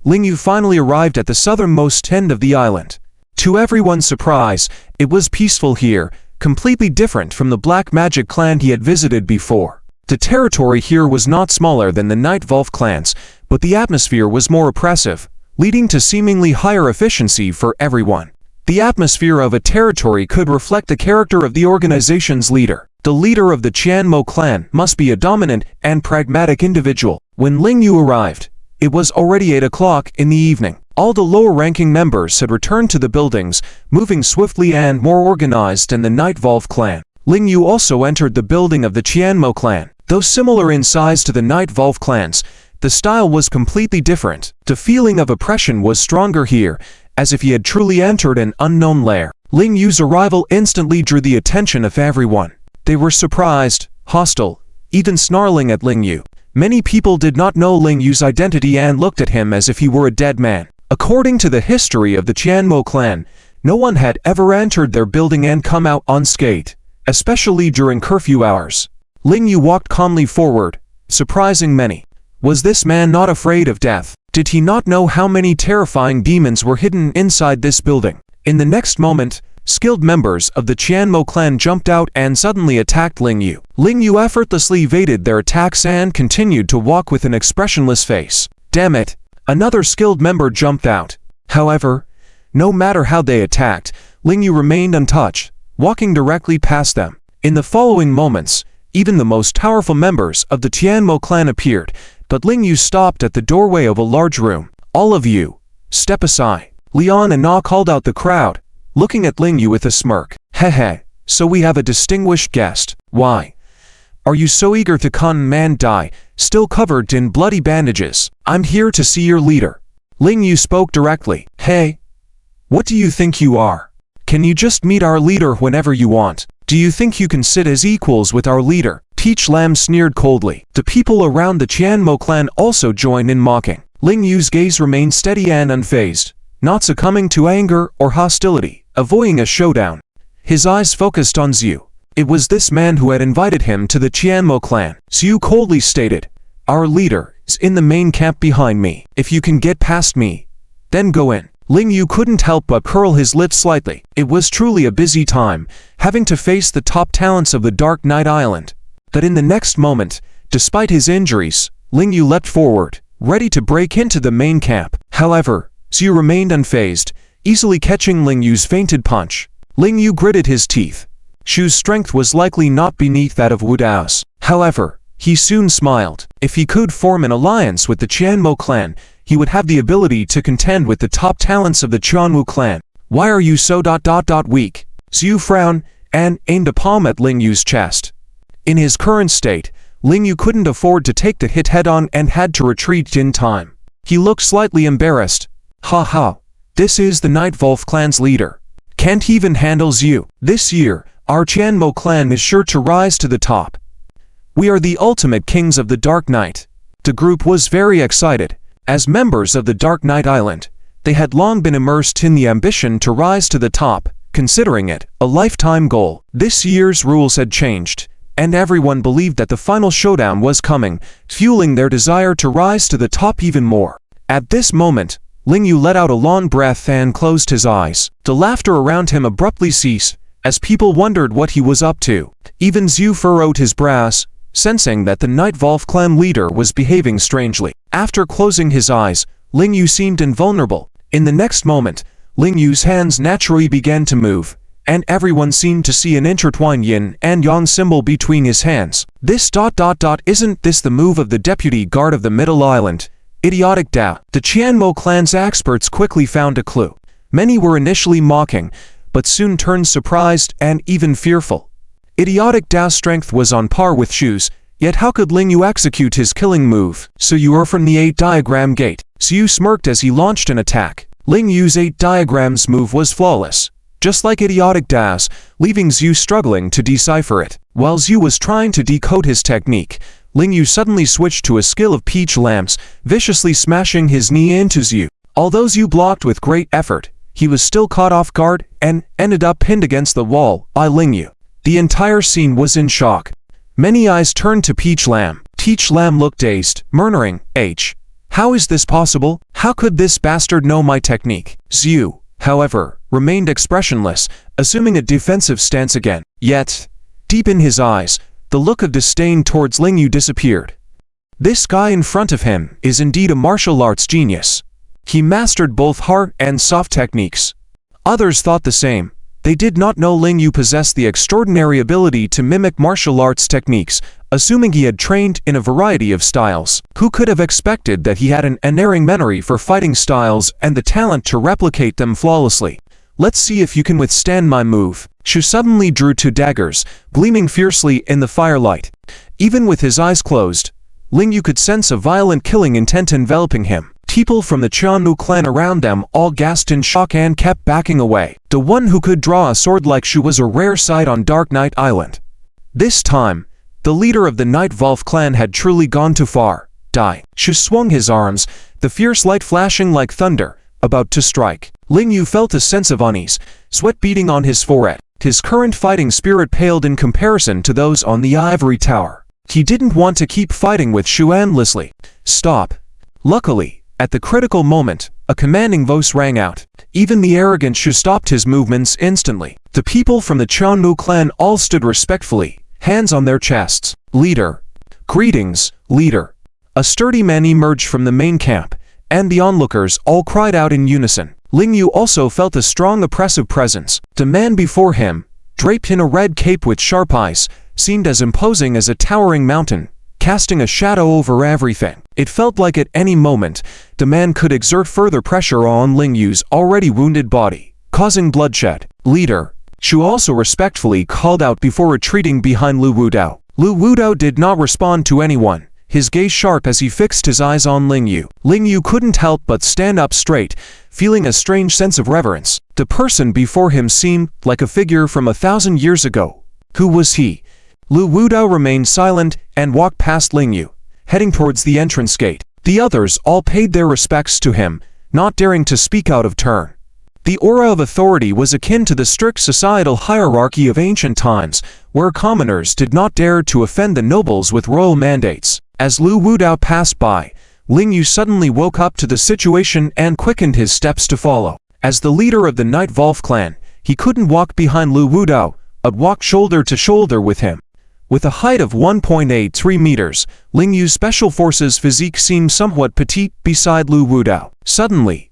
Ling Yu finally arrived at the southernmost end of the island. To everyone's surprise, it was peaceful here, completely different from the Black Magic clan he had visited before. The territory here was not smaller than the Night Volve clans, but the atmosphere was more oppressive, leading to seemingly higher efficiency for everyone. The atmosphere of a territory could reflect the character of the organization's leader. The leader of the Qianmo clan must be a dominant and pragmatic individual. When Ling Yu arrived, it was already 8 o'clock in the evening. All the lower-ranking members had returned to the buildings, moving swiftly and more organized than the Night Volve clan. Ling Yu also entered the building of the Qianmo clan. Though similar in size to the Night Volve clans, the style was completely different. The feeling of oppression was stronger here, as if he had truly entered an unknown lair. Ling Yu's arrival instantly drew the attention of everyone. They were surprised, hostile, even snarling at Ling Yu. Many people did not know Ling Yu's identity and looked at him as if he were a dead man. According to the history of the Qianmo clan, no one had ever entered their building and come out unscathed, especially during curfew hours. Ling Yu walked calmly forward, surprising many. Was this man not afraid of death? Did he not know how many terrifying demons were hidden inside this building? In the next moment, skilled members of the Qianmo clan jumped out and suddenly attacked Ling Yu. Ling Yu effortlessly evaded their attacks and continued to walk with an expressionless face. Damn it! Another skilled member jumped out. However, no matter how they attacked, Ling Yu remained untouched, walking directly past them. In the following moments, even the most powerful members of the Qianmo clan appeared, but Ling Yu stopped at the doorway of a large room. All of you, step aside. Lian and Na called out the crowd, looking at Ling Yu with a smirk. Hehe, so we have a distinguished guest. Why are you so eager to come and die, still covered in bloody bandages? I'm here to see your leader. Ling Yu spoke directly. Hey, what do you think you are? Can you just meet our leader whenever you want? Do you think you can sit as equals with our leader? Peach Lam sneered coldly. The people around the Qianmo clan also joined in mocking. Ling Yu's gaze remained steady and unfazed, not succumbing to anger or hostility, avoiding a showdown. His eyes focused on Zhu. It was this man who had invited him to the Qianmo clan. Zhu coldly stated, "Our leader is in the main camp behind me. If you can get past me, then go in." Ling Yu couldn't help but curl his lips slightly. It was truly a busy time, having to face the top talents of the Dark Night Island. But in the next moment, despite his injuries, Ling Yu leapt forward, ready to break into the main camp. However, Zhu remained unfazed, easily catching Ling Yu's feinted punch. Ling Yu gritted his teeth. Zhu's strength was likely not beneath that of Wu Dao's. However, he soon smiled. If he could form an alliance with the Qianmo clan, he would have the ability to contend with the top talents of the Qianwu clan. Why are you so weak? Zhu frowned and aimed a palm at Ling Yu's chest. In his current state, Ling Yu couldn't afford to take the hit head-on and had to retreat in time. He looked slightly embarrassed. Ha ha. This is the Night Volve clan's leader. Can't even handles you. This year, our Tianmo clan is sure to rise to the top. We are the ultimate kings of the Dark Night. The group was very excited. As members of the Dark Night Island, they had long been immersed in the ambition to rise to the top, considering it a lifetime goal. This year's rules had changed, and everyone believed that the final showdown was coming, fueling their desire to rise to the top even more. At this moment, Ling Yu let out a long breath and closed his eyes. The laughter around him abruptly ceased, as people wondered what he was up to. Even Zhu furrowed his brows, sensing that the Night Volve clan leader was behaving strangely. After closing his eyes, Ling Yu seemed invulnerable. In the next moment, Ling Yu's hands naturally began to move, and everyone seemed to see an intertwined yin and yang symbol between his hands. Isn't this the move of the deputy guard of the Middle Island? Idiotic Dao. The Tianmo clan's experts quickly found a clue. Many were initially mocking, but soon turned surprised and even fearful. Idiotic Dao's strength was on par with Shu's, yet how could Ling Yu execute his killing move? So you are from the 8-diagram gate. Zhu smirked as he launched an attack. Ling Yu's 8 diagrams move was flawless, just like Idiotic Dao's, leaving Zhu struggling to decipher it. While Zhu was trying to decode his technique, Ling Yu suddenly switched to a skill of peach lamps, viciously smashing his knee into Zhu. Although Zhu blocked with great effort, he was still caught off guard and ended up pinned against the wall by Ling Yu. The entire scene was in shock. Many eyes turned to Peach Lamb. Peach Lamb looked dazed, murmuring, How is this possible? How could this bastard know my technique? Zhu, however, remained expressionless, assuming a defensive stance again. Yet, deep in his eyes, the look of disdain towards Ling Yu disappeared. This guy in front of him is indeed a martial arts genius. He mastered both hard and soft techniques. Others thought the same. They did not know Ling Yu possessed the extraordinary ability to mimic martial arts techniques, assuming he had trained in a variety of styles. Who could have expected that he had an unerring memory for fighting styles and the talent to replicate them flawlessly? Let's see if you can withstand my move. Shu suddenly drew 2 daggers, gleaming fiercely in the firelight. Even with his eyes closed, Ling Yu could sense a violent killing intent enveloping him. People from the Qianmu clan around them all gasped in shock and kept backing away. The one who could draw a sword like Shu was a rare sight on Dark Night Island. This time, the leader of the Night Volve clan had truly gone too far. Shu swung his arms, the fierce light flashing like thunder, about to strike. Ling Yu felt a sense of unease, sweat beading on his forehead. His current fighting spirit paled in comparison to those on the ivory tower. He didn't want to keep fighting with Shu endlessly. Stop. Luckily, at the critical moment, a commanding voice rang out. Even the arrogant Shu stopped his movements instantly. The people from the Qianmu clan all stood respectfully, hands on their chests. Leader. Greetings, leader. A sturdy man emerged from the main camp, and the onlookers all cried out in unison. Ling Yu also felt a strong oppressive presence. The man before him, draped in a red cape with sharp eyes, seemed as imposing as a towering mountain, casting a shadow over everything. It felt like at any moment, the man could exert further pressure on Ling Yu's already wounded body, causing bloodshed. Leader. Shu also respectfully called out before retreating behind Lu Wudao. Lu Wudao did not respond to anyone, his gaze sharp as he fixed his eyes on Ling Yu. Ling Yu couldn't help but stand up straight, feeling a strange sense of reverence. The person before him seemed like a figure from 1,000 years ago. Who was he? Lu Wudao remained silent and walked past Ling Yu, heading towards the entrance gate. The others all paid their respects to him, not daring to speak out of turn. The aura of authority was akin to the strict societal hierarchy of ancient times, where commoners did not dare to offend the nobles with royal mandates. As Lu Wudao passed by, Ling Yu suddenly woke up to the situation and quickened his steps to follow. As the leader of the Night Volve clan, he couldn't walk behind Lu Wudao, but walked shoulder to shoulder with him. With a height of 1.83 meters, Ling Yu's special forces physique seemed somewhat petite beside Lu Wudao. Suddenly,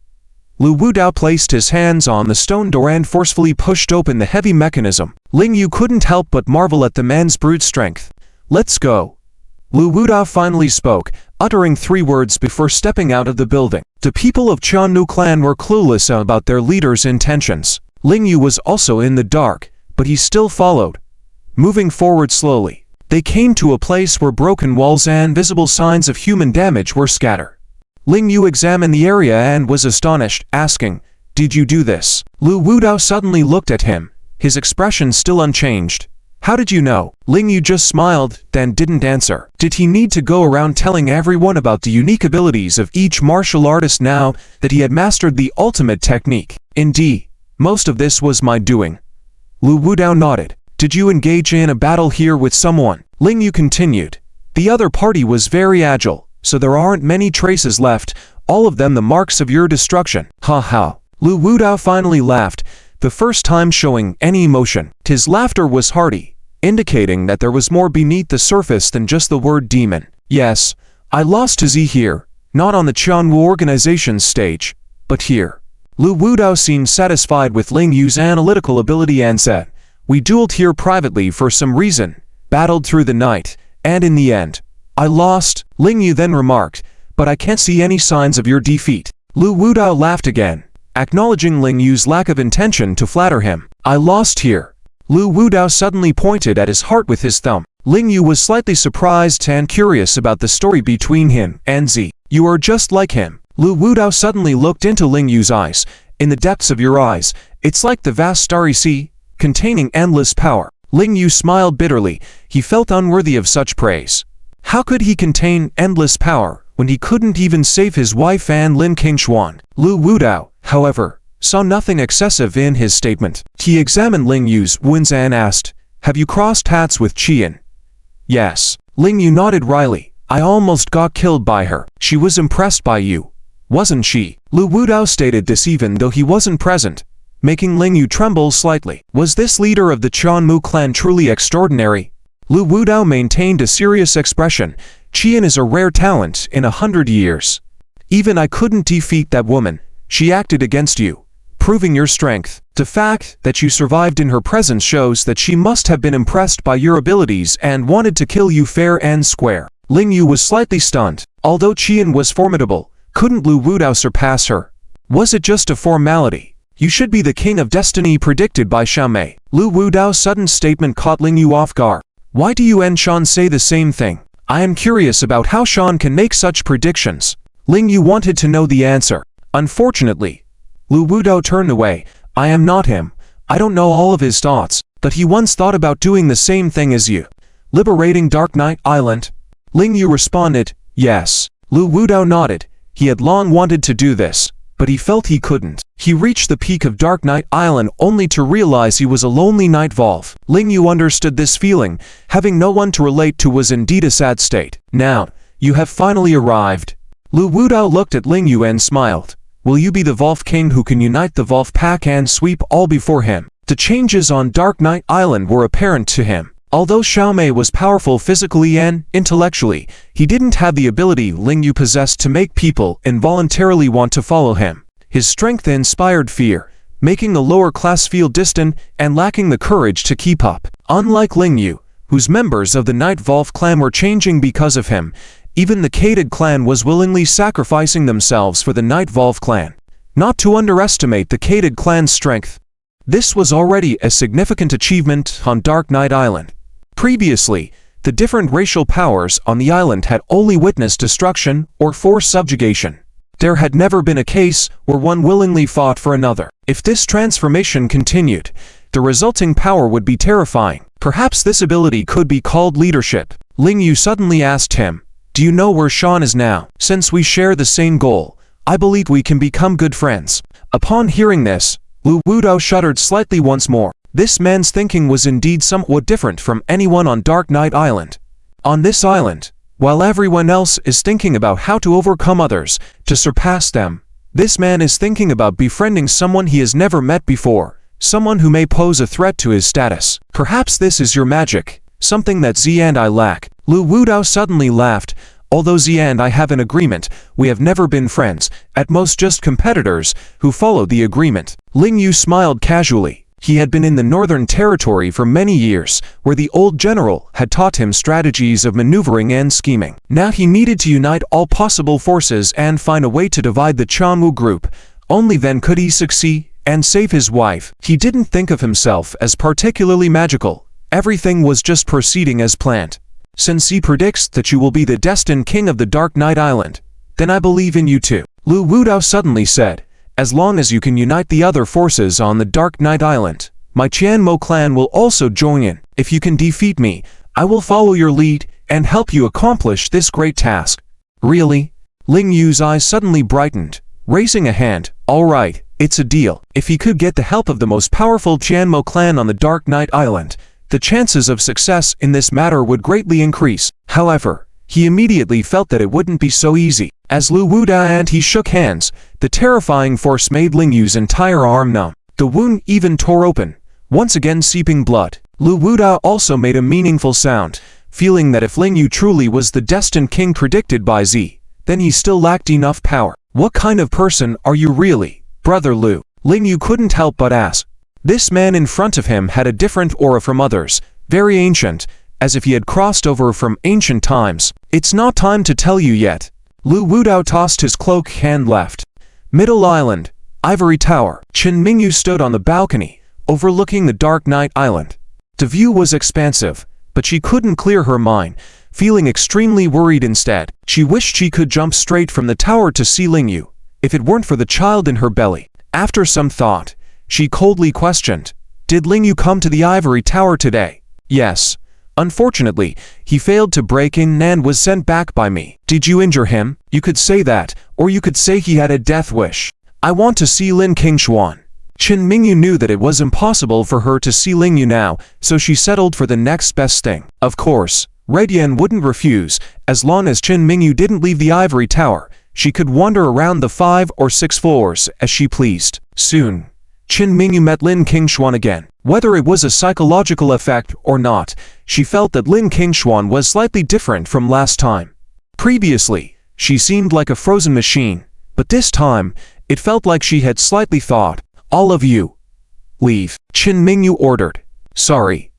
Lu Wudao placed his hands on the stone door and forcefully pushed open the heavy mechanism. Ling Yu couldn't help but marvel at the man's brute strength. Let's go. Lu Wudao finally spoke, uttering 3 words before stepping out of the building. The people of Qianmu clan were clueless about their leader's intentions. Ling Yu was also in the dark, but he still followed, moving forward slowly. They came to a place where broken walls and visible signs of human damage were scattered. Ling Yu examined the area and was astonished, asking, "Did you do this?" Lu Wudao suddenly looked at him, his expression still unchanged. "How did you know?" Ling Yu just smiled, then didn't answer. Did he need to go around telling everyone about the unique abilities of each martial artist now that he had mastered the ultimate technique? Indeed, most of this was my doing. Lu Wudao nodded. "Did you engage in a battle here with someone?" Ling Yu continued. "The other party was very agile, so there aren't many traces left, all of them the marks of your destruction." Ha ha. Lu Wudao finally laughed, the first time showing any emotion. His laughter was hearty, indicating that there was more beneath the surface than just the word demon. "Yes, I lost to Z here, not on the Qianwu organization's stage, but here." Lu Wudao seemed satisfied with Ling Yu's analytical ability and said, "We dueled here privately for some reason, battled through the night, and in the end, I lost." Ling Yu then remarked, "But I can't see any signs of your defeat." Lu Wudao laughed again, acknowledging Ling Yu's lack of intention to flatter him. "I lost here." Lu Wudao suddenly pointed at his heart with his thumb. Ling Yu was slightly surprised and curious about the story between him and Z. "You are just like him." Lu Wudao suddenly looked into Ling Yu's eyes. "In the depths of your eyes, it's like the vast starry sea, containing endless power." Ling Yu smiled bitterly. He felt unworthy of such praise. How could he contain endless power when he couldn't even save his wife and Lin Qingshuan? Lu Wudao, however, saw nothing excessive in his statement. He examined Ling Yu's wounds and asked, "Have you crossed paths with Jian?" "Yes." Ling Yu nodded wryly. "I almost got killed by her. She was impressed by you, wasn't she?" Lu Wudao stated this even though he wasn't present, making Ling Yu tremble slightly. Was this leader of the Qianmu clan truly extraordinary? Lu Wudao maintained a serious expression. "Jian is a rare talent in 100 years. Even I couldn't defeat that woman. She acted against you, proving your strength. The fact that you survived in her presence shows that she must have been impressed by your abilities and wanted to kill you fair and square." Ling Yu was slightly stunned. Although Jian was formidable, couldn't Lu Wudao surpass her? Was it just a formality? "You should be the king of destiny predicted by Xiaomei." Lu Wudao's sudden statement caught Ling Yu off guard. "Why do you and Shen say the same thing? I am curious about how Shen can make such predictions." Ling Yu wanted to know the answer. Unfortunately, Lu Wudao turned away. "I am not him. I don't know all of his thoughts, but he once thought about doing the same thing as you. Liberating Dark Knight Island?" Ling Yu responded, "Yes." Lu Wudao nodded. He had long wanted to do this, but he felt he couldn't. He reached the peak of Dark Knight Island only to realize he was a lonely night Volve. Ling Yu understood this feeling. Having no one to relate to was indeed a sad state. "Now, you have finally arrived." Lu Wudao looked at Ling Yu and smiled. "Will you be the Volve King who can unite the Volve pack and sweep all before him?" The changes on Dark Knight Island were apparent to him. Although Xiaomei was powerful physically and intellectually, he didn't have the ability Ling Yu possessed to make people involuntarily want to follow him. His strength inspired fear, making the lower class feel distant and lacking the courage to keep up. Unlike Ling Yu, whose members of the Night Volve clan were changing because of him, even the Kaded clan was willingly sacrificing themselves for the Night Volve clan. Not to underestimate the Kaded clan's strength. This was already a significant achievement on Dark Knight Island. Previously, the different racial powers on the island had only witnessed destruction or forced subjugation. There had never been a case where one willingly fought for another. If this transformation continued, the resulting power would be terrifying. Perhaps this ability could be called leadership. Ling Yu suddenly asked him, "Do you know where Shen is now? Since we share the same goal, I believe we can become good friends." Upon hearing this, Lu Wudao shuddered slightly once more. This man's thinking was indeed somewhat different from anyone on Dark Knight Island. On this island, while everyone else is thinking about how to overcome others, to surpass them, this man is thinking about befriending someone he has never met before, someone who may pose a threat to his status. "Perhaps this is your magic, something that Z and I lack." Lu Wudao suddenly laughed. "Although Z and I have an agreement, we have never been friends, at most just competitors who follow the agreement." Ling Yu smiled casually. He had been in the Northern Territory for many years, where the old general had taught him strategies of maneuvering and scheming. Now he needed to unite all possible forces and find a way to divide the Qianwu group. Only then could he succeed and save his wife. He didn't think of himself as particularly magical. Everything was just proceeding as planned. Since he predicts that you will be the destined king of the Dark Knight Island, then I believe in you too. Lu Wudao suddenly said, as long as you can unite the other forces on the Dark Knight Island, my Qianmo clan will also join in. If you can defeat me, I will follow your lead and help you accomplish this great task. Really? Ling Yu's eyes suddenly brightened, raising a hand. All right, it's a deal. If he could get the help of the most powerful Qianmo clan on the Dark Knight Island, the chances of success in this matter would greatly increase. However, he immediately felt that it wouldn't be so easy. As Lu Wudao and he shook hands, the terrifying force made Ling Yu's entire arm numb. The wound even tore open, once again seeping blood. Lu Wudao also made a meaningful sound, feeling that if Ling Yu truly was the destined king predicted by Z, then he still lacked enough power. What kind of person are you really, Brother Lu? Ling Yu couldn't help but ask. This man in front of him had a different aura from others, very ancient, as if he had crossed over from ancient times. It's not time to tell you yet. Lu Wudao tossed his cloak hand left. Middle Island, Ivory Tower. Chen Mingyu stood on the balcony, overlooking the Dark Knight Island. The view was expansive, but she couldn't clear her mind, feeling extremely worried instead. She wished she could jump straight from the tower to see Ling Yu, if it weren't for the child in her belly. After some thought, she coldly questioned, did Ling Yu come to the Ivory Tower today? Yes. Unfortunately, he failed to break in and was sent back by me. Did you injure him? You could say that, or you could say he had a death wish. I want to see Lin Qingshuan. Chen Mingyu knew that it was impossible for her to see Ling Yu now, so she settled for the next best thing. Of course, Red Yan wouldn't refuse. As long as Chen Mingyu didn't leave the Ivory Tower, she could wander around the 5 or 6 floors as she pleased. Soon, Chen Mingyu met Lin Qingshuan again. Whether it was a psychological effect or not, she felt that Lin Qingshuan was slightly different from last time. Previously, she seemed like a frozen machine, but this time, it felt like she had slightly thawed. All of you, leave, Chen Mingyu ordered. Sorry.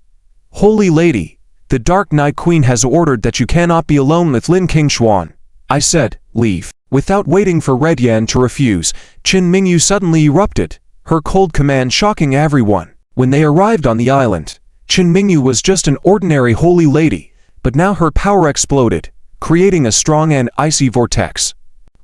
Holy Lady, the Dark Knight Queen has ordered that you cannot be alone with Lin Qingshuan. I said, leave. Without waiting for Red Yan to refuse, Chen Mingyu suddenly erupted, her cold command shocking everyone. When they arrived on the island, Chen Mingyu was just an ordinary holy lady, but now her power exploded, creating a strong and icy vortex.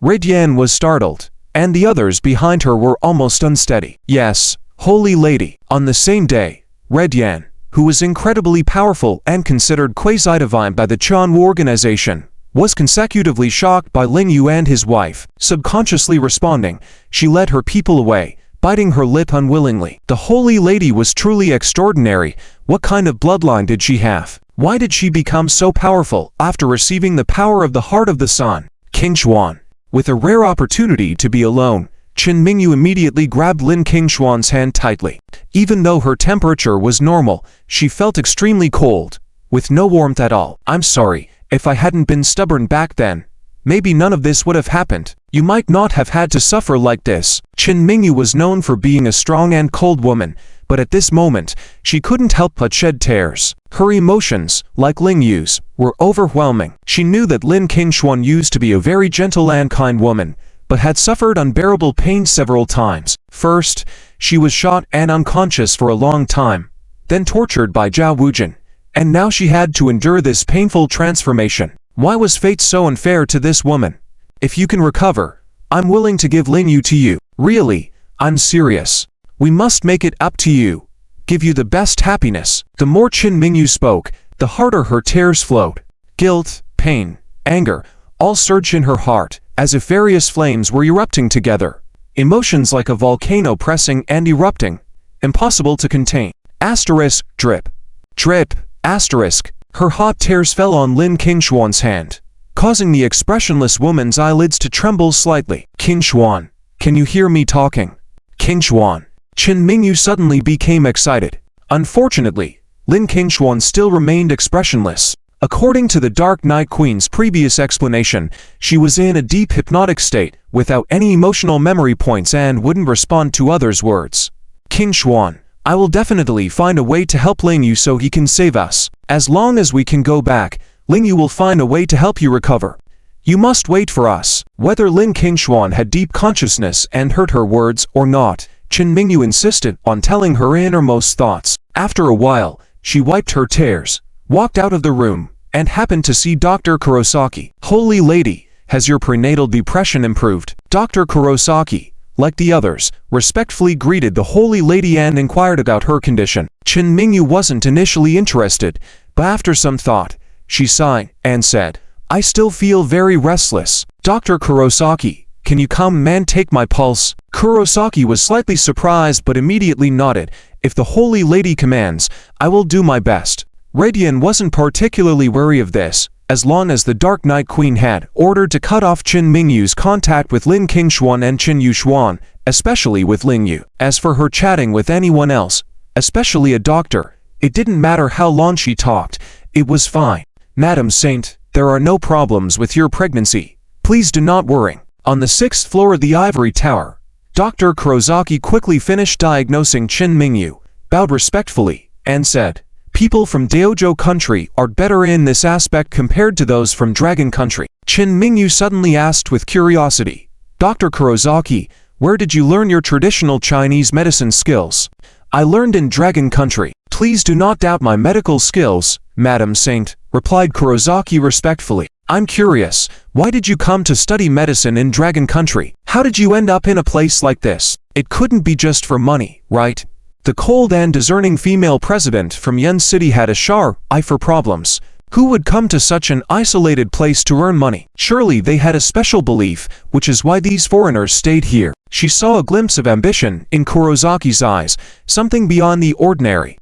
Red Yan was startled, and the others behind her were almost unsteady. Yes, holy lady. On the same day, Red Yan, who was incredibly powerful and considered quasi-divine by the Chanwu organization, was consecutively shocked by Ling Yu and his wife. Subconsciously responding, she led her people away, biting her lip unwillingly. The holy lady was truly extraordinary. What kind of bloodline did she have? Why did she become so powerful after receiving the power of the Heart of the Sun? Qingshuan. With a rare opportunity to be alone, Chen Mingyu immediately grabbed Lin Qingshuan's hand tightly. Even though her temperature was normal, she felt extremely cold, with no warmth at all. I'm sorry, if I hadn't been stubborn back then, maybe none of this would have happened. You might not have had to suffer like this. Chen Mingyu was known for being a strong and cold woman, but at this moment, she couldn't help but shed tears. Her emotions, like Ling Yu's, were overwhelming. She knew that Lin Qingshuan used to be a very gentle and kind woman, but had suffered unbearable pain several times. First, she was shot and unconscious for a long time, then tortured by Zhao Wujin, and now she had to endure this painful transformation. Why was fate so unfair to this woman? If you can recover, I'm willing to give Ling Yu to you. Really, I'm serious. We must make it up to you. Give you the best happiness. The more Chen Mingyu spoke, the harder her tears flowed. Guilt, pain, anger, all surged in her heart, as if various flames were erupting together. Emotions like a volcano pressing and erupting, impossible to contain. Asterisk, drip. Drip, asterisk. Her hot tears fell on Lin Qingshuan's hand, causing the expressionless woman's eyelids to tremble slightly. Qingshuan, can you hear me talking? Qingshuan. Chen Mingyu suddenly became excited. Unfortunately, Lin Qingshuan still remained expressionless. According to the Dark Knight Queen's previous explanation, she was in a deep hypnotic state, without any emotional memory points and wouldn't respond to others' words. Qingshuan, I will definitely find a way to help Ling Yu so he can save us. As long as we can go back, Ling Yu will find a way to help you recover. You must wait for us. Whether Lin Qingshuan had deep consciousness and heard her words or not, Chen Mingyu insisted on telling her innermost thoughts. After a while, She wiped her tears, walked out of the room, and happened to see Dr. Kurosaki. "Holy lady, has your prenatal depression improved?" Dr. Kurosaki, like the others, respectfully greeted the holy lady and inquired about her condition. Chen Mingyu wasn't initially interested, but after some thought, she sighed and said, "I still feel very restless. Dr. Kurosaki, can you come and take my pulse?" Kurosaki was slightly surprised but immediately nodded. "If the holy lady commands, I will do my best." Radian wasn't particularly wary of this, as long as the Dark Knight Queen had ordered to cut off Chen Mingyu's contact with Lin Qingshuan and Chen Yuxuan, especially with Ling Yu. As for her chatting with anyone else, especially a doctor, it didn't matter how long she talked, it was fine. "Madam Saint, there are no problems with your pregnancy. Please do not worry." On the 6th floor of the Ivory Tower, Dr. Kurosaki quickly finished diagnosing Chen Mingyu, bowed respectfully, and said, "People from Daojo country are better in this aspect compared to those from Dragon country." Chen Mingyu suddenly asked with curiosity, "Dr. Kurosaki, where did you learn your traditional Chinese medicine skills?" "I learned in Dragon country." "Please do not doubt my medical skills, Madam Saint," replied Kurosaki respectfully. "I'm curious, why did you come to study medicine in Dragon country? How did you end up in a place like this? It couldn't be just for money, right?" The cold and discerning female president from Yen City had a sharp eye for problems. Who would come to such an isolated place to earn money? Surely they had a special belief, which is why these foreigners stayed here. She saw a glimpse of ambition in Kurosaki's eyes, something beyond the ordinary.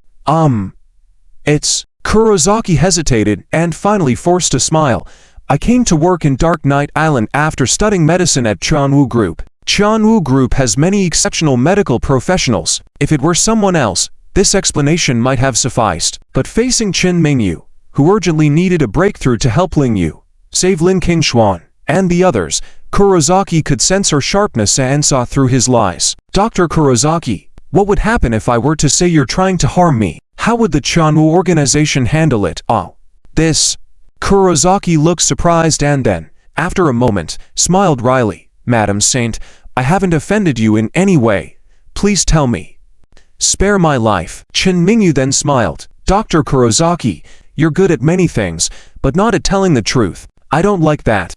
It's... Kurosaki hesitated and finally forced a smile. "I came to work in Dark Knight Island after studying medicine at Chanwu Group. Chanwu Group has many exceptional medical professionals. If it were someone else, this explanation might have sufficed. But facing Chen Mingyu, who urgently needed a breakthrough to help Ling Yu, save Lin Qingshuan, and the others, Kurosaki could sense her sharpness and saw through his lies. "Dr. Kurosaki, what would happen if I were to say you're trying to harm me? How would the Chanwu organization handle it?" "Oh, this..." Kurosaki looked surprised and then, after a moment, smiled wryly. "Madam Saint, I haven't offended you in any way. Please tell me. Spare my life." Chen Mingyu then smiled. "Dr. Kurosaki, you're good at many things, but not at telling the truth. I don't like that."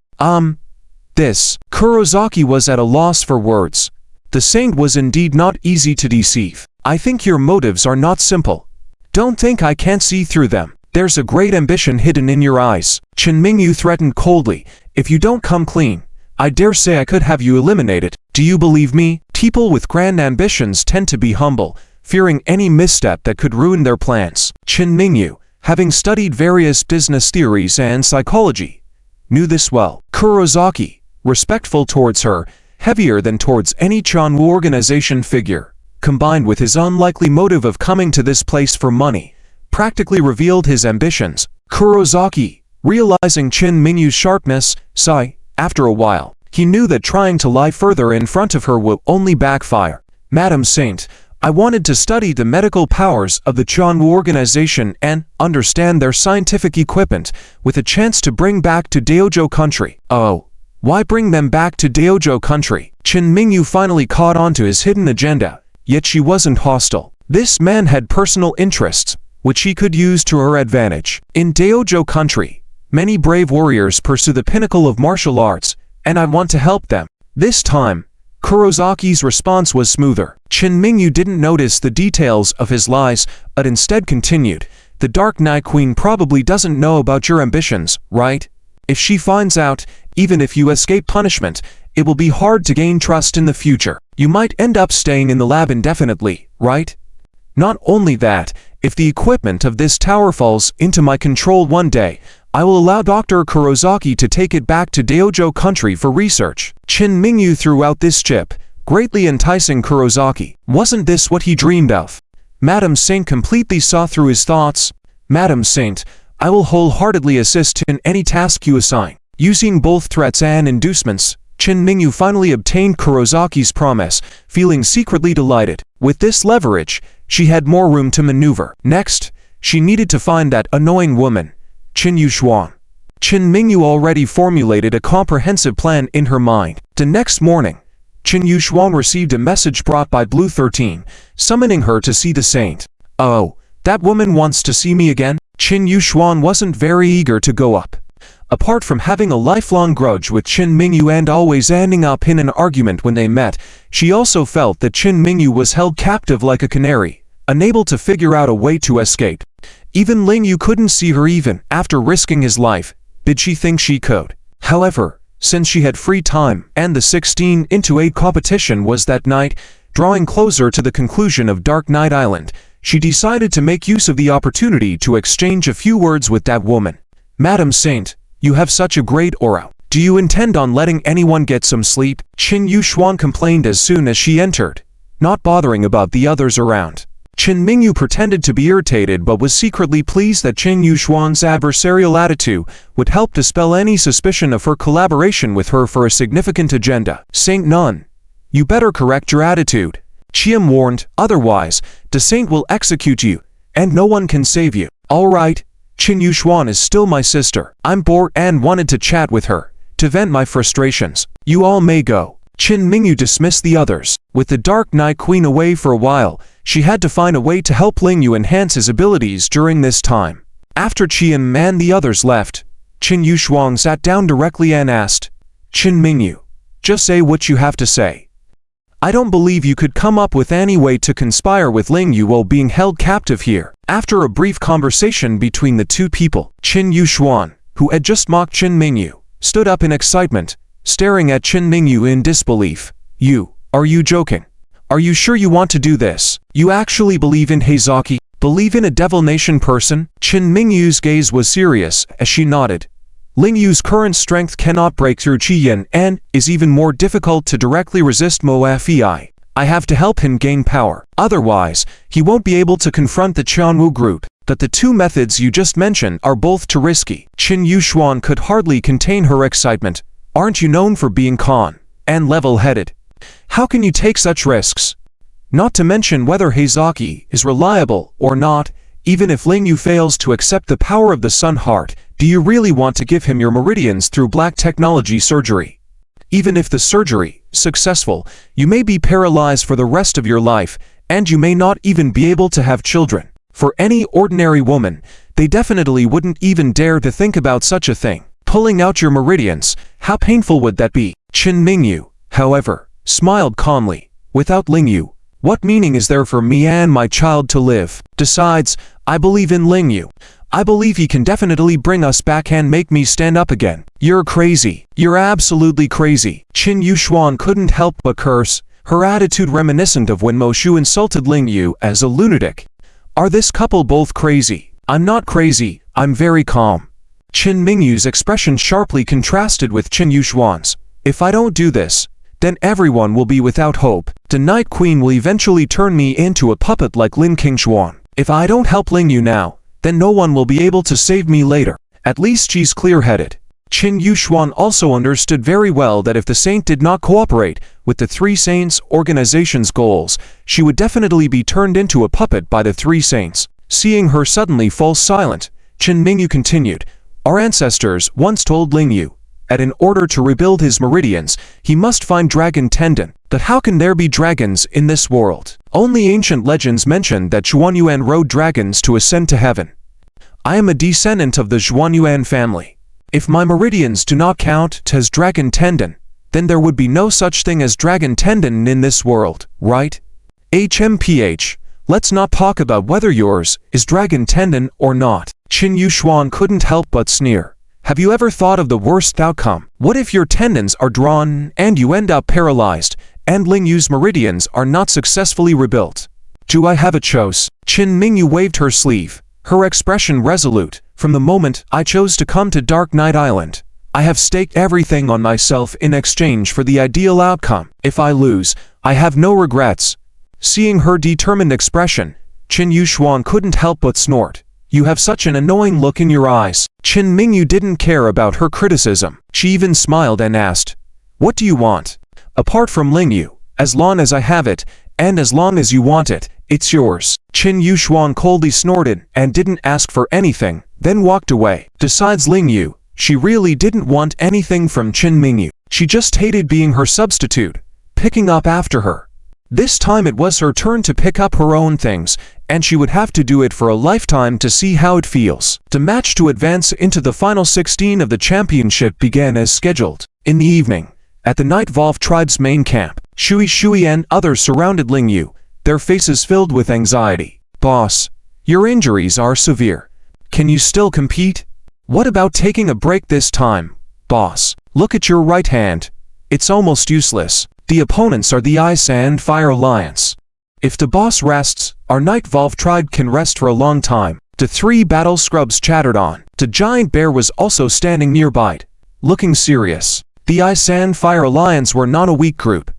This. Kurosaki was at a loss for words. The saint was indeed not easy to deceive. "I think your motives are not simple. Don't think I can't see through them. There's a great ambition hidden in your eyes." Chen Mingyu threatened coldly, "If you don't come clean, I dare say I could have you eliminated. Do you believe me?" People with grand ambitions tend to be humble, fearing any misstep that could ruin their plans. Chen Mingyu, having studied various business theories and psychology, knew this well. Kurosaki, respectful towards her, heavier than towards any Chanwu organization figure, combined with his unlikely motive of coming to this place for money, practically revealed his ambitions. Kurosaki, realizing Chen Mingyu's sharpness, sighed. After a while, he knew that trying to lie further in front of her would only backfire. "Madam Saint, I wanted to study the medical powers of the Chanwu organization and understand their scientific equipment, with a chance to bring back to Daojo country." "Oh, why bring them back to Daojo country?" Chen Mingyu finally caught on to his hidden agenda, yet she wasn't hostile. This man had personal interests, which he could use to her advantage. "In Daojo country, many brave warriors pursue the pinnacle of martial arts, and I want to help them." This time, Kurosaki's response was smoother. Chen Mingyu didn't notice the details of his lies, but instead continued, "The Dark Knight Queen probably doesn't know about your ambitions, right? If she finds out, even if you escape punishment, it will be hard to gain trust in the future. You might end up staying in the lab indefinitely, right? Not only that, if the equipment of this tower falls into my control one day, I will allow Dr. Kurosaki to take it back to Daojo country for research." Chen Mingyu threw out this chip, greatly enticing Kurosaki. Wasn't this what he dreamed of? Madam Saint completely saw through his thoughts. "Madam Saint, I will wholeheartedly assist in any task you assign." Using both threats and inducements, Chen Mingyu finally obtained Kurosaki's promise, feeling secretly delighted. With this leverage, she had more room to maneuver. Next, she needed to find that annoying woman, Chen Yuxuan. Chen Mingyu already formulated a comprehensive plan in her mind. The next morning, Chen Yuxuan received a message brought by Blue 13, summoning her to see the saint. "Oh, That woman wants to see me again? Qin Yuxuan wasn't very eager to go up. Apart from having a lifelong grudge with Qin Mingyu and always ending up in an argument when they met, she also felt that Qin Mingyu was held captive like a canary, unable to figure out a way to escape. Even Lingyu couldn't see her even after risking his life. Did she think she could? However, since she had free time and the 16-8 competition was that night, drawing closer to the conclusion of Dark Knight Island, she decided to make use of the opportunity to exchange a few words with that woman. Madam Saint, you have such a great aura. Do you intend on letting anyone get some sleep? Qin Yuxuan complained as soon as she entered, not bothering about the others around. Qin Mingyu pretended to be irritated but was secretly pleased that Qin Yuxuan's adversarial attitude would help dispel any suspicion of her collaboration with her for a significant agenda. Saint Nun, you better correct your attitude. Jian warned, otherwise, the Saint will execute you, and no one can save you. All right, Qin Yuxuan is still my sister. I'm bored and wanted to chat with her, to vent my frustrations. You all may go. Qin Mingyu dismissed the others. With the Dark Knight Queen away for a while, she had to find a way to help Lingyu enhance his abilities during this time. After Jian and the others left, Qin Yuxuan sat down directly and asked, Qin Mingyu, just say what you have to say. I don't believe you could come up with any way to conspire with Lingyu while being held captive here. After a brief conversation between the two people, Qin Yuxuan, who had just mocked Qin Mingyu, stood up in excitement, staring at Qin Mingyu in disbelief. Are you joking? Are you sure you want to do this? You actually believe in Heizaki? Believe in a Devil Nation person? Qin Mingyu's gaze was serious as she nodded. Lingyu's current strength cannot break through Jian and is even more difficult to directly resist Moafei. I have to help him gain power. Otherwise, he won't be able to confront the Qianwu group. But the two methods you just mentioned are both too risky. Qin Yuxuan could hardly contain her excitement. Aren't you known for being calm and level-headed? How can you take such risks? Not to mention whether Heizaki is reliable or not. Even if Lingyu fails to accept the power of the Sun Heart, do you really want to give him your meridians through black technology surgery? Even if the surgery is successful, you may be paralyzed for the rest of your life, and you may not even be able to have children. For any ordinary woman, they definitely wouldn't even dare to think about such a thing. Pulling out your meridians, how painful would that be? Qin Mingyu, however, smiled calmly. Without Lingyu, what meaning is there for me and my child to live? Besides, I believe in Lingyu. I believe he can definitely bring us back and make me stand up again. You're crazy. You're absolutely crazy. Qin Yuxuan couldn't help but curse, her attitude reminiscent of when Mo Shu insulted Lingyu as a lunatic. Are this couple both crazy? I'm not crazy, I'm very calm. Qin Mingyu's expression sharply contrasted with Qin Yuxuan's. If I don't do this, then everyone will be without hope. The Night Queen will eventually turn me into a puppet like Lin Qingshuan. If I don't help Lingyu now, then no one will be able to save me later. At least she's clear-headed. Qin Yuxuan also understood very well that if the Saint did not cooperate with the Three Saints organization's goals, she would definitely be turned into a puppet by the Three Saints. Seeing her suddenly fall silent, Qin Mingyu continued, Our ancestors once told Lingyu that in order to rebuild his meridians, he must find dragon tendon. But how can there be dragons in this world? Only ancient legends mention that Zhuanyuan rode dragons to ascend to heaven. I am a descendant of the Zhuanyuan family. If my meridians do not count as dragon tendon, then there would be no such thing as dragon tendon in this world, right? HMPH, let's not talk about whether yours is dragon tendon or not. Qin Yuxuan couldn't help but sneer. Have you ever thought of the worst outcome? What if your tendons are drawn and you end up paralyzed, and Lingyu's meridians are not successfully rebuilt? Do I have a choice? Qin Mingyu waved her sleeve, her expression resolute. From the moment I chose to come to Dark Knight Island, I have staked everything on myself in exchange for the ideal outcome. If I lose, I have no regrets. Seeing her determined expression, Qin Yuxuan couldn't help but snort. You have such an annoying look in your eyes. Qin Mingyu didn't care about her criticism. She even smiled and asked, What do you want? Apart from Lingyu, as long as I have it, and as long as you want it, it's yours. Qin Yuxuan coldly snorted and didn't ask for anything, then walked away. Besides Lingyu, she really didn't want anything from Qin Mingyu. She just hated being her substitute, picking up after her. This time it was her turn to pick up her own things, and she would have to do it for a lifetime to see how it feels. The match to advance into the final 16 of the championship began as scheduled. In the evening, at the Night Volve tribe's main camp, Shui and others surrounded Lingyu, their faces filled with anxiety. "Boss, your injuries are severe. Can you still compete? What about taking a break this time, boss? Look at your right hand. It's almost useless. The opponents are the Ice and Fire Alliance. If the boss rests, our Night Volve tribe can rest for a long time." The three battle scrubs chattered on. The giant bear was also standing nearby, looking serious. The Ice and Fire Alliance were not a weak group.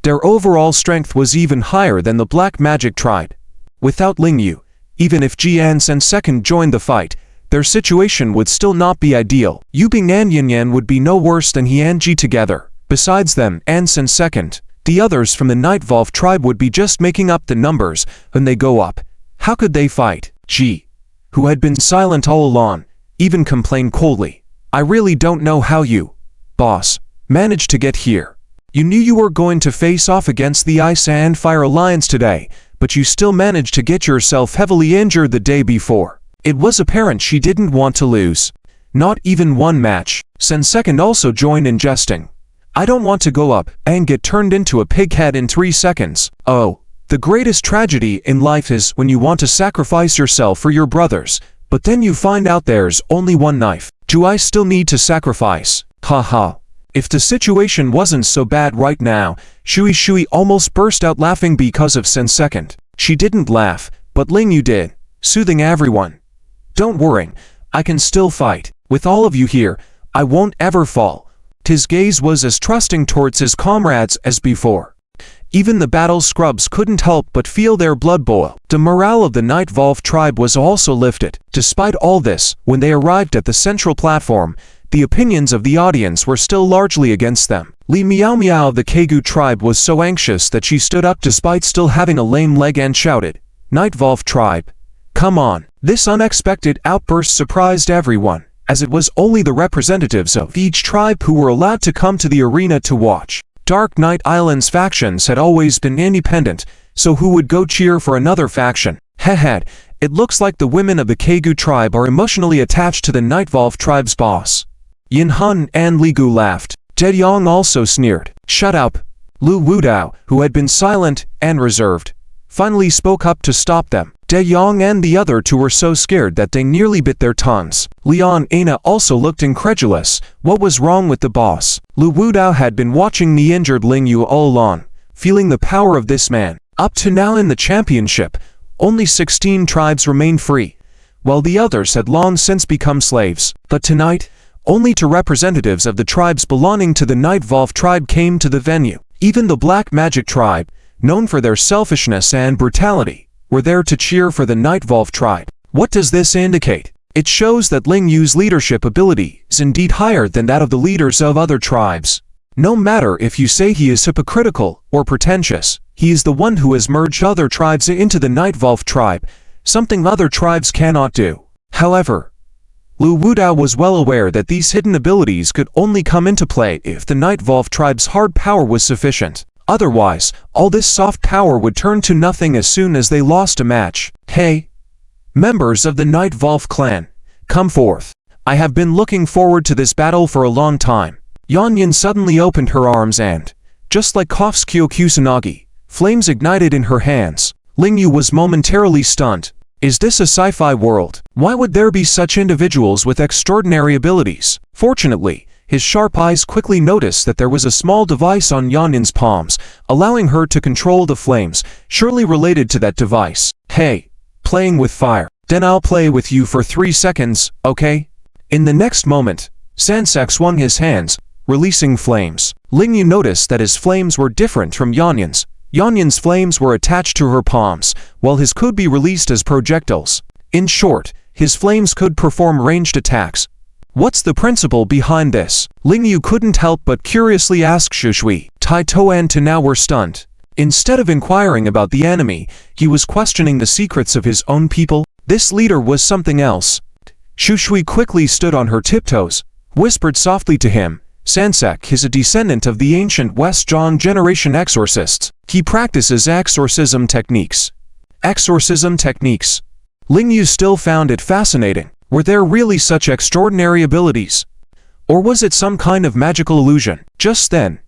Their overall strength was even higher than the Black Magic tribe. Without Lingyu, even if Jian and Second joined the fight, their situation would still not be ideal. Yubing and Yanyan would be no worse than he and Ji together. Besides them, Ans and Second, the others from the Night Volve tribe would be just making up the numbers when they go up. How could they fight? Ji, who had been silent all along, even complained coldly. "I really don't know how you, boss, managed to get here. You knew you were going to face off against the Ice and Fire Alliance today, but you still managed to get yourself heavily injured the day before." It was apparent she didn't want to lose. Not even one match. Sen Second also joined in jesting. "I don't want to go up and get turned into a pighead in 3 seconds. Oh, the greatest tragedy in life is when you want to sacrifice yourself for your brothers, but then you find out there's only one knife. Do I still need to sacrifice? Haha." If the situation wasn't so bad right now, Shui almost burst out laughing because of Sen Second. She didn't laugh, but Lingyu did, soothing everyone. "Don't worry, I can still fight. With all of you here, I won't ever fall." His gaze was as trusting towards his comrades as before. Even the battle scrubs couldn't help but feel their blood boil. The morale of the Night Volve tribe was also lifted. Despite all this, when they arrived at the central platform, the opinions of the audience were still largely against them. Li Miao Miao of the Kegu tribe was so anxious that she stood up despite still having a lame leg and shouted, "Night Volve tribe, come on." This unexpected outburst surprised everyone, as it was only the representatives of each tribe who were allowed to come to the arena to watch. Dark Knight Island's factions had always been independent, so who would go cheer for another faction? Hehe, it looks like the women of the Kegu tribe are emotionally attached to the Night Volve tribe's boss. Yin Hun and Li Gu laughed. Jed Yong also sneered. "Shut up." Lu Wudao, who had been silent and reserved, finally spoke up to stop them. De Yong and the other two were so scared that they nearly bit their tongues. Leon Ana also looked incredulous. What was wrong with the boss? Lu Wudao had been watching the injured Lingyu all along, feeling the power of this man. Up to now in the championship, only 16 tribes remained free, while the others had long since become slaves. But tonight, only two representatives of the tribes belonging to the Night Volve tribe came to the venue. Even the Black Magic tribe, known for their selfishness and brutality, were there to cheer for the Night Volve tribe. What does this indicate? It shows that Lingyu's leadership ability is indeed higher than that of the leaders of other tribes. No matter if you say he is hypocritical or pretentious, he is the one who has merged other tribes into the Night Volve tribe, something other tribes cannot do. However, Lu Wudao was well aware that these hidden abilities could only come into play if the Night Volve tribe's hard power was sufficient. Otherwise, all this soft power would turn to nothing as soon as they lost a match. "Hey, members of the Night Volve clan, come forth. I have been looking forward to this battle for a long time." Yanyan suddenly opened her arms and, just like Kofskyo Kusanagi, flames ignited in her hands. Lingyu was momentarily stunned. Is this a sci-fi world? Why would there be such individuals with extraordinary abilities? Fortunately, his sharp eyes quickly noticed that there was a small device on Yanyan's palms, allowing her to control the flames, surely related to that device. "Hey, playing with fire. Then I'll play with you for 3 seconds, okay?" In the next moment, Sansek swung his hands, releasing flames. Lingyu noticed that his flames were different from Yanyan's. Yanyan's flames were attached to her palms, while his could be released as projectiles. In short, his flames could perform ranged attacks. What's the principle behind this? Lingyu couldn't help but curiously ask Shui. Tai To and Tanao were stunned. Instead of inquiring about the enemy, he was questioning the secrets of his own people. This leader was something else. Shui quickly stood on her tiptoes, whispered softly to him. Sansek is a descendant of the ancient West Zhong generation exorcists. He practices exorcism techniques. exorcism techniques. Ling Yu still found it fascinating. Were there really such extraordinary abilities? Or was it some kind of magical illusion? Just then,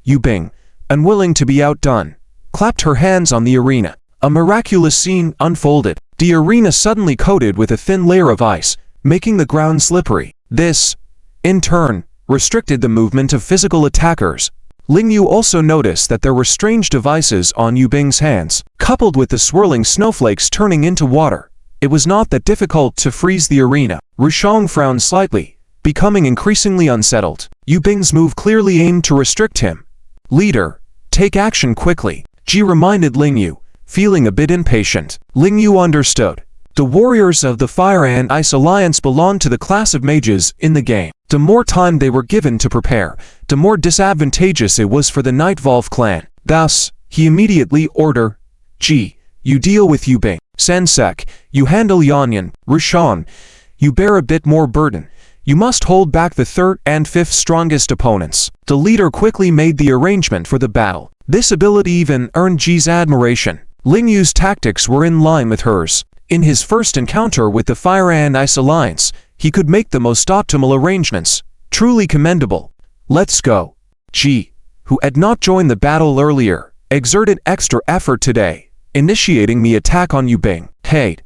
Yu Bing, unwilling to be outdone, clapped her hands on the arena. A miraculous scene unfolded. The arena suddenly coated with a thin layer of ice, making the ground slippery. This, in turn, restricted the movement of physical attackers. Ling Yu also noticed that there were strange devices on Yu Bing's hands, coupled with the swirling snowflakes turning into water. It was not that difficult to freeze the arena. Rushang frowned slightly, becoming increasingly unsettled. Yu Bing's move clearly aimed to restrict him. Leader, take action quickly, Ji reminded Ling Yu, feeling a bit impatient. Ling Yu understood. The warriors of the Fire and Ice Alliance belonged to the class of mages in the game. The more time they were given to prepare, the more disadvantageous it was for the Night Volve clan. Thus, he immediately ordered, Ji, you deal with Yu Bing. Sensek, you handle Yanyan. Rushan, you bear a bit more burden. You must hold back the third and fifth strongest opponents. The leader quickly made the arrangement for the battle. This ability even earned Ji's admiration. Ling Yu's tactics were in line with hers. In his first encounter with the Fire and Ice Alliance, he could make the most optimal arrangements. Truly commendable. Let's go. Ji, who had not joined the battle earlier, exerted extra effort today, initiating the attack on Yu Bing. Hey,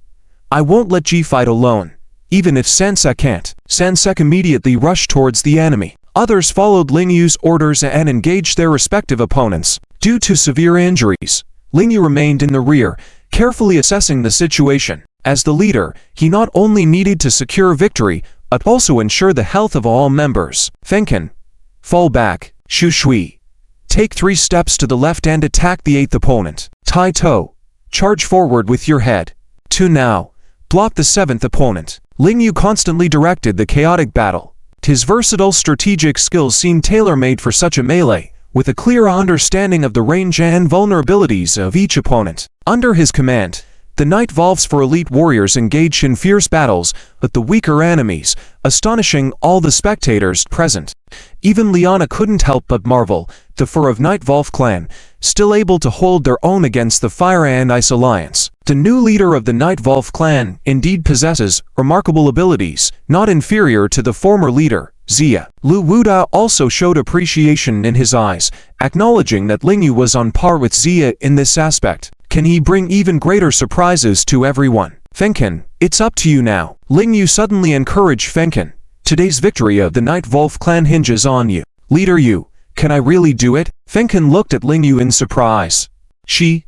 I won't let Ji fight alone, even if Sensek can't. Sensek immediately rushed towards the enemy. Others followed Ling Yu's orders and engaged their respective opponents. Due to severe injuries, Ling Yu remained in the rear, carefully assessing the situation. As the leader, he not only needed to secure victory, but also ensure the health of all members. Fenken, fall back. Shu Shui, take 3 steps to the left and attack the 8th opponent. Tai To, charge forward with your head. Tu Now, block the 7th opponent. Ling Yu constantly directed the chaotic battle. His versatile strategic skills seemed tailor-made for such a melee, with a clear understanding of the range and vulnerabilities of each opponent. Under his command, the Night Volves for elite warriors engaged in fierce battles with the weaker enemies, astonishing all the spectators present. Even Liana couldn't help but marvel, the four of Night Volve clan, still able to hold their own against the Fire and Ice Alliance. The new leader of the Night Volve clan indeed possesses remarkable abilities, not inferior to the former leader, Xia. Lu Wuda also showed appreciation in his eyes, acknowledging that Ling Yu was on par with Xia in this aspect. Can he bring even greater surprises to everyone? Fenken, it's up to you now. Ling Yu suddenly encouraged Fenken. Today's victory of the Night Volve clan hinges on you. Leader Yu, can I really do it? Fenken looked at Ling Yu in surprise. She,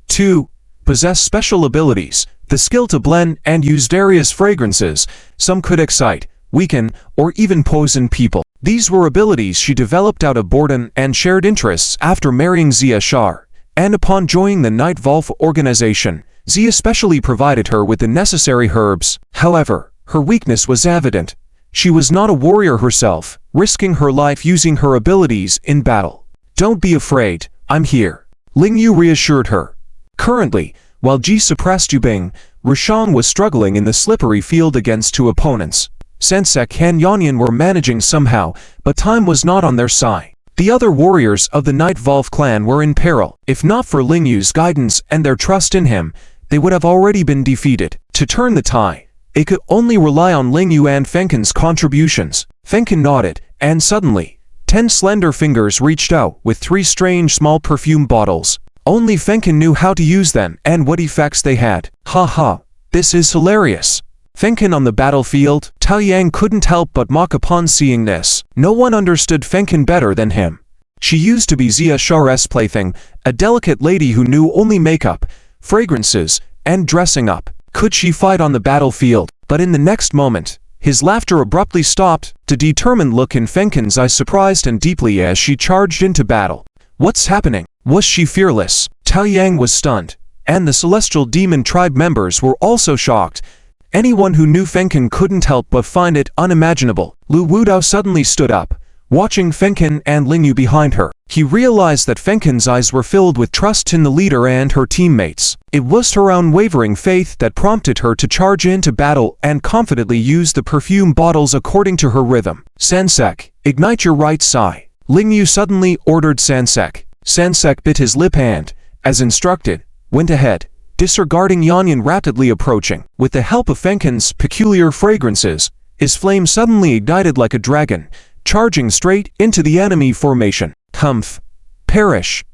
too, possessed special abilities, the skill to blend and use various fragrances. Some could excite, weaken, or even poison people. These were abilities she developed out of boredom and shared interests after marrying Xia Shar. And upon joining the Night Volve organization, Xia specially provided her with the necessary herbs. However, her weakness was evident. She was not a warrior herself, risking her life using her abilities in battle. Don't be afraid, I'm here. Ling Yu reassured her. Currently, while Ji suppressed Yu Bing, Rushang was struggling in the slippery field against 2 opponents. Sensek and Yanyan were managing somehow, but time was not on their side. The other warriors of the Night Volve clan were in peril. If not for Ling Yu's guidance and their trust in him, they would have already been defeated. To turn the tide, they could only rely on Ling Yu and Fenken's contributions. Fenken nodded, and suddenly, 10 slender fingers reached out with 3 strange small perfume bottles. Only Fenken knew how to use them and what effects they had. Ha ha, this is hilarious. Fenken on the battlefield, Tao Yang couldn't help but mock upon seeing this. No one understood Fenken better than him. She used to be Xia Shar's plaything, a delicate lady who knew only makeup, fragrances, and dressing up. Could she fight on the battlefield? But in the next moment, his laughter abruptly stopped. The determined look in Fenken's eyes surprised and deeply as she charged into battle. What's happening? Was she fearless? Tao Yang was stunned, and the Celestial Demon Tribe members were also shocked. Anyone who knew Fenken couldn't help but find it unimaginable. Lu Wudao suddenly stood up, watching Fenken and Ling Yu behind her. He realized that Fenken's eyes were filled with trust in the leader and her teammates. It was her unwavering faith that prompted her to charge into battle and confidently use the perfume bottles according to her rhythm. Sensek, ignite your right side. Ling Yu suddenly ordered Sensek. Sensek bit his lip and, as instructed, went ahead, disregarding Yanyan rapidly approaching. With the help of Fenken's peculiar fragrances, his flame suddenly ignited like a dragon, charging straight into the enemy formation. Humph! Perish!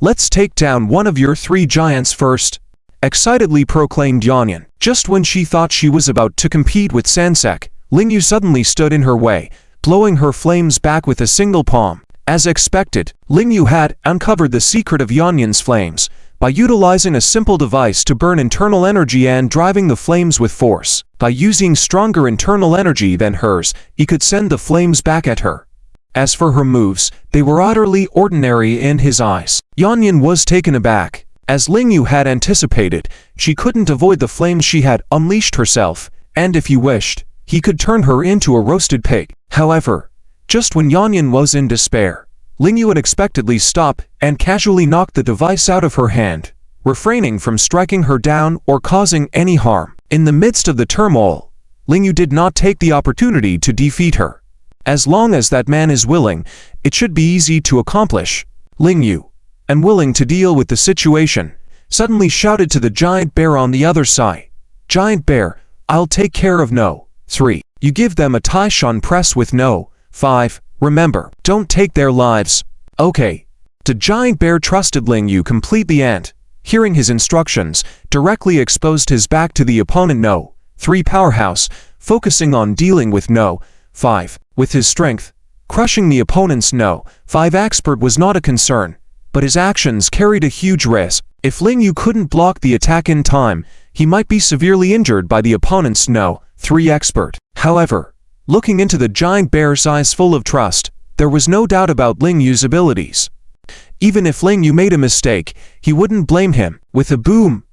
Let's take down one of your 3 giants first, excitedly proclaimed Yanyan. Just when she thought she was about to compete with Sansek, Lingyu suddenly stood in her way, blowing her flames back with a single palm. As expected, Lingyu had uncovered the secret of Yanyan's flames by utilizing a simple device to burn internal energy and driving the flames with force. By using stronger internal energy than hers, he could send the flames back at her. As for her moves, they were utterly ordinary in his eyes. Yanyan was taken aback. As Lingyu had anticipated, she couldn't avoid the flames she had unleashed herself, and if he wished, he could turn her into a roasted pig. However, just when Yanyan was in despair, Lingyu unexpectedly stopped and casually knocked the device out of her hand, refraining from striking her down or causing any harm. In the midst of the turmoil, Lingyu did not take the opportunity to defeat her. As long as that man is willing, it should be easy to accomplish. Lingyu, unwilling to deal with the situation, suddenly shouted to the giant bear on the other side. Giant bear, I'll take care of No. 3. You give them a Taishan press with No. 5. Remember, don't take their lives. Okay. The giant bear trusted Lingyu completely and, hearing his instructions, directly exposed his back to the opponent No. 3 powerhouse, focusing on dealing with No. 5. With his strength, crushing the opponent's No. 5 expert was not a concern, but his actions carried a huge risk. If Lingyu couldn't block the attack in time, he might be severely injured by the opponent's No. 3 expert. However, looking into the giant bear's eyes full of trust, there was no doubt about Lingyu's abilities. Even if Lingyu made a mistake, he wouldn't blame him. With a boom,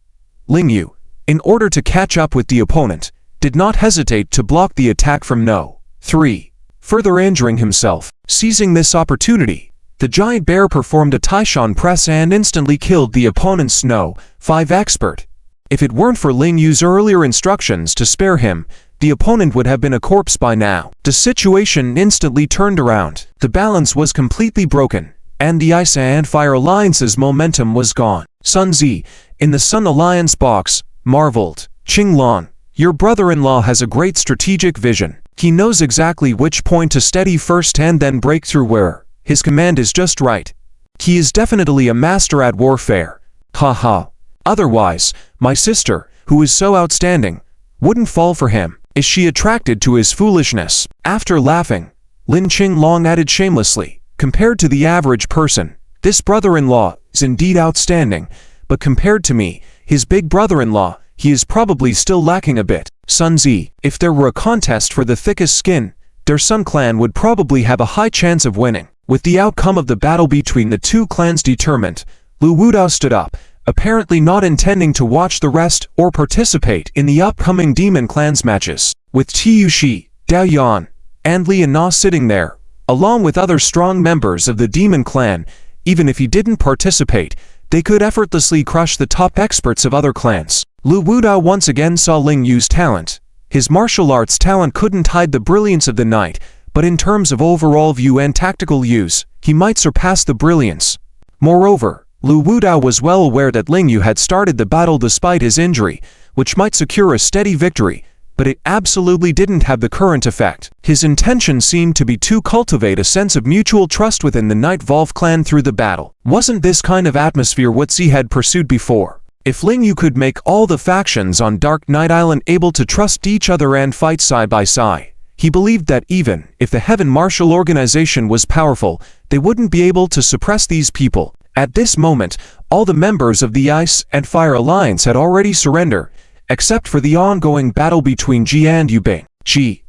Lingyu, in order to catch up with the opponent, did not hesitate to block the attack from No. 3, further injuring himself. Seizing this opportunity, the giant bear performed a Taishan press and instantly killed the opponent's No. 5 expert. If it weren't for Lingyu's earlier instructions to spare him, the opponent would have been a corpse by now. The situation instantly turned around. The balance was completely broken, and the Ice and Fire Alliance's momentum was gone. Sun Zi, in the Sun Alliance box, marveled. Qinglan, your brother-in-law has a great strategic vision. He knows exactly which point to steady first and then break through where. His command is just right. He is definitely a master at warfare. Haha. Otherwise, my sister, who is so outstanding, wouldn't fall for him. Is she attracted to his foolishness? After laughing, Lin Qinglong added shamelessly, compared to the average person, this brother-in-law is indeed outstanding, but compared to me, his big brother-in-law, he is probably still lacking a bit. Sun Zi, if there were a contest for the thickest skin, their Sun clan would probably have a high chance of winning. With the outcome of the battle between the two clans determined, Lu Wudao stood up, apparently not intending to watch the rest or participate in the upcoming Demon Clans matches. With Tiyushi, Dao Yan, and Li Na sitting there, along with other strong members of the Demon Clan, even if he didn't participate, they could effortlessly crush the top experts of other clans. Lu Wudao once again saw Lingyu's talent. His martial arts talent couldn't hide the brilliance of the knight, but in terms of overall view and tactical use, he might surpass the brilliance. Moreover, Lu Wudao was well aware that Lingyu had started the battle despite his injury, which might secure a steady victory, but it absolutely didn't have the current effect. His intention seemed to be to cultivate a sense of mutual trust within the Night Volve clan through the battle. Wasn't this kind of atmosphere what Z had pursued before? If Lingyu could make all the factions on Dark Knight Island able to trust each other and fight side by side, he believed that even if the Heaven Martial Organization was powerful, they wouldn't be able to suppress these people. At this moment, all the members of the Ice and Fire Alliance had already surrendered, except for the ongoing battle between Ji and Yubing. Ji.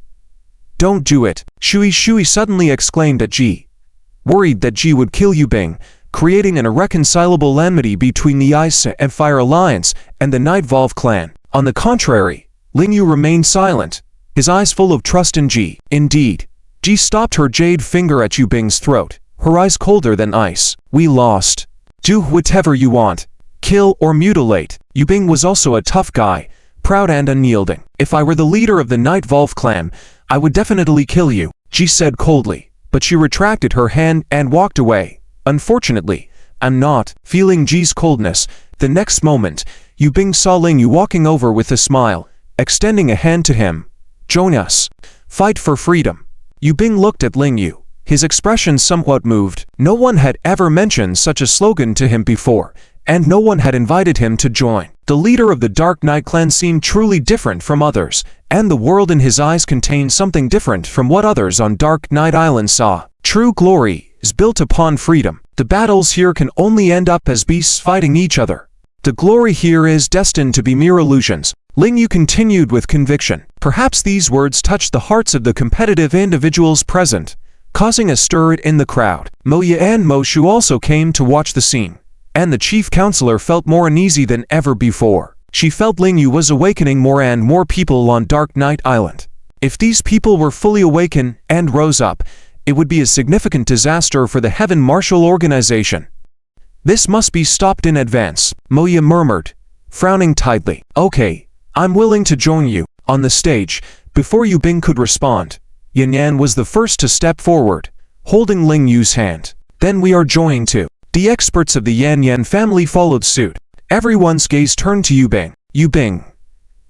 Don't do it. Shui suddenly exclaimed at Ji, worried that Ji would kill Yubing, creating an irreconcilable enmity between the Ice and Fire Alliance and the Night Volve clan. On the contrary, Lingyu remained silent, his eyes full of trust in Ji. Indeed, Ji stopped her jade finger at Yubing's throat, her eyes colder than ice. We lost. Do whatever you want. Kill or mutilate. Yubing was also a tough guy, proud and unyielding. If I were the leader of the Night Volve clan, I would definitely kill you, Ji said coldly, but she retracted her hand and walked away. Unfortunately, I'm not. Feeling Ji's coldness, the next moment, Yu Bing saw Ling Yu walking over with a smile, extending a hand to him. "Join us. Fight for freedom." Yu Bing looked at Ling Yu, his expression somewhat moved. No one had ever mentioned such a slogan to him before, and no one had invited him to join. The leader of the Dark Knight clan seemed truly different from others, and the world in his eyes contained something different from what others on Dark Knight Island saw. True glory is built upon freedom. The battles here can only end up as beasts fighting each other. The glory here is destined to be mere illusions. Ling Yu continued with conviction. Perhaps these words touched the hearts of the competitive individuals present, causing a stir in the crowd. Mo Ye and Mo Shu also came to watch the scene, and the chief counselor felt more uneasy than ever before. She felt Ling Yu was awakening more and more people on Dark Knight Island. If these people were fully awakened and rose up, it would be a significant disaster for the Heaven Martial Organization. This must be stopped in advance, Mo Ye murmured, frowning tightly. "Okay, I'm willing to join you." On the stage, before Yu Bing could respond, Yan was the first to step forward, holding Ling Yu's hand. "Then we are joining too." The experts of the Yan family followed suit. Everyone's gaze turned to Yu Bing. "Yu Bing,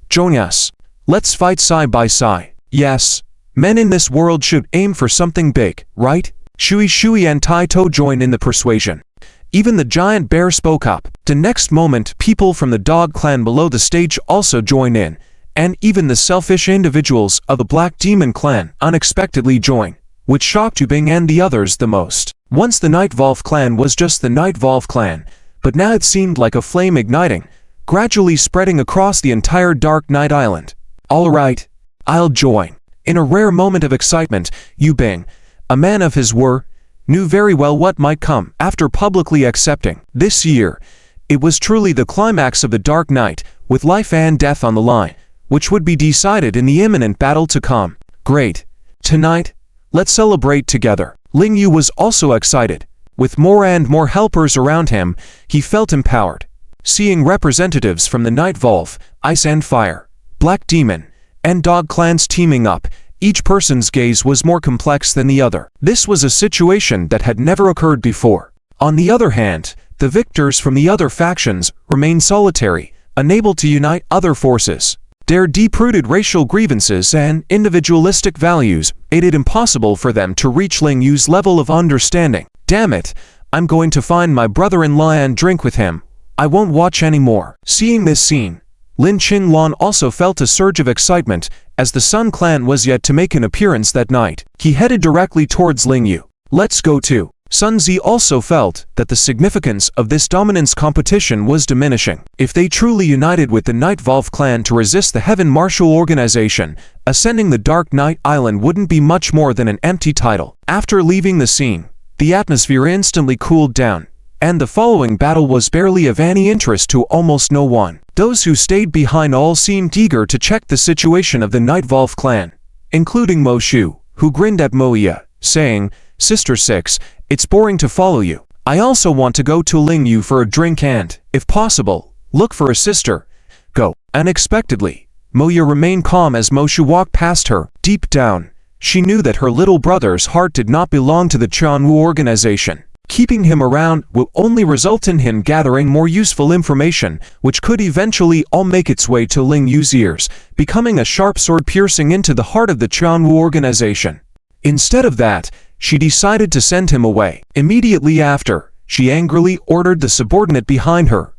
join us. Let's fight side by side." "Yes, men in this world should aim for something big, right?" Shui and Taito joined in the persuasion. Even the giant bear spoke up. The next moment, people from the dog clan below the stage also joined in, and even the selfish individuals of the Black Demon clan unexpectedly joined, which shocked Yu Bing and the others the most. Once the Night Volve clan was just the Night Volve clan, but now it seemed like a flame igniting, gradually spreading across the entire Dark Knight Island. "All right, I'll join." In a rare moment of excitement, Yu Bing, a man of his word, knew very well what might come after publicly accepting. This year, it was truly the climax of the Dark Knight, with life and death on the line, which would be decided in the imminent battle to come. "Great. Tonight, let's celebrate together." Ling Yu was also excited. With more and more helpers around him, he felt empowered. Seeing representatives from the Night Volve, Ice and Fire, Black Demon, and Dog clans teaming up, each person's gaze was more complex than the other. This was a situation that had never occurred before. On the other hand, the victors from the other factions remained solitary, unable to unite other forces. Their deep-rooted racial grievances and individualistic values made it impossible for them to reach Ling Yu's level of understanding. "Damn it, I'm going to find my brother-in-law and drink with him. I won't watch anymore." Seeing this scene, Lin Qinglong also felt a surge of excitement, as the Sun clan was yet to make an appearance that night. He headed directly towards Ling Yu. "Let's go too." Sun Zi also felt that the significance of this dominance competition was diminishing. If they truly united with the Night Volve clan to resist the Heaven Martial Organization, ascending the Dark Knight Island wouldn't be much more than an empty title. After leaving the scene, the atmosphere instantly cooled down, and the following battle was barely of any interest to almost no one. Those who stayed behind all seemed eager to check the situation of the Night Volve clan, including Mo Shu, who grinned at Mo Ye, saying, "Sister Six, it's boring to follow you. I also want to go to Ling Yu for a drink and, if possible, look for a sister. Go." Unexpectedly, Mo Ye remained calm as Mo Shu walked past her. Deep down, she knew that her little brother's heart did not belong to the Chanwu organization. Keeping him around will only result in him gathering more useful information, which could eventually all make its way to Ling Yu's ears, becoming a sharp sword piercing into the heart of the Chanwu organization. Instead of that, she decided to send him away. Immediately after, she angrily ordered the subordinate behind her,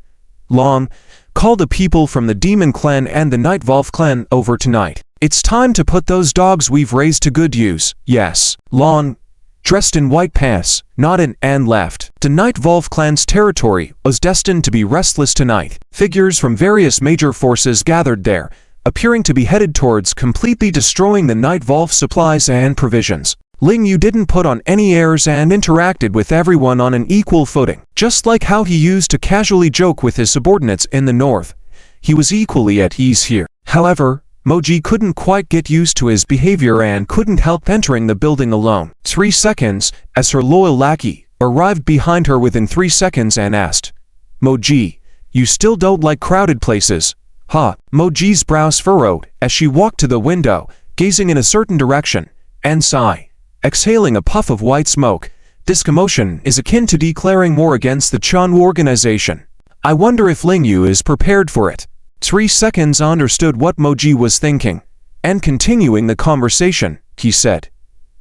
"Long, call the people from the Demon clan and the Night Volve clan over tonight. It's time to put those dogs we've raised to good use." "Yes." Long, dressed in white pants, nodded and left. The Night Volve clan's territory was destined to be restless tonight. Figures from various major forces gathered there, appearing to be headed towards completely destroying the Night Volve supplies and provisions. Ling Yu didn't put on any airs and interacted with everyone on an equal footing. Just like how he used to casually joke with his subordinates in the north, he was equally at ease here. However, Moji couldn't quite get used to his behavior and couldn't help entering the building alone. 3 seconds, as her loyal lackey arrived behind her within 3 seconds and asked, "Moji, you still don't like crowded places, huh?" Moji's brows furrowed as she walked to the window, gazing in a certain direction, and sighed, exhaling a puff of white smoke. This commotion is akin to declaring war against the Chanwu organization. I wonder if Lingyu is prepared for it. 3 seconds understood what Moji was thinking, and continuing the conversation, he said,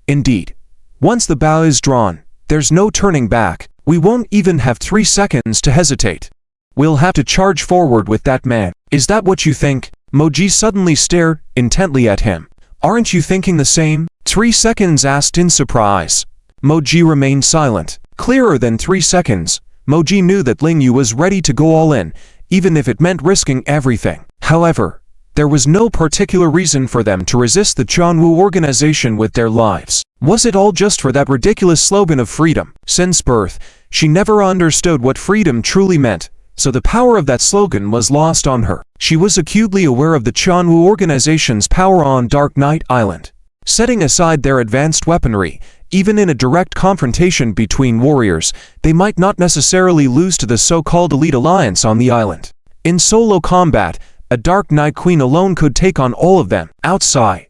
"Indeed. Once the bow is drawn, there's no turning back. We won't even have 3 seconds to hesitate. We'll have to charge forward with that man. Is that what you think?" Moji suddenly stared intently at him. "Aren't you thinking the same?" 3 seconds asked in surprise. Moji remained silent. Clearer than 3 seconds, Moji knew that Lingyu was ready to go all in, even if it meant risking everything. However, there was no particular reason for them to resist the Jianwu organization with their lives. Was it all just for that ridiculous slogan of freedom? Since birth, she never understood what freedom truly meant, so the power of that slogan was lost on her. She was acutely aware of the Jianwu organization's power on Dark Knight Island. Setting aside their advanced weaponry, even in a direct confrontation between warriors, they might not necessarily lose to the so-called elite alliance on the island. In solo combat, a Dark Knight Queen alone could take on all of them. Outside,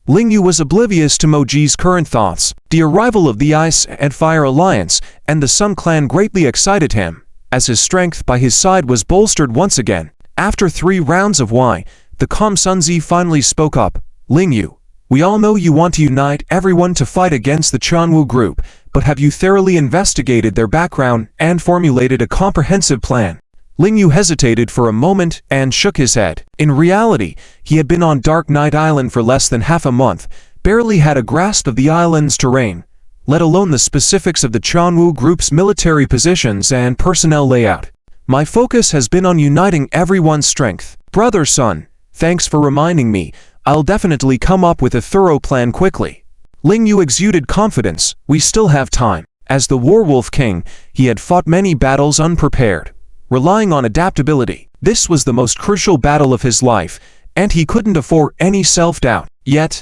Lingyu was oblivious to Moji's current thoughts. The arrival of the Ice and Fire Alliance and the Sun Clan greatly excited him, as his strength by his side was bolstered once again. After 3 rounds of why, the calm Sunzi finally spoke up. "Lingyu, we all know you want to unite everyone to fight against the Jianwu group, but have you thoroughly investigated their background and formulated a comprehensive plan?" Lingyu hesitated for a moment and shook his head. In reality, he had been on Dark Knight Island for less than half a month, barely had a grasp of the island's terrain, let alone the specifics of the Jianwu group's military positions and personnel layout. "My focus has been on uniting everyone's strength. Brother Sun, thanks for reminding me. I'll definitely come up with a thorough plan quickly." Lingyu exuded confidence. We still have time. As the Warwolf King, he had fought many battles unprepared, relying on adaptability. This was the most crucial battle of his life, and he couldn't afford any self-doubt. Yet,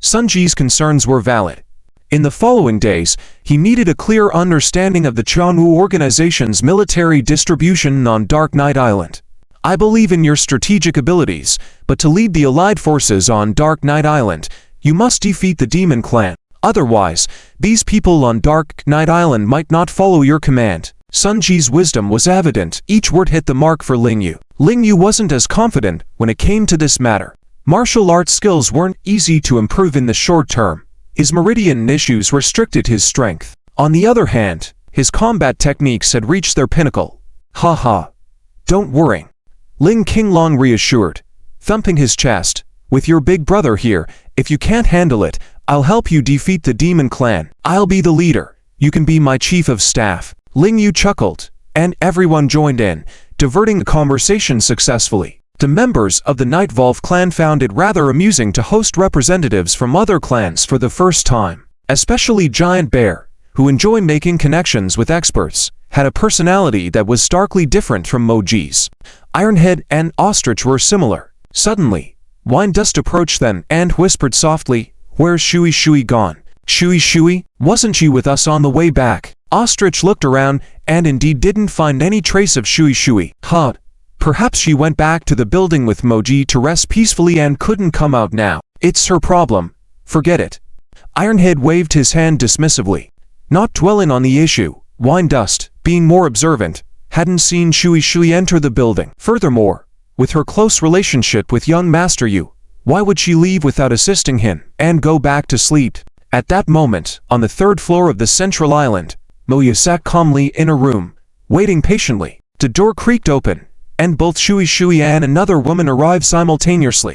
Sunji's concerns were valid. In the following days, he needed a clear understanding of the Jianwu organization's military distribution on Dark Knight Island. "I believe in your strategic abilities, but to lead the allied forces on Dark Knight Island, you must defeat the Demon Clan. Otherwise, these people on Dark Knight Island might not follow your command." Sunji's wisdom was evident. Each word hit the mark for Lingyu. Lingyu wasn't as confident when it came to this matter. Martial arts skills weren't easy to improve in the short term. His meridian issues restricted his strength. On the other hand, his combat techniques had reached their pinnacle. "Haha. Don't worry," Ling Qinglong reassured, thumping his chest. "With your big brother here, if you can't handle it, I'll help you defeat the Demon Clan. I'll be the leader. You can be my chief of staff." Lingyu chuckled, and everyone joined in, diverting the conversation successfully. The members of the Night Volve clan found it rather amusing to host representatives from other clans for the first time. Especially Giant Bear, who enjoyed making connections with experts, had a personality that was starkly different from Moji's. Ironhead and Ostrich were similar. Suddenly, Wine Dust approached them and whispered softly, "Where's Shui Shui gone?" "Shui Shui? Wasn't she with us on the way back?" Ostrich looked around and indeed didn't find any trace of Shui Shui. "Huh. Perhaps she went back to the building with Moji to rest peacefully and couldn't come out now. It's her problem. Forget it." Ironhead waved his hand dismissively. Not dwelling on the issue, Wine Dust, being more observant, hadn't seen Shui Shui enter the building. Furthermore, with her close relationship with young Master Yu, why would she leave without assisting him and go back to sleep? At that moment, on the 3rd floor of the central island, Moya sat calmly in a room, waiting patiently. The door creaked open, and both Shui Shui and another woman arrived simultaneously.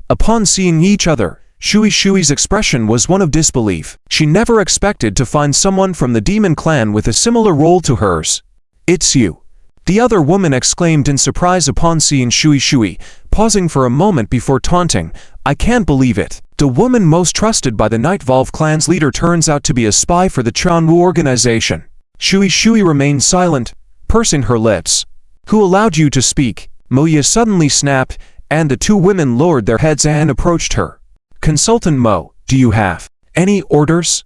Upon seeing each other, Shui Shui's expression was one of disbelief. She never expected to find someone from the Demon Clan with a similar role to hers. "It's you," the other woman exclaimed in surprise upon seeing Shui Shui, pausing for a moment before taunting, "I can't believe it. The woman most trusted by the Night Volve clan's leader turns out to be a spy for the Jianwu organization." Shui Shui remained silent, pursing her lips. "Who allowed you to speak?" Moya suddenly snapped, and the 2 women lowered their heads and approached her. "Consultant Mo, do you have any orders?"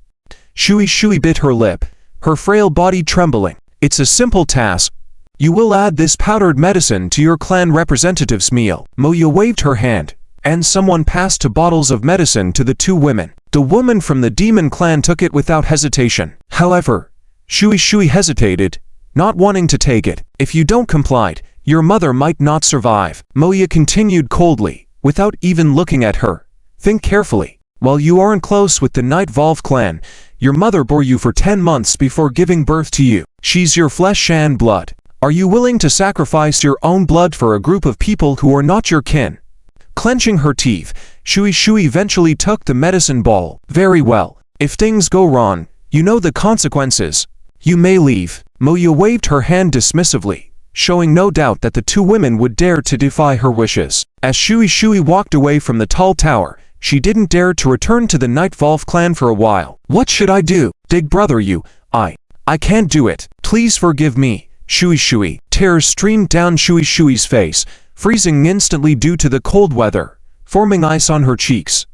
Shui Shui bit her lip, her frail body trembling. "It's a simple task. You will add this powdered medicine to your clan representative's meal." Moya waved her hand, and someone passed 2 bottles of medicine to the 2 women. The woman from the Demon Clan took it without hesitation. However, Shui Shui hesitated, not wanting to take it. If you don't comply, your mother might not survive. Moya continued coldly, without even looking at her. Think carefully. While you aren't close with the Night Volve clan, your mother bore you for 10 months before giving birth to you. She's your flesh and blood. Are you willing to sacrifice your own blood for a group of people who are not your kin? Clenching her teeth, Shui eventually took the medicine ball. Very well. If things go wrong, you know the consequences. You may leave. Moya waved her hand dismissively, showing no doubt that the two women would dare to defy her wishes. As Shui walked away from the tall tower, she didn't dare to return to the Night Volve clan for a while. What should I do? Big brother I can't do it. Please forgive me. Shui. Tears streamed down Shui's face, freezing instantly due to the cold weather, forming ice on her cheeks.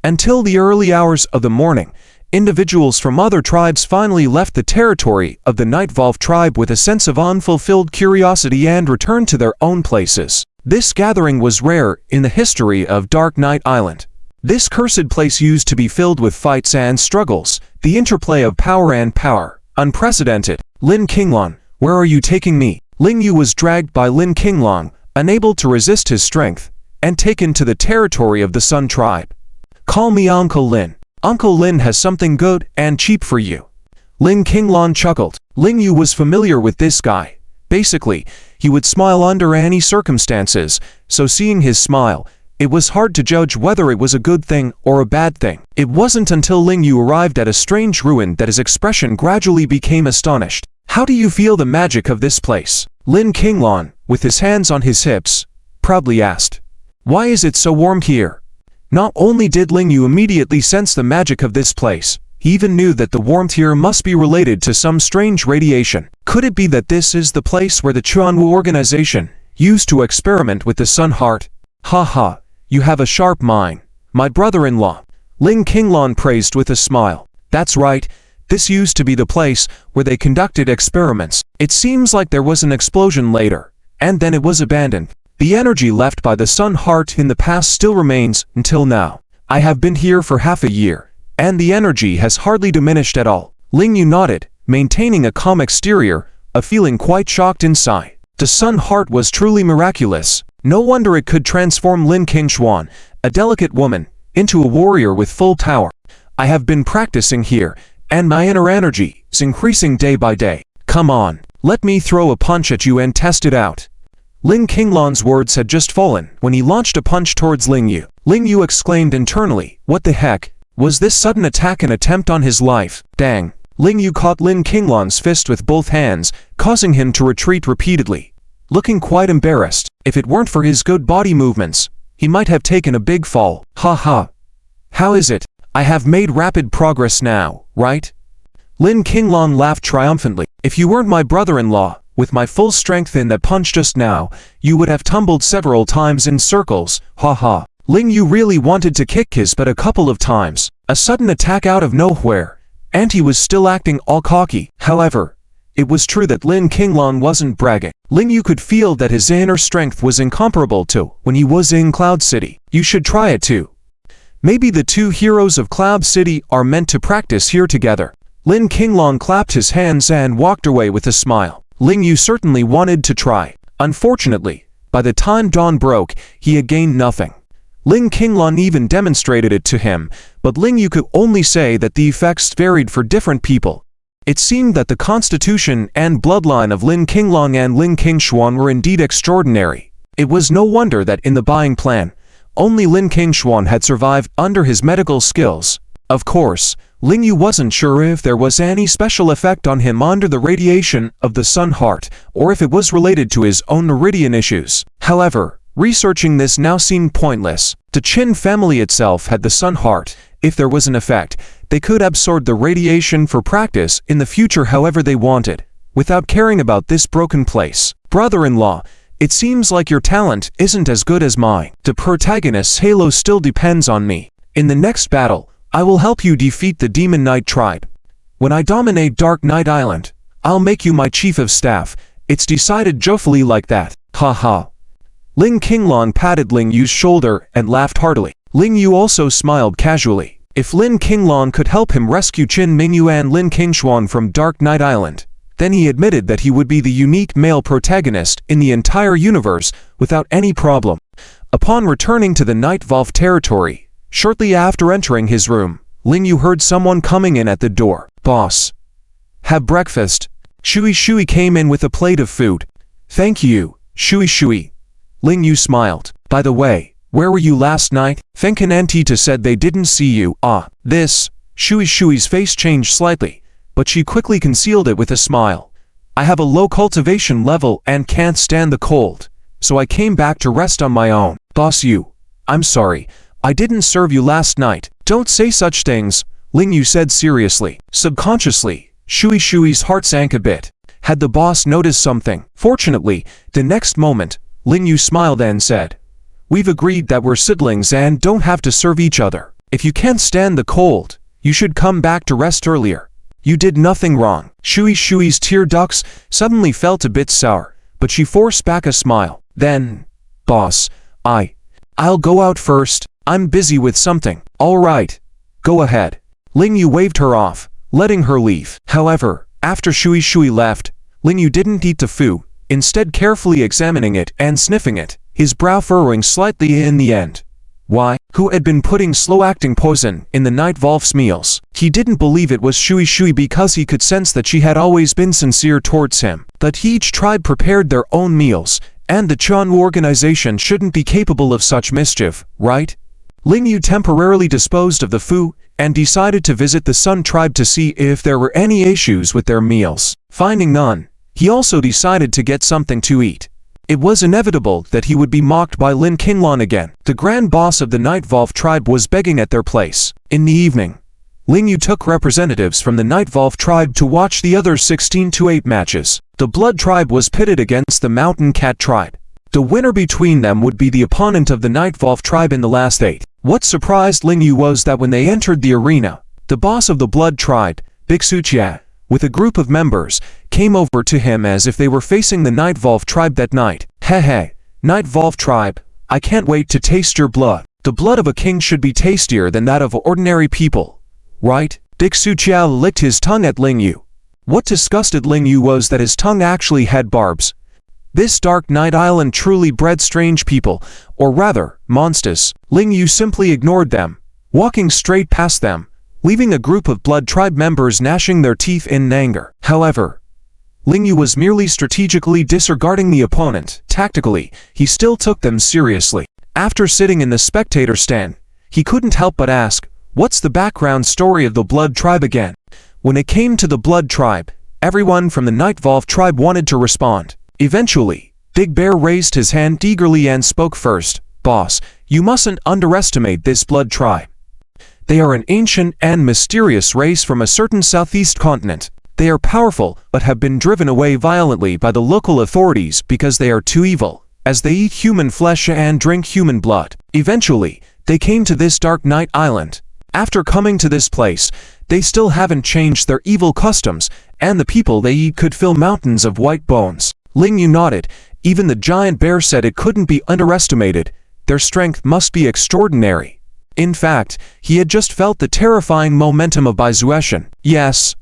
Until the early hours of the morning, individuals from other tribes finally left the territory of the Night Volve tribe with a sense of unfulfilled curiosity and returned to their own places. This gathering was rare in the history of Dark Knight Island. This cursed place used to be filled with fights and struggles, the interplay of power and power, unprecedented. Lin Qinglong, where are you taking me? Ling Yu was dragged by Lin Qinglong, unable to resist his strength, and taken to the territory of the Sun tribe. Call me Uncle Lin. Uncle Lin has something good and cheap for you. Lin Qinglong chuckled. Ling Yu was familiar with this guy. Basically, he would smile under any circumstances, so seeing his smile, it was hard to judge whether it was a good thing or a bad thing. It wasn't until Ling Yu arrived at a strange ruin that his expression gradually became astonished. How do you feel the magic of this place? Lin Qinglong, with his hands on his hips, proudly asked. Why is it so warm here? Not only did Ling Yu immediately sense the magic of this place, he even knew that the warmth here must be related to some strange radiation. Could it be that this is the place where the Chuanwu organization used to experiment with the Sun Heart? Ha, you have a sharp mind, my brother-in-law. Lin Qinglong praised with a smile. That's right, this used to be the place where they conducted experiments. It seems like there was an explosion later, and then it was abandoned. The energy left by the Sun Heart in the past still remains until now. I have been here for half a year, and the energy has hardly diminished at all. Ling Yu nodded, maintaining a calm exterior, a feeling quite shocked inside. The Sun Heart was truly miraculous. No wonder it could transform Lin Qingxuan, a delicate woman, into a warrior with full power. I have been practicing here, and my inner energy is increasing day by day. Come on, let me throw a punch at you and test it out. Lin Qinglong's words had just fallen when he launched a punch towards Ling Yu. Ling Yu exclaimed internally, what the heck? Was this sudden attack an attempt on his life? Dang. Ling Yu caught Lin Qinglong's fist with both hands, causing him to retreat repeatedly. Looking quite embarrassed, if it weren't for his good body movements, he might have taken a big fall. Ha. How is it? I have made rapid progress now, right? Lin Qinglong laughed triumphantly. If you weren't my brother-in-law, with my full strength in that punch just now, you would have tumbled several times in circles. Ha. Ling Yu really wanted to kick his butt a couple of times. A sudden attack out of nowhere, and he was still acting all cocky. However, it was true that Lin Qinglong wasn't bragging. Ling Yu could feel that his inner strength was incomparable to when he was in Cloud City. You should try it too. Maybe the two heroes of Cloud City are meant to practice here together. Lin Qinglong clapped his hands and walked away with a smile. Ling Yu certainly wanted to try. Unfortunately, by the time dawn broke, he had gained nothing. Lin Qinglong even demonstrated it to him, but Ling Yu could only say that the effects varied for different people. It seemed that the constitution and bloodline of Lin Qinglong and Lin Qingxuan were indeed extraordinary. It was no wonder that in the buying plan, only Lin Qingxuan had survived under his medical skills. Of course, Ling Yu wasn't sure if there was any special effect on him under the radiation of the Sun Heart, or if it was related to his own meridian issues. However, researching this now seemed pointless. The Qin family itself had the Sun Heart. If there was an effect, they could absorb the radiation for practice in the future however they wanted, without caring about this broken place. Brother-in-law, it seems like your talent isn't as good as mine. The protagonist's halo still depends on me. In the next battle, I will help you defeat the Demon Knight tribe. When I dominate Dark Knight Island, I'll make you my chief of staff. It's decided joyfully like that. Ha. Lin Qinglong patted Ling Yu's shoulder and laughed heartily. Ling Yu also smiled casually. If Lin Qinglong could help him rescue Qin Mingyu and Lin Qingxuan from Dark Knight Island, Then he admitted that he would be the unique male protagonist in the entire universe without any problem. Upon returning to the Night Volve territory, shortly after entering his room, Ling Yu heard someone coming in at the door. "Boss, have breakfast." Shui Shui came in with a plate of food. "Thank you, Shui Shui." Ling Yu smiled. "By the way, where were you last night? Fenken and Tita said they didn't see you." Shui Shui's face changed slightly, but she quickly concealed it with a smile. "I have a low cultivation level and can't stand the cold, so I came back to rest on my own." "Boss Yu, I'm sorry, I didn't serve you last night." "Don't say such things," Ling Yu said seriously. Subconsciously, Shui Shui's heart sank a bit. Had the boss noticed something? Fortunately, the next moment, Ling Yu smiled and said, "We've agreed that we're siblings and don't have to serve each other. If you can't stand the cold, you should come back to rest earlier. You did nothing wrong." Shui Shui's tear ducts suddenly felt a bit sour, but she forced back a smile. Then, "Boss, I'll go out first. I'm busy with something." "All right, go ahead." Ling Yu waved her off, letting her leave. However, after Shui Shui left, Ling Yu didn't eat the food, instead carefully examining it and sniffing it, his brow furrowing slightly in the end. Why? Who had been putting slow-acting poison in the Night Volve's meals? He didn't believe it was Shui Shui because he could sense that she had always been sincere towards him. That each tribe prepared their own meals, and the Chuan organization shouldn't be capable of such mischief, right? Ling Yu temporarily disposed of the food and decided to visit the Sun tribe to see if there were any issues with their meals. Finding none, he also decided to get something to eat. It was inevitable that he would be mocked by Lin Qinlan again. The grand boss of the Night Volve tribe was begging at their place. In the evening, Ling Yu took representatives from the Night Volve tribe to watch the other 16-8 matches. The Blood tribe was pitted against the Mountain Cat tribe. The winner between them would be the opponent of the Night Volve tribe in the last 8. What surprised Ling Yu was that when they entered the arena, the boss of the Blood tribe, Bixu Jia, with a group of members, came over to him as if they were facing the Night Volve tribe that night. "Hey, Night Volve tribe, I can't wait to taste your blood. The blood of a king should be tastier than that of ordinary people, right?" Bixu Jia licked his tongue at Ling Yu. What disgusted Ling Yu was that his tongue actually had barbs. This dark night island truly bred strange people, or rather, monsters. Ling Yu simply ignored them, walking straight past them, leaving a group of Blood tribe members gnashing their teeth in anger. However, Ling Yu was merely strategically disregarding the opponent. Tactically, he still took them seriously. After sitting in the spectator stand, he couldn't help but ask, "What's the background story of the Blood tribe again?" When it came to the Blood tribe, everyone from the Night Volve tribe wanted to respond. Eventually, Big Bear raised his hand eagerly and spoke first. "Boss, you mustn't underestimate this Blood tribe. They are an ancient and mysterious race from a certain southeast continent. They are powerful but have been driven away violently by the local authorities because they are too evil, as they eat human flesh and drink human blood. Eventually, they came to this dark night island. After coming to this place, they still haven't changed their evil customs, and the people they eat could fill mountains of white bones." Ling Yu nodded. Even the giant bear said it couldn't be underestimated. Their strength must be extraordinary. In fact, he had just felt the terrifying momentum of Baizueshan. Yes,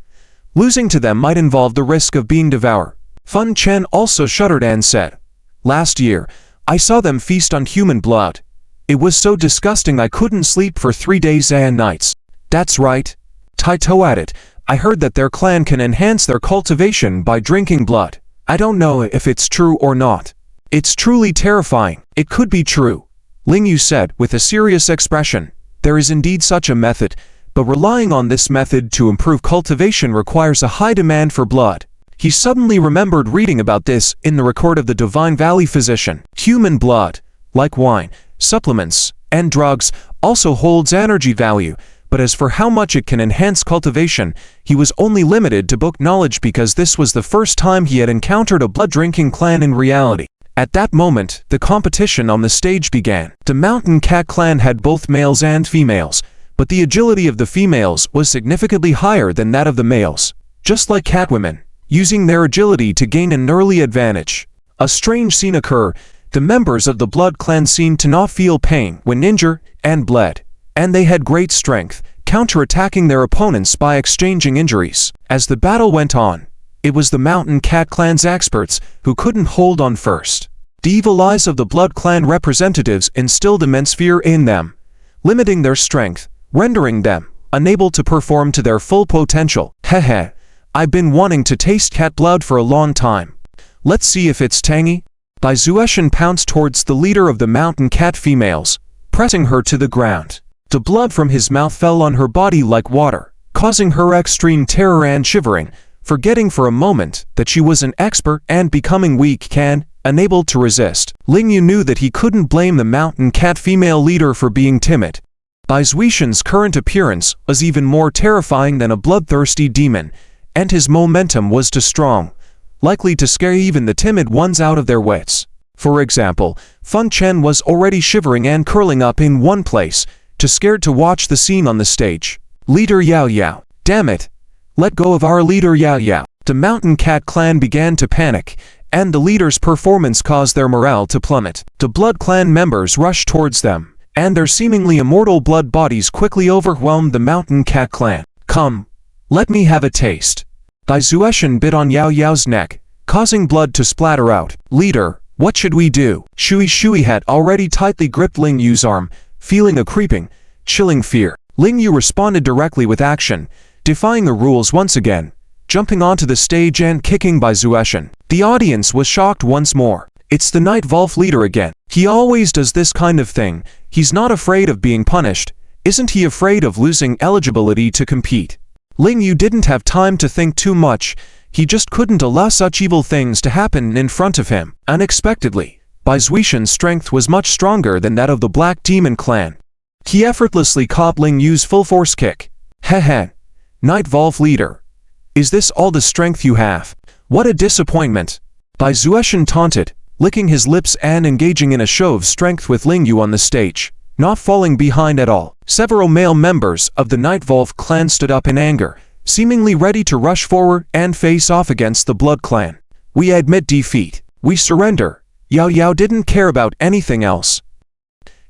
losing to them might involve the risk of being devoured. Fun Chen also shuddered and said, "Last year, I saw them feast on human blood. It was so disgusting I couldn't sleep for 3 days and nights." "That's right. Taito at it. I heard that their clan can enhance their cultivation by drinking blood. I don't know if it's true or not. It's truly terrifying." "It could be true," Ling Yu said with a serious expression. "There is indeed such a method, but relying on this method to improve cultivation requires a high demand for blood." He suddenly remembered reading about this in the record of the Divine Valley physician. Human blood, like wine, supplements, and drugs, also holds energy value, but as for how much it can enhance cultivation, he was only limited to book knowledge because this was the first time he had encountered a blood-drinking clan in reality. At that moment, the competition on the stage began. The Mountain Cat clan had both males and females, but the agility of the females was significantly higher than that of the males. Just like catwomen, using their agility to gain an early advantage. A strange scene occurred. The members of the Blood clan seemed to not feel pain when injured and bled, and they had great strength, counterattacking their opponents by exchanging injuries. As the battle went on, It was the Mountain Cat Clan's experts who couldn't hold on first. The evil eyes of the Blood Clan representatives instilled immense fear in them, limiting their strength, rendering them unable to perform to their full potential. Heh, I've been wanting to taste cat blood for a long time. Let's see if it's tangy. Shen pounced towards the leader of the Mountain Cat females, pressing her to the ground. The blood from his mouth fell on her body like water, causing her extreme terror and shivering, forgetting for a moment that she was an expert and becoming weak unable to resist. Lingyu knew that he couldn't blame the Mountain Cat female leader for being timid. Shen's current appearance was even more terrifying than a bloodthirsty demon, and his momentum was too strong, likely to scare even the timid ones out of their wits. For example, Feng Chen was already shivering and curling up in one place, too scared to watch the scene on the stage. Leader Yao Yao, damn it! Let go of our leader Yao Yao. The Mountain Cat Clan began to panic, and the leader's performance caused their morale to plummet. The Blood Clan members rushed towards them, and their seemingly immortal blood bodies quickly overwhelmed the Mountain Cat Clan. Come, let me have a taste. Shen bit on Yao Yao's neck, causing blood to splatter out. Leader, what should we do? Shui had already tightly gripped Lingyu's arm, feeling a creeping, chilling fear. Lingyu responded directly with action, defying the rules once again, jumping onto the stage and kicking Shen. The audience was shocked once more. It's the Night Volve leader again. He always does this kind of thing. He's not afraid of being punished. Isn't he afraid of losing eligibility to compete? Lingyu didn't have time to think too much. He just couldn't allow such evil things to happen in front of him. Unexpectedly, Shen's strength was much stronger than that of the Black Demon Clan. He effortlessly caught Lingyu's full-force kick. Heh, Night Volve leader. Is this all the strength you have? What a disappointment. Shen taunted, licking his lips and engaging in a show of strength with Lingyu on the stage, not falling behind at all. Several male members of the Night Volve clan stood up in anger, seemingly ready to rush forward and face off against the Blood Clan. We admit defeat. We surrender. Yao Yao didn't care about anything else.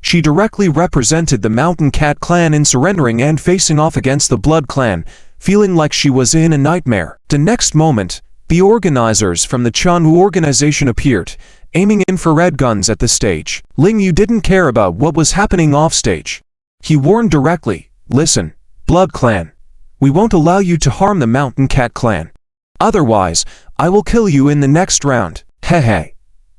She directly represented the Mountain Cat Clan in surrendering and facing off against the Blood Clan, feeling like she was in a nightmare. The next moment, the organizers from the Chanwu organization appeared, aiming infrared guns at the stage. Lingyu didn't care about what was happening offstage. He warned directly, listen, Blood Clan, we won't allow you to harm the Mountain Cat Clan. Otherwise, I will kill you in the next round. Heh.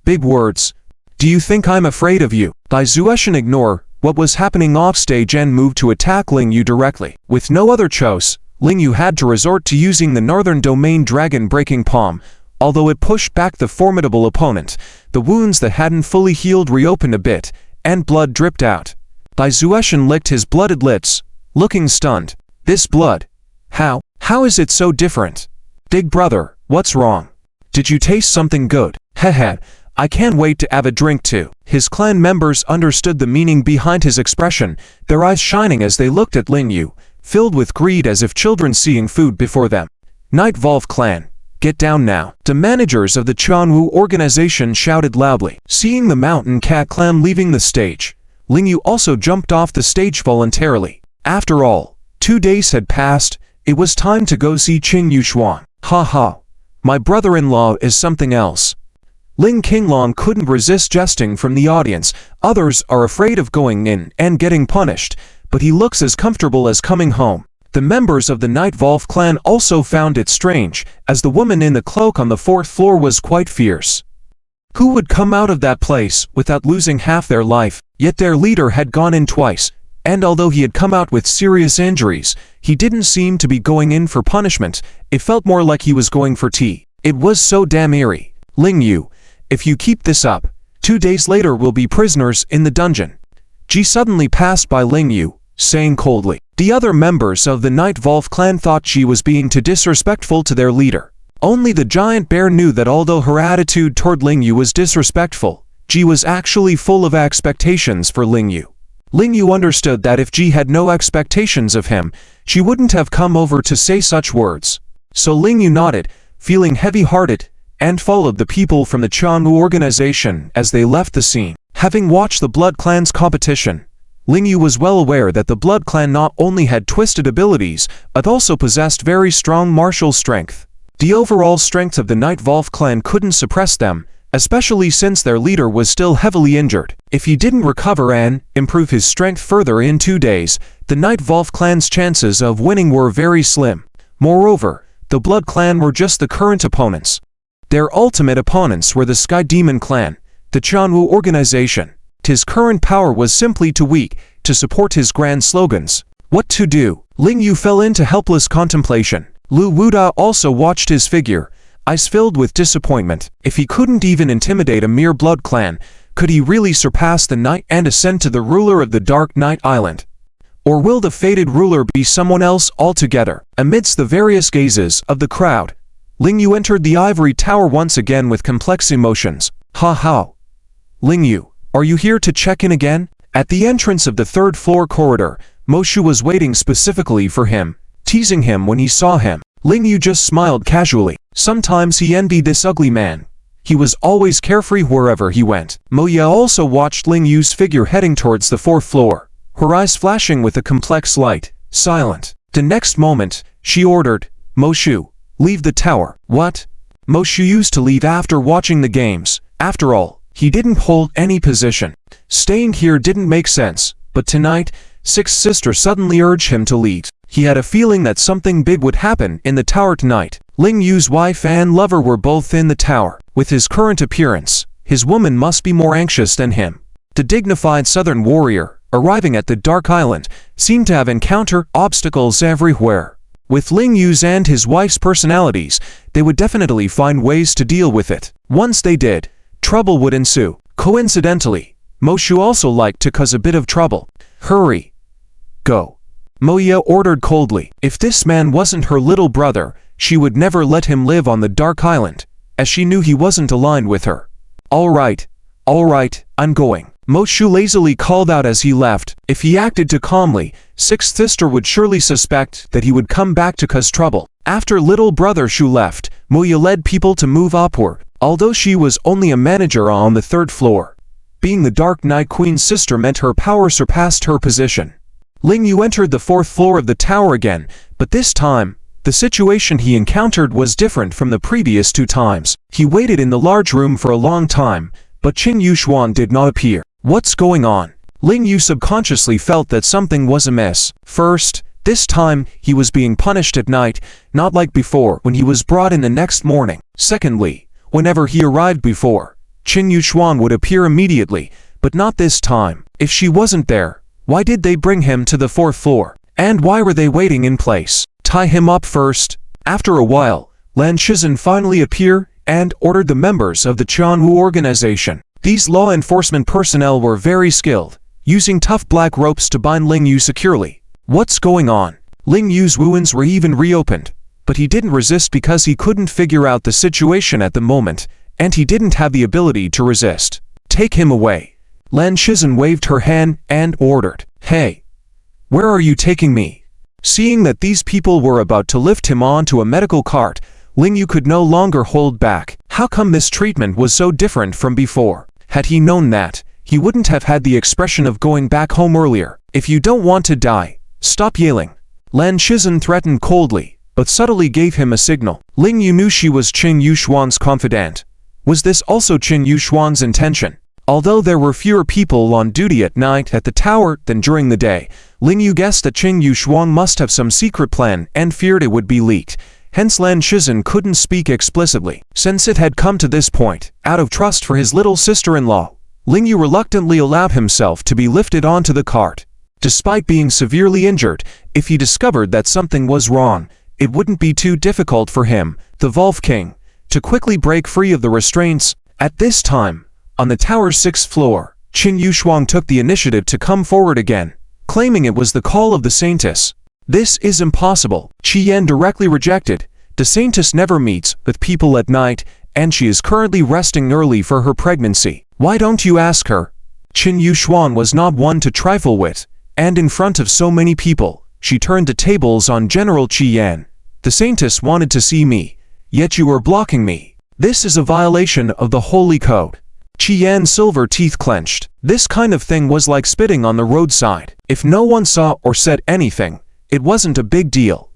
Big words. Do you think I'm afraid of you? Shen ignored what was happening offstage and moved to attack Lingyu directly. With no other choice, Lingyu had to resort to using the Northern Domain Dragon Breaking Palm. Although it pushed back the formidable opponent, the wounds that hadn't fully healed reopened a bit, and blood dripped out. Shen licked his blooded lips, looking stunned. This blood? How is it so different? Big brother, what's wrong? Did you taste something good? Heh, I can't wait to have a drink too. His clan members understood the meaning behind his expression, their eyes shining as they looked at Lingyu, filled with greed as if children seeing food before them. Night Volve clan, get down now. The managers of the Chanwu organization shouted loudly. Seeing the Mountain Cat Clan leaving the stage, Lingyu also jumped off the stage voluntarily. After all, 2 days had passed, it was time to go see Qing Yuxuan. Ha, my brother-in-law is something else. Ling Qinglong couldn't resist jesting from the audience. Others are afraid of going in and getting punished, but he looks as comfortable as coming home. The members of the Night Volve clan also found it strange, as the woman in the cloak on the 4th floor was quite fierce. Who would come out of that place without losing half their life? Yet their leader had gone in twice, and although he had come out with serious injuries, he didn't seem to be going in for punishment. It felt more like he was going for tea. It was so damn eerie. Lingyu, if you keep this up, 2 days later we'll be prisoners in the dungeon. Ji suddenly passed by Lingyu, saying coldly. The other members of the Night Volve clan thought Ji was being too disrespectful to their leader. Only the giant bear knew that although her attitude toward Lingyu was disrespectful, Ji was actually full of expectations for Lingyu. Lingyu understood that if Ji had no expectations of him, she wouldn't have come over to say such words. So Lingyu nodded, feeling heavy-hearted, and followed the people from the Chanwu organization as they left the scene. Having watched the Blood Clan's competition, Lingyu was well aware that the Blood Clan not only had twisted abilities, but also possessed very strong martial strength. The overall strength of the Night Volve clan couldn't suppress them, especially since their leader was still heavily injured. If he didn't recover and improve his strength further in 2 days, the Night Volve clan's chances of winning were very slim. Moreover, the Blood clan were just the current opponents. Their ultimate opponents were the Sky Demon clan, the Jian organization. His current power was simply too weak to support his grand slogans. What to do? Ling Yu fell into helpless contemplation. Lu Wuda also watched his figure, eyes filled with disappointment. If he couldn't even intimidate a mere Blood clan, could he really surpass the night and ascend to the ruler of the Dark Night Island? Or will the fated ruler be someone else altogether? Amidst the various gazes of the crowd, Ling Yu entered the ivory tower once again with complex emotions. Ha ha! Ling Yu, are you here to check in again? At the entrance of the 3rd floor corridor, Moshu was waiting specifically for him, teasing him when he saw him. Ling Yu just smiled casually. Sometimes he envied this ugly man. He was always carefree wherever he went. Moya also watched Ling Yu's figure heading towards the 4th floor, her eyes flashing with a complex light, silent. The next moment, she ordered, Moshu, leave the tower. What? Moshu used to leave after watching the games. After all, he didn't hold any position. Staying here didn't make sense, but tonight, Sixth Sister suddenly urged him to leave. He had a feeling that something big would happen in the tower tonight. Ling Yu's wife and lover were both in the tower. With his current appearance, his woman must be more anxious than him. The dignified southern warrior, arriving at the Dark Island, seemed to have encountered obstacles everywhere. With Ling Yu's and his wife's personalities, they would definitely find ways to deal with it. Once they did, trouble would ensue. Coincidentally, Moshu also liked to cause a bit of trouble. Hurry. Go. Moya ordered coldly. If this man wasn't her little brother, she would never let him live on the Dark Island, as she knew he wasn't aligned with her. All right, I'm going. Moshu lazily called out as he left. If he acted too calmly, Sixth Sister would surely suspect that he would come back to cause trouble. After little brother Shu left, Moya led people to move upward. Although she was only a manager on the 3rd floor, being the Dark Night Queen's sister meant her power surpassed her position. Ling Yu entered the 4th floor of the tower again, but this time, the situation he encountered was different from the previous 2 times. He waited in the large room for a long time, but Qin Yuxuan did not appear. What's going on? Ling Yu subconsciously felt that something was amiss. First, this time, he was being punished at night, not like before when he was brought in the next morning. Secondly, whenever he arrived before, Qin Yuxuan would appear immediately, but not this time. If she wasn't there, why did they bring him to the 4th floor? And why were they waiting in place? Tie him up first. After a while, Lan Shizhen finally appeared and ordered the members of the Jian organization. These law enforcement personnel were very skilled, using tough black ropes to bind Ling Yu securely. What's going on? Ling Yu's wounds were even reopened, but he didn't resist because he couldn't figure out the situation at the moment, and he didn't have the ability to resist. Take him away. Lan Shizhen waved her hand and ordered, Hey! Where are you taking me? Seeing that these people were about to lift him onto a medical cart, Ling Yu could no longer hold back. How come this treatment was so different from before? Had he known that, he wouldn't have had the expression of going back home earlier. If you don't want to die, stop yelling. Lan Shizhen threatened coldly, but subtly gave him a signal. Ling Yu knew she was Qin Yuxuan's confidant. Was this also Qin Yuxuan's intention? Although there were fewer people on duty at night at the tower than during the day, Ling Yu guessed that Qin Yuxuan must have some secret plan and feared it would be leaked. Hence Lan Shizhen couldn't speak explicitly. Since it had come to this point, out of trust for his little sister-in-law, Ling Yu reluctantly allowed himself to be lifted onto the cart. Despite being severely injured, if he discovered that something was wrong, it wouldn't be too difficult for him, the Volve King, to quickly break free of the restraints. At this time, on the tower's 6th floor, Qin Yuxuan took the initiative to come forward again, claiming it was the call of the Saintess. This is impossible, Jian directly rejected. The Saintess never meets with people at night, and she is currently resting early for her pregnancy. Why don't you ask her? Qin Yuxuan was not one to trifle with, and in front of so many people, she turned the tables on General Jian. The Saintess wanted to see me, yet you are blocking me. This is a violation of the holy code. Jian's silver teeth clenched. This kind of thing was like spitting on the roadside. If no one saw or said anything, it wasn't a big deal.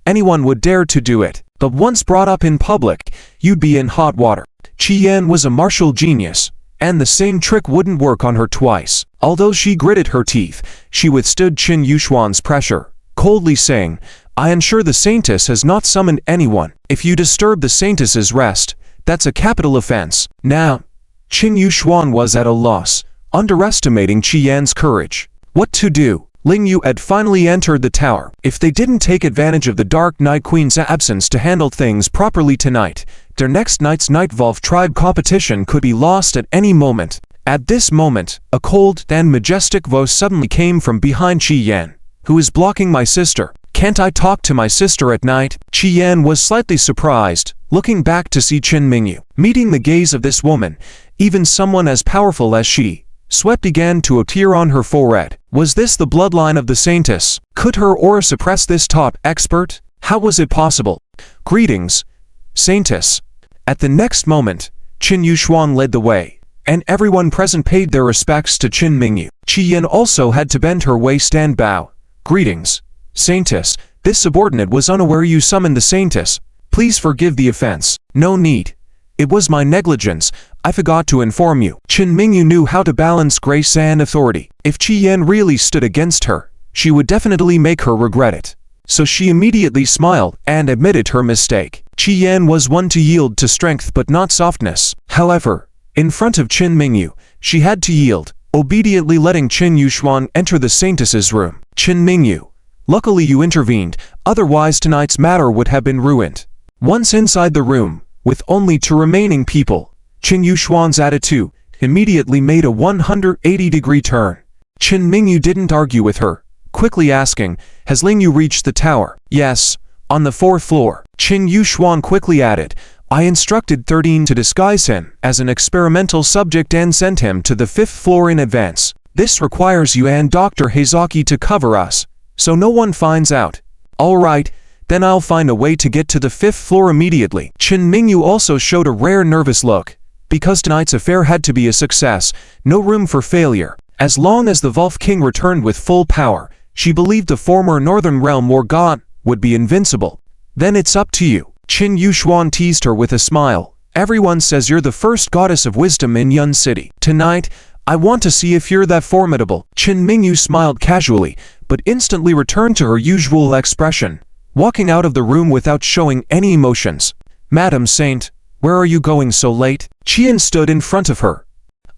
Anyone would dare to do it. but once brought up in public, you'd be in hot water. Jian was a martial genius, and the same trick wouldn't work on her twice. Although she gritted her teeth, she withstood Qin Yuxuan's pressure, coldly saying, "I ensure the Saintess has not summoned anyone. If you disturb the Saintess's rest, that's a capital offense." Now, Qin Yuxuan was at a loss, underestimating Jian's courage. What to do? Ling Yu had finally entered the tower. If they didn't take advantage of the Dark Night Queen's absence to handle things properly tonight, their next night's Night Volve tribe competition could be lost at any moment. At this moment, a cold and majestic voice suddenly came from behind Jian. "Who is blocking my sister? Can't I talk to my sister at night?" Jian was slightly surprised, looking back to see Qin Mingyu. Meeting the gaze of this woman, even someone as powerful as she, sweat began to appear on her forehead. Was this the bloodline of the Saintess? Could her aura suppress this top expert? How was it possible? "Greetings, Saintess." At the next moment, Qin Yuxuan led the way, and everyone present paid their respects to Qin Mingyu. Jian also had to bend her waist and bow. "Greetings, Saintess." This subordinate was unaware you summoned the Saintess. "Please forgive the offense." "No need. It was my negligence. I forgot to inform you." Qin Mingyu knew how to balance grace and authority. If Jian really stood against her, she would definitely make her regret it. So she immediately smiled and admitted her mistake. Jian was one to yield to strength but not softness. However, in front of Qin Mingyu, she had to yield, obediently letting Qin Yuxuan enter the Saintess's room. "Qin Mingyu, luckily you intervened, otherwise tonight's matter would have been ruined." Once inside the room, with only two remaining people, Qin Yuxuan's attitude immediately made a 180-degree turn. Qin Mingyu didn't argue with her, quickly asking, "Has Ling Yu reached the tower?" "Yes, on the 4th floor." Qin Yuxuan quickly added, "I instructed 13 to disguise him as an experimental subject and sent him to the 5th floor in advance. This requires you and Dr. Heizaki to cover us, so no one finds out." "All right, then I'll find a way to get to the 5th floor immediately." Qin Mingyu also showed a rare nervous look. Because tonight's affair had to be a success, no room for failure. As long as the Volve King returned with full power, she believed the former Northern Realm War God would be invincible. "Then it's up to you." Qin Yuxuan teased her with a smile. "Everyone says you're the first goddess of wisdom in Yun City. Tonight, I want to see if you're that formidable." Qin Mingyu smiled casually, but instantly returned to her usual expression, walking out of the room without showing any emotions. "Madam Saint, where are you going so late?" Jian stood in front of her.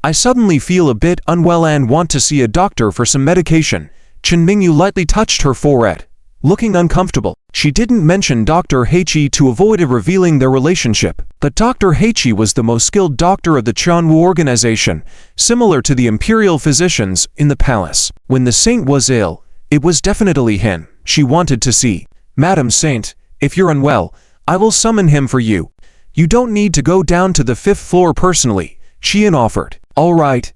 "I suddenly feel a bit unwell and want to see a doctor for some medication." Qin Mingyu lightly touched her forehead, looking uncomfortable. She didn't mention Dr. Heichi to avoid revealing their relationship, but Dr. Heichi was the most skilled doctor of the Qianwu organization, similar to the imperial physicians in the palace. When the saint was ill, it was definitely him she wanted to see. "Madam Saint, if you're unwell, I will summon him for you. You don't need to go down to the 5th floor personally," Jian offered. "All right.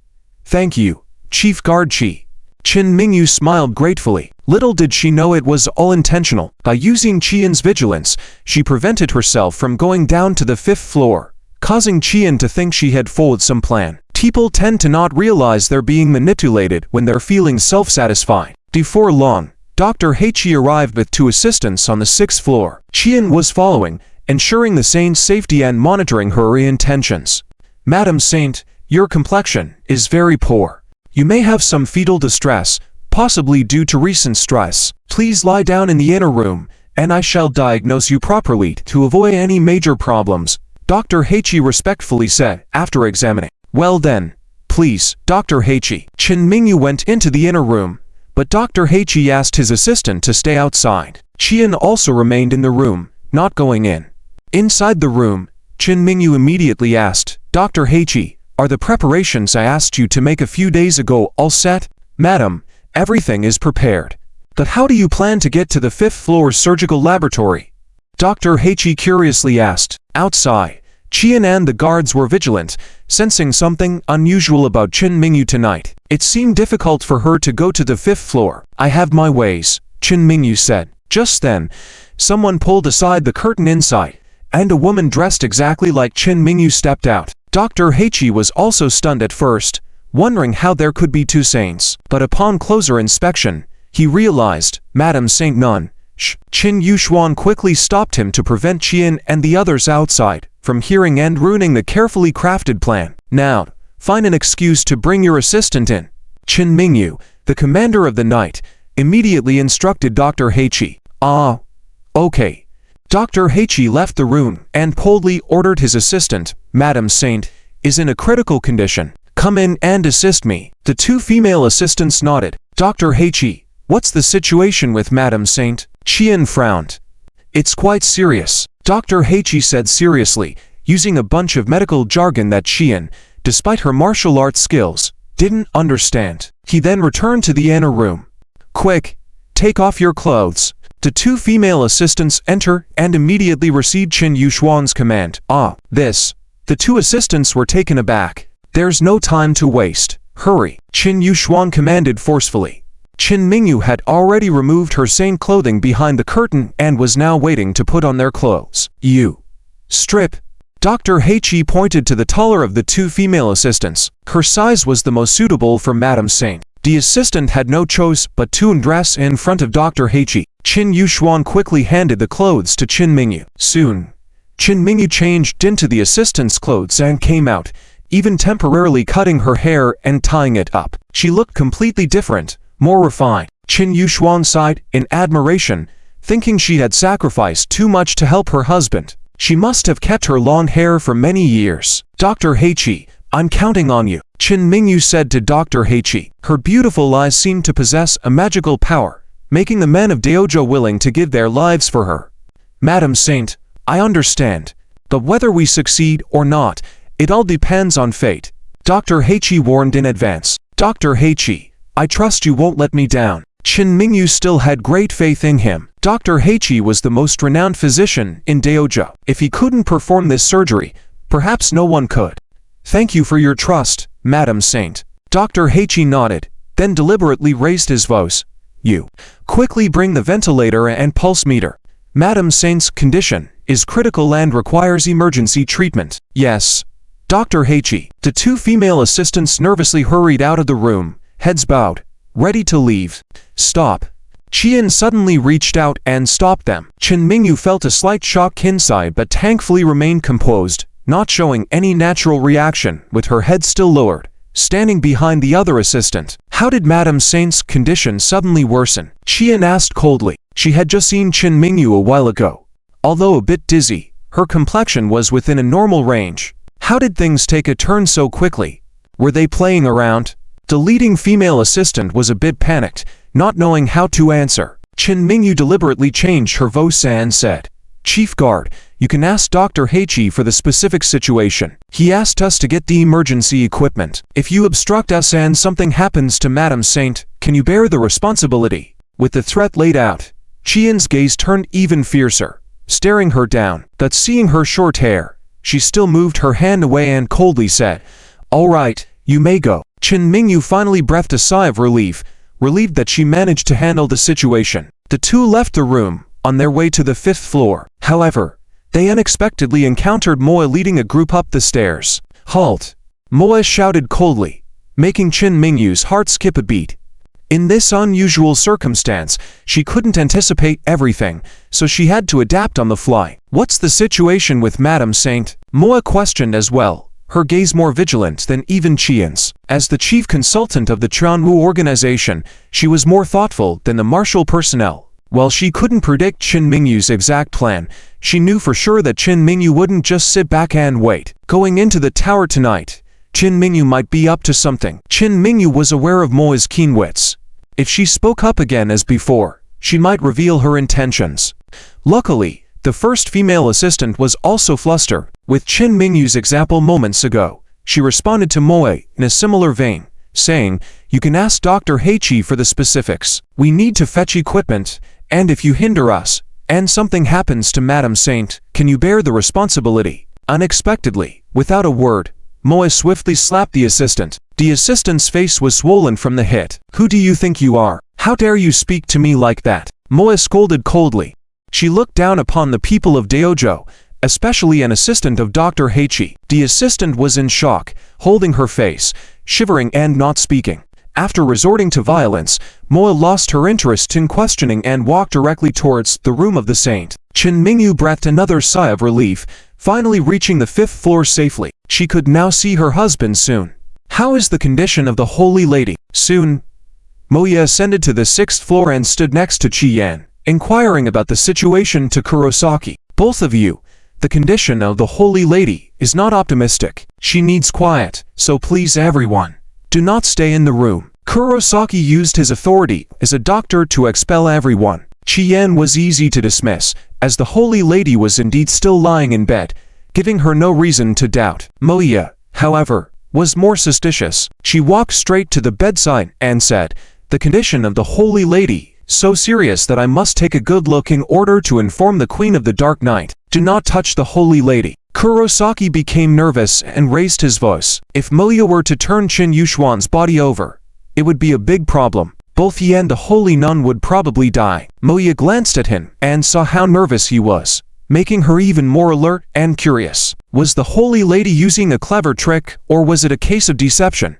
Thank you, Chief Guard Qi." Qin Mingyu smiled gratefully. Little did she know it was all intentional. By using Jian's vigilance, she prevented herself from going down to the 5th floor, causing Jian to think she had followed some plan. People tend to not realize they're being manipulated when they're feeling self-satisfied. Before long, Dr. Heichi arrived with 2 assistants on the 6th floor. Jian was following, ensuring the saint's safety and monitoring her intentions. "Madam Saint, your complexion is very poor. You may have some fetal distress, possibly due to recent stress. Please lie down in the inner room, and I shall diagnose you properly to avoid any major problems," Dr. Heichi respectfully said after examining. "Well then, please, Dr. Heichi." Qin Mingyu went into the inner room, but Dr. Heichi asked his assistant to stay outside. Jian also remained in the room, not going in. Inside the room, Qin Mingyu immediately asked, "Dr. Heichi, are the preparations I asked you to make a few days ago all set?" "Madam, everything is prepared. But how do you plan to get to the 5th floor surgical laboratory?" Dr. Heichi curiously asked. Outside, Jian and the guards were vigilant, sensing something unusual about Qin Mingyu tonight. It seemed difficult for her to go to the 5th floor. "I have my ways," Qin Mingyu said. Just then, someone pulled aside the curtain inside, and a woman dressed exactly like Qin Mingyu stepped out. Dr. Heichi was also stunned at first, wondering how there could be 2 saints. But upon closer inspection, he realized, Madam Saint Nun, Qin Yuxuan quickly stopped him to prevent Jian and the others outside from hearing and ruining the carefully crafted plan. Now, find an excuse to bring your assistant in. Qin Mingyu, the commander of the night, immediately instructed Dr. Heiqi. Ah, okay. Dr. Heiqi left the room and coldly ordered his assistant, Madame Saint, is in a critical condition. Come in and assist me. The two female assistants nodded. Dr. Heiqi, what's the situation with Madame Saint? Jian frowned. It's quite serious. Dr. Heiqi said seriously, using a bunch of medical jargon that Jian, despite her martial arts skills, didn't understand. He then returned to the inner room. Quick, take off your clothes. The two female assistants enter and immediately received Qin Yuxuan's command. The two assistants were taken aback. There's no time to waste. Hurry, Qin Yuxuan commanded forcefully. Qin Mingyu had already removed her saint clothing behind the curtain and was now waiting to put on their clothes. You. Strip. Dr. Heiqi pointed to the taller of the two female assistants. Her size was the most suitable for Madame Saint. The assistant had no choice but to undress in front of Dr. Heiqi. Qin Yuxuan quickly handed the clothes to Qin Mingyu. Soon, Qin Mingyu changed into the assistant's clothes and came out, even temporarily cutting her hair and tying it up. She looked completely different, more refined. Qin Yuxuan sighed in admiration, thinking she had sacrificed too much to help her husband. She must have kept her long hair for many years. Dr. Heiqi, I'm counting on you, Qin Mingyu said to Dr. Heiqi. Her beautiful eyes seemed to possess a magical power, making the men of Daojo willing to give their lives for her. Madame Saint, I understand, but whether we succeed or not, it all depends on fate. Dr. Heiqi warned in advance. Dr. Heiqi, I trust you won't let me down. Qin Mingyu still had great faith in him. Dr. Heiqi was the most renowned physician in Daojo. If he couldn't perform this surgery, perhaps no one could. Thank you for your trust, Madame Saint. Dr. Heiqi nodded, then deliberately raised his voice. You. Quickly bring the ventilator and pulse meter. Madame Saint's condition is critical and requires emergency treatment. Yes. Dr. Heiqi. The two female assistants nervously hurried out of the room, heads bowed, ready to leave. Stop. Jian suddenly reached out and stopped them. Qin Mingyu felt a slight shock inside but thankfully remained composed, not showing any natural reaction, with her head still lowered, standing behind the other assistant. How did Madame Saint's condition suddenly worsen? Jian asked coldly. She had just seen Qin Mingyu a while ago. Although a bit dizzy, her complexion was within a normal range. How did things take a turn so quickly? Were they playing around? The leading female assistant was a bit panicked, not knowing how to answer. Qin Mingyu deliberately changed her voice and said, Chief Guard, you can ask Dr. Heiqi for the specific situation. He asked us to get the emergency equipment. If you obstruct us and something happens to Madame Saint, can you bear the responsibility? With the threat laid out, Jian's gaze turned even fiercer, staring her down, but seeing her short hair, she still moved her hand away and coldly said, All right, you may go. Qin Mingyu finally breathed a sigh of relief, relieved that she managed to handle the situation. The two left the room, on their way to the 5th floor. However, they unexpectedly encountered Moa leading a group up the stairs. Halt! Moa shouted coldly, making Qin Mingyu's heart skip a beat. In this unusual circumstance, she couldn't anticipate everything, so she had to adapt on the fly. What's the situation with Madame Saint? Moa questioned as well, her gaze more vigilant than even Jian's. As the chief consultant of the Chuanwu organization, she was more thoughtful than the martial personnel. While she couldn't predict Qin Mingyu's exact plan, she knew for sure that Qin Mingyu wouldn't just sit back and wait. Going into the tower tonight, Qin Mingyu might be up to something. Qin Mingyu was aware of Moa's keen wits. If she spoke up again as before, she might reveal her intentions. Luckily, the first female assistant was also flustered. With Qin Mingyu's example moments ago, she responded to Moa in a similar vein, saying, You can ask Dr. Heiqi for the specifics. We need to fetch equipment, and if you hinder us, and something happens to Madame Saint, can you bear the responsibility? Unexpectedly, without a word, Moa swiftly slapped the assistant. The assistant's face was swollen from the hit. Who do you think you are? How dare you speak to me like that? Moa scolded coldly. She looked down upon the people of Daojo, especially an assistant of Dr. Heiqi. The assistant was in shock, holding her face, shivering and not speaking. After resorting to violence, Moa lost her interest in questioning and walked directly towards the room of the saint. Chen Mingyu breathed another sigh of relief, finally reaching the 5th floor safely. She could now see her husband soon. How is the condition of the holy lady? Soon, Moya ascended to the 6th floor and stood next to Jian, inquiring about the situation to Kurosaki. Both of you, the condition of the holy lady is not optimistic. She needs quiet, so please everyone, do not stay in the room. Kurosaki used his authority as a doctor to expel everyone. Jian was easy to dismiss, as the holy lady was indeed still lying in bed, giving her no reason to doubt. Moya, however, was more suspicious. She walked straight to the bedside and said, "The condition of the holy lady, so serious that I must take a good look in order to inform the Queen of the Dark Night. Do not touch the holy lady." Kurosaki became nervous and raised his voice. If Moya were to turn Qin Yuxuan's body over, it would be a big problem. Both he and the holy nun would probably die. Moya glanced at him and saw how nervous he was, making her even more alert and curious. Was the holy lady using a clever trick, or was it a case of deception?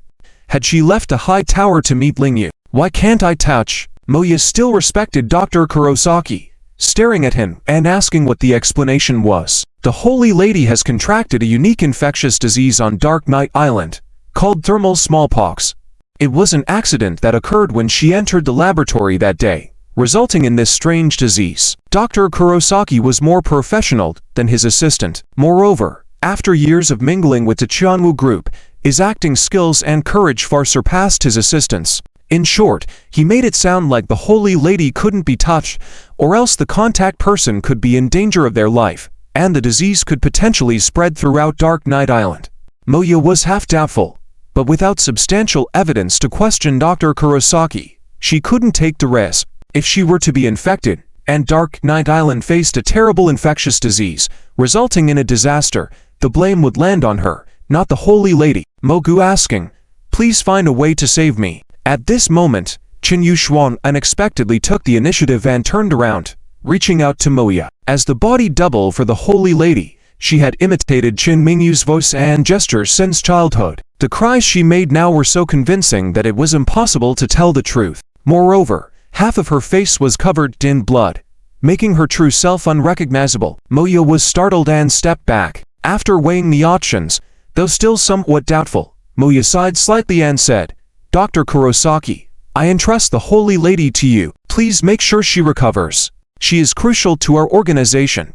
Had she left a high tower to meet Lingyu? Why can't I touch? Moya still respected Dr. Kurosaki, staring at him and asking what the explanation was. The holy lady has contracted a unique infectious disease on Dark Night Island, called thermal smallpox. It was an accident that occurred when she entered the laboratory that day, resulting in this strange disease. Dr. Kurosaki was more professional than his assistant. Moreover, after years of mingling with the Qianwu group, his acting skills and courage far surpassed his assistant's. In short, he made it sound like the holy lady couldn't be touched, or else the contact person could be in danger of their life, and the disease could potentially spread throughout Dark Night Island. Moya was half doubtful, but without substantial evidence to question Dr. Kurosaki, she couldn't take the risk. If she were to be infected, and Dark Night Island faced a terrible infectious disease, resulting in a disaster, the blame would land on her, not the holy lady. Mogu asking, "Please find a way to save me." At this moment, Qin Yuxuan unexpectedly took the initiative and turned around, reaching out to Moya. As the body double for the holy lady, she had imitated Qin Mingyu's voice and gestures since childhood. The cries she made now were so convincing that it was impossible to tell the truth. Moreover, half of her face was covered in blood, making her true self unrecognizable. Moya was startled and stepped back. After weighing the options, though still somewhat doubtful, Moya sighed slightly and said, "Dr. Kurosaki, I entrust the holy lady to you. Please make sure she recovers. She is crucial to our organization."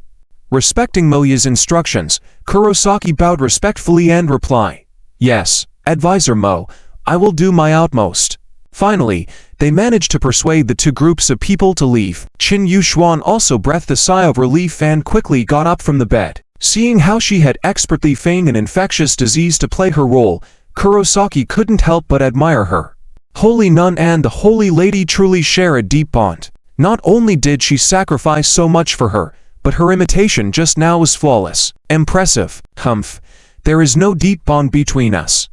Respecting Moya's instructions, Kurosaki bowed respectfully and replied, "Yes, Advisor Mo, I will do my utmost." Finally, they managed to persuade the two groups of people to leave. Qin Yuxuan also breathed a sigh of relief and quickly got up from the bed. Seeing how she had expertly feigned an infectious disease to play her role, Kurosaki couldn't help but admire her. Holy Nun and the Holy Lady truly share a deep bond. Not only did she sacrifice so much for her, but her imitation just now was flawless. Impressive. Humph. There is no deep bond between us.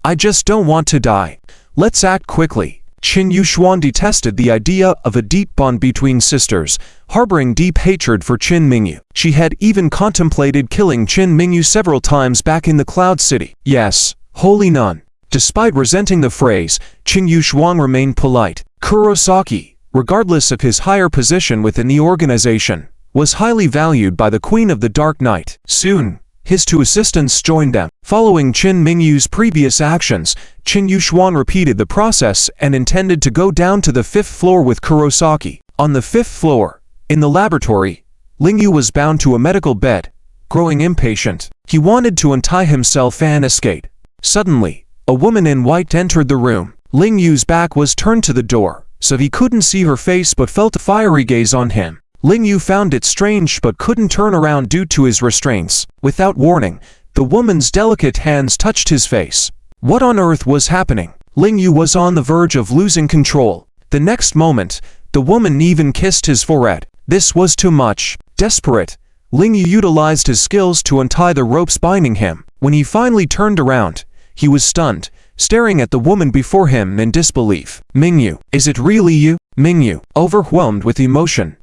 I just don't want to die. Let's act quickly. Qin Yuxuan detested the idea of a deep bond between sisters, harboring deep hatred for Qin Mingyu. She had even contemplated killing Qin Mingyu several times back in the Cloud City. Yes, Holy Nun. Despite resenting the phrase, Qin Yuxuan remained polite. Kurosaki, regardless of his higher position within the organization, was highly valued by the Queen of the Dark Night. Soon, his two assistants joined them. Following Qin Mingyu's previous actions, Qin Yuxuan repeated the process and intended to go down to the 5th floor with Kurosaki. On the 5th floor, in the laboratory, Lingyu was bound to a medical bed, growing impatient. He wanted to untie himself and escape. Suddenly, a woman in white entered the room. Lingyu's back was turned to the door, so he couldn't see her face but felt a fiery gaze on him. Lingyu found it strange but couldn't turn around due to his restraints. Without warning, the woman's delicate hands touched his face. What on earth was happening? Lingyu was on the verge of losing control. The next moment, the woman even kissed his forehead. This was too much. Desperate, Lingyu utilized his skills to untie the ropes binding him. When he finally turned around, he was stunned, staring at the woman before him in disbelief. "Mingyu, is it really you?" Mingyu, overwhelmed with emotion.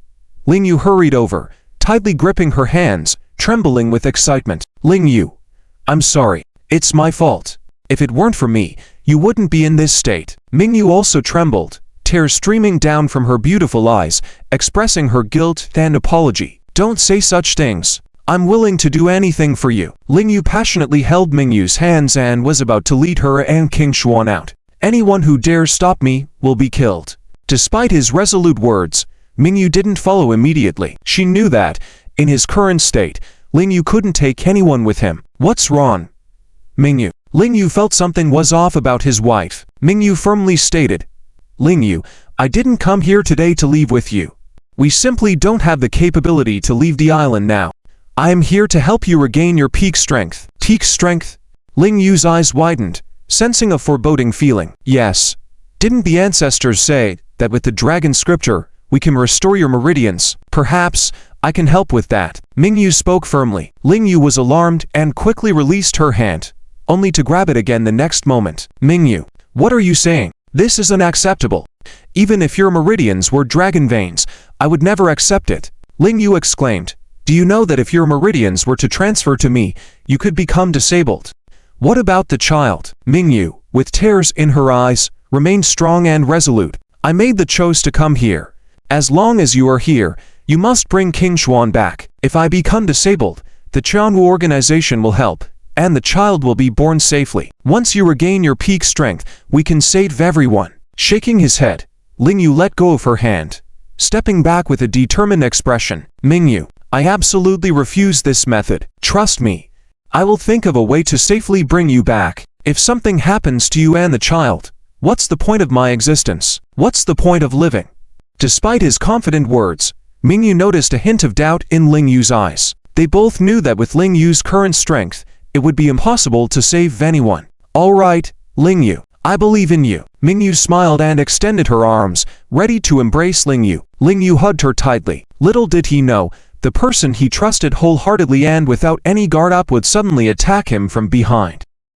Lingyu hurried over, tightly gripping her hands, trembling with excitement. "Lingyu, I'm sorry. It's my fault. If it weren't for me, you wouldn't be in this state. Mingyu also trembled, tears streaming down from her beautiful eyes, expressing her guilt and apology. Don't say such things. I'm willing to do anything for you. Lingyu passionately held Mingyu's hands and was about to lead her and King Xuan out. Anyone who dares stop me will be killed. Despite his resolute words, Mingyu didn't follow immediately. She knew that, in his current state, Lingyu couldn't take anyone with him. What's wrong, Mingyu? Lingyu felt something was off about his wife. Mingyu firmly stated, Lingyu, I didn't come here today to leave with you. We simply don't have the capability to leave the island now. I am here to help you regain your peak strength. Peak strength? Lingyu's eyes widened, sensing a foreboding feeling. Yes. Didn't the ancestors say that with the dragon scripture, we can restore your meridians? Perhaps I can help with that. Mingyu spoke firmly. Lingyu was alarmed and quickly released her hand, only to grab it again the next moment. Mingyu, what are you saying? This is unacceptable. Even if your meridians were dragon veins, I would never accept it. Lingyu exclaimed. Do you know that if your meridians were to transfer to me, you could become disabled? What about the child? Mingyu, with tears in her eyes, remained strong and resolute. I made the choice to come here. As long as you are here, you must bring King Xuan back. If I become disabled, the Qianwu organization will help, and the child will be born safely. Once you regain your peak strength, we can save everyone. Shaking his head, Lingyu let go of her hand, stepping back with a determined expression. Mingyu, I absolutely refuse this method. Trust me. I will think of a way to safely bring you back. If something happens to you and the child, what's the point of my existence? What's the point of living? Despite his confident words, Mingyu noticed a hint of doubt in Lingyu's eyes. They both knew that with Lingyu's current strength, it would be impossible to save anyone. All right, Lingyu, I believe in you. Mingyu smiled and extended her arms, ready to embrace Lingyu. Lingyu hugged her tightly. Little did he know, the person he trusted wholeheartedly and without any guard up would suddenly attack him from behind.